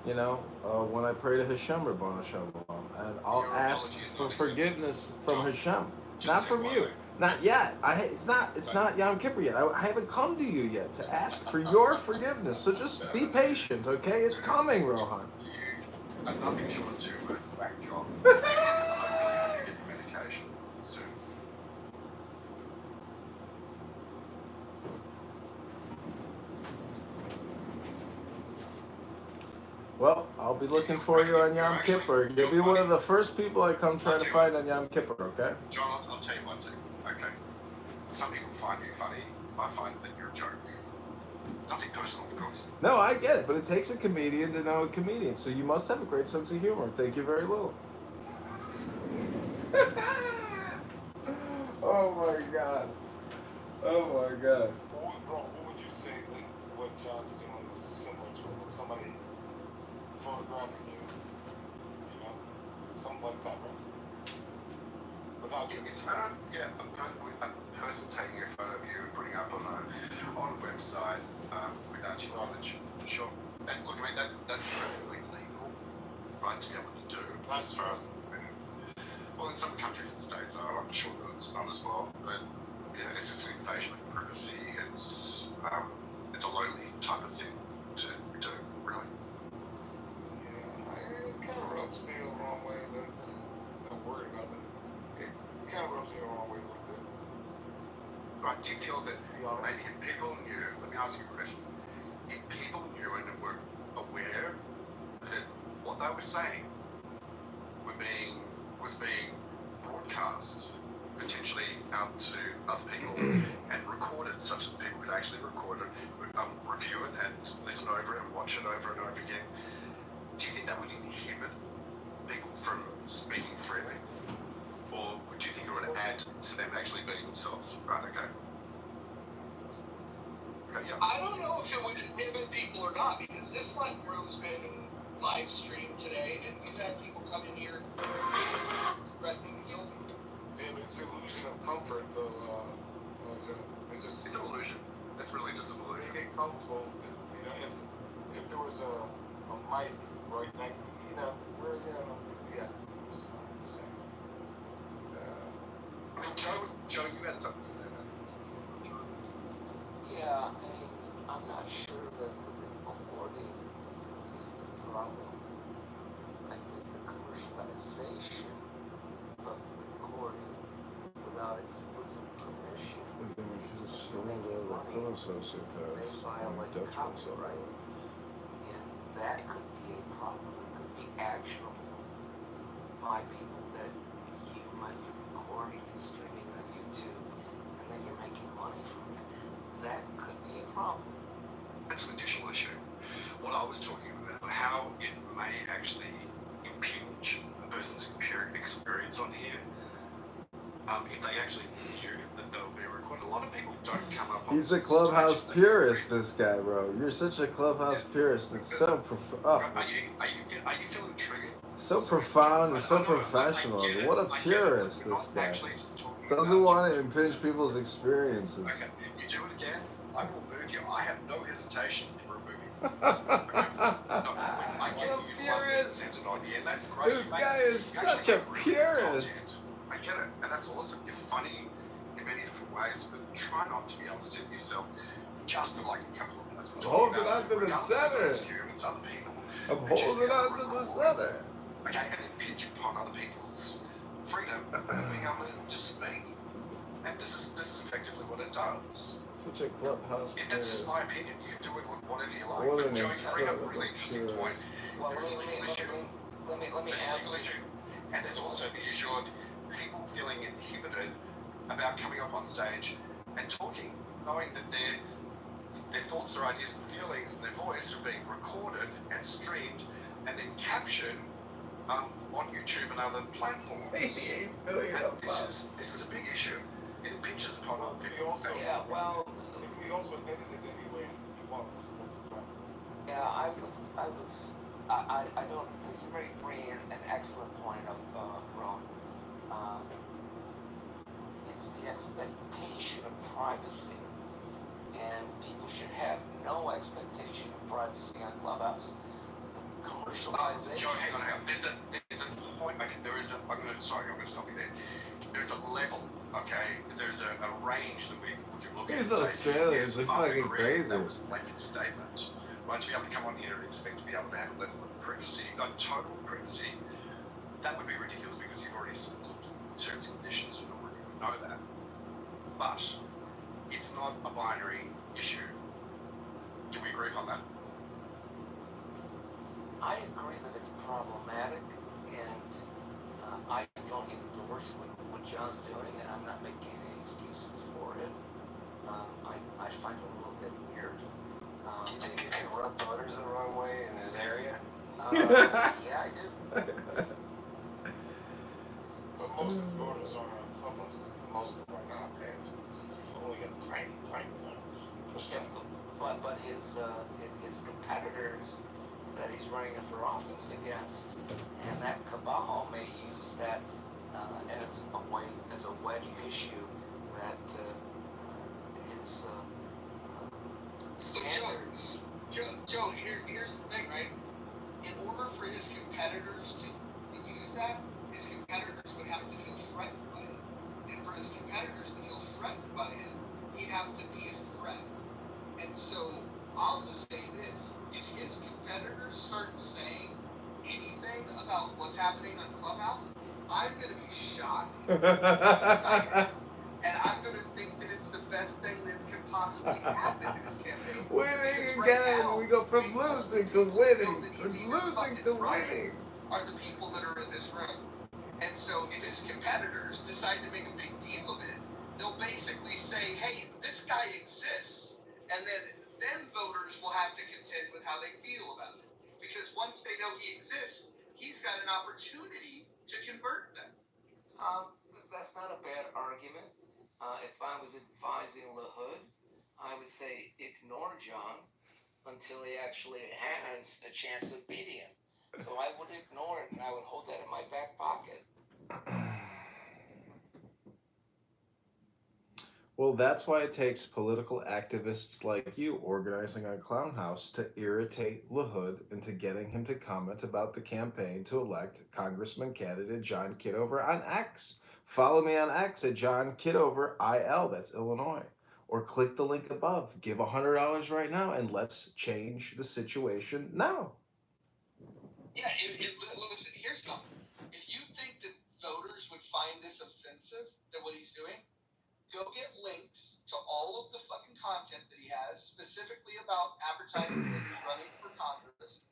when I pray to Hashem, Rabbanu Shalom, and I'll ask for forgiveness from Hashem, not from you. Not yet. It's not Yom Kippur yet. I haven't come to you yet to ask for your forgiveness. So just be patient, okay? It's coming, Rohan. You are nothing short of 2 words of whack job. I really hope you get your medication soon. Well, I'll be looking for you on Yom Kippur. You'll be one of the first people I come try to find on Yom Kippur, okay? John, I'll tell you one thing. Okay. Some people find you funny. I find that you're a joke. Nothing personal, of course. No, I get it, but it takes a comedian to know a comedian, so you must have a great sense of humor. Thank you very little. Oh my god. Oh my god. What would you say that what John's doing is similar to like somebody photographing you? Something like that, right? Without you. Yeah, a person taking a photo of you and putting up on a website without your knowledge. Sure. And look, I mean, that's perfectly legal, right, to be able to do. As far as well, in some countries and states, I'm sure that it's not as well, but yeah, it's just an invasion of privacy. It's a lonely type of thing to do, really. Yeah, it kind of rubs me the wrong way, but I'm not worried about it. It kind of rubs me the wrong way a little bit. Right, do you feel that maybe if people knew, let me ask you a question, if people knew and were aware that what they were saying was being broadcast potentially out to other people and recorded such that people could actually record it, review it and listen over it and watch it over and over again, do you think that would inhibit people from speaking freely? Or do you think it would add to them actually being themselves? Right, okay. Okay, yeah. I don't know if it would inhibit people or not, because this room's been live streamed today, and we've had people come in here threatening to kill me. Yeah, but it's an illusion of comfort, though. It's an illusion. It's really just an illusion. You get comfortable. If there was a mic right next, we're it's not the same. I mean, Joe, you had something to say about it. Yeah, I'm not sure that the recording is the problem. I think the commercialization of the recording without explicit permission may violate copyright. And that could be a problem. It could be actionable by people that you might be recording and streaming on YouTube, and then you're making money from it. That could be a problem. That's an additional issue. What I was talking about, how it may actually impinge a person's experience on here. If they actually knew that they were being recorded, a lot of people don't come up on He's a stage clubhouse and purist, this guy, bro. You're such a clubhouse purist. It's so Are you feeling triggered? so profound and so professional. What a purist, this guy. Doesn't want to impinge people's experiences. Okay, you do it again, I will move you. I have no hesitation in removing you. I get What a you love being centered on you, and that's great. This guy is such a purist. I get it, and that's awesome. You're funny in many different ways, but try not to be able to sit yourself just for like a couple of minutes. I'm holding on to the center. Humans, other people. I'm holding on to the center. Okay, and impinge upon other people's freedom of being able to just speak. And this is effectively what it does. Such a clubhouse purist. That's just my opinion. You can do it with whatever you like. What But an Joe, you bring up a really incredible interesting point. Well, There's a legal issue. let me There's a add legal issue. And there's also the issue of people feeling inhibited about coming up on stage and talking, knowing that their thoughts, their ideas and feelings and their voice are being recorded and streamed and then captured on YouTube and other platforms. 88 billion And of this is a big issue. It impinges upon other people. Yeah, well, It can be also edited any way he wants. That's the thing. yeah, I don't. You bring in an excellent point of Ron. It's the expectation of privacy, and people should have no expectation of privacy on Clubhouse. Commercialization. Joe, hang on. There's a point. Okay, I'm going to stop you there. There's a level. Okay, there's a range that we can look at. These and say, Australians yes, are I fucking agree, crazy. That was a blanket statement. Right, to be able to come on here and expect to be able to have a level of privacy, total privacy, that would be ridiculous because you've already looked at terms and conditions and already know that. But it's not a binary issue. Can we agree on that? I agree that it's problematic, and I don't endorse what John's doing, and I'm not making any excuses for it. I find it a little bit weird. You think it can rub voters the wrong way in his area? Yeah, I do. But most voters are on Clubhouse. Most of them are not. You've only got a tiny percent. But his competitors that he's running for office against, and that cabal may use that as a wedge issue that his standards. Joe, here's the thing, right? In order for his competitors to use that, his competitors would have to feel threatened by it. And for his competitors to feel threatened by it, he'd have to be a threat. And so I'll just say this, if his competitors start saying anything about what's happening on Clubhouse, I'm going to be shocked as a psychic, and I'm going to think that it's the best thing that could possibly happen to his campaign. Winning again! We go from losing to winning, from losing to winning. Are the people that are in this room. And so if his competitors decide to make a big deal of it, they'll basically say, hey, this guy exists. And then voters will have to contend with how they feel about it. Because once they know he exists, he's got an opportunity to convert them. That's not a bad argument. If I was advising LaHood, I would say ignore John until he actually has a chance of beating him. So I would ignore it, and I would hold that in my back pocket. Well, that's why it takes political activists like you organizing on Clownhouse to irritate LaHood into getting him to comment about the campaign to elect Congressman candidate John Kitover on X. Follow me on X at John Kitover IL, that's Illinois. Or click the link above. Give $100 right now, and let's change the situation now. Yeah, listen, here's something. If you think that voters would find this offensive, that what he's doing, go get links to all of the fucking content that he has, specifically about advertising that he's running for Congress,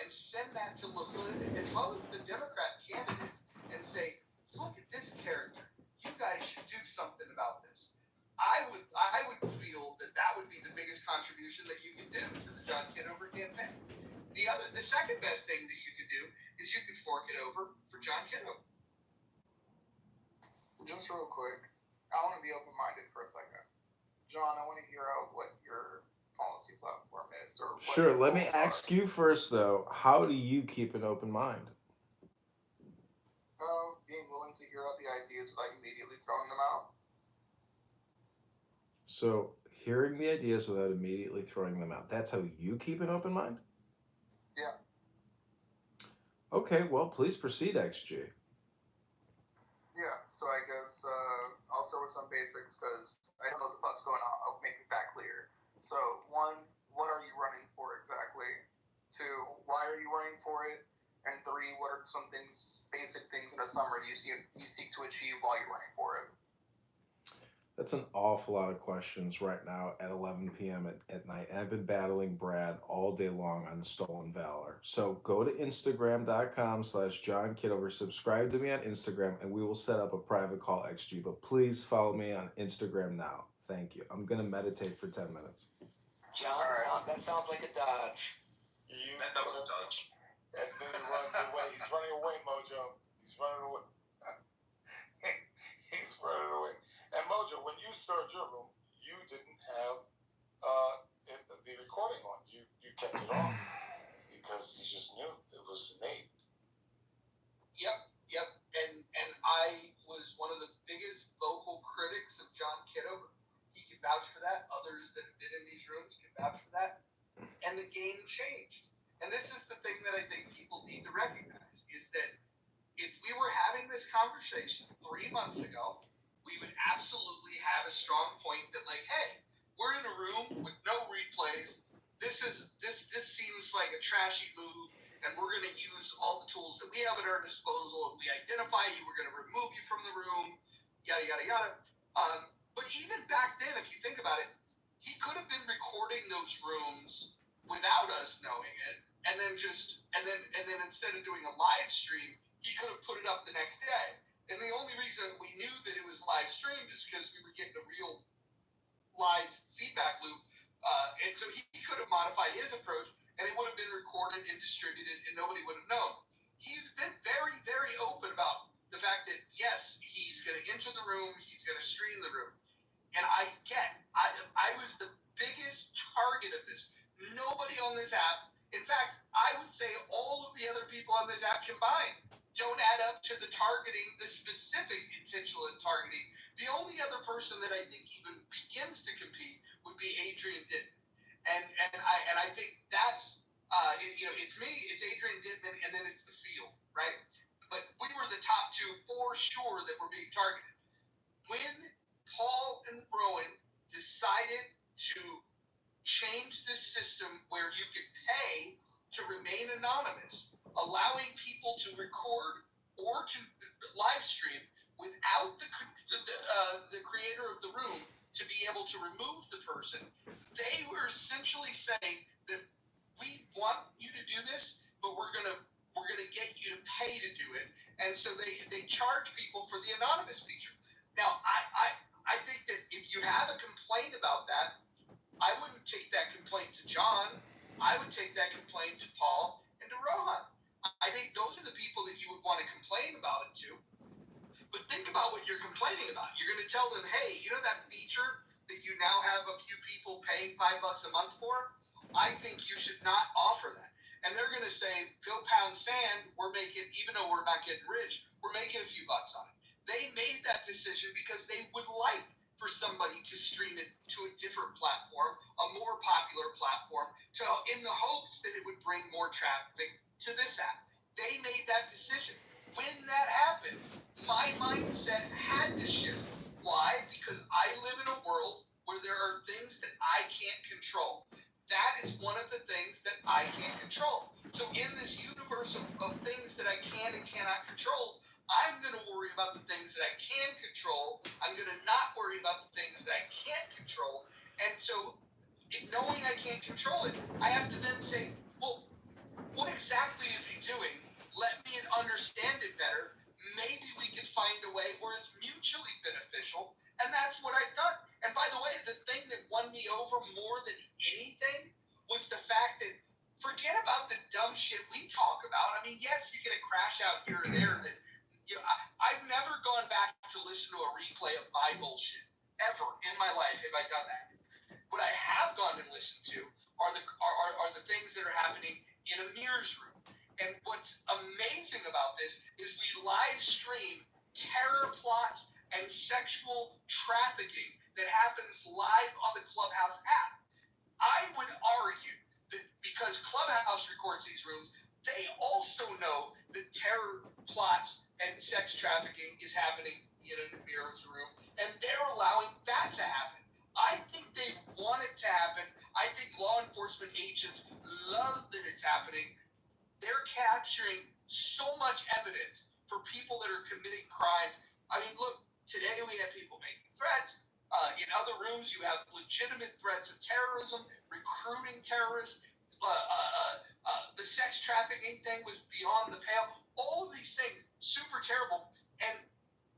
and send that to LaHood as well as the Democrat candidates and say, look at this character. You guys should do something about this. I would feel that would be the biggest contribution that you could do to the John Kitover campaign. The second best thing that you could do is you could fork it over for John Kiddo. Just real quick, I want to be open-minded for a second. John, I want to hear out what your policy platform is, or what Sure. your Let me goals are. ask you first, though. How do you keep an open mind? Being willing to hear out the ideas without immediately throwing them out. So, hearing the ideas without immediately throwing them out. That's how you keep an open mind? Yeah. Okay, well, please proceed, XG. Yeah, so I guess I'll start with some basics because I don't know what the fuck's going on. I'll make it that clear. So, one, what are you running for exactly? Two, why are you running for it? And three, what are some things, basic things in a summary you seek to achieve while you're running for it? That's an awful lot of questions right now at 11 p.m. at night. And I've been battling Brad all day long on Stolen Valor. So go to Instagram.com/John Kitover. Subscribe to me on Instagram, and we will set up a private call, XG. But please follow me on Instagram now. Thank you. I'm going to meditate for 10 minutes. John, that sounds like a dodge. That was a dodge. And then he runs away. He's running away, Mojo. He's running away. He's running away. And Mojo, when you started your room, you didn't have the recording on. You kept it on because you just knew it was innate. Yep. And I was one of the biggest vocal critics of John Kiddo. He can vouch for that. Others that have been in these rooms can vouch for that. And the game changed. And this is the thing that I think people need to recognize, is that if we were having this conversation 3 months ago, we would absolutely have a strong point that, like, hey, we're in a room with no replays. This seems like a trashy move, and we're going to use all the tools that we have at our disposal. If we identify you, we're going to remove you from the room, yada, yada, yada. But even back then, if you think about it, he could have been recording those rooms without us knowing it, and then instead of doing a live stream, he could have put it up the next day. And the only reason we knew that it was live streamed is because we were getting a real live feedback loop. And so he could have modified his approach, and it would have been recorded and distributed, and nobody would have known. He's been very, very open about the fact that, yes, he's going to enter the room, he's going to stream the room. And I was the biggest target of this. Nobody on this app, in fact, I would say all of the other people on this app combined don't add up to the targeting, the specific intentional targeting. The only other person that I think even begins to compete would be Adrian Dittman. And I think that's, it's me, it's Adrian Dittman, and then it's the field, right? But we were the top two for sure that were being targeted. When Paul and Rowan decided to change this system where you could pay to remain anonymous, allowing people to record or to live stream without the creator of the room to be able to remove the person, they were essentially saying that we want you to do this, but we're gonna get you to pay to do it. And so they charge people for the anonymous feature. Now I think that if you have a complaint about that, I wouldn't take that complaint to John. I would take that complaint to Paul and to Rohan. I think those are the people that you would want to complain about it to. But think about what you're complaining about. You're going to tell them, hey, you know that feature that you now have a few people paying $5 a month for? I think you should not offer that. And they're going to say, go pound sand. We're making, even though we're not getting rich, we're making a few bucks on it. They made that decision because they would like for somebody to stream it to a different platform, a more popular platform, in the hopes that it would bring more traffic to this app. They made that decision. When that happened, my mindset had to shift. Why? Because I live in a world where there are things that I can't control. That is one of the things that I can't control. So in this universe of things that I can and cannot control, I'm going to worry about the things that I can control. I'm going to not worry about the things that I can't control. And so, knowing I can't control it, I have to then say, well, what exactly is he doing? Let me understand it better. Maybe we could find a way where it's mutually beneficial. And that's what I've done. And by the way, the thing that won me over more than anything was the fact that forget about the dumb shit we talk about. I mean, yes, you get a crash out here or there. That I've never gone back to listen to a replay of my bullshit ever in my life. Have I done that? What I have gone and listened to are the things that are happening in Amir's room. And what's amazing about this is we live stream terror plots and sexual trafficking that happens live on the Clubhouse app. I would argue that because Clubhouse records these rooms, they also know that terror plots and sex trafficking is happening in Amir's room, and they're allowing that to happen. I think they want it to happen. I think law enforcement agents love that it's happening. They're capturing so much evidence for people that are committing crimes. I mean, look, today we have people making threats. In other rooms, you have legitimate threats of terrorism, recruiting terrorists. The sex trafficking thing was beyond the pale. All of these things, super terrible. And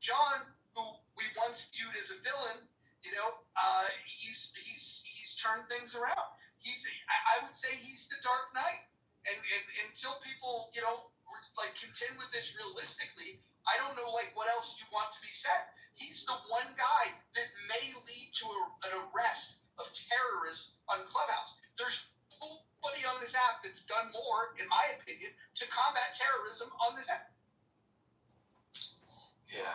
John, who we once viewed as a villain, he's turned things around. I would say he's the Dark Knight. And until people, contend with this realistically, I don't know, what else you want to be said. He's the one guy that may lead to an arrest of terrorists on Clubhouse. There's nobody on this app that's done more, in my opinion, to combat terrorism on this app. Yeah.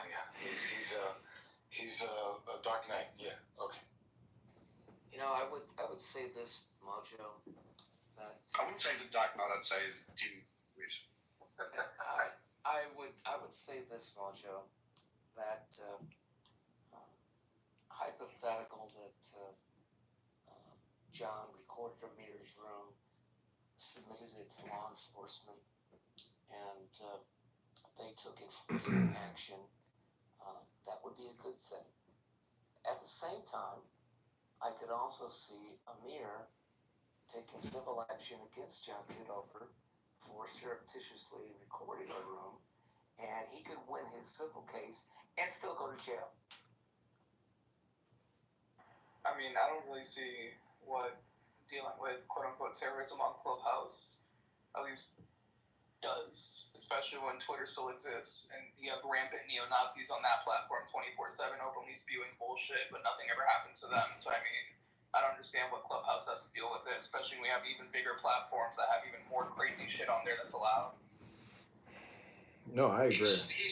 He's a Dark Knight. Yeah. Okay. I would say this, Mojo. I wouldn't say he's a Dark Knight. I'd say he's Dim Wit. I would say this, Mojo, that hypothetical that John recorded Amir's room, submitted it to law enforcement, and they took enforcement action. That would be a good thing. At the same time, I could also see Amir taking civil action against John Kitover for surreptitiously recording a room, and he could win his civil case and still go to jail. I mean, I don't really see what dealing with quote-unquote terrorism on Clubhouse at least does, especially when Twitter still exists and you have rampant neo-Nazis on that platform 24/7 openly spewing bullshit, but nothing ever happens to them. So, I mean, I don't understand what Clubhouse has to deal with it, especially when we have even bigger platforms that have even more crazy shit on there that's allowed. No, I agree. He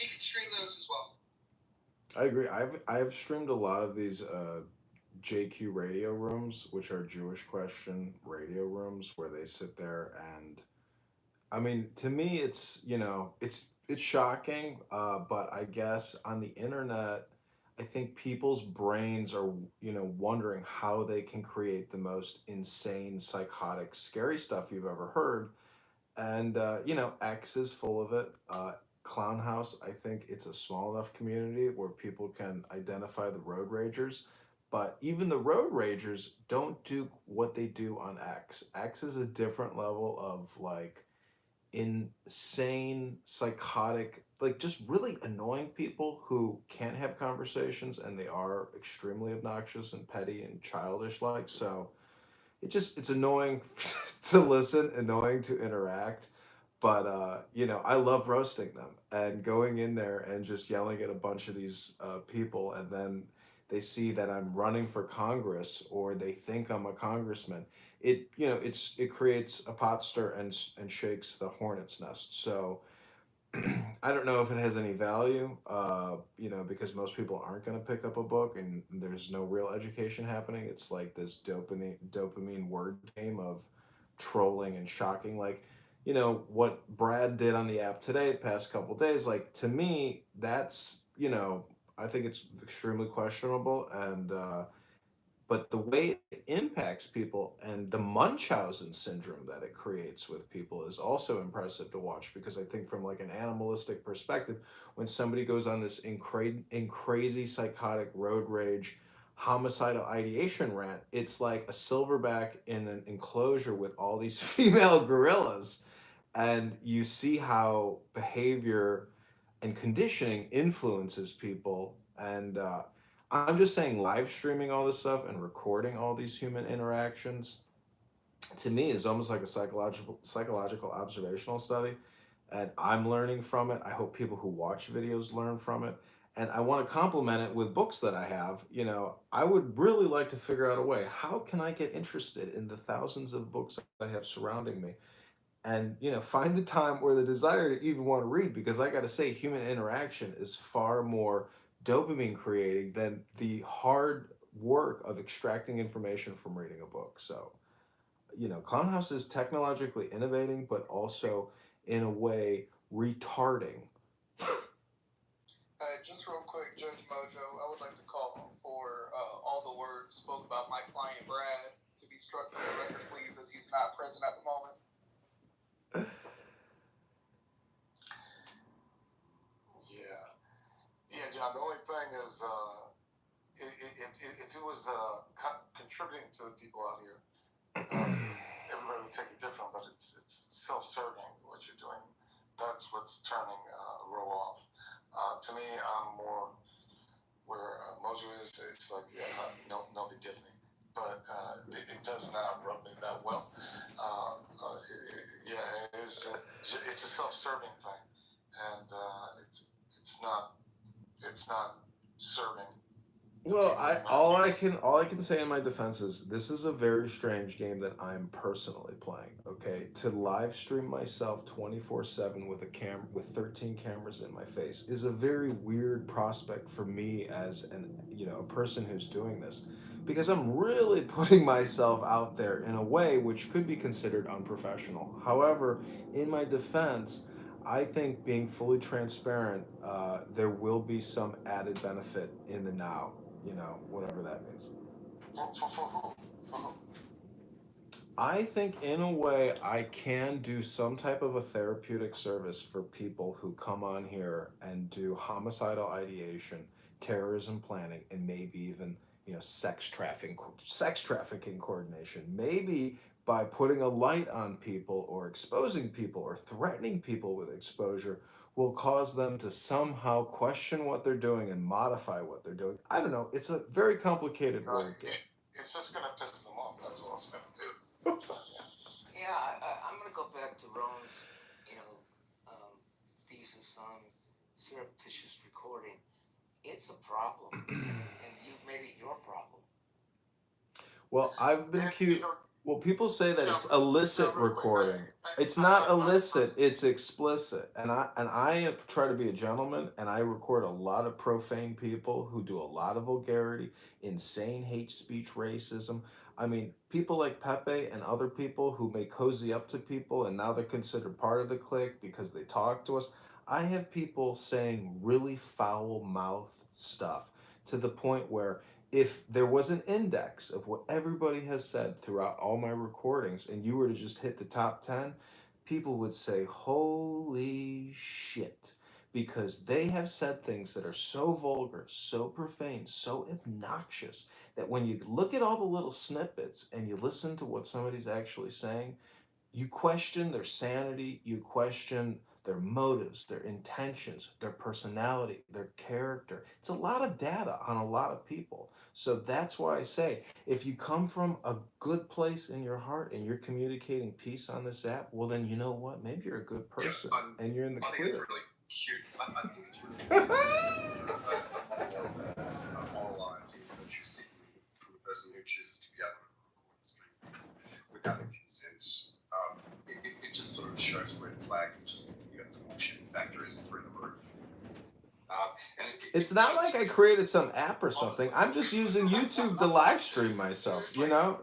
can stream those as well. I agree. I've streamed a lot of these JQ radio rooms, which are Jewish Question radio rooms, where they sit there and, I mean, to me, it's it's shocking, but I guess on the internet, I think people's brains are wondering how they can create the most insane, psychotic, scary stuff you've ever heard, and X is full of it. Clown House, I think it's a small enough community where people can identify the road ragers, but even the road ragers don't do what they do on X. X is a different level of insane, psychotic, just really annoying people who can't have conversations, and they are extremely obnoxious and petty and childish like. So it's annoying to listen, annoying to interact. But I love roasting them and going in there and just yelling at a bunch of these people, and then they see that I'm running for Congress, or they think I'm a congressman. It creates a pot stir and shakes the hornet's nest. So I don't know if it has any value, because most people aren't going to pick up a book, and there's no real education happening. It's like this dopamine word game of trolling and shocking. What Brad did on the app today, the past couple days, to me, that's, I think it's extremely questionable. And, but the way it impacts people and the Munchausen syndrome that it creates with people is also impressive to watch, because I think from an animalistic perspective, when somebody goes on this crazy psychotic road rage homicidal ideation rant, it's like a silverback in an enclosure with all these female gorillas, and you see how behavior and conditioning influences people. And I'm just saying, live streaming all this stuff and recording all these human interactions, to me is almost like a psychological observational study, and I'm learning from it. I hope people who watch videos learn from it, and I want to complement it with books that I have. I would really like to figure out a way, how can I get interested in the thousands of books I have surrounding me, and find the time or the desire to even want to read, because I got to say, human interaction is far more dopamine creating than the hard work of extracting information from reading a book. So Clownhouse is technologically innovating, but also in a way retarding. Just real quick, Judge Mojo, I would like to call for all the words spoke about my client Brad to be struck from the record, please, as he's not present at the moment. Yeah, John. The only thing is, if it was contributing to the people out here, everybody would take it different. But it's self-serving what you're doing. That's what's turning Roe off. To me, I'm more where Mojo is. It's like, nobody did me, but it does not rub me that well. It's a self-serving thing, and it's not serving. Well, all I can say in my defense is, this is a very strange game that I'm personally playing. Okay, to live stream myself 24/7 with with 13 cameras in my face is a very weird prospect for me as a person who's doing this, because I'm really putting myself out there in a way which could be considered unprofessional. However, in my defense, I think being fully transparent, there will be some added benefit in the now, whatever that means. For who? For who? I think in a way I can do some type of a therapeutic service for people who come on here and do homicidal ideation, terrorism planning, and maybe even sex trafficking coordination. Maybe by putting a light on people or exposing people or threatening people with exposure will cause them to somehow question what they're doing and modify what they're doing. I don't know. It's a very complicated word game. It's just gonna piss them off. That's all it's gonna do. Yeah, I'm gonna go back to Ron's, thesis on surreptitious recording. It's a problem, and you've made it your problem. Well, I've been accused. Well, people say that it's illicit recording. It's not illicit, it's explicit. And I try to be a gentleman, and I record a lot of profane people who do a lot of vulgarity, insane hate speech, racism. I mean, people like Pepe and other people who may cozy up to people, and now they're considered part of the clique because they talk to us. I have people saying really foul-mouthed stuff to the point where, if there was an index of what everybody has said throughout all my recordings, and you were to just hit the top 10, people would say, holy shit, because they have said things that are so vulgar, so profane, so obnoxious, that when you look at all the little snippets and you listen to what somebody's actually saying, you question their sanity, you question their motives, their intentions, their personality, their character. It's a lot of data on a lot of people. So that's why I say, if you come from a good place in your heart and you're communicating peace on this app, well then, you know what? Maybe you're a good person, and you're in the clear. I think it's really cute. I think it's really moralizing virtue seeking from the person who chooses to be able to record a stream without the consent. It just sort of shows a red flag. The bullshit factor is through the roof. It's not like I created some app or something. I'm just using YouTube to live stream myself.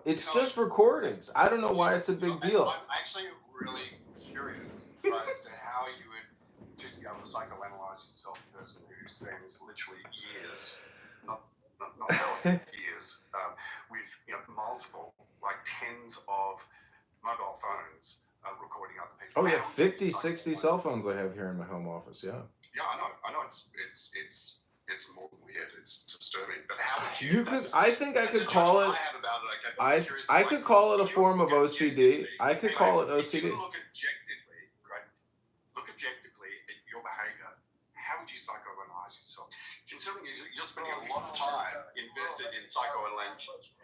It's just recordings. I don't know why it's a big deal. I'm actually really curious, right, as to how you would just be able to psychoanalyze yourself, a person who spends literally years, not hours, years, with multiple, like tens of mobile phones recording other people. Oh yeah, 50, 60 cell phones I have here in my home office. Yeah. Yeah, I know. It's more than weird. It's disturbing. But how would you? I think I could call it. I could call it a form of OCD. I could call it OCD. If you look objectively, right? Look objectively at your behavior. How would you psychoanalyze yourself? Considering you're spending a lot of time invested in psychoanalysis.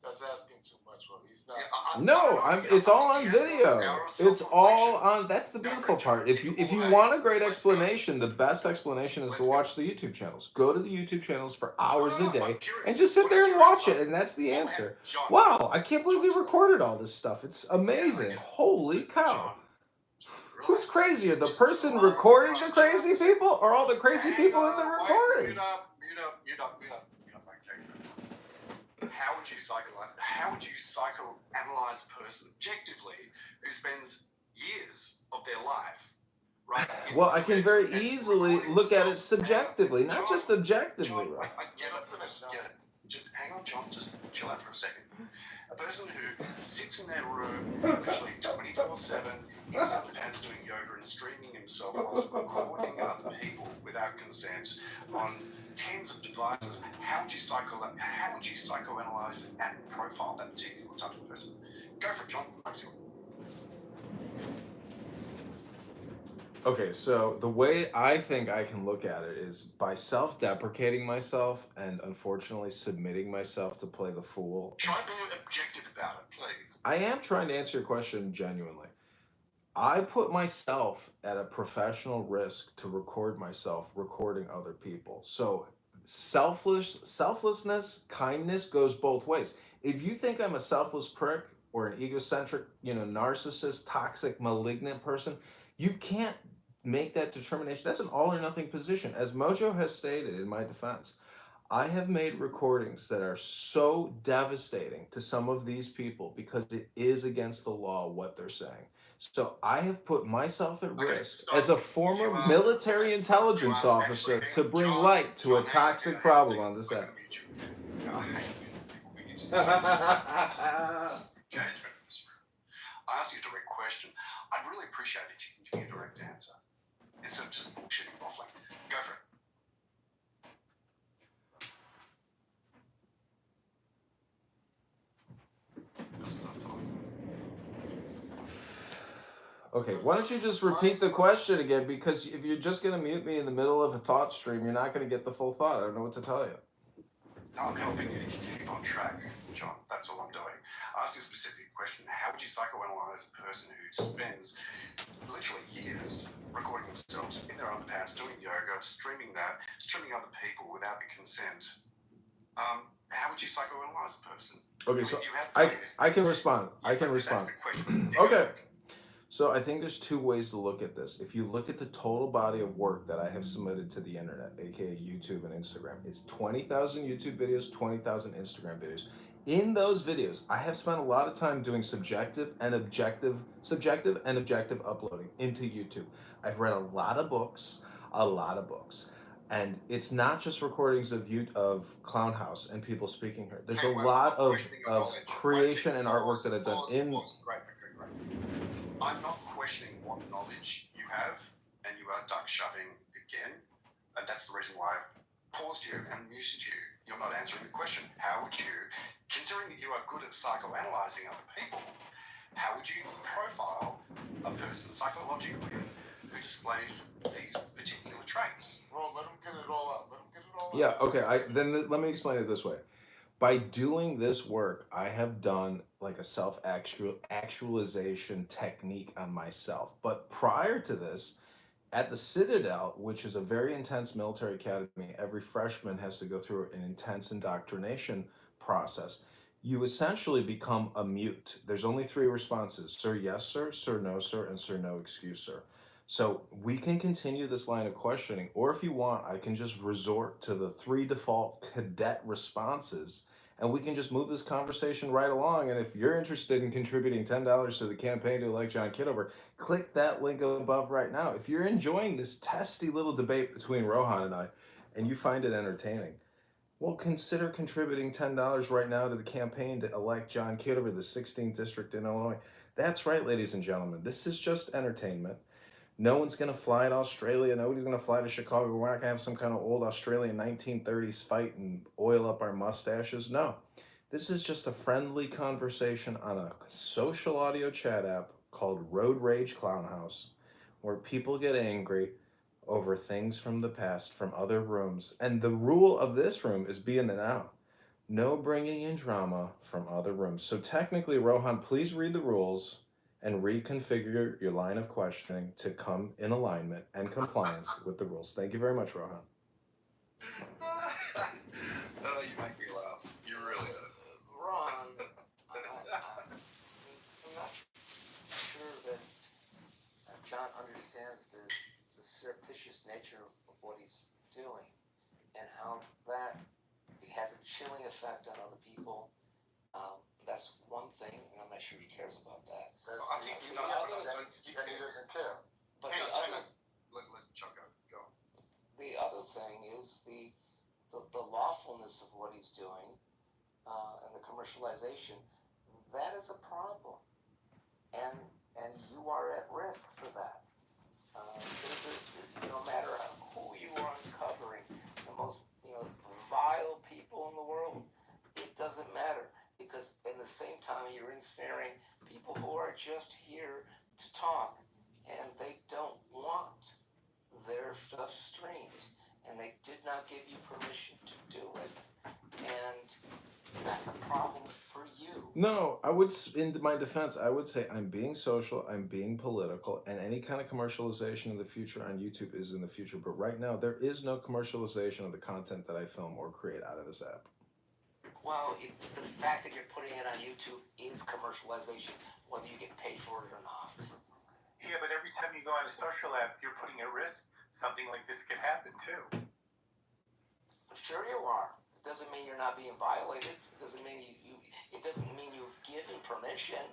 That's asking too much, bro. He's not. No, it's all on video. It's all on. That's the beautiful part. If you want a great explanation, the best explanation is to watch the YouTube channels. Go to the YouTube channels for hours a day and just sit there and watch it, and that's the answer. Wow, I can't believe they recorded all this stuff. It's amazing. Holy cow. Who's crazier, the person recording the crazy people or all the crazy people in the recordings? Mute up. How would you psychoanalyze a person objectively who spends years of their life, right? Well, I can very easily look at it subjectively, not just objectively, right? I get it. Just hang on, John. Just chill out for a second. A person who sits in their room literally 24/7, in his underpants doing yoga and streaming himself whilst recording other people without consent on tens of devices. How would you psychoanalyze and profile that particular type of person? Go for it, John. Okay, so the way I think I can look at it is by self-deprecating myself and unfortunately submitting myself to play the fool. Try being objective about it, please. I am trying to answer your question genuinely. I put myself at a professional risk to record myself recording other people. So selflessness, kindness goes both ways. If you think I'm a selfless prick or an egocentric, narcissist, toxic, malignant person, you can't make that determination. That's an all or nothing position. As Mojo has stated in my defense, I have made recordings that are so devastating to some of these people because it is against the law what they're saying. So I have put myself at risk as a former military intelligence officer to bring light to a toxic problem on this app. I ask you a direct question. I'd really appreciate it if you can give me a direct answer instead of just bullshitting waffling. Go for it. Okay, why don't you just repeat the question again? Because if you're just going to mute me in the middle of a thought stream, you're not going to get the full thought. I don't know what to tell you. No, I'm helping you to keep on track, John. That's all I'm doing. I asked you a specific question. How would you psychoanalyze a person who spends literally years recording themselves in their underpants, doing yoga, streaming other people without the consent? How would you psychoanalyze a person? Okay, so I can respond. That's the question. Okay. So I think there's two ways to look at this. If you look at the total body of work that I have submitted to the internet, aka YouTube and Instagram, it's 20,000 YouTube videos, 20,000 Instagram videos. In those videos, I have spent a lot of time doing subjective and objective uploading into YouTube. I've read a lot of books. And it's not just recordings of Clown House and people speaking here. There's a lot of creation and artwork that I've done in... Great. I'm not questioning what knowledge you have, and you are duck shoving again, and that's the reason why I've paused you and muted you. You're not answering the question. How would you, considering that you are good at psychoanalyzing other people, how would you profile a person psychologically who displays these particular traits? Bro, let him get it all out. Yeah, okay, then let me explain it this way. By doing this work, I have done like a self-actualization technique on myself. But prior to this, at the Citadel, which is a very intense military academy, every freshman has to go through an intense indoctrination process. You essentially become a mute. There's only 3 responses: sir, yes, sir, no, sir, and sir, no, excuse, sir. So we can continue this line of questioning, or if you want, I can just resort to the 3 default cadet responses, and we can just move this conversation right along. And if you're interested in contributing $10 to the campaign to elect John Kitover, click that link above right now. If you're enjoying this testy little debate between Rohan and I, and you find it entertaining, well, consider contributing $10 right now to the campaign to elect John Kitover, the 16th district in Illinois. That's right, ladies and gentlemen. This is just entertainment. No one's going to fly to Australia. Nobody's going to fly to Chicago. We're not going to have some kind of old Australian 1930s fight and oil up our mustaches. No, this is just a friendly conversation on a social audio chat app called Road Rage Clown House, where people get angry over things from the past, from other rooms. And the rule of this room is be in the now. No bringing in drama from other rooms. So technically, Rohan, please read the rules and reconfigure your line of questioning to come in alignment and compliance with the rules. Thank you very much, Rohan. Oh, you make me laugh. You really do. Ron, I'm not sure that John understands the surreptitious nature of what he's doing and how that has a chilling effect on other people. That's one thing, and I'm not sure he cares about that. And he doesn't care. But Hang the on, other, let Chuck go. the other thing is the lawfulness of what he's doing and the commercialization. That is a problem, and you are at risk for that. No matter who you are uncovering, the most vile people in the world, it doesn't matter, because in the same time you're ensnaring people who are just here to talk, and they don't want their stuff streamed, and they did not give you permission to do it, and that's a problem for you. No, in my defense, I would say I'm being social, I'm being political, and any kind of commercialization in the future on YouTube is in the future. But right now, there is no commercialization of the content that I film or create out of this app. Well, the fact that you're putting it on YouTube is commercialization, whether you get paid for it or not. Yeah, but every time you go on a social app, you're putting at risk something like this can happen too. Sure you are. It doesn't mean you're not being violated. It doesn't mean it doesn't mean you've given permission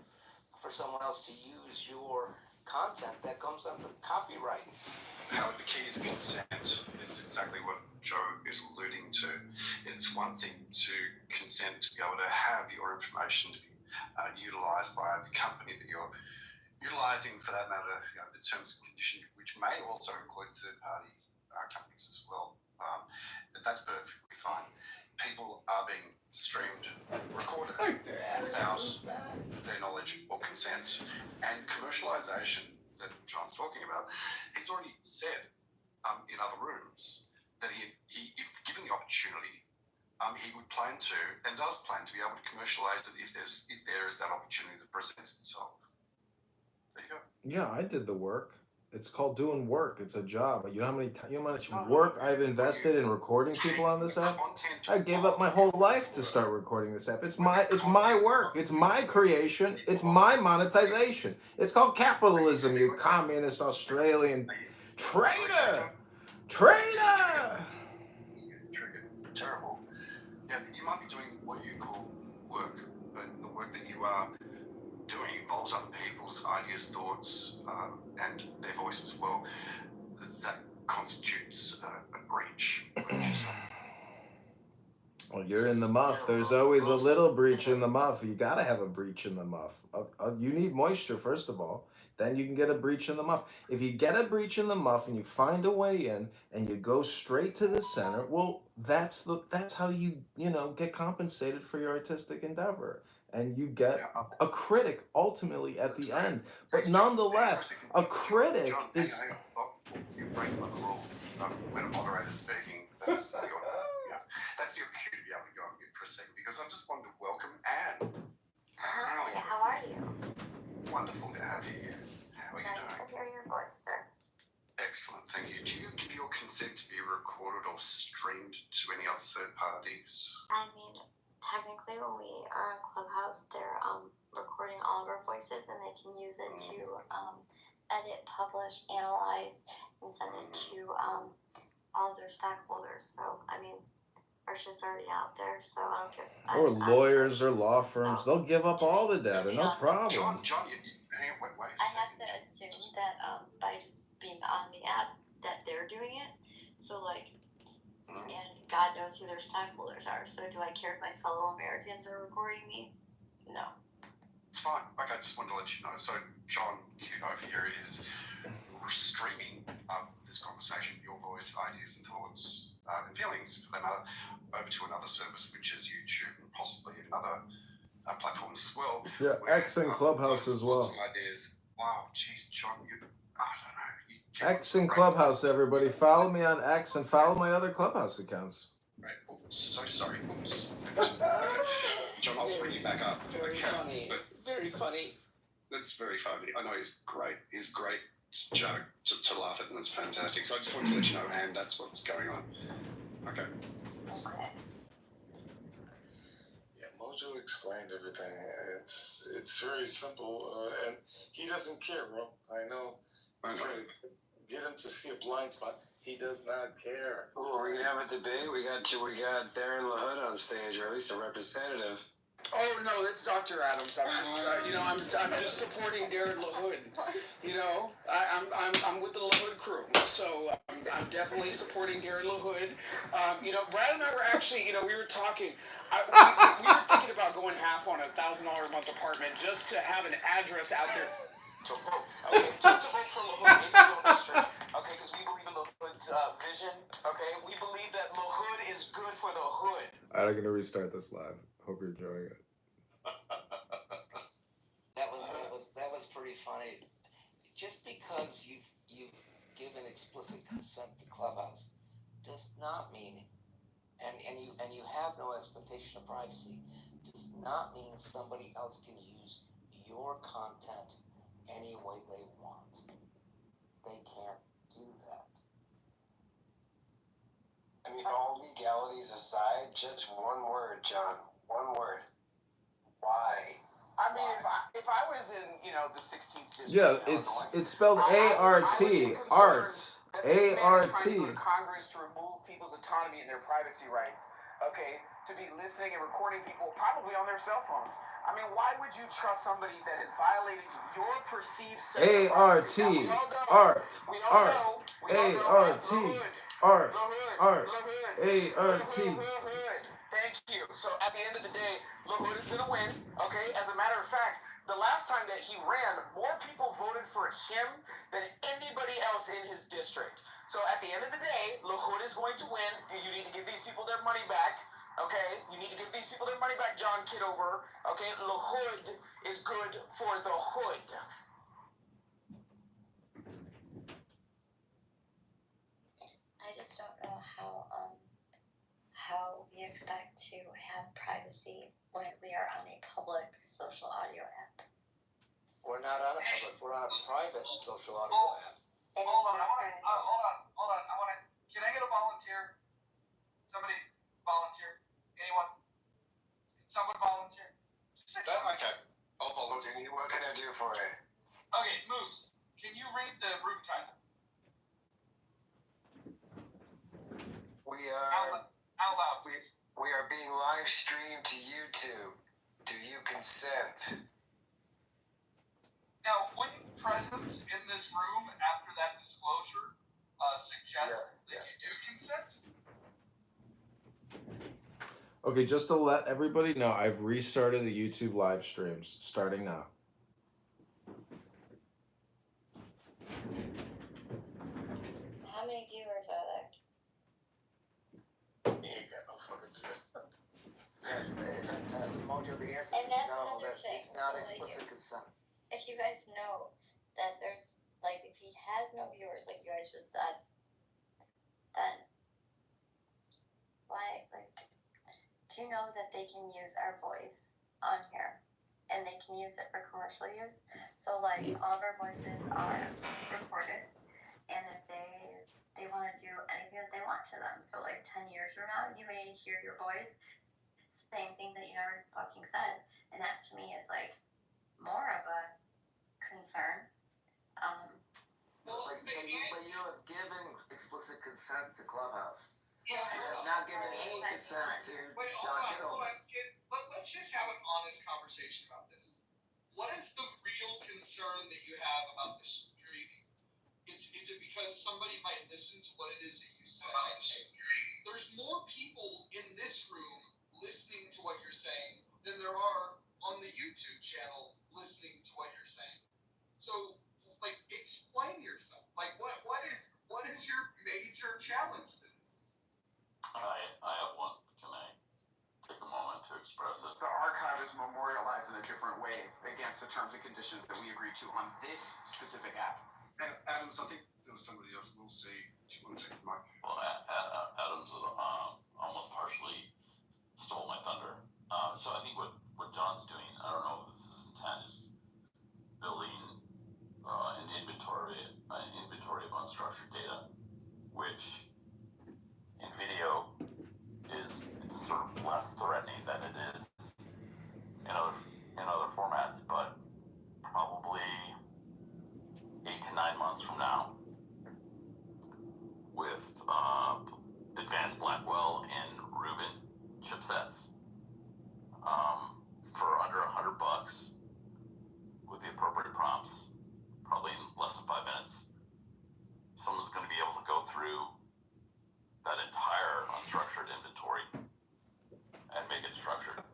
for someone else to use your content that comes under copyright. Howard, the key is consent. It's exactly what Joe is alluding to. It's one thing to consent to be able to have your information to be utilised by the company that you're utilising, for that matter, the terms and conditions, which may also include third-party companies as well. That's perfectly fine. People are being streamed, recorded without their knowledge or consent. And commercialisation that John's talking about, he's already said in other rooms that he if given the opportunity, he would plan to and does plan to be able to commercialise it if there is that opportunity that presents itself. There you go. Yeah, I did the work. It's called doing work. It's a job. You know how much work I've invested in recording people on this app? I gave up my whole life to start recording this app. It's my work. It's my creation. It's my monetization. It's called capitalism, you communist Australian traitor! Traitor! Terrible. Yeah, you might be doing what you call work, but the work that you are doing involves other people's ideas, thoughts, and their voice as well. That constitutes a breach. Well, you're in the muff. There's always a little breach in the muff. You gotta have a breach in the muff. You need moisture, first of all. Then you can get a breach in the muff. If you get a breach in the muff and you find a way in and you go straight to the center, well, that's how you get compensated for your artistic endeavor. And you get a critic ultimately at the end. But nonetheless, a critic is... You're breaking the rules. When a moderator's speaking, that's your cue to be able to go on mute for a second, because I just wanted to welcome Anne. Hi, how are you? Wonderful to have you here. How are you doing? Nice to hear your voice, sir. Excellent, thank you. Do you give your consent to be recorded or streamed to any other third parties? I mean, technically when we are on Clubhouse, they're recording all of our voices, and they can use it to edit, publish, analyze, and send it to all of their stockholders. So, I mean, our shit's already out there, so I don't care. Or lawyers or law firms, they'll give up all the data, no problem. John, hang on, wait. I have to assume that by just being on the app, that they're doing it. So, and God knows who their stockholders are. So do I care if my fellow Americans are recording me? No. It's fine. Okay, I just wanted to let you know. So, John, over here is streaming this conversation, your voice, ideas and thoughts and feelings, for that matter, over to another service, which is YouTube and possibly another platforms as well. Yeah, X and Clubhouse as well. Ideas. Wow, geez, John, I don't know. X and Clubhouse, everybody. Follow me on X and follow my other Clubhouse accounts. Right. So sorry. Oops. Okay. John, I'll bring you back up. Very Okay. funny. But Very funny. that's very funny. I know he's great. He's a great joke to laugh at, and it's fantastic. So I just wanted to let you know, and that's what's going on. Okay. Okay. Yeah, Mojo explained everything. It's very simple, and he doesn't care, bro. I know. I know. Try to get him to see a blind spot. He does not care. Oh, we're gonna have a debate. We got Darren LaHood on stage, or at least a representative. Oh no, that's Dr. Adams. I'm just, I'm just supporting Darren LaHood. I'm with the LaHood crew, so I'm definitely supporting Darren LaHood. Brad and I were actually, we were talking. We were thinking about going half on $1,000 a month apartment just to have an address out there. To vote, okay, just to vote for LaHood in his own district, okay, because we believe in LaHood's vision, okay, we believe that LaHood is good for the hood. Alright, I'm gonna restart this live. Hope you're enjoying it. That was pretty funny. Just because you've given explicit consent to Clubhouse does not mean, and you have no expectation of privacy, does not mean somebody else can use your content any way they want. They can't do that. I mean, all legalities aside, just one word, John. One word. Why? I mean, if I was in, the 16th district, Yeah, it's spelled A-R-T. Art. A-R-T. To Congress to remove people's autonomy and their privacy rights. Okay, to be listening and recording people probably on their cell phones. I mean, why would you trust somebody that has violated your perceived sense of privacy? A-R-T. Art. A-R-T. Art. Art. A-R-T. Thank you. So at the end of the day, LaHood is going to win. Okay, as a matter of fact, the last time that he ran, more people voted for him than anybody else in his district. So at the end of the day, LaHood is going to win. You need to give these people their money back. Okay, you need to give these people their money back, John Kitover. Okay, LaHood is good for the hood. I just don't know how we expect to have privacy when we are on a public social audio app. We're not on a public, we're on a private social audio app. Hold on. Can I get a volunteer? Somebody volunteer? Anyone? Can someone volunteer? Okay. I'll volunteer. What can I do for you? Okay, Moose, can you read the room title? We are Out loud, please. we are being live streamed to YouTube. Do you consent? Now, wouldn't presence in this room after that disclosure suggest that you do consent? Okay, just to let everybody know, I've restarted the YouTube live streams starting now. How many viewers are there? He ain't got no fucking business. Mojo, the answer And is that's no, another that thing. it's not So, like, explicit consent. If you guys know that there's, like, if he has no viewers, like you guys just said, then why, like, do you know that they can use our voice on here and they can use it for commercial use? So, like, all of our voices are recorded, and if they want to do anything that they want to them, so, like, 10 years from now, you may hear your voice saying things that you never fucking said, and that to me is, like, more of a concern. But you have given explicit consent to Clubhouse. Yeah, You have not given any consent to John Kitover. Let's just have an honest conversation about this. What is the real concern that you have about the streaming? Is it because somebody might listen to what it is that you say? There's more people in this room listening to what you're saying than there are on the YouTube channel listening to what you're saying. So, like, explain yourself. Like, what is your major challenge to this? I have one. Can I take a moment to express it? The archive is memorialized in a different way against the terms and conditions that we agreed to on this specific app. And Adams, I think there was somebody else. We'll see. Do you want to take the mic? Well, Adams almost partially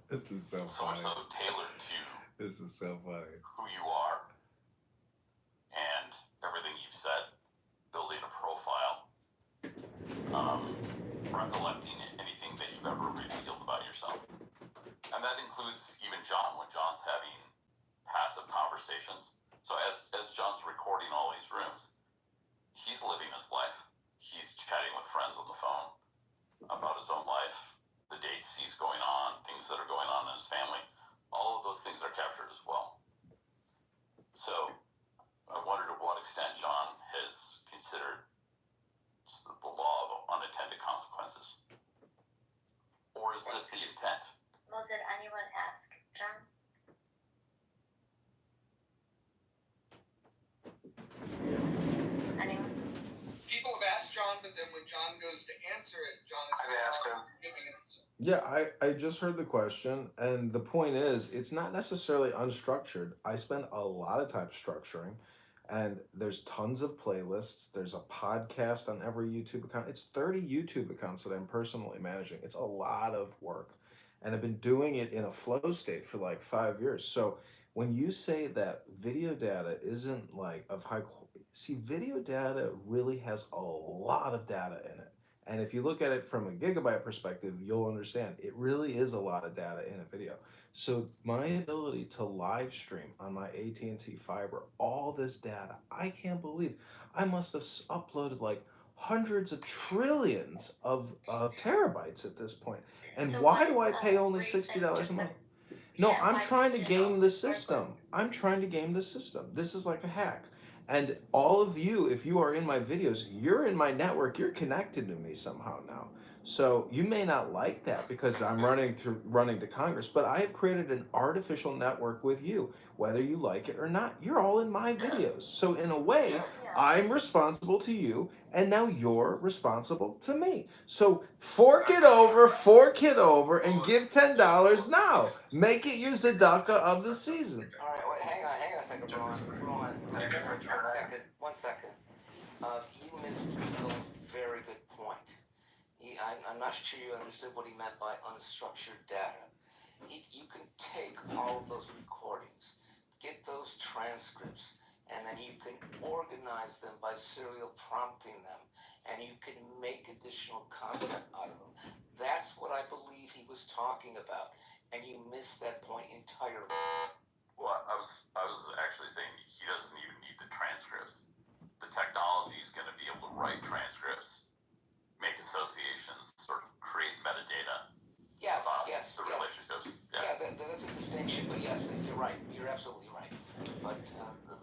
This is so So much funny. so tailored to This is so funny. who you are and everything you've said, building a profile, recollecting anything that you've ever revealed about yourself. And that includes even John, when John's having passive conversations. So as John's recording all these rooms, he's living his life. He's chatting with friends on the phone about his own life, the dates he's going on, things that are going on in his family. All of those things are captured as well. So I wonder to what extent John has considered the law of unintended consequences. Or is this the intent? Well, did anyone ask John? Anyone? People have asked John, but then when John goes to answer it, John is I've asked him. giving an answer. Yeah, I just heard the question, and the point is, it's not necessarily unstructured. I spend a lot of time structuring, and there's tons of playlists. There's a podcast on every YouTube account. It's 30 YouTube accounts that I'm personally managing. It's a lot of work, and I've been doing it in a flow state for like 5 years. So when you say that video data isn't like of high quality, see, video data really has a lot of data in it. And if you look at it from a gigabyte perspective, you'll understand it really is a lot of data in a video. So my ability to live stream on my AT&T fiber all this data, I can't believe I must have uploaded like hundreds of trillions of terabytes at this point. And So why what do is I pay the only reason $60 a you're month? No, Yeah, I'm why trying to you game know, the system. I'm trying to game the system. This is like a hack. And all of you, if you are in my videos, you're in my network, you're connected to me somehow now. So you may not like that because I'm running to Congress, but I have created an artificial network with you, whether you like it or not. You're all in my videos. So in a way, I'm responsible to you, and now you're responsible to me. So fork it over, and give $10 now. Make it your Zadaka of the season. All right, wait, hang on a second, Ron. One second. You missed Phil's very good point. I'm not sure you understood what he meant by unstructured data. You can take all of those recordings, get those transcripts, and then you can organize them by serial prompting them, and you can make additional content out of them. That's what I believe he was talking about, and you missed that point entirely. Well, I was actually saying he doesn't even need the transcripts. The technology is going to be able to write transcripts, make associations, sort of create metadata about the relationships. Yeah, that's a distinction, but yes, you're right. You're absolutely right. But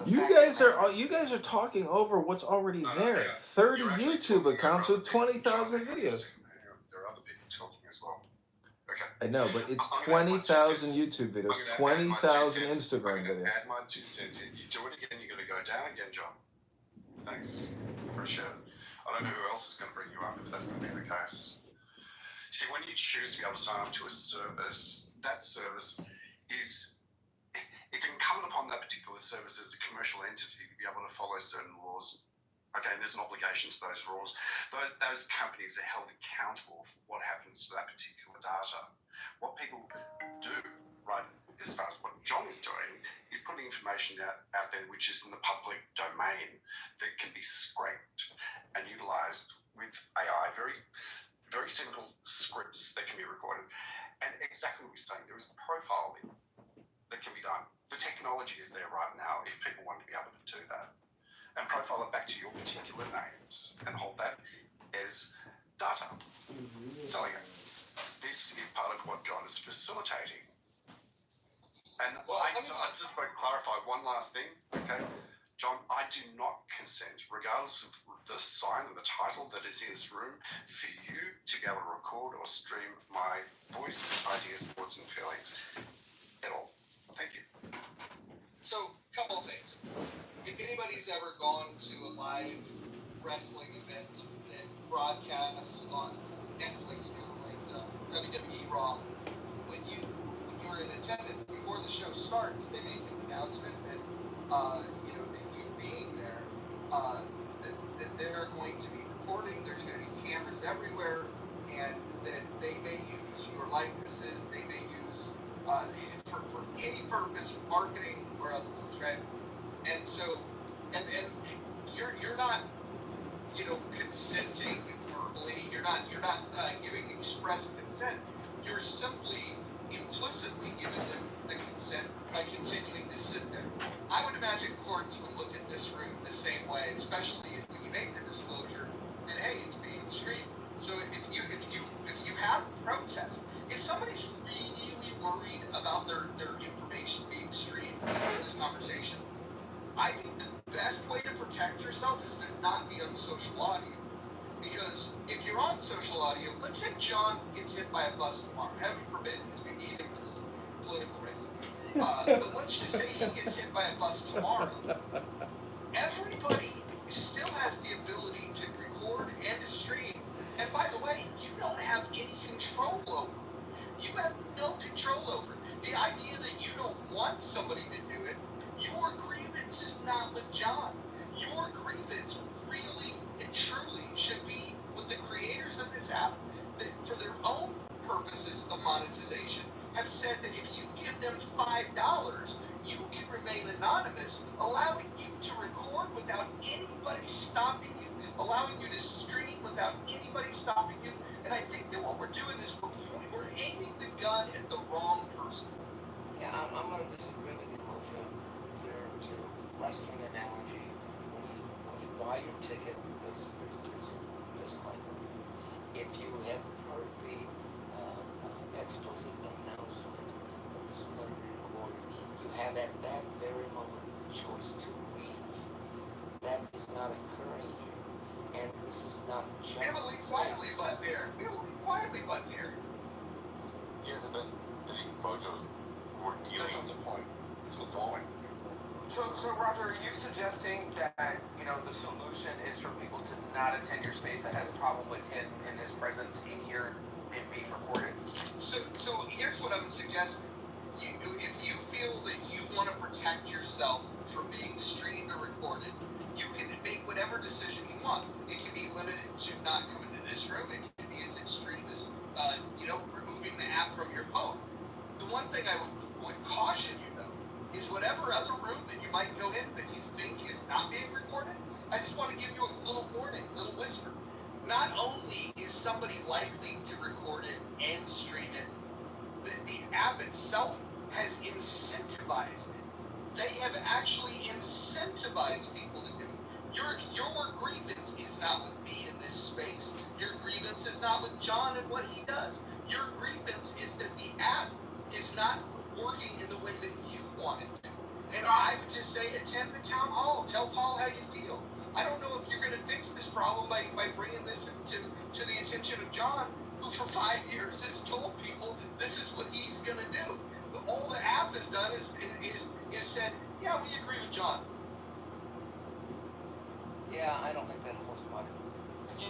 You guys are talking over what's already there. 30 YouTube accounts with 20,000 videos. There are other people talking as well. Okay. I know, but it's 20,000 YouTube videos, 20,000 Instagram videos. Add my 2 cents in. You do it again, you're going to go down again, John. Thanks. Appreciate it. I don't know who else is going to bring you up if that's going to be the case. See, when you choose to be able to sign up to a service, that service is, it's incumbent upon that particular service as a commercial entity to be able to follow certain laws. Okay, and there's an obligation to those rules. Those companies are held accountable for what happens to that particular data. What people do, right, as far as what John is doing, is putting information out there which is in the public domain that can be scraped and utilized with AI, very, very simple scripts that can be recorded. And exactly what you're saying, there is profiling that can be done. The technology is there right now if people want to be able to do that. And profile it back to your particular names and hold that as data. So again, this is part of what John is facilitating. And I just want to clarify one last thing, okay? John, I do not consent, regardless of the sign and the title that is in this room, for you to be able to record or stream my voice, ideas, thoughts, and feelings at all. Thank you. So, couple of things. If anybody's ever gone to a live wrestling event that broadcasts on Netflix now, like WWE Raw, when you're in attendance before the show starts, they make an announcement that that you being there, that they're going to be recording. There's going to be cameras everywhere, and that they may use your likenesses. They may use for any purpose, marketing or otherwise, right? And so, and you're not, consenting verbally. You're not giving express consent. You're simply implicitly giving them the consent by continuing to sit there. I would imagine courts would look at this room the same way, especially when you make the disclosure that hey, it's being streamed. So if you have protest, if somebody's really worried about their information being streamed in this conversation, I think the best way to protect yourself is to not be on social audio. Because if you're on social audio, let's say John gets hit by a bus tomorrow. Heaven forbid, because we need him for this political race. But let's just say he gets hit by a bus tomorrow. Everybody still has the ability to record and to stream. And by the way, you don't have any control over it. You have no control over it. The idea that you don't want somebody to do it, your grievance is not with John. Your grievance really and truly should be with the creators of this app that for their own purposes of monetization have said that if you give them $5, you can remain anonymous, allowing you to record without anybody stopping you, allowing you to stream without anybody stopping you. And I think that what we're doing is we're aiming the gun at the wrong person. Yeah, I'm going to disagree with you with your wrestling analogy. When you buy your ticket, there's a disclaimer. If you have heard the explicit announcement that this is going to be recorded, you have at that very moment the choice to leave. That is not occurring here. And this is not just... We have a quietly button here. Yeah, but Mojo, that's not the point. It's the point. So Roger, are you suggesting that, the solution is for people to not attend your space that has a problem with him and his presence in here and being recorded? So here's what I would suggest. If you feel that you want to protect yourself from being streamed or recorded, you can make whatever decision you want. It can be limited to not coming to this room. It can be as extreme as, removing the app from your phone. The one thing I would caution you, though, is whatever other room that you might go in that you think is not being recorded, I just want to give you a little warning, a little whisper. Not only is somebody likely to record it and stream it, the app itself has incentivized it. They have actually incentivized people to do it. Your grievance is not with me in this space. Your grievance is not with John and what he does. Your grievance is that the app is not working in the way that you want it to. And I would just say attend the town hall. Tell Paul how you feel. I don't know if you're going to fix this problem by bringing this to the attention of John, who for 5 years has told people this is what he's going to do. But all the app has done is said, yeah, we agree with John. Yeah, I don't think that holds water.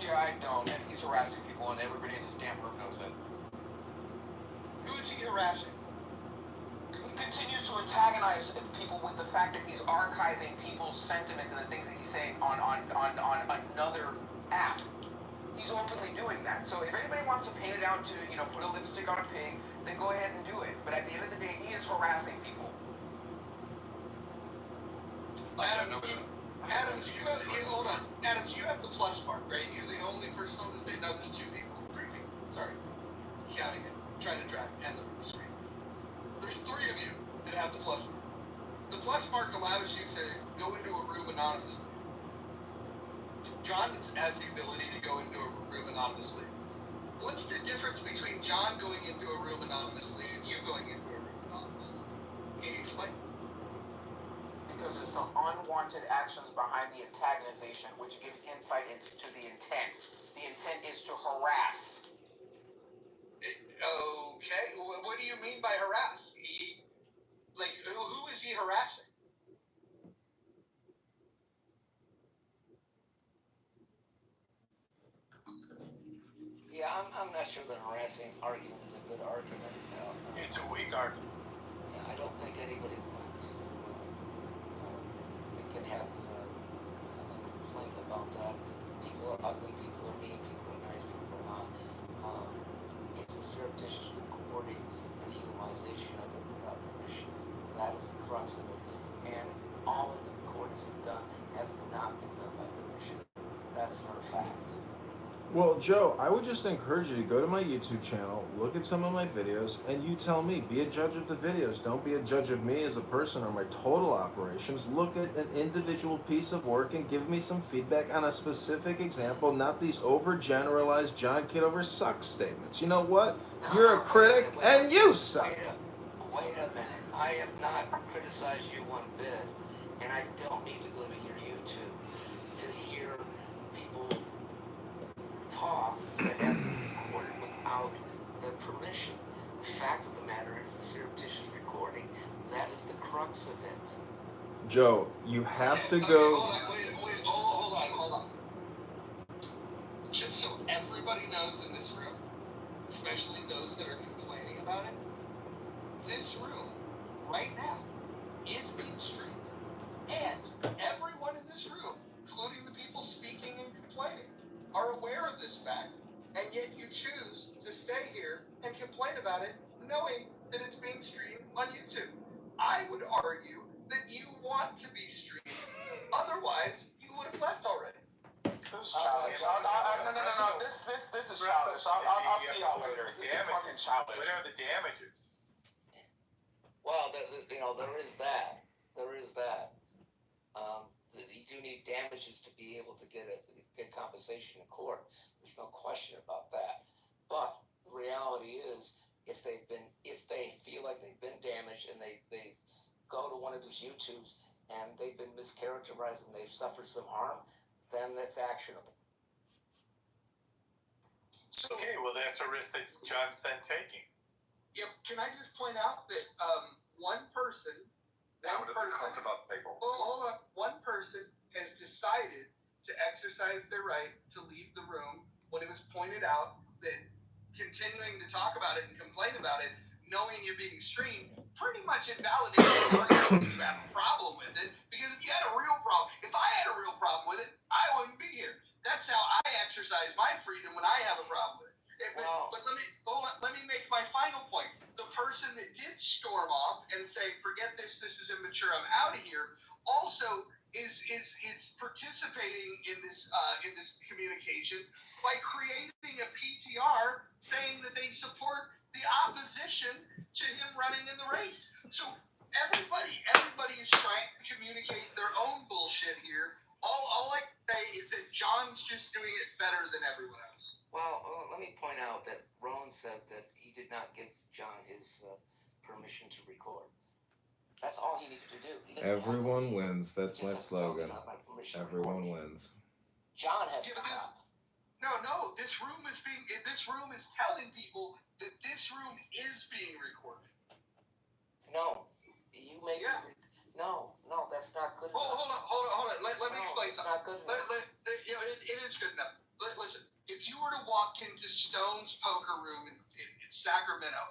Yeah, I don't. And he's harassing people, and everybody in this damn room knows it. Who is he harassing? He continues to antagonize people with the fact that he's archiving people's sentiments and the things that he's saying on another app. He's openly doing that. So if anybody wants to paint it out to, put a lipstick on a pig, then go ahead and do it. But at the end of the day, he is harassing people. Adams, hold on. Adams, you have the plus mark, right? You're the only person on this stage. No, there's 2 people. 3 people. Sorry. Counting it. Trying to drag and look at the screen. There's 3 of you that have the plus mark. The plus mark allows you to go into a room anonymously. John has the ability to go into a room anonymously. What's the difference between John going into a room anonymously and you going into a room anonymously? Can you explain? Because it's the unwanted actions behind the antagonization, which gives insight into the intent. The intent is to harass. Okay, what do you mean by harass? Who is he harassing? Yeah, I'm not sure that harassing argument is a good argument. It's a weak argument. Yeah, I don't think anybody's going to. We can have a complaint about that. People are ugly, people are mean, people are nice, people are not. It's a surreptitious recording and the utilization of Well, Joe, I would just encourage you to go to my YouTube channel, look at some of my videos, and you tell me. Be a judge of the videos. Don't be a judge of me as a person or my total operations. Look at an individual piece of work and give me some feedback on a specific example, not these overgeneralized John Kitover sucks statements. You know what? You're a critic and you suck. Wait a minute. I have not criticized you one bit, and I don't need to go to your YouTube to hear people talk that have been recorded without their permission. The fact of the matter is the surreptitious recording. That is the crux of it. Joe, you have to Okay, go. hold on. Just so everybody knows in this room, especially those that are complaining about it, this room, right now, is being streamed. And everyone in this room, including the people speaking and complaining, are aware of this fact, and yet you choose to stay here and complain about it, knowing that it's being streamed on YouTube. I would argue that you want to be streamed, otherwise you would have left already. This is childish. No. This is childish. I'll see y'all later. This is fucking childish. What are the damages? Well, there is that. There is that. You do need damages to be able to get compensation in court. There's no question about that. But the reality is, if they feel like they've been damaged and they go to one of his YouTubes and they've been mischaracterized and they've suffered some harm, then that's actionable. Okay, well that's a risk that John's then taking. Yeah, can I just point out that one person Hold on. One person has decided to exercise their right to leave the room when it was pointed out that continuing to talk about it and complain about it, knowing you're being streamed, pretty much invalidates the argument that you have a problem with it. Because if you had a real problem, if I had a real problem with it, I wouldn't be here. That's how I exercise my freedom when I have a problem with it. But let me make my final point. The person that did storm off and say, "Forget this is immature, I'm out of here," also is participating in this communication by creating a PTR saying that they support the opposition to him running in the race. So everybody is trying to communicate their own bullshit here. All I can say is that John's just doing it better than everyone else. Well, let me point out that Rowan said that he did not give John his permission to record. That's all he needed to do. Everyone wins. That's my slogan. Everyone wins. John has to stop. No. This room is telling people that this room is being recorded. No, you make it. No, that's not good enough. Hold on. Let me explain something. It's not good enough. It is good enough. Listen, if you were to walk into Stone's poker room in Sacramento,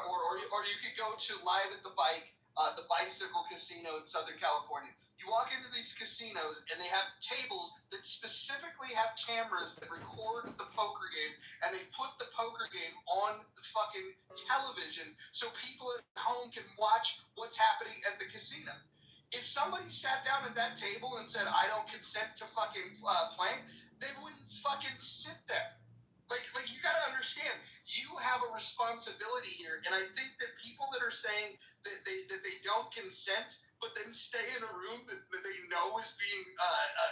or you could go to Live at the Bike, the bicycle casino in Southern California. You walk into these casinos and they have tables that specifically have cameras that record the poker game, and they put the poker game on the fucking television so people at home can watch what's happening at the casino. If somebody sat down at that table and said, "I don't consent to fucking playing," they wouldn't fucking sit there. Like you gotta understand, you have a responsibility here, and I think that people that are saying that they don't consent, but then stay in a room that they know is being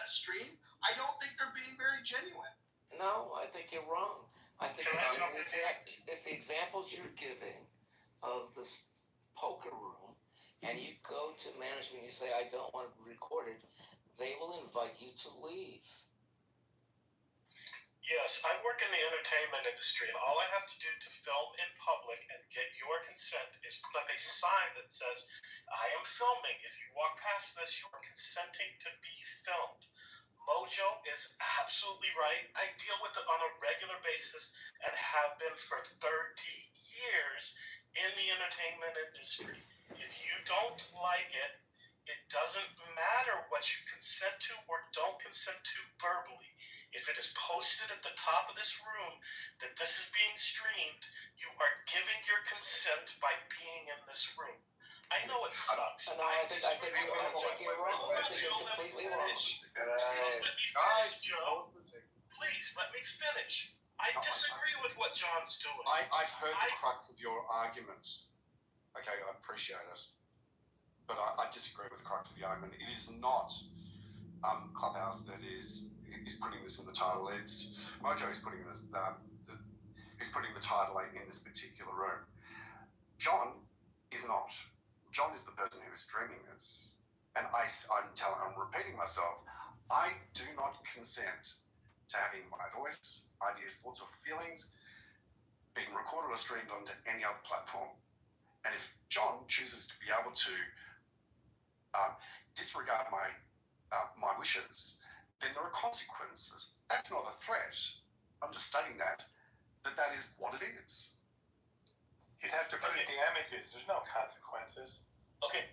streamed, I don't think they're being very genuine. No, I think you're wrong. I think if the examples you're giving of this poker room, and you go to management and you say, "I don't want to be recorded," they will invite you to leave. Yes, I work in the entertainment industry, and all I have to do to film in public and get your consent is put up a sign that says, "I am filming. If you walk past this, you are consenting to be filmed." Mojo is absolutely right. I deal with it on a regular basis and have been for 30 years in the entertainment industry. If you don't like it, it doesn't matter what you consent to or don't consent to verbally. If it is posted at the top of this room that this is being streamed, you are giving your consent by being in this room. I know it sucks. No, I think you're wrong. I think you're completely wrong. Guys, Joe. Please, let me finish. I disagree with what John's doing. I've heard the crux of your argument. Okay, I appreciate it. But I disagree with the crux of the argument. It is not Clubhouse that is putting this in the title. It's Mojo is putting this. Who's putting the title in this particular room? John is not. John is the person who is streaming this, and I'm repeating myself. I do not consent to having my voice, ideas, thoughts, or feelings being recorded or streamed onto any other platform. And if John chooses to be able to disregard my wishes, then there are consequences. That's not a threat. I'm just stating that is what it is. You'd have to prove damages. There's no consequences. Okay,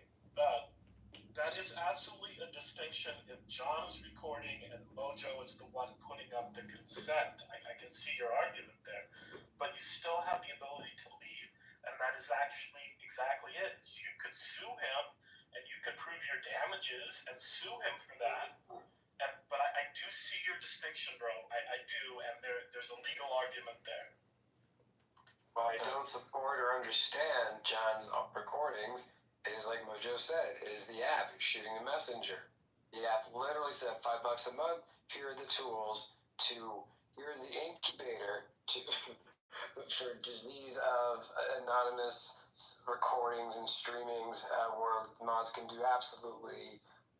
that is absolutely a distinction if John is recording and Mojo is the one putting up the consent. I can see your argument there, but you still have the ability to leave, and that is actually exactly it. You could sue him, and you could prove your damages and sue him for that. But I do see your distinction, bro. I do, and there's a legal argument there. Well, I don't support or understand John's recordings. It is like Mojo said, it is the app. You're shooting a messenger. The app literally said $5 a month. Here are the tools here's the incubator for disease of anonymous recordings and streamings where mods can do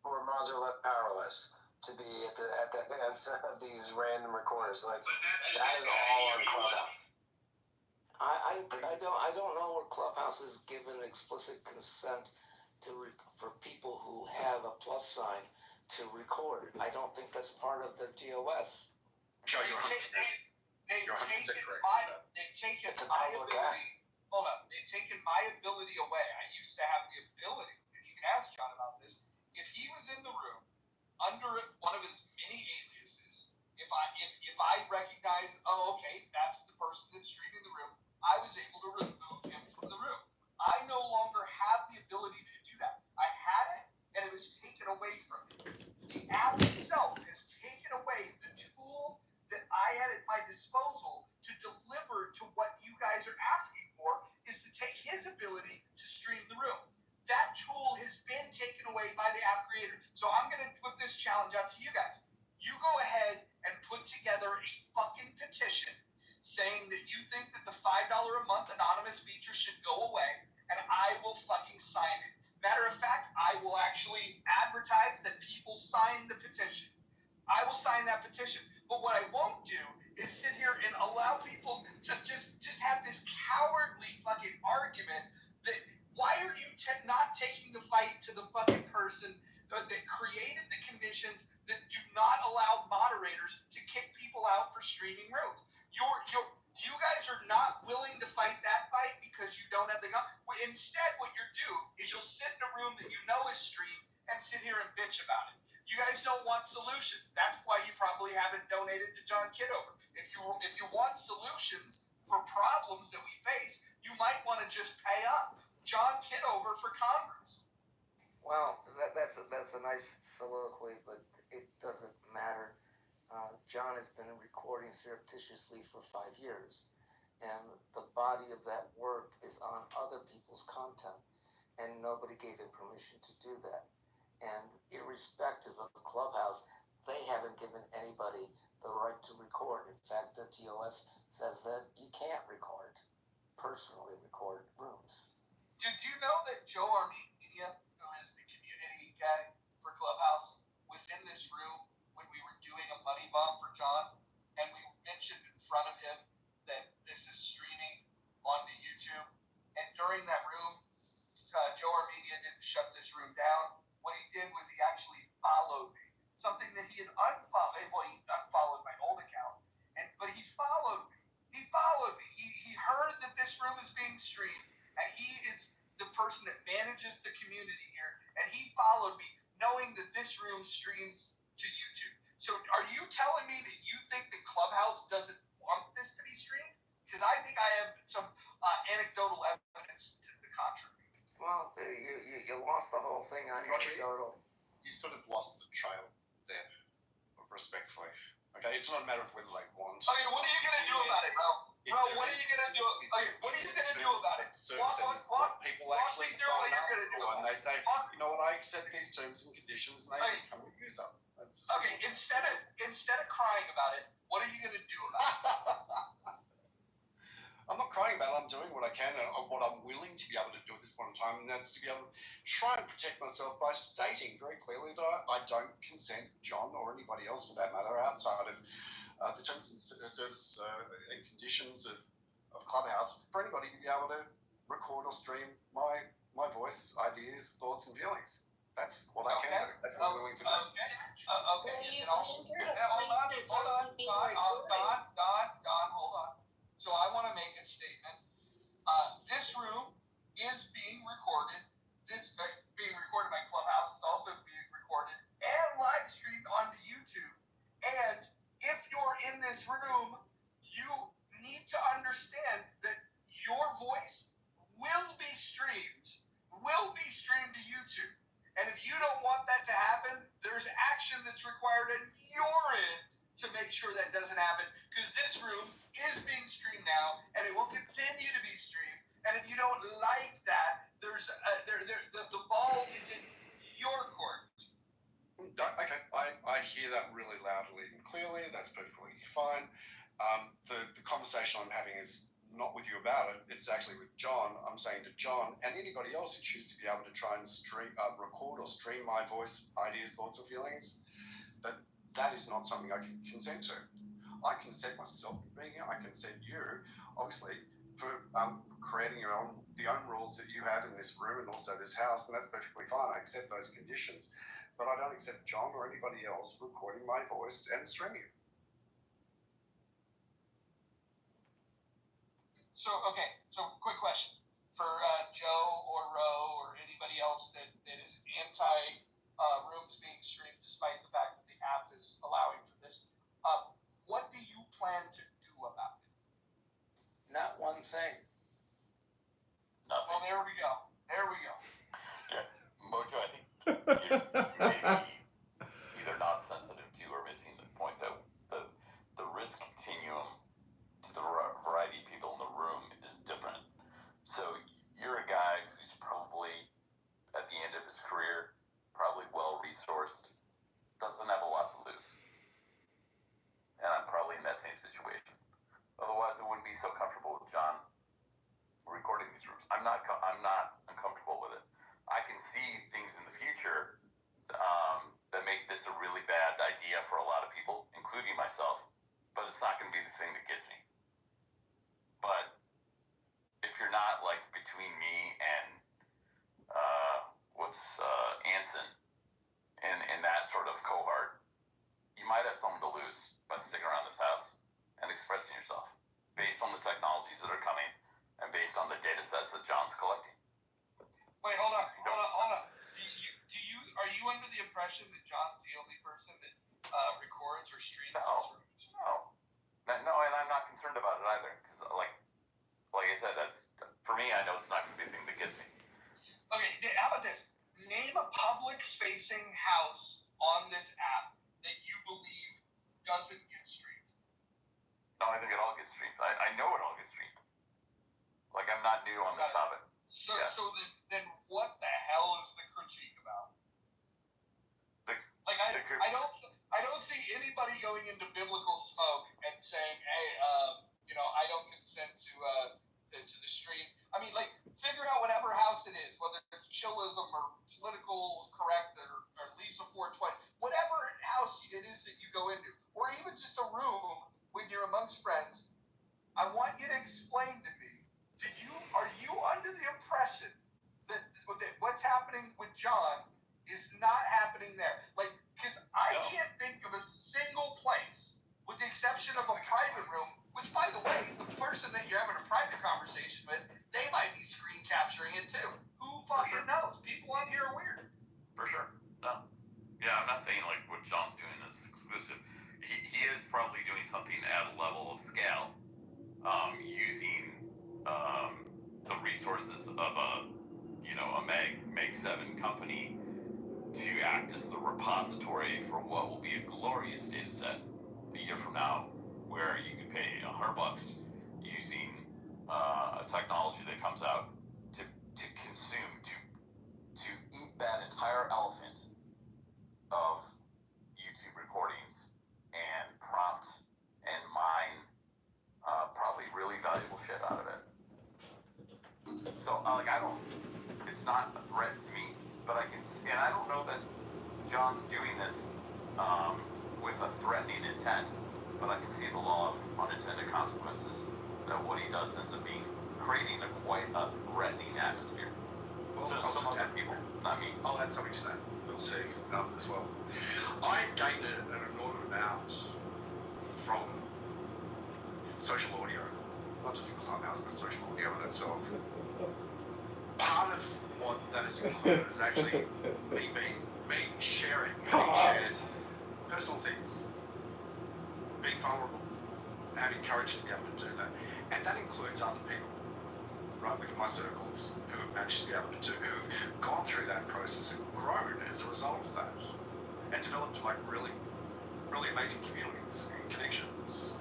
where mods are left powerless to be at the hands of these random recorders. Like, that is all on Clubhouse. I don't know where Clubhouse has given explicit consent for people who have a plus sign to record. I don't think that's part of their TOS. Joe, you're 100% correct. They've taken my ability. Hold up. They've taken my ability away. I used to have the ability, and you can ask John about this. If he was in the room under one of his many aliases, if I recognize, okay, that's the person that's streaming the room, I was able to remove him from the room. I no longer have the ability to do that. I had it, and it was taken away from me. The app itself has taken away the tool that I had at my disposal to deliver to what you guys are asking for, is to take his ability to stream the room. That tool has been taken away by the app creator. So I'm going to put this challenge out to you guys. You go ahead and put together a fucking petition saying that you think that the $5 a month anonymous feature should go away, and I will fucking sign it. Matter of fact, I will actually advertise that people sign the petition. I will sign that petition. But what I won't do is sit here and allow people to just have this cowardly fucking argument that why are you not taking the fight to the fucking person that created the conditions that do not allow moderators to kick people out for streaming rooms? You guys are not willing to fight that fight because you don't have the gun. Instead, what you do is you'll sit in a room that you know is streamed and sit here and bitch about it. You guys don't want solutions. That's why you probably haven't donated to John Kitover. If you want solutions for problems that we face, you might want to just pay up John Kitover for Congress. Well, that's a nice soliloquy, but it doesn't matter. John has been recording surreptitiously for 5 years, and the body of that work is on other people's content, and nobody gave him permission to do that. And irrespective of the Clubhouse, they haven't given anybody the right to record. In fact, their TOS says that you can't personally record rooms. Did you know that Joe Armenia, who is the community guy for Clubhouse, was in this room when we were doing a money bomb for John, and we mentioned in front of him that this is streaming onto YouTube, and during that room, Joe Armenia didn't shut this room down. What he did was he actually followed me, something that he had unfollowed. Well, he unfollowed my old account, but he followed me. He heard that this room is being streamed, and he is the person that manages the community here, and he followed me, knowing that this room streams to YouTube. So are you telling me that you think that Clubhouse doesn't want this to be streamed? Because I think I have some anecdotal evidence to the contrary. Well, you lost the whole thing on Roger, anecdotal. You sort of lost the trail there, respectfully. Okay, it's not a matter of whether they want. Okay, what are you gonna do about it, bro? Bro, what are you gonna do? Okay, what are you gonna do about it? Walk people me actually through sign what you're up gonna do for, about and they it. say, you know what, I accept these terms and conditions, and they become a user. That's Okay, instead of crying about it, what are you gonna do about it? I'm not crying about it. I'm doing what I can and what I'm willing to be able to do at this point in time, and that's to be able to try and protect myself by stating very clearly that I don't consent, John, or anybody else for that matter, outside of the terms and service and conditions of Clubhouse, for anybody to be able to record or stream my voice, ideas, thoughts, and feelings. That's what I can do. That's what I'm willing to do. Okay. Hold on. So I want to make a statement. This room is being recorded. This being recorded by Clubhouse. It's also being recorded and live streamed onto YouTube. And if you're in this room, you need to understand that your voice will be streamed to YouTube. And if you don't want that to happen, there's action that's required on your end to make sure that doesn't happen. Because this room is being streamed now, and it will continue to be streamed. And if you don't like that, the ball is in your court. Okay, I hear that really loudly and clearly. That's perfectly fine. The conversation I'm having is not with you about it. It's actually with John. I'm saying to John and anybody else who chooses to be able to try and record or stream my voice, ideas, thoughts, or feelings, that is not something I can consent to. I consent myself for being here. I consent you, obviously, for creating the own rules that you have in this room and also this house, and that's perfectly fine. I accept those conditions. But I don't accept John or anybody else recording my voice and streaming it. So quick question for Joe or Ro or anybody else that is anti rooms being streamed, despite the fact that the app is allowing for this. What do you plan to do about it? Not one thing. Nothing. Well, there we go. Yeah, Mojo, I think you're maybe either not sensitive to or missing the point that the risk continuum to the variety of people in the room is different. So you're a guy who's probably at the end of his career, probably well-resourced, doesn't have a lot to lose. And I'm probably in that same situation. Otherwise, I wouldn't be so comfortable with John recording these rooms. I'm not uncomfortable with it. I can see things in the future that make this a really bad idea for a lot of people, including myself, but it's not going to be the thing that gets me. But if you're not like between me and Anson in that sort of cohort, you might have something to lose by sticking around this house and expressing yourself based on the technologies that are coming and based on the data sets that John's collecting. Wait, hold on. Are you under the impression that John's the only person that records or streams these rooms? No, and I'm not concerned about it either. Because, like I said, for me, I know it's not going to be the thing that gets me. Okay, how about this? Name a public-facing house on this app that you believe doesn't get streamed. No, I think it all gets streamed. I know it all gets streamed. Like, I'm not new on this topic. So then what the hell is the critique about? I don't see anybody going into biblical smoke and saying, hey, I don't consent to the stream. I mean, like, figure out whatever house it is, whether it's chillism or political correct or Lisa 420, whatever house it is that you go into, or even just a room when you're amongst friends. I want you to explain to me, are you under the impression that what's happening with John is not happening there? Like, because I can't think of a single place, with the exception of a private room, which, by the way, the person that you're having a private conversation with, they might be screen capturing it too. Who fucking knows? People on here are weird. For sure. No. Yeah, I'm not saying like what John's doing is exclusive. He is probably doing something at a level of scale, using the resources of a Meg 7 company to act as the repository for what will be a glorious data set a year from now where you can pay $100 using a technology that comes out to consume, to eat that entire elephant of YouTube recordings and prompt and mine probably really valuable shit out of it. So like it's not a threat to me, but and I don't know that John's doing this with a threatening intent, but I can see the law of unintended consequences, that what he does ends up creating quite a threatening atmosphere. Well, to some other people, not me. I'll add something to that. We'll see as well. I gained an inordinate amount from social audio, not just Clubhouse, but social audio in itself. Part of what that is included is actually me sharing, having shared personal things, being vulnerable, having courage to be able to do that, and that includes other people, right, within my circles who have managed to be able to who've gone through that process and grown as a result of that, and developed like really, really amazing communities and connections.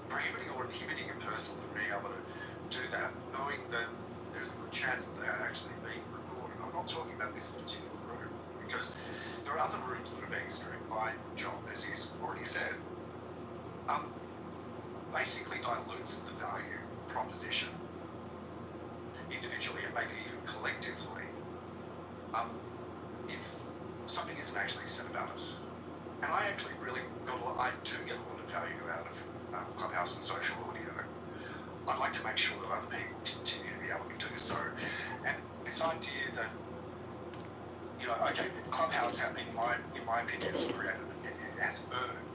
Prohibiting or inhibiting a person from being able to do that, knowing that there's a good chance that they are actually being recorded. I'm not talking about this particular room, because there are other rooms that are being streamed by John, as he's already said. Basically dilutes the value proposition individually and maybe even collectively if something isn't actually said about it. And I actually really I do get a lot of value out of Clubhouse and social audio. I'd like to make sure that other people continue to be able to do so. And this idea that, okay, Clubhouse, in my opinion, has earned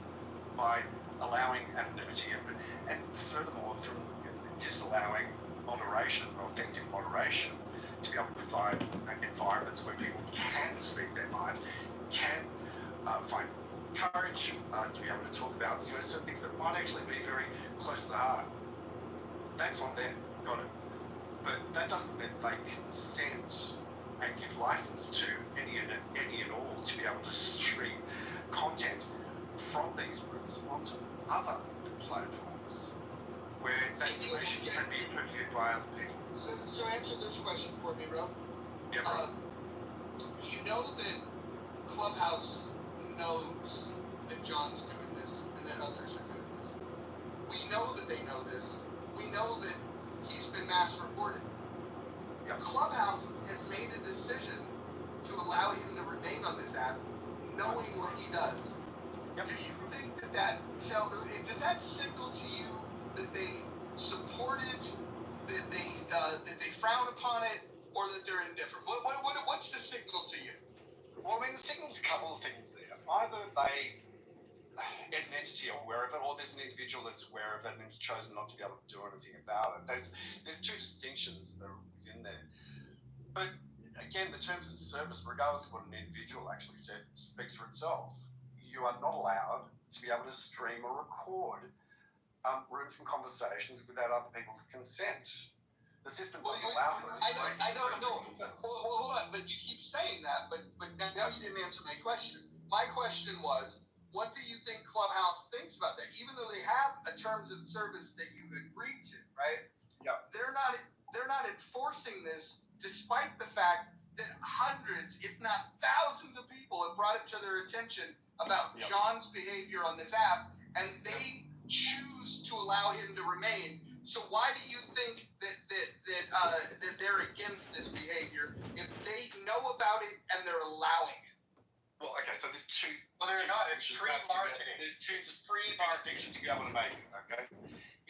by allowing anonymity and furthermore from disallowing moderation or effective moderation to be able to provide environments where people can speak their mind, can find courage to be able to talk about certain things that might actually be very close to the heart. That's on them, got it. But that doesn't mean they consent and give license to any and all to be able to stream content from these rooms onto other platforms where that information can be reviewed by other people. So answer this question for me, bro. Yeah, bro. You know that Clubhouse knows that John's doing this and that others are doing this. We know that they know this. We know that he's been mass reported. Yep. Clubhouse has made a decision to allow him to remain on this app, knowing what he does. Yep. Do you think does that signal to you that they supported, that they frown upon it, or that they're indifferent? What's the signal to you? Well, I mean, the signal's a couple of things there. Either they, as an entity, are aware of it, or there's an individual that's aware of it and has chosen not to be able to do anything about it. There's two distinctions that are in there. But again, the terms of service, regardless of what an individual actually said, speaks for itself. You are not allowed to be able to stream or record rooms and conversations without other people's consent. The system doesn't allow for it. I know. Well, hold on, but you keep saying that, but now you didn't answer my question. My question was, what do you think Clubhouse thinks about that? Even though they have a terms of service that you agreed to, right? Yeah. They're not enforcing this, despite the fact that hundreds, if not thousands of people have brought it to their attention about John's behavior on this app, and they choose to allow him to remain. So why do you think that they're against this behavior if they know about it and they're allowing it? Well, okay, so there's two. Well, they're not. It's free marketing. There's two distinctions to be able to make. Okay,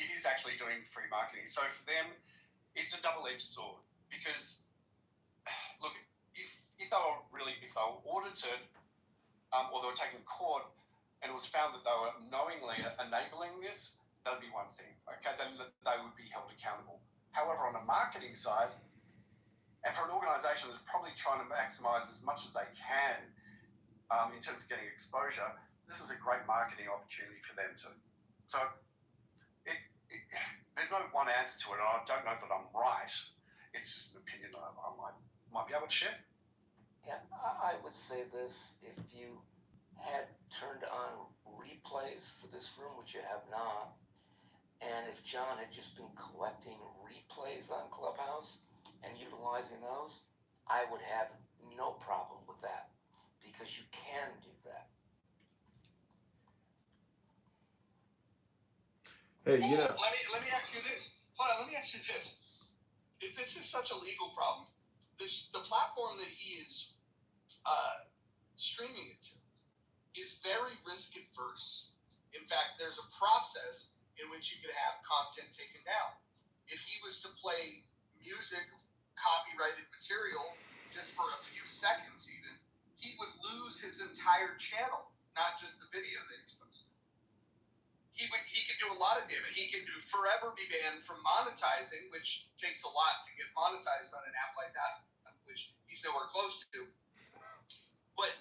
it is actually doing free marketing. So for them, it's a double-edged sword because, look, if they were audited, or they were taken to court, and it was found that they were knowingly enabling this, that would be one thing. Okay, then they would be held accountable. However, on the marketing side, and for an organisation that's probably trying to maximise as much as they can in terms of getting exposure, this is a great marketing opportunity for them too. So there's no one answer to it. I don't know that I'm right. It's just an opinion that I might be able to share. Yeah, I would say this: if you had turned on replays for this room, which you have not, and if John had just been collecting replays on Clubhouse and utilizing those, I would have no problem with that, because you can do that. Hey, Let me ask you this. Hold on, let me ask you this. If this is such a legal problem, the platform that he is streaming it to is very risk adverse. In fact, there's a process in which you could have content taken down. If he was to play music, copyrighted material, just for a few seconds even, he would lose his entire channel, not just the video that he's posting. He could do a lot of damage. He could forever be banned from monetizing, which takes a lot to get monetized on an app like that, which he's nowhere close to. But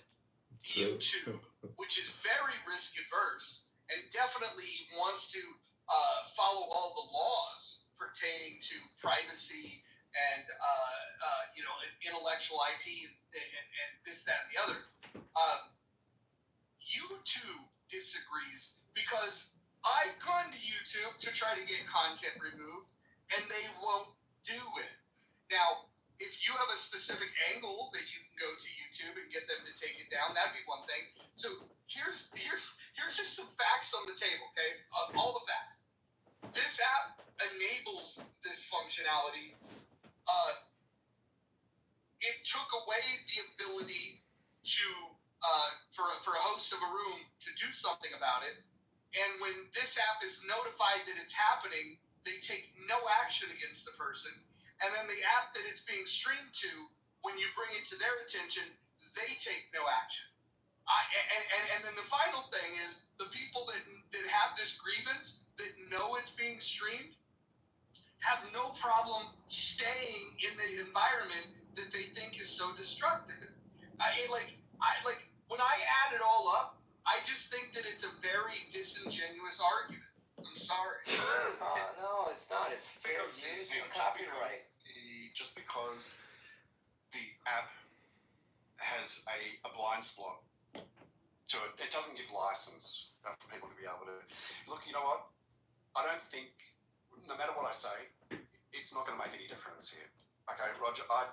YouTube, which is very risk adverse and definitely wants to follow all the laws pertaining to privacy and intellectual IP and this, that, and the other. YouTube disagrees because I've gone to YouTube to try to get content removed, and they won't do it. Now, if you have a specific angle that you can go to YouTube and get them to take it down, that'd be one thing. So here's just some facts on the table, okay? All the facts. This app enables this functionality. It took away the ability to for a host of a room to do something about it. And when this app is notified that it's happening, they take no action against the person. And then the app that it's being streamed to, when you bring it to their attention, they take no action. And then the final thing is the people that have this grievance, that know it's being streamed, have no problem staying in the environment that they think is so destructive. When I add it all up, I just think that it's a very disingenuous argument. I'm sorry. No, it's not. It's fair use and copyright. Just because the app has a blind spot to it, it doesn't give license for people to be able to look. You know what? I don't think, no matter what I say, it's not going to make any difference here. Okay, Roger, I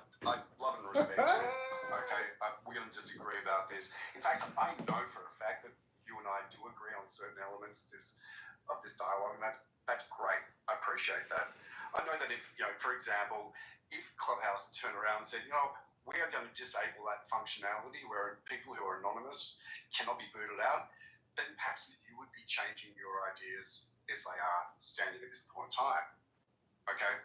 love and respect you. Okay, we're going to disagree about this. In fact, I know for a fact that you and I do agree on certain elements of this dialogue, and that's great. I appreciate that. I know that if, for example, if Clubhouse turned around and said, we are going to disable that functionality where people who are anonymous cannot be booted out, then perhaps you would be changing your ideas as they are standing at this point in time. Okay?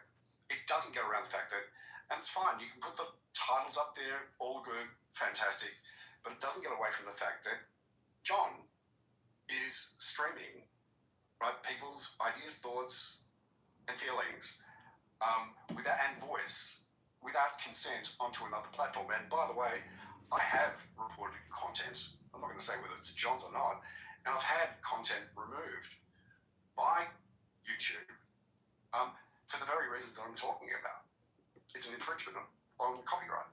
It doesn't get around the fact that, and it's fine, you can put the titles up there, all good, fantastic, but it doesn't get away from the fact that John is streaming, right, people's ideas, thoughts, and feelings and voice without consent onto another platform. And by the way, I have reported content. I'm not going to say whether it's John's or not, and I've had content removed by YouTube for the very reasons that I'm talking about. It's an infringement on copyright.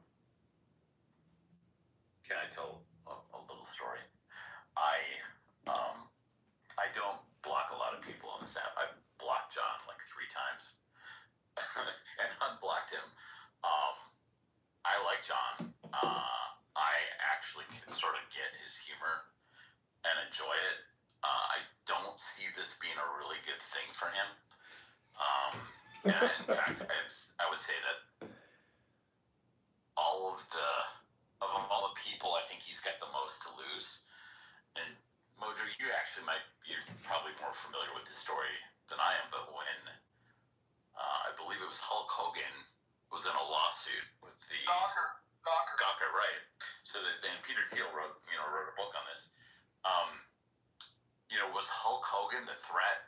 Can I tell a little story? I don't block a lot of people on this app. I've blocked John like 3 times and unblocked him. I like John. I actually can sort of get his humor and enjoy it. I don't see this being a really good thing for him. And in fact, I would say that all of all the people, I think he's got the most to lose. And Mojo, you're probably more familiar with this story than I am, but when I believe it was Hulk Hogan was in a lawsuit with the Gawker, right? So then Peter Thiel wrote a book on this. Was Hulk Hogan the threat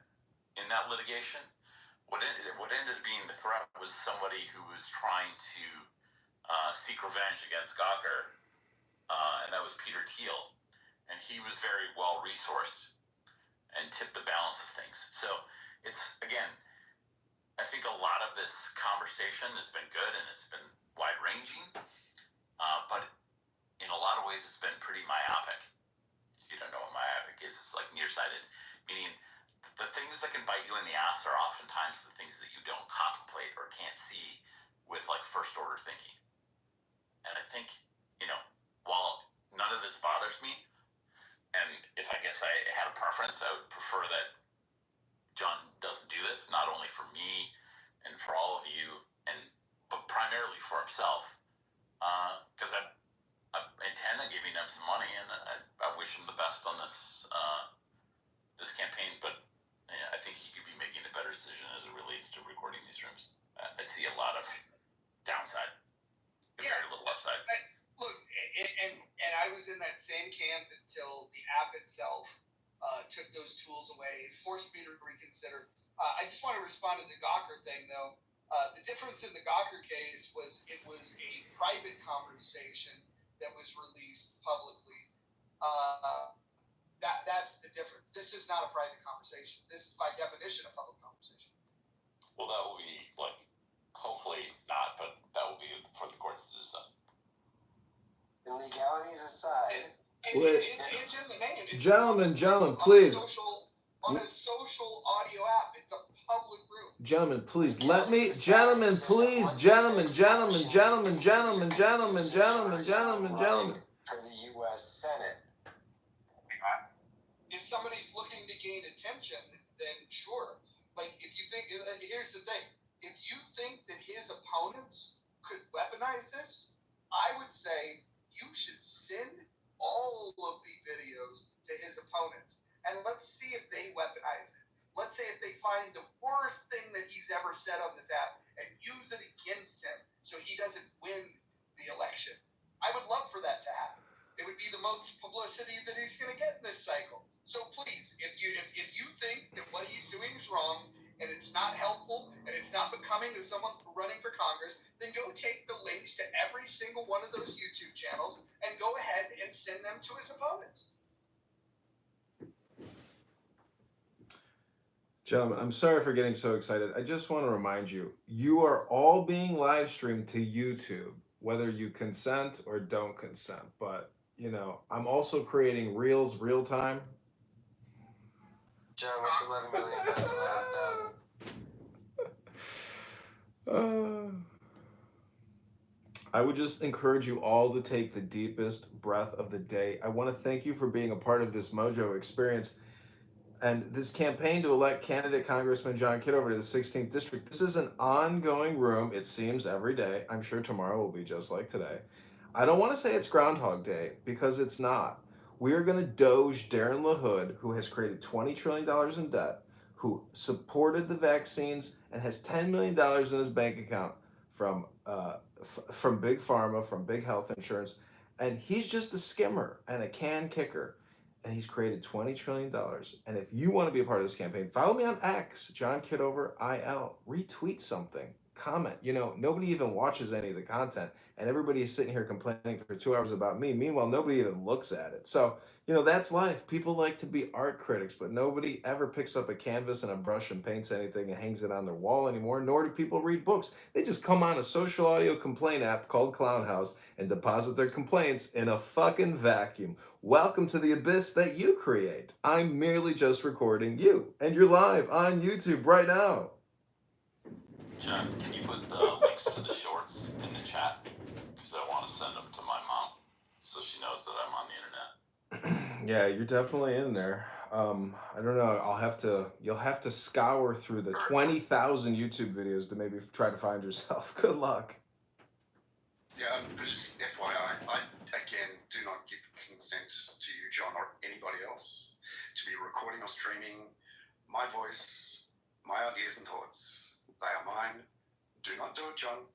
in that litigation? What ended up being the threat was somebody who was trying to seek revenge against Gawker, and that was Peter Thiel. And he was very well resourced and tipped the balance of things. So it's, again, I think a lot of this conversation has been good and it's been wide ranging, but in a lot of ways it's been pretty myopic. you don't know what myopic is, it's like nearsighted, meaning the things that can bite you in the ass are oftentimes the things that you don't contemplate or can't see with like first order thinking. And I think, while none of this bothers me, and if I guess I had a preference, I would prefer that John doesn't do this, not only for me and for all of you, but primarily for himself. Because I intend on giving him some money, and I wish him the best on this campaign. But I think he could be making a better decision as it relates to recording these rooms. I see a lot of downside, very little upside. Look, and I was in that same camp until the app itself took those tools away, forced me to reconsider. I just want to respond to the Gawker thing, though. The difference in the Gawker case was it was a private conversation that was released publicly. That's the difference. This is not a private conversation. This is by definition a public conversation. Well, that will be hopefully not, but that will be for the courts to decide. And legalities aside, it's in the name. It's Gentlemen, please. On a social audio app, it's a public room. Gentlemen, please For the U.S. Senate. If somebody's looking to gain attention, then sure. Like, if you think, here's the thing. If you think that his opponents could weaponize this, I would say you should send all of the videos to his opponents. And let's see if they weaponize it. Let's say if they find the worst thing that he's ever said on this app and use it against him so he doesn't win the election. I would love for that to happen. It would be the most publicity that he's going to get in this cycle. So please, if you think that what he's doing is wrong and it's not helpful and it's not becoming of someone running for Congress, then go take the links to every single one of those YouTube channels and go ahead and send them to his opponents. Gentlemen, I'm sorry for getting so excited. I just want to remind you, you are all being live streamed to YouTube, whether you consent or don't consent. But, I'm also creating Reels real time. John, what's 11 million times 11,000? I would just encourage you all to take the deepest breath of the day. I want to thank you for being a part of this Mojo experience. And this campaign to elect candidate Congressman John Kitover to the 16th District, this is an ongoing room, it seems, every day. I'm sure tomorrow will be just like today. I don't want to say it's Groundhog Day, because it's not. We are going to doge Darren LaHood, who has created $20 trillion in debt, who supported the vaccines and has $10 million in his bank account from Big Pharma, from Big Health Insurance. And he's just a skimmer and a can kicker. And he's created $20 trillion. And if you want to be a part of this campaign, follow me on X, John Kitover IL. Retweet something. Comment. Nobody even watches any of the content. And everybody is sitting here complaining for 2 hours about me. Meanwhile, nobody even looks at it. So, that's life. People like to be art critics, but nobody ever picks up a canvas and a brush and paints anything and hangs it on their wall anymore, nor do people read books. They just come on a social audio complaint app called Clown House and deposit their complaints in a fucking vacuum. Welcome to the abyss that you create. I'm merely just recording you, and you're live on YouTube right now. John, can you put the links to the shorts in the chat? Because I want to send them to my mom so she knows that I'm on the internet. Yeah, you're definitely in there. I don't know. You'll have to scour through the 20,000 YouTube videos to maybe try to find yourself. Good luck. Yeah, just FYI, I again do not give consent to you, John, or anybody else to be recording or streaming my voice, my ideas and thoughts. They are mine. Do not do it, John.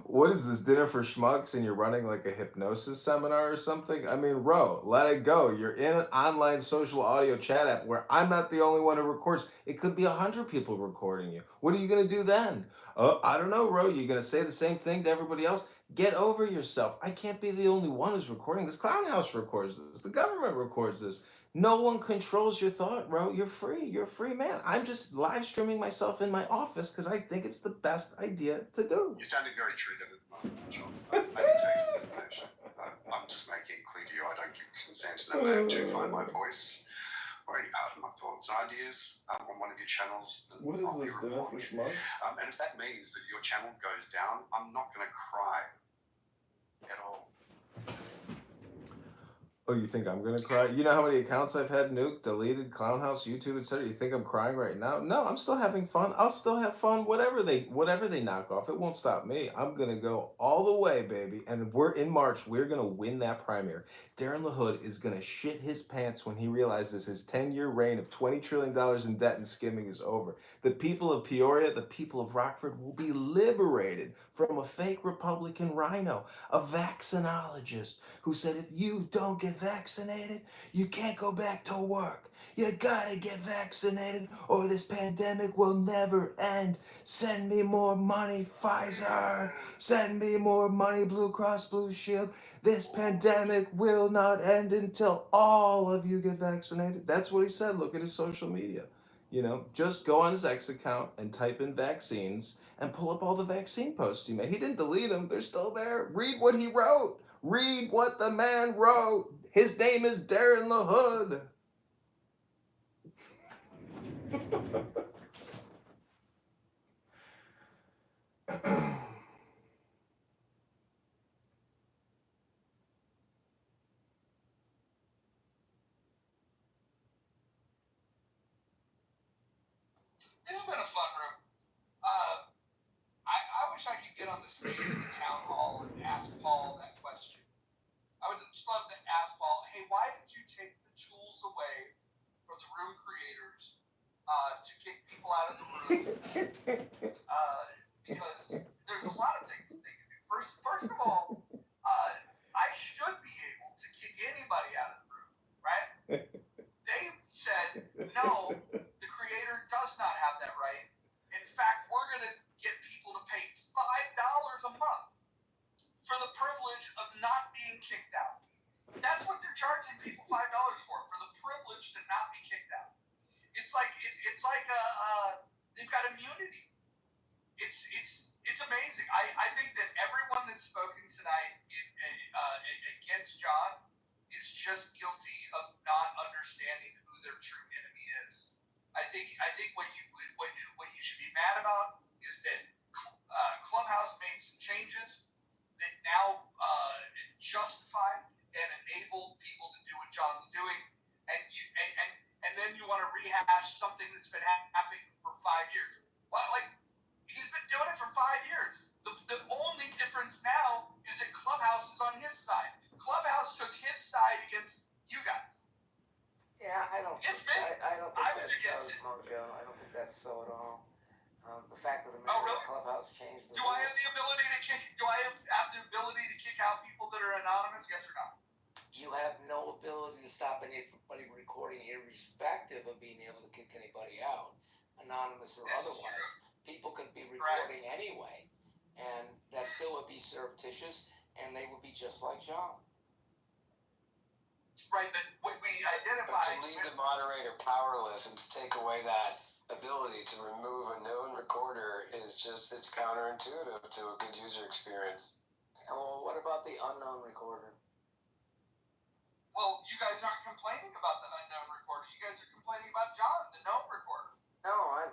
What is this, dinner for schmucks, and you're running like a hypnosis seminar or something? I mean, Ro, let it go. You're in an online social audio chat app where I'm not the only one who records. It could be 100 people recording you. What are you going to do then? I don't know, Ro. You're going to say the same thing to everybody else? Get over yourself. I can't be the only one who's recording this. Clown House records this. The government records this. No one controls your thought, bro. You're free. You're a free man. I'm just live streaming myself in my office because I think it's the best idea to do. You sounded very triggered at the moment, John. I can take some information. I'm just making it clear to you I don't give consent in a man to find my voice or any part of my thoughts and ideas on one of your channels. What is I'll be this dinner for reporting it. schmucks? And if that means that your channel goes down, I'm not going to cry at all. Oh, you think I'm gonna cry? You know how many accounts I've had nuked, deleted, Clownhouse, YouTube, etc. You think I'm crying right now? No, I'm still having fun. I'll still have fun. Whatever they knock off, it won't stop me. I'm gonna go all the way, baby. And we're in March. We're gonna win that primary. Darren LaHood is gonna shit his pants when he realizes his 10-year reign of $20 trillion in debt and skimming is over. The people of Peoria, the people of Rockford will be liberated from a fake Republican rhino, a vaccinologist who said if you don't get vaccinated, you can't go back to work. You gotta get vaccinated or this pandemic will never end. Send me more money, Pfizer. Send me more money, Blue Cross Blue Shield. This pandemic will not end until all of you get vaccinated. That's what he said. Look at his social media. You know, just go on his X account and type in vaccines and pull up all the vaccine posts he made. He didn't delete them. They're still there. Read what he wrote. Read what the man wrote. His name is Darren LaHood. This has been a fun room. I wish I could get on the stage of the town hall and ask Paul that question. I would just love to ask Paul, hey, why did you take the tools away from the room creators to kick people out of the room? Because there's a lot of things they can do. First of all, I should be able to kick anybody out of the room, right? They said, no, the creator does not have that right. In fact, we're going to get people to pay $5 a month for the privilege of not being kicked out. That's what they're charging people $5 for the privilege to not be kicked out. It's like they've got immunity. It's amazing. I think that everyone that's spoken tonight against John is just guilty of not understanding who their true enemy is. I think what you should be mad about is that Clubhouse made some changes that now justify and enable people to do what John's doing, and then you want to rehash something that's been happening for 5 years. Well, like he's been doing it for 5 years. The only difference now is that Clubhouse is on his side. Clubhouse took his side against you guys. Yeah, I don't think that's so, it. Mojo. I don't think that's so at all. The fact of the Oh, matter, really? Clubhouse changed the Do I have the ability to kick? Do I have the ability to kick out people that are anonymous? Yes or no? You have no ability to stop anybody from recording, irrespective of being able to kick anybody out, anonymous or otherwise. People could be recording anyway, and that still would be surreptitious, and they would be just like John. Right, but what we identify. But to leave the moderator powerless and to take away that ability to remove a known recorder is just, it's counterintuitive to a good user experience. Well, what about the unknown recorder? Well, you guys aren't complaining about the unknown recorder. You guys are complaining about John, the known recorder. No, I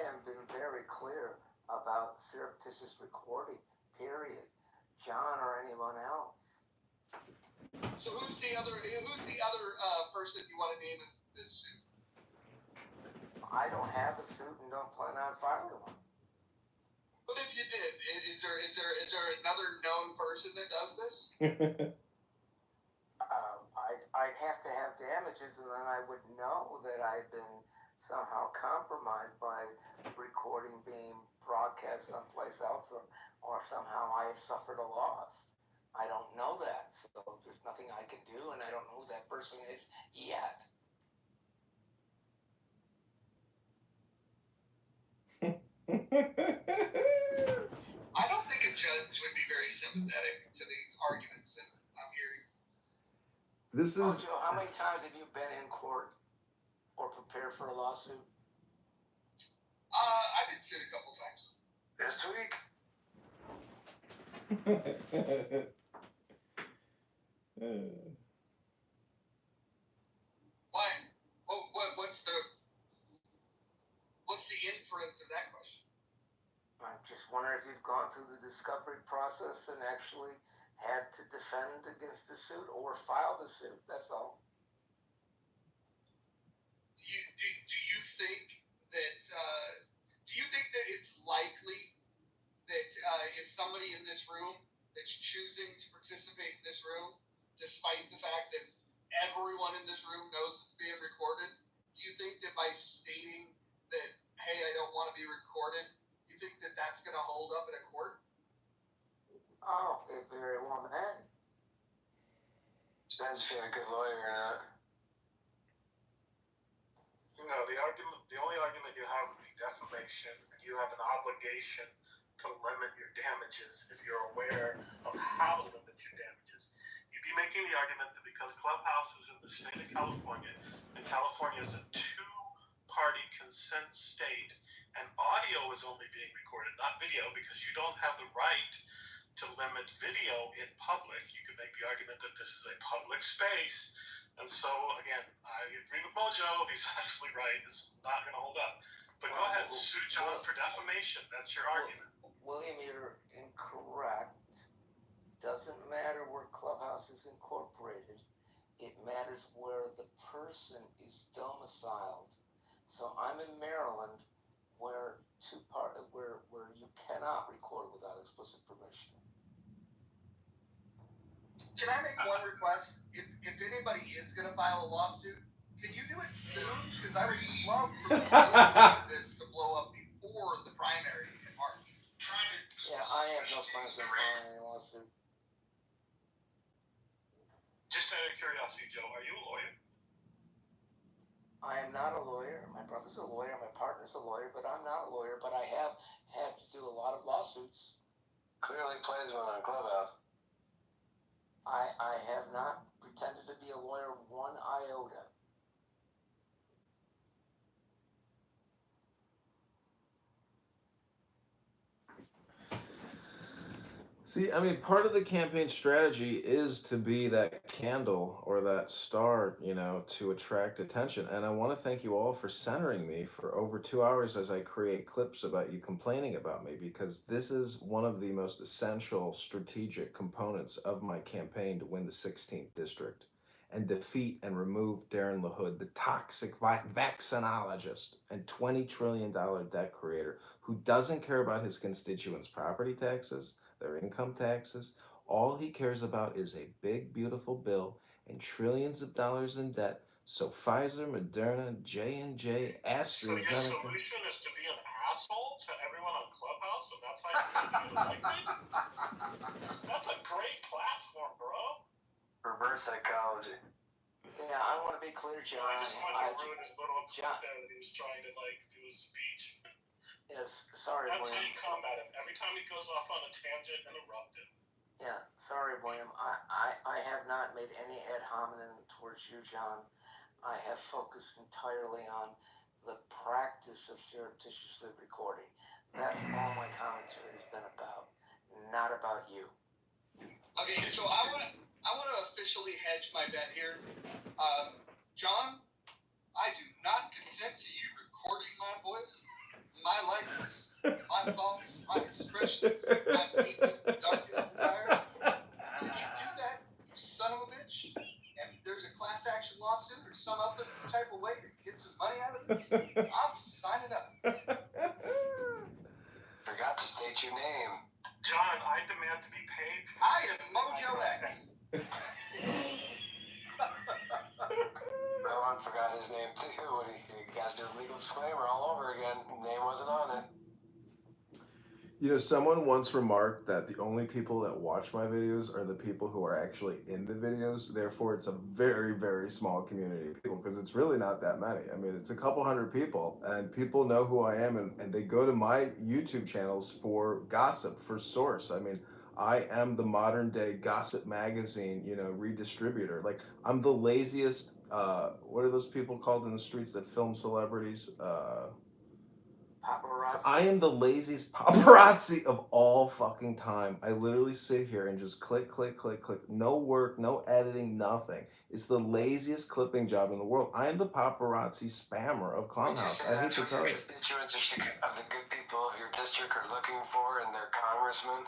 have been very clear about surreptitious recording, period. John or anyone else. So who's the other person you want to name in this suit? I don't have a suit and don't plan on filing one. But if you did, is there another known person that does this? I'd have to have damages, and then I would know that I've been somehow compromised by recording being broadcast someplace else, or somehow I have suffered a loss. I don't know that, so there's nothing I can do, and I don't know who that person is yet. I don't think a judge would be very sympathetic to these arguments that I'm hearing. This is. Joe, how many times have you been in court or prepared for a lawsuit? I've been sued a couple times. This week? Why? What's the inference of that question? I just wonder if you've gone through the discovery process and actually had to defend against a suit or filed a suit. That's all. Do you think that it's likely that if somebody in this room that's choosing to participate in this room, despite the fact that everyone in this room knows it's being recorded, do you think that by stating that, hey, I don't want to be recorded, you think that that's going to hold up in a court? Oh, it very well may. Depends if you have a good lawyer or not. No, the only argument you have would be defamation, and you have an obligation to limit your damages if you're aware of how to limit your damages. You'd be making the argument that because Clubhouse is in the state of California, and California is a two-party consent state, and audio is only being recorded, not video, because you don't have the right to limit video in public. You could make the argument that this is a public space. And so, again, I agree with Mojo. He's absolutely right. It's not going to hold up. But go ahead, sue John for defamation. That's your argument. William, you're incorrect. Doesn't matter where Clubhouse is incorporated. It matters where the person is domiciled. So I'm in Maryland, where you cannot record without explicit permission. Can I make one request? If anybody is going to file a lawsuit, can you do it soon? Because I would love for this to blow up before the primary in March. Yeah, I have no plans on filing any lawsuit. Just out of curiosity, Joe, are you a lawyer? I am not a lawyer. My brother's a lawyer. My partner's a lawyer, but I'm not a lawyer. But I have had to do a lot of lawsuits. Clearly plays one on Clubhouse. I have not pretended to be a lawyer one iota. See, I mean, part of the campaign strategy is to be that candle or that star, to attract attention. And I want to thank you all for centering me for over 2 hours as I create clips about you complaining about me, because this is one of the most essential strategic components of my campaign to win the 16th district and defeat and remove Darren LaHood, the toxic vaccinologist and $20 trillion debt creator who doesn't care about his constituents' property taxes, their income taxes. All he cares about is a big, beautiful bill and trillions of dollars in debt. So Pfizer, Moderna, J&J, AstraZeneca. So your solution is to be an asshole to everyone on Clubhouse, and that's how you get elected? That's a great platform, bro. Reverse psychology. Yeah, I want to be clear, John. I just wanted to ruin this little clip there that he was trying to do a speech. Yes, sorry, That's how William. you combat him. Every time he goes off on a tangent, interrupt him. Yeah, sorry, William. I have not made any ad hominem towards you, John. I have focused entirely on the practice of surreptitiously recording. That's all my commentary has been about, not about you. Okay, so I want to officially hedge my bet here. John, I do not consent to you recording my voice, my likeness, my thoughts, my expressions, my deepest and darkest desires. If you do that, you son of a bitch, and there's a class action lawsuit or some other type of way to get some money out of this, I'm signing up. Forgot to state your name. John, I demand to be paid. I am Mojo X. Rowan forgot his name too. What he guys do a legal disclaimer all over again. Name wasn't on it. Someone once remarked that the only people that watch my videos are the people who are actually in the videos. Therefore, it's a very, very small community of people, because it's really not that many. I mean, it's a couple hundred people, and people know who I am, and they go to my YouTube channels for gossip, for source. I mean, I am the modern day gossip magazine, redistributor. Like, I'm the laziest, what are those people called in the streets that film celebrities? paparazzi? I am the laziest paparazzi of all fucking time. I literally sit here and just click, click, click, click. No work, no editing, nothing. It's the laziest clipping job in the world. I am the paparazzi spammer of When you Clownhouse. say I hate that's to what tell your you. constituents of the good people of your district are looking for in their congressman,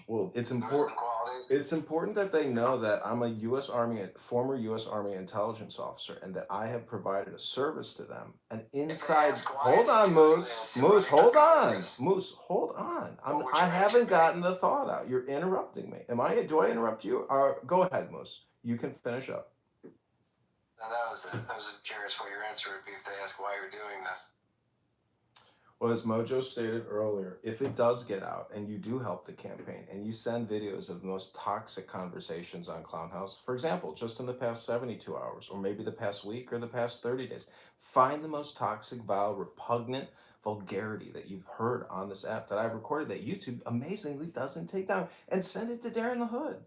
Well, it's those are the important. qualities. It's important that they know that I'm a former U.S. Army intelligence officer, and that I have provided a service to them. And inside, ask, why hold is he on, doing Moose, this? Moose, Running for hold on, Congress? Moose, hold on. What would I your answer haven't be? gotten the thought out. You're interrupting me. Do I interrupt you? Go ahead, Moose. You can finish up. Now that was it. I was curious what your answer would be if they ask why you're doing this. Well, as Mojo stated earlier, if it does get out and you do help the campaign and you send videos of the most toxic conversations on Clownhouse, for example, just in the past 72 hours, or maybe the past week or the past 30 days, find the most toxic, vile, repugnant vulgarity that you've heard on this app that I've recorded that YouTube amazingly doesn't take down, and send it to Darren the Hood.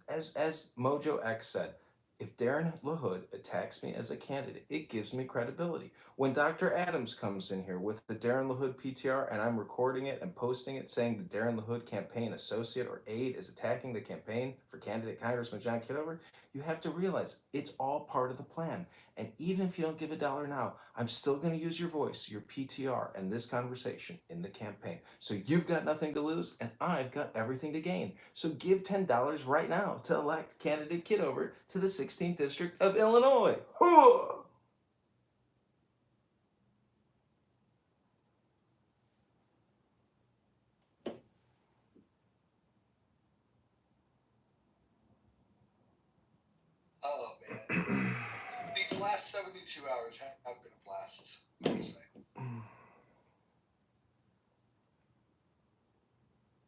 As Mojo X said, if Darren LaHood attacks me as a candidate, it gives me credibility. When Dr. Adams comes in here with the Darren LaHood PTR and I'm recording it and posting it saying the Darren LaHood campaign associate or aide is attacking the campaign for candidate Congressman John Kitover, you have to realize it's all part of the plan. And even if you don't give $1 now, I'm still going to use your voice, your PTR, and this conversation in the campaign. So you've got nothing to lose, and I've got everything to gain. So give $10 right now to elect candidate Kitover to the 16th District of Illinois. Hooah! Oh man, these last 72 hours have been a blast. I must say.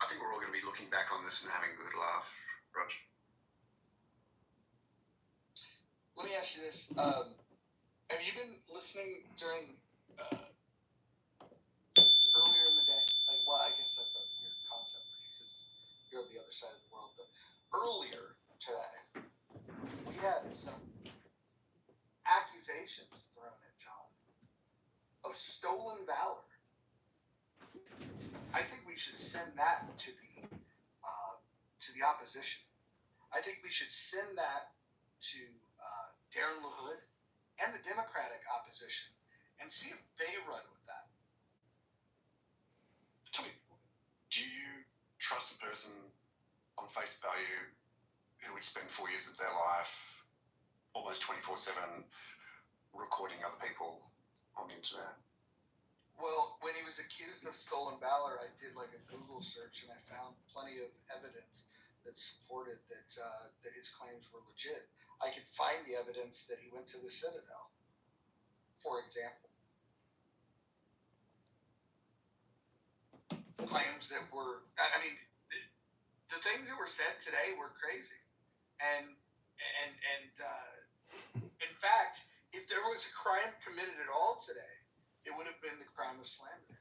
I think we're all going to be looking back on this and having a good laugh, Roger. Let me ask you this: have you been listening during earlier in the day? Like, well, I guess that's a weird concept for you because you're on the other side of the world. But earlier today, we had some accusations thrown at John of stolen valor. I think we should send that to the opposition. I think we should send that to Darren LaHood and the Democratic opposition and see if they run with that. Tell me, do you trust a person on face value who would spend 4 years of their life almost 24/7 recording other people on the internet? Well, when he was accused of stolen valor, I did like a Google search and I found plenty of evidence that supported that his claims were legit. I could find the evidence that he went to the Citadel, for example. Claims that were, I mean, the things that were said today were crazy, and in fact, if there was a crime committed at all today, it would have been the crime of slander.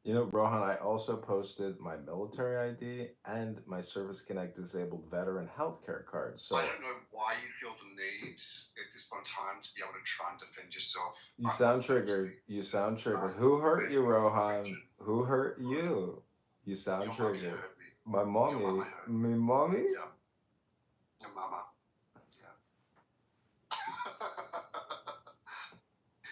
You know, Rohan, I also posted my military ID and my Service Connect disabled veteran healthcare card. So I don't know why you feel the need at this point in time to be able to try and defend yourself. you sound triggered. You sound triggered. Who hurt you, Rohan? Who hurt you? You sound Your mommy triggered. hurt me. My mommy. Your mama hurt Me mommy? Yeah. Your mama. Yeah.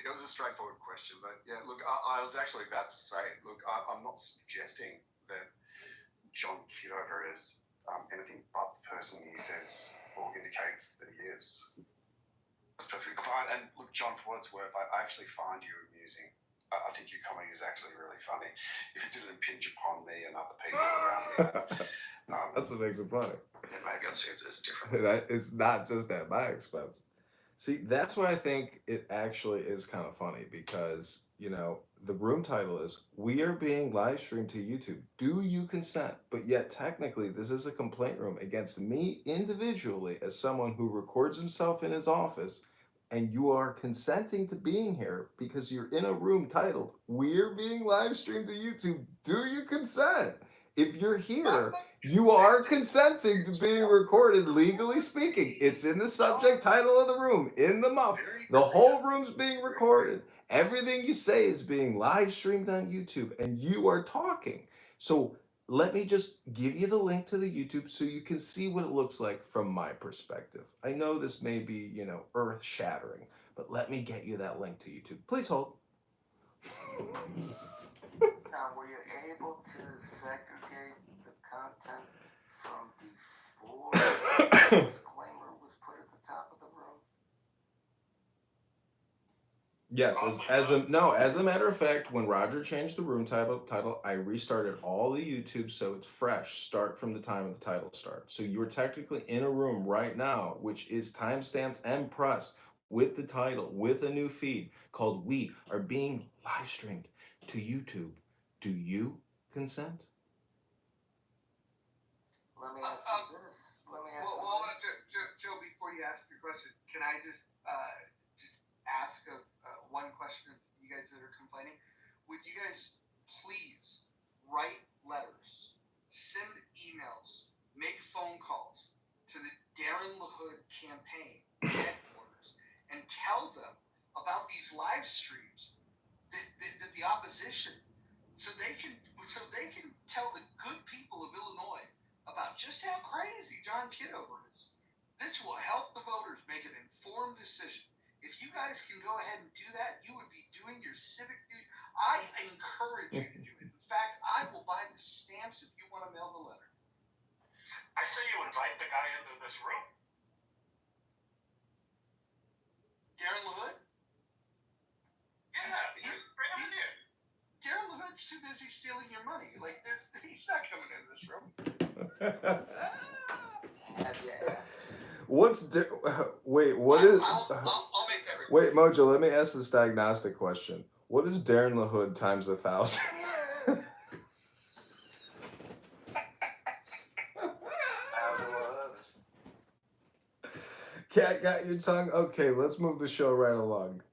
It was a straightforward question, but yeah, look, I was actually about to say, look, I'm not suggesting that John Kitover is anything but the person he says or indicates that he is. That's perfectly fine. And look, John, for what it's worth, I actually find you amusing. I think your comedy is actually really funny. If it didn't impinge upon me and other people around me, That's what makes it funny. it maybe I'd see it as different. It's not just at my expense. See, that's why I think it actually is kind of funny because, you know, the room title is We Are Being Live Streamed to YouTube. Do you consent? But yet, technically, this is a complaint room against me individually as someone who records himself in his office, and you are consenting to being here because you're in a room titled We're Being Live Streamed to YouTube. Do you consent? If you're here, you are consenting to being recorded, legally speaking. It's in the subject title of the room, in the muff. The whole room's being recorded. Everything you say is being live streamed on YouTube, and you are talking. So let me just give you the link to the YouTube so you can see what it looks like from my perspective. I know this may be, earth shattering, but let me get you that link to YouTube. Please hold. Now, were you able to segregate the content from before the disclaimer was put at the top of the room? Yes, as a matter of fact, when Roger changed the room title, I restarted all the YouTube so it's fresh. Start from the time of the title start. So you're technically in a room right now, which is timestamped and pressed with the title, with a new feed called "We Are Being Live Streamed to YouTube." Do you consent? Let me ask you this. Joe, before you ask your question, can I just ask one question of you guys that are complaining? Would you guys please write letters, send emails, make phone calls to the Darren LaHood campaign headquarters and tell them about these live streams that the opposition, so they can tell the good people of Illinois about just how crazy John Kitover is. This will help the voters make an informed decision. If you guys can go ahead and do that, you would be doing your civic duty. I encourage you to do it. In fact, I will buy the stamps if you want to mail the letter. I say you invite the guy into this room. Darren LaHood? Yeah, bring him in here. Darren LaHood's too busy stealing your money. Like, he's not coming into this room. Have you asked? Wait, what is... I'll make that request. Wait, Mojo, let me ask this diagnostic question. What is Darren LaHood times 1,000? Cat got your tongue? Okay, let's move the show right along.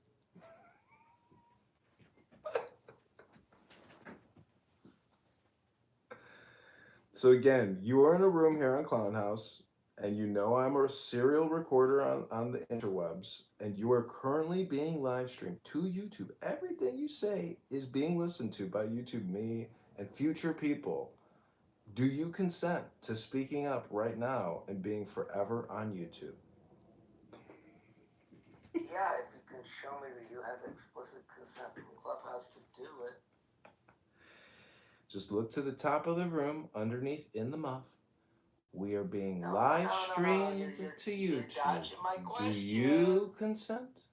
So again, you are in a room here on Clown House, and you know I'm a serial recorder on the interwebs, and you are currently being live streamed to YouTube. Everything you say is being listened to by YouTube, me, and future people. Do you consent to speaking up right now and being forever on YouTube? Yeah, if you can show me that you have explicit consent from Clubhouse to do it. Just look to the top of the room, underneath in the muff. We are being live streamed to YouTube. Dodging my Do question. you consent?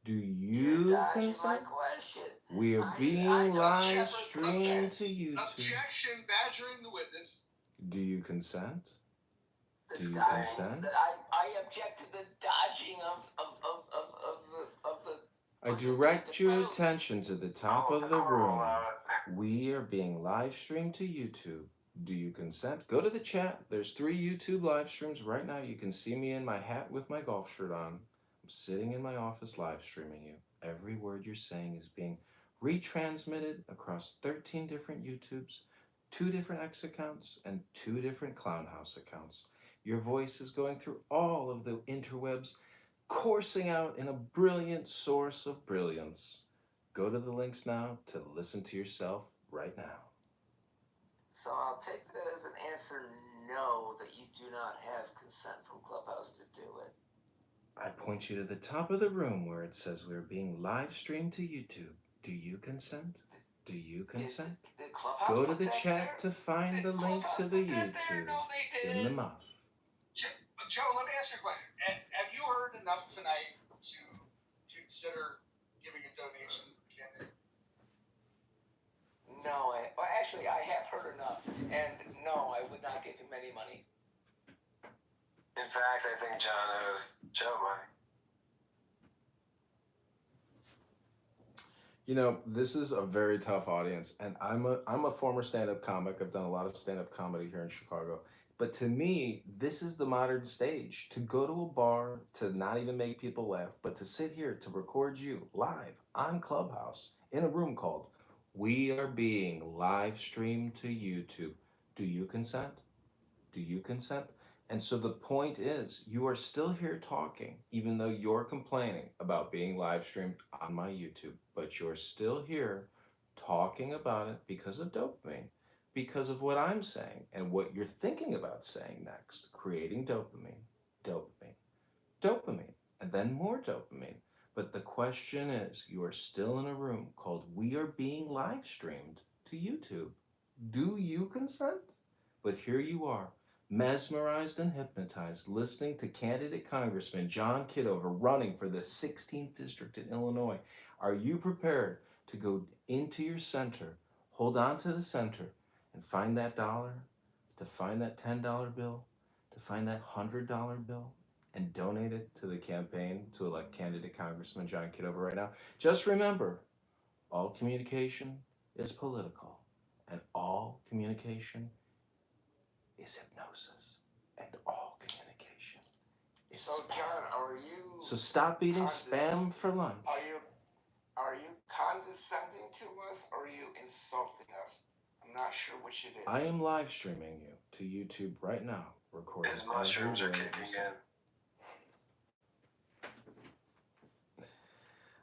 Do you consent? My question. We are being live streamed to YouTube. Objection, badgering the witness. Do you consent? Do you Dodging. consent? I object to the dodging of the. I direct your attention to the top of the room. We are being live streamed to YouTube. Do you consent? Go to the chat. There's 3 YouTube live streams right now. You can see me in my hat with my golf shirt on. I'm sitting in my office live streaming you. Every word you're saying is being retransmitted across 13 different YouTubes, 2 different X accounts, and 2 different Clown House accounts. Your voice is going through all of the interwebs, coursing out in a brilliant source of brilliance. Go to the links now to listen to yourself right now. So I'll take that as an answer no, that you do not have consent from Clubhouse to do it. I point you to the top of the room where it says we're being live streamed to YouTube. Do you consent? Do you consent? Did Clubhouse Go to put the that chat there? to find the link to the YouTube in the muff. Joe, let me ask you a question. Have you heard enough tonight to consider giving a donation to the campaign? No, actually, I have heard enough, and no, I would not give him any money. In fact, I think John owes Joe money. You know, this is a very tough audience, and I'm a former stand-up comic. I've done a lot of stand-up comedy here in Chicago. But to me, this is the modern stage. To go to a bar, to not even make people laugh, but to sit here to record you live on Clubhouse in a room called We Are Being Live Streamed to YouTube. Do you consent? Do you consent? And so the point is, you are still here talking, even though you're complaining about being live streamed on my YouTube, but you're still here talking about it because of dopamine, because of what I'm saying and what you're thinking about saying next, creating dopamine, dopamine, dopamine, and then more dopamine. But the question is, you are still in a room called We Are Being Live Streamed to YouTube. Do you consent? But here you are, mesmerized and hypnotized, listening to candidate Congressman John Kitover running for the 16th district in Illinois. Are you prepared to go into your center, hold on to the center, and find that dollar, to find that $10 bill, to find that $100 bill, and donate it to the campaign to elect candidate Congressman John Kitover right now? Just remember, all communication is political, and all communication is hypnosis, and all communication is So, spam. John, are you? So stop eating spam for lunch. Are you condescending to us, or are you insulting us? I'm not sure which it is. I am live streaming you to YouTube right now, recording His mushrooms are every word kicking you say. in.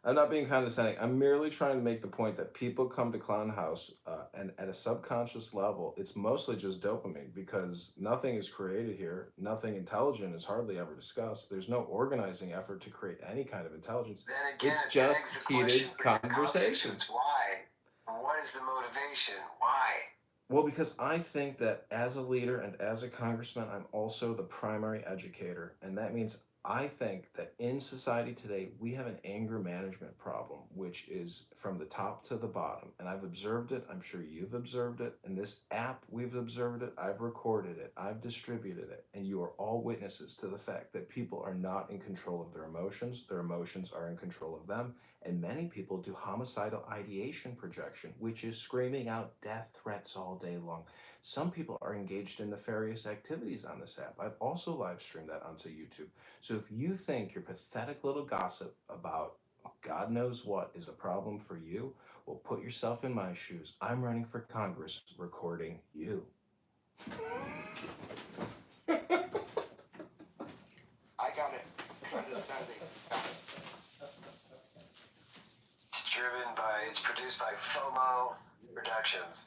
I'm not being condescending. I'm merely trying to make the point that people come to Clown House and at a subconscious level, it's mostly just dopamine because nothing is created here. Nothing intelligent is hardly ever discussed. There's no organizing effort to create any kind of intelligence. Then again, It's it just begs the question heated for your conversation. constituents. Why? What is the motivation? Why? Well, because I think that as a leader and as a congressman, I'm also the primary educator. And that means I think that in society today, we have an anger management problem, which is from the top to the bottom. And I've observed it. I'm sure you've observed it. In this app, we've observed it. I've recorded it. I've distributed it. And you are all witnesses to the fact that people are not in control of their emotions. Their emotions are in control of them. And many people do homicidal ideation projection, which is screaming out death threats all day long. Some people are engaged in nefarious activities on this app. I've also live streamed that onto YouTube. So if you think your pathetic little gossip about God knows what is a problem for you, well, put yourself in my shoes. I'm running for Congress recording you. I got it. Condescending. It's produced by FOMO Productions.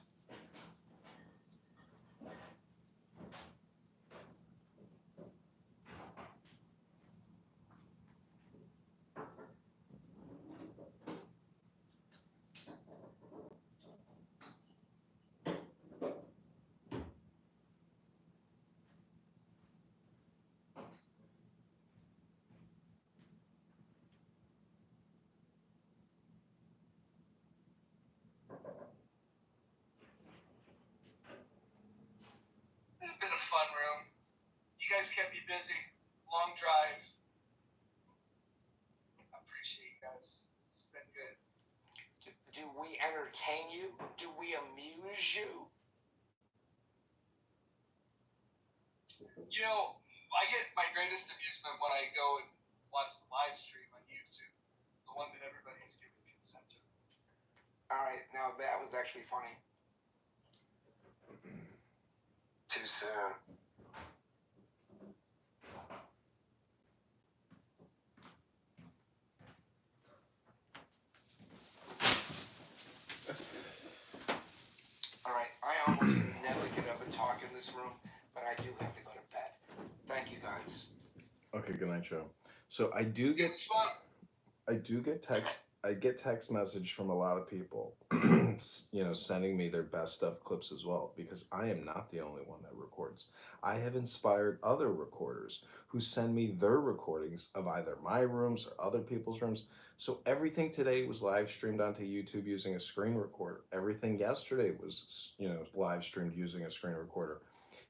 It's been a fun room. You guys kept me busy. Long drive. I appreciate you guys. It's been good. Do we entertain you? Do we amuse you? You know, I get my greatest amusement when I go and watch the live stream on YouTube. The one that everybody's giving consent to. Alright, now that was actually funny. Too soon. Alright, I almost never get up and talk in this room, but I do have to go to bed. Thank you guys. Okay, good night, Joe. So I do get text message from a lot of people, sending me their best stuff clips as well, because I am not the only one that records. I have inspired other recorders who send me their recordings of either my rooms or other people's rooms. So everything today was live streamed onto YouTube using a screen recorder. Everything yesterday was, live streamed using a screen recorder.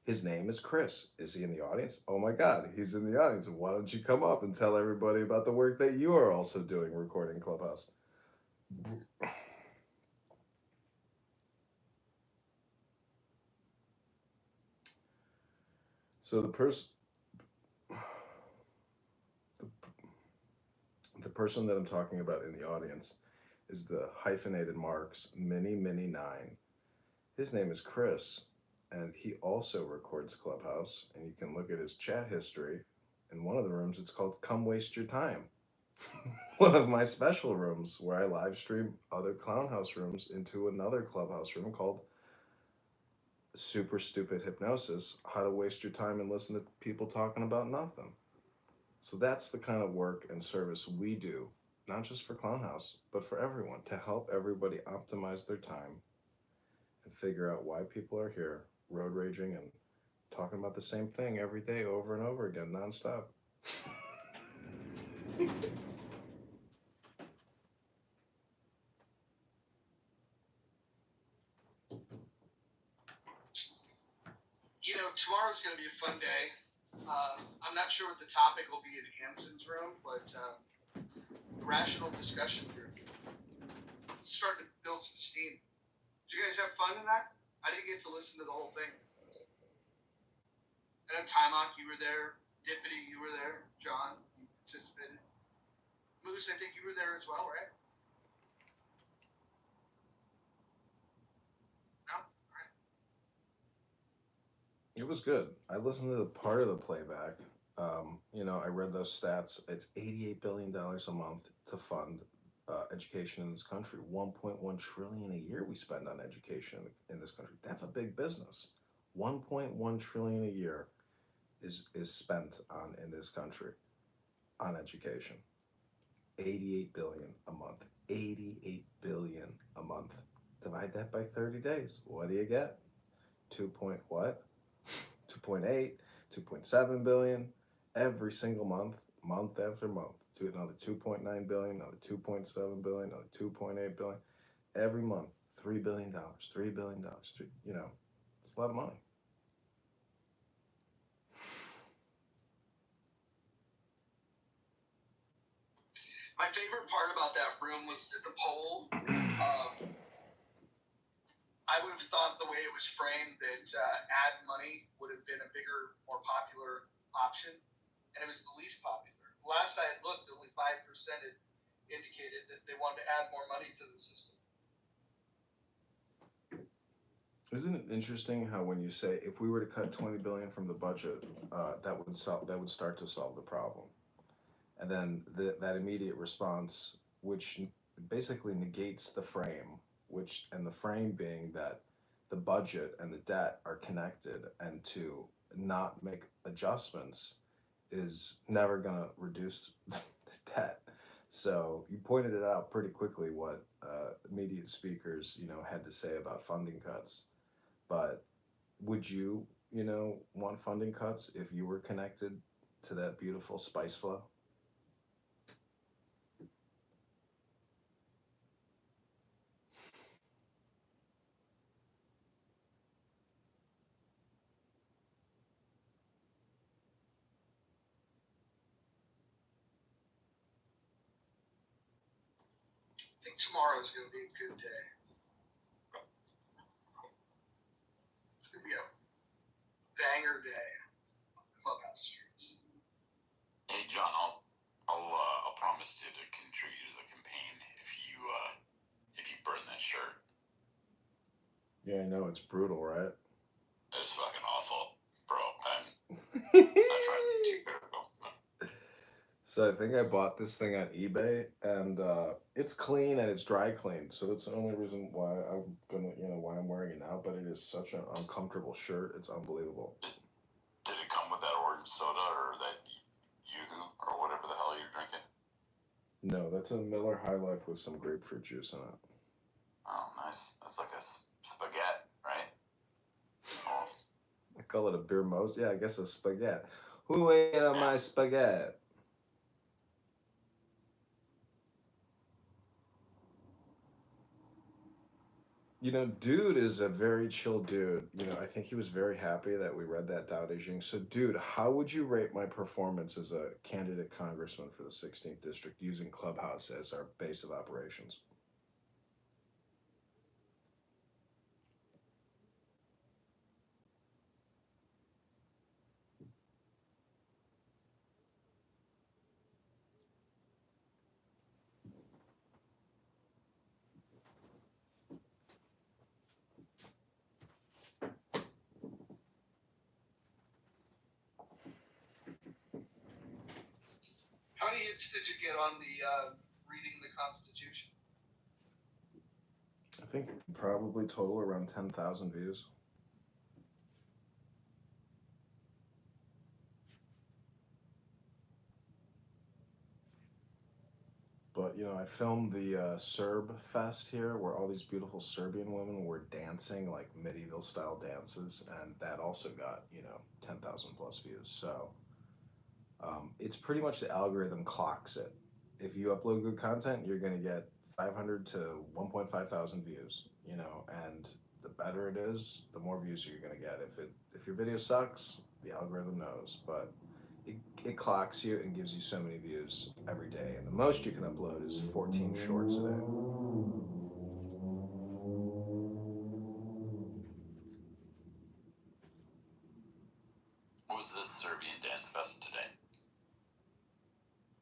His name is Chris. Is he in the audience? Oh my God, he's in the audience. Why don't you come up and tell everybody about the work that you are also doing recording Clubhouse? So the person that I'm talking about in the audience is the hyphenated marks Mini 9. His name is Chris, and he also records Clubhouse, and you can look at his chat history. In one of the rooms, it's called Come Waste Your Time. One of my special rooms where I live stream other Clown House rooms into another Clubhouse room called Super Stupid Hypnosis, how to waste your time and listen to people talking about nothing. So that's the kind of work and service we do, not just for Clown House, but for everyone, to help everybody optimize their time and figure out why people are here, road raging and talking about the same thing every day over and over again, nonstop. You know, tomorrow's going to be a fun day. I'm not sure what the topic will be in Hanson's room, but rational discussion group. It's starting to build some steam. Did you guys have fun in that? I didn't get to listen to the whole thing. I know Timok, you were there. Dippity, you were there. John, you participated. Moose, I think you were there as well, right? No? All right. It was good. I listened to the part of the playback. I read those stats. It's $88 billion a month to fund education in this country. 1.1 trillion a year we spend on education in this country. That's a big business. 1.1 trillion a year is spent on in this country on education. 88 billion a month. 88 billion a month. Divide that by 30 days. What do you get? 2.8, 2.7 billion every single month after month. To another 2.9 billion, another 2.7 billion, another 2.8 billion. Every month, $3 billion, $3 billion. It's a lot of money. My favorite part about that room was that the poll, I would have thought the way it was framed that ad money would have been a bigger, more popular option, and it was the least popular. Last I had looked, only 5% had indicated that they wanted to add more money to the system. Isn't it interesting how when you say if we were to cut $20 billion from the budget, that would start to solve the problem, and then that immediate response, which basically negates the frame, and the frame being that the budget and the debt are connected, and to not make adjustments is never gonna reduce the debt. So you pointed it out pretty quickly what immediate speakers had to say about funding cuts. But would you want funding cuts if you were connected to that beautiful spice flow? I think tomorrow is going to be a good day. It's going to be a banger day on the Clubhouse streets. Hey John, I'll promise to contribute to the campaign if you burn that shirt. Yeah, I know, it's brutal, right? It's fucking awful, bro. I'm not trying to be too critical. So I think I bought this thing on eBay, and it's clean and it's dry cleaned. So that's the only reason why why I'm wearing it now. But it is such an uncomfortable shirt. It's unbelievable. Did it come with that orange soda or that Yoo-hoo or whatever the hell you're drinking? No, that's a Miller High Life with some grapefruit juice in it. Oh, nice. That's like a spaghetti, right? Almost. I call it a beer most. Yeah, I guess a spaghetti. Who ate on my spaghetti? Dude is a very chill dude. I think he was very happy that we read that Dao De Jing. So, dude, how would you rate my performance as a candidate congressman for the 16th district using Clubhouse as our base of operations? audience did you get on the reading the Constitution? I think probably total around 10,000 views. But you know, I filmed the Serb Fest here, where all these beautiful Serbian women were dancing like medieval style dances, and that also got 10,000 plus views. So it's pretty much the algorithm clocks it. If you upload good content, you're gonna get 500 to 1.5 thousand views. And the better it is, the more views you're gonna get. If your video sucks, the algorithm knows, but it clocks you and gives you so many views every day. And the most you can upload is 14 shorts a day. What was this Serbian dance fest today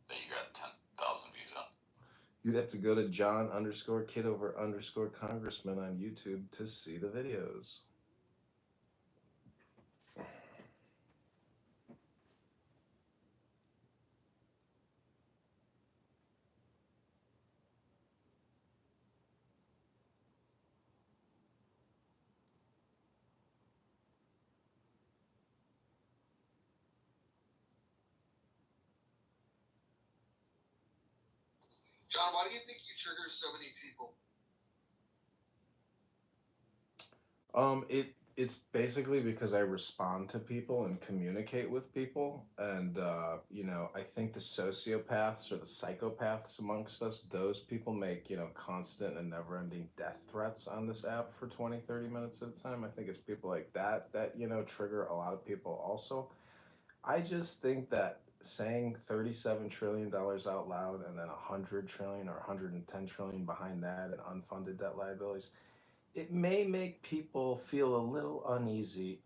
that you got 10,000 views on? You'd have to go to John_Kitover_Congressman on YouTube to see the videos. John, why do you think you trigger so many people? It's basically because I respond to people and communicate with people, and I think the sociopaths or the psychopaths amongst us, those people make constant and never-ending death threats on this app for 20-30 minutes at a time. I think it's people like that trigger a lot of people also. I just think that saying $37 trillion out loud and then 100 trillion or 110 trillion behind that and unfunded debt liabilities, it may make people feel a little uneasy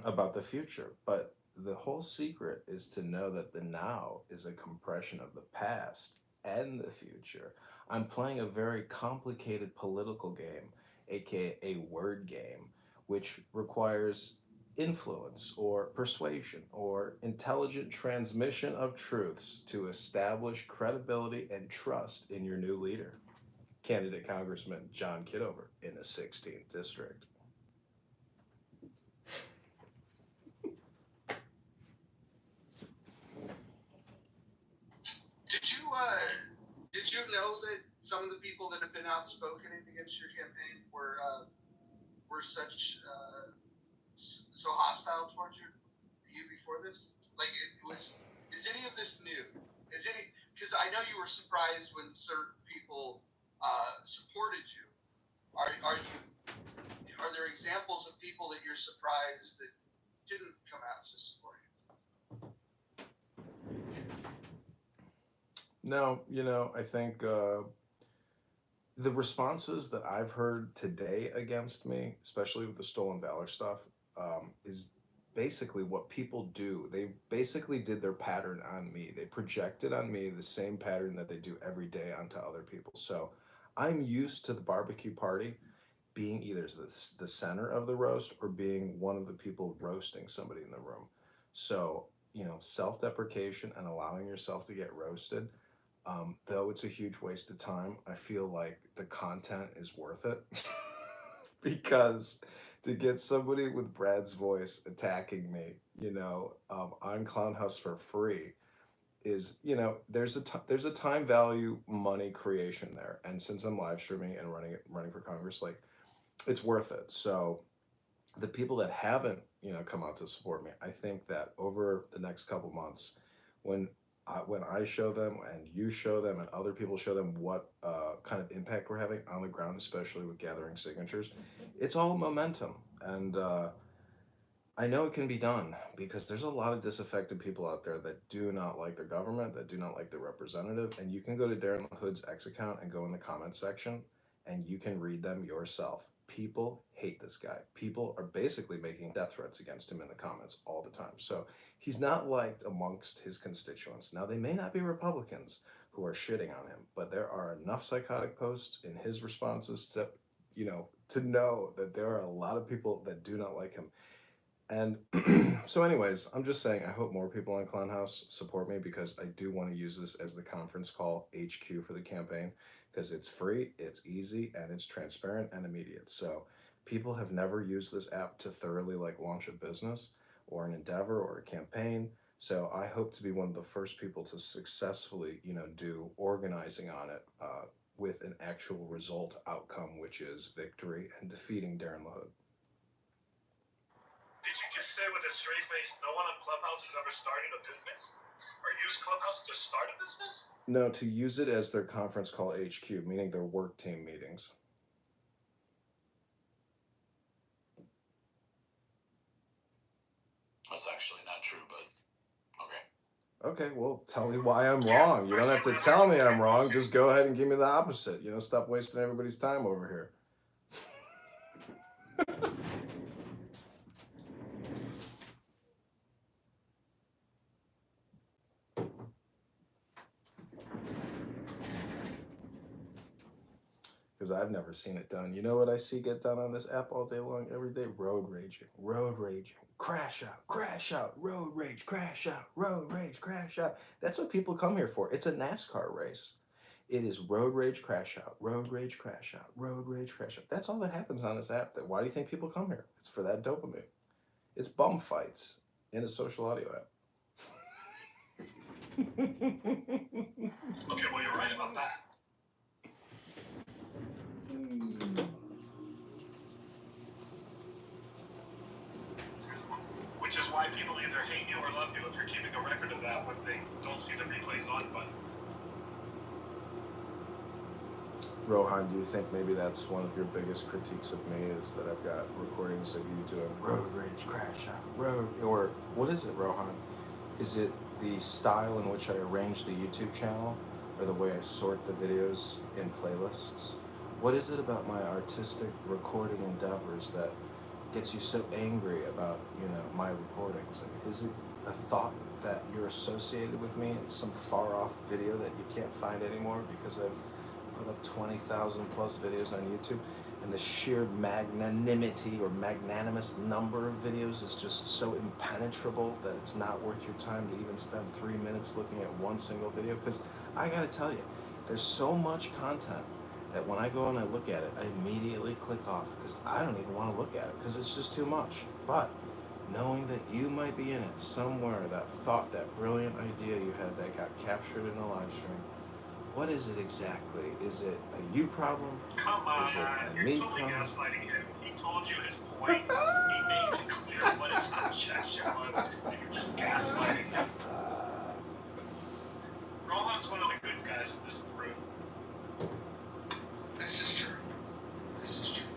about the future, but the whole secret is to know that the now is a compression of the past and the future. I'm playing a very complicated political game, aka a word game, which requires influence or persuasion or intelligent transmission of truths to establish credibility and trust in your new leader. Candidate Congressman John Kitover in the 16th District. Did you know that some of the people that have been outspoken against your campaign were such so hostile towards you before this? Like is any of this new? Because I know you were surprised when certain people supported you. Are there examples of people that you're surprised that didn't come out to support you? No, I think the responses that I've heard today against me, especially with the stolen valor stuff, is basically what people do. They basically did their pattern on me. They projected on me the same pattern that they do every day onto other people. So I'm used to the barbecue party being either the center of the roast or being one of the people roasting somebody in the room. So, self-deprecation and allowing yourself to get roasted, though it's a huge waste of time, I feel like the content is worth it. Because to get somebody with Brad's voice attacking me, on Clownhouse for free is, there's a time value money creation there. And since I'm live streaming and running for Congress, like, it's worth it. So the people that haven't, come out to support me, I think that over the next couple months, when I show them and you show them and other people show them what kind of impact we're having on the ground, especially with gathering signatures, it's all momentum. And I know it can be done because there's a lot of disaffected people out there that do not like their government, that do not like their representative. And you can go to Darren LaHood's X account and go in the comment section and you can read them yourself. People hate this guy. People are basically making death threats against him in the comments all the time. So he's not liked amongst his constituents. Now, they may not be Republicans who are shitting on him, but there are enough psychotic posts in his responses to know that there are a lot of people that do not like him. And so, anyways, I'm just saying, I hope more people on Clown House support me because I do want to use this as the conference call HQ for the campaign because it's free, it's easy, and it's transparent and immediate. So, people have never used this app to thoroughly like launch a business or an endeavor or a campaign. So, I hope to be one of the first people to successfully, do organizing on it with an actual result outcome, which is victory and defeating Darren LaHood. Did you just say with a straight face, no one on Clubhouse has ever started a business? Or used Clubhouse to start a business? No, to use it as their conference call HQ, meaning their work team meetings. That's actually not true, but okay. Okay, well, tell me why I'm wrong. You don't have to tell me I'm wrong. Just go ahead and give me the opposite. Stop wasting everybody's time over here. Because I've never seen it done. You know what I see get done on this app all day long, every day? Road raging, crash out, road rage, crash out, road rage, crash out. That's what people come here for. It's a NASCAR race. It is road rage, crash out, road rage, crash out, road rage, crash out. That's all that happens on this app. Why do you think people come here? It's for that dopamine. It's bum fights in a social audio app. Okay, well, you're right about that. Which is why people either hate you or love you if you're keeping a record of that when they don't see the replays on button. Rohan, do you think maybe that's one of your biggest critiques of me is that I've got recordings of you doing road rage, crash out, or what is it, Rohan? Is it the style in which I arrange the YouTube channel or the way I sort the videos in playlists? What is it about my artistic recording endeavors that gets you so angry about, my recordings? I mean, is it a thought that you're associated with me in some far-off video that you can't find anymore because I've put up 20,000 plus videos on YouTube, and the sheer magnanimity or magnanimous number of videos is just so impenetrable that it's not worth your time to even spend 3 minutes looking at one single video? Because I gotta tell you, there's so much content that when I go and I look at it, I immediately click off because I don't even want to look at it because it's just too much. But knowing that you might be in it somewhere, that thought, that brilliant idea you had that got captured in a live stream, what is it exactly? Is it a you problem? Come on, is it a you're me totally problem? gaslighting him. He told you his point. He made it clear what his objection was, and you're just gaslighting him. Rohan's one of the good guys in this room. This is true. This is true.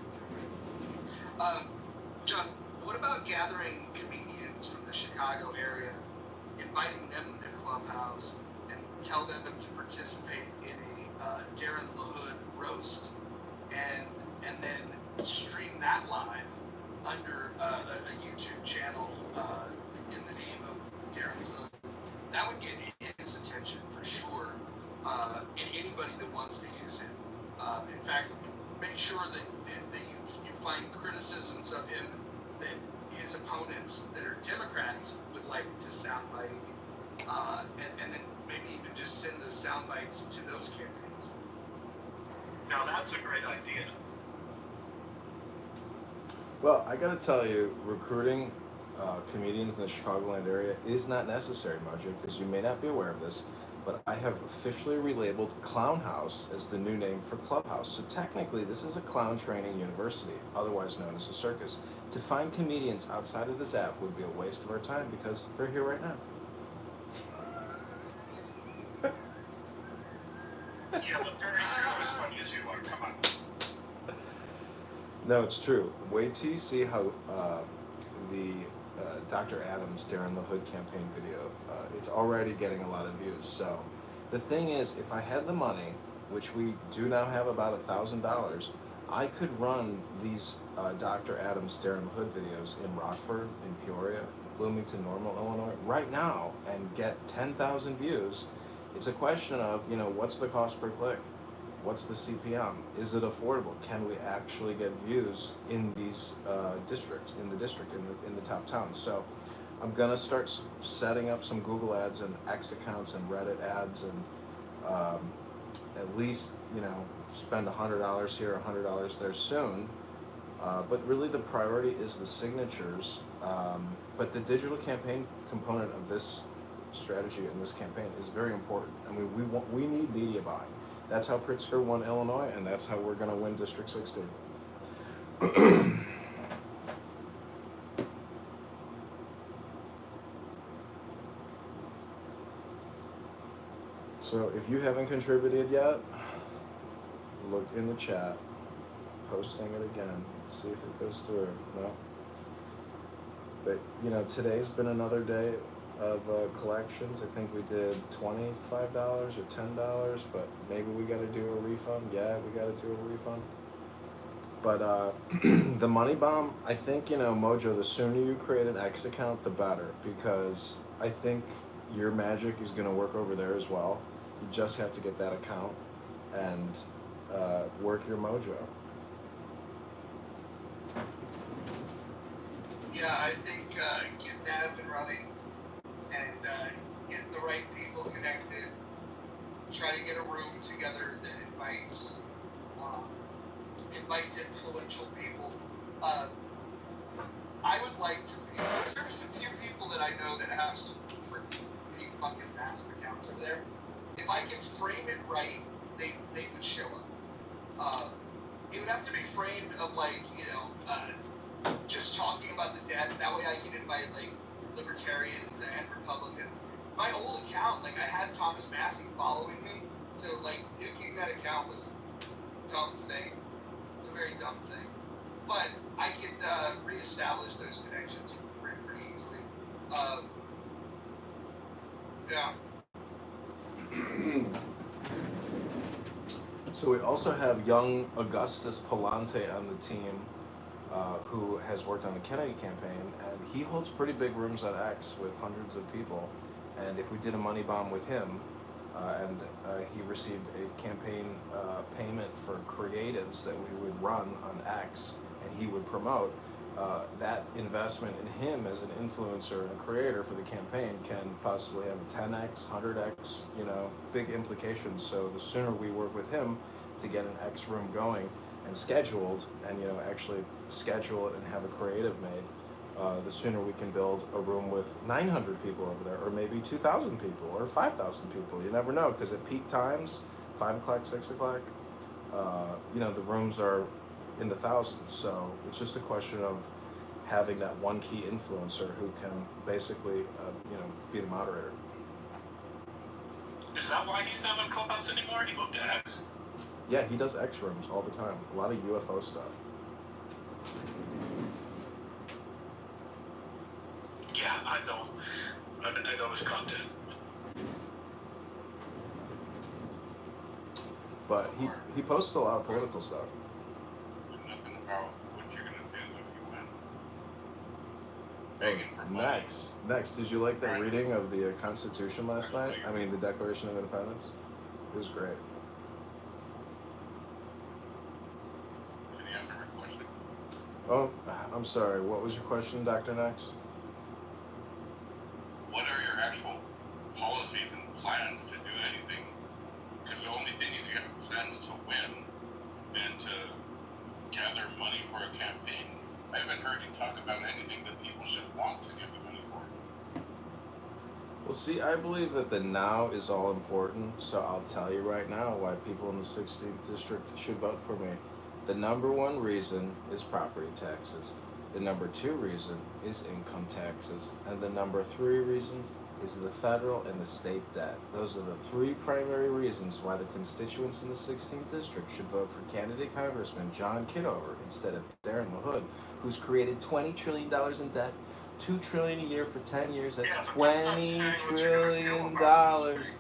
John, what about gathering comedians from the Chicago area, inviting them to Clubhouse, and tell them to participate in a Darren LaHood roast, and then stream that live under a YouTube channel in the name of Darren LaHood? That would get his attention for sure, and anybody that wants to use it. In fact, make sure that you find criticisms of him that his opponents that are Democrats would like to soundbite, and then maybe even just send the sound bites to those campaigns. Now that's a great idea. Well, I gotta tell you, recruiting comedians in the Chicagoland area is not necessary, Mojo, because you may not be aware of this, but I have officially relabeled Clown House as the new name for Clubhouse. So technically, this is a clown training university, otherwise known as a circus. To find comedians outside of this app would be a waste of our time because they're here right now. Yeah, but very true. As funny as you are, come on. No, it's true. Wait till you see how the Dr. Adams, Darren LaHood campaign video, it's already getting a lot of views. So the thing is, if I had the money, which we do now have about $1,000, I could run these Dr. Adams, Darren LaHood videos in Rockford, in Peoria, Bloomington, Normal, Illinois, right now, and get 10,000 views. It's a question of, what's the cost per click? What's the CPM? Is it affordable? Can we actually get views in these districts, in the top towns? So I'm gonna start setting up some Google ads and X accounts and Reddit ads, and at least spend $100 here, $100 there soon. But really, the priority is the signatures. But the digital campaign component of this strategy in this campaign is very important. I mean, we need media buying. That's how Pritzker won Illinois, and that's how we're going to win District 16. So if you haven't contributed yet, look in the chat, posting it again, see if it goes through. No. But today's been another day of collections. I think we did $25 or $10, but maybe we got to do a refund. Yeah, we got to do a refund. But the money bomb, I think, Mojo, the sooner you create an X account, the better, because I think your magic is going to work over there as well. You just have to get that account and work your mojo. Yeah, I think getting that up and running and getting the right people connected, try to get a room together that invites influential people. I would like to be, there's a few people that I know that have some pretty fucking massive accounts over there. If I can frame it right, they would show up. It would have to be framed of just talking about the debt. That way I can invite libertarians and Republicans. My old account, I had Thomas Massey following me, so nuking that account was a dumb thing. It's a very dumb thing. But I could reestablish those connections pretty easily. Yeah. So we also have young Augustus Palante on the team, who has worked on the Kennedy campaign, and he holds pretty big rooms on X with hundreds of people. And if we did a money bomb with him, and he received a campaign payment for creatives that we would run on X, and he would promote, that investment in him as an influencer and a creator for the campaign can possibly have a 10x, 100x, big implications. So the sooner we work with him to get an X room going and scheduled, and actually schedule it and have a creative made, the sooner we can build a room with 900 people over there, or maybe 2,000 people, or 5,000 people. You never know, because at peak times, 5 o'clock, 6 o'clock, the rooms are in the thousands. So it's just a question of having that one key influencer who can basically, be the moderator. Is that why he's not on Clubhouse anymore? He moved to X. Yeah, he does X rooms all the time. A lot of UFO stuff. Yeah, I know his content. But he posts a lot of political stuff. Nothing about what you're gonna do if you win. Next, did you like that reading of the Constitution last night? I mean, the Declaration of Independence? It was great. Can you answer my question? Oh, I'm sorry. What was your question, Dr. Nex? What are your actual policies and plans to do anything? Because the only thing is you have plans to win and to gather money for a campaign. I haven't heard you talk about anything that people should want to give you money for. Well, see, I believe that the now is all important, so I'll tell you right now why people in the 16th district should vote for me. The number one reason is property taxes. The number two reason is income taxes. And the number three reason is the federal and the state debt. Those are the three primary reasons why the constituents in the 16th district should vote for candidate Congressman John Kitover instead of Darren LaHood, who's created $20 trillion in debt, $2 trillion a year for 10 years. That's $20 trillion.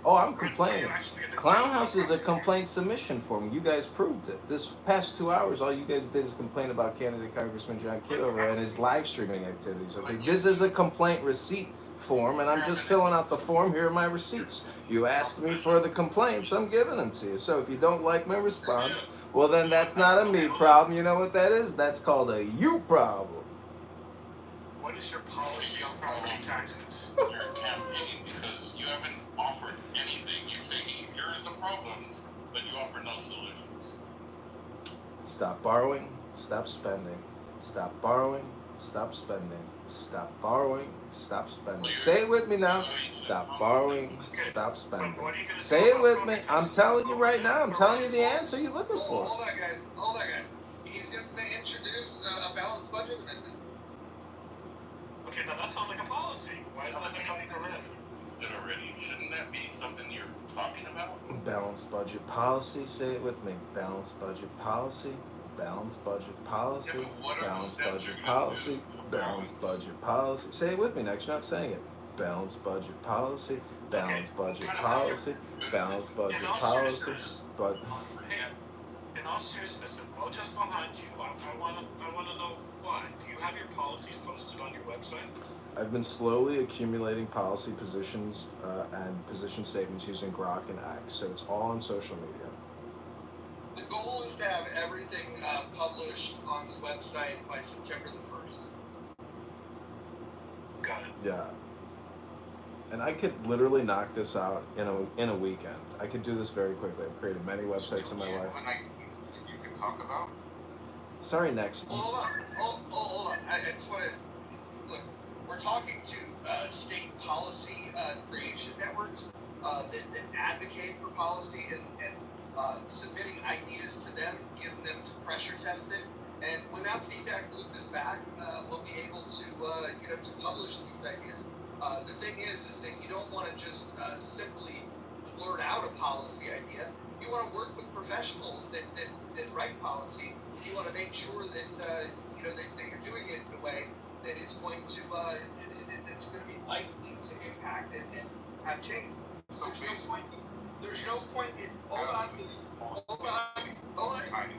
Oh, I'm complaining. Clownhouse is a complaint submission form. You guys proved it. This past 2 hours, all you guys did is complain about candidate Congressman John Kitover and his live streaming activities. Okay, this is a complaint receipt form, and I'm just filling out the form. Here are my receipts. You asked me for the complaints, I'm giving them to you. So if you don't like my response, well then that's not a me problem. You know what that is? That's called a you problem. What is your policy on property taxes? Your campaign, because you haven't offered anything. You say, here's the problems, but you offer no solutions. Stop borrowing, stop spending. Stop borrowing, stop spending. Stop borrowing, stop spending. Say it with me now. Stop borrowing, stop spending. Say it with me. I'm telling you right now. I'm telling you the answer you're looking for. Hold on, guys. He's going to introduce a balanced budget amendment. Okay, now that sounds like a policy. Why isn't that becoming a list? Is it already? Shouldn't that be something you're talking about? Balanced budget policy. Say it with me. Balanced budget policy. Balanced budget policy. Balanced budget policy. Balanced budget policy. Say it with me next. You're not saying it. Balanced budget policy. Balanced budget policy. Balanced budget policy. But in all seriousness, well, just behind you, I want to know why. Do you have your policies posted on your website? I've been slowly accumulating policy positions and position statements using Grok and X, so it's all on social media. The goal is to have everything published on the website by September the 1st. Got it. Yeah. And I could literally knock this out in a weekend. I could do this very quickly. I've created many websites in my life. You can talk about. Sorry, next. Hold on. I just want to look. We're talking to state policy creation networks that advocate for policy and submitting ideas to them, getting them to pressure test it, and when that feedback loop is back, we'll be able to to publish these ideas. The thing is that you don't want to just simply blurt out a policy idea. You want to work with professionals that write policy. You want to make sure that that you're doing it in a way that it's going to be likely to impact and have change. There's no point in hold on.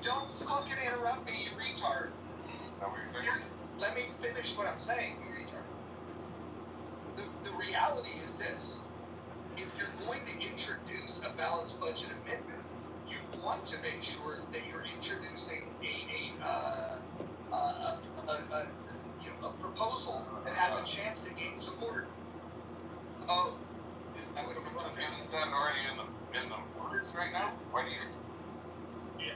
Don't fucking interrupt me, you retard. Let me finish what I'm saying, you retard. The reality is this. If you're going to introduce a balanced budget amendment, you want to make sure that you're introducing a proposal that has a chance to gain support. Oh, Isn't that already in the words right now? Why do you? Yeah.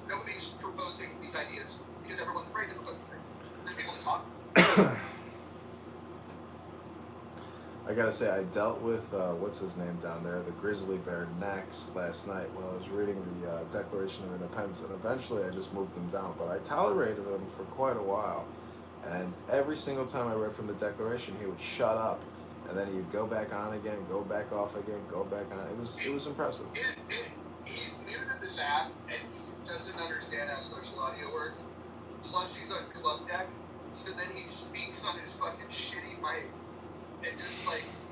Nobody's proposing these ideas because everyone's afraid to propose things. There's people to talk. I gotta say, I dealt with what's his name down there, the grizzly bear next last night while I was reading the Declaration of Independence, and eventually I just moved him down. But I tolerated him for quite a while, and every single time I read from the Declaration, he would shut up, and then he would go back on again, go back off again, go back on. It was impressive. He's new to this app, and he doesn't understand how social audio works. Plus, he's on Club Deck, so then he speaks on his fucking shitty mic and just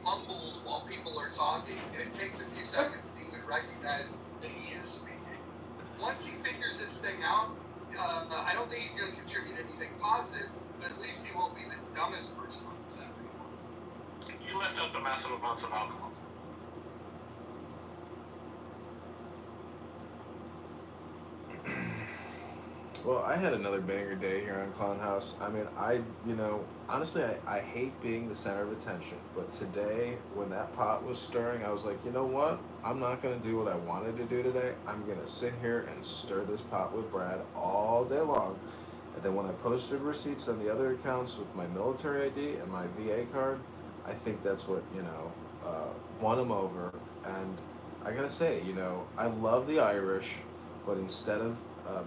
mumbles while people are talking, and it takes a few seconds to even recognize that he is speaking. Once he figures this thing out, I don't think he's going to contribute anything positive, but at least he won't be the dumbest person on this app anymore. You left out the massive amounts of alcohol. Well, I had another banger day here on Clown House. I mean, honestly, I hate being the center of attention. But today, when that pot was stirring, I was like, you know what? I'm not going to do what I wanted to do today. I'm going to sit here and stir this pot with Brad all day long. And then when I posted receipts on the other accounts with my military ID and my VA card, I think that's what, won him over. And I got to say, I love the Irish, but instead of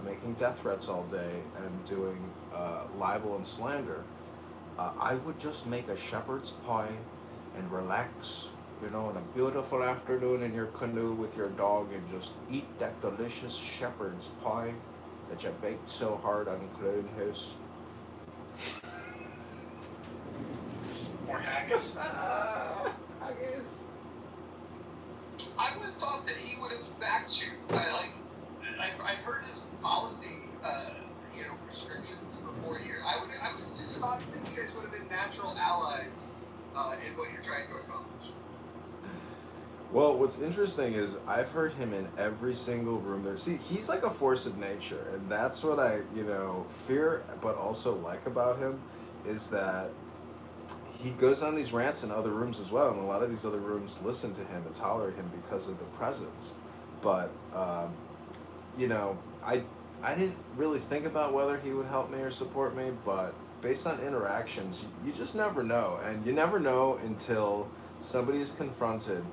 making death threats all day and doing libel and slander, I would just make a shepherd's pie and relax, on a beautiful afternoon in your canoe with your dog and just eat that delicious shepherd's pie that you baked so hard on Clown House. Or haggis. I would have thought that he would have backed you. I I've heard his policy, restrictions for 4 years. I would just thought that you guys would have been natural allies in what you're trying to accomplish. Well, what's interesting is I've heard him in every single room there. See, he's like a force of nature, and that's what I, fear but also like about him is that he goes on these rants in other rooms as well, and a lot of these other rooms listen to him and tolerate him because of the presence. But, I didn't really think about whether he would help me or support me, but based on interactions, you just never know. And you never know until somebody is confronted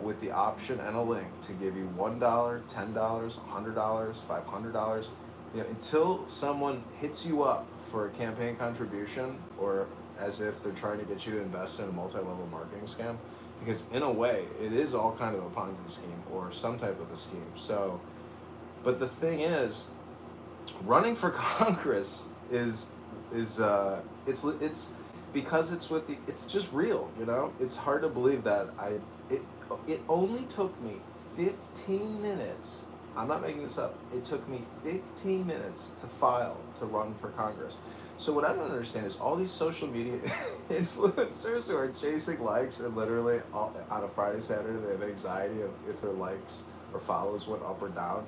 with the option and a link to give you $1, $10, $100, $500. Until someone hits you up for a campaign contribution, or as if they're trying to get you to invest in a multi-level marketing scam, because in a way, it is all kind of a Ponzi scheme or some type of a scheme. So, but the thing is, running for Congress is it's because it's just real, It's hard to believe that it only took me 15 minutes. I'm not making this up. It took me 15 minutes to file to run for Congress. So what I don't understand is all these social media influencers who are chasing likes and literally on a Friday, Saturday, they have anxiety of if their likes or follows went up or down,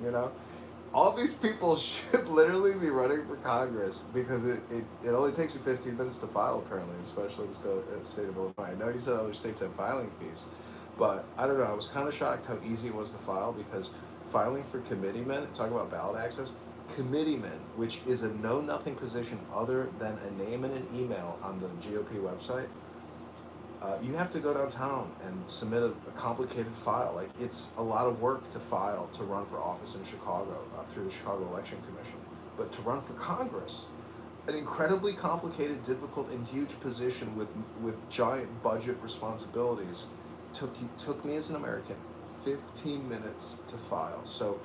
All these people should literally be running for Congress because it only takes you 15 minutes to file, apparently, especially in the state of Illinois. I know you said other states have filing fees, but I don't know. I was kind of shocked how easy it was to file because filing for committeemen, talk about ballot access, committeemen, which is a know-nothing position other than a name and an email on the GOP website, you have to go downtown and submit a complicated file. Like, it's a lot of work to file to run for office in Chicago through the Chicago Election Commission. But to run for Congress, an incredibly complicated, difficult, and huge position with giant budget responsibilities, took me as an American 15 minutes to file. So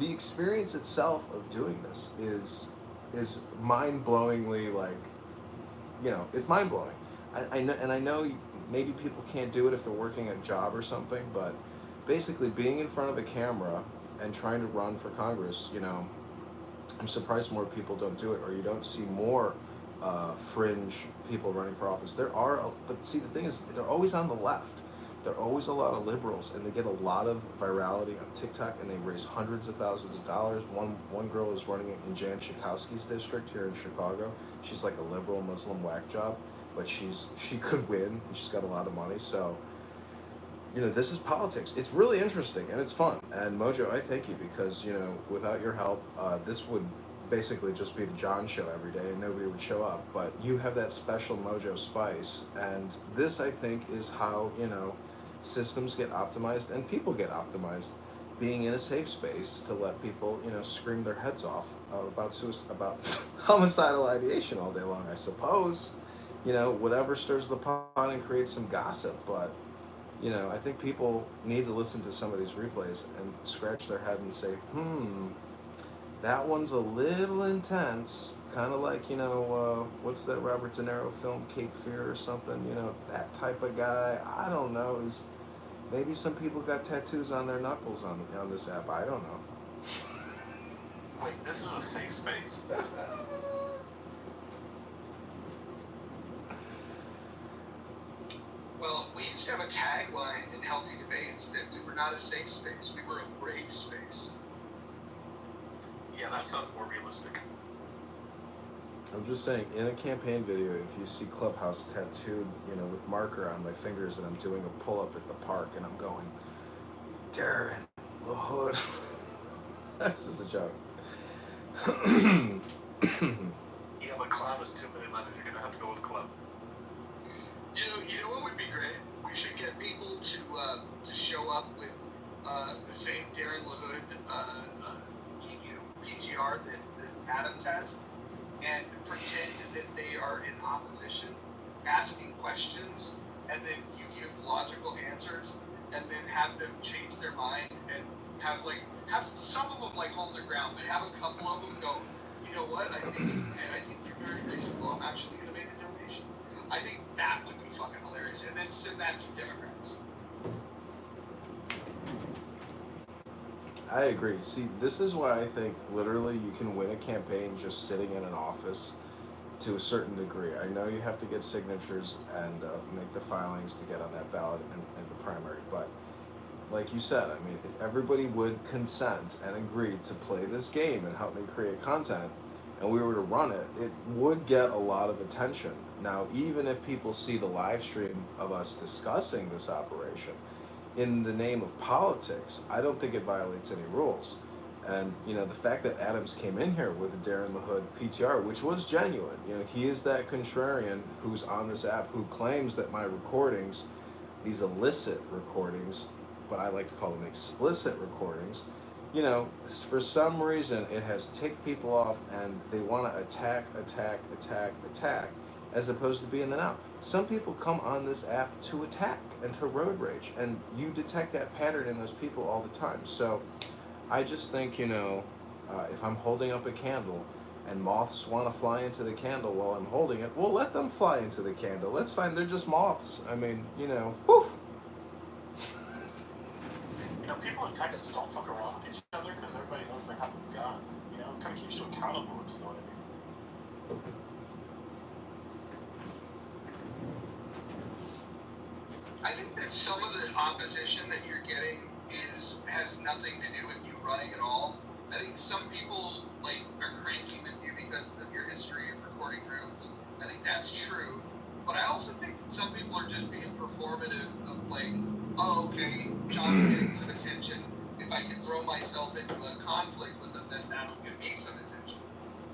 the experience itself of doing this is mind-blowingly, it's mind-blowing. I know maybe people can't do it if they're working a job or something, but basically being in front of a camera and trying to run for Congress, I'm surprised more people don't do it, or you don't see more fringe people running for office. There are, but see, the thing is, they're always on the left. There are always a lot of liberals, and they get a lot of virality on TikTok, and they raise hundreds of thousands of dollars. One girl is running in Jan Schakowsky's district here in Chicago. She's like a liberal Muslim whack job, but she could win, and she's got a lot of money. So, this is politics. It's really interesting, and it's fun. And Mojo, I thank you because, without your help, this would basically just be the John show every day, and nobody would show up. But you have that special Mojo spice, and this, I think, is how, systems get optimized and people get optimized, being in a safe space to let people, scream their heads off about homicidal ideation all day long, I suppose. Whatever stirs the pot and creates some gossip. But, I think people need to listen to some of these replays and scratch their head and say, that one's a little intense. Kind of like, what's that Robert De Niro film, Cape Fear or something? That type of guy. I don't know. Maybe some people got tattoos on their knuckles on this app. I don't know. Wait, this is a safe space? Well, we used to have a tagline in Healthy Debates that we were not a safe space, we were a brave space. Yeah, that sounds more realistic. I'm just saying, in a campaign video, if you see Clubhouse tattooed, with marker on my fingers, and I'm doing a pull-up at the park, and I'm going, Darren, the hood. That's just a joke. Yeah, but Club is too many letters. You're gonna have to go with Club. You know what would be great? We should get people to show up with the same Darren LaHood PTR that Adams has, and pretend that they are in opposition, asking questions, and then you give logical answers, and then have them change their mind, and have some of them hold their ground, but have a couple of them go, you know what? I think you're very reasonable. I'm actually going to make a donation. I think that would be fucking hilarious, and then send that to Democrats. I agree. See, this is why I think literally you can win a campaign just sitting in an office to a certain degree. I know you have to get signatures and make the filings to get on that ballot in the primary, but like you said, I mean, if everybody would consent and agree to play this game and help me create content, and we were to run it, it would get a lot of attention. Now, even if people see the live stream of us discussing this operation, in the name of politics, I don't think it violates any rules. And the fact that Adams came in here with a Darren LaHood PTR, which was genuine. He is that contrarian who's on this app who claims that my recordings, these illicit recordings, but I like to call them explicit recordings, for some reason it has ticked people off and they want to attack, as opposed to being the now. Some people come on this app to attack and to road rage, and you detect that pattern in those people all the time. So I just think, if I'm holding up a candle and moths want to fly into the candle while I'm holding it, well, let them fly into the candle. That's fine. They're just moths. I mean, poof. People in Texas don't fuck around with each other because everybody knows they have a gun. It kind of keeps you accountable, if you know what I mean. I think that some of the opposition that you're getting has nothing to do with you running at all. I think some people are cranky with you because of your history of recording rooms. I think that's true, but I also think some people are just being performative of oh, okay, John's getting some attention. If I can throw myself into a conflict with him, then that'll give me some attention.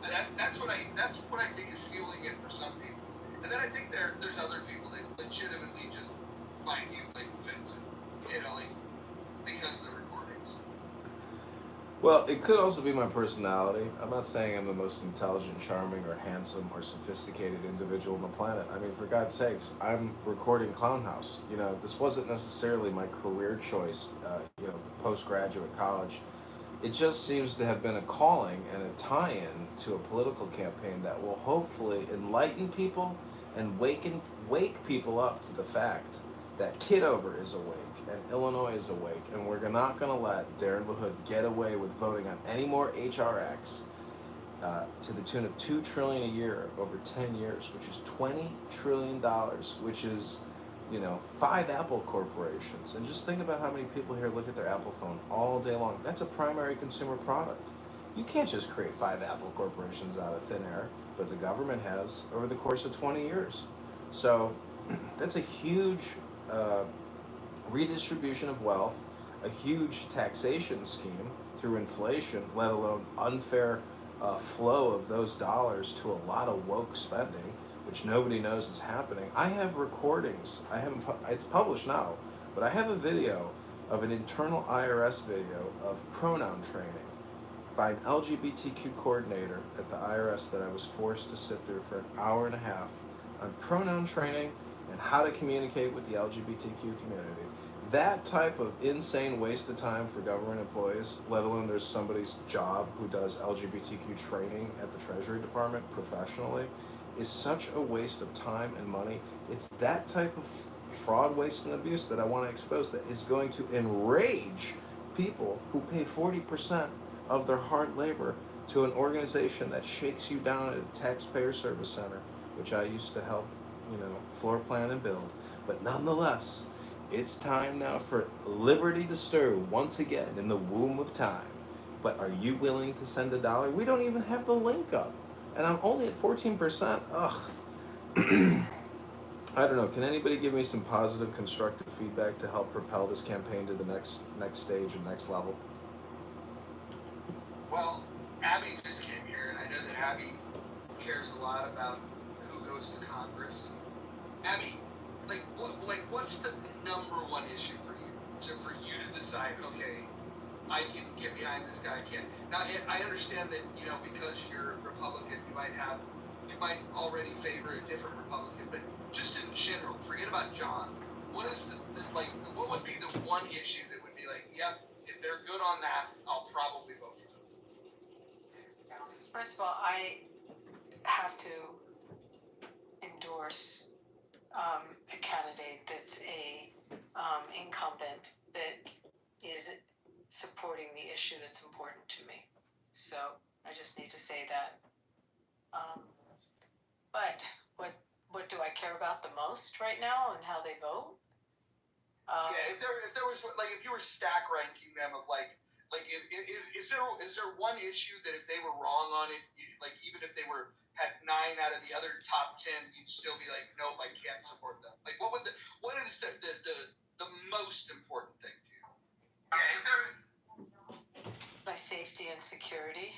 And that's what I think is fueling it for some people. And then I think there's other people that legitimately just find you offensive, because of the recordings. Well, it could also be my personality. I'm not saying I'm the most intelligent, charming, or handsome, or sophisticated individual on the planet. I mean, for God's sakes, I'm recording Clown House. This wasn't necessarily my career choice, postgraduate college. It just seems to have been a calling and a tie-in to a political campaign that will hopefully enlighten people and wake people up to the fact that Kitover is awake and Illinois is awake, and we're not going to let Darren LaHood get away with voting on any more HR acts to the tune of $2 trillion a year over 10 years, which is $20 trillion, which is 5 Apple corporations. And just think about how many people here look at their Apple phone all day long. That's a primary consumer product. You can't just create 5 Apple corporations out of thin air, but the government has over the course of 20 years. So that's a huge redistribution of wealth, a huge taxation scheme through inflation, let alone unfair flow of those dollars to a lot of woke spending, which nobody knows is happening. I have recordings. It's published now, but I have a video of an internal IRS video of pronoun training by an LGBTQ coordinator at the IRS that I was forced to sit through for an hour and a half on pronoun training and how to communicate with the LGBTQ community. That type of insane waste of time for government employees, let alone there's somebody's job who does LGBTQ training at the Treasury Department professionally, is such a waste of time and money. It's that type of fraud, waste, and abuse that I want to expose that is going to enrage people who pay 40% of their hard labor to an organization that shakes you down at a taxpayer service center, which I used to help, floor plan and build. But nonetheless, it's time now for liberty to stir once again in the womb of time. But are you willing to send $1? We don't even have the link up. And I'm only at 14%. Ugh. I don't know. Can anybody give me some positive, constructive feedback to help propel this campaign to the next stage and next level? Well, Abby just came here, and I know that Abby cares a lot about who goes to Congress. Abby, what's the number one issue for you? For you to decide, okay, I can get behind this guy. I can't. Now, I understand that because you're Republican, you might already favor a different Republican, but just in general, forget about John. What is what would be the one issue that would be yep, if they're good on that, I'll probably vote for them? First of all, I have to endorse a candidate that's a incumbent that is supporting the issue that's important to me. So I just need to say that. But what do I care about the most right now and how they vote? Yeah, if there was like if you were stack ranking them of like is there one issue that if they were wrong on it, like even if they had 9 out of the other top 10, you'd still be like, nope, I can't support them. Like what is the most important thing to you? Yeah, if there. My safety and security.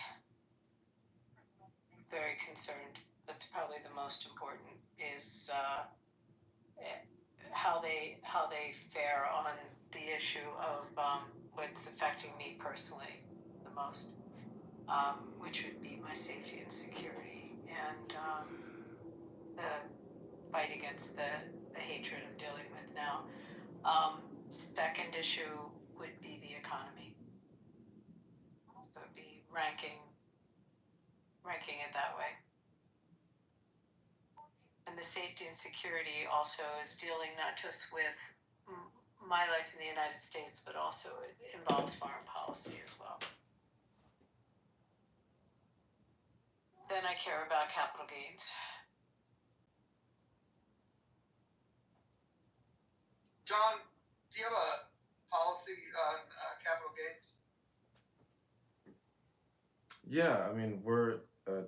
Very concerned. That's probably the most important. Is how they fare on the issue of what's affecting me personally the most, which would be my safety and security, and the fight against the hatred I'm dealing with now. Second issue would be the economy. It would be ranking it that way. And the safety and security also is dealing not just with my life in the United States, but also it involves foreign policy as well. Then I care about capital gains. John, do you have a policy on capital gains? Yeah, I mean, we're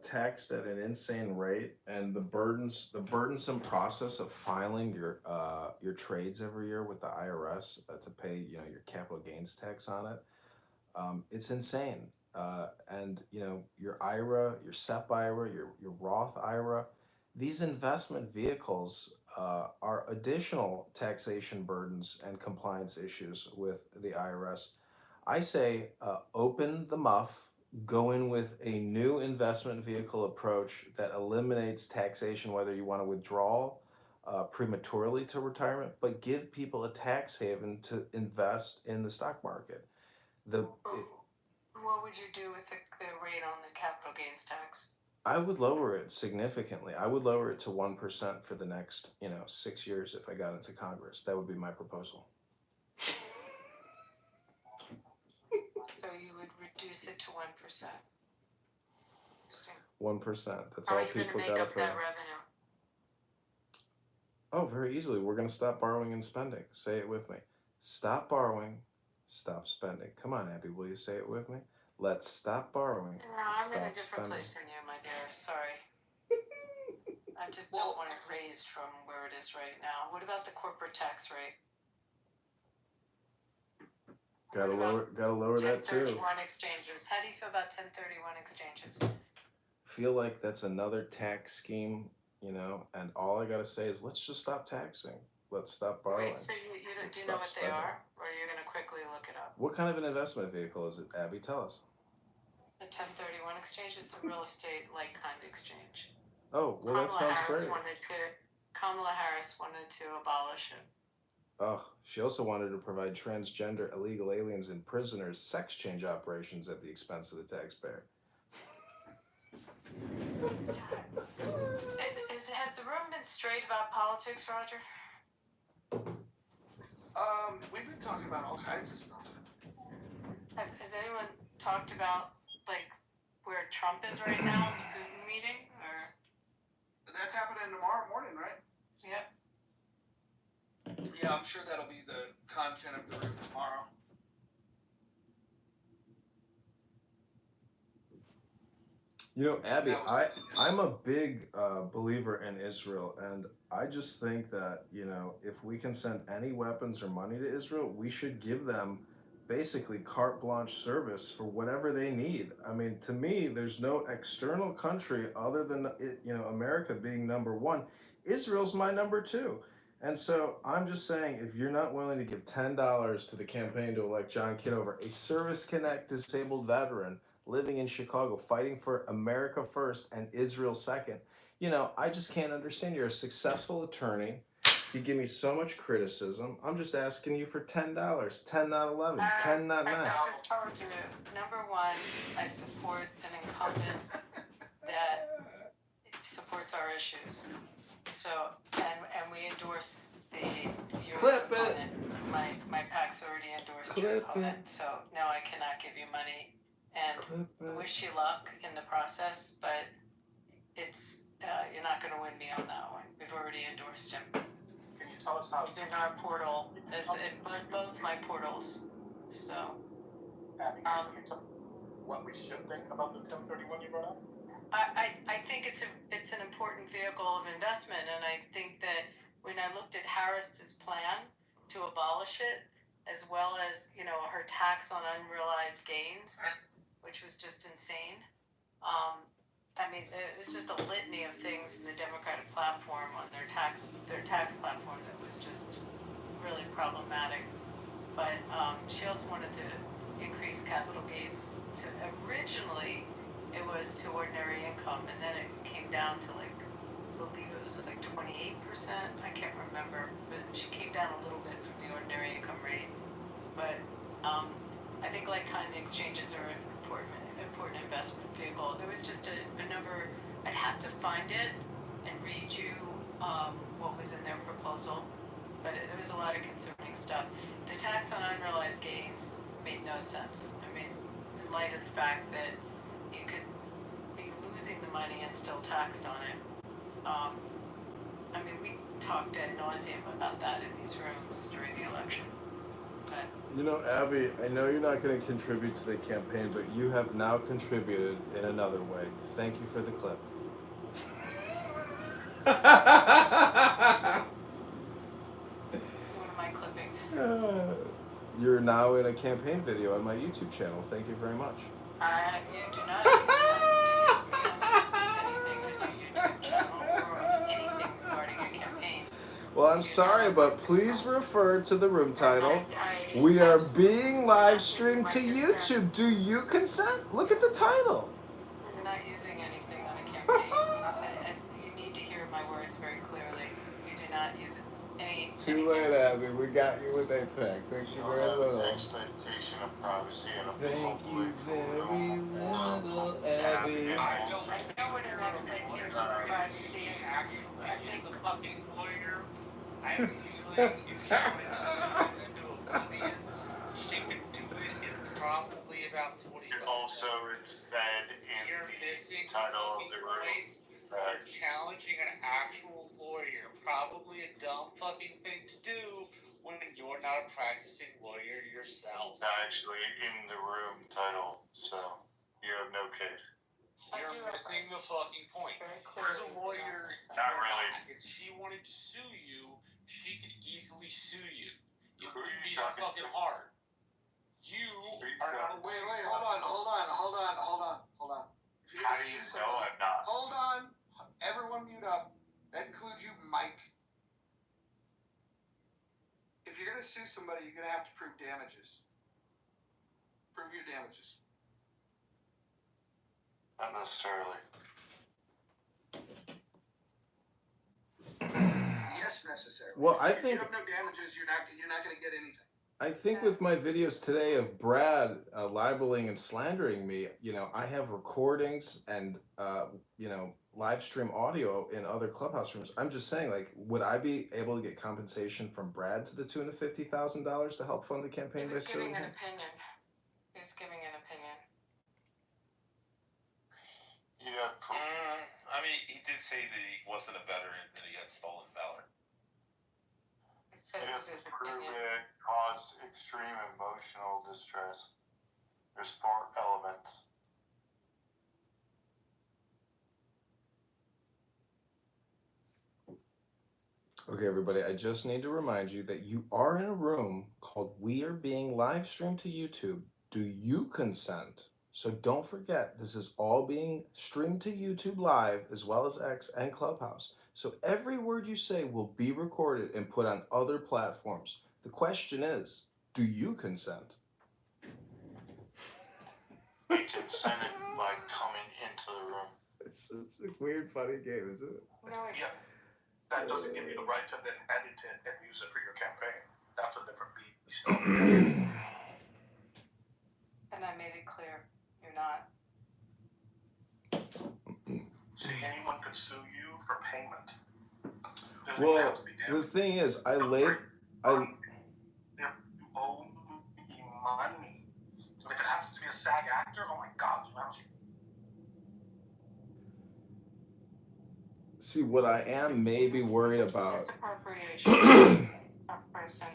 taxed at an insane rate, and the burdensome process of filing your trades every year with the IRS to pay, you know, your capital gains tax on it, it's insane. And you know, your IRA, your SEP IRA, your Roth IRA, these investment vehicles are additional taxation burdens and compliance issues with the IRS. I say open the muff, go in with a new investment vehicle approach that eliminates taxation, whether you want to withdraw prematurely to retirement, but give people a tax haven to invest in the stock market. What would you do with the rate on the capital gains tax? I would lower it significantly. I would lower it to 1% for the next, 6 years if I got into Congress. That would be my proposal. So you would reduce it to 1%. Interesting. 1%. That's How all are you going to people make gotta up pay. that revenue? Oh, very easily. We're going to stop borrowing and spending. Say it with me. Stop borrowing, stop spending. Come on, Abby, will you say it with me? Let's stop borrowing. No, I'm in a stop different spending. place than you, my dear. Sorry. I just don't want it raised from where it is right now. What about the corporate tax rate? Gotta lower that too. 1031 exchanges. How do you feel about 1031 exchanges? Feel like that's another tax scheme, and all I gotta say is let's just stop taxing. Let's stop borrowing. Right, so you don't, do you Let's know stop what spending. they are? Or you're going to quickly look it up? What kind of an investment vehicle is it, Abby? Tell us. A 1031 exchange, it's a real estate-like kind of exchange. Oh, well, that sounds great. Kamala Harris wanted to abolish it. Oh, she also wanted to provide transgender illegal aliens and prisoners sex change operations at the expense of the taxpayer. Has the room been straight about politics, Roger? We've been talking about all kinds of stuff. Has anyone talked about, like, where Trump is right now in the Putin meeting, or? That's happening tomorrow morning, right? Yep. Yeah, I'm sure that'll be the content of the room tomorrow. Abby, I'm a big believer in Israel, and I just think that, if we can send any weapons or money to Israel, we should give them basically carte blanche service for whatever they need. I mean, to me, there's no external country other than, America being number one. Israel's my number two. And so I'm just saying, if you're not willing to give $10 to the campaign to elect John Kitover, a Service Connect disabled veteran living in Chicago, fighting for America first and Israel second, I just can't understand. You're a successful attorney. You give me so much criticism. I'm just asking you for $10, 10 not 11, 10 not 9. I just told you, number one, I support an incumbent that supports our issues. So, and we endorse your Clip it. opponent. My PAC's already endorsed your Clip opponent, it. so no, I cannot give you money. And Clip I it. wish you luck in the process, but it's you're not going to win me on that one. We've already endorsed him. Can you tell us how? He's in our portal. It's in both my portals. So. Abby, can you tell what we should think about the 1031 you brought up? I think it's an important vehicle of investment, and I think that when I looked at Harris's plan to abolish it, as well as her tax on unrealized gains, which was just insane. I mean, it was just a litany of things in the Democratic platform on their tax platform that was just really problematic. But she also wanted to increase capital gains to originally. It was to ordinary income, and then it came down to I believe it was 28%. I can't remember, but she came down a little bit from the ordinary income rate. But I think kind exchanges are an important investment vehicle. There was just a number. I'd have to find it and read you what was in their proposal, but there was a lot of concerning stuff. The tax on unrealized gains made no sense. I mean, in light of the fact that you could be losing the money and still taxed on it. I mean, we talked ad nauseum about that in these rooms during the election. But Abby, I know you're not going to contribute to the campaign, but you have now contributed in another way. Thank you for the clip. What am I clipping? You're now in a campaign video on my YouTube channel. Thank you very much. You do not consent to use me on anything on your YouTube channel or on anything regarding your campaign. Well, I'm sorry, but please refer to the room title. We are being live streamed to YouTube. Do you consent? Look at the title. You're not using anything on a campaign. You need to hear my words very clearly. You do not use any. Too late, Abby. We got you with APEC. Thank you very little. Expectation of privacy and a Thank you very little, Abby. I know what an expectation of privacy is. Actually, is a fucking lawyer. I have a feeling if she wanted to do oblivion, she could do it in probably about 45 Also, it said in the title of the room you're challenging an actual lawyer. Probably a dumb fucking thing to do when you're not a practicing lawyer yourself. it's actually in the room title, so you have no case. You're missing the fucking point. As a lawyer, Not really. if she wanted to sue you, she could easily sue you. It Who are would you be talking fucking to? hard. You are not a Wait, lawyer. hold on. If you're How gonna do you sue know somebody, I'm not? hold on. Everyone mute up. That includes you, Mike. If you're gonna sue somebody, you're gonna have to prove damages. Prove your damages. Not necessarily. Yes, necessarily. Well, I If think you have no damages, you're not gonna get anything. I think with my videos today of Brad libeling and slandering me, I have recordings and live stream audio in other clubhouse rooms. I'm just saying, would I be able to get compensation from Brad to the tune of $50,000 to help fund the campaign by suing him? He was giving an opinion. Yeah, cool. I mean, he did say that he wasn't a veteran, that he had stolen valor. It It was has his to prove opinion. it caused extreme emotional distress. There's 4 elements. Okay, everybody, I just need to remind you that you are in a room called We Are Being Live Streamed to YouTube. Do you consent? So don't forget, this is all being streamed to YouTube Live, as well as X and Clubhouse. So every word you say will be recorded and put on other platforms. The question is, do you consent? We consented by coming into the room. It's such a weird, funny game, isn't it? No, Yeah. That doesn't give you the right to then edit it and use it for your campaign. That's a different beast. And I made it clear, you're not. See, anyone could sue you for payment. Doesn't even have Well, to be the damaged. thing is, I They're laid, I you owe me money. If it happens to be a SAG actor, oh my god, you have to. see what I am maybe worried about. Misappropriation. A person.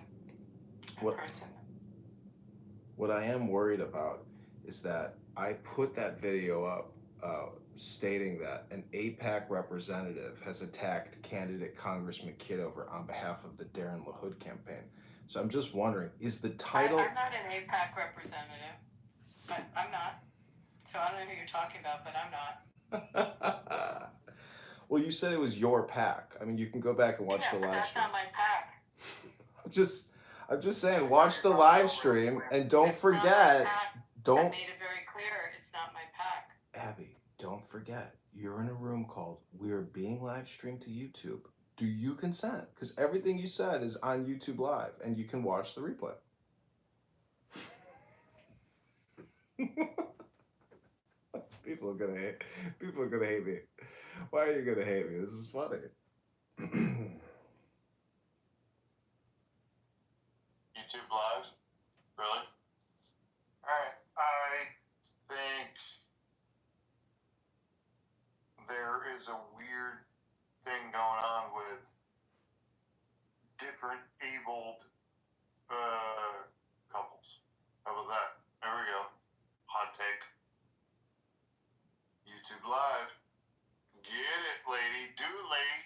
What I am worried about is that I put that video up stating that an AIPAC representative has attacked candidate Congressman Kitover on behalf of the Darren LaHood campaign. So I'm just wondering, is the title... I'm not an AIPAC representative. I'm not. So I don't know who you're talking about, but I'm not. Well, you said it was your pack. I mean, you can go back and watch the live that's stream. not my pack. I'm just saying, watch the live stream and don't forget. I made it very clear it's not my pack. Abby, don't forget, you're in a room called We Are Being Live Streamed to YouTube. Do you consent? Because everything you said is on YouTube Live, and you can watch the replay. People are gonna hate me. Why are you gonna hate me? This is funny. YouTube Live? Really? Alright, I think there is a weird thing going on with different abled couples. How about that? There we go. Hot take. YouTube Live. Get it, lady. Do it, lady.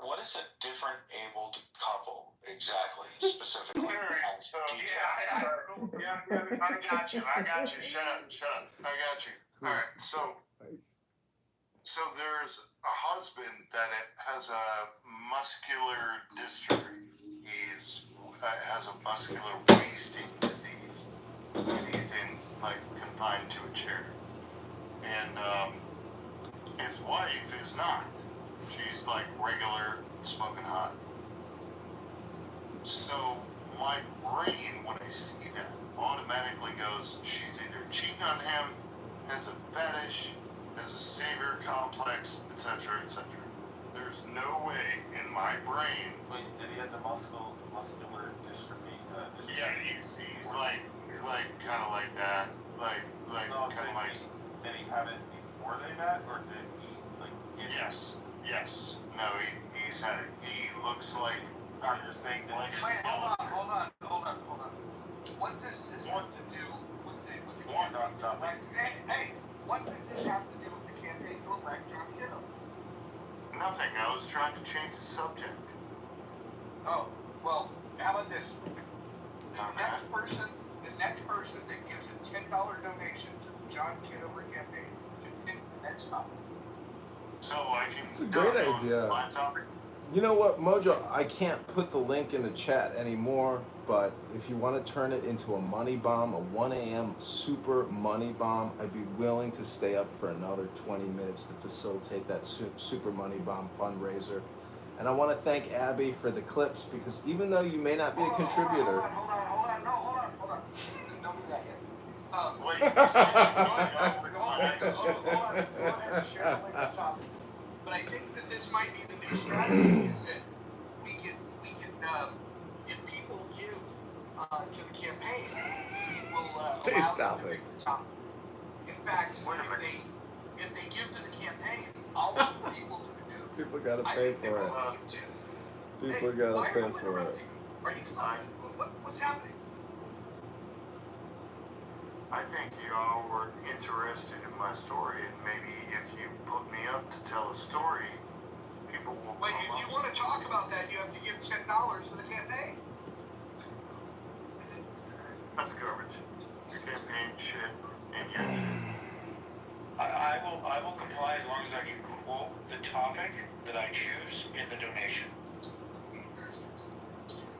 What is a different abled couple exactly, specifically? Alright, so I got you. Shut up. I got you. Alright, so there's a husband that has a muscular dystrophy. He's has a muscular wasting disease, and he's confined to a chair. And his wife is not. She's regular smoking hot. So my brain, when I see that, automatically goes, she's either cheating on him, has a fetish, has a savior complex, etc., etc. There's no way in my brain. Wait, did he have the muscular dystrophy? Yeah, he's kind of like that, Did he have it before they met, or did he get Yes. No, he's had it. He looks like. You're saying that. Wait, hold on. What does this have to do with the campaign? Hey, what does this have to do with the campaign to elect John Kitover? Nothing. I was trying to change the subject. Oh, well, how about this? The next person that gives a $10 donation to the John Kitover campaign to pick the next topic. So I can. It's a great idea. You know what, Mojo? I can't put the link in the chat anymore, but if you want to turn it into a money bomb, a 1 a.m. super money bomb, I'd be willing to stay up for another 20 minutes to facilitate that super money bomb fundraiser. And I want to thank Abby for the clips, because even though you may not be a contributor... Hold on. Don't do that yet. Wait, go ahead and share the link on top. But I think that this might be the new strategy, is that we can if people give to the campaign, we will allow them to pick the topic. In fact, if they give to the campaign, I'll put people to the good. People gotta pay for it. People gotta pay for it. Are you fine? What's happening? I think y'all were interested in my story, and maybe if you put me up to tell a story, people will Wait, if you want to talk about that, you have to give $10 to the campaign. That's garbage. Campaign shit, and you. I will comply as long as I can quote the topic that I choose in the donation.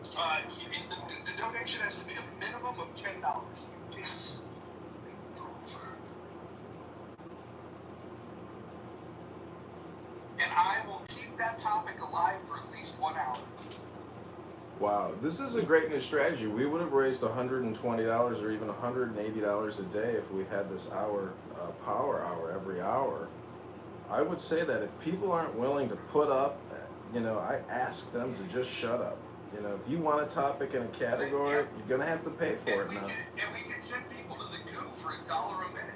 The donation has to be a minimum of $10. Yes. And I will keep that topic alive for at least 1 hour. Wow, this is a great new strategy. We would have raised $120 or even $180 a day if we had this power hour every hour. I would say that if people aren't willing to put up you know, I ask them to just shut up. You know, if you want a topic in a category, you're gonna have to pay for it now. And we can send people to the goo for $1 a minute.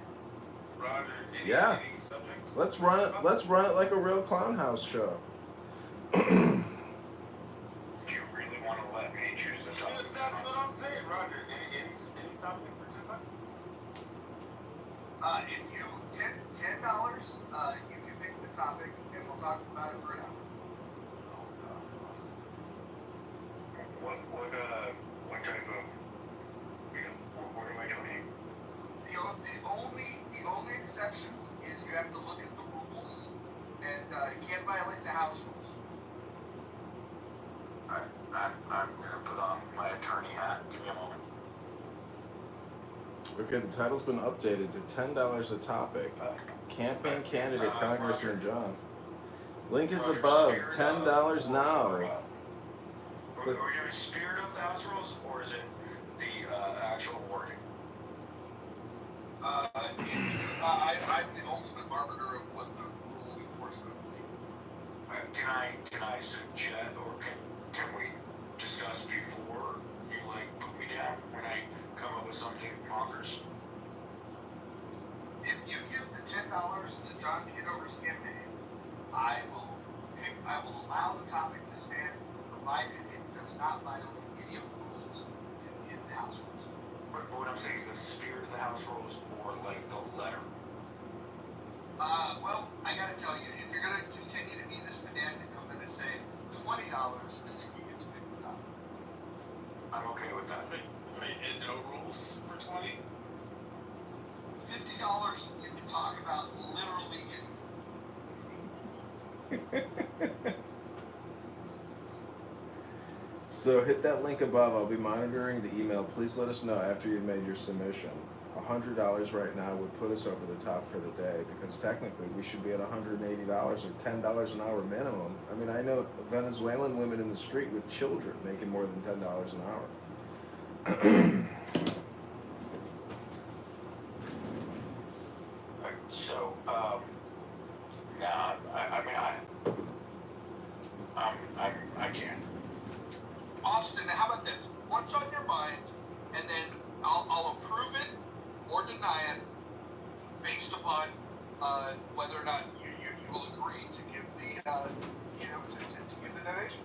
Roger, Yeah. any subject? Let's run it. Let's run it like a real clown house show. Do you really want to let me choose the topic? That's what I'm saying, Roger. Any topic for tonight? If you $10, you can pick the topic, and we'll talk about it for an hour. What type of, you know, what am I doing? The only exceptions is you have to look at the rules, and you can't violate the house rules. I'm gonna put on my attorney hat. Give me a moment. Okay, the title's been updated to $10 a topic. Campaign candidate Congressman John. Link is above. $10 now. Are we doing spirit of the house rules, or is it the actual wording? I'm the ultimate arbiter of what the rule enforcement will be. Can I suggest, or can we discuss before you like put me down when I come up with something bonkers? If you give the $10 to John Kitover's campaign, I will allow the topic to stand, provided it does not violate any of the rules in the house rules. But what I'm saying is the spirit of the house rules, or like the letter. Well, I gotta tell you, if you're gonna continue to be this pedantic, I'm gonna say $20, and then you get to pick the topic. I'm okay with that. Wait, and no rules for 20? $50, you can talk about literally anything. So hit that link above. I'll be monitoring the email. Please let us know after you've made your submission. $100 right now would put us over the top for the day, because technically we should be at $180 or $10 an hour minimum. I mean, I know Venezuelan women in the street with children making more than $10 an hour. So, I can't. Austin, how about this? What's on your mind, and then I'll approve it or deny it based upon whether or not you will agree to give the to give the donation.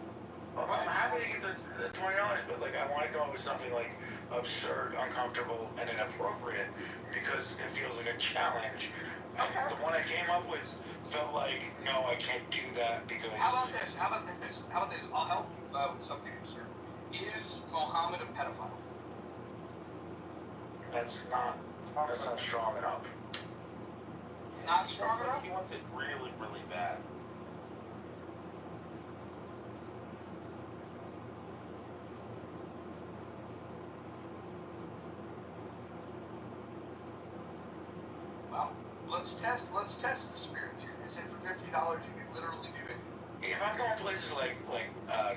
Well, I'm happy to give the $20, but like I want to come up with something like absurd, uncomfortable, and inappropriate, because it feels like a challenge. Okay. And the one I came up with felt like, no, I can't do that because. How about this? I'll help you with something, sir. Is Mohammed a pedophile? That's not strong enough. Not strong enough? He wants it really, really bad. Well, let's test the spirit here. They said for $50 you can literally do it. If I'm going places like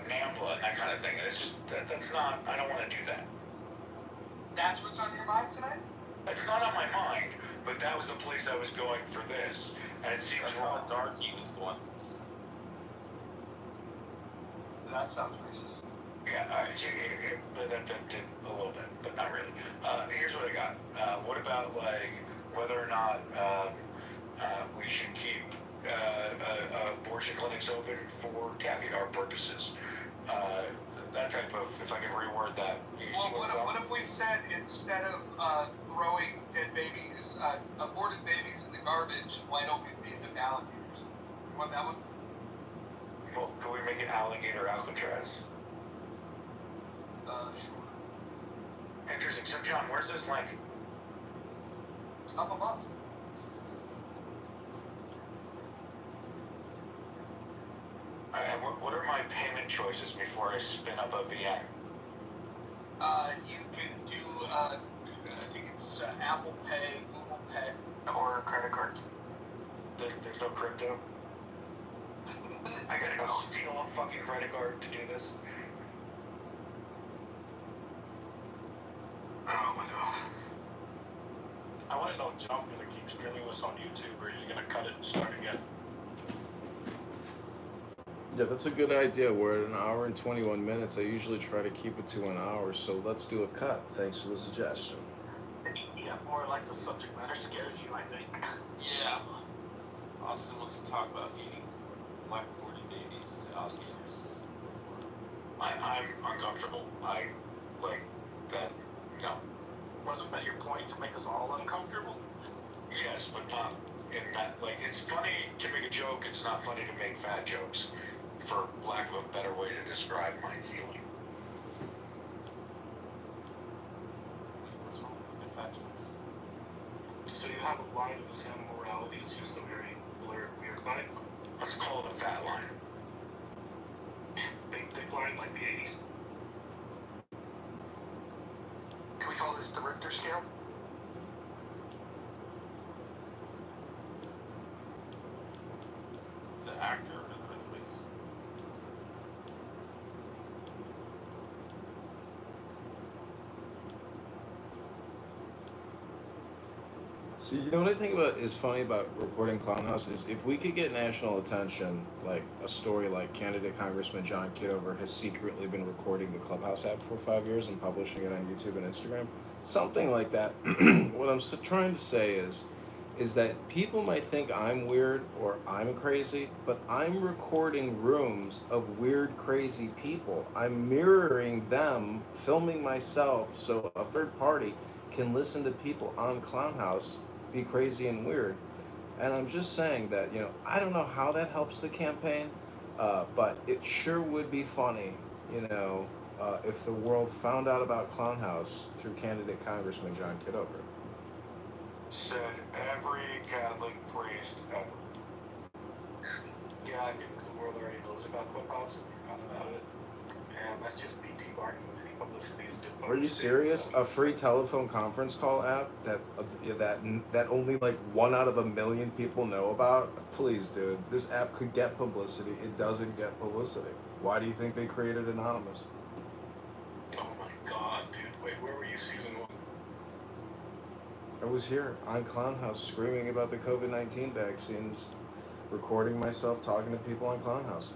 NAMBLA and that kind of thing, it's just that's not. I don't want to do that. That's what's on your mind tonight? It's not on my mind, but that was the place I was going for this, and it seems wrong. Dark he was going. That sounds racist. Yeah, that did a little bit, but not really. Here's what I got. What about like whether or not we should keep abortion clinics open for caviar purposes? That type of, if I can reword that. Well, what if we said instead of throwing dead babies, aborted babies in the garbage, why don't we feed them to alligators? You want that one? Well, could we make it alligator Alcatraz? Sure. Interesting. So, John, where's this link? Up above. And what are my payment choices before I spin up a VM? You can do, I think it's Apple Pay, Google Pay. Or a credit card. There's no crypto? I gotta go steal a fucking credit card to do this? Oh my god. I want to know if John's going to keep streaming this on YouTube, or he's going to cut it and start again. Yeah, that's a good idea. We're at an hour and 21 minutes. I usually try to keep it to an hour, so let's do a cut. Thanks for the suggestion. Yeah, more like the subject matter scares you, I think. Yeah. Austin wants to talk about feeding black-border babies to alligators. I'm uncomfortable. I like that. No. Wasn't that your point, to make us all uncomfortable? Yes, but not in that. Like, it's funny to make a joke. It's not funny to make fat jokes. For lack of a better way to describe my feeling. What's wrong with the fat jokes? So you have a line in the sound of morality. It's just a very blurred, weird line. Let's call it a fat line. Big thick line like the 80s. Can we call this the Richter scale? The actor or the earthquakes? See, you know what I think about is funny about reporting Clown House is if we could get national attention, like a story like candidate Congressman John Kitover has secretly been recording the Clubhouse app for 5 years and publishing it on YouTube and Instagram, something like that. What I'm trying to say is that people might think I'm weird or I'm crazy, but I'm recording rooms of weird, crazy people. I'm mirroring them, filming myself so a third party can listen to people on Clown House be crazy and weird. And I'm just saying that, I don't know how that helps the campaign, but it sure would be funny, if the world found out about Clown House through candidate Congressman John Kitover. Said every Catholic priest ever. Yeah, I think the world already knows about Clubhouse and forgot about it. And that's just me debarking any publicity is good publicity. Are you serious? A free telephone conference call app that only like 1 out of 1 million people know about? Please, dude, this app could get publicity. It doesn't get publicity. Why do you think they created Anonymous? Oh my god, dude. Wait, where were you season 1? I was here on Clown House screaming about the COVID-19 vaccines, recording myself talking to people on Clown House.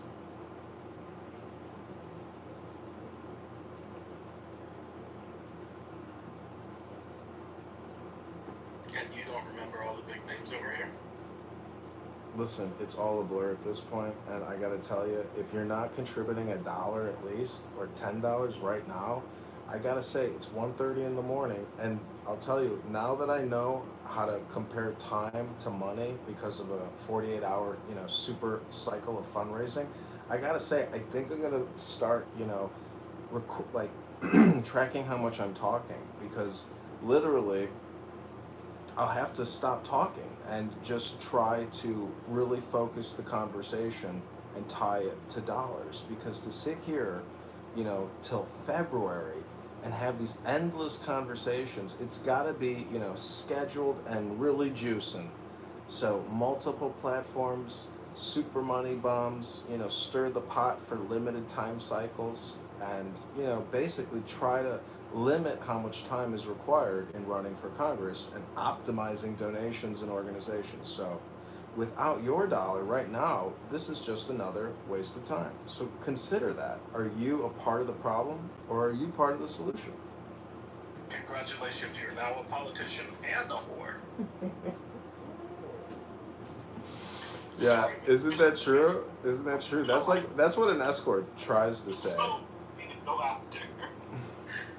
And you don't remember all the big names that were here? Listen, it's all a blur at this point, and I gotta tell you, if you're not contributing $1 at least, or $10 right now, I gotta say, it's 1:30 in the morning, and I'll tell you, now that I know how to compare time to money because of a 48-hour, super cycle of fundraising, I gotta say, I think I'm gonna start, tracking how much I'm talking, because literally, I'll have to stop talking and just try to really focus the conversation and tie it to dollars, because to sit here, till February and have these endless conversations, it's gotta be, scheduled and really juicing. So multiple platforms, super money bombs, stir the pot for limited time cycles, and, basically try to limit how much time is required in running for Congress and optimizing donations and organizations. So without your dollar right now, this is just another waste of time. So consider that. Are you a part of the problem or are you part of the solution? Congratulations, you're now a politician and a whore. Yeah, isn't that true? Isn't that true? That's what an escort tries to say. No actor.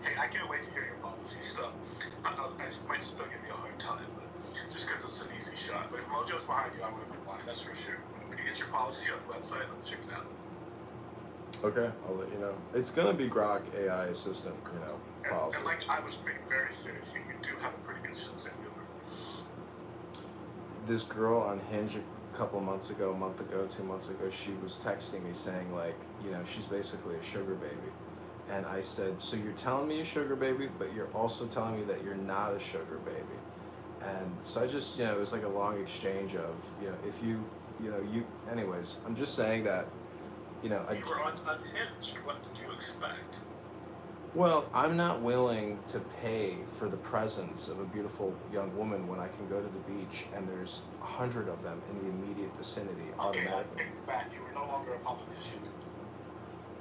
Hey, I can't wait to hear your policy stuff. I might still give you a hard time, but just because it's an easy shot. But if Mojo's behind you, I'm going to be blind, that's for sure. When you get your policy on the website, I'll check it out. Okay, I'll let you know. It's going to be Grok AI assistant, policy. And like I was being very serious, you do have a pretty good sense of humor. This girl on Hinge a couple months ago, a month ago, 2 months ago, she was texting me saying she's basically a sugar baby. And I said, so you're telling me you're a sugar baby, but you're also telling me that you're not a sugar baby. And so I just, it was like a long exchange of, if anyways, I'm just saying that, You were unhinged. What did you expect? Well, I'm not willing to pay for the presence of a beautiful young woman when I can go to the beach and there's 100 of them in the immediate vicinity Okay, I automatically. take it back. You were no longer a politician.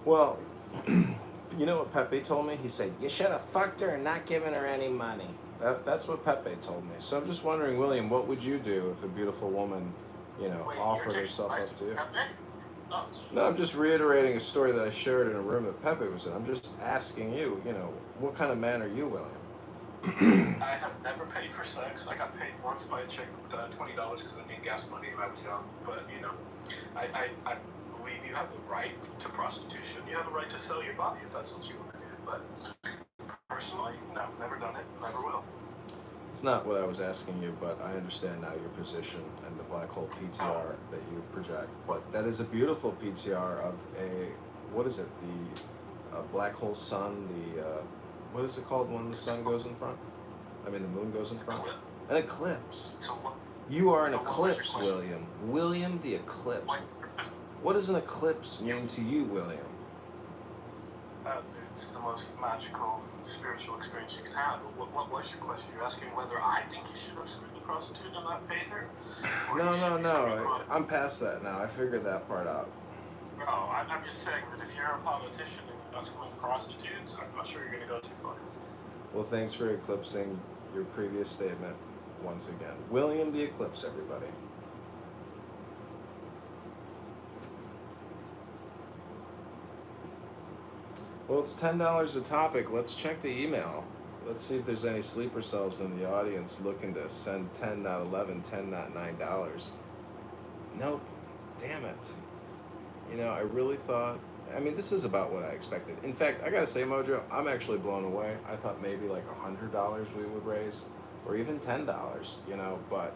Well, you know what Pepe told me? He said, you should have fucked her and not given her any money. That's what Pepe told me. So I'm just wondering, William, what would you do if a beautiful woman, Wait, offered you're taking herself advice up to from you? Pepe? Oh, No, I'm just reiterating a story that I shared in a room that Pepe was in. I'm just asking you, what kind of man are you, William? I have never paid for sex. I got paid once by a chick $20 because I needed gas money when I was young. But I believe you have the right to prostitution. You have the right to sell your body if that's what you want to do. But personally, no, never done it, never will. It's not what I was asking you, but I understand now your position and the black hole PTR that you project. But that is a beautiful PTR of what is it? The black hole sun, what is it called when the sun goes in front? I mean, the moon goes in front? An eclipse. You are an eclipse, William. William the eclipse. What does an eclipse mean to you, William? Dude, it's the most magical spiritual experience you can have. But what was your question? You're asking whether I think you should have screwed the prostitute and not paid her? No. I'm past that now. I figured that part out. No, I'm just saying that if you're a politician and you're not screwing prostitutes, I'm not sure you're going to go too far. Well, thanks for eclipsing your previous statement once again. William the Eclipse, everybody. Well, it's $10 a topic. Let's check the email. Let's see if there's any sleeper cells in the audience looking to send 10, not 11, 10, not $9. Nope. Damn it. I really thought, this is about what I expected. In fact, I gotta say, Mojo, I'm actually blown away. I thought maybe like $100 we would raise, or even $10, but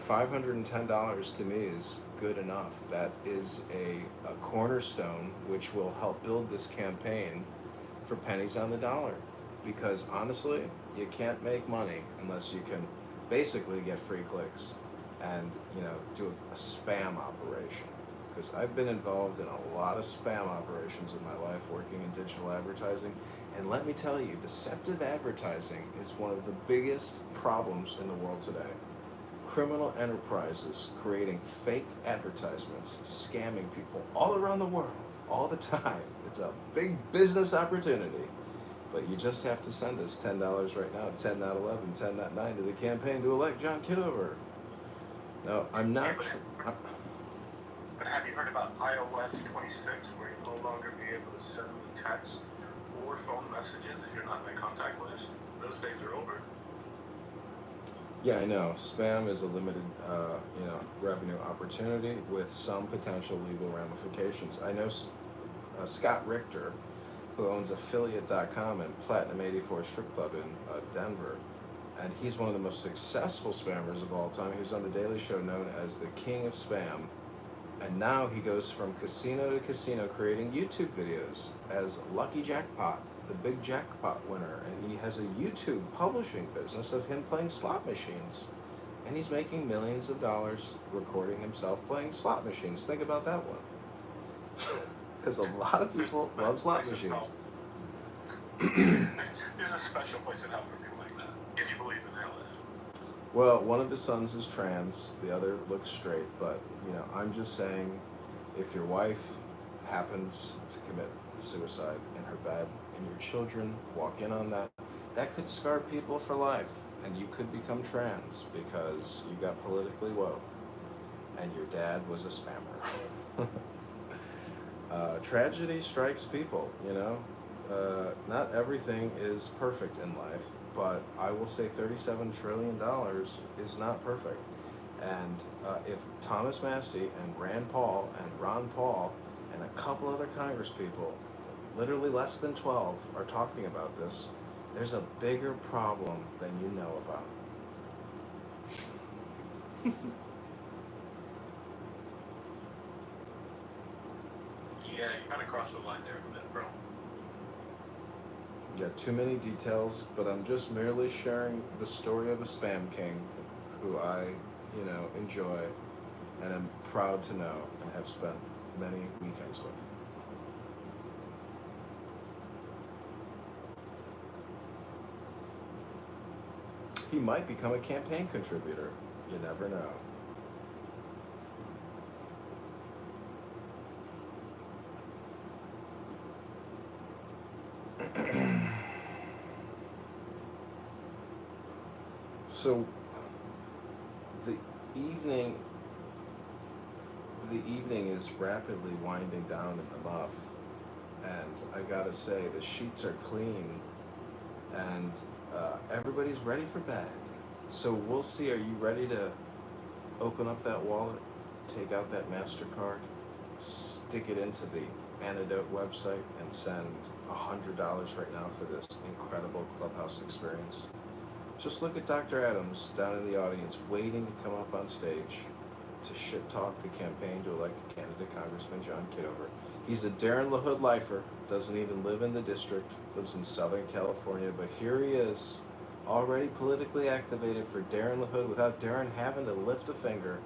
$510 to me is good enough. That is a cornerstone which will help build this campaign for pennies on the dollar. Because honestly, you can't make money unless you can basically get free clicks and do a spam operation. Because I've been involved in a lot of spam operations in my life working in digital advertising, and let me tell you, deceptive advertising is one of the biggest problems in the world today. Criminal enterprises creating fake advertisements, scamming people all around the world, all the time. It's a big business opportunity. But you just have to send us $10 right now, 10 not 11, 10 not 9 to the campaign to elect John Kitover. No, I'm not. But have you heard about iOS 26, where you'll no longer be able to send me text or phone messages if you're not in my contact list? Those days are over. Yeah, I know. Spam is a limited, revenue opportunity with some potential legal ramifications. I know Scott Richter, who owns affiliate.com and Platinum 84 Strip Club in Denver, and he's one of the most successful spammers of all time. He was on The Daily Show, known as the King of Spam, and now he goes from casino to casino creating YouTube videos as Lucky Jackpot, the big jackpot winner, and he has a YouTube publishing business of him playing slot machines, and he's making millions of dollars recording himself playing slot machines. Think about that one. Because a lot of people love slot machines. There's a special place in hell for people like that, if you believe in hell. Well, one of his sons is trans, the other looks straight, but, I'm just saying, if your wife happens to commit suicide in her bed and your children walk in on that, that could scar people for life, and you could become trans because you got politically woke and your dad was a spammer. Tragedy strikes people, not everything is perfect in life, but I will say $37 trillion is not perfect. And if Thomas Massey and Rand Paul and Ron Paul and a couple other Congress people, literally less than 12, are talking about this, there's a bigger problem than you know about. Yeah, you kind of crossed the line there a bit, bro. Yeah, too many details, but I'm just merely sharing the story of a spam king who I, enjoy and am proud to know and have spent many weekends with. He might become a campaign contributor. You never know. So the evening is rapidly winding down in the muff, and I gotta say the sheets are clean, and everybody's ready for bed. So we'll see. Are you ready to open up that wallet, take out that MasterCard, stick it into the Antidote website, and send $100 right now for this incredible Clubhouse experience? Just look at Dr. Adams down in the audience, waiting to come up on stage to shit talk the campaign to elect candidate Congressman John Kitover. He's a Darren LaHood lifer, doesn't even live in the district, lives in Southern California, but here he is, already politically activated for Darren LaHood without Darren having to lift a finger.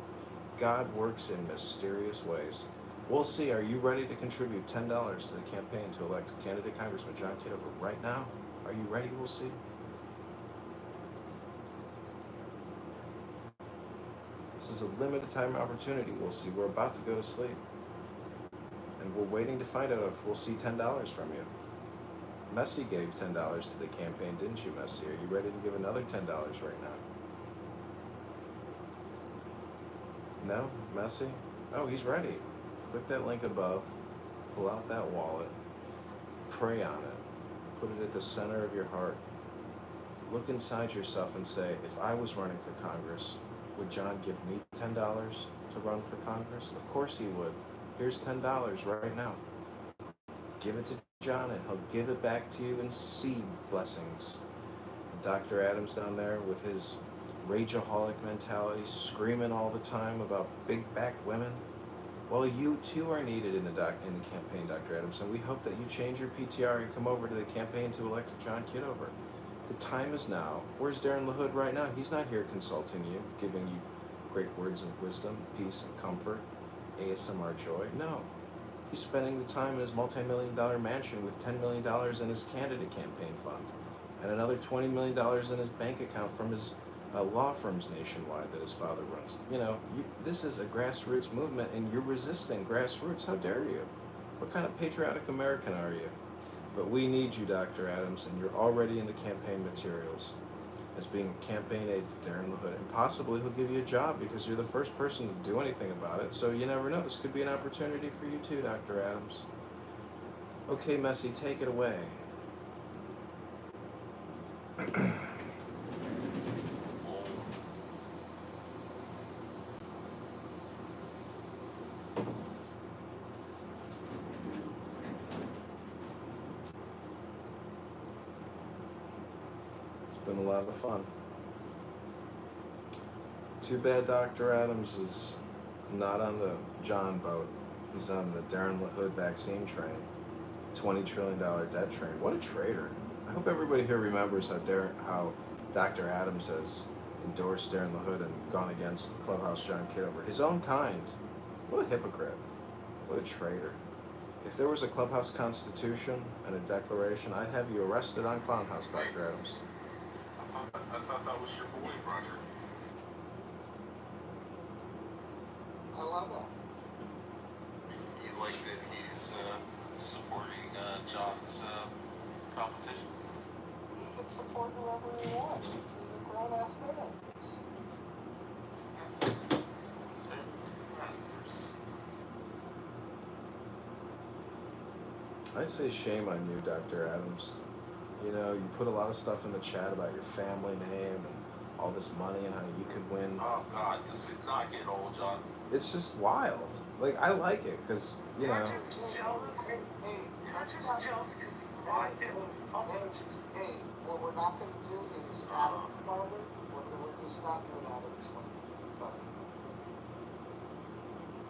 God works in mysterious ways. We'll see. Are you ready to contribute $10 to the campaign to elect candidate Congressman John Kitover right now? Are you ready? We'll see. This is a limited time opportunity. We'll see. We're about to go to sleep. And we're waiting to find out if we'll see $10 from you. Messi gave $10 to the campaign, didn't you, Messi? Are you ready to give another $10 right now? No? Messi? Oh, he's ready. Click that link above. Pull out that wallet. Pray on it. Put it at the center of your heart. Look inside yourself and say, if I was running for Congress, would John give me $10 to run for Congress? Of course he would. Here's $10 right now. Give it to John and he'll give it back to you in seed blessings. And Dr. Adams down there with his rageaholic mentality, screaming all the time about big back women. Well, you too are needed in the campaign, Dr. Adams, and we hope that you change your PTR and come over to the campaign to elect John Kitover. The time is now. Where's Darren LaHood right now? He's not here consulting you, giving you great words of wisdom, peace, and comfort, ASMR joy. No. He's spending the time in his multi-million-dollar mansion with $10 million in his candidate campaign fund and another $20 million in his bank account from his law firms nationwide that his father runs. You know, this is a grassroots movement, and you're resisting grassroots. How dare you? What kind of patriotic American are you? But we need you, Dr. Adams, and you're already in the campaign materials as being a campaign aide to Darren LaHood. And possibly he'll give you a job because you're the first person to do anything about it. So you never know. This could be an opportunity for you too, Dr. Adams. Okay, Messi, take it away. It's been a lot of fun. Too bad Dr. Adams is not on the John boat. He's on the Darren LaHood vaccine train. $20 trillion debt train. What a traitor. I hope everybody here remembers how Dr. Adams has endorsed Darren LaHood and gone against Clubhouse John Kitover. His own kind. What a hypocrite. What a traitor. If there was a Clubhouse Constitution and a declaration, I'd have you arrested on Clownhouse, Dr. Adams. I thought that was your boy, Roger. I love that. You like that he's supporting John's competition? He can support whoever he wants. He's a grown-ass man. I say shame on you, Dr. Adams. You know, you put a lot of stuff in the chat about your family name and all this money and how you could win. Oh God, does it not get old, John? It's just wild. Like, I like it because, you know. You're just jealous. You're just jealous because you thought that was published. Hey, what we're not going to do is Adam Slander. We're just not doing Adam Slander.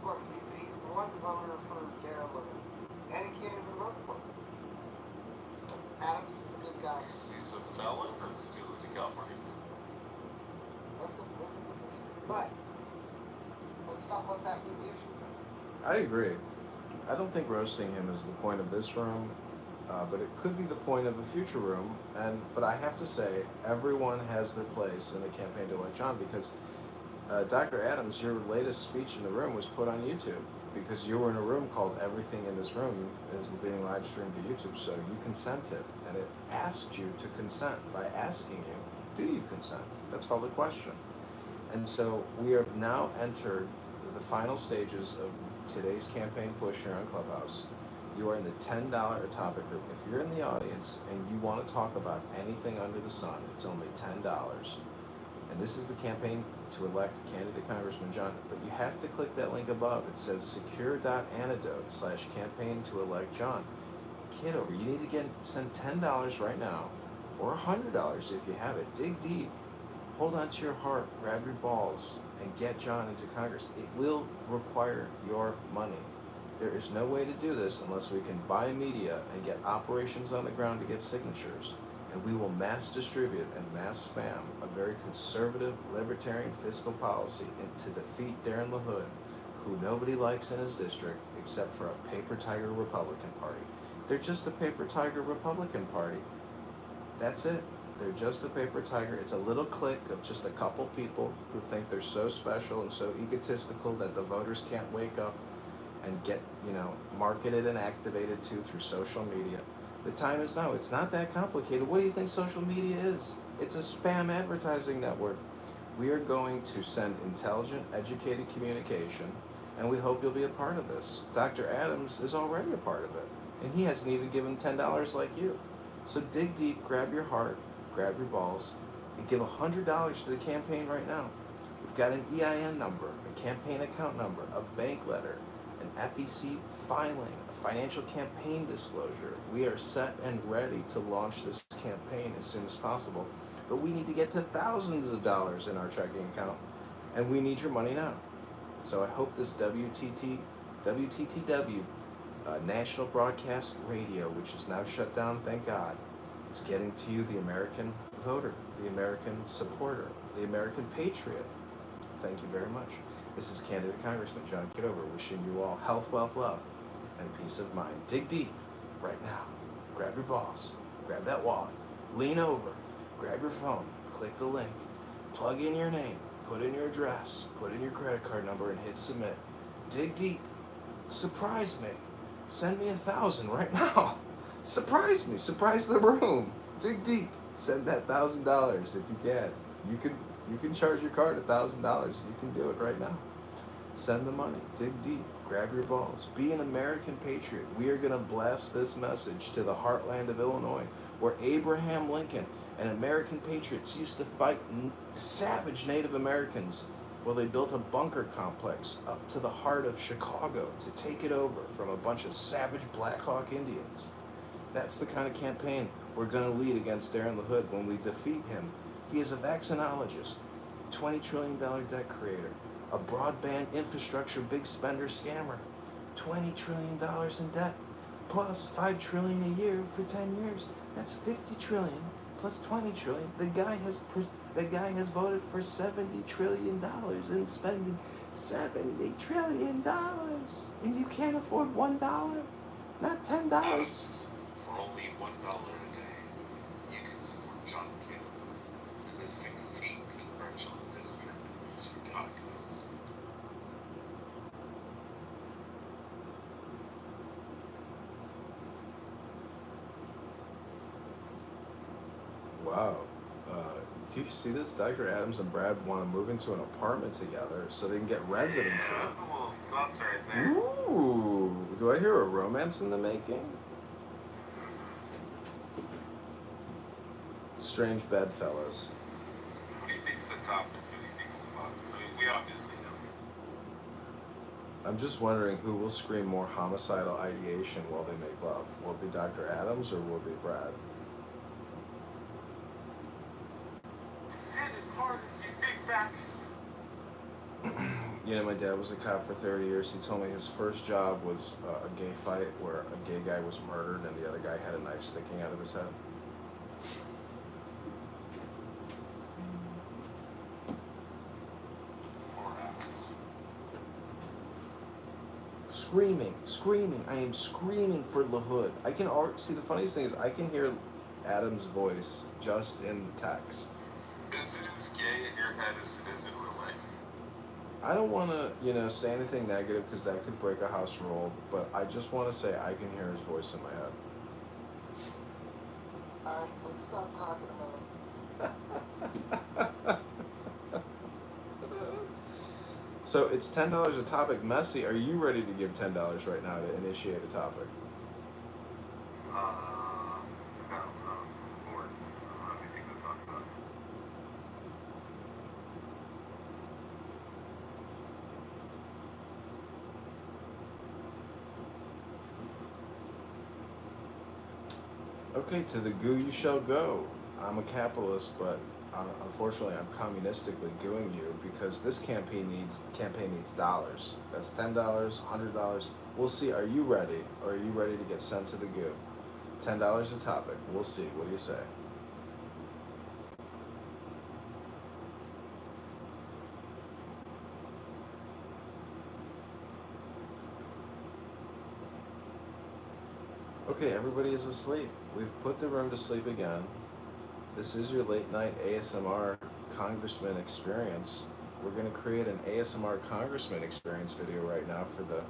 Look, he's one voter for Darren LaHood, and he can't even vote for him. Adams is a good guy. Is he a felon or does he live in California? That's a good issue. But let's not let that be the issue. I agree. I don't think roasting him is the point of this room. but it could be the point of a future room. But I have to say, everyone has their place in the campaign to elect John, because Dr. Adams, your latest speech in the room was put on YouTube because you were in a room called Everything in This Room is being live streamed to YouTube. So you consented, and it asked you to consent by asking you, do you consent? That's called a question. And so we have now entered the final stages of today's campaign push here on Clubhouse. You are in the $10 a topic group. If you're in the audience and you want to talk about anything under the sun, it's only $10. And this is the campaign to elect candidate Congressman John. But you have to click that link above. It says secure.antidote/campaign to elect John. Kitover, you need to send $10 right now, or $100 if you have it. Dig deep. Hold on to your heart, grab your balls, and get John into Congress. It will require your money. There is no way to do this unless we can buy media and get operations on the ground to get signatures. And we will mass distribute and mass spam a very conservative, libertarian fiscal policy to defeat Darren LaHood, who nobody likes in his district except for a paper tiger Republican Party. They're just a paper tiger Republican Party. That's it. They're just a paper tiger. It's a little clique of just a couple people who think they're so special and so egotistical that the voters can't wake up and get, marketed and activated to through social media. The time is now. It's not that complicated. What do you think social media is? It's a spam advertising network. We are going to send intelligent, educated communication, and we hope you'll be a part of this. Dr. Adams is already a part of it, and he hasn't even given $10 like you. So dig deep, grab your heart, grab your balls, and give $100 to the campaign right now. We've got an EIN number, a campaign account number, a bank letter, an FEC filing, a financial campaign disclosure. We are set and ready to launch this campaign as soon as possible, but we need to get to thousands of dollars in our checking account, and we need your money now. So I hope this WTTW, National Broadcast Radio, which is now shut down, thank God, is getting to you, the American voter, the American supporter, the American patriot. Thank you very much. This is candidate Congressman John Kitover wishing you all health, wealth, love, and peace of mind. Dig deep right now. Grab your balls. Grab that wallet. Lean over. Grab your phone. Click the link. Plug in your name. Put in your address. Put in your credit card number and hit submit. Dig deep. Surprise me. Send me 1,000 right now. Surprise me. Surprise the room. Dig deep. Send that $1,000 if you can. You can charge your card $1,000. You can do it right now. Send the money. Dig deep. Grab your balls. Be an American patriot. We are going to blast this message to the heartland of Illinois, where Abraham Lincoln and American patriots used to fight savage Native Americans. Well, they built a bunker complex up to the heart of Chicago to take it over from a bunch of savage Black Hawk Indians. That's the kind of campaign we're going to lead against Darren LaHood when we defeat him. He is a vaccinologist, $20 trillion debt creator, a broadband infrastructure big spender scammer, $20 trillion in debt, plus $5 trillion a year for 10 years. That's $50 trillion plus $20 trillion. The guy has voted for $70 trillion in spending $70 trillion, and you can't afford $1, not $10. For only $1 a day, you can support John Kitover in the 16th congressional district of Chicago. Wow. Do you see this? Dr. Adams and Brad want to move into an apartment together so they can get residency. Yeah, that's a little sus right there. Ooh. Do I hear a romance in the making? Strange bedfellows. Who do you think's the top? Who do you think's the bottom? I mean, we obviously know. I'm just wondering who will scream more homicidal ideation while they make love. Will it be Dr. Adams or will it be Brad? You know, my dad was a cop for 30 years. He told me his first job was a gay fight where a gay guy was murdered and the other guy had a knife sticking out of his head. screaming. I am screaming for LaHood. I can already see, the funniest thing is I can hear Adam's voice just in the text. Is it as gay in your head as it is in real life? I don't want to, say anything negative because that could break a house rule, but I just want to say I can hear his voice in my head. Alright, let's stop talking about it. So it's $10 a topic. Messi, are you ready to give $10 right now to initiate a topic? No, or I don't have anything to talk about. Okay, to the goo you shall go. I'm a capitalist, but unfortunately I'm communistically gooing you because this campaign needs dollars. That's $10, $100. We'll see. Are you ready? Or are you ready to get sent to the goo? $10 a topic. We'll see. What do you say? Okay, everybody is asleep. We've put the room to sleep again. This is your late night ASMR Congressman experience. We're going to create an ASMR Congressman experience video right now for the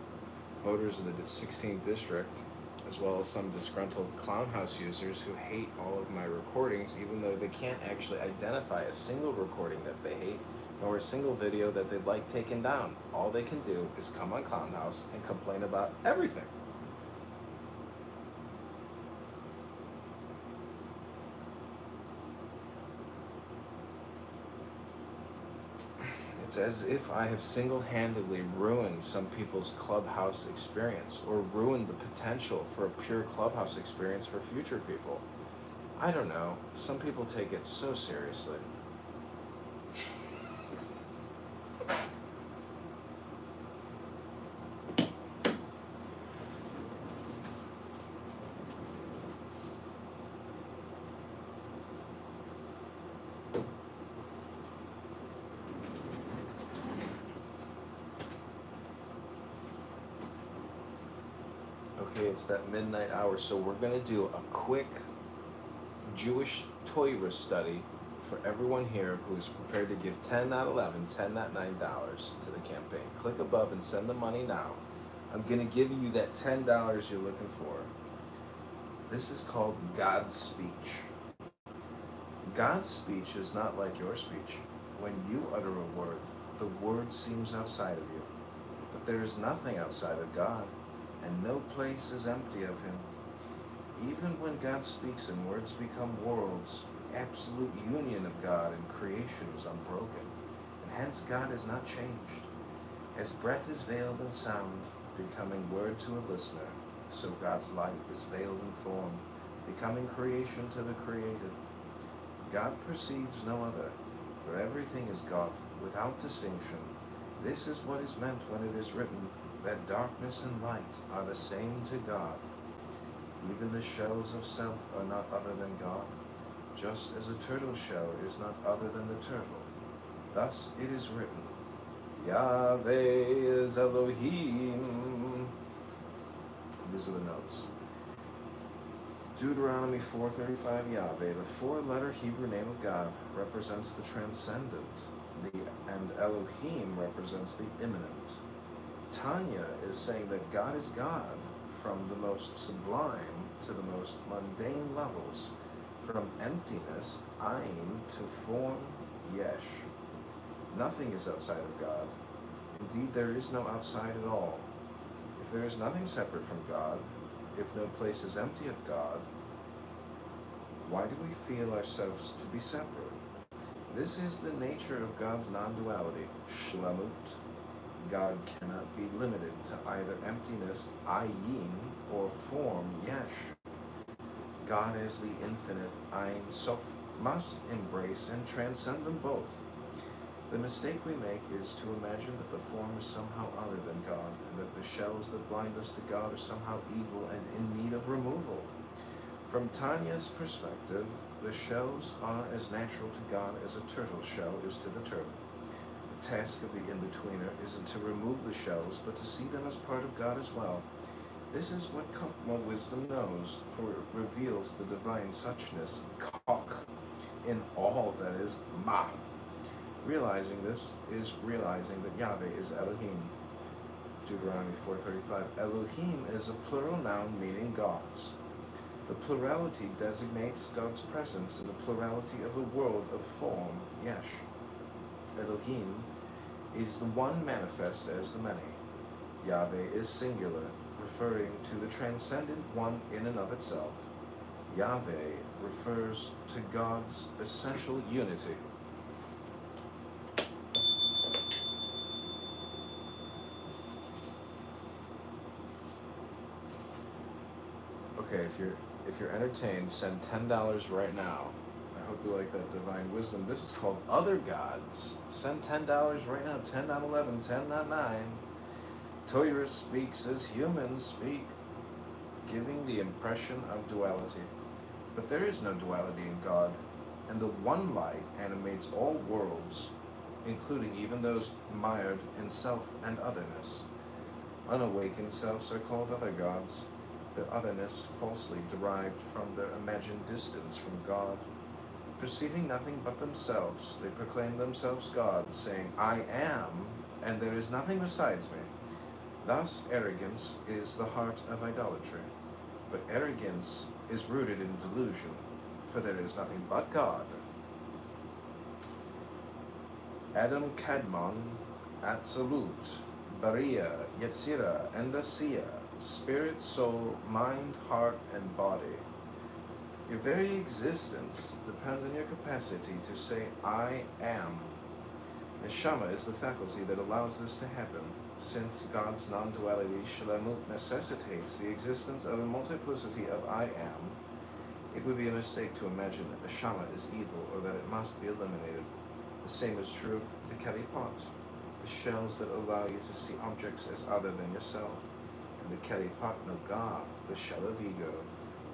voters of the 16th district, as well as some disgruntled clown house users who hate all of my recordings, even though they can't actually identify a single recording that they hate, nor a single video that they'd like taken down. All they can do is come on Clown House and complain about everything. It's as if I have single-handedly ruined some people's Clubhouse experience, or ruined the potential for a pure Clubhouse experience for future people. I don't know. Some people take it so seriously. Okay, it's that midnight hour, so we're going to do a quick Jewish Torah study for everyone here who is prepared to give 10, not 11, 10, not $9 to the campaign. Click above and send the money now. I'm going to give you that $10 you're looking for. This is called God's speech. God's speech is not like your speech. When you utter a word, the word seems outside of you. But there is nothing outside of God, and no place is empty of him. Even when God speaks and words become worlds, the absolute union of God and creation is unbroken, and hence God is not changed. As breath is veiled in sound, becoming word to a listener, so God's light is veiled in form, becoming creation to the created. God perceives no other, for everything is God, without distinction. This is what is meant when it is written, that darkness and light are the same to God. Even the shells of self are not other than God, just as a turtle shell is not other than the turtle. Thus it is written, Yahweh is Elohim. These are the notes. Deuteronomy 4:35, Yahweh, the four-letter Hebrew name of God, represents the transcendent, and Elohim represents the immanent. Tanya is saying that God is God from the most sublime to the most mundane levels, from emptiness, Ayin, to form, Yesh. Nothing is outside of God. Indeed, there is no outside at all. If there is nothing separate from God, if no place is empty of God, why do we feel ourselves to be separate? This is the nature of God's non-duality, Shlamut. God cannot be limited to either emptiness, Ayin, or form, Yesh. God as the infinite, Ein Sof, must embrace and transcend them both. The mistake we make is to imagine that the form is somehow other than God, and that the shells that blind us to God are somehow evil and in need of removal. From Tanya's perspective, the shells are as natural to God as a turtle shell is to the turtle. task of the in-betweener isn't to remove the shells, but to see them as part of God as well. This is what wisdom knows, for it reveals the divine suchness, kok, in all that is ma. Realizing this is realizing that Yahweh is Elohim. Deuteronomy 4:35. Elohim is a plural noun meaning gods. The plurality designates God's presence in the plurality of the world of form, yesh. Elohim is the one manifest as the many. Yahweh is singular, referring to the transcendent one in and of itself. Yahweh refers to God's essential unity. Okay, if you're entertained, send $10 right now. I hope you like that divine wisdom. This is called Other Gods. Send $10 right now. 10 not 11, 10 not 9. Torah speaks as humans speak, giving the impression of duality. But there is no duality in God, and the one light animates all worlds, including even those mired in self and otherness. Unawakened selves are called other gods, their otherness falsely derived from their imagined distance from God. Perceiving nothing but themselves, they proclaim themselves gods, saying, I am, and there is nothing besides me. Thus, arrogance is the heart of idolatry. But arrogance is rooted in delusion, for there is nothing but God. Adam Kadmon, Absolute, Bariya, Yetzirah, and Asiya, spirit, soul, mind, heart, and body. Your very existence depends on your capacity to say, I am. Neshama is the faculty that allows this to happen, since God's non-duality, Shalamut, necessitates the existence of a multiplicity of I am. It would be a mistake to imagine that Neshama is evil or that it must be eliminated. The same is true of the Keli Pot, the shells that allow you to see objects as other than yourself, and the Keli Pot Noga, the shell of ego,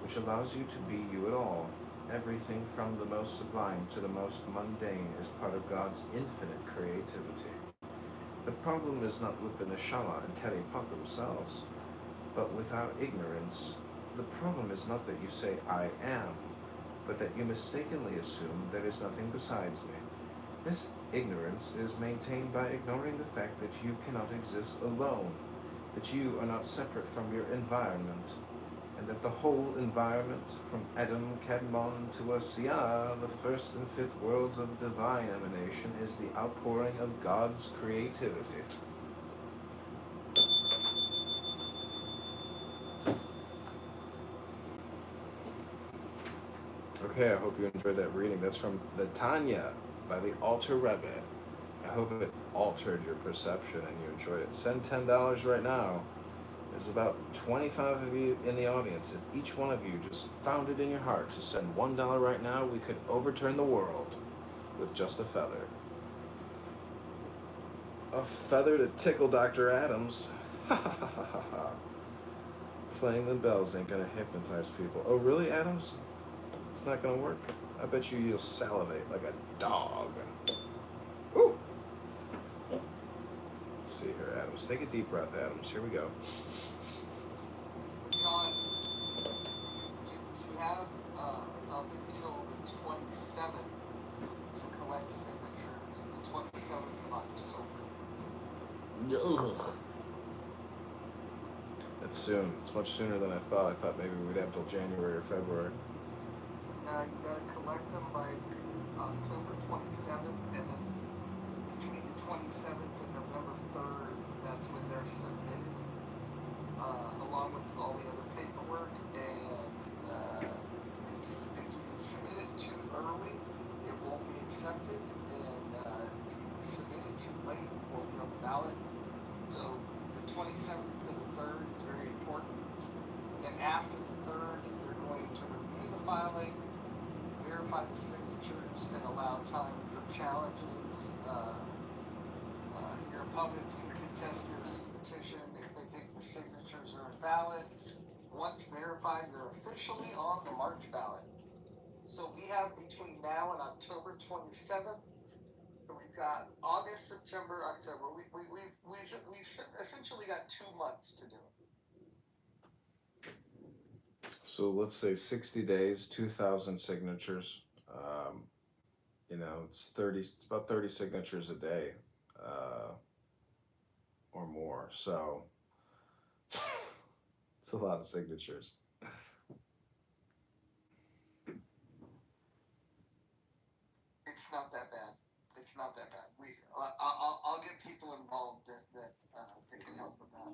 which allows you to be you at all. Everything from the most sublime to the most mundane is part of God's infinite creativity. The problem is not with the Neshama and Keli Pot themselves, but with our ignorance. The problem is not that you say, I am, but that you mistakenly assume there is nothing besides me. This ignorance is maintained by ignoring the fact that you cannot exist alone, that you are not separate from your environment, and that the whole environment, from Adam, Kadmon to Asiya, the first and fifth worlds of divine emanation, is the outpouring of God's creativity. Okay, I hope you enjoyed that reading. That's from the Tanya by the Alter Rebbe. I hope it altered your perception and you enjoyed it. Send $10 right now. There's about 25 of you in the audience. If each one of you just found it in your heart to send $1 right now, we could overturn the world with just a feather. A feather to tickle Dr. Adams. Ha ha ha ha ha. Playing the bells ain't gonna hypnotize people. Oh, really, Adams? It's not gonna work? I bet you'll salivate like a dog. Ooh. Let's see here, Adams. Take a deep breath, Adams. Here we go. John, you have up until the 27th to collect signatures, the 27th of October. Ugh. That's soon. It's much sooner than I thought. I thought maybe we'd have till January or February. Now you gotta collect them by October 27th, and then between the 27th and November 3rd, that's when they're submitted, along with all the other paperwork. And if you submit it too early, it won't be accepted, and if you submit it too late, it won't be on the ballot. So the 27th to the 3rd is very important. And after the 3rd, they're going to review the filing, verify the signatures, and allow time for challenges. Your opponents can contest your petition if they think the signatures are invalid. Once verified, they're officially on the March ballot. So we have between now and October 27th We've got August, September, October. We've essentially got 2 months to do it. So let's say 60 days, 2,000 signatures. It's about 30 signatures a day, or more. So it's a lot of signatures. It's not that bad. It's not that bad. I'll get people involved that can help with that.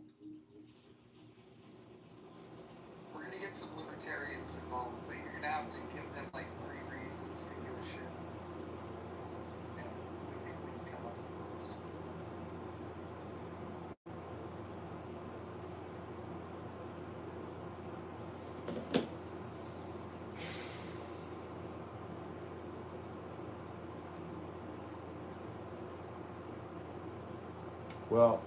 We're gonna get some libertarians involved, but you're gonna have to give them like 3 reasons to give a shit. And we can come up with those. Well,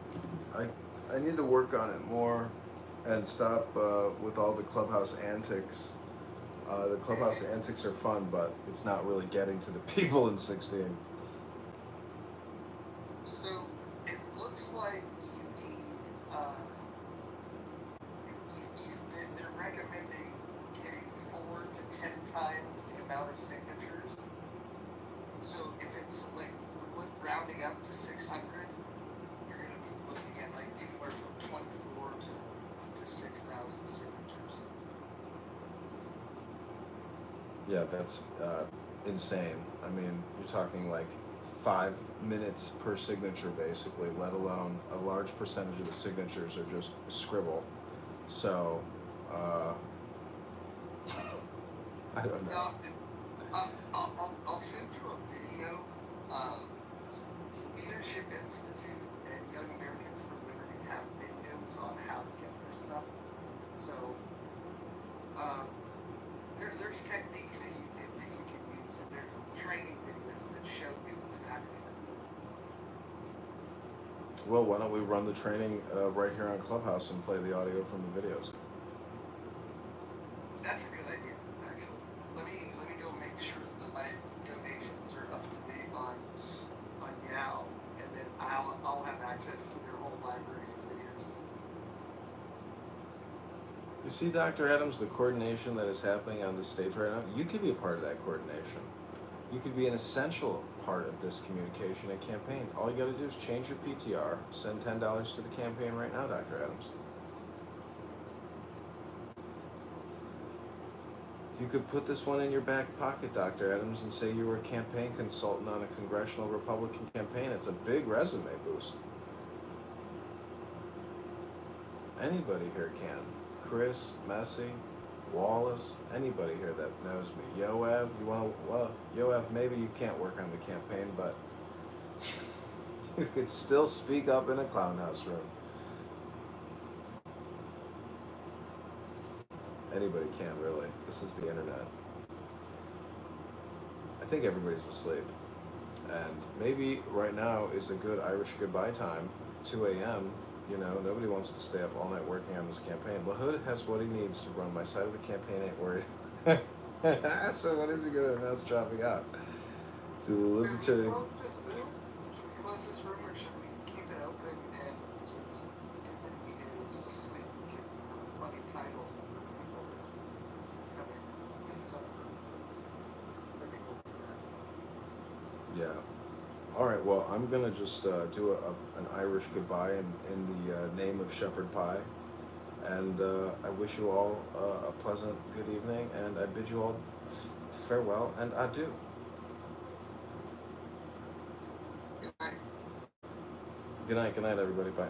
I need to work on it more and stop with all the clubhouse antics. The clubhouse antics are fun, but it's not really getting to the people in 16. So it looks like you need. They're recommending getting 4 to 10 times the amount of signatures. So if it's like rounding up to 600, you're going to be looking at like anywhere from 24 to 6,000 signatures. Yeah, that's insane. I mean, you're talking like 5 minutes per signature, basically, let alone a large percentage of the signatures are just a scribble. So, I don't know. I'll send you a video. Leadership Institute and Young Americans for Liberty have videos on how to get this stuff. So, there's techniques that you can use, and there's training videos that show you exactly that. Well, why don't we run the training right here on Clubhouse and play the audio from the videos? That's a good idea, actually. Let me go make sure that my donations are up to date on Yao, and then I'll have access to their whole library of videos. You see, Dr. Adams, the coordination that is happening on the stage right now, you could be a part of that coordination. You could be an essential part of this communication and campaign. All you got to do is change your PTR, send $10 to the campaign right now, Dr. Adams. You could put this one in your back pocket, Dr. Adams, and say you were a campaign consultant on a congressional Republican campaign. It's a big resume boost. Anybody here can. Chris, Messi, Wallace, anybody here that knows me. Yoav, Yoav, maybe you can't work on the campaign, but you could still speak up in a clown house room. Anybody can, really. This is the internet. I think everybody's asleep. And maybe right now is a good Irish goodbye time, 2 a.m., nobody wants to stay up all night working on this campaign. LaHood has what he needs to run my side of the campaign, ain't worried. So when is he going to announce dropping out? To the Libertarians. Should we close this room, or should we keep it open, and since Anthony is asleep, give a funny title for people to come in and I think we'll do that. Yeah. All right, well, I'm going to just do an Irish goodbye in the name of Shepherd Pie. And I wish you all a pleasant good evening, and I bid you all farewell and adieu. Good night. Good night, everybody. Bye.